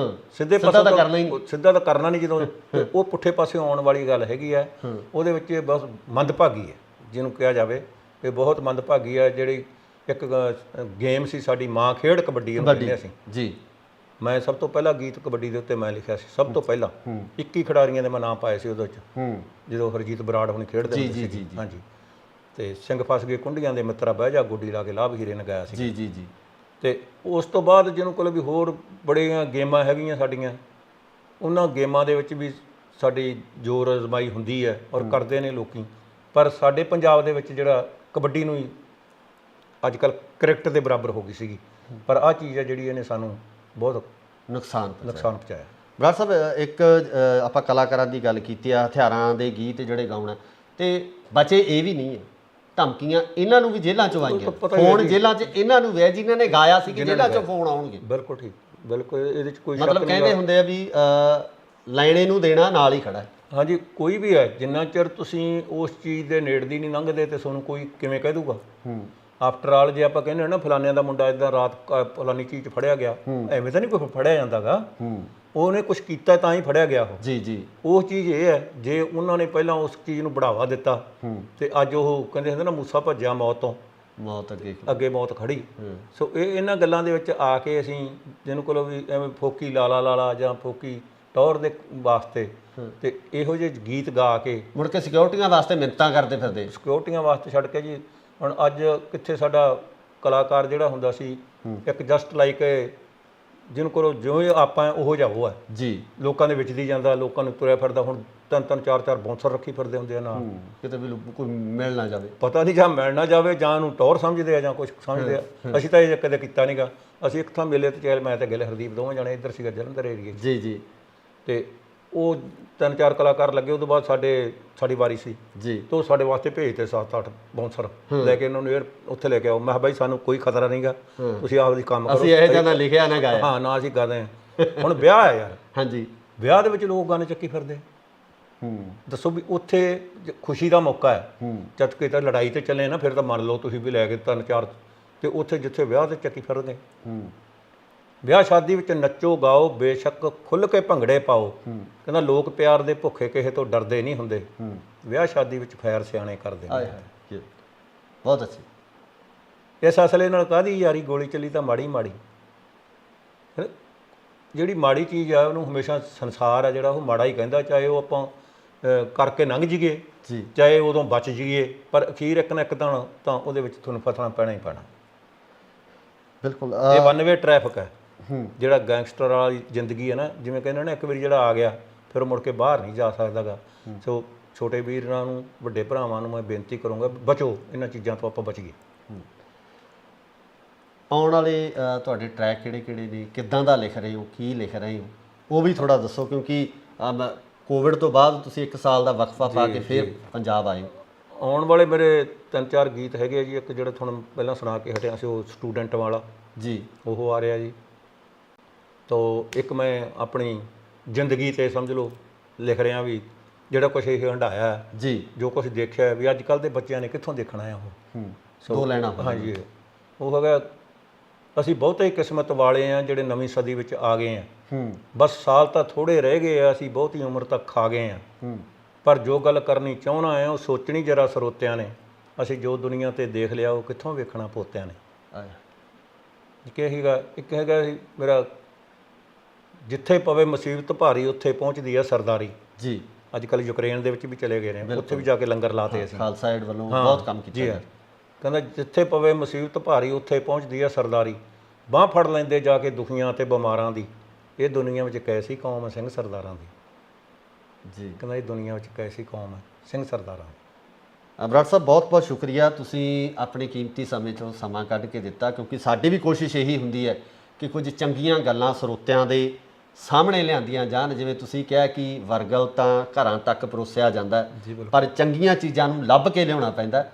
ਸਿੱਧੇ ਪਾਸੇ ਸਿੱਧਾ ਤਾਂ ਕਰਨਾ ਨਹੀਂ। ਜਦੋਂ ਉਹ ਪੁੱਠੇ ਪਾਸਿਓਂ ਆਉਣ ਵਾਲੀ ਗੱਲ ਹੈਗੀ ਹੈ, ਉਹਦੇ ਵਿੱਚ ਇਹ ਬਹੁਤ ਮੰਦਭਾਗੀ ਹੈ, ਜਿਹਨੂੰ ਕਿਹਾ ਜਾਵੇ ਇਹ ਬਹੁਤ ਮੰਦਭਾਗੀ ਹੈ। ਜਿਹੜੀ ਇੱਕ ਗੇਮ ਸੀ ਸਾਡੀ ਮਾਂ ਖੇਡ ਕਬੱਡੀ ਨੂੰ ਕਹਿੰਦੇ ਅਸੀਂ ਜੀ। ਮੈਂ ਸਭ ਤੋਂ ਪਹਿਲਾਂ ਗੀਤ ਕਬੱਡੀ ਦੇ ਉੱਤੇ ਮੈਂ ਲਿਖਿਆ ਸੀ, ਸਭ ਤੋਂ ਪਹਿਲਾਂ 21 ਖਿਡਾਰੀਆਂ ਦੇ ਮੈਂ ਨਾਮ ਪਾਏ ਸੀ ਉਹਦੇ ਵਿੱਚ, ਜਦੋਂ ਹਰਜੀਤ ਬਰਾੜ ਹੁਣੀ ਖੇਡਦੇ ਹੁੰਦੇ ਸੀ। ਹਾਂਜੀ, ਤੇ ਸਿੰਘ ਫਸ ਗਏ ਕੁੰਡੀਆਂ ਦੇ ਮਿੱਤਰਾ ਬਹਿ ਜਾ ਗੋਡੀ ਲਾ ਕੇ ਲਾਭ ਹੀਰੇ ਨੇ ਗਾਇਆ ਸੀ। ਜੀ ਜੀ ਜੀ। ਤੇ ਉਸ ਤੋਂ ਬਾਅਦ ਜਿਹਨੂੰ ਕੋਲ ਵੀ ਹੋਰ ਬੜੀਆਂ ਗੇਮਾਂ ਹੈਗੀਆਂ ਸਾਡੀਆਂ, ਉਹਨਾਂ ਗੇਮਾਂ ਦੇ ਵਿੱਚ ਵੀ ਸਾਡੀ ਜ਼ੋਰ ਅਜ਼ਮਾਈ ਹੁੰਦੀ ਹੈ ਔਰ ਕਰਦੇ ਨੇ ਲੋਕੀ। ਪਰ ਸਾਡੇ ਪੰਜਾਬ ਦੇ ਵਿੱਚ ਜਿਹੜਾ ਕਬੱਡੀ ਨੂੰ ਹੀ ਅੱਜ ਕੱਲ੍ਹ ਕ੍ਰਿਕਟ ਦੇ ਬਰਾਬਰ ਹੋ ਗਈ ਸੀਗੀ। ਪਰ ਆਹ ਚੀਜ਼ ਹੈ ਜਿਹੜੀ ਇਹਨੇ ਸਾਨੂੰ ਬਹੁਤ ਨੁਕਸਾਨ ਪਹੁੰਚਾਇਆ। ਬਰਾੜ ਸਾਹਿਬ, ਇੱਕ ਆਪਾਂ ਕਲਾਕਾਰਾਂ ਦੀ ਗੱਲ ਕੀਤੀ ਆ, ਹਥਿਆਰਾਂ ਦੇ ਗੀਤ ਜਿਹੜੇ ਗਾਉਣਾ, ਤੇ ਬਚੇ ਇਹ ਵੀ ਨਹੀਂ ਹੈ, ਧਮਕੀਆਂ ਇਹਨਾਂ ਨੂੰ ਵੀ ਜੇਲ੍ਹਾਂ ਚੋਂ ਆਈਆਂ, ਫੋਨ ਜੇਲ੍ਹਾਂ 'ਚ ਇਹਨਾਂ ਨੂੰ ਵੀ ਜਿਨ੍ਹਾਂ ਨੇ ਗਾਇਆ ਸੀ ਕਿ ਜੇਲ੍ਹਾਂ 'ਚੋਂ ਫੋਨ ਆਉਣਗੇ। ਬਿਲਕੁਲ ਠੀਕ, ਬਿਲਕੁਲ ਇਹਦੇ 'ਚ ਕੋਈ ਮਤਲਬ ਕਹਿੰਦੇ ਹੁੰਦੇ ਆ ਵੀ ਲੈਣੇ ਨੂੰ ਦੇਣਾ ਨਾਲ ਹੀ ਖੜਾ ਹੈ। ਹਾਂਜੀ, ਕੋਈ ਵੀ ਹੈ, ਜਿੰਨਾ ਚਿਰ ਤੁਸੀਂ ਉਸ ਚੀਜ਼ ਦੇ ਨੇੜੇ ਨਹੀਂ ਲੰਘਦੇ ਤੇ ਤੁਹਾਨੂੰ ਕੋਈ ਕਿਵੇਂ ਕਹਿ ਦੂਗਾ। ਆਫਟਰ ਆਲ ਜੇ ਆਪਾਂ ਕਹਿੰਦੇ ਹਾਂ ਨਾ ਫਲਾਨਿਆਂ ਦਾ ਮੁੰਡਾ ਇੱਦਾਂ ਰਾਤ ਫਲਾਨੀ ਚੀਜ਼ 'ਚ ਫੜਿਆ ਗਿਆ, ਐਵੇਂ ਤਾਂ ਨਹੀਂ ਕੋਈ ਫੜਿਆ ਜਾਂਦਾਗਾ, ਉਹਨੇ ਕੁਛ ਕੀਤਾ ਤਾਂ ਹੀ ਫੜਿਆ ਗਿਆ ਉਹ। ਜੀ ਜੀ। ਉਹ ਚੀਜ਼ ਇਹ ਹੈ, ਜੇ ਉਹਨਾਂ ਨੇ ਪਹਿਲਾਂ ਉਸ ਚੀਜ਼ ਨੂੰ ਬੜਾਵਾ ਦਿੱਤਾ ਤੇ ਅੱਜ ਉਹ ਕਹਿੰਦੇ ਹੁੰਦੇ ਨਾ ਮੂਸਾ ਭੱਜਿਆ ਮੌਤ ਤੋਂ, ਮੌਤ ਅੱਗੇ ਮੌਤ ਖੜੀ। ਸੋ ਇਹਨਾਂ ਗੱਲਾਂ ਦੇ ਵਿੱਚ ਆ ਕੇ ਅਸੀਂ ਜਿਹਨੂੰ ਕੋਲ ਵੀ ਐਵੇਂ ਫੋਕੀ ਲਾਲਾ ਜਾਂ ਫੋਕੀ ਟੌਰ ਦੇ ਵਾਸਤੇ ਤੇ ਇਹੋ ਜਿਹੇ ਗੀਤ ਗਾ ਕੇ ਮੁੜ ਕੇ ਸਿਕਿਉਰਟੀਆਂ ਵਾਸਤੇ ਮਿੰਨਤਾਂ ਕਰਦੇ ਫਿਰਦੇ, ਸਿਕਿਉਰਟੀਆਂ ਵਾਸਤੇ ਛੱਡ ਕੇ ਜੀ। ਹੁਣ ਅੱਜ ਕਿੱਥੇ ਸਾਡਾ ਕਲਾਕਾਰ ਜਿਹੜਾ ਹੁੰਦਾ ਸੀ ਇੱਕ ਜਸਟ ਲਾਈਕ ਜਿਹਨੂੰ ਕੋਲ ਜਿਉਂ ਆਪਾਂ ਉਹੋ ਜਿਹਾ ਉਹ ਹੈ ਜੀ, ਲੋਕਾਂ ਦੇ ਵਿੱਚ ਦੀ ਜਾਂਦਾ, ਲੋਕਾਂ ਨੂੰ ਤੁਰਿਆ ਫਿਰਦਾ। ਹੁਣ 3-3 4-4 ਬੌਂਸਰ ਰੱਖੀ ਫਿਰਦੇ ਹੁੰਦੇ ਆ ਨਾਲ, ਕਿਤੇ ਵੀ ਕੋਈ ਮਿਲ ਨਾ ਜਾਵੇ, ਪਤਾ ਨਹੀਂ ਜਾਂ ਮਿਲ ਨਾ ਜਾਵੇ ਜਾਂ ਉਹਨੂੰ ਟੌਰ ਸਮਝਦੇ ਆ ਜਾਂ ਕੁਛ ਸਮਝਦੇ ਆ। ਅਸੀਂ ਤਾਂ ਇਹ ਕਦੇ ਕੀਤਾ ਨਹੀਂਗਾ। ਅਸੀਂ ਇੱਕ ਥਾਂ ਮੇਲੇ 'ਤੇ ਚੱਲ, ਮੈਂ ਤੇ ਗਿੱਲ ਹਰਦੀਪ ਦੋਵੇਂ ਜਾਣੇ ਇੱਧਰ ਸੀਗਾ ਜਲੰਧਰ ਏਰੀਏ ਜੀ ਜੀ। ਤੇ ਉਹ 3-4 ਕਲਾਕਾਰ ਲੱਗੇ, ਉਹ ਤੋਂ ਬਾਅਦ ਸਾਡੀ ਵਾਰੀ ਸੀ ਜੀ, ਤੇ ਉਹ ਸਾਡੇ ਵਾਸਤੇ ਭੇਜਦੇ 7-8 ਬੌਂਸਰ ਲੈ ਕੇ, ਉਹਨਾਂ ਨੂੰ ਉੱਥੇ ਲੈ ਕੇ ਆਓ। ਮੈਂ ਕਿਹਾ ਬਾਈ ਸਾਨੂੰ ਕੋਈ ਖਤਰਾ ਨਹੀਂਗਾ, ਤੁਸੀਂ ਆਪਦੀ ਕੰਮ ਕਰੋ, ਅਸੀਂ ਇਹ ਜਿਹਾ ਨਾ ਲਿਖਿਆ ਨਾ ਗਾਇਆ। ਹਾਂ, ਨਾ ਅਸੀਂ ਗਾਦੇ ਹਾਂ। ਹੁਣ ਵਿਆਹ ਹੈ ਯਾਰ, ਹਾਂਜੀ, ਵਿਆਹ ਦੇ ਵਿੱਚ ਲੋਕ ਗਾਣੇ ਚੱਕੀ ਫਿਰਦੇ। ਦੱਸੋ ਵੀ ਉੱਥੇ ਖੁਸ਼ੀ ਦਾ ਮੌਕਾ ਹੈ, ਜਦ ਕਿ ਤਾਂ ਲੜਾਈ ਤੇ ਚੱਲੇ ਨਾ ਫਿਰ ਤਾਂ ਮੰਨ ਲਓ ਤੁਸੀਂ ਵੀ ਲੈ ਕੇ 3-4, ਤੇ ਉੱਥੇ ਜਿੱਥੇ ਵਿਆਹ ਤੇ ਚੱਕੀ ਫਿਰਦੇ। ਵਿਆਹ ਸ਼ਾਦੀ ਵਿੱਚ ਨੱਚੋ ਗਾਓ, ਬੇਸ਼ੱਕ ਖੁੱਲ੍ਹ ਕੇ ਭੰਗੜੇ ਪਾਓ, ਕਹਿੰਦਾ ਲੋਕ ਪਿਆਰ ਦੇ ਭੁੱਖੇ ਕਿਸੇ ਤੋਂ ਡਰਦੇ ਨਹੀਂ ਹੁੰਦੇ, ਵਿਆਹ ਸ਼ਾਦੀ ਵਿੱਚ ਫੈਰ ਸਿਆਣੇ ਕਰਦੇ ਨੇ। ਬਹੁਤ ਅੱਛੀ। ਇਸ ਅਸਲੇ ਨਾਲ ਕਾਹਦੀ ਯਾਰੀ, ਗੋਲੀ ਚੱਲੀ ਤਾਂ ਮਾੜੀ ਮਾੜੀ। ਜਿਹੜੀ ਮਾੜੀ ਚੀਜ਼ ਆ ਉਹਨੂੰ ਹਮੇਸ਼ਾ ਸੰਸਾਰ ਆ ਜਿਹੜਾ ਉਹ ਮਾੜਾ ਹੀ ਕਹਿੰਦਾ, ਚਾਹੇ ਉਹ ਆਪਾਂ ਕਰਕੇ ਲੰਘ ਜਾਈਏ ਚਾਹੇ ਉਦੋਂ ਬਚ ਜਾਈਏ, ਪਰ ਅਖੀਰ ਇੱਕ ਨਾ ਇੱਕ ਤਾਂ ਉਹਦੇ ਵਿੱਚ ਤੁਹਾਨੂੰ ਫਸਣਾ ਪੈਣਾ ਹੀ ਪੈਣਾ। ਬਿਲਕੁਲ, ਇਹ ਵਨ ਵੇ ਟ੍ਰੈਫਿਕ ਹੈ ਜਿਹੜਾ ਗੈਂਗਸਟਰ ਵਾਲੀ ਜ਼ਿੰਦਗੀ ਹੈ ਨਾ, ਜਿਵੇਂ ਕਹਿੰਦੇ ਨੇ ਇੱਕ ਵਾਰੀ ਜਿਹੜਾ ਆ ਗਿਆ ਫਿਰ ਮੁੜ ਕੇ ਬਾਹਰ ਨਹੀਂ ਜਾ ਸਕਦਾਗਾ। ਸੋ ਛੋਟੇ ਵੀਰਾਂ ਨੂੰ, ਵੱਡੇ ਭਰਾਵਾਂ ਨੂੰ ਮੈਂ ਬੇਨਤੀ ਕਰੂੰਗਾ, ਬਚੋ ਇਹਨਾਂ ਚੀਜ਼ਾਂ ਤੋਂ, ਆਪਾਂ ਬਚੀਏ। ਆਉਣ ਵਾਲੇ ਤੁਹਾਡੇ ਟਰੈਕ ਕਿਹੜੇ ਨੇ, ਕਿੱਦਾਂ ਦਾ ਲਿਖ ਰਹੇ ਹੋ, ਕੀ ਲਿਖ ਰਹੇ ਹੋ, ਉਹ ਵੀ ਥੋੜ੍ਹਾ ਦੱਸੋ, ਕਿਉਂਕਿ ਕੋਵਿਡ ਤੋਂ ਬਾਅਦ ਤੁਸੀਂ 1 ਸਾਲ ਦਾ ਵਕਫਾ ਪਾ ਕੇ ਫਿਰ ਪੰਜਾਬ ਆਏ। ਆਉਣ ਵਾਲੇ ਮੇਰੇ 3-4 ਗੀਤ ਹੈਗੇ ਆ ਜੀ। ਇੱਕ ਜਿਹੜਾ ਤੁਹਾਨੂੰ ਪਹਿਲਾਂ ਸੁਣਾ ਕੇ ਹਟਿਆ ਸੀ ਉਹ ਸਟੂਡੈਂਟ ਵਾਲਾ ਜੀ, ਉਹ ਆ ਰਿਹਾ ਜੀ। ਤੋ ਇੱਕ ਮੈਂ ਆਪਣੀ ਜ਼ਿੰਦਗੀ 'ਤੇ ਸਮਝ ਲਓ ਲਿਖ ਰਿਹਾ ਵੀ ਜਿਹੜਾ ਕੁਛ ਇਹ ਹੰਢਾਇਆ ਜੀ, ਜੋ ਕੁਛ ਦੇਖਿਆ ਵੀ ਅੱਜ ਕੱਲ੍ਹ ਦੇ ਬੱਚਿਆਂ ਨੇ ਕਿੱਥੋਂ ਦੇਖਣਾ ਆ ਉਹ। ਦੋ ਲੈਣਾ। ਹਾਂਜੀ, ਉਹ ਹੈਗਾ ਅਸੀਂ ਬਹੁਤੇ ਕਿਸਮਤ ਵਾਲੇ ਆ ਜਿਹੜੇ ਨਵੀਂ ਸਦੀ ਵਿੱਚ ਆ ਗਏ ਆ। ਬਸ ਸਾਲ ਤਾਂ ਥੋੜ੍ਹੇ ਰਹਿ ਗਏ ਆ, ਅਸੀਂ ਬਹੁਤੀ ਉਮਰ ਤੱਕ ਖਾ ਗਏ ਆ। ਪਰ ਜੋ ਗੱਲ ਕਰਨੀ ਚਾਹੁੰਦਾ ਹੈ ਉਹ ਸੋਚਣੀ ਜਰਾ ਸਰੋਤਿਆਂ ਨੇ, ਅਸੀਂ ਜੋ ਦੁਨੀਆ 'ਤੇ ਦੇਖ ਲਿਆ ਉਹ ਕਿੱਥੋਂ ਵੇਖਣਾ ਪੋਤਿਆਂ ਨੇ। ਇੱਕ ਹੈਗਾ ਮੇਰਾ, ਜਿੱਥੇ ਪਵੇ ਮੁਸੀਬਤ ਭਾਰੀ ਉੱਥੇ ਪਹੁੰਚਦੀ ਆ ਸਰਦਾਰੀ ਜੀ। ਅੱਜ ਕੱਲ੍ਹ ਯੂਕਰੇਨ ਦੇ ਵਿੱਚ ਵੀ ਚਲੇ ਗਏ ਨੇ, ਉੱਥੇ ਵੀ ਜਾ ਕੇ ਲੰਗਰ ਲਾਤੇ ਅਸੀਂ, ਖਾਲਸਾ ਏਡ ਵੱਲੋਂ ਬਹੁਤ ਕੰਮ ਕੀਤਾ ਜੀ। ਕਹਿੰਦਾ ਜਿੱਥੇ ਪਵੇ ਮੁਸੀਬਤ ਭਾਰੀ ਉੱਥੇ ਪਹੁੰਚਦੀ ਆ ਸਰਦਾਰੀ, ਬਾਂਹ ਫੜ ਲੈਂਦੇ ਜਾ ਕੇ ਦੁਖੀਆਂ ਅਤੇ ਬਿਮਾਰਾਂ ਦੀ, ਇਹ ਦੁਨੀਆ ਵਿੱਚ ਕੈਸੀ ਕੌਮ ਹੈ ਸਿੰਘ ਸਰਦਾਰਾਂ ਦੀ ਜੀ। ਕਹਿੰਦਾ ਇਹ ਦੁਨੀਆ ਵਿੱਚ ਕੈਸੀ ਕੌਮ ਹੈ ਸਿੰਘ ਸਰਦਾਰਾਂ ਦੀ। ਬਰਾੜ ਸਾਹਿਬ, ਬਹੁਤ ਬਹੁਤ ਸ਼ੁਕਰੀਆ, ਤੁਸੀਂ ਆਪਣੇ ਕੀਮਤੀ ਸਮੇਂ 'ਚੋਂ ਸਮਾਂ ਕੱਢ ਕੇ ਦਿੱਤਾ, ਕਿਉਂਕਿ ਸਾਡੀ ਵੀ ਕੋਸ਼ਿਸ਼ ਇਹੀ ਹੁੰਦੀ ਹੈ ਕਿ ਕੁਝ ਚੰਗੀਆਂ ਗੱਲਾਂ ਸਰੋਤਿਆਂ ਦੇ ਸਾਹਮਣੇ ਲਿਆਂਦੀਆਂ ਜਾਣ। ਜਿਵੇਂ ਤੁਸੀਂ ਕਿਹਾ ਕਿ ਵਰਗਲ ਤਾਂ ਘਰਾਂ ਤੱਕ ਪਰੋਸਿਆ ਜਾਂਦਾ, ਪਰ ਚੰਗੀਆਂ ਚੀਜ਼ਾਂ ਨੂੰ ਲੱਭ ਕੇ ਲਿਆਉਣਾ ਪੈਂਦਾ।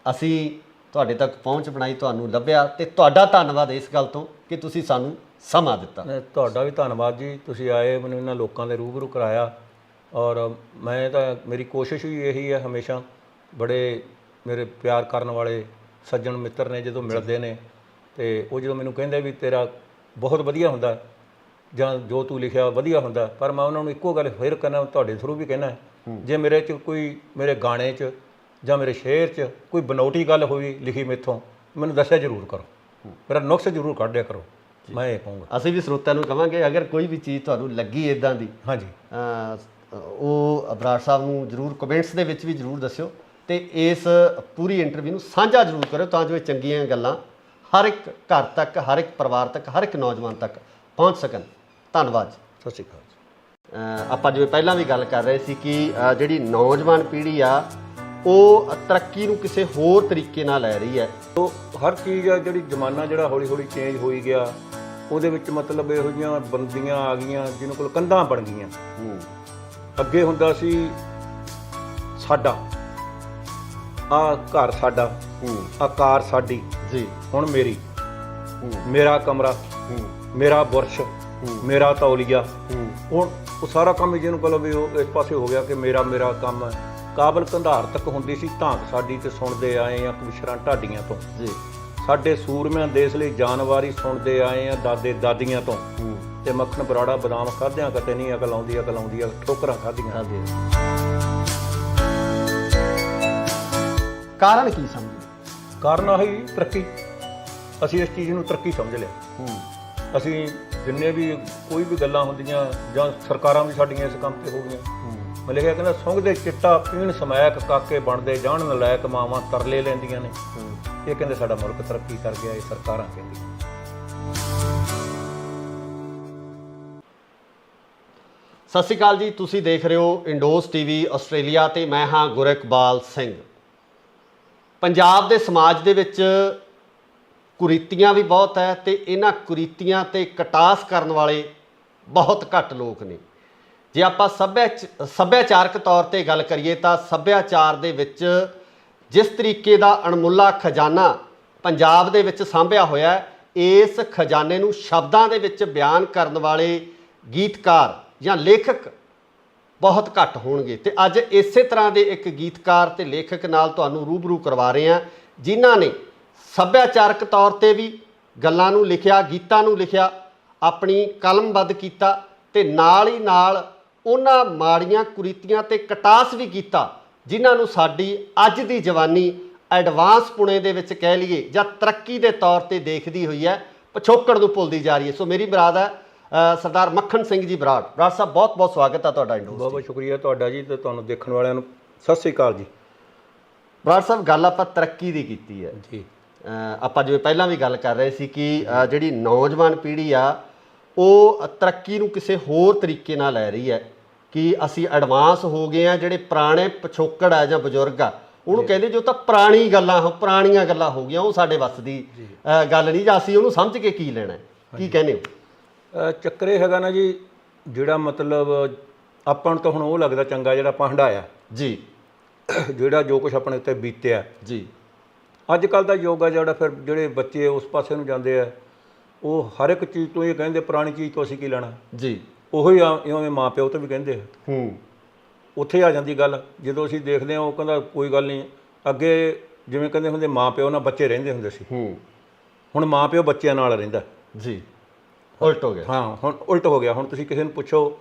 ਅਸੀਂ ਤੁਹਾਡੇ ਤੱਕ ਪਹੁੰਚ ਬਣਾਈ, ਤੁਹਾਨੂੰ ਲੱਭਿਆ, ਤੇ ਤੁਹਾਡਾ ਧੰਨਵਾਦ ਇਸ ਗੱਲ ਤੋਂ ਕਿ ਤੁਸੀਂ ਸਾਨੂੰ ਸਮਾਂ ਦਿੱਤਾ। ਤੁਹਾਡਾ ਵੀ ਧੰਨਵਾਦ ਜੀ, ਤੁਸੀਂ ਆਏ, ਮੈਨੂੰ ਇਹਨਾਂ ਲੋਕਾਂ ਦੇ ਰੂਬਰੂ ਕਰਾਇਆ। ਔਰ ਮੈਂ ਤਾਂ, ਮੇਰੀ ਕੋਸ਼ਿਸ਼ ਵੀ ਇਹੀ ਹੈ ਹਮੇਸ਼ਾ, ਬੜੇ ਮੇਰੇ ਪਿਆਰ ਕਰਨ ਵਾਲੇ ਸੱਜਣ ਮਿੱਤਰ ਨੇ ਜਦੋਂ ਮਿਲਦੇ ਨੇ ਤੇ ਉਹ ਜਦੋਂ ਮੈਨੂੰ ਕਹਿੰਦੇ ਵੀ ਤੇਰਾ ਬਹੁਤ ਵਧੀਆ ਹੁੰਦਾ ਜਾਂ ਜੋ ਤੂੰ ਲਿਖਿਆ ਵਧੀਆ ਹੁੰਦਾ, ਪਰ ਮੈਂ ਉਹਨਾਂ ਨੂੰ ਇੱਕੋ ਗੱਲ ਫਿਰ ਕਹਿਣਾ, ਤੁਹਾਡੇ ਥਰੂ ਵੀ ਕਹਿਣਾ, ਜੇ ਮੇਰੇ 'ਚ ਕੋਈ, ਮੇਰੇ ਗਾਣੇ 'ਚ ਜਾਂ ਮੇਰੇ ਸ਼ੇਰ 'ਚ ਕੋਈ ਬਨੌਟੀ ਗੱਲ ਹੋਈ ਲਿਖੀ ਮੈਥੋਂ, ਮੈਨੂੰ ਦੱਸਿਆ ਜ਼ਰੂਰ ਕਰੋ, ਮੇਰਾ ਨੁਕਸ ਜ਼ਰੂਰ ਕੱਢਿਆ ਕਰੋ, ਮੈਂ ਇਹ ਕਹੂੰਗਾ। ਅਸੀਂ ਵੀ ਸਰੋਤਿਆਂ ਨੂੰ ਕਹਾਂਗੇ, ਅਗਰ ਕੋਈ ਵੀ ਚੀਜ਼ ਤੁਹਾਨੂੰ ਲੱਗੀ ਇੱਦਾਂ ਦੀ, ਹਾਂਜੀ, ਉਹ ਬਰਾੜ ਸਾਹਿਬ ਨੂੰ ਜ਼ਰੂਰ ਕਮੈਂਟਸ ਦੇ ਵਿੱਚ ਵੀ ਜ਼ਰੂਰ ਦੱਸਿਓ ਤੇ ਇਸ ਪੂਰੀ ਇੰਟਰਵਿਊ ਨੂੰ ਸਾਂਝਾ ਜ਼ਰੂਰ ਕਰਿਓ ਤਾਂ ਜੋ ਇਹ ਚੰਗੀਆਂ ਗੱਲਾਂ ਹਰ ਇੱਕ ਘਰ ਤੱਕ, ਹਰ ਇੱਕ ਪਰਿਵਾਰ ਤੱਕ, ਹਰ ਇੱਕ ਨੌਜਵਾਨ ਤੱਕ ਪਹੁੰਚ ਸਕਣ। ਧੰਨਵਾਦ ਜੀ। ਸਤਿ ਸ਼੍ਰੀ ਅਕਾਲ ਜੀ। ਆਪਾਂ ਜਿਵੇਂ ਪਹਿਲਾਂ ਵੀ ਗੱਲ ਕਰ ਰਹੇ ਸੀ ਕਿ ਜਿਹੜੀ ਨੌਜਵਾਨ ਪੀੜ੍ਹੀ ਆ ਉਹ ਤਰੱਕੀ ਨੂੰ ਕਿਸੇ ਹੋਰ ਤਰੀਕੇ ਨਾਲ ਲੈ ਰਹੀ ਹੈ। ਤੋ ਹਰ ਚੀਜ਼ ਆ, ਜਿਹੜੀ ਜ਼ਮਾਨਾ ਜਿਹੜਾ ਹੌਲੀ ਹੌਲੀ ਚੇਂਜ ਹੋਈ ਗਿਆ, ਉਹਦੇ ਵਿੱਚ ਮਤਲਬ ਇਹੋ ਜਿਹੀਆਂ ਬੰਦੀਆਂ ਆ ਗਈਆਂ ਜਿਹਨਾਂ ਕੋਲ ਕੰਧਾਂ ਬਣ ਗਈਆਂ। ਅੱਗੇ ਹੁੰਦਾ ਸੀ ਸਾਡਾ, ਆ ਘਰ ਸਾਡਾ, ਆ ਕਾਰ ਸਾਡੀ ਜੀ, ਹੁਣ ਮੇਰੀ, ਮੇਰਾ ਕਮਰਾ, ਮੇਰਾ ਬੁਰਸ਼, ਮੇਰਾ ਤੌਲੀਆ। ਹੁਣ ਉਹ ਸਾਰਾ ਕੰਮ ਜਿਹਨੂੰ ਕਹੋ ਵੀ ਉਹ ਇਸ ਪਾਸੇ ਹੋ ਗਿਆ ਕਿ ਮੇਰਾ ਮੇਰਾ ਕੰਮ ਹੈ। ਕਾਬਲ ਕੰਧਾਰ ਤੱਕ ਹੁੰਦੀ ਸੀ ਧਾਕ ਸਾਡੀ, ਤੇ ਸੁਣਦੇ ਆਏ ਆ ਕਬਿਸ਼ਰਾਂ ਢਾਡੀਆਂ ਤੋਂ ਜੀ। ਸਾਡੇ ਸੂਰਮਿਆਂ ਦੇਸ਼ ਲਈ ਜਾਨਵਾਰੀ ਸੁਣਦੇ ਆਏ ਆ ਦਾਦੇ ਦਾਦੀਆਂ ਤੋਂ। ਤੇ ਮੱਖਣ ਬਰਾੜਾ ਬਦਾਮ ਖਾਧਿਆਂ ਕਿਤੇ ਨਹੀਂ ਅਕਲ ਆਉਂਦੀ, ਅਕਲ ਆਉਂਦੀ ਆ ਠੋਕਰਾਂ ਖਾਧੀਆਂ। ਕਾਰਨ ਕੀ ਸਮਝਦੇ? ਕਾਰਨ ਆਹੀ ਤਰੱਕੀ। ਅਸੀਂ ਇਸ ਚੀਜ਼ ਨੂੰ ਤਰੱਕੀ ਸਮਝ ਲਿਆ। ਅਸੀਂ ਜਿੰਨੇ ਵੀ ਕੋਈ ਵੀ ਗੱਲਾਂ ਹੁੰਦੀਆਂ ਜਾਂ ਸਰਕਾਰਾਂ ਵੀ ਸਾਡੀਆਂ ਇਸ ਕੰਮ ਤੇ ਹੋ ਗਈਆਂ। ਮੈਂ ਲਿਖਿਆ ਕਹਿੰਦਾ, ਸੁੰਘਦੇ ਚਿੱਟਾ ਪੀਣ ਸਮੈਕ, ਕਾਕੇ ਬਣਦੇ ਜਾਣ ਨਲਾਇਕ, ਮਾਵਾਂ ਤਰਲੇ ਲੈਂਦੀਆਂ ਨੇ। ਇਹ ਕਹਿੰਦੇ ਸਾਡਾ ਮੁਲਕ ਤਰੱਕੀ ਕਰ ਗਿਆ, ਇਹ ਸਰਕਾਰਾਂ ਕਹਿੰਦੀਆਂ। ਸਤਿ ਸ਼੍ਰੀ ਅਕਾਲ ਜੀ, ਤੁਸੀਂ ਦੇਖ ਰਹੇ ਹੋ ਇੰਡੋਸ ਟੀਵੀ ਆਸਟ੍ਰੇਲੀਆ ਤੇ ਮੈਂ ਹਾਂ ਗੁਰਇਕਬਾਲ ਸਿੰਘ। ਪੰਜਾਬ ਦੇ ਸਮਾਜ ਦੇ ਵਿੱਚ ਕੁਰੀਤੀਆਂ ਵੀ ਬਹੁਤ ਹੈ ਤੇ ਇਹਨਾਂ ਕੁਰੀਤੀਆਂ ਤੇ ਕਟਾਸ ਕਰਨ ਵਾਲੇ ਬਹੁਤ ਘੱਟ ਲੋਕ ਨੇ। ਜੇ ਆਪਾਂ ਸੱਭਿਆਚਾਰਕ ਤੌਰ ਤੇ ਗੱਲ ਕਰੀਏ ਤਾਂ ਸੱਭਿਆਚਾਰ ਦੇ ਵਿੱਚ ਜਿਸ ਤਰੀਕੇ ਦਾ ਅਣਮੁੱਲਾ ਖਜ਼ਾਨਾ ਪੰਜਾਬ ਦੇ ਵਿੱਚ ਸਾਂਭਿਆ ਹੋਇਆ, ਇਸ ਖਜ਼ਾਨੇ ਨੂੰ ਸ਼ਬਦਾਂ ਦੇ ਵਿੱਚ ਬਿਆਨ ਕਰਨ ਵਾਲੇ ਗੀਤਕਾਰ ਜਾਂ ਲੇਖਕ ਬਹੁਤ ਘੱਟ ਹੋਣਗੇ। ਤੇ ਅੱਜ ਇਸੇ ਤਰ੍ਹਾਂ ਦੇ ਇੱਕ ਗੀਤਕਾਰ ਤੇ ਲੇਖਕ ਨਾਲ ਤੁਹਾਨੂੰ ਰੂਬਰੂ ਕਰਵਾ ਰਹੇ ਹਾਂ, ਜਿਨ੍ਹਾਂ ਨੇ ਸੱਭਿਆਚਾਰਕ ਤੌਰ ਤੇ ਵੀ ਗੱਲਾਂ ਨੂੰ ਲਿਖਿਆ, ਗੀਤਾਂ ਨੂੰ ਲਿਖਿਆ, ਆਪਣੀ ਕਲਮਬੱਧ ਕੀਤਾ ਤੇ ਨਾਲ ਹੀ ਨਾਲ ਉਹਨਾਂ ਮਾੜੀਆਂ ਕੁਰੀਤੀਆਂ ਤੇ ਕਟਾਸ ਵੀ ਕੀਤਾ ਜਿਨ੍ਹਾਂ ਨੂੰ ਸਾਡੀ ਅੱਜ ਦੀ ਜਵਾਨੀ ਐਡਵਾਂਸ ਪੁਣੇ ਦੇ ਵਿੱਚ ਕਹਿ ਲਈਏ ਜਾਂ ਤਰੱਕੀ ਦੇ ਤੌਰ ਤੇ ਦੇਖਦੀ ਹੋਈ ਹੈ, ਪਿਛੋਕੜ ਨੂੰ ਭੁੱਲਦੀ ਜਾ ਰਹੀ ਹੈ। ਸੋ ਮੇਰੀ ਮੁਰਾਦ ਹੈ ਸਰਦਾਰ ਮੱਖਣ ਸਿੰਘ ਜੀ ਬਰਾੜ। ਬਰਾੜ ਸਾਹਿਬ, ਬਹੁਤ ਬਹੁਤ ਸਵਾਗਤ ਹੈ ਤੁਹਾਡਾ ਇੰਡੋਸ। ਬਹੁਤ ਬਹੁਤ ਸ਼ੁਕਰੀਆ ਤੁਹਾਡਾ ਜੀ, ਤੇ ਤੁਹਾਨੂੰ ਦੇਖਣ ਵਾਲਿਆਂ ਨੂੰ ਸਤਿ ਸ਼੍ਰੀ ਅਕਾਲ ਜੀ। ਬਰਾੜ ਸਾਹਿਬ, ਗੱਲ ਆਪਾਂ ਤਰੱਕੀ ਦੀ ਕੀਤੀ ਹੈ ਜੀ। ਆਪਾਂ ਜਿਵੇਂ ਪਹਿਲਾਂ ਵੀ ਗੱਲ ਕਰ ਰਹੇ ਸੀ ਕਿ ਜਿਹੜੀ ਨੌਜਵਾਨ ਪੀੜ੍ਹੀ ਆ ਉਹ ਤਰੱਕੀ ਨੂੰ ਕਿਸੇ ਹੋਰ ਤਰੀਕੇ ਨਾਲ ਲੈ ਰਹੀ ਹੈ ਕਿ ਅਸੀਂ ਐਡਵਾਂਸ ਹੋ ਗਏ ਆ। ਜਿਹੜੇ ਪੁਰਾਣੇ ਪਿਛੋਕੜ ਆ ਜਾਂ ਬਜ਼ੁਰਗ ਆ, ਉਹਨੂੰ ਕਹਿੰਦੇ ਜੋ ਤਾਂ ਪੁਰਾਣੀਆਂ ਗੱਲਾਂ ਹੋ ਗਈਆਂ, ਉਹ ਸਾਡੇ ਵੱਸ ਦੀ ਗੱਲ ਨਹੀਂ, ਜਾਂ ਅਸੀਂ ਉਹਨੂੰ ਸਮਝ ਕੇ ਕੀ ਲੈਣਾ। ਕੀ ਕਹਿੰਦੇ ਹੋ? ਚੱਕਰ ਇਹ ਹੈਗਾ ਨਾ ਜੀ, ਜਿਹੜਾ ਮਤਲਬ ਆਪਾਂ ਨੂੰ ਤਾਂ ਹੁਣ ਉਹ ਲੱਗਦਾ ਚੰਗਾ ਜਿਹੜਾ ਆਪਾਂ ਹੰਢਾਇਆ ਜੀ, ਜਿਹੜਾ ਜੋ ਕੁਝ ਆਪਣੇ ਉੱਤੇ ਬੀਤਿਆ ਜੀ। ਅੱਜ ਕੱਲ੍ਹ ਦਾ ਯੁੱਗ ਆ ਜਿਹੜਾ, ਫਿਰ ਜਿਹੜੇ ਬੱਚੇ ਉਸ ਪਾਸੇ ਨੂੰ ਜਾਂਦੇ ਆ, ਉਹ ਹਰ ਇੱਕ ਚੀਜ਼ ਤੋਂ ਇਹ ਕਹਿੰਦੇ ਪੁਰਾਣੀ ਚੀਜ਼ ਤੋਂ ਅਸੀਂ ਕੀ ਲੈਣਾ ਜੀ। ਉਹੀ ਇਵੇਂ ਮਾਂ ਪਿਓ ਤੋਂ ਵੀ ਕਹਿੰਦੇ ਆ। ਉੱਥੇ ਆ ਜਾਂਦੀ ਗੱਲ ਜਦੋਂ ਅਸੀਂ ਦੇਖਦੇ ਹਾਂ, ਉਹ ਕਹਿੰਦਾ ਕੋਈ ਗੱਲ ਨਹੀਂ। ਅੱਗੇ ਜਿਵੇਂ ਕਹਿੰਦੇ ਹੁੰਦੇ ਮਾਂ ਪਿਓ ਨਾਲ ਬੱਚੇ ਰਹਿੰਦੇ ਹੁੰਦੇ ਸੀ, ਹੁਣ ਮਾਂ ਪਿਓ ਬੱਚਿਆਂ ਨਾਲ ਰਹਿੰਦਾ ਜੀ। ਉਲਟ ਹੋ ਗਿਆ। ਹਾਂ, ਹੁਣ ਉਲਟ ਹੋ ਗਿਆ। ਹੁਣ ਤੁਸੀਂ ਕਿਸੇ ਨੂੰ ਪੁੱਛੋ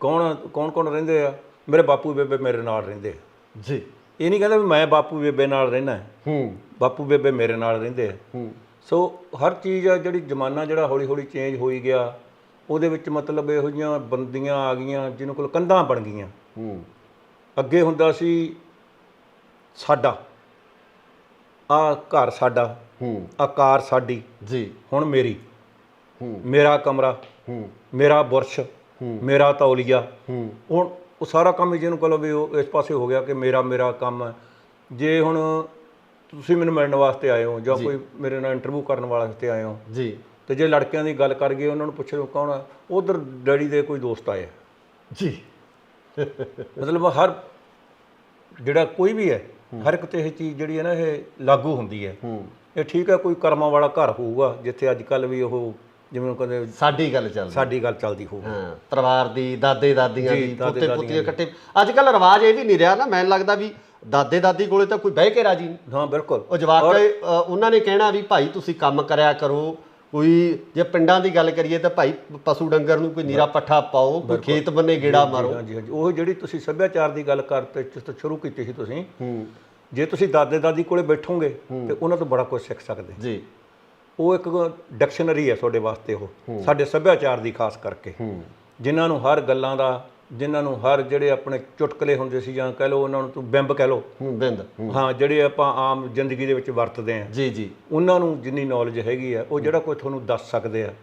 ਕੌਣ ਰਹਿੰਦੇ ਆ, ਮੇਰੇ ਬਾਪੂ ਬੇਬੇ ਮੇਰੇ ਨਾਲ ਰਹਿੰਦੇ ਆ ਜੀ। ਇਹ ਨਹੀਂ ਕਹਿੰਦਾ ਵੀ ਮੈਂ ਬਾਪੂ ਬੇਬੇ ਨਾਲ ਰਹਿਣਾ, ਬਾਪੂ ਬੇਬੇ ਮੇਰੇ ਨਾਲ ਰਹਿੰਦੇ ਆ। ਸੋ ਹਰ ਚੀਜ਼ ਆ, ਜਿਹੜੀ ਜ਼ਮਾਨਾ ਜਿਹੜਾ ਹੌਲੀ ਹੌਲੀ ਚੇਂਜ ਹੋਈ ਗਿਆ, ਉਹਦੇ ਵਿੱਚ ਮਤਲਬ ਇਹੋ ਜਿਹੀਆਂ ਬੰਦੀਆਂ ਆ ਗਈਆਂ ਜਿਹਨਾਂ ਕੋਲ ਕੰਧਾਂ ਬਣ ਗਈਆਂ। ਅੱਗੇ ਹੁੰਦਾ ਸੀ ਸਾਡਾ, ਆ ਘਰ ਸਾਡਾ, ਆ ਕਾਰ ਸਾਡੀ ਜੀ, ਹੁਣ ਮੇਰੀ, ਮੇਰਾ ਕਮਰਾ, ਮੇਰਾ ਬੁਰਸ਼, ਮੇਰਾ ਤੌਲੀਆ। ਹੁਣ ਉਹ ਸਾਰਾ ਕੰਮ ਜਿਹਨੂੰ ਕਹੋ ਵੀ ਉਹ ਇਸ ਪਾਸੇ ਹੋ ਗਿਆ ਕਿ ਮੇਰਾ ਮੇਰਾ ਕੰਮ ਹੈ। ਜੇ ਹੁਣ ਤੁਸੀਂ ਮੈਨੂੰ ਮਿਲਣ ਵਾਸਤੇ ਆਏ ਹੋ ਜਾਂ ਕੋਈ ਮੇਰੇ ਨਾਲ ਇੰਟਰਵਿਊ ਕਰਨ ਵਾਸਤੇ ਆਏ ਹੋ ਜੀ, ਤੇ ਜੇ ਲੜਕਿਆਂ ਦੀ ਗੱਲ ਕਰ ਗਏ, ਉਹਨਾਂ ਨੂੰ ਪੁੱਛੋ ਕੌਣ ਆ, ਉਧਰ ਡੈਡੀ ਦੇ ਕੋਈ ਦੋਸਤ ਆਏ ਜੀ। ਮਤਲਬ ਹਰ ਜਿਹੜਾ ਕੋਈ ਵੀ ਹੈ, ਹਰ ਇੱਕ ਤੇ ਇਹ ਚੀਜ਼ ਜਿਹੜੀ ਹੈ ਨਾ, ਇਹ ਲਾਗੂ ਹੁੰਦੀ ਹੈ। ਇਹ ਠੀਕ ਹੈ, ਕੋਈ ਕਰਮਾਂ ਵਾਲਾ ਘਰ ਹੋਊਗਾ ਜਿੱਥੇ ਅੱਜ ਕੱਲ੍ਹ ਵੀ ਉਹ ਜਿਵੇਂ ਕਦੇ ਸਾਡੀ ਗੱਲ ਚੱਲਦੀ ਹੋਵੇ। ਹਾਂ, ਪਰਿਵਾਰ ਦੀ, ਦਾਦੇ ਦਾਦੀਆਂ ਦੀ, ਪੋਤੇ ਪੋਤੀਆਂ ਇਕੱਠੇ। ਅੱਜ ਕੱਲ ਰਿਵਾਜ ਇਹ ਵੀ ਨਹੀਂ ਰਿਹਾ ਨਾ, ਮੈਨੂੰ ਲੱਗਦਾ ਵੀ ਦਾਦੇ ਦਾਦੀ ਕੋਲੇ ਤਾਂ ਕੋਈ ਬਹਿ ਕੇ ਰਾਜੀ ਨਹੀਂ। ਹਾਂ ਬਿਲਕੁਲ, ਉਹ ਜਵਾਕ ਉਹਨਾਂ ਨੇ ਕਹਿਣਾ ਵੀ ਭਾਈ ਤੁਸੀਂ ਕੰਮ ਕਰਿਆ ਕਰੋ। ਕੋਈ ਜੇ ਪਿੰਡਾਂ ਦੀ ਗੱਲ ਕਰੀਏ ਤਾਂ ਭਾਈ ਪਸ਼ੂ ਡੰਗਰ ਨੂੰ ਕੋਈ ਨੀਰਾ ਪੱਠਾ ਪਾਓ, ਕੋਈ ਖੇਤ ਬੰਨੇ ਗੇੜਾ ਮਾਰੋ। ਹਾਂਜੀ ਹਾਂਜੀ, ਉਹ ਜਿਹੜੀ ਤੁਸੀਂ ਸੱਭਿਆਚਾਰ ਦੀ ਗੱਲ ਕਰਤੇ ਸ਼ੁਰੂ ਕੀਤੀ ਸੀ ਤੁਸੀਂ, ਜੇ ਤੁਸੀਂ ਦਾਦੇ ਦਾਦੀ ਕੋਲੇ ਬੈਠੋਗੇ ਤੇ ਉਹਨਾਂ ਤੋਂ ਬੜਾ ਕੁਝ ਸਿੱਖ ਸਕਦੇ ਜੀ। ਉਹ ਇੱਕ ਡਿਕਸ਼ਨਰੀ ਹੈ ਤੁਹਾਡੇ ਵਾਸਤੇ, ਉਹ ਸਾਡੇ ਸੱਭਿਆਚਾਰ ਦੀ ਖਾਸ ਕਰਕੇ, ਜਿਨ੍ਹਾਂ ਨੂੰ ਹਰ ਗੱਲਾਂ ਦਾ, ਜਿਨ੍ਹਾਂ ਨੂੰ ਹਰ ਜਿਹੜੇ ਆਪਣੇ ਚੁਟਕਲੇ ਹੁੰਦੇ ਸੀ ਜਾਂ ਕਹਿ ਲਓ ਉਹਨਾਂ ਨੂੰ ਤੂੰ ਬਿੰਬ ਕਹਿ ਲਓ, ਹਾਂ, ਜਿਹੜੇ ਆਪਾਂ ਆਮ ਜ਼ਿੰਦਗੀ ਦੇ ਵਿੱਚ ਵਰਤਦੇ ਹਾਂ ਜੀ, ਉਹਨਾਂ ਨੂੰ ਜਿੰਨੀ ਨੌਲੇਜ ਹੈਗੀ ਆ ਉਹ ਜਿਹੜਾ ਕੋਈ ਤੁਹਾਨੂੰ ਦੱਸ ਸਕਦੇ ਆ।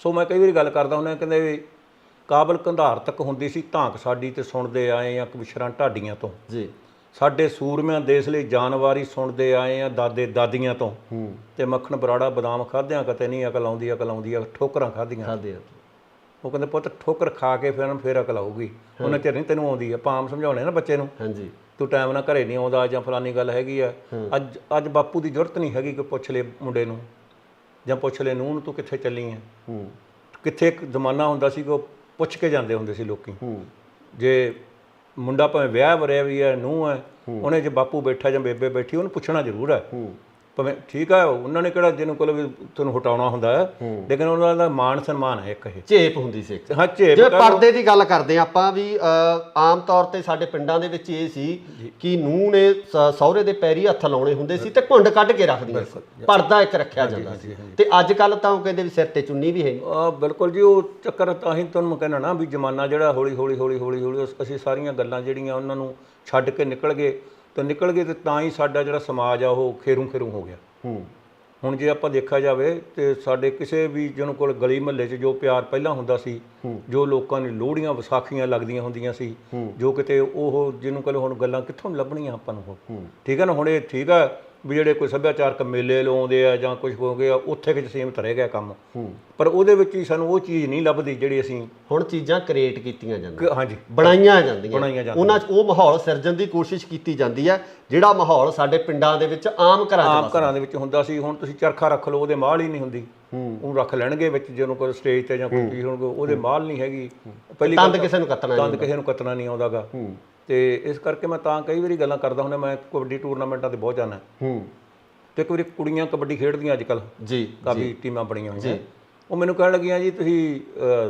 ਸੋ ਮੈਂ ਕਈ ਵਾਰੀ ਗੱਲ ਕਰਦਾ ਹੁੰਦਾ, ਕਹਿੰਦੇ ਵੀ ਕਾਬਲ ਕੰਧਾਰ ਤੱਕ ਹੁੰਦੀ ਸੀ ਧਾਂਕ ਸਾਡੀ ਤੇ ਸੁਣਦੇ ਆਏ ਆ ਕਵਿਸ਼ਰਾਂ ਢਾਡੀਆਂ ਤੋਂ ਜੀ, ਸਾਡੇ ਸੂਰਮਿਆਂ ਦੇਸ਼ ਲਈ ਜਾਨਵਾਰੀ ਸੁਣਦੇ ਆਏ ਆ ਦਾਦੇ ਦਾਦੀਆਂ ਤੋਂ, ਤੇ ਮੱਖਣ ਬਰਾੜਾ ਬਦਾਮ ਖਾਧਿਆਂ ਕਿਤੇ ਨਹੀਂ ਅਕਲ ਆਉਂਦੀ ਆ ਠੋਕਰਾਂ ਖਾਧੀਆਂ। ਉਹ ਕਹਿੰਦੇ ਪੁੱਤ ਠੋਕਰ ਖਾ ਕੇ ਫਿਰ ਅਕਲ ਆਊਗੀ, ਉਹਨਾਂ ਚਿਰ ਨਹੀਂ ਤੈਨੂੰ ਆਉਂਦੀ। ਆਪਾਂ ਆਮ ਸਮਝਾਉਣੇ ਨਾ ਬੱਚੇ ਨੂੰ, ਤੂੰ ਟਾਈਮ ਨਾਲ ਘਰੇ ਨਹੀਂ ਆਉਂਦਾ ਜਾਂ ਫਲਾਨੀ ਗੱਲ ਹੈਗੀ ਆ। ਅੱਜ ਬਾਪੂ ਦੀ ਜ਼ਰੂਰਤ ਨਹੀਂ ਹੈਗੀ ਕਿ ਪੁੱਛ ਲੈ ਮੁੰਡੇ ਨੂੰ ਜਾਂ ਪੁੱਛ ਲੈ ਨੂੰਹ ਨੂੰ ਤੂੰ ਕਿੱਥੇ ਚੱਲੀ ਆ। ਕਿੱਥੇ ਇੱਕ ਜ਼ਮਾਨਾ ਹੁੰਦਾ ਸੀ ਕਿ ਉਹ ਪੁੱਛ ਕੇ ਜਾਂਦੇ ਹੁੰਦੇ ਸੀ ਲੋਕੀ। ਜੇ ਮੁੰਡਾ ਭਾਵੇਂ ਵਿਆਹ ਵਰਿਆ ਵੀ ਹੈ, ਨੂੰਹ ਹੈ, ਉਹਨੇ ਜੇ ਬਾਪੂ ਬੈਠਾ ਜਾਂ ਬੇਬੇ ਬੈਠੀ ਉਹਨੂੰ ਪੁੱਛਣਾ ਜ਼ਰੂਰ ਹੈ। ਭਾਵੇਂ ਠੀਕ ਹੈ, ਉਹਨਾਂ ਨੇ ਕਿਹੜਾ ਜਿਹਨੂੰ ਕੋਲ ਵੀ ਤੁਹਾਨੂੰ ਹਟਾਉਣਾ ਹੁੰਦਾ ਹੈ, ਲੇਕਿਨ ਉਹਨਾਂ ਦਾ ਮਾਣ ਸਨਮਾਨ ਹੈ। ਇੱਕ ਇਹ ਝੇਪ ਹੁੰਦੀ ਸੀ। ਹਾਂ, ਝੇਪ। ਜੇ ਪਰਦੇ ਦੀ ਗੱਲ ਕਰਦੇ ਹਾਂ ਆਪਾਂ ਵੀ, ਆਮ ਤੌਰ ਤੇ ਸਾਡੇ ਪਿੰਡਾਂ ਦੇ ਵਿੱਚ ਇਹ ਸੀ ਕਿ ਨੂੰਹ ਨੇ ਸਹੁਰੇ ਦੇ ਪੈਰੀ ਹੱਥ ਲਾਉਣੇ ਹੁੰਦੇ ਸੀ ਤੇ ਘੁੰਡ ਕੱਢ ਕੇ ਰੱਖਦੀਆਂ ਸੀ, ਪਰਦਾ ਇੱਕ ਰੱਖਿਆ ਜਾਂਦਾ ਸੀ। ਤੇ ਅੱਜ ਕੱਲ ਤਾਂ ਉਹ ਕਹਿੰਦੇ ਵੀ ਸਿਰ ਤੇ ਚੁੰਨੀ ਵੀ ਹੈ। ਬਿਲਕੁਲ ਜੀ, ਉਹ ਚੱਕਰ ਤਾਂ ਹੀ ਤੁਹਾਨੂੰ ਮੈਂ ਕਹਿਣਾ ਨਾ ਵੀ ਜ਼ਮਾਨਾ ਜਿਹੜਾ ਹੌਲੀ ਹੌਲੀ ਅਸੀਂ ਸਾਰੀਆਂ ਗੱਲਾਂ ਜਿਹੜੀਆਂ ਉਹਨਾਂ ਨੂੰ ਛੱਡ ਕੇ ਨਿਕਲ ਗਏ ਤੇ ਤਾਂ ਹੀ ਸਾਡਾ ਜਿਹੜਾ ਸਮਾਜ ਆ ਉਹ ਖੇਰੂ ਹੋ ਗਿਆ। ਹੁਣ ਜੇ ਆਪਾਂ ਦੇਖਿਆ ਜਾਵੇ ਤੇ ਸਾਡੇ ਕਿਸੇ ਵੀ ਜਿਹਨੂੰ ਕੋਲ ਗਲੀ ਮਹੱਲੇ 'ਚ ਜੋ ਪਿਆਰ ਪਹਿਲਾਂ ਹੁੰਦਾ ਸੀ, ਜੋ ਲੋਕਾਂ ਦੀ ਲੋਹੜੀਆਂ ਵਿਸਾਖੀਆਂ ਲੱਗਦੀਆਂ ਹੁੰਦੀਆਂ ਸੀ, ਜੋ ਕਿਤੇ ਉਹ ਜਿਹਨੂੰ ਕੋਲ ਹੁਣ ਗੱਲਾਂ ਕਿੱਥੋਂ ਲੱਭਣੀਆਂ ਆਪਾਂ ਨੂੰ। ਠੀਕ ਹੈ ਨਾ, ਹੁਣ ਇਹ ਠੀਕ ਆ ਵੀ ਜਿਹੜੇ ਕੋਈ ਸੱਭਿਆਚਾਰਕ ਮੇਲੇ ਲਾਉਂਦੇ ਆ ਜਾਂ ਕੁਝ ਹੋ ਗਿਆ ਉੱਥੇ ਕਿ ਸੀਮਤ ਰਹਿ ਗਿਆ ਕੰਮ, ਪਰ ਉਹਦੇ ਵਿੱਚ ਹੀ ਸਾਨੂੰ ਉਹ ਚੀਜ਼ ਨਹੀਂ ਲੱਭਦੀ ਜਿਹੜੀ ਅਸੀਂ ਹੁਣ ਚੀਜ਼ਾਂ ਕ੍ਰੀਏਟ ਕੀਤੀਆਂ ਜਾਂਦੀਆਂ। ਹਾਂਜੀ, ਬਣਾਈਆਂ ਜਾਂਦੀਆਂ, ਉਹਨਾਂ 'ਚ ਉਹ ਮਾਹੌਲ ਸਿਰਜਣ ਦੀ ਕੋਸ਼ਿਸ਼ ਕੀਤੀ ਜਾਂਦੀ ਹੈ ਜਿਹੜਾ ਮਾਹੌਲ ਸਾਡੇ ਪਿੰਡਾਂ ਦੇ ਵਿੱਚ ਆਮ ਘਰਾਂ ਦੇ ਵਿੱਚ ਹੁੰਦਾ ਸੀ। ਹੁਣ ਤੁਸੀਂ ਚਰਖਾ ਰੱਖ ਲਓ, ਉਹਦੇ ਮਾਲ ਹੀ ਨਹੀਂ ਹੁੰਦੀ, ਉਹਨੂੰ ਰੱਖ ਲੈਣਗੇ ਵਿੱਚ ਜਦੋਂ ਕੋਈ ਸਟੇਜ ਤੇ ਜਾਂ ਕੋਈ ਹੋਣਗੇ, ਉਹਦੇ ਮਾਲ ਨਹੀਂ ਹੈਗੀ। ਪਹਿਲੀ ਤੰਦ ਕਿਸੇ ਨੂੰ ਕੱਤਣਾ ਨਹੀਂ ਆਉਂਦਾਗਾ। ਤੇ ਇਸ ਕਰਕੇ ਮੈਂ ਤਾਂ ਕਈ ਵਾਰੀ ਗੱਲਾਂ ਕਰਦਾ ਹੁੰਦਾ, ਮੈਂ ਕਬੱਡੀ ਟੂਰਨਾਮੈਂਟਾਂ ਤੇ ਬਹੁਤ ਜਾਂਦਾ ਤੇ ਇੱਕ ਵਾਰੀ ਕੁੜੀਆਂ ਕਬੱਡੀ ਖੇਡਦੀਆਂ ਅੱਜ ਕੱਲ੍ਹ ਜੀ, ਕਾਫੀ ਟੀਮਾਂ ਬਣੀਆਂ ਹੋਈਆਂ, ਉਹ ਮੈਨੂੰ ਕਹਿਣ ਲੱਗੀਆਂ ਜੀ ਤੁਸੀਂ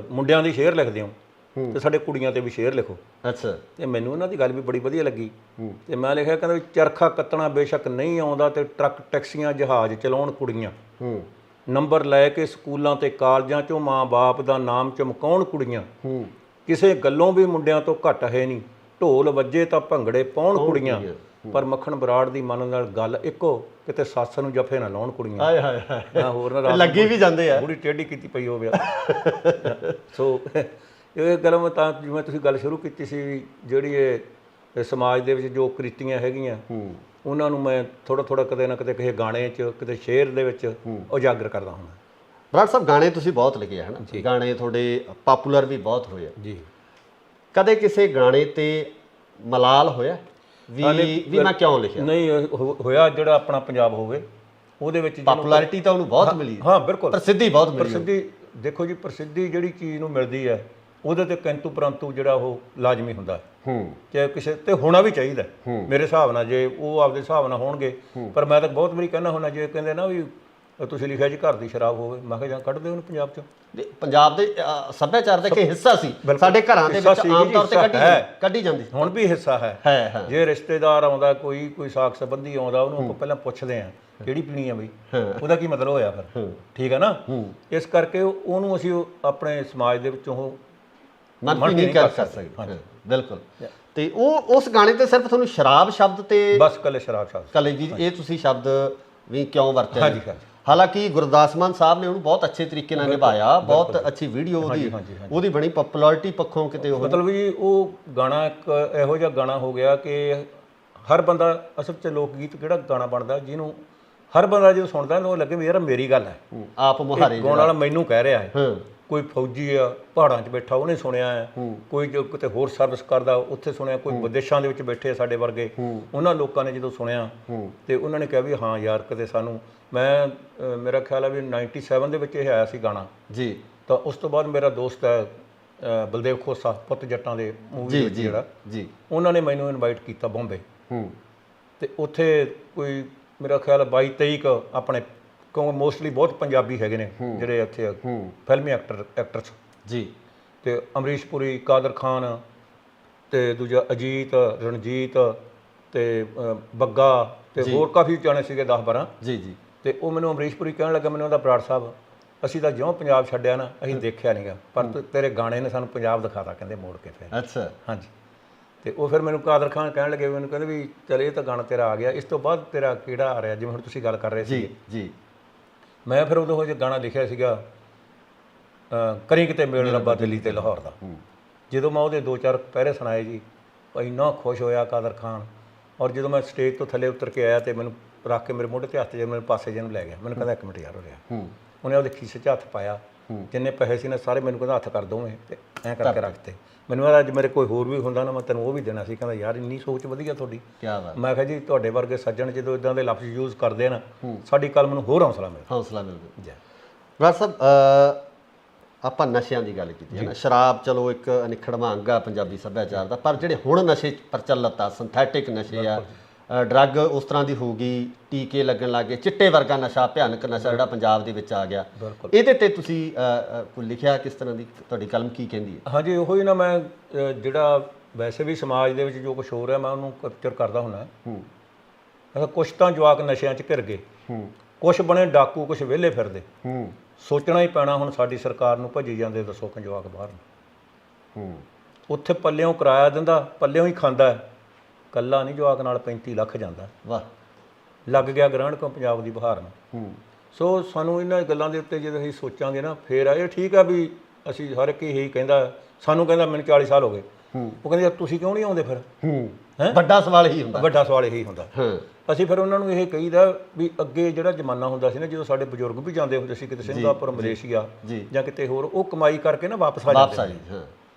ਮੁੰਡਿਆਂ ਦੀ ਸ਼ੇਅਰ ਲਿਖਦੇ ਹੋ ਤੇ ਸਾਡੇ ਕੁੜੀਆਂ ਤੇ ਵੀ ਸ਼ੇਅਰ ਲਿਖੋ। ਅੱਛਾ। ਤੇ ਮੈਨੂੰ ਉਹਨਾਂ ਦੀ ਗੱਲ ਵੀ ਬੜੀ ਵਧੀਆ ਲੱਗੀ ਤੇ ਮੈਂ ਲਿਖਿਆ, ਕਹਿੰਦਾ ਵੀ ਚਰਖਾ ਕੱਤਣਾ ਬੇਸ਼ੱਕ ਨਹੀਂ ਆਉਂਦਾ ਤੇ ਟਰੱਕ ਟੈਕਸੀਆਂ ਜਹਾਜ਼ ਚਲਾਉਣ ਕੁੜੀਆਂ, ਨੰਬਰ ਲੈ ਕੇ ਸਕੂਲਾਂ ਤੇ ਕਾਲਜਾਂ 'ਚੋਂ ਮਾਂ ਬਾਪ ਦਾ ਨਾਮ ਚਮਕਾਉਣ ਕੁੜੀਆਂ, ਕਿਸੇ ਗੱਲੋਂ ਵੀ ਮੁੰਡਿਆਂ ਤੋਂ ਘੱਟ ਹੈ ਨਹੀਂ, ਢੋਲ ਵੱਜੇ ਤਾਂ ਭੰਗੜੇ ਪਾਉਣ ਕੁੜੀਆਂ, ਪਰ ਮੱਖਣ ਬਰਾੜ ਦੀ ਮਨ ਨਾਲ ਗੱਲ ਇੱਕੋ, ਕਿਤੇ ਸੱਸ ਨੂੰ ਜਫੇ ਨਾ ਲਾਉਣ ਕੁੜੀਆਂ। ਹਾਏ ਹਾਏ ਹਾਏ, ਹੋਰ ਨਾ ਲੱਗੀ ਵੀ ਜਾਂਦੇ ਆ, ਪੂਰੀ ਟੇਢੀ ਕੀਤੀ ਪਈ ਹੋਵੇ। ਸੋ ਇਹ ਗੱਲ ਮੈਂ ਤਾਂ ਜਿਵੇਂ ਤੁਸੀਂ ਗੱਲ ਸ਼ੁਰੂ ਕੀਤੀ ਸੀ, ਜਿਹੜੀ ਇਹ ਸਮਾਜ ਦੇ ਵਿੱਚ ਜੋ ਕ੍ਰਿਤੀਆਂ ਹੈਗੀਆਂ ਉਹਨਾਂ ਨੂੰ ਮੈਂ ਥੋੜਾ ਕਦੇ ਨਾ ਕਦੇ ਕਿਸੇ ਗਾਣੇ 'ਚ, ਕਿਤੇ ਸ਼ੇਅਰ ਦੇ ਵਿੱਚ ਉਜਾਗਰ ਕਰਦਾ ਹੁੰਦਾ। ਬਰਾੜ ਸਾਹਿਬ, ਗਾਣੇ ਤੁਸੀਂ ਬਹੁਤ ਲਿਖੇ ਹੈ ਨਾ, ਗਾਣੇ ਤੁਹਾਡੇ ਪਾਪੂਲਰ ਵੀ ਬਹੁਤ ਹੋਏ ਆ ਜੀ। ਕਦੇ ਕਿਸੇ ਗਾਣੇ ਤੇ ਮਲਾਲ ਹੋਇਆ ਵੀ ਮੈਂ ਕਿਉਂ ਲਿਖਿਆ? ਨਹੀਂ ਹੋਇਆ, ਜਿਹੜਾ ਆਪਣਾ ਪੰਜਾਬ ਹੋਵੇ ਉਹਦੇ ਵਿੱਚ ਪਪੂਲੈਰਿਟੀ ਤਾਂ ਉਹਨੂੰ ਬਹੁਤ ਮਿਲੀ। ਹਾਂ ਬਿਲਕੁਲ, ਪ੍ਰਸਿੱਧੀ ਬਹੁਤ ਮਿਲੀ। ਪ੍ਰਸਿੱਧੀ ਦੇਖੋ ਜੀ, ਪ੍ਰਸਿੱਧੀ ਜਿਹੜੀ ਚੀਜ਼ ਨੂੰ ਮਿਲਦੀ ਹੈ ਉਹਦੇ ਤੇ ਕਿੰਤੂ ਪਰੰਤੂ ਜਿਹੜਾ ਉਹ ਲਾਜ਼ਮੀ ਹੁੰਦਾ ਹੈ, ਚਾਹੇ ਕਿਸੇ ਤੇ ਹੋਣਾ ਵੀ ਚਾਹੀਦਾ ਮੇਰੇ ਹਿਸਾਬ ਨਾਲ, ਜੇ ਉਹ ਆਪਦੇ ਹਿਸਾਬ ਨਾਲ ਹੋਣਗੇ। ਪਰ ਮੈਂ ਤਾਂ ਬਹੁਤ ਵਾਰੀ ਕਹਿੰਦਾ ਹੁੰਦਾ, ਜੇ ਕਹਿੰਦੇ ਨਾ ਵੀ ਤੁਸੀਂ ਲਿਖਿਆ ਜੀ ਘਰ ਦੀ ਸ਼ਰਾਬ ਹੋਵੇ, ਮੈਂ ਕਿਹਾ ਜਾਂ ਕੱਢ ਦਿਓ ਉਹਨੂੰ ਪੰਜਾਬ 'ਚੋਂ। ਪੰਜਾਬ ਦੇ ਸੱਭਿਆਚਾਰ ਦਾ ਇੱਕ ਹਿੱਸਾ ਸੀ, ਸਾਡੇ ਘਰਾਂ ਦੇ ਵਿੱਚ ਆਮ ਤੌਰ ਤੇ ਕੱਢੀ ਜਾਂਦੀ, ਹੁਣ ਵੀ ਹਿੱਸਾ ਹੈ। ਜੇ ਰਿਸ਼ਤੇਦਾਰ ਆਉਂਦਾ, ਕੋਈ ਸਾਕ ਸੰਬੰਧੀ ਆਉਂਦਾ, ਉਹਨੂੰ ਆਪਾਂ ਪਹਿਲਾਂ ਪੁੱਛਦੇ ਹਾਂ ਕਿਹੜੀ ਪੀਣੀ ਆ ਬਈ, ਉਹਦਾ ਕੀ ਮਤਲਬ ਹੋਇਆ ਫਿਰ, ਠੀਕ ਹੈ ਨਾ। ਇਸ ਕਰਕੇ ਉਹਨੂੰ ਅਸੀਂ ਆਪਣੇ ਸਮਾਜ ਦੇ ਵਿੱਚੋਂ ਉਹ ਮਨਫੀ ਨਹੀਂ ਕਰ ਸਕਦੇ। ਬਿਲਕੁਲ। ਤੇ ਉਹ ਉਸ ਗਾਣੇ ਤੇ ਸਿਰਫ ਤੁਹਾਨੂੰ ਸ਼ਰਾਬ ਸ਼ਬਦ ਤੇ ਬਸ ਕੱਲੇ ਸ਼ਰਾਬ ਸ਼ਬਦ, ਕੱਲੇ ਜੀ ਇਹ ਤੁਸੀਂ ਸ਼ਬਦ ਵੀ ਕਿਉਂ ਵਰਤਿਆ? ਹਾਂਜੀ, ਹਾਲਾਂਕਿ ਗੁਰਦਾਸ ਮਾਨ ਸਾਹਿਬ ਨੇ ਉਹਨੂੰ ਬਹੁਤ ਅੱਛੇ ਤਰੀਕੇ ਨਾਲ ਨਿਭਾਇਆ, ਬਹੁਤ ਅੱਛੀ ਵੀਡੀਓ ਉਹਦੀ ਬਣੀ, ਪਪੂਲੈਰਿਟੀ ਪੱਖੋਂ ਕਿਤੇ ਉਹ ਮਤਲਬ ਵੀ ਉਹ ਗਾਣਾ ਇੱਕ ਇਹੋ ਜਿਹਾ ਗਾਣਾ ਹੋ ਗਿਆ ਕਿ ਹਰ ਬੰਦਾ, ਅਸਲ 'ਚ ਲੋਕ ਗੀਤ ਕਿਹੜਾ ਗਾਣਾ ਬਣਦਾ ਜਿਹਨੂੰ ਹਰ ਬੰਦਾ ਜਦੋਂ ਸੁਣਦਾ ਉਹ ਲੱਗੇ ਵੀ ਯਾਰ ਮੇਰੀ ਗੱਲ ਹੈ, ਆਪ ਮੁਹਾਰੇ ਗਾਉਣ ਵਾਲਾ ਮੈਨੂੰ ਕਹਿ ਰਿਹਾ ਹੈ, ਕੋਈ ਫੌਜੀ ਆ ਪਹਾੜਾਂ 'ਚ ਬੈਠਾ ਉਹਨੇ ਸੁਣਿਆ ਹੈ, ਕੋਈ ਜੋ ਕਿਤੇ ਹੋਰ ਸਰਵਿਸ ਕਰਦਾ ਉੱਥੇ ਸੁਣਿਆ, ਕੋਈ ਵਿਦੇਸ਼ਾਂ ਦੇ ਵਿੱਚ ਬੈਠੇ ਸਾਡੇ ਵਰਗੇ ਉਹਨਾਂ ਲੋਕਾਂ ਨੇ ਜਦੋਂ ਸੁਣਿਆ ਤੇ ਉਹਨਾਂ ਨੇ ਕਿਹਾ ਵੀ ਹਾਂ ਯਾਰ ਕਿਤੇ ਸਾਨੂੰ ਮੇਰਾ ਖਿਆਲ ਹੈ ਵੀ 97 ਦੇ ਵਿੱਚ ਇਹ ਆਇਆ ਸੀ ਗਾਣਾ ਜੀ। ਤਾਂ ਉਸ ਤੋਂ ਬਾਅਦ ਮੇਰਾ ਦੋਸਤ ਹੈ ਬਲਦੇਵ ਖੋਸਾ ਪੁੱਤ ਜੱਟਾਂ ਦੇ ਮੂਵੀ ਵਿੱਚ ਜਿਹੜਾ ਜੀ ਉਹਨਾਂ ਨੇ ਮੈਨੂੰ ਇਨਵਾਈਟ ਕੀਤਾ ਬੰਬੇ ਤੇ ਉੱਥੇ ਕੋਈ ਮੇਰਾ ਖਿਆਲ 22-23 ਕੁ ਆਪਣੇ ਕਿਉਂਕਿ ਮੋਸਟਲੀ ਬਹੁਤ ਪੰਜਾਬੀ ਹੈਗੇ ਨੇ ਜਿਹੜੇ ਇੱਥੇ ਫਿਲਮੀ ਐਕਟਰਸ ਜੀ ਤੇ ਅਮਰੀਸ਼ ਪੁਰੀ, ਕਾਦਰ ਖਾਨ ਤੇ ਦੂਜਾ ਅਜੀਤ, ਰਣਜੀਤ ਤੇ ਬੱਗਾ ਤੇ ਹੋਰ ਕਾਫੀ ਜਾਣੇ ਸੀਗੇ 10-12 ਜੀ ਜੀ। ਤੇ ਉਹ ਮੈਨੂੰ ਅਮਰੀਸ਼ ਪੁਰੀ ਕਹਿਣ ਲੱਗਾ, ਮੈਨੂੰ ਉਹਦਾ ਬਰਾੜ ਸਾਹਿਬ ਅਸੀਂ ਤਾਂ ਜਿਉਂ ਪੰਜਾਬ ਛੱਡਿਆ ਨਾ ਅਸੀਂ ਦੇਖਿਆ ਨਹੀਂਗਾ, ਪਰ ਤੇਰੇ ਗਾਣੇ ਨੇ ਸਾਨੂੰ ਪੰਜਾਬ ਦਿਖਾਤਾ ਕਹਿੰਦੇ ਮੋੜ ਕੇ ਫਿਰ। ਅੱਛਾ ਹਾਂਜੀ। ਤੇ ਉਹ ਫਿਰ ਮੈਨੂੰ ਕਾਦਰ ਖਾਨ ਕਹਿਣ ਲੱਗੇ, ਮੈਨੂੰ ਕਹਿੰਦੇ ਵੀ ਚਲ ਇਹ ਤਾਂ ਗਾਣਾ ਤੇਰਾ ਆ ਗਿਆ, ਇਸ ਤੋਂ ਬਾਅਦ ਤੇਰਾ ਕਿਹੜਾ ਆ ਰਿਹਾ ਜਿਵੇਂ ਹੁਣ ਤੁਸੀਂ ਗੱਲ ਕਰ ਰਹੇ ਸੀ ਜੀ। ਮੈਂ ਫਿਰ ਉਦੋਂ ਜੋ ਗਾਣਾ ਲਿਖਿਆ ਸੀਗਾ ਕਰੀ ਕਿਤੇ ਮੇਲ ਰੱਬਾ ਦਿੱਲੀ ਤੇ ਲਾਹੌਰ ਦਾ, ਜਦੋਂ ਮੈਂ ਉਹਦੇ 2-4 ਪਹਿਰੇ ਸੁਣਾਏ ਜੀ ਇੰਨਾ ਖੁਸ਼ ਹੋਇਆ ਕਾਦਰ ਖਾਨ। ਔਰ ਜਦੋਂ ਮੈਂ ਸਟੇਜ ਤੋਂ ਥੱਲੇ ਉਤਰ ਕੇ ਆਇਆ ਤੇ ਮੈਨੂੰ ਰੱਖ ਕੇ ਮੇਰੇ ਮੋਢੇ ਤੇ ਹੱਥ ਜੇ ਮੈਨੂੰ ਪਾਸੇ ਜਿਹੇ ਨੂੰ ਲੈ ਗਿਆ, ਮੈਨੂੰ ਕਹਿੰਦਾ 1 ਮਿੰਟ ਯਾਰ ਹੋ ਰਿਹਾ। ਉਹਨੇ ਉਹਦੇ ਖੀਸੇ 'ਚ ਹੱਥ ਪਾਇਆ, ਜਿੰਨੇ ਪੈਸੇ ਸੀ ਨਾ ਸਾਰੇ ਮੈਨੂੰ ਕਹਿੰਦਾ ਹੱਥ ਕਰ ਦੋਵੇਂ ਤੇ ਐਂ ਕਰਕੇ ਰੱਖਤੇ। ਮੈਨੂੰ ਕਹਿੰਦਾ ਅੱਜ ਮੇਰੇ ਕੋਈ ਹੋਰ ਵੀ ਹੁੰਦਾ ਨਾ ਮੈਂ ਤੈਨੂੰ ਉਹ ਵੀ ਦੇਣਾ ਸੀ। ਕਹਿੰਦਾ ਯਾਰ ਇੰਨੀ ਸੋਚ ਵਧੀਆ ਤੁਹਾਡੀ। ਮੈਂ ਕਿਹਾ ਜੀ ਤੁਹਾਡੇ ਵਰਗੇ ਸੱਜਣ ਜਦੋਂ ਇਦਾਂ ਦੇ ਲਫ਼ਜ਼ ਯੂਜ਼ ਕਰਦੇ ਆ ਨਾ ਸਾਡੀ ਕਲਮ ਨੂੰ ਹੋਰ ਹੌਸਲਾ ਮਿਲਦਾ ਜੀ। ਬਰਾੜ ਸਾਹਿਬ ਆਪਾਂ ਨਸ਼ਿਆਂ ਦੀ ਗੱਲ ਕੀਤੀ ਹੈ ਨਾ, ਸ਼ਰਾਬ ਚਲੋ ਇੱਕ ਅਨਿੱਖੜਵਾਂ ਅੰਗ ਆ ਪੰਜਾਬੀ ਸੱਭਿਆਚਾਰ ਦਾ, ਪਰ ਜਿਹੜੇ ਹੁਣ ਨਸ਼ੇ ਪ੍ਰਚਲਿਤ ਆ ਸਿੰਥੈਟਿਕ ਨਸ਼ੇ ਆ, ਡਰੱਗ ਉਸ ਤਰ੍ਹਾਂ ਦੀ ਹੋ ਗਈ, ਟੀਕੇ ਲੱਗਣ ਲੱਗ ਗਏ, ਚਿੱਟੇ ਵਰਗਾ ਨਸ਼ਾ ਭਿਆਨਕ ਨਸ਼ਾ ਜਿਹੜਾ ਪੰਜਾਬ ਦੇ ਵਿੱਚ ਆ ਗਿਆ, ਇਹਦੇ ਤੇ ਤੁਸੀਂ ਕੋਈ ਲਿਖਿਆ ਕਿਸ ਤਰ੍ਹਾਂ ਦੀ ਤੁਹਾਡੀ ਕਲਮ ਕੀ ਕਹਿੰਦੀ ਹੈ? ਹਾਂਜੀ ਉਹੋ ਹੀ ਨਾ, ਮੈਂ ਜਿਹੜਾ ਵੈਸੇ ਵੀ ਸਮਾਜ ਦੇ ਵਿੱਚ ਜੋ ਕੁਛ ਹੋ ਰਿਹਾ ਮੈਂ ਉਹਨੂੰ ਕੈਪਚਰ ਕਰਦਾ ਹੁੰਦਾ। ਕੁਛ ਤਾਂ ਜਵਾਕ ਨਸ਼ਿਆਂ 'ਚ ਘਿਰ ਗਏ, ਕੁਛ ਬਣੇ ਡਾਕੂ, ਕੁਛ ਵਿਹਲੇ ਫਿਰਦੇ। ਸੋਚਣਾ ਹੀ ਪੈਣਾ ਹੁਣ ਸਾਡੀ ਸਰਕਾਰ ਨੂੰ, ਭੱਜੀ ਜਾਂਦੇ ਦੱਸੋ ਕਿ ਜਵਾਕ ਬਾਹਰ ਨੂੰ, ਉੱਥੇ ਪੱਲਿਓਂ ਕਿਰਾਇਆ ਦਿੰਦਾ ਪੱਲਿਓਂ ਹੀ ਖਾਂਦਾ, ਕੱਲਾ ਨਹੀਂ ਜਵਾਕ ਨਾਲ 35 ਲੱਖ ਜਾਂਦਾ। ਵਾਹ, ਲੱਗ ਗਿਆ ਗ੍ਰਹਿਣ ਕੋ ਪੰਜਾਬ ਦੀ ਬਹਾਰ ਨੂੰ। ਸੋ ਸਾਨੂੰ ਇਹਨਾਂ ਗੱਲਾਂ ਦੇ ਉੱਤੇ ਜਦੋਂ ਅਸੀਂ ਸੋਚਾਂਗੇ ਨਾ ਫਿਰ ਇਹ ਠੀਕ ਆ ਵੀ ਅਸੀਂ ਹਰ ਇੱਕ ਇਹੀ ਕਹਿੰਦਾ, ਸਾਨੂੰ ਕਹਿੰਦਾ ਮੈਨੂੰ 40 ਸਾਲ ਹੋ ਗਏ, ਉਹ ਕਹਿੰਦੇ ਤੁਸੀਂ ਕਿਉਂ ਨਹੀਂ ਆਉਂਦੇ ਫਿਰ? ਵੱਡਾ ਸਵਾਲ ਇਹੀ ਹੁੰਦਾ, ਵੱਡਾ ਸਵਾਲ ਇਹੀ ਹੁੰਦਾ। ਅਸੀਂ ਫਿਰ ਉਹਨਾਂ ਨੂੰ ਇਹ ਕਹੀਦਾ ਵੀ ਅੱਗੇ ਜਿਹੜਾ ਜ਼ਮਾਨਾ ਹੁੰਦਾ ਸੀ ਨਾ ਜਦੋਂ ਸਾਡੇ ਬਜ਼ੁਰਗ ਵੀ ਜਾਂਦੇ ਹੁੰਦੇ ਸੀ ਕਿਤੇ ਸਿੰਗਾਪੁਰ, ਮਲੇਸ਼ੀਆ ਜਾਂ ਕਿਤੇ ਹੋਰ, ਉਹ ਕਮਾਈ ਕਰਕੇ ਨਾ ਵਾਪਸ ਆ ਜਾਂਦੇ।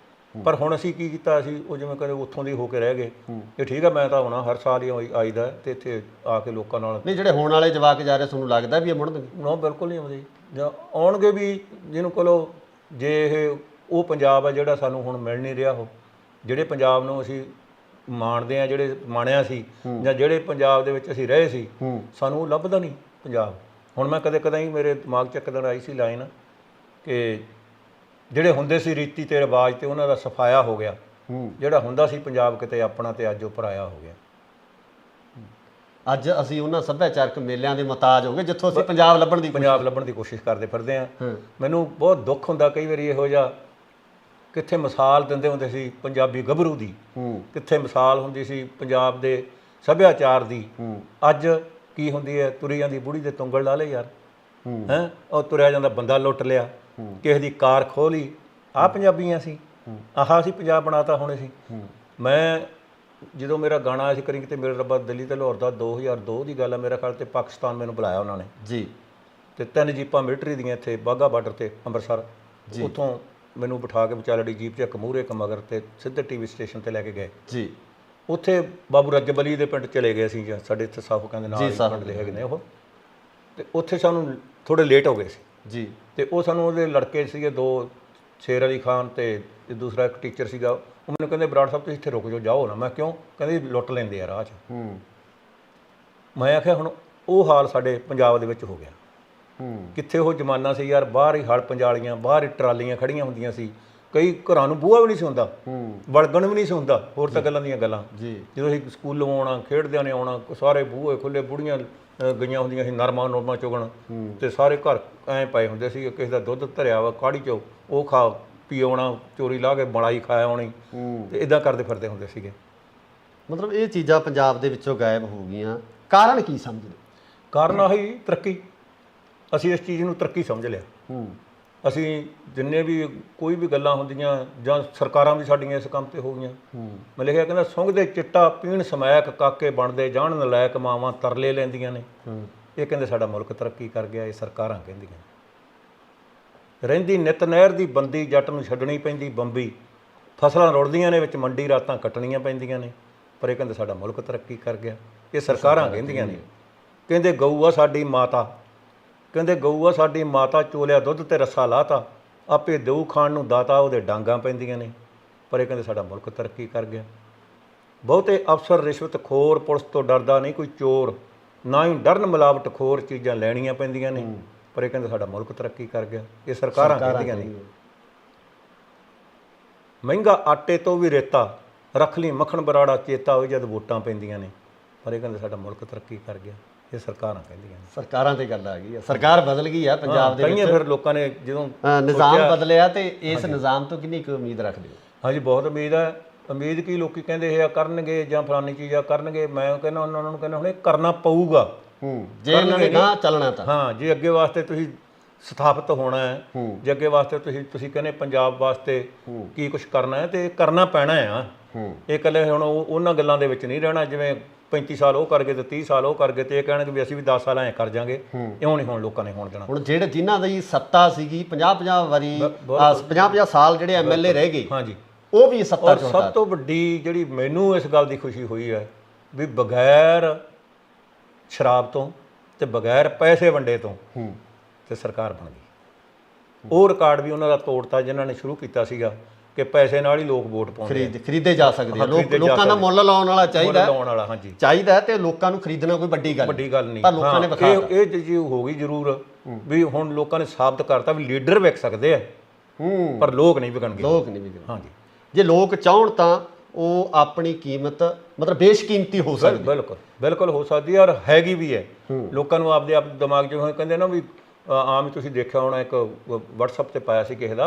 ਪਰ ਹੁਣ ਅਸੀਂ ਕੀ ਕੀਤਾ, ਅਸੀਂ ਉਹ ਜਿਵੇਂ ਕਹਿੰਦੇ ਉੱਥੋਂ ਦੀ ਹੋ ਕੇ ਰਹਿ ਗਏ। ਇਹ ਠੀਕ ਆ, ਮੈਂ ਤਾਂ ਆਉਣਾ ਹਰ ਸਾਲ ਹੀ ਆਈਦਾ ਤੇ ਇੱਥੇ ਆ ਕੇ ਲੋਕਾਂ ਨਾਲ। ਨਹੀਂ ਜਿਹੜੇ ਹੋਣ ਵਾਲੇ ਜਵਾਕ ਜਾ ਰਹੇ ਤੁਹਾਨੂੰ ਲੱਗਦਾ ਵੀ ਇਹ ਮੁੜਨਗੇ? ਨਾ ਬਿਲਕੁਲ ਨਹੀਂ ਆਉਂਦੇ, ਜਾਂ ਆਉਣਗੇ ਵੀ ਜਿਹਨੂੰ ਕੋਲੋਂ ਜੇ ਇਹ ਉਹ ਪੰਜਾਬ ਆ ਜਿਹੜਾ ਸਾਨੂੰ ਹੁਣ ਮਿਲ ਨਹੀਂ ਰਿਹਾ, ਉਹ ਜਿਹੜੇ ਪੰਜਾਬ ਨੂੰ ਅਸੀਂ ਮਾਣਦੇ ਆ, ਜਿਹੜੇ ਮਾਣਿਆ ਸੀ, ਜਾਂ ਜਿਹੜੇ ਪੰਜਾਬ ਦੇ ਵਿੱਚ ਅਸੀਂ ਰਹੇ ਸੀ, ਸਾਨੂੰ ਲੱਭਦਾ ਨਹੀਂ ਪੰਜਾਬ। ਹੁਣ ਮੈਂ ਕਦੇ ਹੀ ਮੇਰੇ ਦਿਮਾਗ 'ਚ ਇੱਕ ਦਿਨ ਆਈ ਸੀ ਲਾਈਨ ਕਿ ਜਿਹੜੇ ਹੁੰਦੇ ਸੀ ਰੀਤੀ ਤੇ ਰਿਵਾਜ ਤੇ ਉਹਨਾਂ ਦਾ ਸਫਾਇਆ ਹੋ ਗਿਆ, ਜਿਹੜਾ ਹੁੰਦਾ ਸੀ ਪੰਜਾਬ ਕਿਤੇ ਆਪਣਾ ਤੇ ਅੱਜ ਉਹ ਪਰਾਇਆ ਹੋ ਗਿਆ। ਅੱਜ ਅਸੀਂ ਉਹਨਾਂ ਸੱਭਿਆਚਾਰਕ ਮੇਲਿਆਂ ਦੇ ਮੁਹਤਾਜ ਹੋ ਗਏ ਜਿੱਥੋਂ ਅਸੀਂ ਪੰਜਾਬ ਲੱਭਣ ਦੀ ਕੋਸ਼ਿਸ਼ ਕਰਦੇ ਫਿਰਦੇ ਆ। ਮੈਨੂੰ ਬਹੁਤ ਦੁੱਖ ਹੁੰਦਾ ਕਈ ਵਾਰੀ ਇਹੋ ਜਿਹਾ, ਕਿੱਥੇ ਮਿਸਾਲ ਦਿੰਦੇ ਹੁੰਦੇ ਸੀ ਪੰਜਾਬੀ ਗੱਭਰੂ ਦੀ, ਕਿੱਥੇ ਮਿਸਾਲ ਹੁੰਦੀ ਸੀ ਪੰਜਾਬ ਦੇ ਸੱਭਿਆਚਾਰ ਦੀ, ਅੱਜ ਕੀ ਹੁੰਦੀ ਹੈ, ਤੁਰੀ ਜਾਂਦੀ ਬੁੜੀ ਦੇ ਤੁੰਗਲ ਲਾ ਲਏ ਯਾਰ, ਹੈਂ ਉਹ ਤੁਰਿਆ ਜਾਂਦਾ ਬੰਦਾ ਲੁੱਟ ਲਿਆ, ਕਿਸੇ ਦੀ ਕਾਰ ਖੋਹ ਲਈ, ਆਹ ਪੰਜਾਬੀਆਂ ਸੀ, ਆਹ ਅਸੀਂ ਪੰਜਾਬ ਬਣਾਤਾ ਹੁਣ ਅਸੀਂ। ਮੈਂ ਜਦੋਂ ਮੇਰਾ ਗਾਣਾ ਆਇਆ ਸੀ ਕਰੀ ਕਿਤੇ ਮੇਰੇ ਰੱਬਾ ਦਿੱਲੀ ਤੇ ਲਾਹੌਰ ਦਾ 2002 ਦੀ ਗੱਲ ਹੈ ਮੇਰੇ ਖਿਆਲ, ਤੇ ਪਾਕਿਸਤਾਨ ਮੈਨੂੰ ਬੁਲਾਇਆ ਉਹਨਾਂ ਨੇ ਜੀ, ਤੇ 3 ਜੀਪਾਂ ਮਿਲਟਰੀ ਦੀਆਂ ਇੱਥੇ ਬਾਘਾ ਬਾਰਡਰ ਤੇ ਅੰਮ੍ਰਿਤਸਰ, ਉੱਥੋਂ ਮੈਨੂੰ ਬਿਠਾ ਕੇ ਵਿਚਾਲੜੀ ਜੀਪ 'ਚ ਇੱਕ ਮੂਹਰੇ ਇੱਕ ਮਗਰ ਤੇ ਸਿੱਧੇ TV ਸਟੇਸ਼ਨ ਤੇ ਲੈ ਕੇ ਗਏ ਜੀ। ਉੱਥੇ ਬਾਬੂ ਰਜਬ ਅਲੀ ਦੇ ਪਿੰਡ ਚਲੇ ਗਏ ਅਸੀਂ, ਸਾਡੇ ਇੱਥੇ ਸਾਫ ਕਹਿੰਦੇ ਨਾਲ ਪਿੰਡ ਦੇ ਹੈਗੇ ਨੇ ਉਹ, ਤੇ ਉੱਥੇ ਸਾਨੂੰ ਥੋੜ੍ਹੇ ਲੇਟ ਹੋ ਗਏ ਸੀ ਜੀ। ਤੇ ਉਹ ਸਾਨੂੰ ਉਹਦੇ ਲੜਕੇ ਸੀਗੇ 2, ਸ਼ੇਰ ਅਲੀ ਖਾਨ ਤੇ ਦੂਸਰਾ ਇੱਕ ਟੀਚਰ ਸੀਗਾ, ਉਹ ਮੈਨੂੰ ਕਹਿੰਦੇ ਬਰਾੜ ਸਾਹਿਬ ਤੁਸੀਂ ਇੱਥੇ ਰੁਕ ਜਾਓ ਨਾ। ਮੈਂ ਕਿਉਂ? ਕਹਿੰਦੇ ਲੁੱਟ ਲੈਂਦੇ ਆ ਰਾਹ 'ਚ। ਮੈਂ ਆਖਿਆ ਹੁਣ ਉਹ ਹਾਲ ਸਾਡੇ ਪੰਜਾਬ ਦੇ ਵਿੱਚ ਹੋ ਗਿਆ। ਕਿੱਥੇ ਉਹ ਜ਼ਮਾਨਾ ਸੀ ਯਾਰ, ਬਾਹਰ ਹੀ ਹਲ ਪੰਜਾਲੀਆਂ, ਬਾਹਰ ਹੀ ਟਰਾਲੀਆਂ ਖੜੀਆਂ ਹੁੰਦੀਆਂ ਸੀ, ਕਈ ਘਰਾਂ ਨੂੰ ਬੂਹਾ ਵੀ ਨਹੀਂ ਸੀ ਹੁੰਦਾ, ਵੜਗਣ ਵੀ ਨਹੀਂ ਸੀ ਹੁੰਦਾ, ਹੋਰ ਤਾਂ ਗੱਲਾਂ ਦੀਆਂ ਗੱਲਾਂ। ਜਦੋਂ ਅਸੀਂ ਸਕੂਲੋਂ ਆਉਣਾ, ਖੇਡਦਿਆਂ ਨੇ ਆਉਣਾ, ਸਾਰੇ ਬੂਹੇ ਖੁੱਲੇ, ਬੁੜੀਆਂ ਗਈਆਂ ਹੁੰਦੀਆਂ ਸੀ ਨਰਮਾ ਚੁਗਣ, ਤੇ ਸਾਰੇ ਘਰ ਐਂ ਪਏ ਹੁੰਦੇ ਸੀ, ਕਿਸੇ ਦਾ ਦੁੱਧ ਧਰਿਆ ਵਾ ਕਾੜੀ 'ਚੋਂ ਉਹ ਖਾ ਪੀ ਆਉਣਾ, ਚੋਰੀ ਲਾ ਕੇ ਮਲਾਈ ਖਾ ਆਉਣੀ, ਤੇ ਇੱਦਾਂ ਕਰਦੇ ਫਿਰਦੇ ਹੁੰਦੇ ਸੀਗੇ। ਮਤਲਬ ਇਹ ਚੀਜ਼ਾਂ ਪੰਜਾਬ ਦੇ ਵਿੱਚੋਂ ਗਾਇਬ ਹੋ ਗਈਆਂ, ਕਾਰਨ ਕੀ ਸਮਝਦੇ? ਕਾਰਨ ਆਹੀ ਤਰੱਕੀ, ਅਸੀਂ ਇਸ ਚੀਜ਼ ਨੂੰ ਤਰੱਕੀ ਸਮਝ ਲਿਆ। ਅਸੀਂ ਜਿੰਨੇ ਵੀ ਕੋਈ ਵੀ ਗੱਲਾਂ ਹੁੰਦੀਆਂ ਜਾਂ ਸਰਕਾਰਾਂ ਵੀ ਸਾਡੀਆਂ ਇਸ ਕੰਮ ਤੇ ਹੋ ਗਈਆਂ। ਮੈਂ ਲਿਖਿਆ ਕਹਿੰਦਾ ਸੁੰਘਦੇ ਚਿੱਟਾ ਪੀਣ ਸਮੈਕ, ਕਾਕੇ ਬਣਦੇ ਜਾਣ ਨਲਾਇਕ, ਮਾਵਾਂ ਤਰਲੇ ਲੈਂਦੀਆਂ ਨੇ। ਇਹ ਕਹਿੰਦੇ ਸਾਡਾ ਮੁਲਕ ਤਰੱਕੀ ਕਰ ਗਿਆ, ਇਹ ਸਰਕਾਰਾਂ ਕਹਿੰਦੀਆਂ। ਰਹਿੰਦੀ ਨਿਤ ਨਹਿਰ ਦੀ ਬੰਦੀ, ਜੱਟ ਨੂੰ ਛੱਡਣੀ ਪੈਂਦੀ ਬੰਬੀ, ਫਸਲਾਂ ਰੁੜਦੀਆਂ ਨੇ ਵਿੱਚ ਮੰਡੀ, ਰਾਤਾਂ ਕੱਟਣੀਆਂ ਪੈਂਦੀਆਂ ਨੇ, ਪਰ ਇਹ ਕਹਿੰਦੇ ਸਾਡਾ ਮੁਲਕ ਤਰੱਕੀ ਕਰ ਗਿਆ। ਇਹ ਸਰਕਾਰਾਂ ਕਹਿੰਦੀਆਂ ਨੇ। ਕਹਿੰਦੇ ਗਊ ਆ ਸਾਡੀ ਮਾਤਾ, ਕਹਿੰਦੇ ਗਊ ਆ ਸਾਡੀ ਮਾਤਾ, ਚੋਲਿਆ ਦੁੱਧ ਤੇ ਰੱਸਾ ਲਾਤਾ, ਆਪੇ ਦੇਊ ਖਾਣ ਨੂੰ ਦਾਤਾ, ਉਹਦੇ ਡਾਂਗਾਂ ਪੈਂਦੀਆਂ ਨੇ, ਪਰ ਇਹ ਕਹਿੰਦੇ ਸਾਡਾ ਮੁਲਕ ਤਰੱਕੀ ਕਰ ਗਿਆ। ਬਹੁਤੇ ਅਫਸਰ ਰਿਸ਼ਵਤ ਖੋਰ, ਪੁਲਿਸ ਤੋਂ ਡਰਦਾ ਨਹੀਂ ਕੋਈ ਚੋਰ, ਨਾ ਹੀ ਡਰਨ ਮਿਲਾਵਟ ਖੋਰ, ਚੀਜ਼ਾਂ ਲੈਣੀਆਂ ਪੈਂਦੀਆਂ ਨੇ, ਪਰ ਇਹ ਕਹਿੰਦੇ ਸਾਡਾ ਮੁਲਕ ਤਰੱਕੀ ਕਰ ਗਿਆ। ਇਹ ਸਰਕਾਰਾਂ ਕਹਿੰਦੀਆਂ ਨੇ। ਮਹਿੰਗਾ ਆਟੇ ਤੋਂ ਵੀ ਰੇਤਾ, ਰੱਖ ਲਈ ਮੱਖਣ ਬਰਾੜਾ ਚੇਤਾ, ਹੋਈ ਜਦ ਵੋਟਾਂ ਪੈਂਦੀਆਂ ਨੇ, ਪਰ ਇਹ ਕਹਿੰਦੇ ਸਾਡਾ ਮੁਲਕ ਤਰੱਕੀ ਕਰ ਗਿਆ। ਇਹ ਸਰਕਾਰਾਂ ਕਹਿੰਦੀਆਂ ਨੇ। ਸਰਕਾਰਾਂ ਤੇ ਗੱਲ ਆ ਗਈ ਆ, ਸਰਕਾਰ ਬਦਲ ਗਈ ਆ ਪੰਜਾਬ ਦੇ ਵਿੱਚ। ਫਿਰ ਲੋਕਾਂ ਨੇ ਜਦੋਂ ਨਿਜ਼ਾਮ ਬਦਲਿਆ ਤੇ ਇਸ ਨਿਜ਼ਾਮ ਤੋਂ ਕਿੰਨੀ ਕੁ ਉਮੀਦ ਰੱਖਦੇ ਹੋ? ਹਾਂਜੀ, ਬਹੁਤ ਉਮੀਦ ਹੈ। ਉਮੀਦ ਕੀ, ਲੋਕੀ ਕਹਿੰਦੇ ਇਹ ਆ ਕਰਨਗੇ ਜਾਂ ਫਲਾਨੀ ਚੀਜ਼ ਆ ਕਰਨਗੇ, ਮੈਂ ਕਹਿੰਦਾ ਉਹਨਾਂ ਨੂੰ ਕਹਿੰਦਾ ਹੁਣ ਇਹ ਕਰਨਾ ਪਊਗਾ ਜੇ ਇਹਨਾਂ ਨੇ ਨਾ ਚੱਲਣਾ ਤਾਂ। ਹਾਂ, ਜੇ ਅੱਗੇ ਵਾਸਤੇ ਤੁਸੀਂ ਸਥਾਪਿਤ ਹੋਣਾ ਹੈ, ਜੇ ਅੱਗੇ ਵਾਸਤੇ ਤੁਸੀਂ ਕਹਿੰਦੇ ਪੰਜਾਬ ਵਾਸਤੇ ਕੀ ਕੁਝ ਕਰਨਾ ਹੈ, ਤੇ ਕਰਨਾ ਪੈਣਾ ਆ। ਇਹ ਇਕੱਲੇ ਹੁਣ ਉਹਨਾਂ ਗੱਲਾਂ ਦੇ ਵਿੱਚ ਨਹੀਂ ਰਹਿਣਾ, ਜਿਵੇਂ 35 ਸਾਲ ਉਹ ਕਰ ਗਏ ਤੇ 30 ਸਾਲ ਉਹ ਕਰ ਗਏ ਤੇ ਇਹ ਕਹਿਣਗੇ ਵੀ ਅਸੀਂ ਵੀ 10 ਸਾਲ ਐਂ ਕਰ ਜਾਾਂਗੇ। ਇਉਂ ਨਹੀਂ ਹੁਣ ਲੋਕਾਂ ਨੇ ਹੋਣ ਦੇਣਾ। ਹੁਣ ਜਿਹੜੇ ਜਿਨ੍ਹਾਂ ਦੀ ਸੱਤਾ ਸੀਗੀ 50-50 ਵਾਰੀ 50-50 ਸਾਲ ਜਿਹੜੇ ਐਮਐਲਏ ਰਹਿ ਗਏ, ਹਾਂਜੀ, ਉਹ ਵੀ ਸੱਤਾ ਚੋਂ। ਸਭ ਤੋਂ ਵੱਡੀ ਜਿਹੜੀ ਮੈਨੂੰ ਇਸ ਗੱਲ ਦੀ ਖੁਸ਼ੀ ਹੋਈ ਹੈ ਵੀ ਬਗੈਰ ਸ਼ਰਾਬ ਤੋਂ ਤੇ ਬਗੈਰ ਪੈਸੇ ਵੰਡੇ ਤੋਂ ਤੇ ਸਰਕਾਰ ਬਣ ਗਈ। ਉਹ ਰਿਕਾਰਡ ਵੀ ਉਹਨਾਂ ਦਾ ਤੋੜਤਾ ਜਿਨ੍ਹਾਂ ਨੇ ਸ਼ੁਰੂ ਕੀਤਾ ਸੀਗਾ ਕਿ ਪੈਸੇ ਨਾਲ ਹੀ ਲੋਕ ਵੋਟ ਪਾਉਂਦੇ, ਖਰੀਦੇ ਜਾ ਸਕਦੇ ਆ। ਲੋਕਾਂ ਦਾ ਮੁੱਲ ਲਾਉਣ ਵਾਲਾ ਚਾਹੀਦਾ, ਹਾਂਜੀ ਚਾਹੀਦਾ, ਤੇ ਲੋਕਾਂ ਨੂੰ ਖਰੀਦਣਾ ਕੋਈ ਵੱਡੀ ਗੱਲ ਨਹੀਂ। ਪਰ ਲੋਕਾਂ ਨੇ ਵਿਖਾਤਾ ਇਹ ਚੀਜ਼ ਹੋ ਗਈ ਜ਼ਰੂਰ ਵੀ ਹੁਣ ਲੋਕਾਂ ਨੇ ਸਾਬਤ ਕਰਤਾ ਵੀ ਲੀਡਰ ਵਿਕ ਸਕਦੇ ਆ, ਪਰ ਲੋਕ ਨਹੀਂ ਵਿਕਣਗੇ। ਹਾਂਜੀ, ਜੇ ਲੋਕ ਚਾਹਣ ਤਾਂ ਉਹ ਆਪਣੀ ਕੀਮਤ ਮਤਲਬ ਬੇਸ਼ਕੀਮਤੀ ਹੋ ਸਕਦੀ। ਬਿਲਕੁਲ ਹੋ ਸਕਦੀ ਹੈ, ਔਰ ਹੈਗੀ ਵੀ ਹੈ। ਲੋਕਾਂ ਨੂੰ ਆਪਦੇ ਆਪ ਦਿਮਾਗ 'ਚ ਕਹਿੰਦੇ ਨਾ ਵੀ ਆਮ ਹੀ ਤੁਸੀਂ ਦੇਖਿਆ ਹੋਣਾ, ਇੱਕ WhatsApp ਤੇ ਪਾਇਆ ਸੀ ਕਿਸੇ ਦਾ,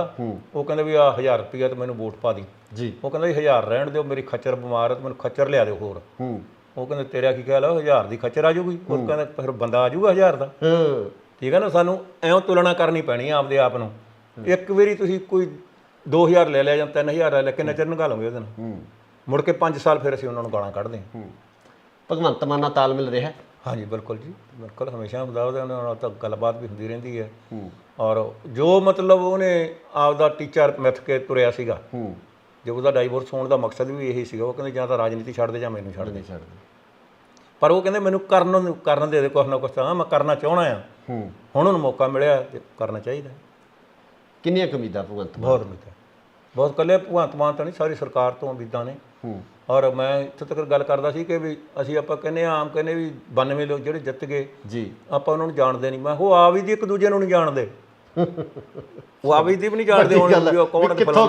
ਉਹ ਕਹਿੰਦੇ ਵੀ ਆ 1000 ਰੁਪਈਆ ਤੇ ਮੈਨੂੰ ਵੋਟ ਪਾ ਦੀ ਜੀ। ਉਹ ਕਹਿੰਦਾ 1000 ਰਹਿਣ ਦਿਓ, ਮੇਰੀ ਖੱਚਰ ਬਿਮਾਰ ਹੈ, ਮੈਨੂੰ ਖੱਚਰ ਲਿਆ ਦਿਓ ਹੋਰ। ਉਹ ਕਹਿੰਦੇ ਤੇਰਾ ਕੀ ਖਿਆਲ ਆ, 1000 ਦੀ ਖੱਚਰ ਆ ਜਾਊਗੀ? ਉਹ ਕਹਿੰਦਾ ਫਿਰ ਬੰਦਾ ਆ ਜਾਊਗਾ 1000 ਦਾ। ਠੀਕ ਹੈ ਨਾ, ਸਾਨੂੰ ਐਂ ਤੁਲਨਾ ਕਰਨੀ ਪੈਣੀ ਆ ਆਪਦੇ ਆਪ ਨੂੰ। ਇੱਕ ਵਾਰੀ ਤੁਸੀਂ ਕੋਈ 2000 ਲੈ ਲਿਆ ਜਾਂ 3000 ਲੈ ਲਿਆ, ਕਿੰਨਾ ਚਿਰ ਨਿਕਾਲ ਲਓਗੇ ਉਹਦੇ ਨਾਲ? ਮੁੜ ਕੇ 5 ਸਾਲ ਫਿਰ ਅਸੀਂ ਉਹਨਾਂ ਨੂੰ ਗਾਲਾਂ ਕੱਢਦੇ ਹਾਂ। ਭਗਵੰਤ ਮਾਨ ਨਾਲ ਤਾਲਮੇਲ ਰਿਹਾ? ਹਾਂਜੀ, ਬਿਲਕੁਲ ਜੀ, ਬਿਲਕੁਲ, ਹਮੇਸ਼ਾ ਹੁੰਦਾ। ਉਹਦੇ ਨਾਲ ਤਾਂ ਗੱਲਬਾਤ ਵੀ ਹੁੰਦੀ ਰਹਿੰਦੀ ਹੈ, ਔਰ ਜੋ ਮਤਲਬ ਉਹਨੇ ਆਪਦਾ ਟੀਚਾ ਮਿੱਥ ਕੇ ਤੁਰਿਆ ਸੀਗਾ, ਜੇ ਉਹਦਾ ਡਾਈਵੋਰਸ ਹੋਣ ਦਾ ਮਕਸਦ ਵੀ ਇਹੀ ਸੀਗਾ। ਉਹ ਕਹਿੰਦੇ ਜਾਂ ਤਾਂ ਰਾਜਨੀਤੀ ਛੱਡ ਦੇ ਜਾਂ ਮੈਨੂੰ ਛੱਡ ਦੇ। ਪਰ ਉਹ ਕਹਿੰਦੇ ਮੈਨੂੰ ਕਰਨ ਦੇ ਕੁਛ ਨਾ ਕੁਛ, ਤਾਂ ਮੈਂ ਕਰਨਾ ਚਾਹੁੰਦਾ ਆ। ਹੁਣ ਉਹਨੂੰ ਮੌਕਾ ਮਿਲਿਆ ਤੇ ਕਰਨਾ ਚਾਹੀਦਾ। ਕਿੰਨੀਆਂ ਉਮੀਦਾਂ ਭਗਵੰਤ? ਬਹੁਤ ਉਮੀਦਾਂ, ਬਹੁਤ। ਇਕੱਲੇ ਭਗਵੰਤ ਮਾਨ ਤਾਂ ਨਹੀਂ, ਸਾਰੀ ਸਰਕਾਰ ਤੋਂ ਉਮੀਦਾਂ ਨੇ। ਔਰ ਮੈਂ ਇੱਥੇ ਤੱਕ ਗੱਲ ਕਰਦਾ ਸੀ ਕਿ ਵੀ ਅਸੀਂ ਆਪਾਂ ਕਹਿੰਦੇ ਆਮ ਕਹਿੰਦੇ ਵੀ 92 ਲੋਕ ਜਿਹੜੇ ਜਿੱਤ ਗਏ ਜੀ, ਆਪਾਂ ਉਹਨਾਂ ਨੂੰ ਜਾਣਦੇ ਨਹੀਂ। ਮੈਂ ਉਹ ਆਪ ਹੀ ਦੀ ਇੱਕ ਦੂਜੇ ਨੂੰ ਨਹੀਂ ਜਾਣਦੇ, ਉਹ ਆਪ ਹੀ ਦੀ ਵੀ ਨਹੀਂ ਜਾਣਦੇ ਹੁਣ ਕਿੱਥੋਂ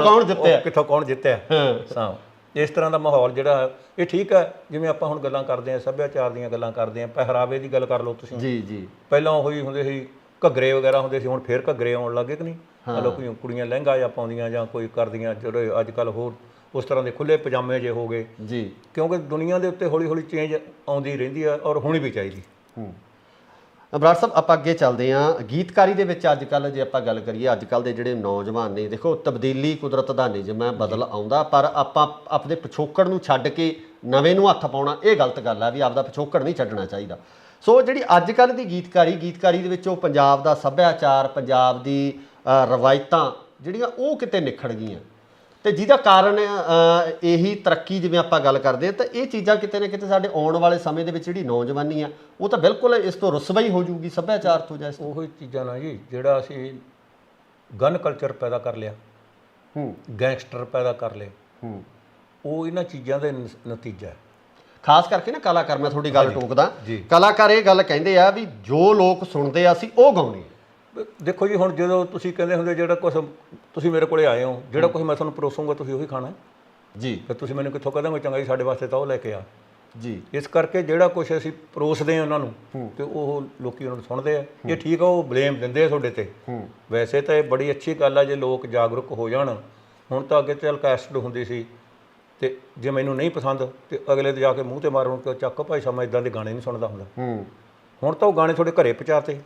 ਕੌਣ ਜਿੱਤਿਆ। ਹਾਂ, ਇਸ ਤਰ੍ਹਾਂ ਦਾ ਮਾਹੌਲ ਜਿਹੜਾ ਇਹ ਠੀਕ ਹੈ। ਜਿਵੇਂ ਆਪਾਂ ਹੁਣ ਗੱਲਾਂ ਕਰਦੇ ਹਾਂ, ਸੱਭਿਆਚਾਰ ਦੀਆਂ ਗੱਲਾਂ ਕਰਦੇ ਹਾਂ, ਪਹਿਰਾਵੇ ਦੀ ਗੱਲ ਕਰ ਲਓ ਤੁਸੀਂ ਜੀ। ਪਹਿਲਾਂ ਉਹੀ ਹੁੰਦੇ ਸੀ ਘੱਗਰੇ ਵਗੈਰਾ ਹੁੰਦੇ ਸੀ, ਹੁਣ ਫੇਰ ਘੱਗਰੇ ਆਉਣ ਲੱਗੇ ਕਿ ਨਹੀਂ? ਲੋਕੀ ਕੁੜੀਆਂ ਲਹਿੰਗਾ ਜਾਂ ਪਾਉਂਦੀਆਂ ਜਾਂ ਕੋਈ ਕਰਦੀਆਂ, ਜਿਹੜੇ ਅੱਜ ਕੱਲ੍ਹ ਹੋਰ ਉਸ ਤਰ੍ਹਾਂ ਦੇ ਖੁੱਲ੍ਹੇ ਪਜਾਮੇ ਜੇ ਹੋ ਗਏ ਜੀ। ਕਿਉਂਕਿ ਦੁਨੀਆ ਦੇ ਉੱਤੇ ਹੌਲੀ ਹੌਲੀ ਚੇਂਜ ਆਉਂਦੀ ਰਹਿੰਦੀ ਹੈ, ਔਰ ਹੋਣੀ ਵੀ ਚਾਹੀਦੀ। ਬਰਾੜ ਸਾਹਿਬ, ਆਪਾਂ ਅੱਗੇ ਚੱਲਦੇ ਹਾਂ। ਗੀਤਕਾਰੀ ਦੇ ਵਿੱਚ ਅੱਜ ਕੱਲ੍ਹ ਜੇ ਆਪਾਂ ਗੱਲ ਕਰੀਏ, ਅੱਜ ਕੱਲ੍ਹ ਦੇ ਜਿਹੜੇ ਨੌਜਵਾਨ ਨੇ, ਦੇਖੋ ਤਬਦੀਲੀ ਕੁਦਰਤ ਦਾ ਨਿਯਮ ਹੈ, ਬਦਲ ਆਉਂਦਾ, ਪਰ ਆਪਾਂ ਆਪਣੇ ਪਿਛੋਕੜ ਨੂੰ ਛੱਡ ਕੇ ਨਵੇਂ ਨੂੰ ਹੱਥ ਪਾਉਣਾ ਇਹ ਗਲਤ ਗੱਲ ਹੈ। ਵੀ ਆਪਦਾ ਪਿਛੋਕੜ ਨਹੀਂ ਛੱਡਣਾ ਚਾਹੀਦਾ। ਸੋ ਜਿਹੜੀ ਅੱਜ ਕੱਲ੍ਹ ਦੀ ਗੀਤਕਾਰੀ ਦੇ ਵਿੱਚ ਉਹ ਪੰਜਾਬ ਦਾ ਸੱਭਿਆਚਾਰ, ਪੰਜਾਬ ਦੀ ਰਵਾਇਤਾਂ ਜਿਹੜੀਆਂ ਉਹ ਕਿਤੇ ਨਿਖੜ ਗਈਆਂ, ਤੇ ਜਿਹਦਾ ਕਾਰਨ ਇਹੀ ਤਰੱਕੀ। ਜਿਵੇਂ ਆਪਾਂ ਗੱਲ ਕਰਦੇ ਹਾਂ, ਤਾਂ ਇਹ ਚੀਜ਼ਾਂ ਕਿਤੇ ਨਾ ਕਿਤੇ ਸਾਡੇ ਆਉਣ ਵਾਲੇ ਸਮੇਂ ਦੇ ਵਿੱਚ ਜਿਹੜੀ ਨੌਜਵਾਨੀ ਆ, ਉਹ ਤਾਂ ਬਿਲਕੁਲ ਇਸ ਤੋਂ ਰੁਸਵਾਈ ਹੋ ਜਾਊਗੀ ਸੱਭਿਆਚਾਰ ਤੋਂ। ਜਾਂ ਉਹੀ ਚੀਜ਼ਾਂ ਨਾਲ ਜੀ, ਜਿਹੜਾ ਅਸੀਂ ਗਨ ਕਲਚਰ ਪੈਦਾ ਕਰ ਲਿਆ, ਗੈਂਗਸਟਰ ਪੈਦਾ ਕਰ ਲਏ, ਉਹ ਇਹਨਾਂ ਚੀਜ਼ਾਂ ਦਾ ਨਤੀਜਾ ਹੈ। ਖਾਸ ਕਰਕੇ ਨਾ ਕਲਾਕਾਰ, ਮੈਂ ਤੁਹਾਡੀ ਗੱਲ ਟੋਕਦਾ, ਕਲਾਕਾਰ ਇਹ ਗੱਲ ਕਹਿੰਦੇ ਆ ਵੀ ਜੋ ਲੋਕ ਸੁਣਦੇ ਆ ਅਸੀਂ ਉਹ ਗਾਉਣੇ। ਦੇਖੋ ਜੀ, ਹੁਣ ਜਦੋਂ ਤੁਸੀਂ ਕਹਿੰਦੇ ਹੁੰਦੇ ਜਿਹੜਾ ਕੁਛ ਤੁਸੀਂ ਮੇਰੇ ਕੋਲੇ ਆਏ ਹੋ, ਜਿਹੜਾ ਕੁਛ ਮੈਂ ਤੁਹਾਨੂੰ ਪਰੋਸੂੰਗਾ ਤੁਸੀਂ ਉਹੀ ਖਾਣਾ ਜੀ। ਫਿਰ ਤੁਸੀਂ ਮੈਨੂੰ ਕਿੱਥੋਂ ਕਹੋਗੇ ਚੰਗਾ ਜੀ ਸਾਡੇ ਵਾਸਤੇ ਤਾਂ ਉਹ ਲੈ ਕੇ ਆ ਜੀ। ਇਸ ਕਰਕੇ ਜਿਹੜਾ ਕੁਛ ਅਸੀਂ ਪਰੋਸਦੇ ਹਾਂ ਉਹਨਾਂ ਨੂੰ, ਤੇ ਉਹ ਲੋਕੀ ਉਹਨਾਂ ਨੂੰ ਸੁਣਦੇ ਆ। ਇਹ ਠੀਕ ਆ, ਉਹ ਬਲੇਮ ਦਿੰਦੇ ਆ ਤੁਹਾਡੇ ਤੇ। ਵੈਸੇ ਤਾਂ ਇਹ ਬੜੀ ਅੱਛੀ ਗੱਲ ਆ ਜੇ ਲੋਕ ਜਾਗਰੂਕ ਹੋ ਜਾਣ। ਹੁਣ ਤਾਂ ਅੱਗੇ ਚੱਲ ਕੈਸਟ ਹੁੰਦੀ ਸੀ, ਤੇ ਜੇ ਮੈਨੂੰ ਨਹੀਂ ਪਸੰਦ ਤੇ ਅਗਲੇ ਤੇ ਜਾ ਕੇ ਮੂੰਹ ਤੇ ਮਾਰਨ ਕਿ ਚੱਕ ਭਾਈ ਸਾਹਿਬ ਮੈਂ ਇੱਦਾਂ ਦੇ ਗਾਣੇ ਨਹੀਂ ਸੁਣਦਾ ਹੁੰਦਾ। ਹੁਣ ਤਾਂ ਉਹ ਗਾਣੇ ਤੁਹਾਡੇ ਘਰੇ ਪਹੁੰਚਾਤੇ,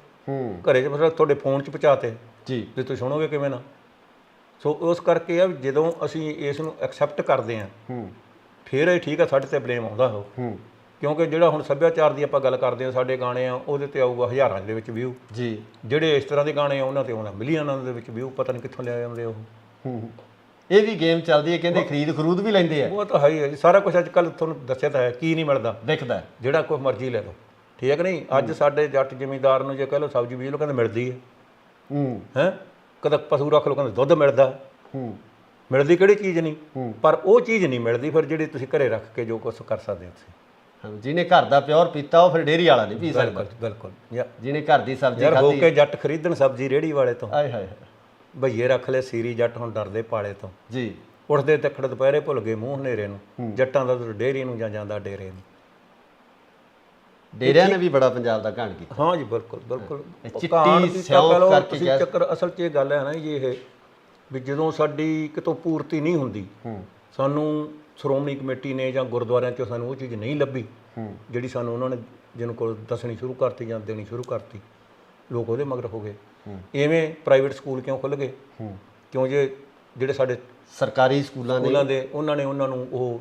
ਘਰੇ 'ਚ ਮਤਲਬ ਤੁਹਾਡੇ ਫੋਨ 'ਚ ਪਹੁੰਚਾਤੇ ਜੀ, ਤੇ ਤੁਸੀਂ ਸੁਣੋਗੇ ਕਿਵੇਂ ਨਾ। ਸੋ ਉਸ ਕਰਕੇ ਆ ਜਦੋਂ ਅਸੀਂ ਇਸ ਨੂੰ ਐਕਸੈਪਟ ਕਰਦੇ ਹਾਂ, ਫਿਰ ਇਹ ਠੀਕ ਆ, ਸਾਡੇ ਤੇ ਬਲੇਮ ਆਉਂਦਾ ਉਹ। ਕਿਉਂਕਿ ਜਿਹੜਾ ਹੁਣ ਸੱਭਿਆਚਾਰ ਦੀ ਆਪਾਂ ਗੱਲ ਕਰਦੇ ਹਾਂ, ਸਾਡੇ ਗਾਣੇ ਆ ਉਹਦੇ ਤੇ ਆਊਗਾ ਹਜ਼ਾਰਾਂ ਦੇ ਵਿੱਚ ਵਿਊ ਜੀ, ਜਿਹੜੇ ਇਸ ਤਰ੍ਹਾਂ ਦੇ ਗਾਣੇ ਆ ਉਹਨਾਂ ਤੇ ਆਉਣਾ ਮਿਲੀਅਨਾਂ ਦੇ ਵਿੱਚ ਵਿਊ, ਪਤਾ ਨਹੀਂ ਕਿੱਥੋਂ ਲਿਆ ਜਾਂਦੇ ਉਹ। ਇਹ ਵੀ ਗੇਮ ਚੱਲਦੀ ਹੈ, ਕਹਿੰਦੇ ਖਰੀਦ ਖਰੂਦ ਵੀ ਲੈਂਦੇ ਆ। ਉਹ ਤਾਂ ਹੈ ਹੀ ਹੈ ਜੀ, ਸਾਰਾ ਕੁਝ ਅੱਜ ਕੱਲ੍ਹ ਤੁਹਾਨੂੰ ਦੱਸਿਆ ਤਾਂ ਹੈ, ਕੀ ਨਹੀਂ ਮਿਲਦਾ, ਦਿਖਦਾ ਜਿਹੜਾ ਕੁਛ ਮਰਜ਼ੀ ਲੈ ਲਓ, ਠੀਕ ਹੈ ਕਿ ਨਹੀਂ। ਅੱਜ ਸਾਡੇ ਜੱਟ ਜ਼ਿਮੀਂਦਾਰ ਨੂੰ ਜੇ ਕਹਿ ਲਓ ਸਬਜ਼ੀ ਬੀਜ ਲਓ, ਕਹਿੰਦੇ ਮਿਲਦੀ ਹੈ। ਹੈ ਕਦੇ ਪਸ਼ੂ ਰੱਖ ਲਓ, ਕਹਿੰਦੇ ਦੁੱਧ ਮਿਲਦਾ। ਮਿਲਦੀ ਕਿਹੜੀ ਚੀਜ਼ ਨਹੀਂ, ਪਰ ਉਹ ਚੀਜ਼ ਨਹੀਂ ਮਿਲਦੀ ਫਿਰ ਜਿਹੜੀ ਤੁਸੀਂ ਘਰੇ ਰੱਖ ਕੇ ਜੋ ਕੁਛ ਕਰ ਸਕਦੇ ਹੋ ਤੁਸੀਂ। ਜਿਹਨੇ ਘਰ ਦਾ ਪਿਓਰ ਪੀਤਾ ਉਹ ਫਿਰ ਡੇਅਰੀ ਵਾਲਾ ਨਹੀਂ ਪੀ ਸਕਦਾ। ਬਿਲਕੁਲ ਜਿਹਨੇ ਘਰ ਦੀ ਸਬਜ਼ੀ ਯਾਰ ਹੋ ਕੇ ਜੱਟ ਖਰੀਦਣ ਸਬਜ਼ੀ ਰੇਹੜੀ ਵਾਲੇ ਤੋਂ, ਆਏ ਹਾਏ ਭਈਏ ਰੱਖ ਲੈ ਸੀਰੀ, ਜੱਟ ਹੁਣ ਡਰਦੇ ਪਾਲੇ ਤੋਂ ਜੀ। ਉੱਠਦੇ ਤੱਕੜ ਦੁਪਹਿਰੇ ਭੁੱਲ ਗਏ ਮੂੰਹ ਹਨੇਰੇ ਨੂੰ, ਜੱਟਾਂ ਦਾ ਡੇਅਰੀ ਨੂੰ ਜਾਂ ਜਾਂਦਾ ਡੇਰੇ ਨੂੰ। ਡੇਰਿਆਂ ਨੇ ਵੀ ਬੜਾ ਪੰਜਾਬ ਦਾ ਘਾਣ ਕੀਤਾ। ਹਾਂ ਜੀ ਬਿਲਕੁਲ ਬਿਲਕੁਲ। ਚਿੱਟੀ ਸਿਉਂਕ ਕਰਕੇ ਚੱਕਰ ਅਸਲ 'ਚ ਇਹ ਗੱਲ ਹੈ ਨਾ ਜੀ, ਇਹ ਵੀ ਜਦੋਂ ਸਾਡੀ ਕਿਤੋਂ ਪੂਰਤੀ ਨਹੀਂ ਹੁੰਦੀ, ਸਾਨੂੰ ਸ਼੍ਰੋਮਣੀ ਕਮੇਟੀ ਨੇ ਜਾਂ ਗੁਰਦੁਆਰਿਆਂ 'ਚੋਂ ਸਾਨੂੰ ਉਹ ਚੀਜ਼ ਨਹੀਂ ਲੱਭੀ ਜਿਹੜੀ ਸਾਨੂੰ ਉਹਨਾਂ ਨੇ ਜਿਹਨੂੰ ਕੋਲ ਦੱਸਣੀ ਸ਼ੁਰੂ ਕਰਤੀ ਜਾਂ ਦੇਣੀ ਸ਼ੁਰੂ ਕਰਤੀ, ਲੋਕ ਉਹਦੇ ਮਗਰ ਹੋ ਗਏ। ਇਵੇਂ ਪ੍ਰਾਈਵੇਟ ਸਕੂਲ ਕਿਉਂ ਖੁੱਲ੍ਹ ਗਏ? ਕਿਉਂ ਜਿਹੜੇ ਸਾਡੇ ਸਰਕਾਰੀ ਸਕੂਲਾਂ ਦੇ ਉਹਨਾਂ ਨੂੰ ਉਹ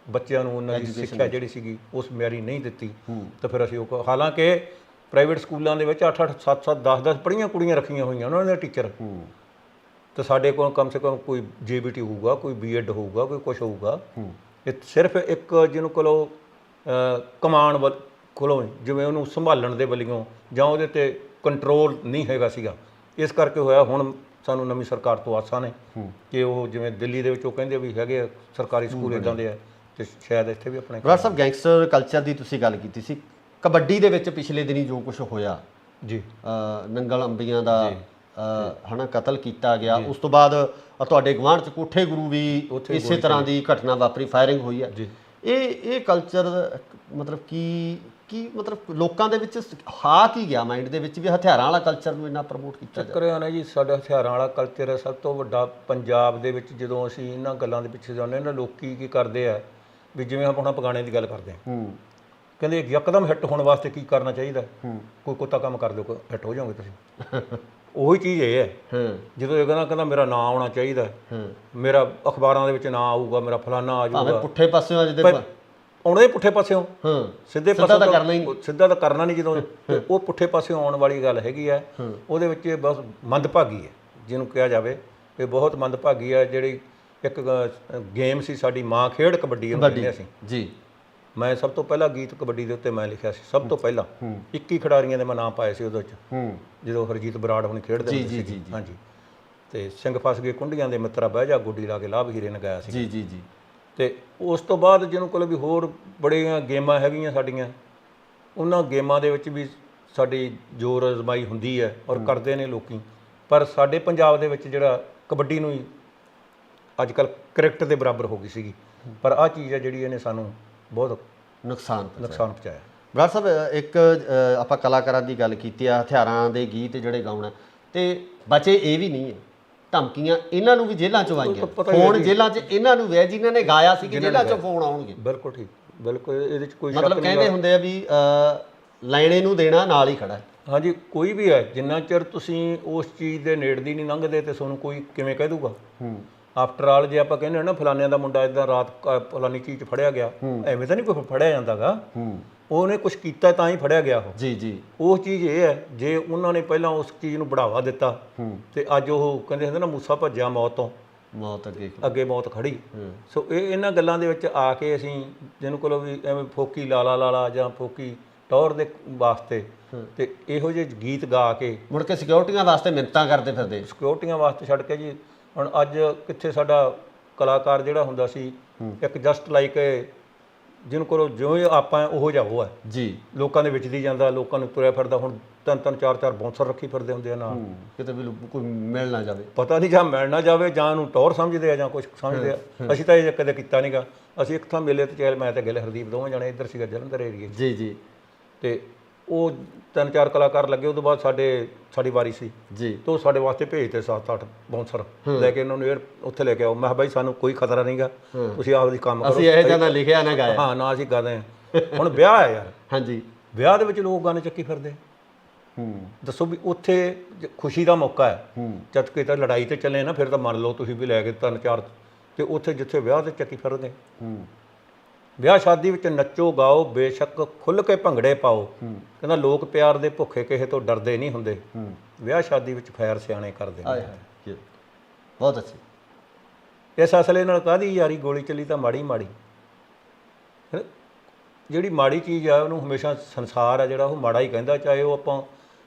ਬੱਚਿਆਂ ਨੂੰ ਉਹਨਾਂ ਦੀ ਸਿੱਖਿਆ ਜਿਹੜੀ ਸੀਗੀ ਉਸ ਮਿਆਰੀ ਨਹੀਂ ਦਿੱਤੀ। ਤਾਂ ਫਿਰ ਅਸੀਂ ਉਹ, ਹਾਲਾਂਕਿ ਪ੍ਰਾਈਵੇਟ ਸਕੂਲਾਂ ਦੇ ਵਿੱਚ 8-8 7-7 10-10 ਪੜ੍ਹੀਆਂ ਕੁੜੀਆਂ ਰੱਖੀਆਂ ਹੋਈਆਂ ਉਹਨਾਂ ਦੇ ਟੀਚਰ, ਤੇ ਸਾਡੇ ਕੋਲ ਕਮ ਸੇ ਕਮ ਕੋਈ JBT ਹੋਊਗਾ, ਕੋਈ B.Ed ਹੋਊਗਾ, ਕੋਈ ਕੁਛ ਹੋਊਗਾ। ਇਹ ਸਿਰਫ ਇੱਕ ਜਿਹਨੂੰ ਕੋਲੋਂ ਕਮਾਨ ਕੋਲੋਂ ਜਿਵੇਂ ਉਹਨੂੰ ਸੰਭਾਲਣ ਦੇ ਵੱਲੋਂ ਜਾਂ ਉਹਦੇ ਤੇ ਕੰਟਰੋਲ ਨਹੀਂ ਹੈਗਾ ਸੀਗਾ, ਇਸ ਕਰਕੇ ਹੋਇਆ। ਹੁਣ ਸਾਨੂੰ ਨਵੀਂ ਸਰਕਾਰ ਤੋਂ ਆਸਾਂ ਨੇ ਕਿ ਉਹ ਜਿਵੇਂ ਦਿੱਲੀ ਦੇ ਵਿੱਚ ਉਹ ਕਹਿੰਦੇ ਵੀ ਹੈਗੇ ਸਰਕਾਰੀ ਸਕੂਲ ਇੱਦਾਂ ਦੇ ਆ, ਤੇ ਸ਼ਾਇਦ ਇੱਥੇ ਵੀ ਆਪਣੇ। ਬਰਾੜ ਸਾਹਿਬ, ਗੈਂਗਸਟਰ ਕਲਚਰ ਦੀ ਤੁਸੀਂ ਗੱਲ ਕੀਤੀ ਸੀ, ਕਬੱਡੀ ਦੇ ਵਿੱਚ ਪਿਛਲੇ ਦਿਨੀ ਜੋ ਕੁਝ ਹੋਇਆ ਜੀ, ਨੰਗਲ ਅੰਬੀਆਂ ਦਾ ਹਨਾ ਕਤਲ ਕੀਤਾ ਗਿਆ, ਉਸ ਤੋਂ ਬਾਅਦ ਤੁਹਾਡੇ ਗੁਆਂਢ 'ਚ ਕੋਠੇ ਗੁਰੂ ਵੀ ਇਸੇ ਤਰ੍ਹਾਂ ਦੀ ਘਟਨਾ ਵਾਪਰੀ, ਫਾਇਰਿੰਗ ਹੋਈ ਹੈ। ਇਹ ਕਲਚਰ ਮਤਲਬ ਕੀ ਮਤਲਬ ਲੋਕਾਂ ਦੇ ਵਿੱਚ ਕੀ ਗਿਆ ਮਾਈਂਡ ਦੇ ਵਿੱਚ ਵੀ ਹਥਿਆਰਾਂ ਵਾਲਾ ਕਲਚਰ ਨੂੰ ਇੰਨਾ ਪ੍ਰਮੋਟ ਕੀਤਾ ਚੱਕਰ ਆ ਨਾ ਜੀ। ਸਾਡਾ ਹਥਿਆਰਾਂ ਵਾਲਾ ਕਲਚਰ ਹੈ ਸਭ ਤੋਂ ਵੱਡਾ ਪੰਜਾਬ ਦੇ ਵਿੱਚ। ਜਦੋਂ ਅਸੀਂ ਇਹਨਾਂ ਗੱਲਾਂ ਦੇ ਪਿੱਛੇ ਜਾਂਦੇ ਨਾ, ਲੋਕੀ ਕੀ ਕਰਦੇ ਆ ਵੀ ਜਿਵੇਂ ਆਪਾਂ ਪਗਾਣੇ ਦੀ ਗੱਲ ਕਰਦੇ ਹਾਂ, ਕਹਿੰਦੇ ਯਕਦਮ ਹਿੱਟ ਹੋਣ ਵਾਸਤੇ ਕੀ ਕਰਨਾ ਚਾਹੀਦਾ, ਕੋਈ ਕੁੱਤਾ ਕੰਮ ਕਰ ਦਿਓ, ਹਿੱਟ ਹੋ ਜਾਓਗੇ ਤੁਸੀਂ। ਉਹੀ ਚੀਜ਼ ਇਹ ਹੈ, ਜਦੋਂ ਇਹ ਕਹਿੰਦਾ ਮੇਰਾ ਨਾਂ ਆਉਣਾ ਚਾਹੀਦਾ, ਮੇਰਾ ਅਖਬਾਰਾਂ ਦੇ ਵਿੱਚ ਨਾਂ ਆਊਗਾ, ਮੇਰਾ ਫਲਾਨਾ ਆ ਜਾਊਗਾ, ਪੁੱਠੇ ਪਾਸਿਓਂ ਆਉਣਾ ਹੀ ਪੁੱਠੇ ਪਾਸਿਓਂ, ਸਿੱਧੇ ਪਾਸੇ ਸਿੱਧਾ ਤਾਂ ਕਰਨਾ ਨਹੀਂ। ਜਦੋਂ ਉਹ ਪੁੱਠੇ ਪਾਸਿਓਂ ਆਉਣ ਵਾਲੀ ਗੱਲ ਹੈਗੀ ਹੈ, ਉਹਦੇ ਵਿੱਚ ਬਸ ਮੰਦਭਾਗੀ ਹੈ ਜਿਹਨੂੰ ਕਿਹਾ ਜਾਵੇ, ਇਹ ਬਹੁਤ ਮੰਦਭਾਗੀ ਹੈ। ਜਿਹੜੀ ਇੱਕ ਗੇਮ ਸੀ ਸਾਡੀ ਮਾਂ ਖੇਡ ਕਬੱਡੀ ਨੂੰ ਕਹਿੰਦੇ ਅਸੀਂ ਜੀ। ਮੈਂ ਸਭ ਤੋਂ ਪਹਿਲਾਂ ਗੀਤ ਕਬੱਡੀ ਦੇ ਉੱਤੇ ਮੈਂ ਲਿਖਿਆ ਸੀ, ਸਭ ਤੋਂ ਪਹਿਲਾਂ 21 ਖਿਡਾਰੀਆਂ ਦੇ ਮੈਂ ਨਾਮ ਪਾਏ ਸੀ ਉਹਦੇ ਵਿੱਚ, ਜਦੋਂ ਹਰਜੀਤ ਬਰਾੜ ਹੁਣੀ ਖੇਡਦੇ ਹੁੰਦੇ ਸੀ। ਹਾਂਜੀ, ਤੇ ਸਿੰਘ ਫਸ ਗਏ ਕੁੰਡੀਆਂ ਦੇ ਮਿੱਤਰਾ ਬਹਿ ਜਾ, ਗੁੱਡੀ ਲਾ ਕੇ ਲਾਭ ਹੀਰੇ ਨੇ ਗਾਇਆ ਸੀ ਜੀ ਜੀ ਜੀ। ਤੇ ਉਸ ਤੋਂ ਬਾਅਦ ਜਿਹਨੂੰ ਕੋਲ ਵੀ ਹੋਰ ਬੜੀਆਂ ਗੇਮਾਂ ਹੈਗੀਆਂ ਸਾਡੀਆਂ, ਉਹਨਾਂ ਗੇਮਾਂ ਦੇ ਵਿੱਚ ਵੀ ਸਾਡੀ ਜ਼ੋਰ ਅਜ਼ਮਾਈ ਹੁੰਦੀ ਹੈ ਔਰ ਕਰਦੇ ਨੇ ਲੋਕੀ। ਪਰ ਸਾਡੇ ਪੰਜਾਬ ਦੇ ਵਿੱਚ ਜਿਹੜਾ ਕਬੱਡੀ ਨੂੰ ਅੱਜ ਕੱਲ੍ਹ ਕ੍ਰਿਕਟ ਦੇ ਬਰਾਬਰ ਹੋ ਗਈ ਸੀਗੀ, ਪਰ ਆਹ ਚੀਜ਼ ਹੈ ਜਿਹੜੀ ਇਹਨੇ ਸਾਨੂੰ ਬਹੁਤ ਨੁਕਸਾਨ ਪਹੁੰਚਾਇਆ। ਬਰਾੜ ਸਾਹਿਬ, ਇੱਕ ਆਪਾਂ ਕਲਾਕਾਰਾਂ ਦੀ ਗੱਲ ਕੀਤੀ ਆ, ਹਥਿਆਰਾਂ ਦੇ ਗੀਤ ਜਿਹੜੇ ਗਾਉਣਾ, ਤੇ ਬਚੇ ਇਹ ਵੀ ਨਹੀਂ ਹੈ, ਧਮਕੀਆਂ ਇਹਨਾਂ ਨੂੰ ਵੀ ਜੇਲ੍ਹਾਂ 'ਚੋਂ ਆਈਆਂ, ਫੋਨ ਜੇਲ੍ਹਾਂ 'ਚ ਇਹਨਾਂ ਨੂੰ ਵੀ ਜਿਨ੍ਹਾਂ ਨੇ ਗਾਇਆ ਸੀ ਕਿ ਜੇਲ੍ਹਾਂ 'ਚੋਂ ਫੋਨ ਆਉਣਗੇ। ਬਿਲਕੁਲ ਠੀਕ, ਬਿਲਕੁਲ ਇਹਦੇ 'ਚ ਕੋਈ ਮਤਲਬ ਕਹਿੰਦੇ ਹੁੰਦੇ ਆ ਵੀ ਲੈਣੇ ਨੂੰ ਦੇਣਾ ਨਾਲ ਹੀ ਖੜਾ। ਹਾਂਜੀ, ਕੋਈ ਵੀ ਹੈ, ਜਿੰਨਾ ਚਿਰ ਤੁਸੀਂ ਉਸ ਚੀਜ਼ ਦੇ ਨੇੜੇ ਦੀ ਨਹੀਂ ਲੰਘਦੇ ਤੇ ਤੁਹਾਨੂੰ ਕੋਈ ਕਿਵੇਂ ਕਹਿ ਦੂਗਾ। ਆਫਟਰ ਆਲ ਜੇ ਆਪਾਂ ਕਹਿੰਦੇ ਹਾਂ ਨਾ ਫਲਾਨਿਆਂ ਦਾ ਮੁੰਡਾ ਇੱਦਾਂ ਰਾਤ ਫਲਾਨੀ ਚੀਜ਼ 'ਚ ਫੜਿਆ ਗਿਆ, ਐਵੇਂ ਤਾਂ ਨਹੀਂ ਕੋਈ ਫੜਿਆ ਜਾਂਦਾਗਾ, ਉਹਨੇ ਕੁਛ ਕੀਤਾ ਤਾਂ ਹੀ ਫੜਿਆ ਗਿਆ ਉਹ। ਜੀ ਜੀ, ਉਹ ਚੀਜ਼ ਇਹ ਹੈ, ਜੇ ਉਹਨਾਂ ਨੇ ਪਹਿਲਾਂ ਉਸ ਚੀਜ਼ ਨੂੰ ਬੜਾਵਾ ਦਿੱਤਾ ਤੇ ਅੱਜ ਉਹ ਕਹਿੰਦੇ ਹੁੰਦੇ ਨਾ ਮੂਸਾ ਭੱਜਿਆ ਮੌਤ ਤੋਂ, ਮੌਤ ਅੱਗੇ ਮੌਤ ਖੜੀ। ਸੋ ਇਹਨਾਂ ਗੱਲਾਂ ਦੇ ਵਿੱਚ ਆ ਕੇ ਅਸੀਂ ਜਿਹਨੂੰ ਕੋਲ ਵੀ ਐਵੇਂ ਫੋਕੀ ਲਾਲਾ ਜਾਂ ਫੋਕੀ ਟੌਰ ਦੇ ਵਾਸਤੇ ਤੇ ਇਹੋ ਜਿਹੇ ਗੀਤ ਗਾ ਕੇ ਮੁੜ ਕੇ ਸਿਕਿਉਰਟੀਆਂ ਵਾਸਤੇ ਮਿੰਨਤਾਂ ਕਰਦੇ ਫਿਰਦੇ, ਸਿਕਿਉਰਟੀਆਂ ਵਾਸਤੇ ਛੱਡ ਕੇ ਜੀ। ਹੁਣ ਅੱਜ ਕਿੱਥੇ ਸਾਡਾ ਕਲਾਕਾਰ ਜਿਹੜਾ ਹੁੰਦਾ ਸੀ ਇੱਕ ਜਸਟ ਲਾਈਕ ਜਿਹਨੂੰ ਕੋਲ ਜਿਉਂ ਆਪਾਂ ਉਹੋ ਜਿਹਾ ਉਹ ਹੈ ਜੀ, ਲੋਕਾਂ ਦੇ ਵਿੱਚ ਦੀ ਜਾਂਦਾ, ਲੋਕਾਂ ਨੂੰ ਤੁਰਿਆ ਫਿਰਦਾ। ਹੁਣ 3-3 4-4 ਬੌਂਸਰ ਰੱਖੀ ਫਿਰਦੇ ਹੁੰਦੇ ਆ ਨਾਲ, ਕਿਤੇ ਵੀ ਕੋਈ ਮਿਲ ਨਾ ਜਾਵੇ, ਪਤਾ ਨਹੀਂ ਜਾਂ ਮਿਲ ਨਾ ਜਾਵੇ ਜਾਂ ਉਹਨੂੰ ਟੌਰ ਸਮਝਦੇ ਆ ਜਾਂ ਕੁਛ ਸਮਝਦੇ ਆ। ਅਸੀਂ ਤਾਂ ਇਹ ਕਦੇ ਕੀਤਾ ਨਹੀਂਗਾ। ਅਸੀਂ ਇੱਕ ਥਾਂ ਮੇਲੇ 'ਤੇ ਚੱਲ, ਮੈਂ ਤੇ ਗਿੱਲ ਹਰਦੀਪ ਦੋਵੇਂ ਜਾਣੇ ਇੱਧਰ ਸੀਗਾ ਜਲੰਧਰ ਏਰੀਏ ਜੀ ਜੀ, ਤੇ ਉਹ 3-4 ਕਲਾਕਾਰ ਲੱਗੇ। ਉਹ ਤੋਂ ਬਾਅਦ ਸਾਡੀ ਵਾਰੀ ਸੀ ਜੀ, ਤੇ ਉਹ ਸਾਡੇ ਵਾਸਤੇ ਭੇਜਦੇ 7-8 ਬਾਉਂਸਰ ਲੈ ਕੇ ਉਹਨਾਂ ਨੂੰ ਉੱਥੇ ਲੈ ਕੇ ਆਓ। ਮੈਂ ਕਿਹਾ ਬਾਈ ਸਾਨੂੰ ਕੋਈ ਖਤਰਾ ਨਹੀਂਗਾ, ਤੁਸੀਂ ਆਪਦੀ ਕੰਮ ਕਰੋ, ਅਸੀਂ ਇਹ ਜਿਹਾ ਨਾ ਲਿਖਿਆ ਨਾ ਗਾਇਆ। ਹਾਂ ਨਾ, ਅਸੀਂ ਗਾਦੇ ਹਾਂ। ਹੁਣ ਵਿਆਹ ਹੈ ਯਾਰ, ਹਾਂਜੀ, ਵਿਆਹ ਦੇ ਵਿੱਚ ਲੋਕ ਗਾਣੇ ਚੱਕੀ ਫਿਰਦੇ। ਦੱਸੋ ਵੀ ਉੱਥੇ ਖੁਸ਼ੀ ਦਾ ਮੌਕਾ ਹੈ, ਜਦ ਕਿ ਤਾਂ ਲੜਾਈ ਤੇ ਚੱਲੇ ਨਾ, ਫਿਰ ਤਾਂ ਮੰਨ ਲਓ ਤੁਸੀਂ ਵੀ ਲੈ ਕੇ 3-4, ਤੇ ਉੱਥੇ ਜਿੱਥੇ ਵਿਆਹ ਤੇ ਚੱਕੀ ਫਿਰਦੇ ਵਿਆਹ ਸ਼ਾਦੀ ਵਿੱਚ ਨੱਚੋ ਗਾਓ ਬੇਸ਼ੱਕ ਖੁੱਲ੍ਹ ਕੇ ਭੰਗੜੇ ਪਾਓ, ਕਹਿੰਦਾ ਲੋਕ ਪਿਆਰ ਦੇ ਭੁੱਖੇ ਕਿਸੇ ਤੋਂ ਡਰਦੇ ਨਹੀਂ ਹੁੰਦੇ, ਵਿਆਹ ਸ਼ਾਦੀ ਵਿੱਚ ਫੈਰ ਸਿਆਣੇ ਕਰਦੇ ਨੇ। ਬਹੁਤ ਅੱਛੀ। ਇਸ ਅਸਲੇ ਨਾਲ ਕਾਹਦੀ ਯਾਰੀ, ਗੋਲੀ ਚੱਲੀ ਤਾਂ ਮਾੜੀ ਮਾੜੀ। ਜਿਹੜੀ ਮਾੜੀ ਚੀਜ਼ ਆ ਉਹਨੂੰ ਹਮੇਸ਼ਾ ਸੰਸਾਰ ਆ ਜਿਹੜਾ ਉਹ ਮਾੜਾ ਹੀ ਕਹਿੰਦਾ, ਚਾਹੇ ਉਹ ਆਪਾਂ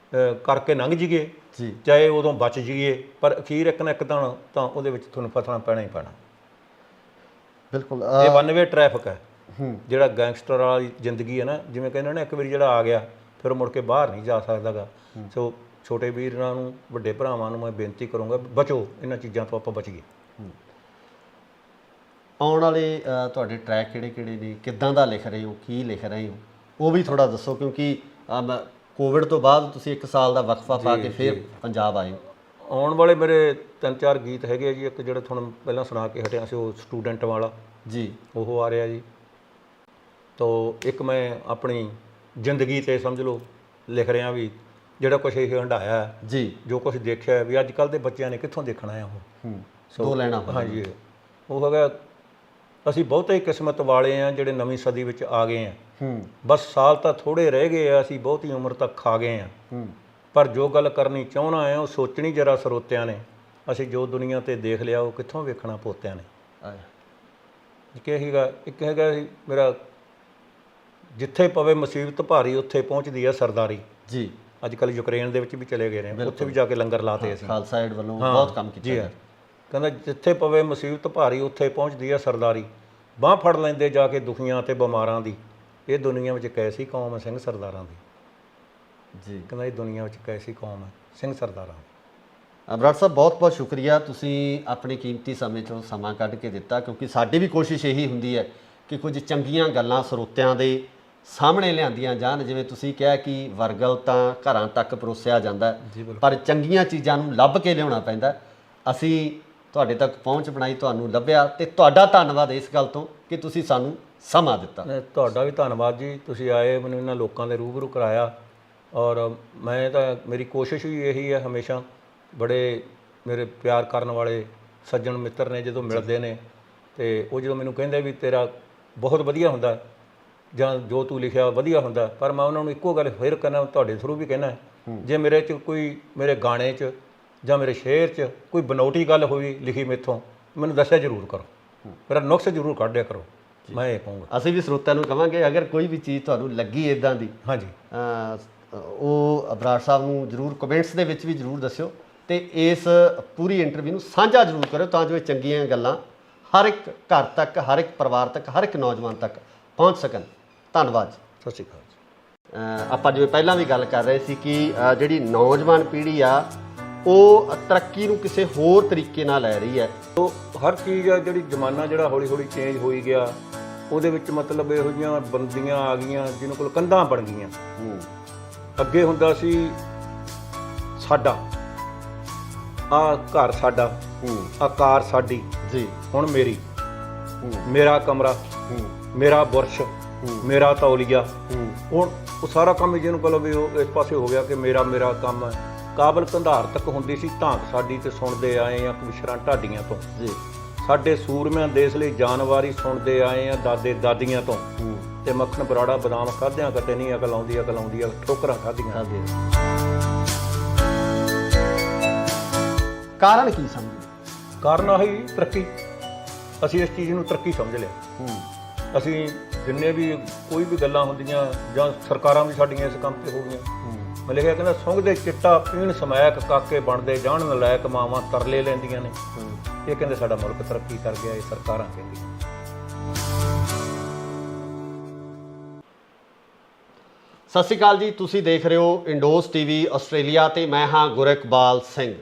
ਕਰਕੇ ਲੰਘ ਜਾਈਏ ਜੀ, ਚਾਹੇ ਚਾਹੇ ਉਦੋਂ ਬਚ ਜਾਈਏ, ਪਰ ਅਖੀਰ ਇੱਕ ਨਾ ਇੱਕ ਤਾਂ ਉਹਦੇ ਵਿੱਚ ਤੁਹਾਨੂੰ ਫਸਣਾ ਪੈਣਾ ਹੀ ਪੈਣਾ। ਬਿਲਕੁਲ। ਇਹ ਵਨ ਵੇ ਟ੍ਰੈਫਿਕ ਹੈ ਜਿਹੜਾ ਗੈਂਗਸਟਰ ਵਾਲੀ ਜ਼ਿੰਦਗੀ ਹੈ ਨਾ, ਜਿਵੇਂ ਕਹਿੰਦੇ ਨੇ ਇੱਕ ਵਾਰੀ ਜਿਹੜਾ ਆ ਗਿਆ ਫਿਰ ਮੁੜ ਕੇ ਬਾਹਰ ਨਹੀਂ ਜਾ ਸਕਦਾਗਾ। ਸੋ ਛੋਟੇ ਵੀਰਾਂ ਨੂੰ, ਵੱਡੇ ਭਰਾਵਾਂ ਨੂੰ ਮੈਂ ਬੇਨਤੀ ਕਰੂੰਗਾ, ਬਚੋ ਇਹਨਾਂ ਚੀਜ਼ਾਂ ਤੋਂ, ਆਪਾਂ ਬਚੀਏ। ਆਉਣ ਵਾਲੇ ਤੁਹਾਡੇ ਟਰੈਕ ਕਿਹੜੇ ਨੇ, ਕਿੱਦਾਂ ਦਾ ਲਿਖ ਰਹੇ ਹੋ, ਕੀ ਲਿਖ ਰਹੇ ਹੋ, ਉਹ ਵੀ ਥੋੜਾ ਦੱਸੋ, ਕਿਉਂਕਿ ਕੋਵਿਡ ਤੋਂ ਬਾਅਦ ਤੁਸੀਂ 1 ਸਾਲ ਦਾ ਵਕਫਾ ਪਾ ਕੇ ਫਿਰ ਪੰਜਾਬ ਆਏ ਹੋ। ਆਉਣ ਵਾਲੇ ਮੇਰੇ 3-4 ਗੀਤ ਹੈਗੇ ਆ ਜੀ। ਇੱਕ ਜਿਹੜਾ ਤੁਹਾਨੂੰ ਪਹਿਲਾਂ ਸੁਣਾ ਕੇ ਹਟਿਆ ਸੀ ਉਹ ਸਟੂਡੈਂਟ ਵਾਲਾ ਜੀ, ਉਹ ਆ ਰਿਹਾ ਜੀ। ਤੋ ਇੱਕ ਮੈਂ ਆਪਣੀ ਜ਼ਿੰਦਗੀ 'ਤੇ ਸਮਝ ਲਓ ਲਿਖ ਰਿਹਾ ਵੀ ਜਿਹੜਾ ਕੁਛ ਇਹ ਹੰਢਾਇਆ ਜੀ, ਜੋ ਕੁਛ ਦੇਖਿਆ ਵੀ ਅੱਜ ਕੱਲ੍ਹ ਦੇ ਬੱਚਿਆਂ ਨੇ ਕਿੱਥੋਂ ਦੇਖਣਾ ਹੈ ਉਹ। ਦੋ ਲੈਣਾ। ਹਾਂਜੀ, ਉਹ ਹੈਗਾ ਅਸੀਂ ਬਹੁਤੇ ਹੀ ਕਿਸਮਤ ਵਾਲੇ ਆ ਜਿਹੜੇ ਨਵੀਂ ਸਦੀ ਵਿੱਚ ਆ ਗਏ ਆ। ਬਸ ਸਾਲ ਤਾਂ ਥੋੜ੍ਹੇ ਰਹਿ ਗਏ ਆ, ਅਸੀਂ ਬਹੁਤੀ ਉਮਰ ਤੱਕ ਖਾ ਗਏ ਆ। ਪਰ ਜੋ ਗੱਲ ਕਰਨੀ ਚਾਹੁੰਦਾ ਆ ਉਹ ਸੋਚਣੀ ਜਰਾ ਸਰੋਤਿਆਂ ਨੇ, ਅਸੀਂ ਜੋ ਦੁਨੀਆ 'ਤੇ ਦੇਖ ਲਿਆ ਉਹ ਕਿੱਥੋਂ ਵੇਖਣਾ ਪੋਤਿਆਂ ਨੇ। ਇੱਕ ਹੈਗਾ ਮੇਰਾ, ਜਿੱਥੇ ਪਵੇ ਮੁਸੀਬਤ ਭਾਰੀ ਉੱਥੇ ਪਹੁੰਚਦੀ ਆ ਸਰਦਾਰੀ ਜੀ। ਅੱਜ ਕੱਲ੍ਹ ਯੂਕਰੇਨ ਦੇ ਵਿੱਚ ਵੀ ਚਲੇ ਗਏ ਨੇ, ਉੱਥੇ ਵੀ ਜਾ ਕੇ ਲੰਗਰ ਲਾਤੇ ਅਸੀਂ, ਖਾਲਸਾ ਏਡ ਵੱਲੋਂ ਬਹੁਤ ਕੰਮ ਕੀਤਾ ਜੀ। ਕਹਿੰਦਾ ਜਿੱਥੇ ਪਵੇ ਮੁਸੀਬਤ ਭਾਰੀ ਉੱਥੇ ਪਹੁੰਚਦੀ ਆ ਸਰਦਾਰੀ, ਬਾਂਹ ਫੜ ਲੈਂਦੇ ਜਾ ਕੇ ਦੁਖੀਆਂ ਅਤੇ ਬਿਮਾਰਾਂ ਦੀ, ਇਹ ਦੁਨੀਆ ਵਿੱਚ ਕੈਸੀ ਕੌਮ ਹੈ ਸਿੰਘ ਸਰਦਾਰਾਂ ਦੀ ਜੀ। ਕਹਿੰਦਾ ਇਹ ਦੁਨੀਆ ਵਿੱਚ ਕੈਸੀ ਕੌਮ ਹੈ ਸਿੰਘ ਸਰਦਾਰਾਂ ਦੀ। ਬਰਾੜ ਸਾਹਿਬ ਬਹੁਤ ਬਹੁਤ ਸ਼ੁਕਰੀਆ, ਤੁਸੀਂ ਆਪਣੇ ਕੀਮਤੀ ਸਮੇਂ 'ਚੋਂ ਸਮਾਂ ਕੱਢ ਕੇ ਦਿੱਤਾ, ਕਿਉਂਕਿ ਸਾਡੀ ਵੀ ਕੋਸ਼ਿਸ਼ ਇਹੀ ਹੁੰਦੀ ਹੈ ਕਿ ਕੁਝ ਚੰਗੀਆਂ ਗੱਲਾਂ ਸਰੋਤਿਆਂ ਦੇ ਸਾਹਮਣੇ ਲਿਆਂਦੀਆਂ ਜਾਣ। ਜਿਵੇਂ ਤੁਸੀਂ ਕਿਹਾ ਕਿ ਵਰਗਲ ਤਾਂ ਘਰਾਂ ਤੱਕ ਪਰੋਸਿਆ ਜਾਂਦਾ, ਪਰ ਚੰਗੀਆਂ ਚੀਜ਼ਾਂ ਨੂੰ ਲੱਭ ਕੇ ਲਿਆਉਣਾ ਪੈਂਦਾ। ਅਸੀਂ ਤੁਹਾਡੇ ਤੱਕ ਪਹੁੰਚ ਬਣਾਈ, ਤੁਹਾਨੂੰ ਲੱਭਿਆ, ਤੇ ਤੁਹਾਡਾ ਧੰਨਵਾਦ ਇਸ ਗੱਲ ਤੋਂ ਕਿ ਤੁਸੀਂ ਸਾਨੂੰ ਸਮਾਂ ਦਿੱਤਾ। ਤੁਹਾਡਾ ਵੀ ਧੰਨਵਾਦ ਜੀ, ਤੁਸੀਂ ਆਏ, ਮੈਨੂੰ ਇਹਨਾਂ ਲੋਕਾਂ ਦੇ ਰੂਬਰੂ ਕਰਾਇਆ। ਔਰ ਮੈਂ ਤਾਂ, ਮੇਰੀ ਕੋਸ਼ਿਸ਼ ਵੀ ਇਹੀ ਹੈ ਹਮੇਸ਼ਾ, ਬੜੇ ਮੇਰੇ ਪਿਆਰ ਕਰਨ ਵਾਲੇ ਸੱਜਣ ਮਿੱਤਰ ਨੇ ਜਦੋਂ ਮਿਲਦੇ ਨੇ ਤੇ ਉਹ ਜਦੋਂ ਮੈਨੂੰ ਕਹਿੰਦੇ ਵੀ ਤੇਰਾ ਬਹੁਤ ਵਧੀਆ ਹੁੰਦਾ ਜਾਂ ਜੋ ਤੂੰ ਲਿਖਿਆ ਵਧੀਆ ਹੁੰਦਾ, ਪਰ ਮੈਂ ਉਹਨਾਂ ਨੂੰ ਇੱਕੋ ਗੱਲ ਫਿਰ ਕਹਿੰਦਾ, ਤੁਹਾਡੇ ਥਰੂ ਵੀ ਕਹਿਣਾ, ਜੇ ਮੇਰੇ 'ਚ ਕੋਈ, ਮੇਰੇ ਗਾਣੇ 'ਚ ਜਾਂ ਮੇਰੇ ਸ਼ੇਰ 'ਚ ਕੋਈ ਬਨੌਟੀ ਗੱਲ ਹੋਈ ਲਿਖੀ ਮੇਥੋਂ, ਮੈਨੂੰ ਦੱਸਿਆ ਜ਼ਰੂਰ ਕਰੋ, ਮੇਰਾ ਨੁਕਸ ਜ਼ਰੂਰ ਕੱਢਿਆ ਕਰੋ, ਮੈਂ ਇਹ ਕਹੂੰਗਾ। ਅਸੀਂ ਵੀ ਸਰੋਤਿਆਂ ਨੂੰ ਕਹਾਂਗੇ ਅਗਰ ਕੋਈ ਵੀ ਚੀਜ਼ ਤੁਹਾਨੂੰ ਲੱਗੀ ਇੱਦਾਂ ਦੀ, ਹਾਂਜੀ, ਉਹ ਬਰਾੜ ਸਾਹਿਬ ਨੂੰ ਜ਼ਰੂਰ ਕਮੈਂਟਸ ਦੇ ਵਿੱਚ ਵੀ ਜ਼ਰੂਰ ਦੱਸਿਓ, ਤੇ ਇਸ ਪੂਰੀ ਇੰਟਰਵਿਊ ਨੂੰ ਸਾਂਝਾ ਜ਼ਰੂਰ ਕਰਿਓ ਤਾਂ ਜੋ ਇਹ ਚੰਗੀਆਂ ਗੱਲਾਂ ਹਰ ਇੱਕ ਘਰ ਤੱਕ, ਹਰ ਇੱਕ ਪਰਿਵਾਰ ਤੱਕ, ਹਰ ਇੱਕ ਨੌਜਵਾਨ ਤੱਕ ਪਹੁੰਚ ਸਕਣ। ਧੰਨਵਾਦ ਜੀ। ਸਤਿ ਸ਼੍ਰੀ ਅਕਾਲ ਜੀ। ਆਪਾਂ ਜਿਵੇਂ ਪਹਿਲਾਂ ਵੀ ਗੱਲ ਕਰ ਰਹੇ ਸੀ ਕਿ ਜਿਹੜੀ ਨੌਜਵਾਨ ਪੀੜ੍ਹੀ ਆ ਉਹ ਤਰੱਕੀ ਨੂੰ ਕਿਸੇ ਹੋਰ ਤਰੀਕੇ ਨਾਲ ਲੈ ਰਹੀ ਹੈ। ਤੋ ਹਰ ਚੀਜ਼ ਆ, ਜਿਹੜੀ ਜ਼ਮਾਨਾ ਜਿਹੜਾ ਹੌਲੀ ਹੌਲੀ ਚੇਂਜ ਹੋਈ ਗਿਆ, ਉਹਦੇ ਵਿੱਚ ਮਤਲਬ ਇਹੋ ਜਿਹੀਆਂ ਬੰਦੀਆਂ ਆ ਗਈਆਂ ਜਿਹਨਾਂ ਕੋਲ ਕੰਧਾਂ ਬਣ ਗਈਆਂ। ਅੱਗੇ ਹੁੰਦਾ ਸੀ ਸਾਡਾ ਆ ਘਰ, ਸਾਡਾ ਆ ਕਾਰ ਸਾਡੀ ਜੀ, ਹੁਣ ਮੇਰੀ, ਮੇਰਾ ਕਮਰਾ, ਮੇਰਾ ਬੁਰਸ਼, ਮੇਰਾ ਤੌਲੀਆ। ਹੁਣ ਉਹ ਸਾਰਾ ਕੰਮ ਜਿਹਨੂੰ ਕਹੋ ਵੀ ਉਹ ਇਸ ਪਾਸੇ ਹੋ ਗਿਆ ਕਿ ਮੇਰਾ ਮੇਰਾ ਕੰਮ ਹੈ। ਕਾਬਲ ਕੰਧਾਰ ਤੱਕ ਹੁੰਦੀ ਸੀ ਧਾਕ ਸਾਡੀ, ਤੇ ਸੁਣਦੇ ਆਏ ਆ ਕਵਿਸ਼ਰਾਂ ਢਾਡੀਆਂ ਤੋਂ ਜੀ। ਸਾਡੇ ਸੂਰਮਿਆਂ ਦੇਸ਼ ਲਈ ਜਾਨਵਾਰੀ ਸੁਣਦੇ ਆਏ ਆ ਦਾਦੇ ਦਾਦੀਆਂ ਤੋਂ, ਤੇ ਮੱਖਣ ਬਰਾੜਾ ਬਦਾਮ ਖਾਧਿਆਂ ਕਦੇ ਨਹੀਂ ਅਕਲ ਆਉਂਦੀ, ਅਕਲ ਆਉਂਦੀ ਆ ਠੋਕਰਾਂ ਖਾਧੀਆਂ। ਕਾਰਨ ਕੀ ਸਮਝਦੇ? ਕਾਰਨ ਆਹੀ ਤਰੱਕੀ, ਅਸੀਂ ਇਸ ਚੀਜ਼ ਨੂੰ ਤਰੱਕੀ ਸਮਝ ਲਿਆ। ਅਸੀਂ ਜਿੰਨੇ ਵੀ ਕੋਈ ਵੀ ਗੱਲਾਂ ਹੁੰਦੀਆਂ ਜਾਂ ਸਰਕਾਰਾਂ ਵੀ ਸਾਡੀਆਂ ਇਸ ਕੰਮ 'ਤੇ ਹੋ ਗਈਆਂ। ਮੈਂ ਲਿਖਿਆ ਕਹਿੰਦਾ ਸੁੰਘਦੇ ਚਿੱਟਾ ਪੀਣ ਸਮੈਕ, ਕਾਕੇ ਬਣਦੇ ਜਾਣ ਨਲਾਇਕ, ਮਾਵਾਂ ਤਰਲੇ ਲੈਂਦੀਆਂ ਨੇ। ਇਹ ਕਹਿੰਦੇ ਸਾਡਾ ਮੁਲਕ ਤਰੱਕੀ ਕਰ ਗਿਆ, ਇਹ ਸਰਕਾਰਾਂ ਕਹਿੰਦੀਆਂ। ਸਤਿ ਸ਼੍ਰੀ ਅਕਾਲ ਜੀ, ਤੁਸੀਂ ਦੇਖ ਰਹੇ ਹੋ ਇੰਡੋਜ਼ ਟੀਵੀ ਆਸਟ੍ਰੇਲੀਆ ਤੇ ਮੈਂ ਹਾਂ ਗੁਰਿਕਬਾਲ ਸਿੰਘ।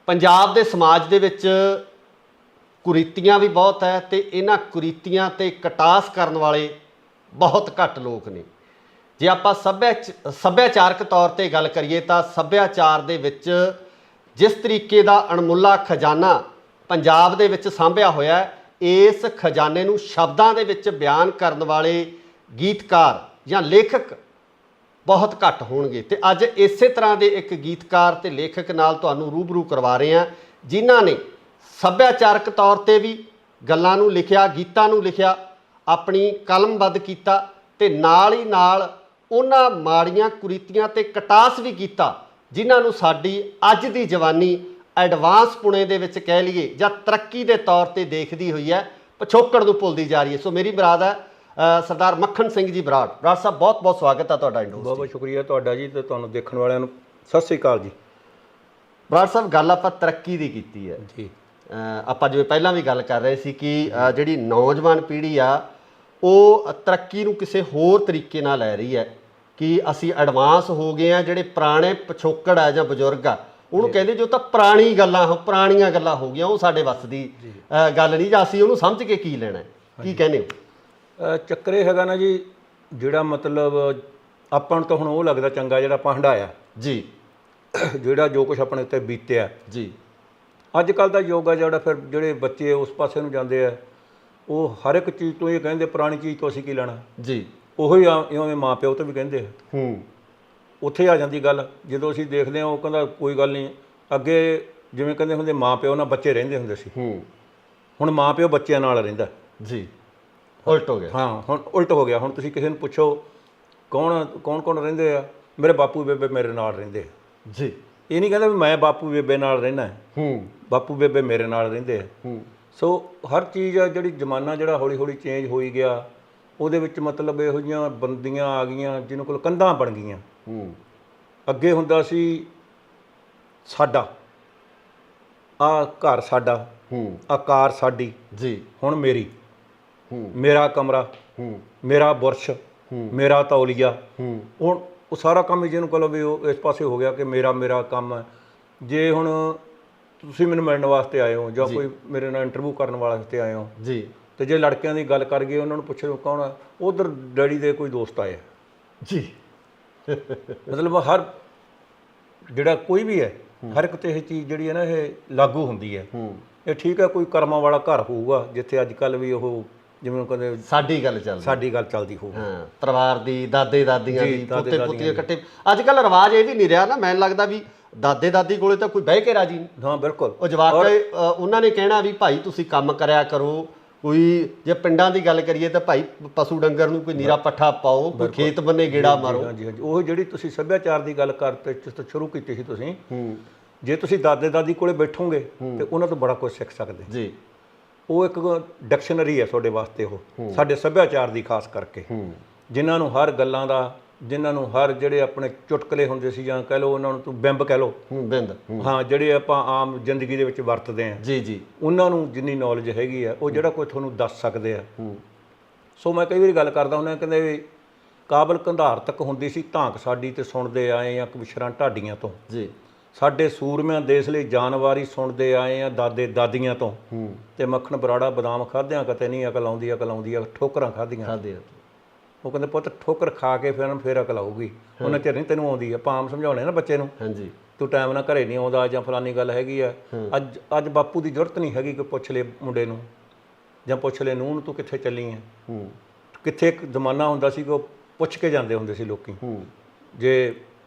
ਪੰਜਾਬ ਦੇ ਸਮਾਜ ਦੇ ਵਿੱਚ ਕੁਰੀਤੀਆਂ ਵੀ ਬਹੁਤ ਹੈ ਤੇ ਇਹਨਾਂ ਕੁਰੀਤੀਆਂ ਤੇ ਕਟਾਸ ਕਰਨ ਵਾਲੇ ਬਹੁਤ ਘੱਟ ਲੋਕ ਨੇ। ਜੇ ਆਪਾਂ ਸੱਭਿਆਚਾਰਕ ਤੌਰ ਤੇ ਗੱਲ ਕਰੀਏ ਤਾਂ ਸੱਭਿਆਚਾਰ ਦੇ ਵਿੱਚ ਜਿਸ ਤਰੀਕੇ ਦਾ ਅਣਮੁੱਲਾ ਖਜ਼ਾਨਾ ਪੰਜਾਬ ਦੇ ਵਿੱਚ ਸਾਂਭਿਆ ਹੋਇਆ, ਇਸ ਖਜ਼ਾਨੇ ਨੂੰ ਸ਼ਬਦਾਂ ਦੇ ਵਿੱਚ ਬਿਆਨ ਕਰਨ ਵਾਲੇ ਗੀਤਕਾਰ ਜਾਂ ਲੇਖਕ ਬਹੁਤ ਘੱਟ ਹੋਣਗੇ। ਤੇ ਅੱਜ ਇਸੇ ਤਰ੍ਹਾਂ ਦੇ ਇੱਕ ਗੀਤਕਾਰ ਤੇ ਲੇਖਕ ਨਾਲ ਤੁਹਾਨੂੰ ਰੂਬਰੂ ਕਰਵਾ ਰਹੇ ਹਾਂ, ਜਿਨ੍ਹਾਂ ਨੇ ਸੱਭਿਆਚਾਰਕ ਤੌਰ ਤੇ ਵੀ ਗੱਲਾਂ ਨੂੰ ਲਿਖਿਆ, ਗੀਤਾਂ ਨੂੰ ਲਿਖਿਆ, ਆਪਣੀ ਕਲਮਬੱਧ ਕੀਤਾ ਤੇ ਨਾਲ ਹੀ ਨਾਲ ਉਹਨਾਂ ਮਾੜੀਆਂ ਕੁਰੀਤੀਆਂ ਤੇ ਕਟਾਸ ਵੀ ਕੀਤਾ ਜਿਨ੍ਹਾਂ ਨੂੰ ਸਾਡੀ ਅੱਜ ਦੀ ਜਵਾਨੀ ਐਡਵਾਂਸ ਪੁਣੇ ਦੇ ਵਿੱਚ ਕਹਿ ਲਈਏ ਜਾਂ ਤਰੱਕੀ ਦੇ ਤੌਰ ਤੇ ਦੇਖਦੀ ਹੋਈ ਹੈ, ਪਿਛੋਕੜ ਨੂੰ ਭੁੱਲਦੀ ਜਾ ਰਹੀ ਹੈ। ਸੋ ਮੇਰੀ ਮੁਰਾਦ ਹੈ ਸਰਦਾਰ ਮੱਖਣ ਸਿੰਘ ਜੀ ਬਰਾੜ ਸਾਹਿਬ, ਬਹੁਤ ਬਹੁਤ ਸਵਾਗਤ ਹੈ ਤੁਹਾਡਾ ਇੰਡੋਸ। ਬਹੁਤ ਬਹੁਤ ਸ਼ੁਕਰੀਆ ਤੁਹਾਡਾ ਜੀ, ਤੇ ਤੁਹਾਨੂੰ ਦੇਖਣ ਵਾਲਿਆਂ ਨੂੰ ਸਤਿ ਸ੍ਰੀ ਅਕਾਲ ਜੀ। ਬਰਾੜ ਸਾਹਿਬ, ਗੱਲ ਆਪਾਂ ਤਰੱਕੀ ਦੀ ਕੀਤੀ ਹੈ ਜੀ। ਆਪਾਂ ਜਿਵੇਂ ਪਹਿਲਾਂ ਵੀ ਗੱਲ ਕਰ ਰਹੇ ਸੀ ਕਿ ਜਿਹੜੀ ਨੌਜਵਾਨ ਪੀੜ੍ਹੀ ਆ ਉਹ ਤਰੱਕੀ ਨੂੰ ਕਿਸੇ ਹੋਰ ਤਰੀਕੇ ਨਾਲ ਲੈ ਰਹੀ ਹੈ ਕਿ ਅਸੀਂ ਐਡਵਾਂਸ ਹੋ ਗਏ ਆ, ਜਿਹੜੇ ਪੁਰਾਣੇ ਪਿਛੋਕੜ ਆ ਜਾਂ ਬਜ਼ੁਰਗ ਆ ਉਹਨੂੰ ਕਹਿੰਦੇ ਜੋ ਤਾਂ ਪੁਰਾਣੀਆਂ ਗੱਲਾਂ ਹੋ ਗਈਆਂ, ਉਹ ਸਾਡੇ ਵੱਸ ਦੀ ਗੱਲ ਨਹੀਂ, ਜਾਂ ਅਸੀਂ ਉਹਨੂੰ ਸਮਝ ਕੇ ਕੀ ਲੈਣਾ, ਕੀ ਕਹਿੰਦੇ ਹੋ? ਚੱਕਰ ਇਹ ਹੈਗਾ ਨਾ ਜੀ, ਜਿਹੜਾ ਮਤਲਬ ਆਪਾਂ ਨੂੰ ਤਾਂ ਹੁਣ ਉਹ ਲੱਗਦਾ ਚੰਗਾ ਜਿਹੜਾ ਆਪਾਂ ਹੰਢਾਇਆ ਜੀ, ਜਿਹੜਾ ਜੋ ਕੁਝ ਆਪਣੇ ਉੱਤੇ ਬੀਤਿਆ ਜੀ। ਅੱਜ ਕੱਲ੍ਹ ਦਾ ਯੁੱਗ ਆ ਜਿਹੜਾ, ਫਿਰ ਜਿਹੜੇ ਬੱਚੇ ਉਸ ਪਾਸੇ ਨੂੰ ਜਾਂਦੇ ਆ ਉਹ ਹਰ ਇੱਕ ਚੀਜ਼ ਤੋਂ ਇਹ ਕਹਿੰਦੇ ਪੁਰਾਣੀ ਚੀਜ਼ ਤੋਂ ਅਸੀਂ ਕੀ ਲੈਣਾ ਜੀ। ਉਹੀ ਇਵੇਂ ਮਾਂ ਪਿਓ ਤੋਂ ਵੀ ਕਹਿੰਦੇ ਆ। ਉੱਥੇ ਆ ਜਾਂਦੀ ਗੱਲ, ਜਦੋਂ ਅਸੀਂ ਦੇਖਦੇ ਹਾਂ ਉਹ ਕਹਿੰਦਾ ਕੋਈ ਗੱਲ ਨਹੀਂ, ਅੱਗੇ ਜਿਵੇਂ ਕਹਿੰਦੇ ਹੁੰਦੇ ਮਾਂ ਪਿਓ ਨਾਲ ਬੱਚੇ ਰਹਿੰਦੇ ਹੁੰਦੇ ਸੀ, ਹੁਣ ਮਾਂ ਪਿਓ ਬੱਚਿਆਂ ਨਾਲ ਰਹਿੰਦਾ ਜੀ, ਉਲਟ ਹੋ ਗਿਆ। ਹਾਂ, ਹੁਣ ਉਲਟ ਹੋ ਗਿਆ। ਹੁਣ ਤੁਸੀਂ ਕਿਸੇ ਨੂੰ ਪੁੱਛੋ ਕੌਣ ਰਹਿੰਦੇ ਆ, ਮੇਰੇ ਬਾਪੂ ਬੇਬੇ ਮੇਰੇ ਨਾਲ ਰਹਿੰਦੇ ਆ ਜੀ। ਇਹ ਨਹੀਂ ਕਹਿੰਦਾ ਵੀ ਮੈਂ ਬਾਪੂ ਬੇਬੇ ਨਾਲ ਰਹਿਣਾ, ਬਾਪੂ ਬੇਬੇ ਮੇਰੇ ਨਾਲ ਰਹਿੰਦੇ ਆ। ਸੋ ਹਰ ਚੀਜ਼ ਆ ਜਿਹੜੀ ਜ਼ਮਾਨਾ ਜਿਹੜਾ ਹੌਲੀ ਹੌਲੀ ਚੇਂਜ ਹੋਈ ਗਿਆ, ਉਹਦੇ ਵਿੱਚ ਮਤਲਬ ਇਹੋ ਜਿਹੀਆਂ ਬੰਦੀਆਂ ਆ ਗਈਆਂ ਜਿਹਨਾਂ ਕੋਲ ਕੰਧਾਂ ਬਣ ਗਈਆਂ। ਅੱਗੇ ਹੁੰਦਾ ਸੀ ਸਾਡਾ ਆ ਘਰ, ਸਾਡਾ ਆ ਕਾਰ ਸਾਡੀ ਜੀ, ਹੁਣ ਮੇਰੀ, ਮੇਰਾ ਕਮਰਾ, ਮੇਰਾ ਬੁਰਸ਼, ਮੇਰਾ ਤੌਲੀਆ। ਹੁਣ ਉਹ ਸਾਰਾ ਕੰਮ ਹੀ ਜਿਹਨੂੰ ਕਹੋ ਵੀ ਉਹ ਇਸ ਪਾਸੇ ਹੋ ਗਿਆ ਕਿ ਮੇਰਾ ਕੰਮ ਹੈ। ਜੇ ਹੁਣ ਤੁਸੀਂ ਮੈਨੂੰ ਮਿਲਣ ਵਾਸਤੇ ਆਏ ਹੋ ਜਾਂ ਕੋਈ ਮੇਰੇ ਨਾਲ ਇੰਟਰਵਿਊ ਕਰਨ ਵਾਸਤੇ ਆਏ ਹੋ ਜੀ, ਤੇ ਜੇ ਲੜਕਿਆਂ ਦੀ ਗੱਲ ਕਰ ਗਏ ਉਹਨਾਂ ਨੂੰ ਪੁੱਛੋ ਕੌਣ ਹੈ, ਉਧਰ ਡੈਡੀ ਦੇ ਕੋਈ ਦੋਸਤ ਆਏ ਜੀ। ਮਤਲਬ ਹਰ ਜਿਹੜਾ ਕੋਈ ਵੀ ਹੈ, ਹਰ ਇੱਕ ਤੇ ਇਹ ਚੀਜ਼ ਜਿਹੜੀ ਹੈ ਨਾ ਇਹ ਲਾਗੂ ਹੁੰਦੀ ਹੈ। ਇਹ ਠੀਕ ਹੈ, ਕੋਈ ਕਰਮਾਂ ਵਾਲਾ ਘਰ ਹੋਊਗਾ ਜਿੱਥੇ ਅੱਜ ਕੱਲ੍ਹ ਵੀ ਉਹ ਜਿਵੇਂ ਕਹਿੰਦੇ ਸਾਡੀ ਗੱਲ ਚੱਲਦੀ ਹੋਊ, ਪਰਿਵਾਰ ਦੀ, ਦਾਦੇ ਦਾਦੀਆਂ ਦੀ, ਪੋਤੇ ਪੁੱਤੀਆਂ ਇਕੱਠੇ। ਅੱਜ ਕੱਲ੍ਹ ਰਿਵਾਜ ਇਹ ਵੀ ਨਹੀਂ ਰਿਹਾ ਨਾ, ਮੈਨੂੰ ਲੱਗਦਾ ਵੀ ਦਾਦੇ ਦਾਦੀ ਕੋਲੇ ਤਾਂ ਕੋਈ ਬਹਿ ਕੇ ਰਾਜੀ ਨਹੀਂ। ਹਾਂ ਬਿਲਕੁਲ, ਉਹ ਜਵਾਕ ਉਹਨਾਂ ਨੇ ਕਹਿਣਾ ਵੀ ਭਾਈ ਤੁਸੀਂ ਕੰਮ ਕਰਿਆ ਕਰੋ। ਕੋਈ ਜੇ ਪਿੰਡਾਂ ਦੀ ਗੱਲ ਕਰੀਏ ਤਾਂ ਭਾਈ ਪਸ਼ੂ ਡੰਗਰ ਨੂੰ ਕੋਈ ਨੀਰਾ ਪੱਠਾ ਪਾਓ, ਕੋਈ ਖੇਤ ਬੰਨੇ ਗੇੜਾ ਮਾਰੋ। ਹਾਂਜੀ ਹਾਂਜੀ, ਉਹ ਜਿਹੜੀ ਤੁਸੀਂ ਸੱਭਿਆਚਾਰ ਦੀ ਗੱਲ ਕਰਦੇ ਸ਼ੁਰੂ ਕੀਤੀ ਸੀ ਤੁਸੀਂ, ਜੇ ਤੁਸੀਂ ਦਾਦੇ ਦਾਦੀ ਕੋਲੇ ਬੈਠੋਗੇ ਤੇ ਉਹਨਾਂ ਤੋਂ ਬੜਾ ਕੁਝ ਸਿੱਖ ਸਕਦੇ ਜੀ। ਉਹ ਇੱਕ ਡਿਕਸ਼ਨਰੀ ਹੈ ਤੁਹਾਡੇ ਵਾਸਤੇ, ਉਹ ਸਾਡੇ ਸੱਭਿਆਚਾਰ ਦੀ ਖਾਸ ਕਰਕੇ, ਜਿਨ੍ਹਾਂ ਨੂੰ ਹਰ ਗੱਲਾਂ ਦਾ, ਜਿਨ੍ਹਾਂ ਨੂੰ ਹਰ ਜਿਹੜੇ ਆਪਣੇ ਚੁਟਕਲੇ ਹੁੰਦੇ ਸੀ ਜਾਂ ਕਹਿ ਲਓ ਉਹਨਾਂ ਨੂੰ ਬਿੰਬ ਕਹਿ ਲਓ, ਹਾਂ, ਜਿਹੜੇ ਆਪਾਂ ਆਮ ਜ਼ਿੰਦਗੀ ਦੇ ਵਿੱਚ ਵਰਤਦੇ ਹਾਂ ਜੀ ਜੀ, ਉਹਨਾਂ ਨੂੰ ਜਿੰਨੀ ਨੌਲੇਜ ਹੈਗੀ ਆ ਉਹ ਜਿਹੜਾ ਕੋਈ ਤੁਹਾਨੂੰ ਦੱਸ ਸਕਦੇ ਆ। ਸੋ ਮੈਂ ਕਈ ਵਾਰੀ ਗੱਲ ਕਰਦਾ ਹੁੰਦਾ, ਕਹਿੰਦੇ ਵੀ ਕਾਬਲ ਕੰਧਾਰ ਤੱਕ ਹੁੰਦੀ ਸੀ ਧਾਂਕ ਸਾਡੀ, ਤੇ ਸੁਣਦੇ ਆਏ ਆ ਕਵਿਸ਼ਰਾਂ ਢਾਡੀਆਂ ਤੋਂ ਜੀ। ਸਾਡੇ ਸੂਰਮਿਆਂ ਦੇਸ਼ ਲਈ ਜਾਨਵਾਰੀ ਸੁਣਦੇ ਆਏ ਆ ਦਾਦੇ ਦਾਦੀਆਂ ਤੋਂ, ਤੇ ਮੱਖਣ ਬਰਾੜਾ ਬਦਾਮ ਖਾਧਿਆਂ ਕਿਤੇ ਨਹੀਂ ਅਕਲ ਆਉਂਦੀ ਆ, ਠੋਕਰਾਂ ਖਾਧੀਆਂ। ਉਹ ਕਹਿੰਦੇ ਪੁੱਤ ਠੋਕਰ ਖਾ ਕੇ ਫਿਰ ਅਕਲ ਆਊਗੀ, ਉਹਨਾਂ ਚਿਰ ਨਹੀਂ ਤੈਨੂੰ ਆਉਂਦੀ। ਆਪਾਂ ਆਮ ਸਮਝਾਉਣੇ ਨਾ ਬੱਚੇ ਨੂੰ, ਹਾਂਜੀ ਤੂੰ ਟਾਈਮ ਨਾਲ ਘਰੇ ਨਹੀਂ ਆਉਂਦਾ ਜਾਂ ਫਲਾਨੀ ਗੱਲ ਹੈਗੀ ਆ। ਅੱਜ ਬਾਪੂ ਦੀ ਜ਼ਰੂਰਤ ਨਹੀਂ ਹੈਗੀ ਕਿ ਪੁੱਛ ਲੈ ਮੁੰਡੇ ਨੂੰ ਜਾਂ ਪੁੱਛ ਲੈ ਨੂੰਹ ਨੂੰ ਤੂੰ ਕਿੱਥੇ ਚੱਲੀ ਹੈ। ਕਿੱਥੇ ਇੱਕ ਜ਼ਮਾਨਾ ਹੁੰਦਾ ਸੀ ਕਿ ਉਹ ਪੁੱਛ ਕੇ ਜਾਂਦੇ ਹੁੰਦੇ ਸੀ ਲੋਕੀ। ਜੇ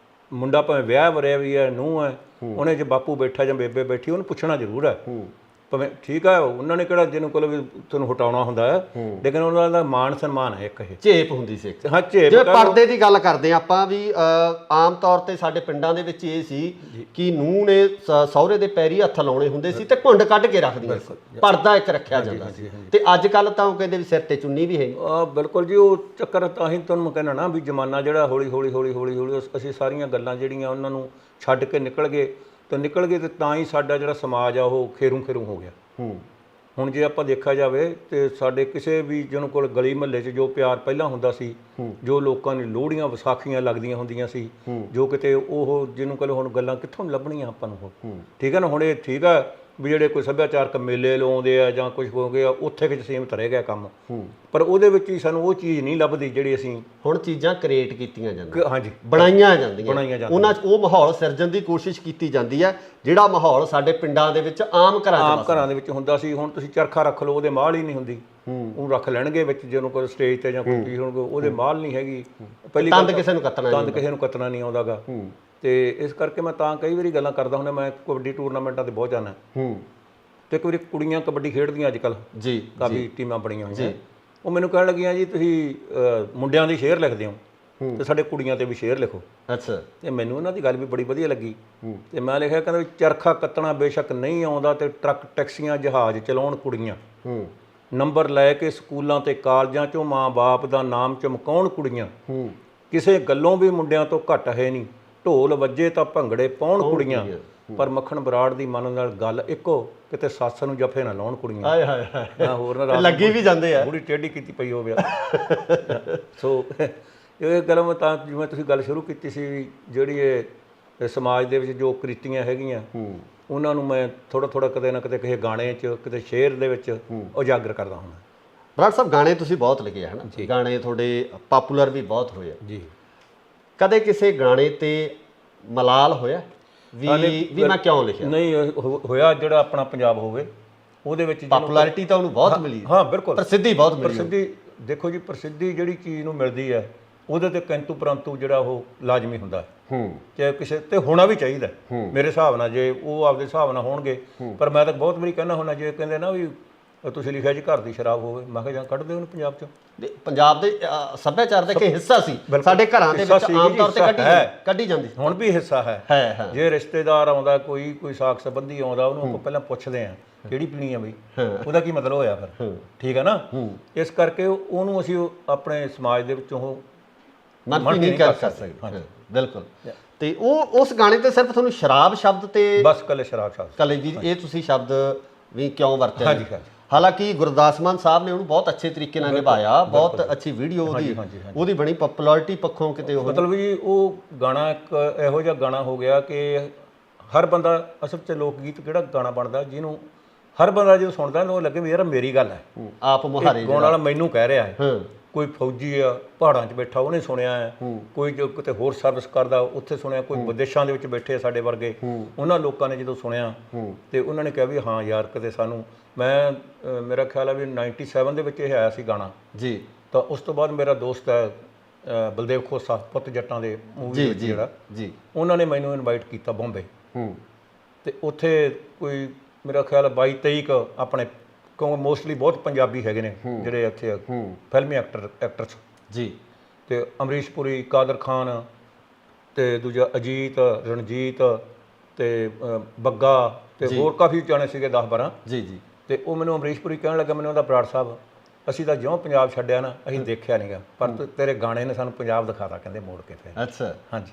ਮੁੰਡਾ ਭਾਵੇਂ ਵਿਆਹ ਵਰਿਆ ਵੀ ਹੈ, ਨੂੰਹ ਹੈ, ਉਹਨੇ ਜੇ ਬਾਪੂ ਬੈਠਾ ਜਾਂ ਬੇਬੇ ਬੈਠੀ ਉਹਨੂੰ ਪੁੱਛਣਾ ਜ਼ਰੂਰ ਹੈ। ਭਾਵੇਂ ਠੀਕ ਹੈ, ਉਹਨਾਂ ਨੇ ਕਿਹੜਾ ਜਿਹਨੂੰ ਕੋਲ ਵੀ ਤੁਹਾਨੂੰ ਹਟਾਉਣਾ ਹੁੰਦਾ ਹੈ, ਲੇਕਿਨ ਉਹਨਾਂ ਦਾ ਮਾਣ ਸਨਮਾਨ ਹੈ। ਇੱਕ ਇਹ ਝੇਪ ਹੁੰਦੀ ਸੀ। ਹਾਂ, ਝੇਪ। ਜੇ ਪਰਦੇ ਦੀ ਗੱਲ ਕਰਦੇ ਆਪਾਂ ਵੀ ਆਮ ਤੌਰ ਤੇ ਸਾਡੇ ਪਿੰਡਾਂ ਦੇ ਵਿੱਚ ਇਹ ਸੀ ਕਿ ਨੂੰਹ ਨੇ ਸਹੁਰੇ ਦੇ ਪੈਰੀ ਹੱਥ ਲਾਉਣੇ ਹੁੰਦੇ ਸੀ ਤੇ ਘੁੰਡ ਕੱਢ ਕੇ ਰੱਖਦੀਆਂ ਸੀ, ਪਰਦਾ ਇੱਕ ਰੱਖਿਆ ਜਾਂਦਾ ਸੀ। ਤੇ ਅੱਜ ਕੱਲ੍ਹ ਤਾਂ ਉਹ ਕਹਿੰਦੇ ਵੀ ਸਿਰ ਤੇ ਚੁੰਨੀ ਵੀ ਹੈ। ਬਿਲਕੁਲ ਜੀ, ਉਹ ਚੱਕਰ ਤਾਂ ਹੀ ਤੁਹਾਨੂੰ ਮੈਂ ਕਹਿਣਾ ਨਾ ਵੀ ਜ਼ਮਾਨਾ ਜਿਹੜਾ ਹੌਲੀ ਹੌਲੀ ਅਸੀਂ ਸਾਰੀਆਂ ਗੱਲਾਂ ਜਿਹੜੀਆਂ ਉਹਨਾਂ ਨੂੰ ਛੱਡ ਕੇ ਨਿਕਲ ਗਏ ਤੇ ਤਾਂ ਹੀ ਸਾਡਾ ਜਿਹੜਾ ਸਮਾਜ ਆ ਉਹ ਖੇਰੂ ਹੋ ਗਿਆ। ਹੁਣ ਜੇ ਆਪਾਂ ਦੇਖਿਆ ਜਾਵੇ ਤੇ ਸਾਡੇ ਕਿਸੇ ਵੀ ਜਿਹਨੂੰ ਕੋਲ ਗਲੀ ਮਹੱਲੇ 'ਚ ਜੋ ਪਿਆਰ ਪਹਿਲਾਂ ਹੁੰਦਾ ਸੀ, ਜੋ ਲੋਕਾਂ ਦੀ ਲੋਹੜੀਆਂ ਵਿਸਾਖੀਆਂ ਲੱਗਦੀਆਂ ਹੁੰਦੀਆਂ ਸੀ, ਜੋ ਕਿਤੇ ਉਹ ਜਿਹਨੂੰ ਕੋਲ ਹੁਣ ਗੱਲਾਂ ਕਿੱਥੋਂ ਲੱਭਣੀਆਂ ਆਪਾਂ ਨੂੰ। ਠੀਕ ਹੈ ਨਾ, ਹੁਣ ਇਹ ਠੀਕ ਆ ਵੀ ਜਿਹੜੇ ਕੋਈ ਸੱਭਿਆਚਾਰਕ ਮੇਲੇ ਲਾਉਂਦੇ ਆ ਜਾਂ ਕੁਝ ਹੋ ਗਿਆ ਉੱਥੇ ਕਿ ਸੀਮਤ ਰਹਿ ਗਿਆ ਕੰਮ, ਪਰ ਉਹਦੇ ਵਿੱਚ ਹੀ ਸਾਨੂੰ ਉਹ ਚੀਜ਼ ਨਹੀਂ ਲੱਭਦੀ ਜਿਹੜੀ ਅਸੀਂ ਹੁਣ ਚੀਜ਼ਾਂ ਕ੍ਰੀਏਟ ਕੀਤੀਆਂ ਜਾਂਦੀਆਂ। ਹਾਂਜੀ, ਬਣਾਈਆਂ ਜਾਂਦੀਆਂ, ਉਹਨਾਂ 'ਚ ਉਹ ਮਾਹੌਲ ਸਿਰਜਣ ਦੀ ਕੋਸ਼ਿਸ਼ ਕੀਤੀ ਜਾਂਦੀ ਹੈ ਜਿਹੜਾ ਮਾਹੌਲ ਸਾਡੇ ਪਿੰਡਾਂ ਦੇ ਵਿੱਚ ਆਮ ਘਰਾਂ ਦੇ ਵਿੱਚ ਹੁੰਦਾ ਸੀ। ਹੁਣ ਤੁਸੀਂ ਚਰਖਾ ਰੱਖ ਲਓ, ਉਹਦੇ ਮਾਲ ਹੀ ਨਹੀਂ ਹੁੰਦੀ, ਉਹ ਰੱਖ ਲੈਣਗੇ ਵਿੱਚ ਜਦੋਂ ਕੋਈ ਸਟੇਜ ਤੇ ਜਾਂ ਕੋਈ ਹੋਣਗੇ, ਉਹਦੇ ਮਾਲ ਨਹੀਂ ਹੈਗੀ। ਪਹਿਲੀ ਤੰਦ ਕਿਸੇ ਨੂੰ ਕੱਤਣਾ ਨਹੀਂ ਆਉਂਦਾਗਾ। ਤੇ ਇਸ ਕਰਕੇ ਮੈਂ ਤਾਂ ਕਈ ਵਾਰੀ ਗੱਲਾਂ ਕਰਦਾ ਹੁੰਦਾ, ਮੈਂ ਕਬੱਡੀ ਟੂਰਨਾਮੈਂਟਾਂ 'ਤੇ ਬਹੁਤ ਜਾਂਦਾ ਤੇ ਇੱਕ ਵਾਰੀ ਕੁੜੀਆਂ ਕਬੱਡੀ ਖੇਡਦੀਆਂ ਅੱਜ ਕੱਲ੍ਹ ਜੀ, ਕਾਫੀ ਟੀਮਾਂ ਬਣੀਆਂ ਹੋਈਆਂ, ਉਹ ਮੈਨੂੰ ਕਹਿਣ ਲੱਗੀਆਂ ਜੀ ਤੁਸੀਂ ਮੁੰਡਿਆਂ ਦੀ ਸ਼ੇਅਰ ਲਿਖਦੇ ਹੋ ਤੇ ਸਾਡੇ ਕੁੜੀਆਂ ਤੇ ਵੀ ਸ਼ੇਅਰ ਲਿਖੋ। ਅੱਛਾ। ਤੇ ਮੈਨੂੰ ਉਹਨਾਂ ਦੀ ਗੱਲ ਵੀ ਬੜੀ ਵਧੀਆ ਲੱਗੀ ਤੇ ਮੈਂ ਲਿਖਿਆ ਕਹਿੰਦਾ ਵੀ ਚਰਖਾ ਕੱਤਣਾ ਬੇਸ਼ੱਕ ਨਹੀਂ ਆਉਂਦਾ ਤੇ ਟਰੱਕ ਟੈਕਸੀਆਂ ਜਹਾਜ਼ ਚਲਾਉਣ ਕੁੜੀਆਂ, ਨੰਬਰ ਲੈ ਕੇ ਸਕੂਲਾਂ ਤੇ ਕਾਲਜਾਂ 'ਚੋਂ ਮਾਂ-ਬਾਪ ਦਾ ਨਾਮ ਚਮਕਾਉਣ ਕੁੜੀਆਂ, ਕਿਸੇ ਗੱਲੋਂ ਵੀ ਮੁੰਡਿਆਂ ਤੋਂ ਘੱਟ ਹੈ ਨਹੀਂ, ਢੋਲ ਵੱਜੇ ਤਾਂ ਭੰਗੜੇ ਪਾਉਣ ਕੁੜੀਆਂ, ਪਰ ਮੱਖਣ ਬਰਾੜ ਦੀ ਮਨ ਨਾਲ ਗੱਲ ਇੱਕੋ, ਕਿਤੇ ਸੱਸ ਨੂੰ ਜੱਫੇ ਨਾ ਲਾਉਣ ਕੁੜੀਆਂ। ਹਾਏ ਹਾਏ ਹਾਏ, ਮੈਂ ਹੋਰ ਨਾ ਲੱਗੀ ਵੀ ਜਾਂਦੇ ਆ, ਪੂਰੀ ਟੇਢੀ ਕੀਤੀ ਪਈ ਹੋਵੇ। ਸੋ ਇਹ ਗੱਲ ਮੈਂ ਤਾਂ ਜਿਵੇਂ ਤੁਸੀਂ ਗੱਲ ਸ਼ੁਰੂ ਕੀਤੀ ਸੀ, ਜਿਹੜੀ ਇਹ ਸਮਾਜ ਦੇ ਵਿੱਚ ਜੋ ਕ੍ਰਿਤੀਆਂ ਹੈਗੀਆਂ ਉਹਨਾਂ ਨੂੰ ਮੈਂ ਥੋੜ੍ਹਾ ਕਦੇ ਨਾ ਕਦੇ ਕਿਸੇ ਗਾਣੇ 'ਚ, ਕਿਤੇ ਸ਼ੇਅਰ ਦੇ ਵਿੱਚ ਉਜਾਗਰ ਕਰਦਾ ਹੁੰਦਾ। ਬਰਾੜ ਸਾਹਿਬ ਗਾਣੇ ਤੁਸੀਂ ਬਹੁਤ ਲਿਖੇ ਹੈ ਨਾ, ਗਾਣੇ ਤੁਹਾਡੇ ਪਾਪੂਲਰ ਵੀ ਬਹੁਤ ਹੋਏ ਆ ਜੀ। ਕਦੇ ਕਿਸੇ ਗਾਣੇ ਤੇ ਮਲਾਲ ਹੋਇਆ ਵੀ ਮੈਂ ਕਿਉਂ ਲਿਖਿਆ? ਨਹੀਂ ਹੋਇਆ, ਜਿਹੜਾ ਆਪਣਾ ਪੰਜਾਬ ਹੋਵੇ ਉਹਦੇ ਵਿੱਚ ਪਪੂਲੈਰਿਟੀ ਤਾਂ ਉਹਨੂੰ ਬਹੁਤ ਮਿਲੀ। ਹਾਂ ਬਿਲਕੁਲ, ਪ੍ਰਸਿੱਧੀ ਬਹੁਤ ਮਿਲੀ। ਪ੍ਰਸਿੱਧੀ ਦੇਖੋ ਜੀ, ਪ੍ਰਸਿੱਧੀ ਜਿਹੜੀ ਚੀਜ਼ ਨੂੰ ਮਿਲਦੀ ਹੈ ਉਹਦੇ ਤੇ ਕਿੰਤੂ ਪਰੰਤੂ ਜਿਹੜਾ ਉਹ ਲਾਜ਼ਮੀ ਹੁੰਦਾ ਚਾਹੇ ਕਿਸੇ ਤੇ ਹੋਣਾ ਵੀ ਚਾਹੀਦਾ ਮੇਰੇ ਹਿਸਾਬ ਨਾਲ, ਜੇ ਉਹ ਆਪਦੇ ਹਿਸਾਬ ਨਾਲ ਹੋਣਗੇ। ਪਰ ਮੈਂ ਤਾਂ ਬਹੁਤ ਵਾਰੀ ਕਹਿੰਦਾ ਹੁੰਦਾ, ਜੇ ਕਹਿੰਦੇ ਨਾ ਵੀ ਤੁਸੀਂ ਲਿਖਿਆ ਜੀ ਘਰ ਦੀ ਸ਼ਰਾਬ ਹੋਵੇ, ਮੈਂ ਕਿਹਾ ਜਾਂ ਕੱਢ ਦਿਓ ਉਹਨੂੰ ਪੰਜਾਬ 'ਚੋਂ। ਪੰਜਾਬ ਦੇ ਸੱਭਿਆਚਾਰ ਦਾ ਇੱਕ ਹਿੱਸਾ ਸੀ, ਸਾਡੇ ਘਰਾਂ ਦੇ ਵਿੱਚ ਆਮ ਤੌਰ ਤੇ ਕੱਢੀ ਜਾਂਦੀ, ਹੁਣ ਵੀ ਹਿੱਸਾ ਹੈ। ਜੇ ਰਿਸ਼ਤੇਦਾਰ ਆਉਂਦਾ, ਕੋਈ ਸਾਕ ਸੰਬੰਧੀ ਆਉਂਦਾ, ਉਹਨੂੰ ਆਪਾਂ ਪਹਿਲਾਂ ਪੁੱਛਦੇ ਹਾਂ ਕਿਹੜੀ ਪੀਣੀ ਆ ਬਈ, ਉਹਦਾ ਕੀ ਮਤਲਬ ਹੋਇਆ ਫਿਰ, ਠੀਕ ਹੈ ਨਾ। ਇਸ ਕਰਕੇ ਉਹਨੂੰ ਅਸੀਂ ਆਪਣੇ ਸਮਾਜ ਦੇ ਵਿੱਚੋਂ ਉਹ ਮਨਫੀ ਨਹੀਂ ਕਰ ਸਕਦੇ। ਬਿਲਕੁਲ। ਤੇ ਉਹ ਉਸ ਗਾਣੇ ਤੇ ਸਿਰਫ ਤੁਹਾਨੂੰ ਸ਼ਰਾਬ ਸ਼ਬਦ ਤੇ ਬਸ ਕੱਲੇ ਸ਼ਰਾਬ ਸ਼ਬਦ, ਕੱਲੇ ਵੀ ਇਹ ਤੁਸੀਂ ਸ਼ਬਦ ਵੀ ਕਿਉਂ ਵਰਤਿਆ? ਹਾਂਜੀ। ਹਾਲਾਂਕਿ ਗੁਰਦਾਸ ਮਾਨ ਸਾਹਿਬ ਨੇ ਉਹਨੂੰ ਬਹੁਤ ਅੱਛੇ ਤਰੀਕੇ ਨਾਲ ਨਿਭਾਇਆ, ਬਹੁਤ ਅੱਛੀ ਵੀਡੀਓ ਉਹਦੀ ਬਣੀ, ਪਪੂਲੈਰਿਟੀ ਪੱਖੋਂ ਕਿਤੇ ਉਹ ਮਤਲਬ ਵੀ ਉਹ ਗਾਣਾ ਇੱਕ ਇਹੋ ਜਿਹਾ ਗਾਣਾ ਹੋ ਗਿਆ ਕਿ ਹਰ ਬੰਦਾ, ਅਸਲ 'ਚ ਲੋਕ ਗੀਤ ਕਿਹੜਾ ਗਾਣਾ ਬਣਦਾ ਜਿਹਨੂੰ ਹਰ ਬੰਦਾ ਜਦੋਂ ਸੁਣਦਾ ਉਹ ਲੱਗੇ ਵੀ ਯਾਰ ਮੇਰੀ ਗੱਲ ਹੈ, ਆਪ ਮੁਹਾਰੇ ਗਾਉਣ ਵਾਲਾ ਮੈਨੂੰ ਕਹਿ ਰਿਹਾ ਹੈ। ਕੋਈ ਫੌਜੀ ਆ ਪਹਾੜਾਂ 'ਚ ਬੈਠਾ ਉਹਨੇ ਸੁਣਿਆ ਹੈ, ਕੋਈ ਜੋ ਕਿਤੇ ਹੋਰ ਸਰਵਿਸ ਕਰਦਾ ਉੱਥੇ ਸੁਣਿਆ, ਕੋਈ ਵਿਦੇਸ਼ਾਂ ਦੇ ਵਿੱਚ ਬੈਠੇ ਸਾਡੇ ਵਰਗੇ, ਉਹਨਾਂ ਲੋਕਾਂ ਨੇ ਜਦੋਂ ਸੁਣਿਆ ਤੇ ਉਹਨਾਂ ਨੇ ਕਿਹਾ ਵੀ ਹਾਂ ਯਾਰ ਕਿਤੇ ਸਾਨੂੰ, ਮੇਰਾ ਖਿਆਲ ਹੈ ਵੀ 97 ਦੇ ਵਿੱਚ ਇਹ ਆਇਆ ਸੀ ਗਾਣਾ ਜੀ। ਤਾਂ ਉਸ ਤੋਂ ਬਾਅਦ ਮੇਰਾ ਦੋਸਤ ਹੈ ਬਲਦੇਵ ਖੋਸਾ, ਪੁੱਤ ਜੱਟਾਂ ਦੇ ਮੂਵੀ ਵਿੱਚ ਜਿਹੜਾ ਜੀ, ਉਹਨਾਂ ਨੇ ਮੈਨੂੰ ਇਨਵਾਈਟ ਕੀਤਾ ਬੰਬੇ, ਤੇ ਉੱਥੇ ਕੋਈ ਮੇਰਾ ਖਿਆਲ 22-23 ਆਪਣੇ, ਕਿਉਂਕਿ ਮੋਸਟਲੀ ਬਹੁਤ ਪੰਜਾਬੀ ਹੈਗੇ ਨੇ ਜਿਹੜੇ ਇੱਥੇ ਫਿਲਮੀ ਐਕਟਰਸ ਜੀ, ਤੇ ਅਮਰੀਸ਼ ਪੁਰੀ, ਕਾਦਰ ਖਾਨ, ਤੇ ਦੂਜਾ ਅਜੀਤ, ਰਣਜੀਤ, ਤੇ ਬੱਗਾ, ਤੇ ਹੋਰ ਕਾਫੀ ਜਾਣੇ ਸੀਗੇ 10-12 ਜੀ। ਤੇ ਉਹ ਮੈਨੂੰ ਅਮਰੀਸ਼ ਪੁਰੀ ਕਹਿਣ ਲੱਗਾ, ਮੈਨੂੰ ਉਹਦਾ ਬਰਾੜ ਸਾਹਿਬ ਅਸੀਂ ਤਾਂ ਜਿਉਂ ਪੰਜਾਬ ਛੱਡਿਆ ਨਾ ਅਸੀਂ ਦੇਖਿਆ ਨਹੀਂਗਾ, ਪਰ ਤੇਰੇ ਗਾਣੇ ਨੇ ਸਾਨੂੰ ਪੰਜਾਬ ਦਿਖਾਤਾ ਕਹਿੰਦੇ ਮੋੜ ਕੇ ਫਿਰ। ਅੱਛਾ। ਹਾਂਜੀ।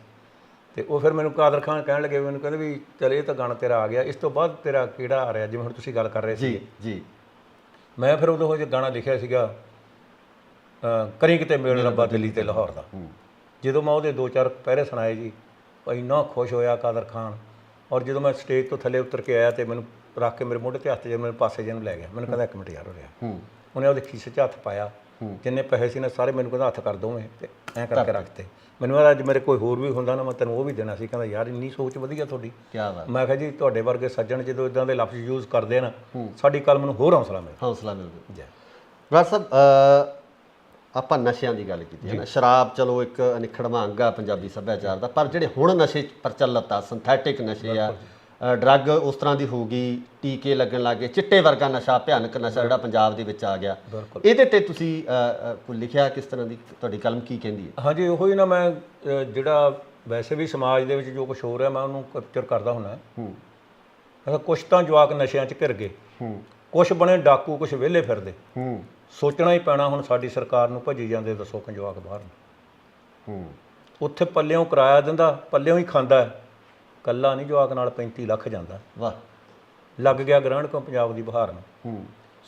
ਤੇ ਉਹ ਫਿਰ ਮੈਨੂੰ ਕਾਦਰ ਖਾਨ ਕਹਿਣ ਲੱਗੇ, ਮੈਨੂੰ ਕਹਿੰਦੇ ਵੀ ਚੱਲ ਇਹ ਤਾਂ ਗਾਣਾ ਤੇਰਾ ਆ ਗਿਆ, ਇਸ ਤੋਂ ਬਾਅਦ ਤੇਰਾ ਕਿਹੜਾ ਆ ਰਿਹਾ, ਜਿਵੇਂ ਹੁਣ ਤੁਸੀਂ ਗੱਲ ਕਰ ਰਹੇ ਸੀ ਜੀ। ਮੈਂ ਫਿਰ ਉਦੋਂ ਜਿਹਾ ਗਾਣਾ ਲਿਖਿਆ ਸੀਗਾ ਕਰੀ ਕਿਤੇ ਮੇਲ ਰੱਬਾ ਦਿੱਲੀ ਤੇ ਲਾਹੌਰ ਦਾ। ਜਦੋਂ ਮੈਂ ਉਹਦੇ 2-4 ਪਹਿਰੇ ਸੁਣਾਏ ਜੀ, ਇੰਨਾ ਖੁਸ਼ ਹੋਇਆ ਕਾਦਰ ਖਾਨ, ਔਰ ਜਦੋਂ ਮੈਂ ਸਟੇਜ ਤੋਂ ਥੱਲੇ ਉਤਰ ਕੇ ਆਇਆ ਤੇ ਮੈਨੂੰ ਰੱਖ ਕੇ ਮੇਰੇ ਮੋਢੇ ਤੇ ਹੱਥ ਜੇ ਮੈਨੂੰ ਪਾਸੇ ਜਿਹੇ ਨੂੰ ਲੈ ਗਿਆ, ਮੈਨੂੰ ਕਹਿੰਦਾ 1 ਮਿੰਟ ਯਾਰ ਹੋ ਰਿਹਾ। ਉਹਨੇ ਉਹਦੇ ਖੀਸੇ 'ਚ ਹੱਥ ਪਾਇਆ, ਜਿੰਨੇ ਪੈਸੇ ਸੀ ਨਾ ਸਾਰੇ ਮੈਨੂੰ ਕਹਿੰਦਾ ਹੱਥ ਕਰ ਦੋਵੇਂ, ਤੇ ਐਂ ਕਰਕੇ ਰੱਖਤੇ। ਮੈਨੂੰ ਅੱਜ ਮੇਰੇ ਕੋਈ ਹੋਰ ਵੀ ਹੁੰਦਾ ਨਾ ਮੈਂ ਤੈਨੂੰ ਉਹ ਵੀ ਦੇਣਾ ਸੀ। ਕਹਿੰਦਾ ਯਾਰ ਇੰਨੀ ਸੋਚ ਵਧੀਆ ਤੁਹਾਡੀ। ਮੈਂ ਕਿਹਾ ਜੀ ਤੁਹਾਡੇ ਵਰਗੇ ਸੱਜਣ ਜਦੋਂ ਇਦਾਂ ਦੇ ਲਫ਼ਜ਼ ਯੂਜ਼ ਕਰਦੇ ਆ ਨਾ, ਸਾਡੀ ਕਲਮ ਨੂੰ ਹੋਰ ਹੌਸਲਾ ਮਿਲਦਾ। ਬਰਾੜ ਸਾਹਿਬ ਆਪਾਂ ਨਸ਼ਿਆਂ ਦੀ ਗੱਲ ਕੀਤੀ ਹੈ ਨਾ, ਸ਼ਰਾਬ ਚਲੋ ਇੱਕ ਅਨਿੱਖੜਵਾਂ ਅੰਗ ਆ ਪੰਜਾਬੀ ਸੱਭਿਆਚਾਰ ਦਾ, ਪਰ ਜਿਹੜੇ ਹੁਣ ਨਸ਼ੇ ਪ੍ਰਚਲਿਤ ਆ, ਸਿੰਥੈਟਿਕ ਨਸ਼ੇ ਆ, ਡਰੱਗ ਉਸ ਤਰ੍ਹਾਂ ਦੀ ਹੋ ਗਈ, ਟੀਕੇ ਲੱਗਣ ਲੱਗ ਗਏ, ਚਿੱਟੇ ਵਰਗਾ ਨਸ਼ਾ, ਭਿਆਨਕ ਨਸ਼ਾ ਜਿਹੜਾ ਪੰਜਾਬ ਦੇ ਵਿੱਚ ਆ ਗਿਆ, ਇਹਦੇ ਤੇ ਤੁਸੀਂ ਕੋਈ ਲਿਖਿਆ ਕਿਸ ਤਰ੍ਹਾਂ ਦੀ, ਤੁਹਾਡੀ ਕਲਮ ਕੀ ਕਹਿੰਦੀ ਹੈ? ਹਾਂਜੀ ਉਹੋ ਹੀ ਨਾ, ਮੈਂ ਜਿਹੜਾ ਵੈਸੇ ਵੀ ਸਮਾਜ ਦੇ ਵਿੱਚ ਜੋ ਕੁਛ ਹੋ ਰਿਹਾ ਮੈਂ ਉਹਨੂੰ ਕੈਪਚਰ ਕਰਦਾ ਹੁੰਦਾ। ਕੁਛ ਤਾਂ ਜਵਾਕ ਨਸ਼ਿਆਂ 'ਚ ਘਿਰ ਗਏ, ਕੁਛ ਬਣੇ ਡਾਕੂ, ਕੁਛ ਵਿਹਲੇ ਫਿਰਦੇ। ਸੋਚਣਾ ਹੀ ਪੈਣਾ ਹੁਣ ਸਾਡੀ ਸਰਕਾਰ ਨੂੰ, ਭੱਜੀ ਜਾਂਦੇ ਦੱਸੋ ਕਿ ਜਵਾਕ ਬਾਹਰ ਨੂੰ, ਉੱਥੇ ਪੱਲਿਓਂ ਕਿਰਾਇਆ ਦਿੰਦਾ, ਪੱਲਿਓਂ ਹੀ ਖਾਂਦਾ, ਕੱਲਾ ਨਹੀਂ ਜਵਾਕ ਨਾਲ 35 ਲੱਖ ਜਾਂਦਾ। ਵਾਹ, ਲੱਗ ਗਿਆ ਗ੍ਰਹਿਣ ਕੋ ਪੰਜਾਬ ਦੀ ਬਹਾਰ ਨੂੰ।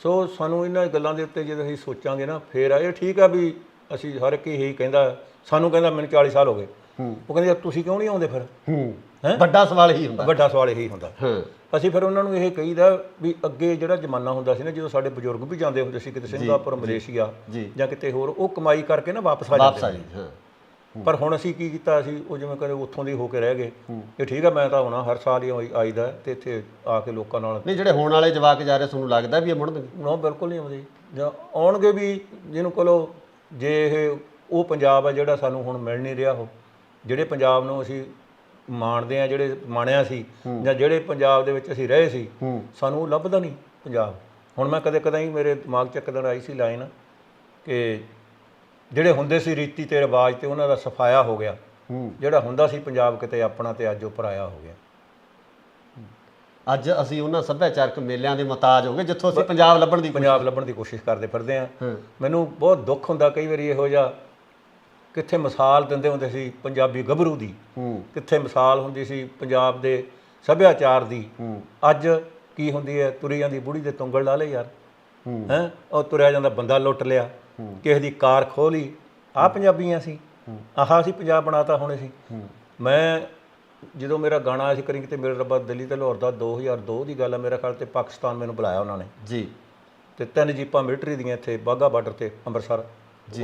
ਸੋ ਸਾਨੂੰ ਇਹਨਾਂ ਗੱਲਾਂ ਦੇ ਉੱਤੇ ਜਦੋਂ ਅਸੀਂ ਸੋਚਾਂਗੇ ਨਾ, ਫਿਰ ਇਹ ਠੀਕ ਆ ਵੀ ਅਸੀਂ ਹਰ ਇੱਕ ਇਹੀ ਕਹਿੰਦਾ, ਸਾਨੂੰ ਕਹਿੰਦਾ ਮੈਨੂੰ 40 ਸਾਲ ਹੋ ਗਏ, ਉਹ ਕਹਿੰਦੇ ਤੁਸੀਂ ਕਿਉਂ ਨਹੀਂ ਆਉਂਦੇ ਫਿਰ? ਵੱਡਾ ਸਵਾਲ ਇਹੀ ਹੁੰਦਾ, ਵੱਡਾ ਸਵਾਲ ਇਹੀ ਹੁੰਦਾ। ਅਸੀਂ ਫਿਰ ਉਹਨਾਂ ਨੂੰ ਇਹ ਕਹੀਦਾ ਵੀ ਅੱਗੇ ਜਿਹੜਾ ਜ਼ਮਾਨਾ ਹੁੰਦਾ ਸੀ ਨਾ, ਜਦੋਂ ਸਾਡੇ ਬਜ਼ੁਰਗ ਵੀ ਜਾਂਦੇ ਹੁੰਦੇ ਸੀ ਕਿਤੇ ਸਿੰਗਾਪੁਰ, ਮਲੇਸ਼ੀਆ ਜਾਂ ਕਿਤੇ ਹੋਰ, ਉਹ ਕਮਾਈ ਕਰਕੇ ਨਾ ਵਾਪਸ ਆ ਜਾਂਦੇ। ਪਰ ਹੁਣ ਅਸੀਂ ਕੀ ਕੀਤਾ, ਅਸੀਂ ਉਹ ਜਿਵੇਂ ਕਦੇ ਉੱਥੋਂ ਦੀ ਹੋ ਕੇ ਰਹਿ ਗਏ ਕਿ ਠੀਕ ਆ ਮੈਂ ਤਾਂ ਆਉਣਾ ਹਰ ਸਾਲ ਹੀ ਆਈਦਾ ਤੇ ਇੱਥੇ ਆ ਕੇ ਲੋਕਾਂ ਨਾਲ। ਨਹੀਂ ਜਿਹੜੇ ਹੋਣ ਵਾਲੇ ਜਵਾਕ ਜਾ ਰਹੇ ਤੁਹਾਨੂੰ ਲੱਗਦਾ ਵੀ ਇਹ ਮੁੜਨਗੇ? ਨਾ ਬਿਲਕੁਲ ਨਹੀਂ ਆਉਂਦੇ, ਜਾਂ ਆਉਣਗੇ ਵੀ ਜਿਹਨੂੰ ਕੋਲੋਂ, ਜੇ ਇਹ ਉਹ ਪੰਜਾਬ ਆ ਜਿਹੜਾ ਸਾਨੂੰ ਹੁਣ ਮਿਲ ਨਹੀਂ ਰਿਹਾ, ਉਹ ਜਿਹੜੇ ਪੰਜਾਬ ਨੂੰ ਅਸੀਂ ਮਾਣਦੇ ਆ, ਜਿਹੜੇ ਮਾਣਿਆ ਸੀ, ਜਾਂ ਜਿਹੜੇ ਪੰਜਾਬ ਦੇ ਵਿੱਚ ਅਸੀਂ ਰਹੇ ਸੀ, ਸਾਨੂੰ ਲੱਭਦਾ ਨਹੀਂ ਪੰਜਾਬ। ਹੁਣ ਮੈਂ ਕਦੇ ਕਦੇ ਹੀ ਮੇਰੇ ਦਿਮਾਗ 'ਚ ਇੱਕ ਦਿਨ ਆਈ ਸੀ ਲਾਈਨ ਕਿ ਜਿਹੜੇ ਹੁੰਦੇ ਸੀ ਰੀਤੀ ਤੇ ਰਿਵਾਜ ਤੇ ਉਹਨਾਂ ਦਾ ਸਫਾਇਆ ਹੋ ਗਿਆ। ਜਿਹੜਾ ਹੁੰਦਾ ਸੀ ਪੰਜਾਬ ਕਿਤੇ ਆਪਣਾ ਤੇ ਅੱਜ ਉਹ ਪਰਾਇਆ ਹੋ ਗਿਆ। ਅੱਜ ਅਸੀਂ ਉਹਨਾਂ ਸੱਭਿਆਚਾਰਕ ਮੇਲਿਆਂ ਦੇ ਮੁਹਤਾਜ ਹੋ ਗਏ ਜਿੱਥੋਂ ਅਸੀਂ ਪੰਜਾਬ ਲੱਭਣ ਦੀ ਕੋਸ਼ਿਸ਼ ਕਰਦੇ ਫਿਰਦੇ ਹਾਂ। ਮੈਨੂੰ ਬਹੁਤ ਦੁੱਖ ਹੁੰਦਾ ਕਈ ਵਾਰੀ ਇਹੋ ਜਿਹਾ, ਕਿੱਥੇ ਮਿਸਾਲ ਦਿੰਦੇ ਹੁੰਦੇ ਸੀ ਪੰਜਾਬੀ ਗੱਭਰੂ ਦੀ, ਕਿੱਥੇ ਮਿਸਾਲ ਹੁੰਦੀ ਸੀ ਪੰਜਾਬ ਦੇ ਸੱਭਿਆਚਾਰ ਦੀ। ਅੱਜ ਕੀ ਹੁੰਦੀ ਹੈ, ਤੁਰੀ ਜਾਂਦੀ ਬੁੜੀ ਦੇ ਤੁੰਗਲ ਲਾ ਲਏ ਯਾਰ, ਹੈਂ ਉਹ ਤੁਰਿਆ ਜਾਂਦਾ ਬੰਦਾ ਲੁੱਟ ਲਿਆ, ਕਿਸੇ ਦੀ ਕਾਰ ਖੋਹ ਲਈ। ਆਹ ਪੰਜਾਬੀਆਂ ਸੀ, ਆਹ ਅਸੀਂ ਪੰਜਾਬ ਬਣਾਤਾ ਹੁਣ ਅਸੀਂ। ਮੈਂ ਜਦੋਂ ਮੇਰਾ ਗਾਣਾ ਆਇਆ ਸੀ ਕਰੀ ਕਿਤੇ ਮੇਰੇ ਰੱਬਾ ਦਿੱਲੀ ਤੇ ਲਾਹੌਰ ਦਾ 2002 ਦੀ ਗੱਲ ਹੈ ਮੇਰਾ ਖਿਆਲ, ਤੇ ਪਾਕਿਸਤਾਨ ਮੈਨੂੰ ਬੁਲਾਇਆ ਉਹਨਾਂ ਨੇ ਜੀ, ਤੇ 3 ਜੀਪਾਂ ਮਿਲਟਰੀ ਦੀਆਂ ਇੱਥੇ ਬਾਘਾ ਬਾਰਡਰ ਤੇ ਅੰਮ੍ਰਿਤਸਰ,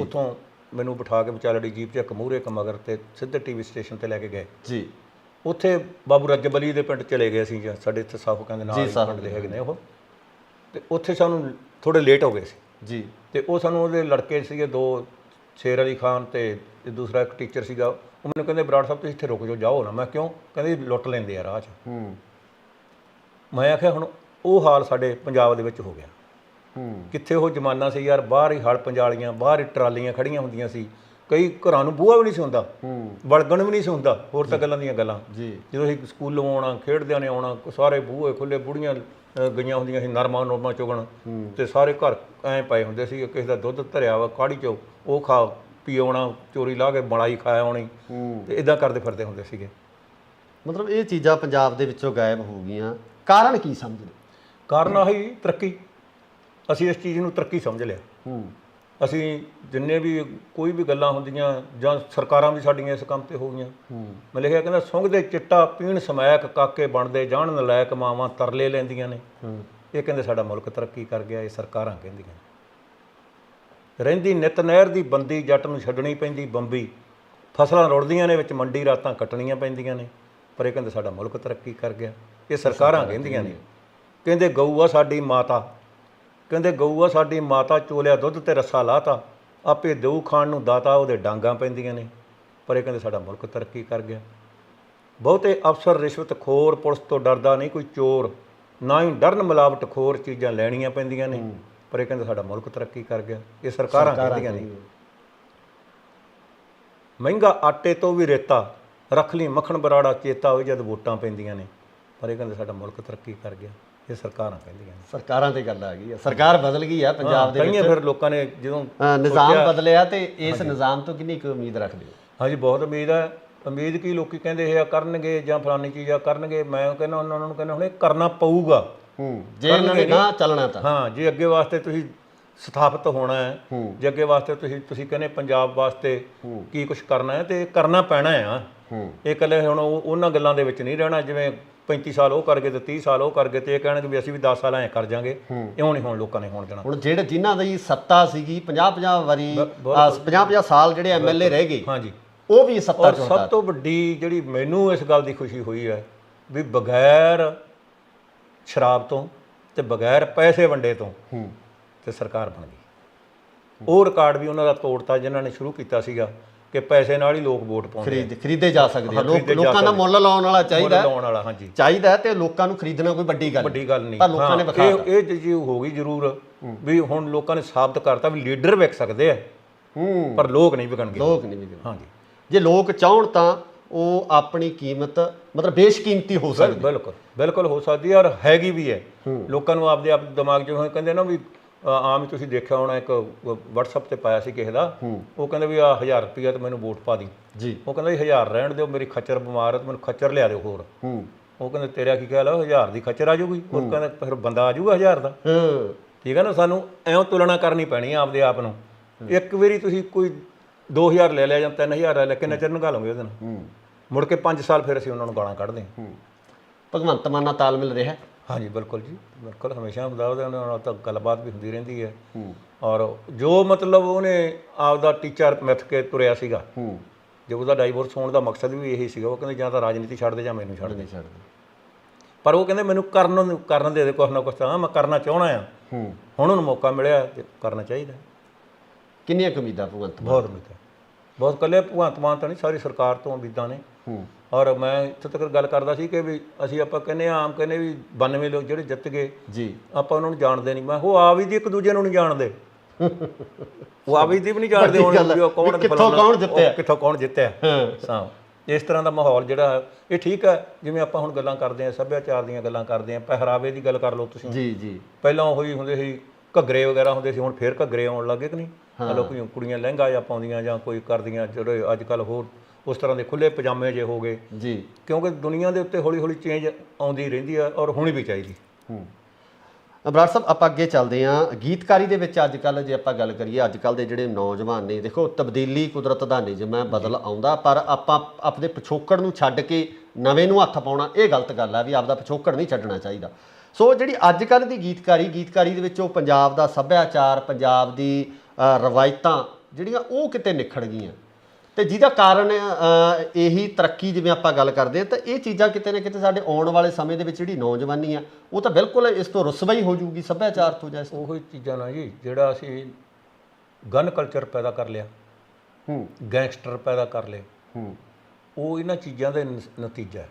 ਉੱਥੋਂ ਮੈਨੂੰ ਬਿਠਾ ਕੇ ਵਿਚਾਲੜੀ ਜੀਪ 'ਚ ਇੱਕ ਮੂਹਰੇ ਇੱਕ ਮਗਰ ਤੇ ਸਿੱਧੇ ਟੀਵੀ ਸਟੇਸ਼ਨ ਤੇ ਲੈ ਕੇ ਗਏ ਜੀ। ਉੱਥੇ ਬਾਬੂ ਰਜਬ ਅਲੀ ਦੇ ਪਿੰਡ ਚਲੇ ਗਏ ਸੀ, ਜਾਂ ਸਾਡੇ ਇੱਥੇ ਸਾਫੋ ਕਹਿੰਦੇ ਨਾਲ ਪਿੰਡ ਦੇ ਹੈਗੇ ਨੇ ਉਹ, ਤੇ ਉੱਥੇ ਸਾਨੂੰ ਥੋੜੇ ਲੇਟ ਹੋ ਗਏ ਸੀ ਜੀ। ਤੇ ਉਹ ਸਾਨੂੰ ਉਹਦੇ ਲੜਕੇ ਸੀਗੇ 2, ਸ਼ੇਰ ਅਲੀ ਖਾਨ ਤੇ ਦੂਸਰਾ ਇੱਕ ਟੀਚਰ ਸੀਗਾ, ਉਹ ਮੈਨੂੰ ਕਹਿੰਦੇ ਬਰਾੜ ਸਾਹਿਬ ਤੁਸੀਂ ਇੱਥੇ ਰੁਕ ਜਾਓ ਨਾ। ਮੈਂ ਕਿਉਂ? ਕਹਿੰਦੇ ਲੁੱਟ ਲੈਂਦੇ ਆ ਰਾਹ 'ਚ। ਮੈਂ ਆਖਿਆ ਹੁਣ ਉਹ ਹਾਲ ਸਾਡੇ ਪੰਜਾਬ ਦੇ ਵਿੱਚ ਹੋ ਗਿਆ। ਕਿੱਥੇ ਉਹ ਜ਼ਮਾਨਾ ਸੀ ਯਾਰ, ਬਾਹਰ ਹੀ ਹਲ ਪੰਜਾਲੀਆਂ, ਬਾਹਰ ਹੀ ਟਰਾਲੀਆਂ ਖੜੀਆਂ ਹੁੰਦੀਆਂ ਸੀ, ਕਈ ਘਰਾਂ ਨੂੰ ਬੂਹਾ ਵੀ ਨਹੀਂ ਸੀ ਹੁੰਦਾ, ਵੜਗਣ ਵੀ ਨਹੀਂ ਸੀ ਹੁੰਦਾ, ਹੋਰ ਤਾਂ ਗੱਲਾਂ ਦੀਆਂ ਗੱਲਾਂ। ਜਦੋਂ ਅਸੀਂ ਸਕੂਲੋਂ ਆਉਣਾ, ਖੇਡਦਿਆਂ ਨੇ ਆਉਣਾ, ਸਾਰੇ ਬੂਹੇ ਖੁੱਲੇ, ਬੁੜੀਆਂ ਗਈਆਂ ਹੁੰਦੀਆਂ ਸੀ ਨਰਮਾ ਚੁਗਣ, ਤੇ ਸਾਰੇ ਘਰ ਐਂ ਪਏ ਹੁੰਦੇ ਸੀ। ਕਿਸੇ ਦਾ ਦੁੱਧ ਧਰਿਆ ਵਾ ਕਾੜੀ 'ਚੋਂ, ਉਹ ਖਾ ਪੀ ਆਉਣਾ, ਚੋਰੀ ਲਾ ਕੇ ਮਲਾਈ ਖਾ ਆਉਣੀ, ਤੇ ਇੱਦਾਂ ਕਰਦੇ ਫਿਰਦੇ ਹੁੰਦੇ ਸੀਗੇ। ਮਤਲਬ ਇਹ ਚੀਜ਼ਾਂ ਪੰਜਾਬ ਦੇ ਵਿੱਚੋਂ ਗਾਇਬ ਹੋ ਗਈਆਂ, ਕਾਰਨ ਕੀ ਸਮਝਦੇ? ਕਾਰਨ ਆਹੀ ਤਰੱਕੀ। ਅਸੀਂ ਇਸ ਚੀਜ਼ ਨੂੰ ਤਰੱਕੀ ਸਮਝ ਲਿਆ। ਅਸੀਂ ਜਿੰਨੇ ਵੀ ਕੋਈ ਵੀ ਗੱਲਾਂ ਹੁੰਦੀਆਂ, ਜਾਂ ਸਰਕਾਰਾਂ ਵੀ ਸਾਡੀਆਂ ਇਸ ਕੰਮ ਤੇ ਹੋ ਗਈਆਂ। ਮੈਂ ਲਿਖਿਆ ਕਹਿੰਦਾ ਸੁੰਘਦੇ ਚਿੱਟਾ ਪੀਣ ਸਮੈਕ, ਕਾਕੇ ਬਣਦੇ ਜਾਣ ਨਲਾਇਕ, ਮਾਵਾਂ ਤਰਲੇ ਲੈਂਦੀਆਂ ਨੇ। ਇਹ ਕਹਿੰਦੇ ਸਾਡਾ ਮੁਲਕ ਤਰੱਕੀ ਕਰ ਗਿਆ, ਇਹ ਸਰਕਾਰਾਂ ਕਹਿੰਦੀਆਂ। ਰਹਿੰਦੀ ਨਿਤ ਨਹਿਰ ਦੀ ਬੰਦੀ, ਜੱਟ ਨੂੰ ਛੱਡਣੀ ਪੈਂਦੀ ਬੰਬੀ, ਫਸਲਾਂ ਰੁੜਦੀਆਂ ਨੇ ਵਿੱਚ ਮੰਡੀ, ਰਾਤਾਂ ਕੱਟਣੀਆਂ ਪੈਂਦੀਆਂ ਨੇ, ਪਰ ਇਹ ਕਹਿੰਦੇ ਸਾਡਾ ਮੁਲਕ ਤਰੱਕੀ ਕਰ ਗਿਆ, ਇਹ ਸਰਕਾਰਾਂ ਕਹਿੰਦੀਆਂ ਨੇ। ਕਹਿੰਦੇ ਗਊ ਆ ਸਾਡੀ ਮਾਤਾ, ਕਹਿੰਦੇ ਗਊ ਆ ਸਾਡੀ ਮਾਤਾ, ਚੋਲਿਆ ਦੁੱਧ ਤੇ ਰੱਸਾ ਲਾਤਾ, ਆਪੇ ਦੇਊ ਖਾਣ ਨੂੰ ਦਾਤਾ, ਉਹਦੇ ਡਾਂਗਾਂ ਪੈਂਦੀਆਂ ਨੇ, ਪਰ ਇਹ ਕਹਿੰਦੇ ਸਾਡਾ ਮੁਲਕ ਤਰੱਕੀ ਕਰ ਗਿਆ। ਬਹੁਤੇ ਅਫਸਰ ਰਿਸ਼ਵਤ ਖੋਰ, ਪੁਲਿਸ ਤੋਂ ਡਰਦਾ ਨਹੀਂ ਕੋਈ ਚੋਰ, ਨਾ ਹੀ ਡਰਨ ਮਿਲਾਵਟ ਖੋਰ, ਚੀਜ਼ਾਂ ਲੈਣੀਆਂ ਪੈਂਦੀਆਂ ਨੇ, ਪਰ ਇਹ ਕਹਿੰਦੇ ਸਾਡਾ ਮੁਲਕ ਤਰੱਕੀ ਕਰ ਗਿਆ, ਇਹ ਸਰਕਾਰਾਂ ਕਹਿੰਦੀਆਂ ਨੇ। ਮਹਿੰਗਾ ਆਟੇ ਤੋਂ ਵੀ ਰੇਤਾ, ਰੱਖ ਲਈ ਮੱਖਣ ਬਰਾੜਾ ਚੇਤਾ, ਹੋਈ ਜਦ ਵੋਟਾਂ ਪੈਂਦੀਆਂ ਨੇ, ਪਰ ਇਹ ਕਹਿੰਦੇ ਸਾਡਾ ਮੁਲਕ ਤਰੱਕੀ ਕਰ ਗਿਆ, ਇਹ ਸਰਕਾਰਾਂ ਕਹਿੰਦੀਆਂ ਨੇ। ਸਰਕਾਰਾਂ ਤੇ ਗੱਲ ਆ ਗਈ ਹੈ, ਸਰਕਾਰ ਬਦਲ ਗਈ ਆ ਪੰਜਾਬ ਦੇ ਵਿੱਚ। ਫਿਰ ਲੋਕਾਂ ਨੇ ਜਦੋਂ ਨਿਜ਼ਾਮ ਬਦਲਿਆ, ਤੇ ਇਸ ਨਿਜ਼ਾਮ ਤੋਂ ਕਿੰਨੀ ਕੁ ਉਮੀਦ ਰੱਖਦੇ ਹੋ? ਹਾਂਜੀ ਬਹੁਤ ਉਮੀਦ ਹੈ। ਉਮੀਦ ਕੀ, ਲੋਕੀ ਕਹਿੰਦੇ ਇਹ ਆ ਕਰਨਗੇ ਜਾਂ ਫਲਾਨੀ ਚੀਜ਼ ਆ ਕਰਨਗੇ, ਮੈਂ ਕਹਿੰਦਾ ਉਹਨਾਂ ਨੂੰ ਕਹਿੰਦਾ ਹੁਣ ਇਹ ਕਰਨਾ ਪਊਗਾ ਜੇ ਇਹਨਾਂ ਨੇ ਨਾ ਚੱਲਣਾ ਤਾਂ। ਹਾਂ, ਜੇ ਅੱਗੇ ਵਾਸਤੇ ਤੁਸੀਂ ਸਥਾਪਿਤ ਹੋਣਾ ਹੈ, ਜੇ ਅੱਗੇ ਵਾਸਤੇ ਤੁਸੀਂ ਕਹਿੰਦੇ ਪੰਜਾਬ ਵਾਸਤੇ ਕੀ ਕੁਛ ਕਰਨਾ ਹੈ, ਤੇ ਕਰਨਾ ਪੈਣਾ ਆ। ਇਹ ਇਕੱਲੇ ਹੁਣ ਉਹਨਾਂ ਗੱਲਾਂ ਦੇ ਵਿੱਚ ਨਹੀਂ ਰਹਿਣਾ, ਜਿਵੇਂ 35 ਸਾਲ ਉਹ ਕਰ ਗਏ ਤੇ 30 ਸਾਲ ਉਹ ਕਰ ਗਏ, ਤੇ ਇਹ ਕਹਿਣਗੇ ਵੀ ਅਸੀਂ ਵੀ 10 ਸਾਲ ਐਂ ਕਰ ਜਾਾਂਗੇ। ਇਉਂ ਨਹੀਂ ਹੁਣ ਲੋਕਾਂ ਨੇ ਹੋਣ ਦੇਣਾ। ਹੁਣ ਜਿਹੜੇ ਜਿਨ੍ਹਾਂ ਦੀ ਸੱਤਾ ਸੀਗੀ 50-50 ਵਾਰੀ, 50-50 ਸਾਲ ਜਿਹੜੇ ਐਮਐਲਏ ਰਹਿ ਗਏ, ਹਾਂਜੀ, ਉਹ ਵੀ ਸੱਤਾ ਚੋਂ। ਸਭ ਤੋਂ ਵੱਡੀ ਜਿਹੜੀ ਮੈਨੂੰ ਇਸ ਗੱਲ ਦੀ ਖੁਸ਼ੀ ਹੋਈ ਹੈ ਵੀ ਬਗੈਰ ਸ਼ਰਾਬ ਤੋਂ ਤੇ ਬਗੈਰ ਪੈਸੇ ਵੰਡੇ ਤੋਂ ਤੇ ਸਰਕਾਰ ਬਣ ਗਈ। ਉਹ ਰਿਕਾਰਡ ਵੀ ਉਹਨਾਂ ਦਾ ਤੋੜਤਾ ਜਿਨ੍ਹਾਂ ਨੇ ਸ਼ੁਰੂ ਕੀਤਾ ਸੀਗਾ ਕਿ ਪੈਸੇ ਨਾਲ ਹੀ ਲੋਕ ਵੋਟ ਪਾਉਂਦੇ, ਖਰੀਦੇ ਜਾ ਸਕਦੇ ਆ। ਲੋਕਾਂ ਦਾ ਮੁੱਲ ਲਾਉਣ ਵਾਲਾ ਚਾਹੀਦਾ, ਹਾਂਜੀ ਚਾਹੀਦਾ, ਤੇ ਲੋਕਾਂ ਨੂੰ ਖਰੀਦਣਾ ਕੋਈ ਵੱਡੀ ਗੱਲ ਨਹੀਂ। ਪਰ ਲੋਕਾਂ ਨੇ ਇਹ ਚੀਜ਼ ਹੋ ਗਈ ਜ਼ਰੂਰ ਵੀ ਹੁਣ ਲੋਕਾਂ ਨੇ ਸਾਬਤ ਕਰਤਾ ਵੀ ਲੀਡਰ ਵਿਕ ਸਕਦੇ ਆ, ਪਰ ਲੋਕ ਨਹੀਂ ਵਿਕਣਗੇ। ਹਾਂਜੀ, ਜੇ ਲੋਕ ਚਾਹਣ ਤਾਂ ਉਹ ਆਪਣੀ ਕੀਮਤ ਮਤਲਬ ਬੇਸ਼ਕੀਮਤੀ ਹੋ ਸਕਦੀ। ਬਿਲਕੁਲ ਹੋ ਸਕਦੀ ਹੈ, ਔਰ ਹੈਗੀ ਵੀ ਹੈ। ਲੋਕਾਂ ਨੂੰ ਆਪਦੇ ਆਪ ਦਿਮਾਗ 'ਚ ਕਹਿੰਦੇ ਨਾ ਵੀ ਆਮ ਹੀ ਤੁਸੀਂ ਦੇਖਿਆ ਹੋਣਾ, ਇੱਕ ਵਟਸਐਪ ਤੇ ਪਾਇਆ ਸੀ ਕਿਸੇ ਦਾ, ਉਹ ਕਹਿੰਦੇ ਵੀ ਆ 1000 ਰੁਪਈਆ ਤੇ ਮੈਨੂੰ ਵੋਟ ਪਾ ਦੀ ਜੀ। ਉਹ ਕਹਿੰਦਾ 1000 ਰਹਿਣ ਦਿਓ, ਮੇਰੀ ਖੱਚਰ ਬਿਮਾਰ ਹੈ, ਮੈਨੂੰ ਖੱਚਰ ਲਿਆ ਦਿਓ ਹੋਰ। ਉਹ ਕਹਿੰਦੇ ਤੇਰਾ ਕੀ ਖਿਆਲ ਆ, 1000 ਦੀ ਖੱਚਰ ਆ ਜਾਊਗੀ? ਉਹ ਕਹਿੰਦਾ ਫਿਰ ਬੰਦਾ ਆ ਜਾਊਗਾ 1000 ਦਾ। ਠੀਕ ਹੈ ਨਾ, ਸਾਨੂੰ ਐਂ ਤੁਲਨਾ ਕਰਨੀ ਪੈਣੀ ਆ ਆਪਦੇ ਆਪ ਨੂੰ। ਇੱਕ ਵਾਰੀ ਤੁਸੀਂ ਕੋਈ 2000 ਲੈ ਲਿਆ ਜਾਂ 3000 ਲੈ ਲਿਆ, ਕਿੰਨਾ ਚਿਰ ਨਿਕਾਲ ਲਓਗੇ ਉਹਦੇ ਨਾਲ? ਮੁੜ ਕੇ 5 ਸਾਲ ਫਿਰ ਅਸੀਂ ਉਹਨਾਂ ਨੂੰ ਗਾਲਾਂ ਕੱਢਦੇ ਹਾਂ। ਭਗਵੰਤ ਮਾਨ ਨਾਲ ਤਾਲਮੇਲ ਰਿਹਾ? ਹਾਂਜੀ ਬਿਲਕੁਲ ਜੀ, ਬਿਲਕੁਲ ਹਮੇਸ਼ਾ ਹੁੰਦਾ, ਉਹਦੇ ਨਾਲ ਤਾਂ ਗੱਲਬਾਤ ਵੀ ਹੁੰਦੀ ਰਹਿੰਦੀ ਹੈ। ਔਰ ਜੋ ਮਤਲਬ ਉਹਨੇ ਆਪਦਾ ਟੀਚਾ ਮਿੱਥ ਕੇ ਤੁਰਿਆ ਸੀਗਾ, ਜੇ ਉਹਦਾ ਡਾਈਵੋਰਸ ਹੋਣ ਦਾ ਮਕਸਦ ਵੀ ਇਹੀ ਸੀਗਾ, ਉਹ ਕਹਿੰਦੇ ਜਾਂ ਤਾਂ ਰਾਜਨੀਤੀ ਛੱਡ ਦੇ ਜਾਂ ਮੈਨੂੰ ਛੱਡ ਦੇ। ਪਰ ਉਹ ਕਹਿੰਦੇ ਮੈਨੂੰ ਕਰਨ ਦੇ ਕੁਛ ਨਾ ਕੁਛ, ਤਾਂ ਮੈਂ ਕਰਨਾ ਚਾਹੁੰਦਾ ਆ। ਹੁਣ ਉਹਨੂੰ ਮੌਕਾ ਮਿਲਿਆ ਤੇ ਕਰਨਾ ਚਾਹੀਦਾ। ਕਿੰਨੀਆਂ ਕੁ ਉਮੀਦਾਂ ਭਗਵੰਤ? ਬਹੁਤ ਉਮੀਦਾਂ, ਬਹੁਤ। ਇਕੱਲੇ ਭਗਵੰਤ ਮਾਨ ਤਾਂ ਨਹੀਂ, ਸਾਰੀ ਸਰਕਾਰ ਤੋਂ ਉਮੀਦਾਂ ਨੇ। ਔਰ ਮੈਂ ਇੱਥੇ ਤੱਕ ਗੱਲ ਕਰਦਾ ਸੀ ਕਿ ਵੀ ਅਸੀਂ ਆਪਾਂ ਕਹਿੰਦੇ ਆਮ ਕਹਿੰਦੇ ਵੀ 92 ਲੋਕ ਜਿਹੜੇ ਜਿੱਤ ਗਏ ਜੀ, ਆਪਾਂ ਉਹਨਾਂ ਨੂੰ ਜਾਣਦੇ ਨਹੀਂ। ਮੈਂ ਉਹ ਆ ਵੀ ਜੀ ਇੱਕ ਦੂਜੇ ਨੂੰ ਨਹੀਂ ਜਾਣਦੇ। ਉਹ ਆਪੀ ਦੀ ਵੀ ਨਹੀਂ ਜਾਣਦੇ ਹੁਣ ਵੀ ਉਹ ਕੌਣ ਕਿੱਥੋਂ ਕੌਣ ਜਿੱਤਿਆ, ਕਿੱਥੋਂ ਕੌਣ ਜਿੱਤਿਆ। ਹਾਂ, ਇਸ ਤਰ੍ਹਾਂ ਦਾ ਮਾਹੌਲ ਜਿਹੜਾ ਇਹ ਠੀਕ ਹੈ। ਜਿਵੇਂ ਆਪਾਂ ਹੁਣ ਗੱਲਾਂ ਕਰਦੇ ਹਾਂ, ਸੱਭਿਆਚਾਰ ਦੀਆਂ ਗੱਲਾਂ ਕਰਦੇ ਹਾਂ, ਪਹਿਰਾਵੇ ਦੀ ਗੱਲ ਕਰ ਲਓ ਤੁਸੀਂ। ਜੀ ਜੀ। ਪਹਿਲਾਂ ਉਹੀ ਹੁੰਦੇ ਸੀ, ਘੱਗਰੇ ਵਗੈਰਾ ਹੁੰਦੇ ਸੀ, ਹੁਣ ਫੇਰ ਘੱਗਰੇ ਆਉਣ ਲੱਗੇ ਕਿ ਨਹੀਂ। ਲੋਕ ਕੁੜੀਆਂ ਲਹਿੰਗਾ ਜਾਂ ਪਾਉਂਦੀਆਂ ਜਾਂ ਕੋਈ ਕਰਦੀਆਂ, ਜਿਹੜੇ ਅੱਜ ਕੱਲ੍ਹ ਹੋਰ ਉਸ ਤਰ੍ਹਾਂ ਦੇ ਖੁੱਲੇ ਪਜਾਮੇ ਜੇ ਹੋ ਗਏ ਜੀ। ਕਿਉਂਕਿ ਦੁਨੀਆ ਦੇ ਉੱਤੇ ਹੌਲੀ ਹੌਲੀ ਚੇਂਜ ਆਉਂਦੀ ਰਹਿੰਦੀ ਆ ਔਰ ਹੋਣੀ ਵੀ ਚਾਹੀਦੀ। ਬਰਾੜ ਸਾਹਿਬ, ਆਪਾਂ ਅੱਗੇ ਚੱਲਦੇ ਹਾਂ। ਗੀਤਕਾਰੀ ਦੇ ਵਿੱਚ ਅੱਜ ਕੱਲ੍ਹ ਜੇ ਆਪਾਂ ਗੱਲ ਕਰੀਏ, ਅੱਜ ਕੱਲ੍ਹ ਦੇ ਜਿਹੜੇ ਨੌਜਵਾਨ ਨੇ, ਦੇਖੋ ਤਬਦੀਲੀ ਕੁਦਰਤ ਦਾ ਨਿਯਮ ਹੈ, ਬਦਲ ਆਉਂਦਾ, ਪਰ ਆਪਾਂ ਆਪਣੇ ਪਿਛੋਕੜ ਨੂੰ ਛੱਡ ਕੇ ਨਵੇਂ ਨੂੰ ਹੱਥ ਪਾਉਣਾ ਇਹ ਗਲਤ ਗੱਲ ਹੈ ਵੀ ਆਪਦਾ ਪਿਛੋਕੜ ਨਹੀਂ ਛੱਡਣਾ ਚਾਹੀਦਾ। ਸੋ ਜਿਹੜੀ ਅੱਜ ਕੱਲ੍ਹ ਦੀ ਗੀਤਕਾਰੀ ਦੇ ਵਿੱਚ ਉਹ ਪੰਜਾਬ ਦਾ ਸੱਭਿਆਚਾਰ, ਪੰਜਾਬ ਦੀ ਰਵਾਇਤਾਂ ਜਿਹੜੀਆਂ ਉਹ ਕਿਤੇ ਨਿਖੜ ਗਈਆਂ, ਤੇ ਜਿਹਦਾ ਕਾਰਨ ਇਹੀ ਤਰੱਕੀ, ਜਿਵੇਂ ਆਪਾਂ ਗੱਲ ਕਰਦੇ ਹਾਂ, ਤਾਂ ਇਹ ਚੀਜ਼ਾਂ ਕਿਤੇ ਨਾ ਕਿਤੇ ਸਾਡੇ ਆਉਣ ਵਾਲੇ ਸਮੇਂ ਦੇ ਵਿੱਚ ਜਿਹੜੀ ਨੌਜਵਾਨੀ ਆ ਉਹ ਤਾਂ ਬਿਲਕੁਲ ਇਸ ਤੋਂ ਰੁਸਵਾ ਹੀ ਹੋ ਜਾਊਗੀ ਸੱਭਿਆਚਾਰ ਤੋਂ। ਜਾਂ ਉਹੀ ਚੀਜ਼ਾਂ ਨਾ ਜੀ, ਜਿਹੜਾ ਅਸੀਂ ਗਨ ਕਲਚਰ ਪੈਦਾ ਕਰ ਲਿਆ, ਗੈਂਗਸਟਰ ਪੈਦਾ ਕਰ ਲਏ, ਉਹ ਇਹਨਾਂ ਚੀਜ਼ਾਂ ਦਾ ਨਤੀਜਾ ਹੈ।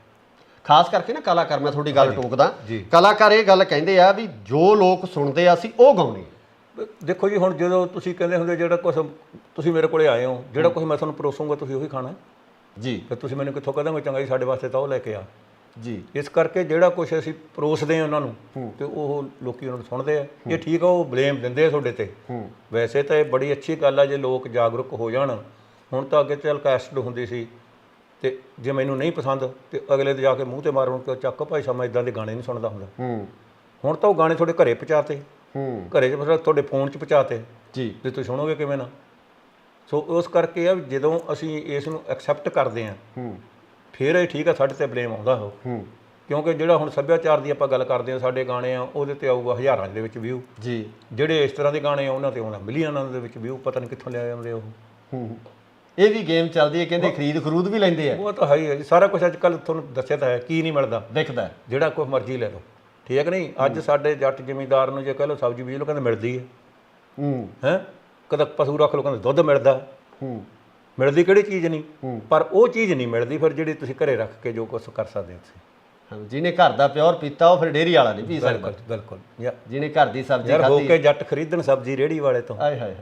ਖਾਸ ਕਰਕੇ ਨਾ ਕਲਾਕਾਰ, ਮੈਂ ਤੁਹਾਡੀ ਗੱਲ ਟੋਕਦਾ, ਕਲਾਕਾਰ ਇਹ ਗੱਲ ਕਹਿੰਦੇ ਆ ਵੀ ਜੋ ਲੋਕ ਸੁਣਦੇ ਆ ਅਸੀਂ ਉਹ ਗਾਉਣੇ। ਦੇਖੋ ਜੀ, ਹੁਣ ਜਦੋਂ ਤੁਸੀਂ ਕਹਿੰਦੇ ਹੁੰਦੇ ਜਿਹੜਾ ਕੁਛ ਤੁਸੀਂ ਮੇਰੇ ਕੋਲੇ ਆਏ ਹੋ, ਜਿਹੜਾ ਕੁਛ ਮੈਂ ਤੁਹਾਨੂੰ ਪਰੋਸੂੰਗਾ ਤੁਸੀਂ ਉਹੀ ਖਾਣਾ ਜੀ। ਫਿਰ ਤੁਸੀਂ ਮੈਨੂੰ ਕਿੱਥੋਂ ਕਹੋਗੇ ਚੰਗਾ ਜੀ ਸਾਡੇ ਵਾਸਤੇ ਤਾਂ ਉਹ ਲੈ ਕੇ ਆ ਜੀ। ਇਸ ਕਰਕੇ ਜਿਹੜਾ ਕੁਛ ਅਸੀਂ ਪਰੋਸਦੇ ਹਾਂ ਉਹਨਾਂ ਨੂੰ, ਤੇ ਉਹ ਲੋਕੀ ਉਹਨਾਂ ਨੂੰ ਸੁਣਦੇ ਆ। ਇਹ ਠੀਕ ਆ, ਉਹ ਬਲੇਮ ਦਿੰਦੇ ਆ ਤੁਹਾਡੇ ਤੇ। ਵੈਸੇ ਤਾਂ ਇਹ ਬੜੀ ਅੱਛੀ ਗੱਲ ਆ ਜੇ ਲੋਕ ਜਾਗਰੂਕ ਹੋ ਜਾਣ। ਹੁਣ ਤਾਂ ਅੱਗੇ ਚੱਲ ਕੈਸਟ ਹੁੰਦੀ ਸੀ, ਤੇ ਜੇ ਮੈਨੂੰ ਨਹੀਂ ਪਸੰਦ ਤੇ ਅਗਲੇ ਦੇ ਜਾ ਕੇ ਮੂੰਹ ਤੇ ਮਾਰਨ ਕਿ ਚੱਕ ਭਾਈ ਸਾਹਿਬ ਮੈਂ ਇਦਾਂ ਦੇ ਗਾਣੇ ਨਹੀਂ ਸੁਣਦਾ ਹੁੰਦਾ। ਹੁਣ ਤਾਂ ਉਹ ਗਾਣੇ ਤੁਹਾਡੇ ਘਰੇ ਪਹੁੰਚਾਤੇ, ਘਰੇ 'ਚ ਮਤਲਬ ਤੁਹਾਡੇ ਫੋਨ 'ਚ ਪਹੁੰਚਾਤੇ ਜੀ, ਤੇ ਤੁਸੀਂ ਸੁਣੋਗੇ ਕਿਵੇਂ ਨਾ। ਸੋ ਉਸ ਕਰਕੇ ਆ ਜਦੋਂ ਅਸੀਂ ਇਸ ਨੂੰ ਐਕਸੈਪਟ ਕਰਦੇ ਹਾਂ, ਫਿਰ ਇਹ ਠੀਕ ਆ, ਸਾਡੇ ਤੇ ਬਲੇਮ ਆਉਂਦਾ ਉਹ। ਕਿਉਂਕਿ ਜਿਹੜਾ ਹੁਣ ਸੱਭਿਆਚਾਰ ਦੀ ਆਪਾਂ ਗੱਲ ਕਰਦੇ ਹਾਂ, ਸਾਡੇ ਗਾਣੇ ਆ ਉਹਦੇ ਤੇ ਆਊਗਾ ਹਜ਼ਾਰਾਂ ਦੇ ਵਿੱਚ ਵਿਊ ਜੀ। ਜਿਹੜੇ ਇਸ ਤਰ੍ਹਾਂ ਦੇ ਗਾਣੇ ਆ ਉਹਨਾਂ ਤੇ ਆਉਣਾ ਮਿਲੀਅਨਾਂ ਦੇ ਵਿੱਚ ਵਿਊ, ਪਤਾ ਨਹੀਂ ਕਿੱਥੋਂ ਲਿਆ ਜਾਂਦੇ ਉਹ। ਇਹ ਵੀ ਗੇਮ ਚੱਲਦੀ ਹੈ, ਕਹਿੰਦੇ ਖਰੀਦ ਵੀ ਲੈਂਦੇ ਆ। ਉਹ ਤਾਂ ਹੈ ਹੀ ਹੈ ਜੀ, ਸਾਰਾ ਕੁਝ ਅੱਜ ਕੱਲ੍ਹ ਤੁਹਾਨੂੰ ਦੱਸਿਆ ਤਾਂ ਹੈ, ਕੀ ਨਹੀਂ ਮਿਲਦਾ, ਦਿਖਦਾ ਜਿਹੜਾ ਕੁਛ ਮਰਜ਼ੀ ਲੈ ਲਓ, ਠੀਕ ਹੈ ਕਿ ਨਹੀਂ। ਅੱਜ ਸਾਡੇ ਜੱਟ ਜ਼ਿਮੀਂਦਾਰ ਨੂੰ ਜੇ ਕਹਿ ਲਓ ਸਬਜ਼ੀ ਬੀਜ ਲਓ, ਕਹਿੰਦੇ ਮਿਲਦੀ ਹੈ। ਕਦੇ ਪਸ਼ੂ ਰੱਖ ਲਓ, ਕਹਿੰਦੇ ਦੁੱਧ ਮਿਲਦਾ। ਮਿਲਦੀ ਕਿਹੜੀ ਚੀਜ਼ ਨਹੀਂ, ਪਰ ਉਹ ਚੀਜ਼ ਨਹੀਂ ਮਿਲਦੀ ਫਿਰ ਜਿਹੜੀ ਤੁਸੀਂ ਘਰੇ ਰੱਖ ਕੇ ਜੋ ਕੁਛ ਕਰ ਸਕਦੇ ਹੋ ਤੁਸੀਂ। ਜਿਹਨੇ ਘਰ ਦਾ ਪਿਓਰ ਪੀਤਾ ਉਹ ਫਿਰ ਡੇਅਰੀ ਵਾਲਾ ਨਹੀਂ ਪੀ ਸਕਦਾ। ਬਿਲਕੁਲ। ਜਿਹਨੇ ਘਰ ਦੀ ਸਬਜ਼ੀ ਖਾਧੀ, ਹੋ ਕੇ ਜੱਟ ਖਰੀਦਣ ਸਬਜ਼ੀ ਰੇਹੜੀ ਵਾਲੇ ਤੋਂ। ਆਏ ਹਾਏ,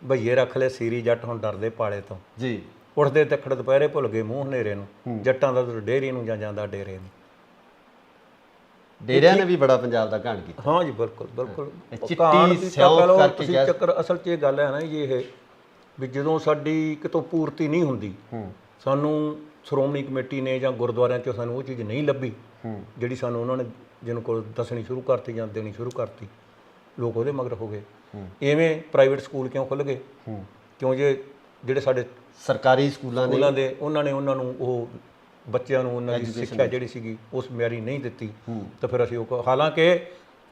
ਭਈਏ ਰੱਖ ਲੈ ਸੀਰੀ, ਜੱਟ ਹੁਣ ਡਰਦੇ ਪਾਲੇ ਤੋਂ ਜੀ। ਉੱਠਦੇ ਤੱਕੜ ਦੁਪਹਿਰੇ ਭੁੱਲ ਗਏ ਮੂੰਹ ਹਨੇਰੇ ਨੂੰ। ਜੱਟਾਂ ਦਾ ਡੇਅਰੀ ਨੂੰ ਜਾਂ ਜਾਂਦਾ ਡੇਰੇ ਨੂੰ। ਡੇਰਿਆਂ ਨੇ ਵੀ ਬੜਾ ਪੰਜਾਬ ਦਾ ਘਾਣ ਕੀਤਾ। ਹਾਂ ਜੀ, ਬਿਲਕੁਲ ਬਿਲਕੁਲ। ਚਿੱਟੀ ਸਿਉਂਕ ਕਰਕੇ ਚੱਕਰ ਅਸਲ 'ਚ ਇਹ ਗੱਲ ਹੈ ਨਾ ਜੀ, ਇਹ ਵੀ ਜਦੋਂ ਸਾਡੀ ਕਿਤੋਂ ਪੂਰਤੀ ਨਹੀਂ ਹੁੰਦੀ, ਸਾਨੂੰ ਸ਼੍ਰੋਮਣੀ ਕਮੇਟੀ ਨੇ ਜਾਂ ਗੁਰਦੁਆਰਿਆਂ 'ਚੋਂ ਸਾਨੂੰ ਉਹ ਚੀਜ਼ ਨਹੀਂ ਲੱਭੀ ਜਿਹੜੀ ਸਾਨੂੰ ਉਹਨਾਂ ਨੇ ਜਿਹਨੂੰ ਕੋਲ ਦੱਸਣੀ ਸ਼ੁਰੂ ਕਰਤੀ ਜਾਂ ਦੇਣੀ ਸ਼ੁਰੂ ਕਰਤੀ, ਲੋਕ ਉਹਦੇ ਮਗਰ ਹੋ ਗਏ। ਇਵੇਂ ਪ੍ਰਾਈਵੇਟ ਸਕੂਲ ਕਿਉਂ ਖੁੱਲ੍ਹ ਗਏ? ਕਿਉਂ ਜਿਹੜੇ ਸਾਡੇ ਸਰਕਾਰੀ ਸਕੂਲਾਂ ਦੇ ਉਹਨਾਂ ਨੂੰ ਉਹ ਬੱਚਿਆਂ ਨੂੰ ਉਹਨਾਂ ਦੀ ਸਿੱਖਿਆ ਜਿਹੜੀ ਸੀਗੀ ਉਸ ਮਿਆਰੀ ਨਹੀਂ ਦਿੱਤੀ। ਤਾਂ ਫਿਰ ਅਸੀਂ ਉਹ, ਹਾਲਾਂਕਿ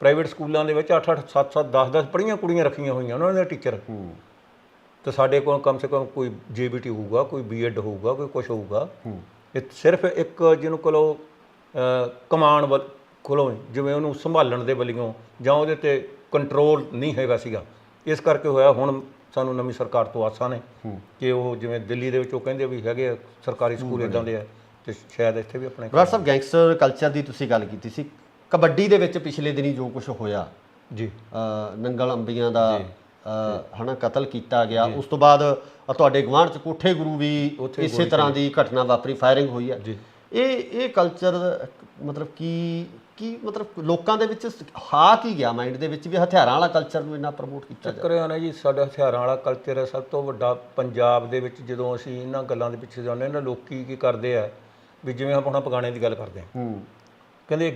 ਪ੍ਰਾਈਵੇਟ ਸਕੂਲਾਂ ਦੇ ਵਿੱਚ 8-8 7-7 10-10 ਪੜ੍ਹੀਆਂ ਕੁੜੀਆਂ ਰੱਖੀਆਂ ਹੋਈਆਂ ਉਹਨਾਂ ਦੇ ਟੀਚਰ, ਤੇ ਸਾਡੇ ਕੋਲ ਕਮ ਸੇ ਕਮ ਕੋਈ JBT ਹੋਊਗਾ, ਕੋਈ B.Ed ਹੋਊਗਾ, ਕੋਈ ਕੁਛ ਹੋਊਗਾ। ਇਹ ਸਿਰਫ ਇੱਕ ਜਿਹਨੂੰ ਕੋਲੋਂ ਕਮਾਨ ਕੋਲੋਂ, ਜਿਵੇਂ ਉਹਨੂੰ ਸੰਭਾਲਣ ਦੇ ਵੱਲੋਂ ਜਾਂ ਉਹਦੇ ਤੇ ਕੰਟਰੋਲ ਨਹੀਂ ਹੈਗਾ ਸੀਗਾ, ਇਸ ਕਰਕੇ ਹੋਇਆ। ਹੁਣ ਸਾਨੂੰ ਨਵੀਂ ਸਰਕਾਰ ਤੋਂ ਆਸਾਂ ਨੇ ਕਿ ਉਹ ਜਿਵੇਂ ਦਿੱਲੀ ਦੇ ਵਿੱਚ ਉਹ ਕਹਿੰਦੇ ਵੀ ਹੈਗੇ ਸਰਕਾਰੀ ਸਕੂਲ ਇੱਦਾਂ ਦੇ ਆ, ਤੇ ਸ਼ਾਇਦ ਇੱਥੇ ਵੀ ਆਪਣੇ। ਬਰਾੜ ਸਾਹਿਬ, ਗੈਂਗਸਟਰ ਕਲਚਰ ਦੀ ਤੁਸੀਂ ਗੱਲ ਕੀਤੀ ਸੀ। ਕਬੱਡੀ ਦੇ ਵਿੱਚ ਪਿਛਲੇ ਦਿਨੀ ਜੋ ਕੁਝ ਹੋਇਆ ਜੀ, ਨੰਗਲ ਅੰਬੀਆਂ ਦਾ ਹਨਾ ਕਤਲ ਕੀਤਾ ਗਿਆ, ਉਸ ਤੋਂ ਬਾਅਦ ਤੁਹਾਡੇ ਗੁਆਂਢ 'ਚ ਕੋਠੇ ਗੁਰੂ ਵੀ ਇਸੇ ਤਰ੍ਹਾਂ ਦੀ ਘਟਨਾ ਵਾਪਰੀ, ਫਾਇਰਿੰਗ ਹੋਈ ਹੈ। ਇਹ ਕਲਚਰ ਮਤਲਬ ਕੀ ਮਤਲਬ ਲੋਕਾਂ ਦੇ ਵਿੱਚ ਕੀ ਗਿਆ ਮਾਈਂਡ ਦੇ ਵਿੱਚ ਵੀ ਹਥਿਆਰਾਂ ਵਾਲਾ ਕਲਚਰ ਨੂੰ ਇੰਨਾ ਪ੍ਰਮੋਟ ਕੀਤਾ ਜਾ ਰਿਹਾ ਨਾ ਜੀ। ਸਾਡਾ ਹਥਿਆਰਾਂ ਵਾਲਾ ਕਲਚਰ ਹੈ ਸਭ ਤੋਂ ਵੱਡਾ ਪੰਜਾਬ ਦੇ ਵਿੱਚ। ਜਦੋਂ ਅਸੀਂ ਇਹਨਾਂ ਗੱਲਾਂ ਦੇ ਪਿੱਛੇ ਜਾਂਦੇ ਹਾਂ ਨਾ, ਲੋਕੀ ਕੀ ਕਰਦੇ ਆ ਵੀ ਜਿਵੇਂ ਹੁਣ ਆਪਾਂ ਗਾਣੇ ਦੀ ਗੱਲ ਕਰਦੇ ਹਾਂ, ਕਹਿੰਦੇ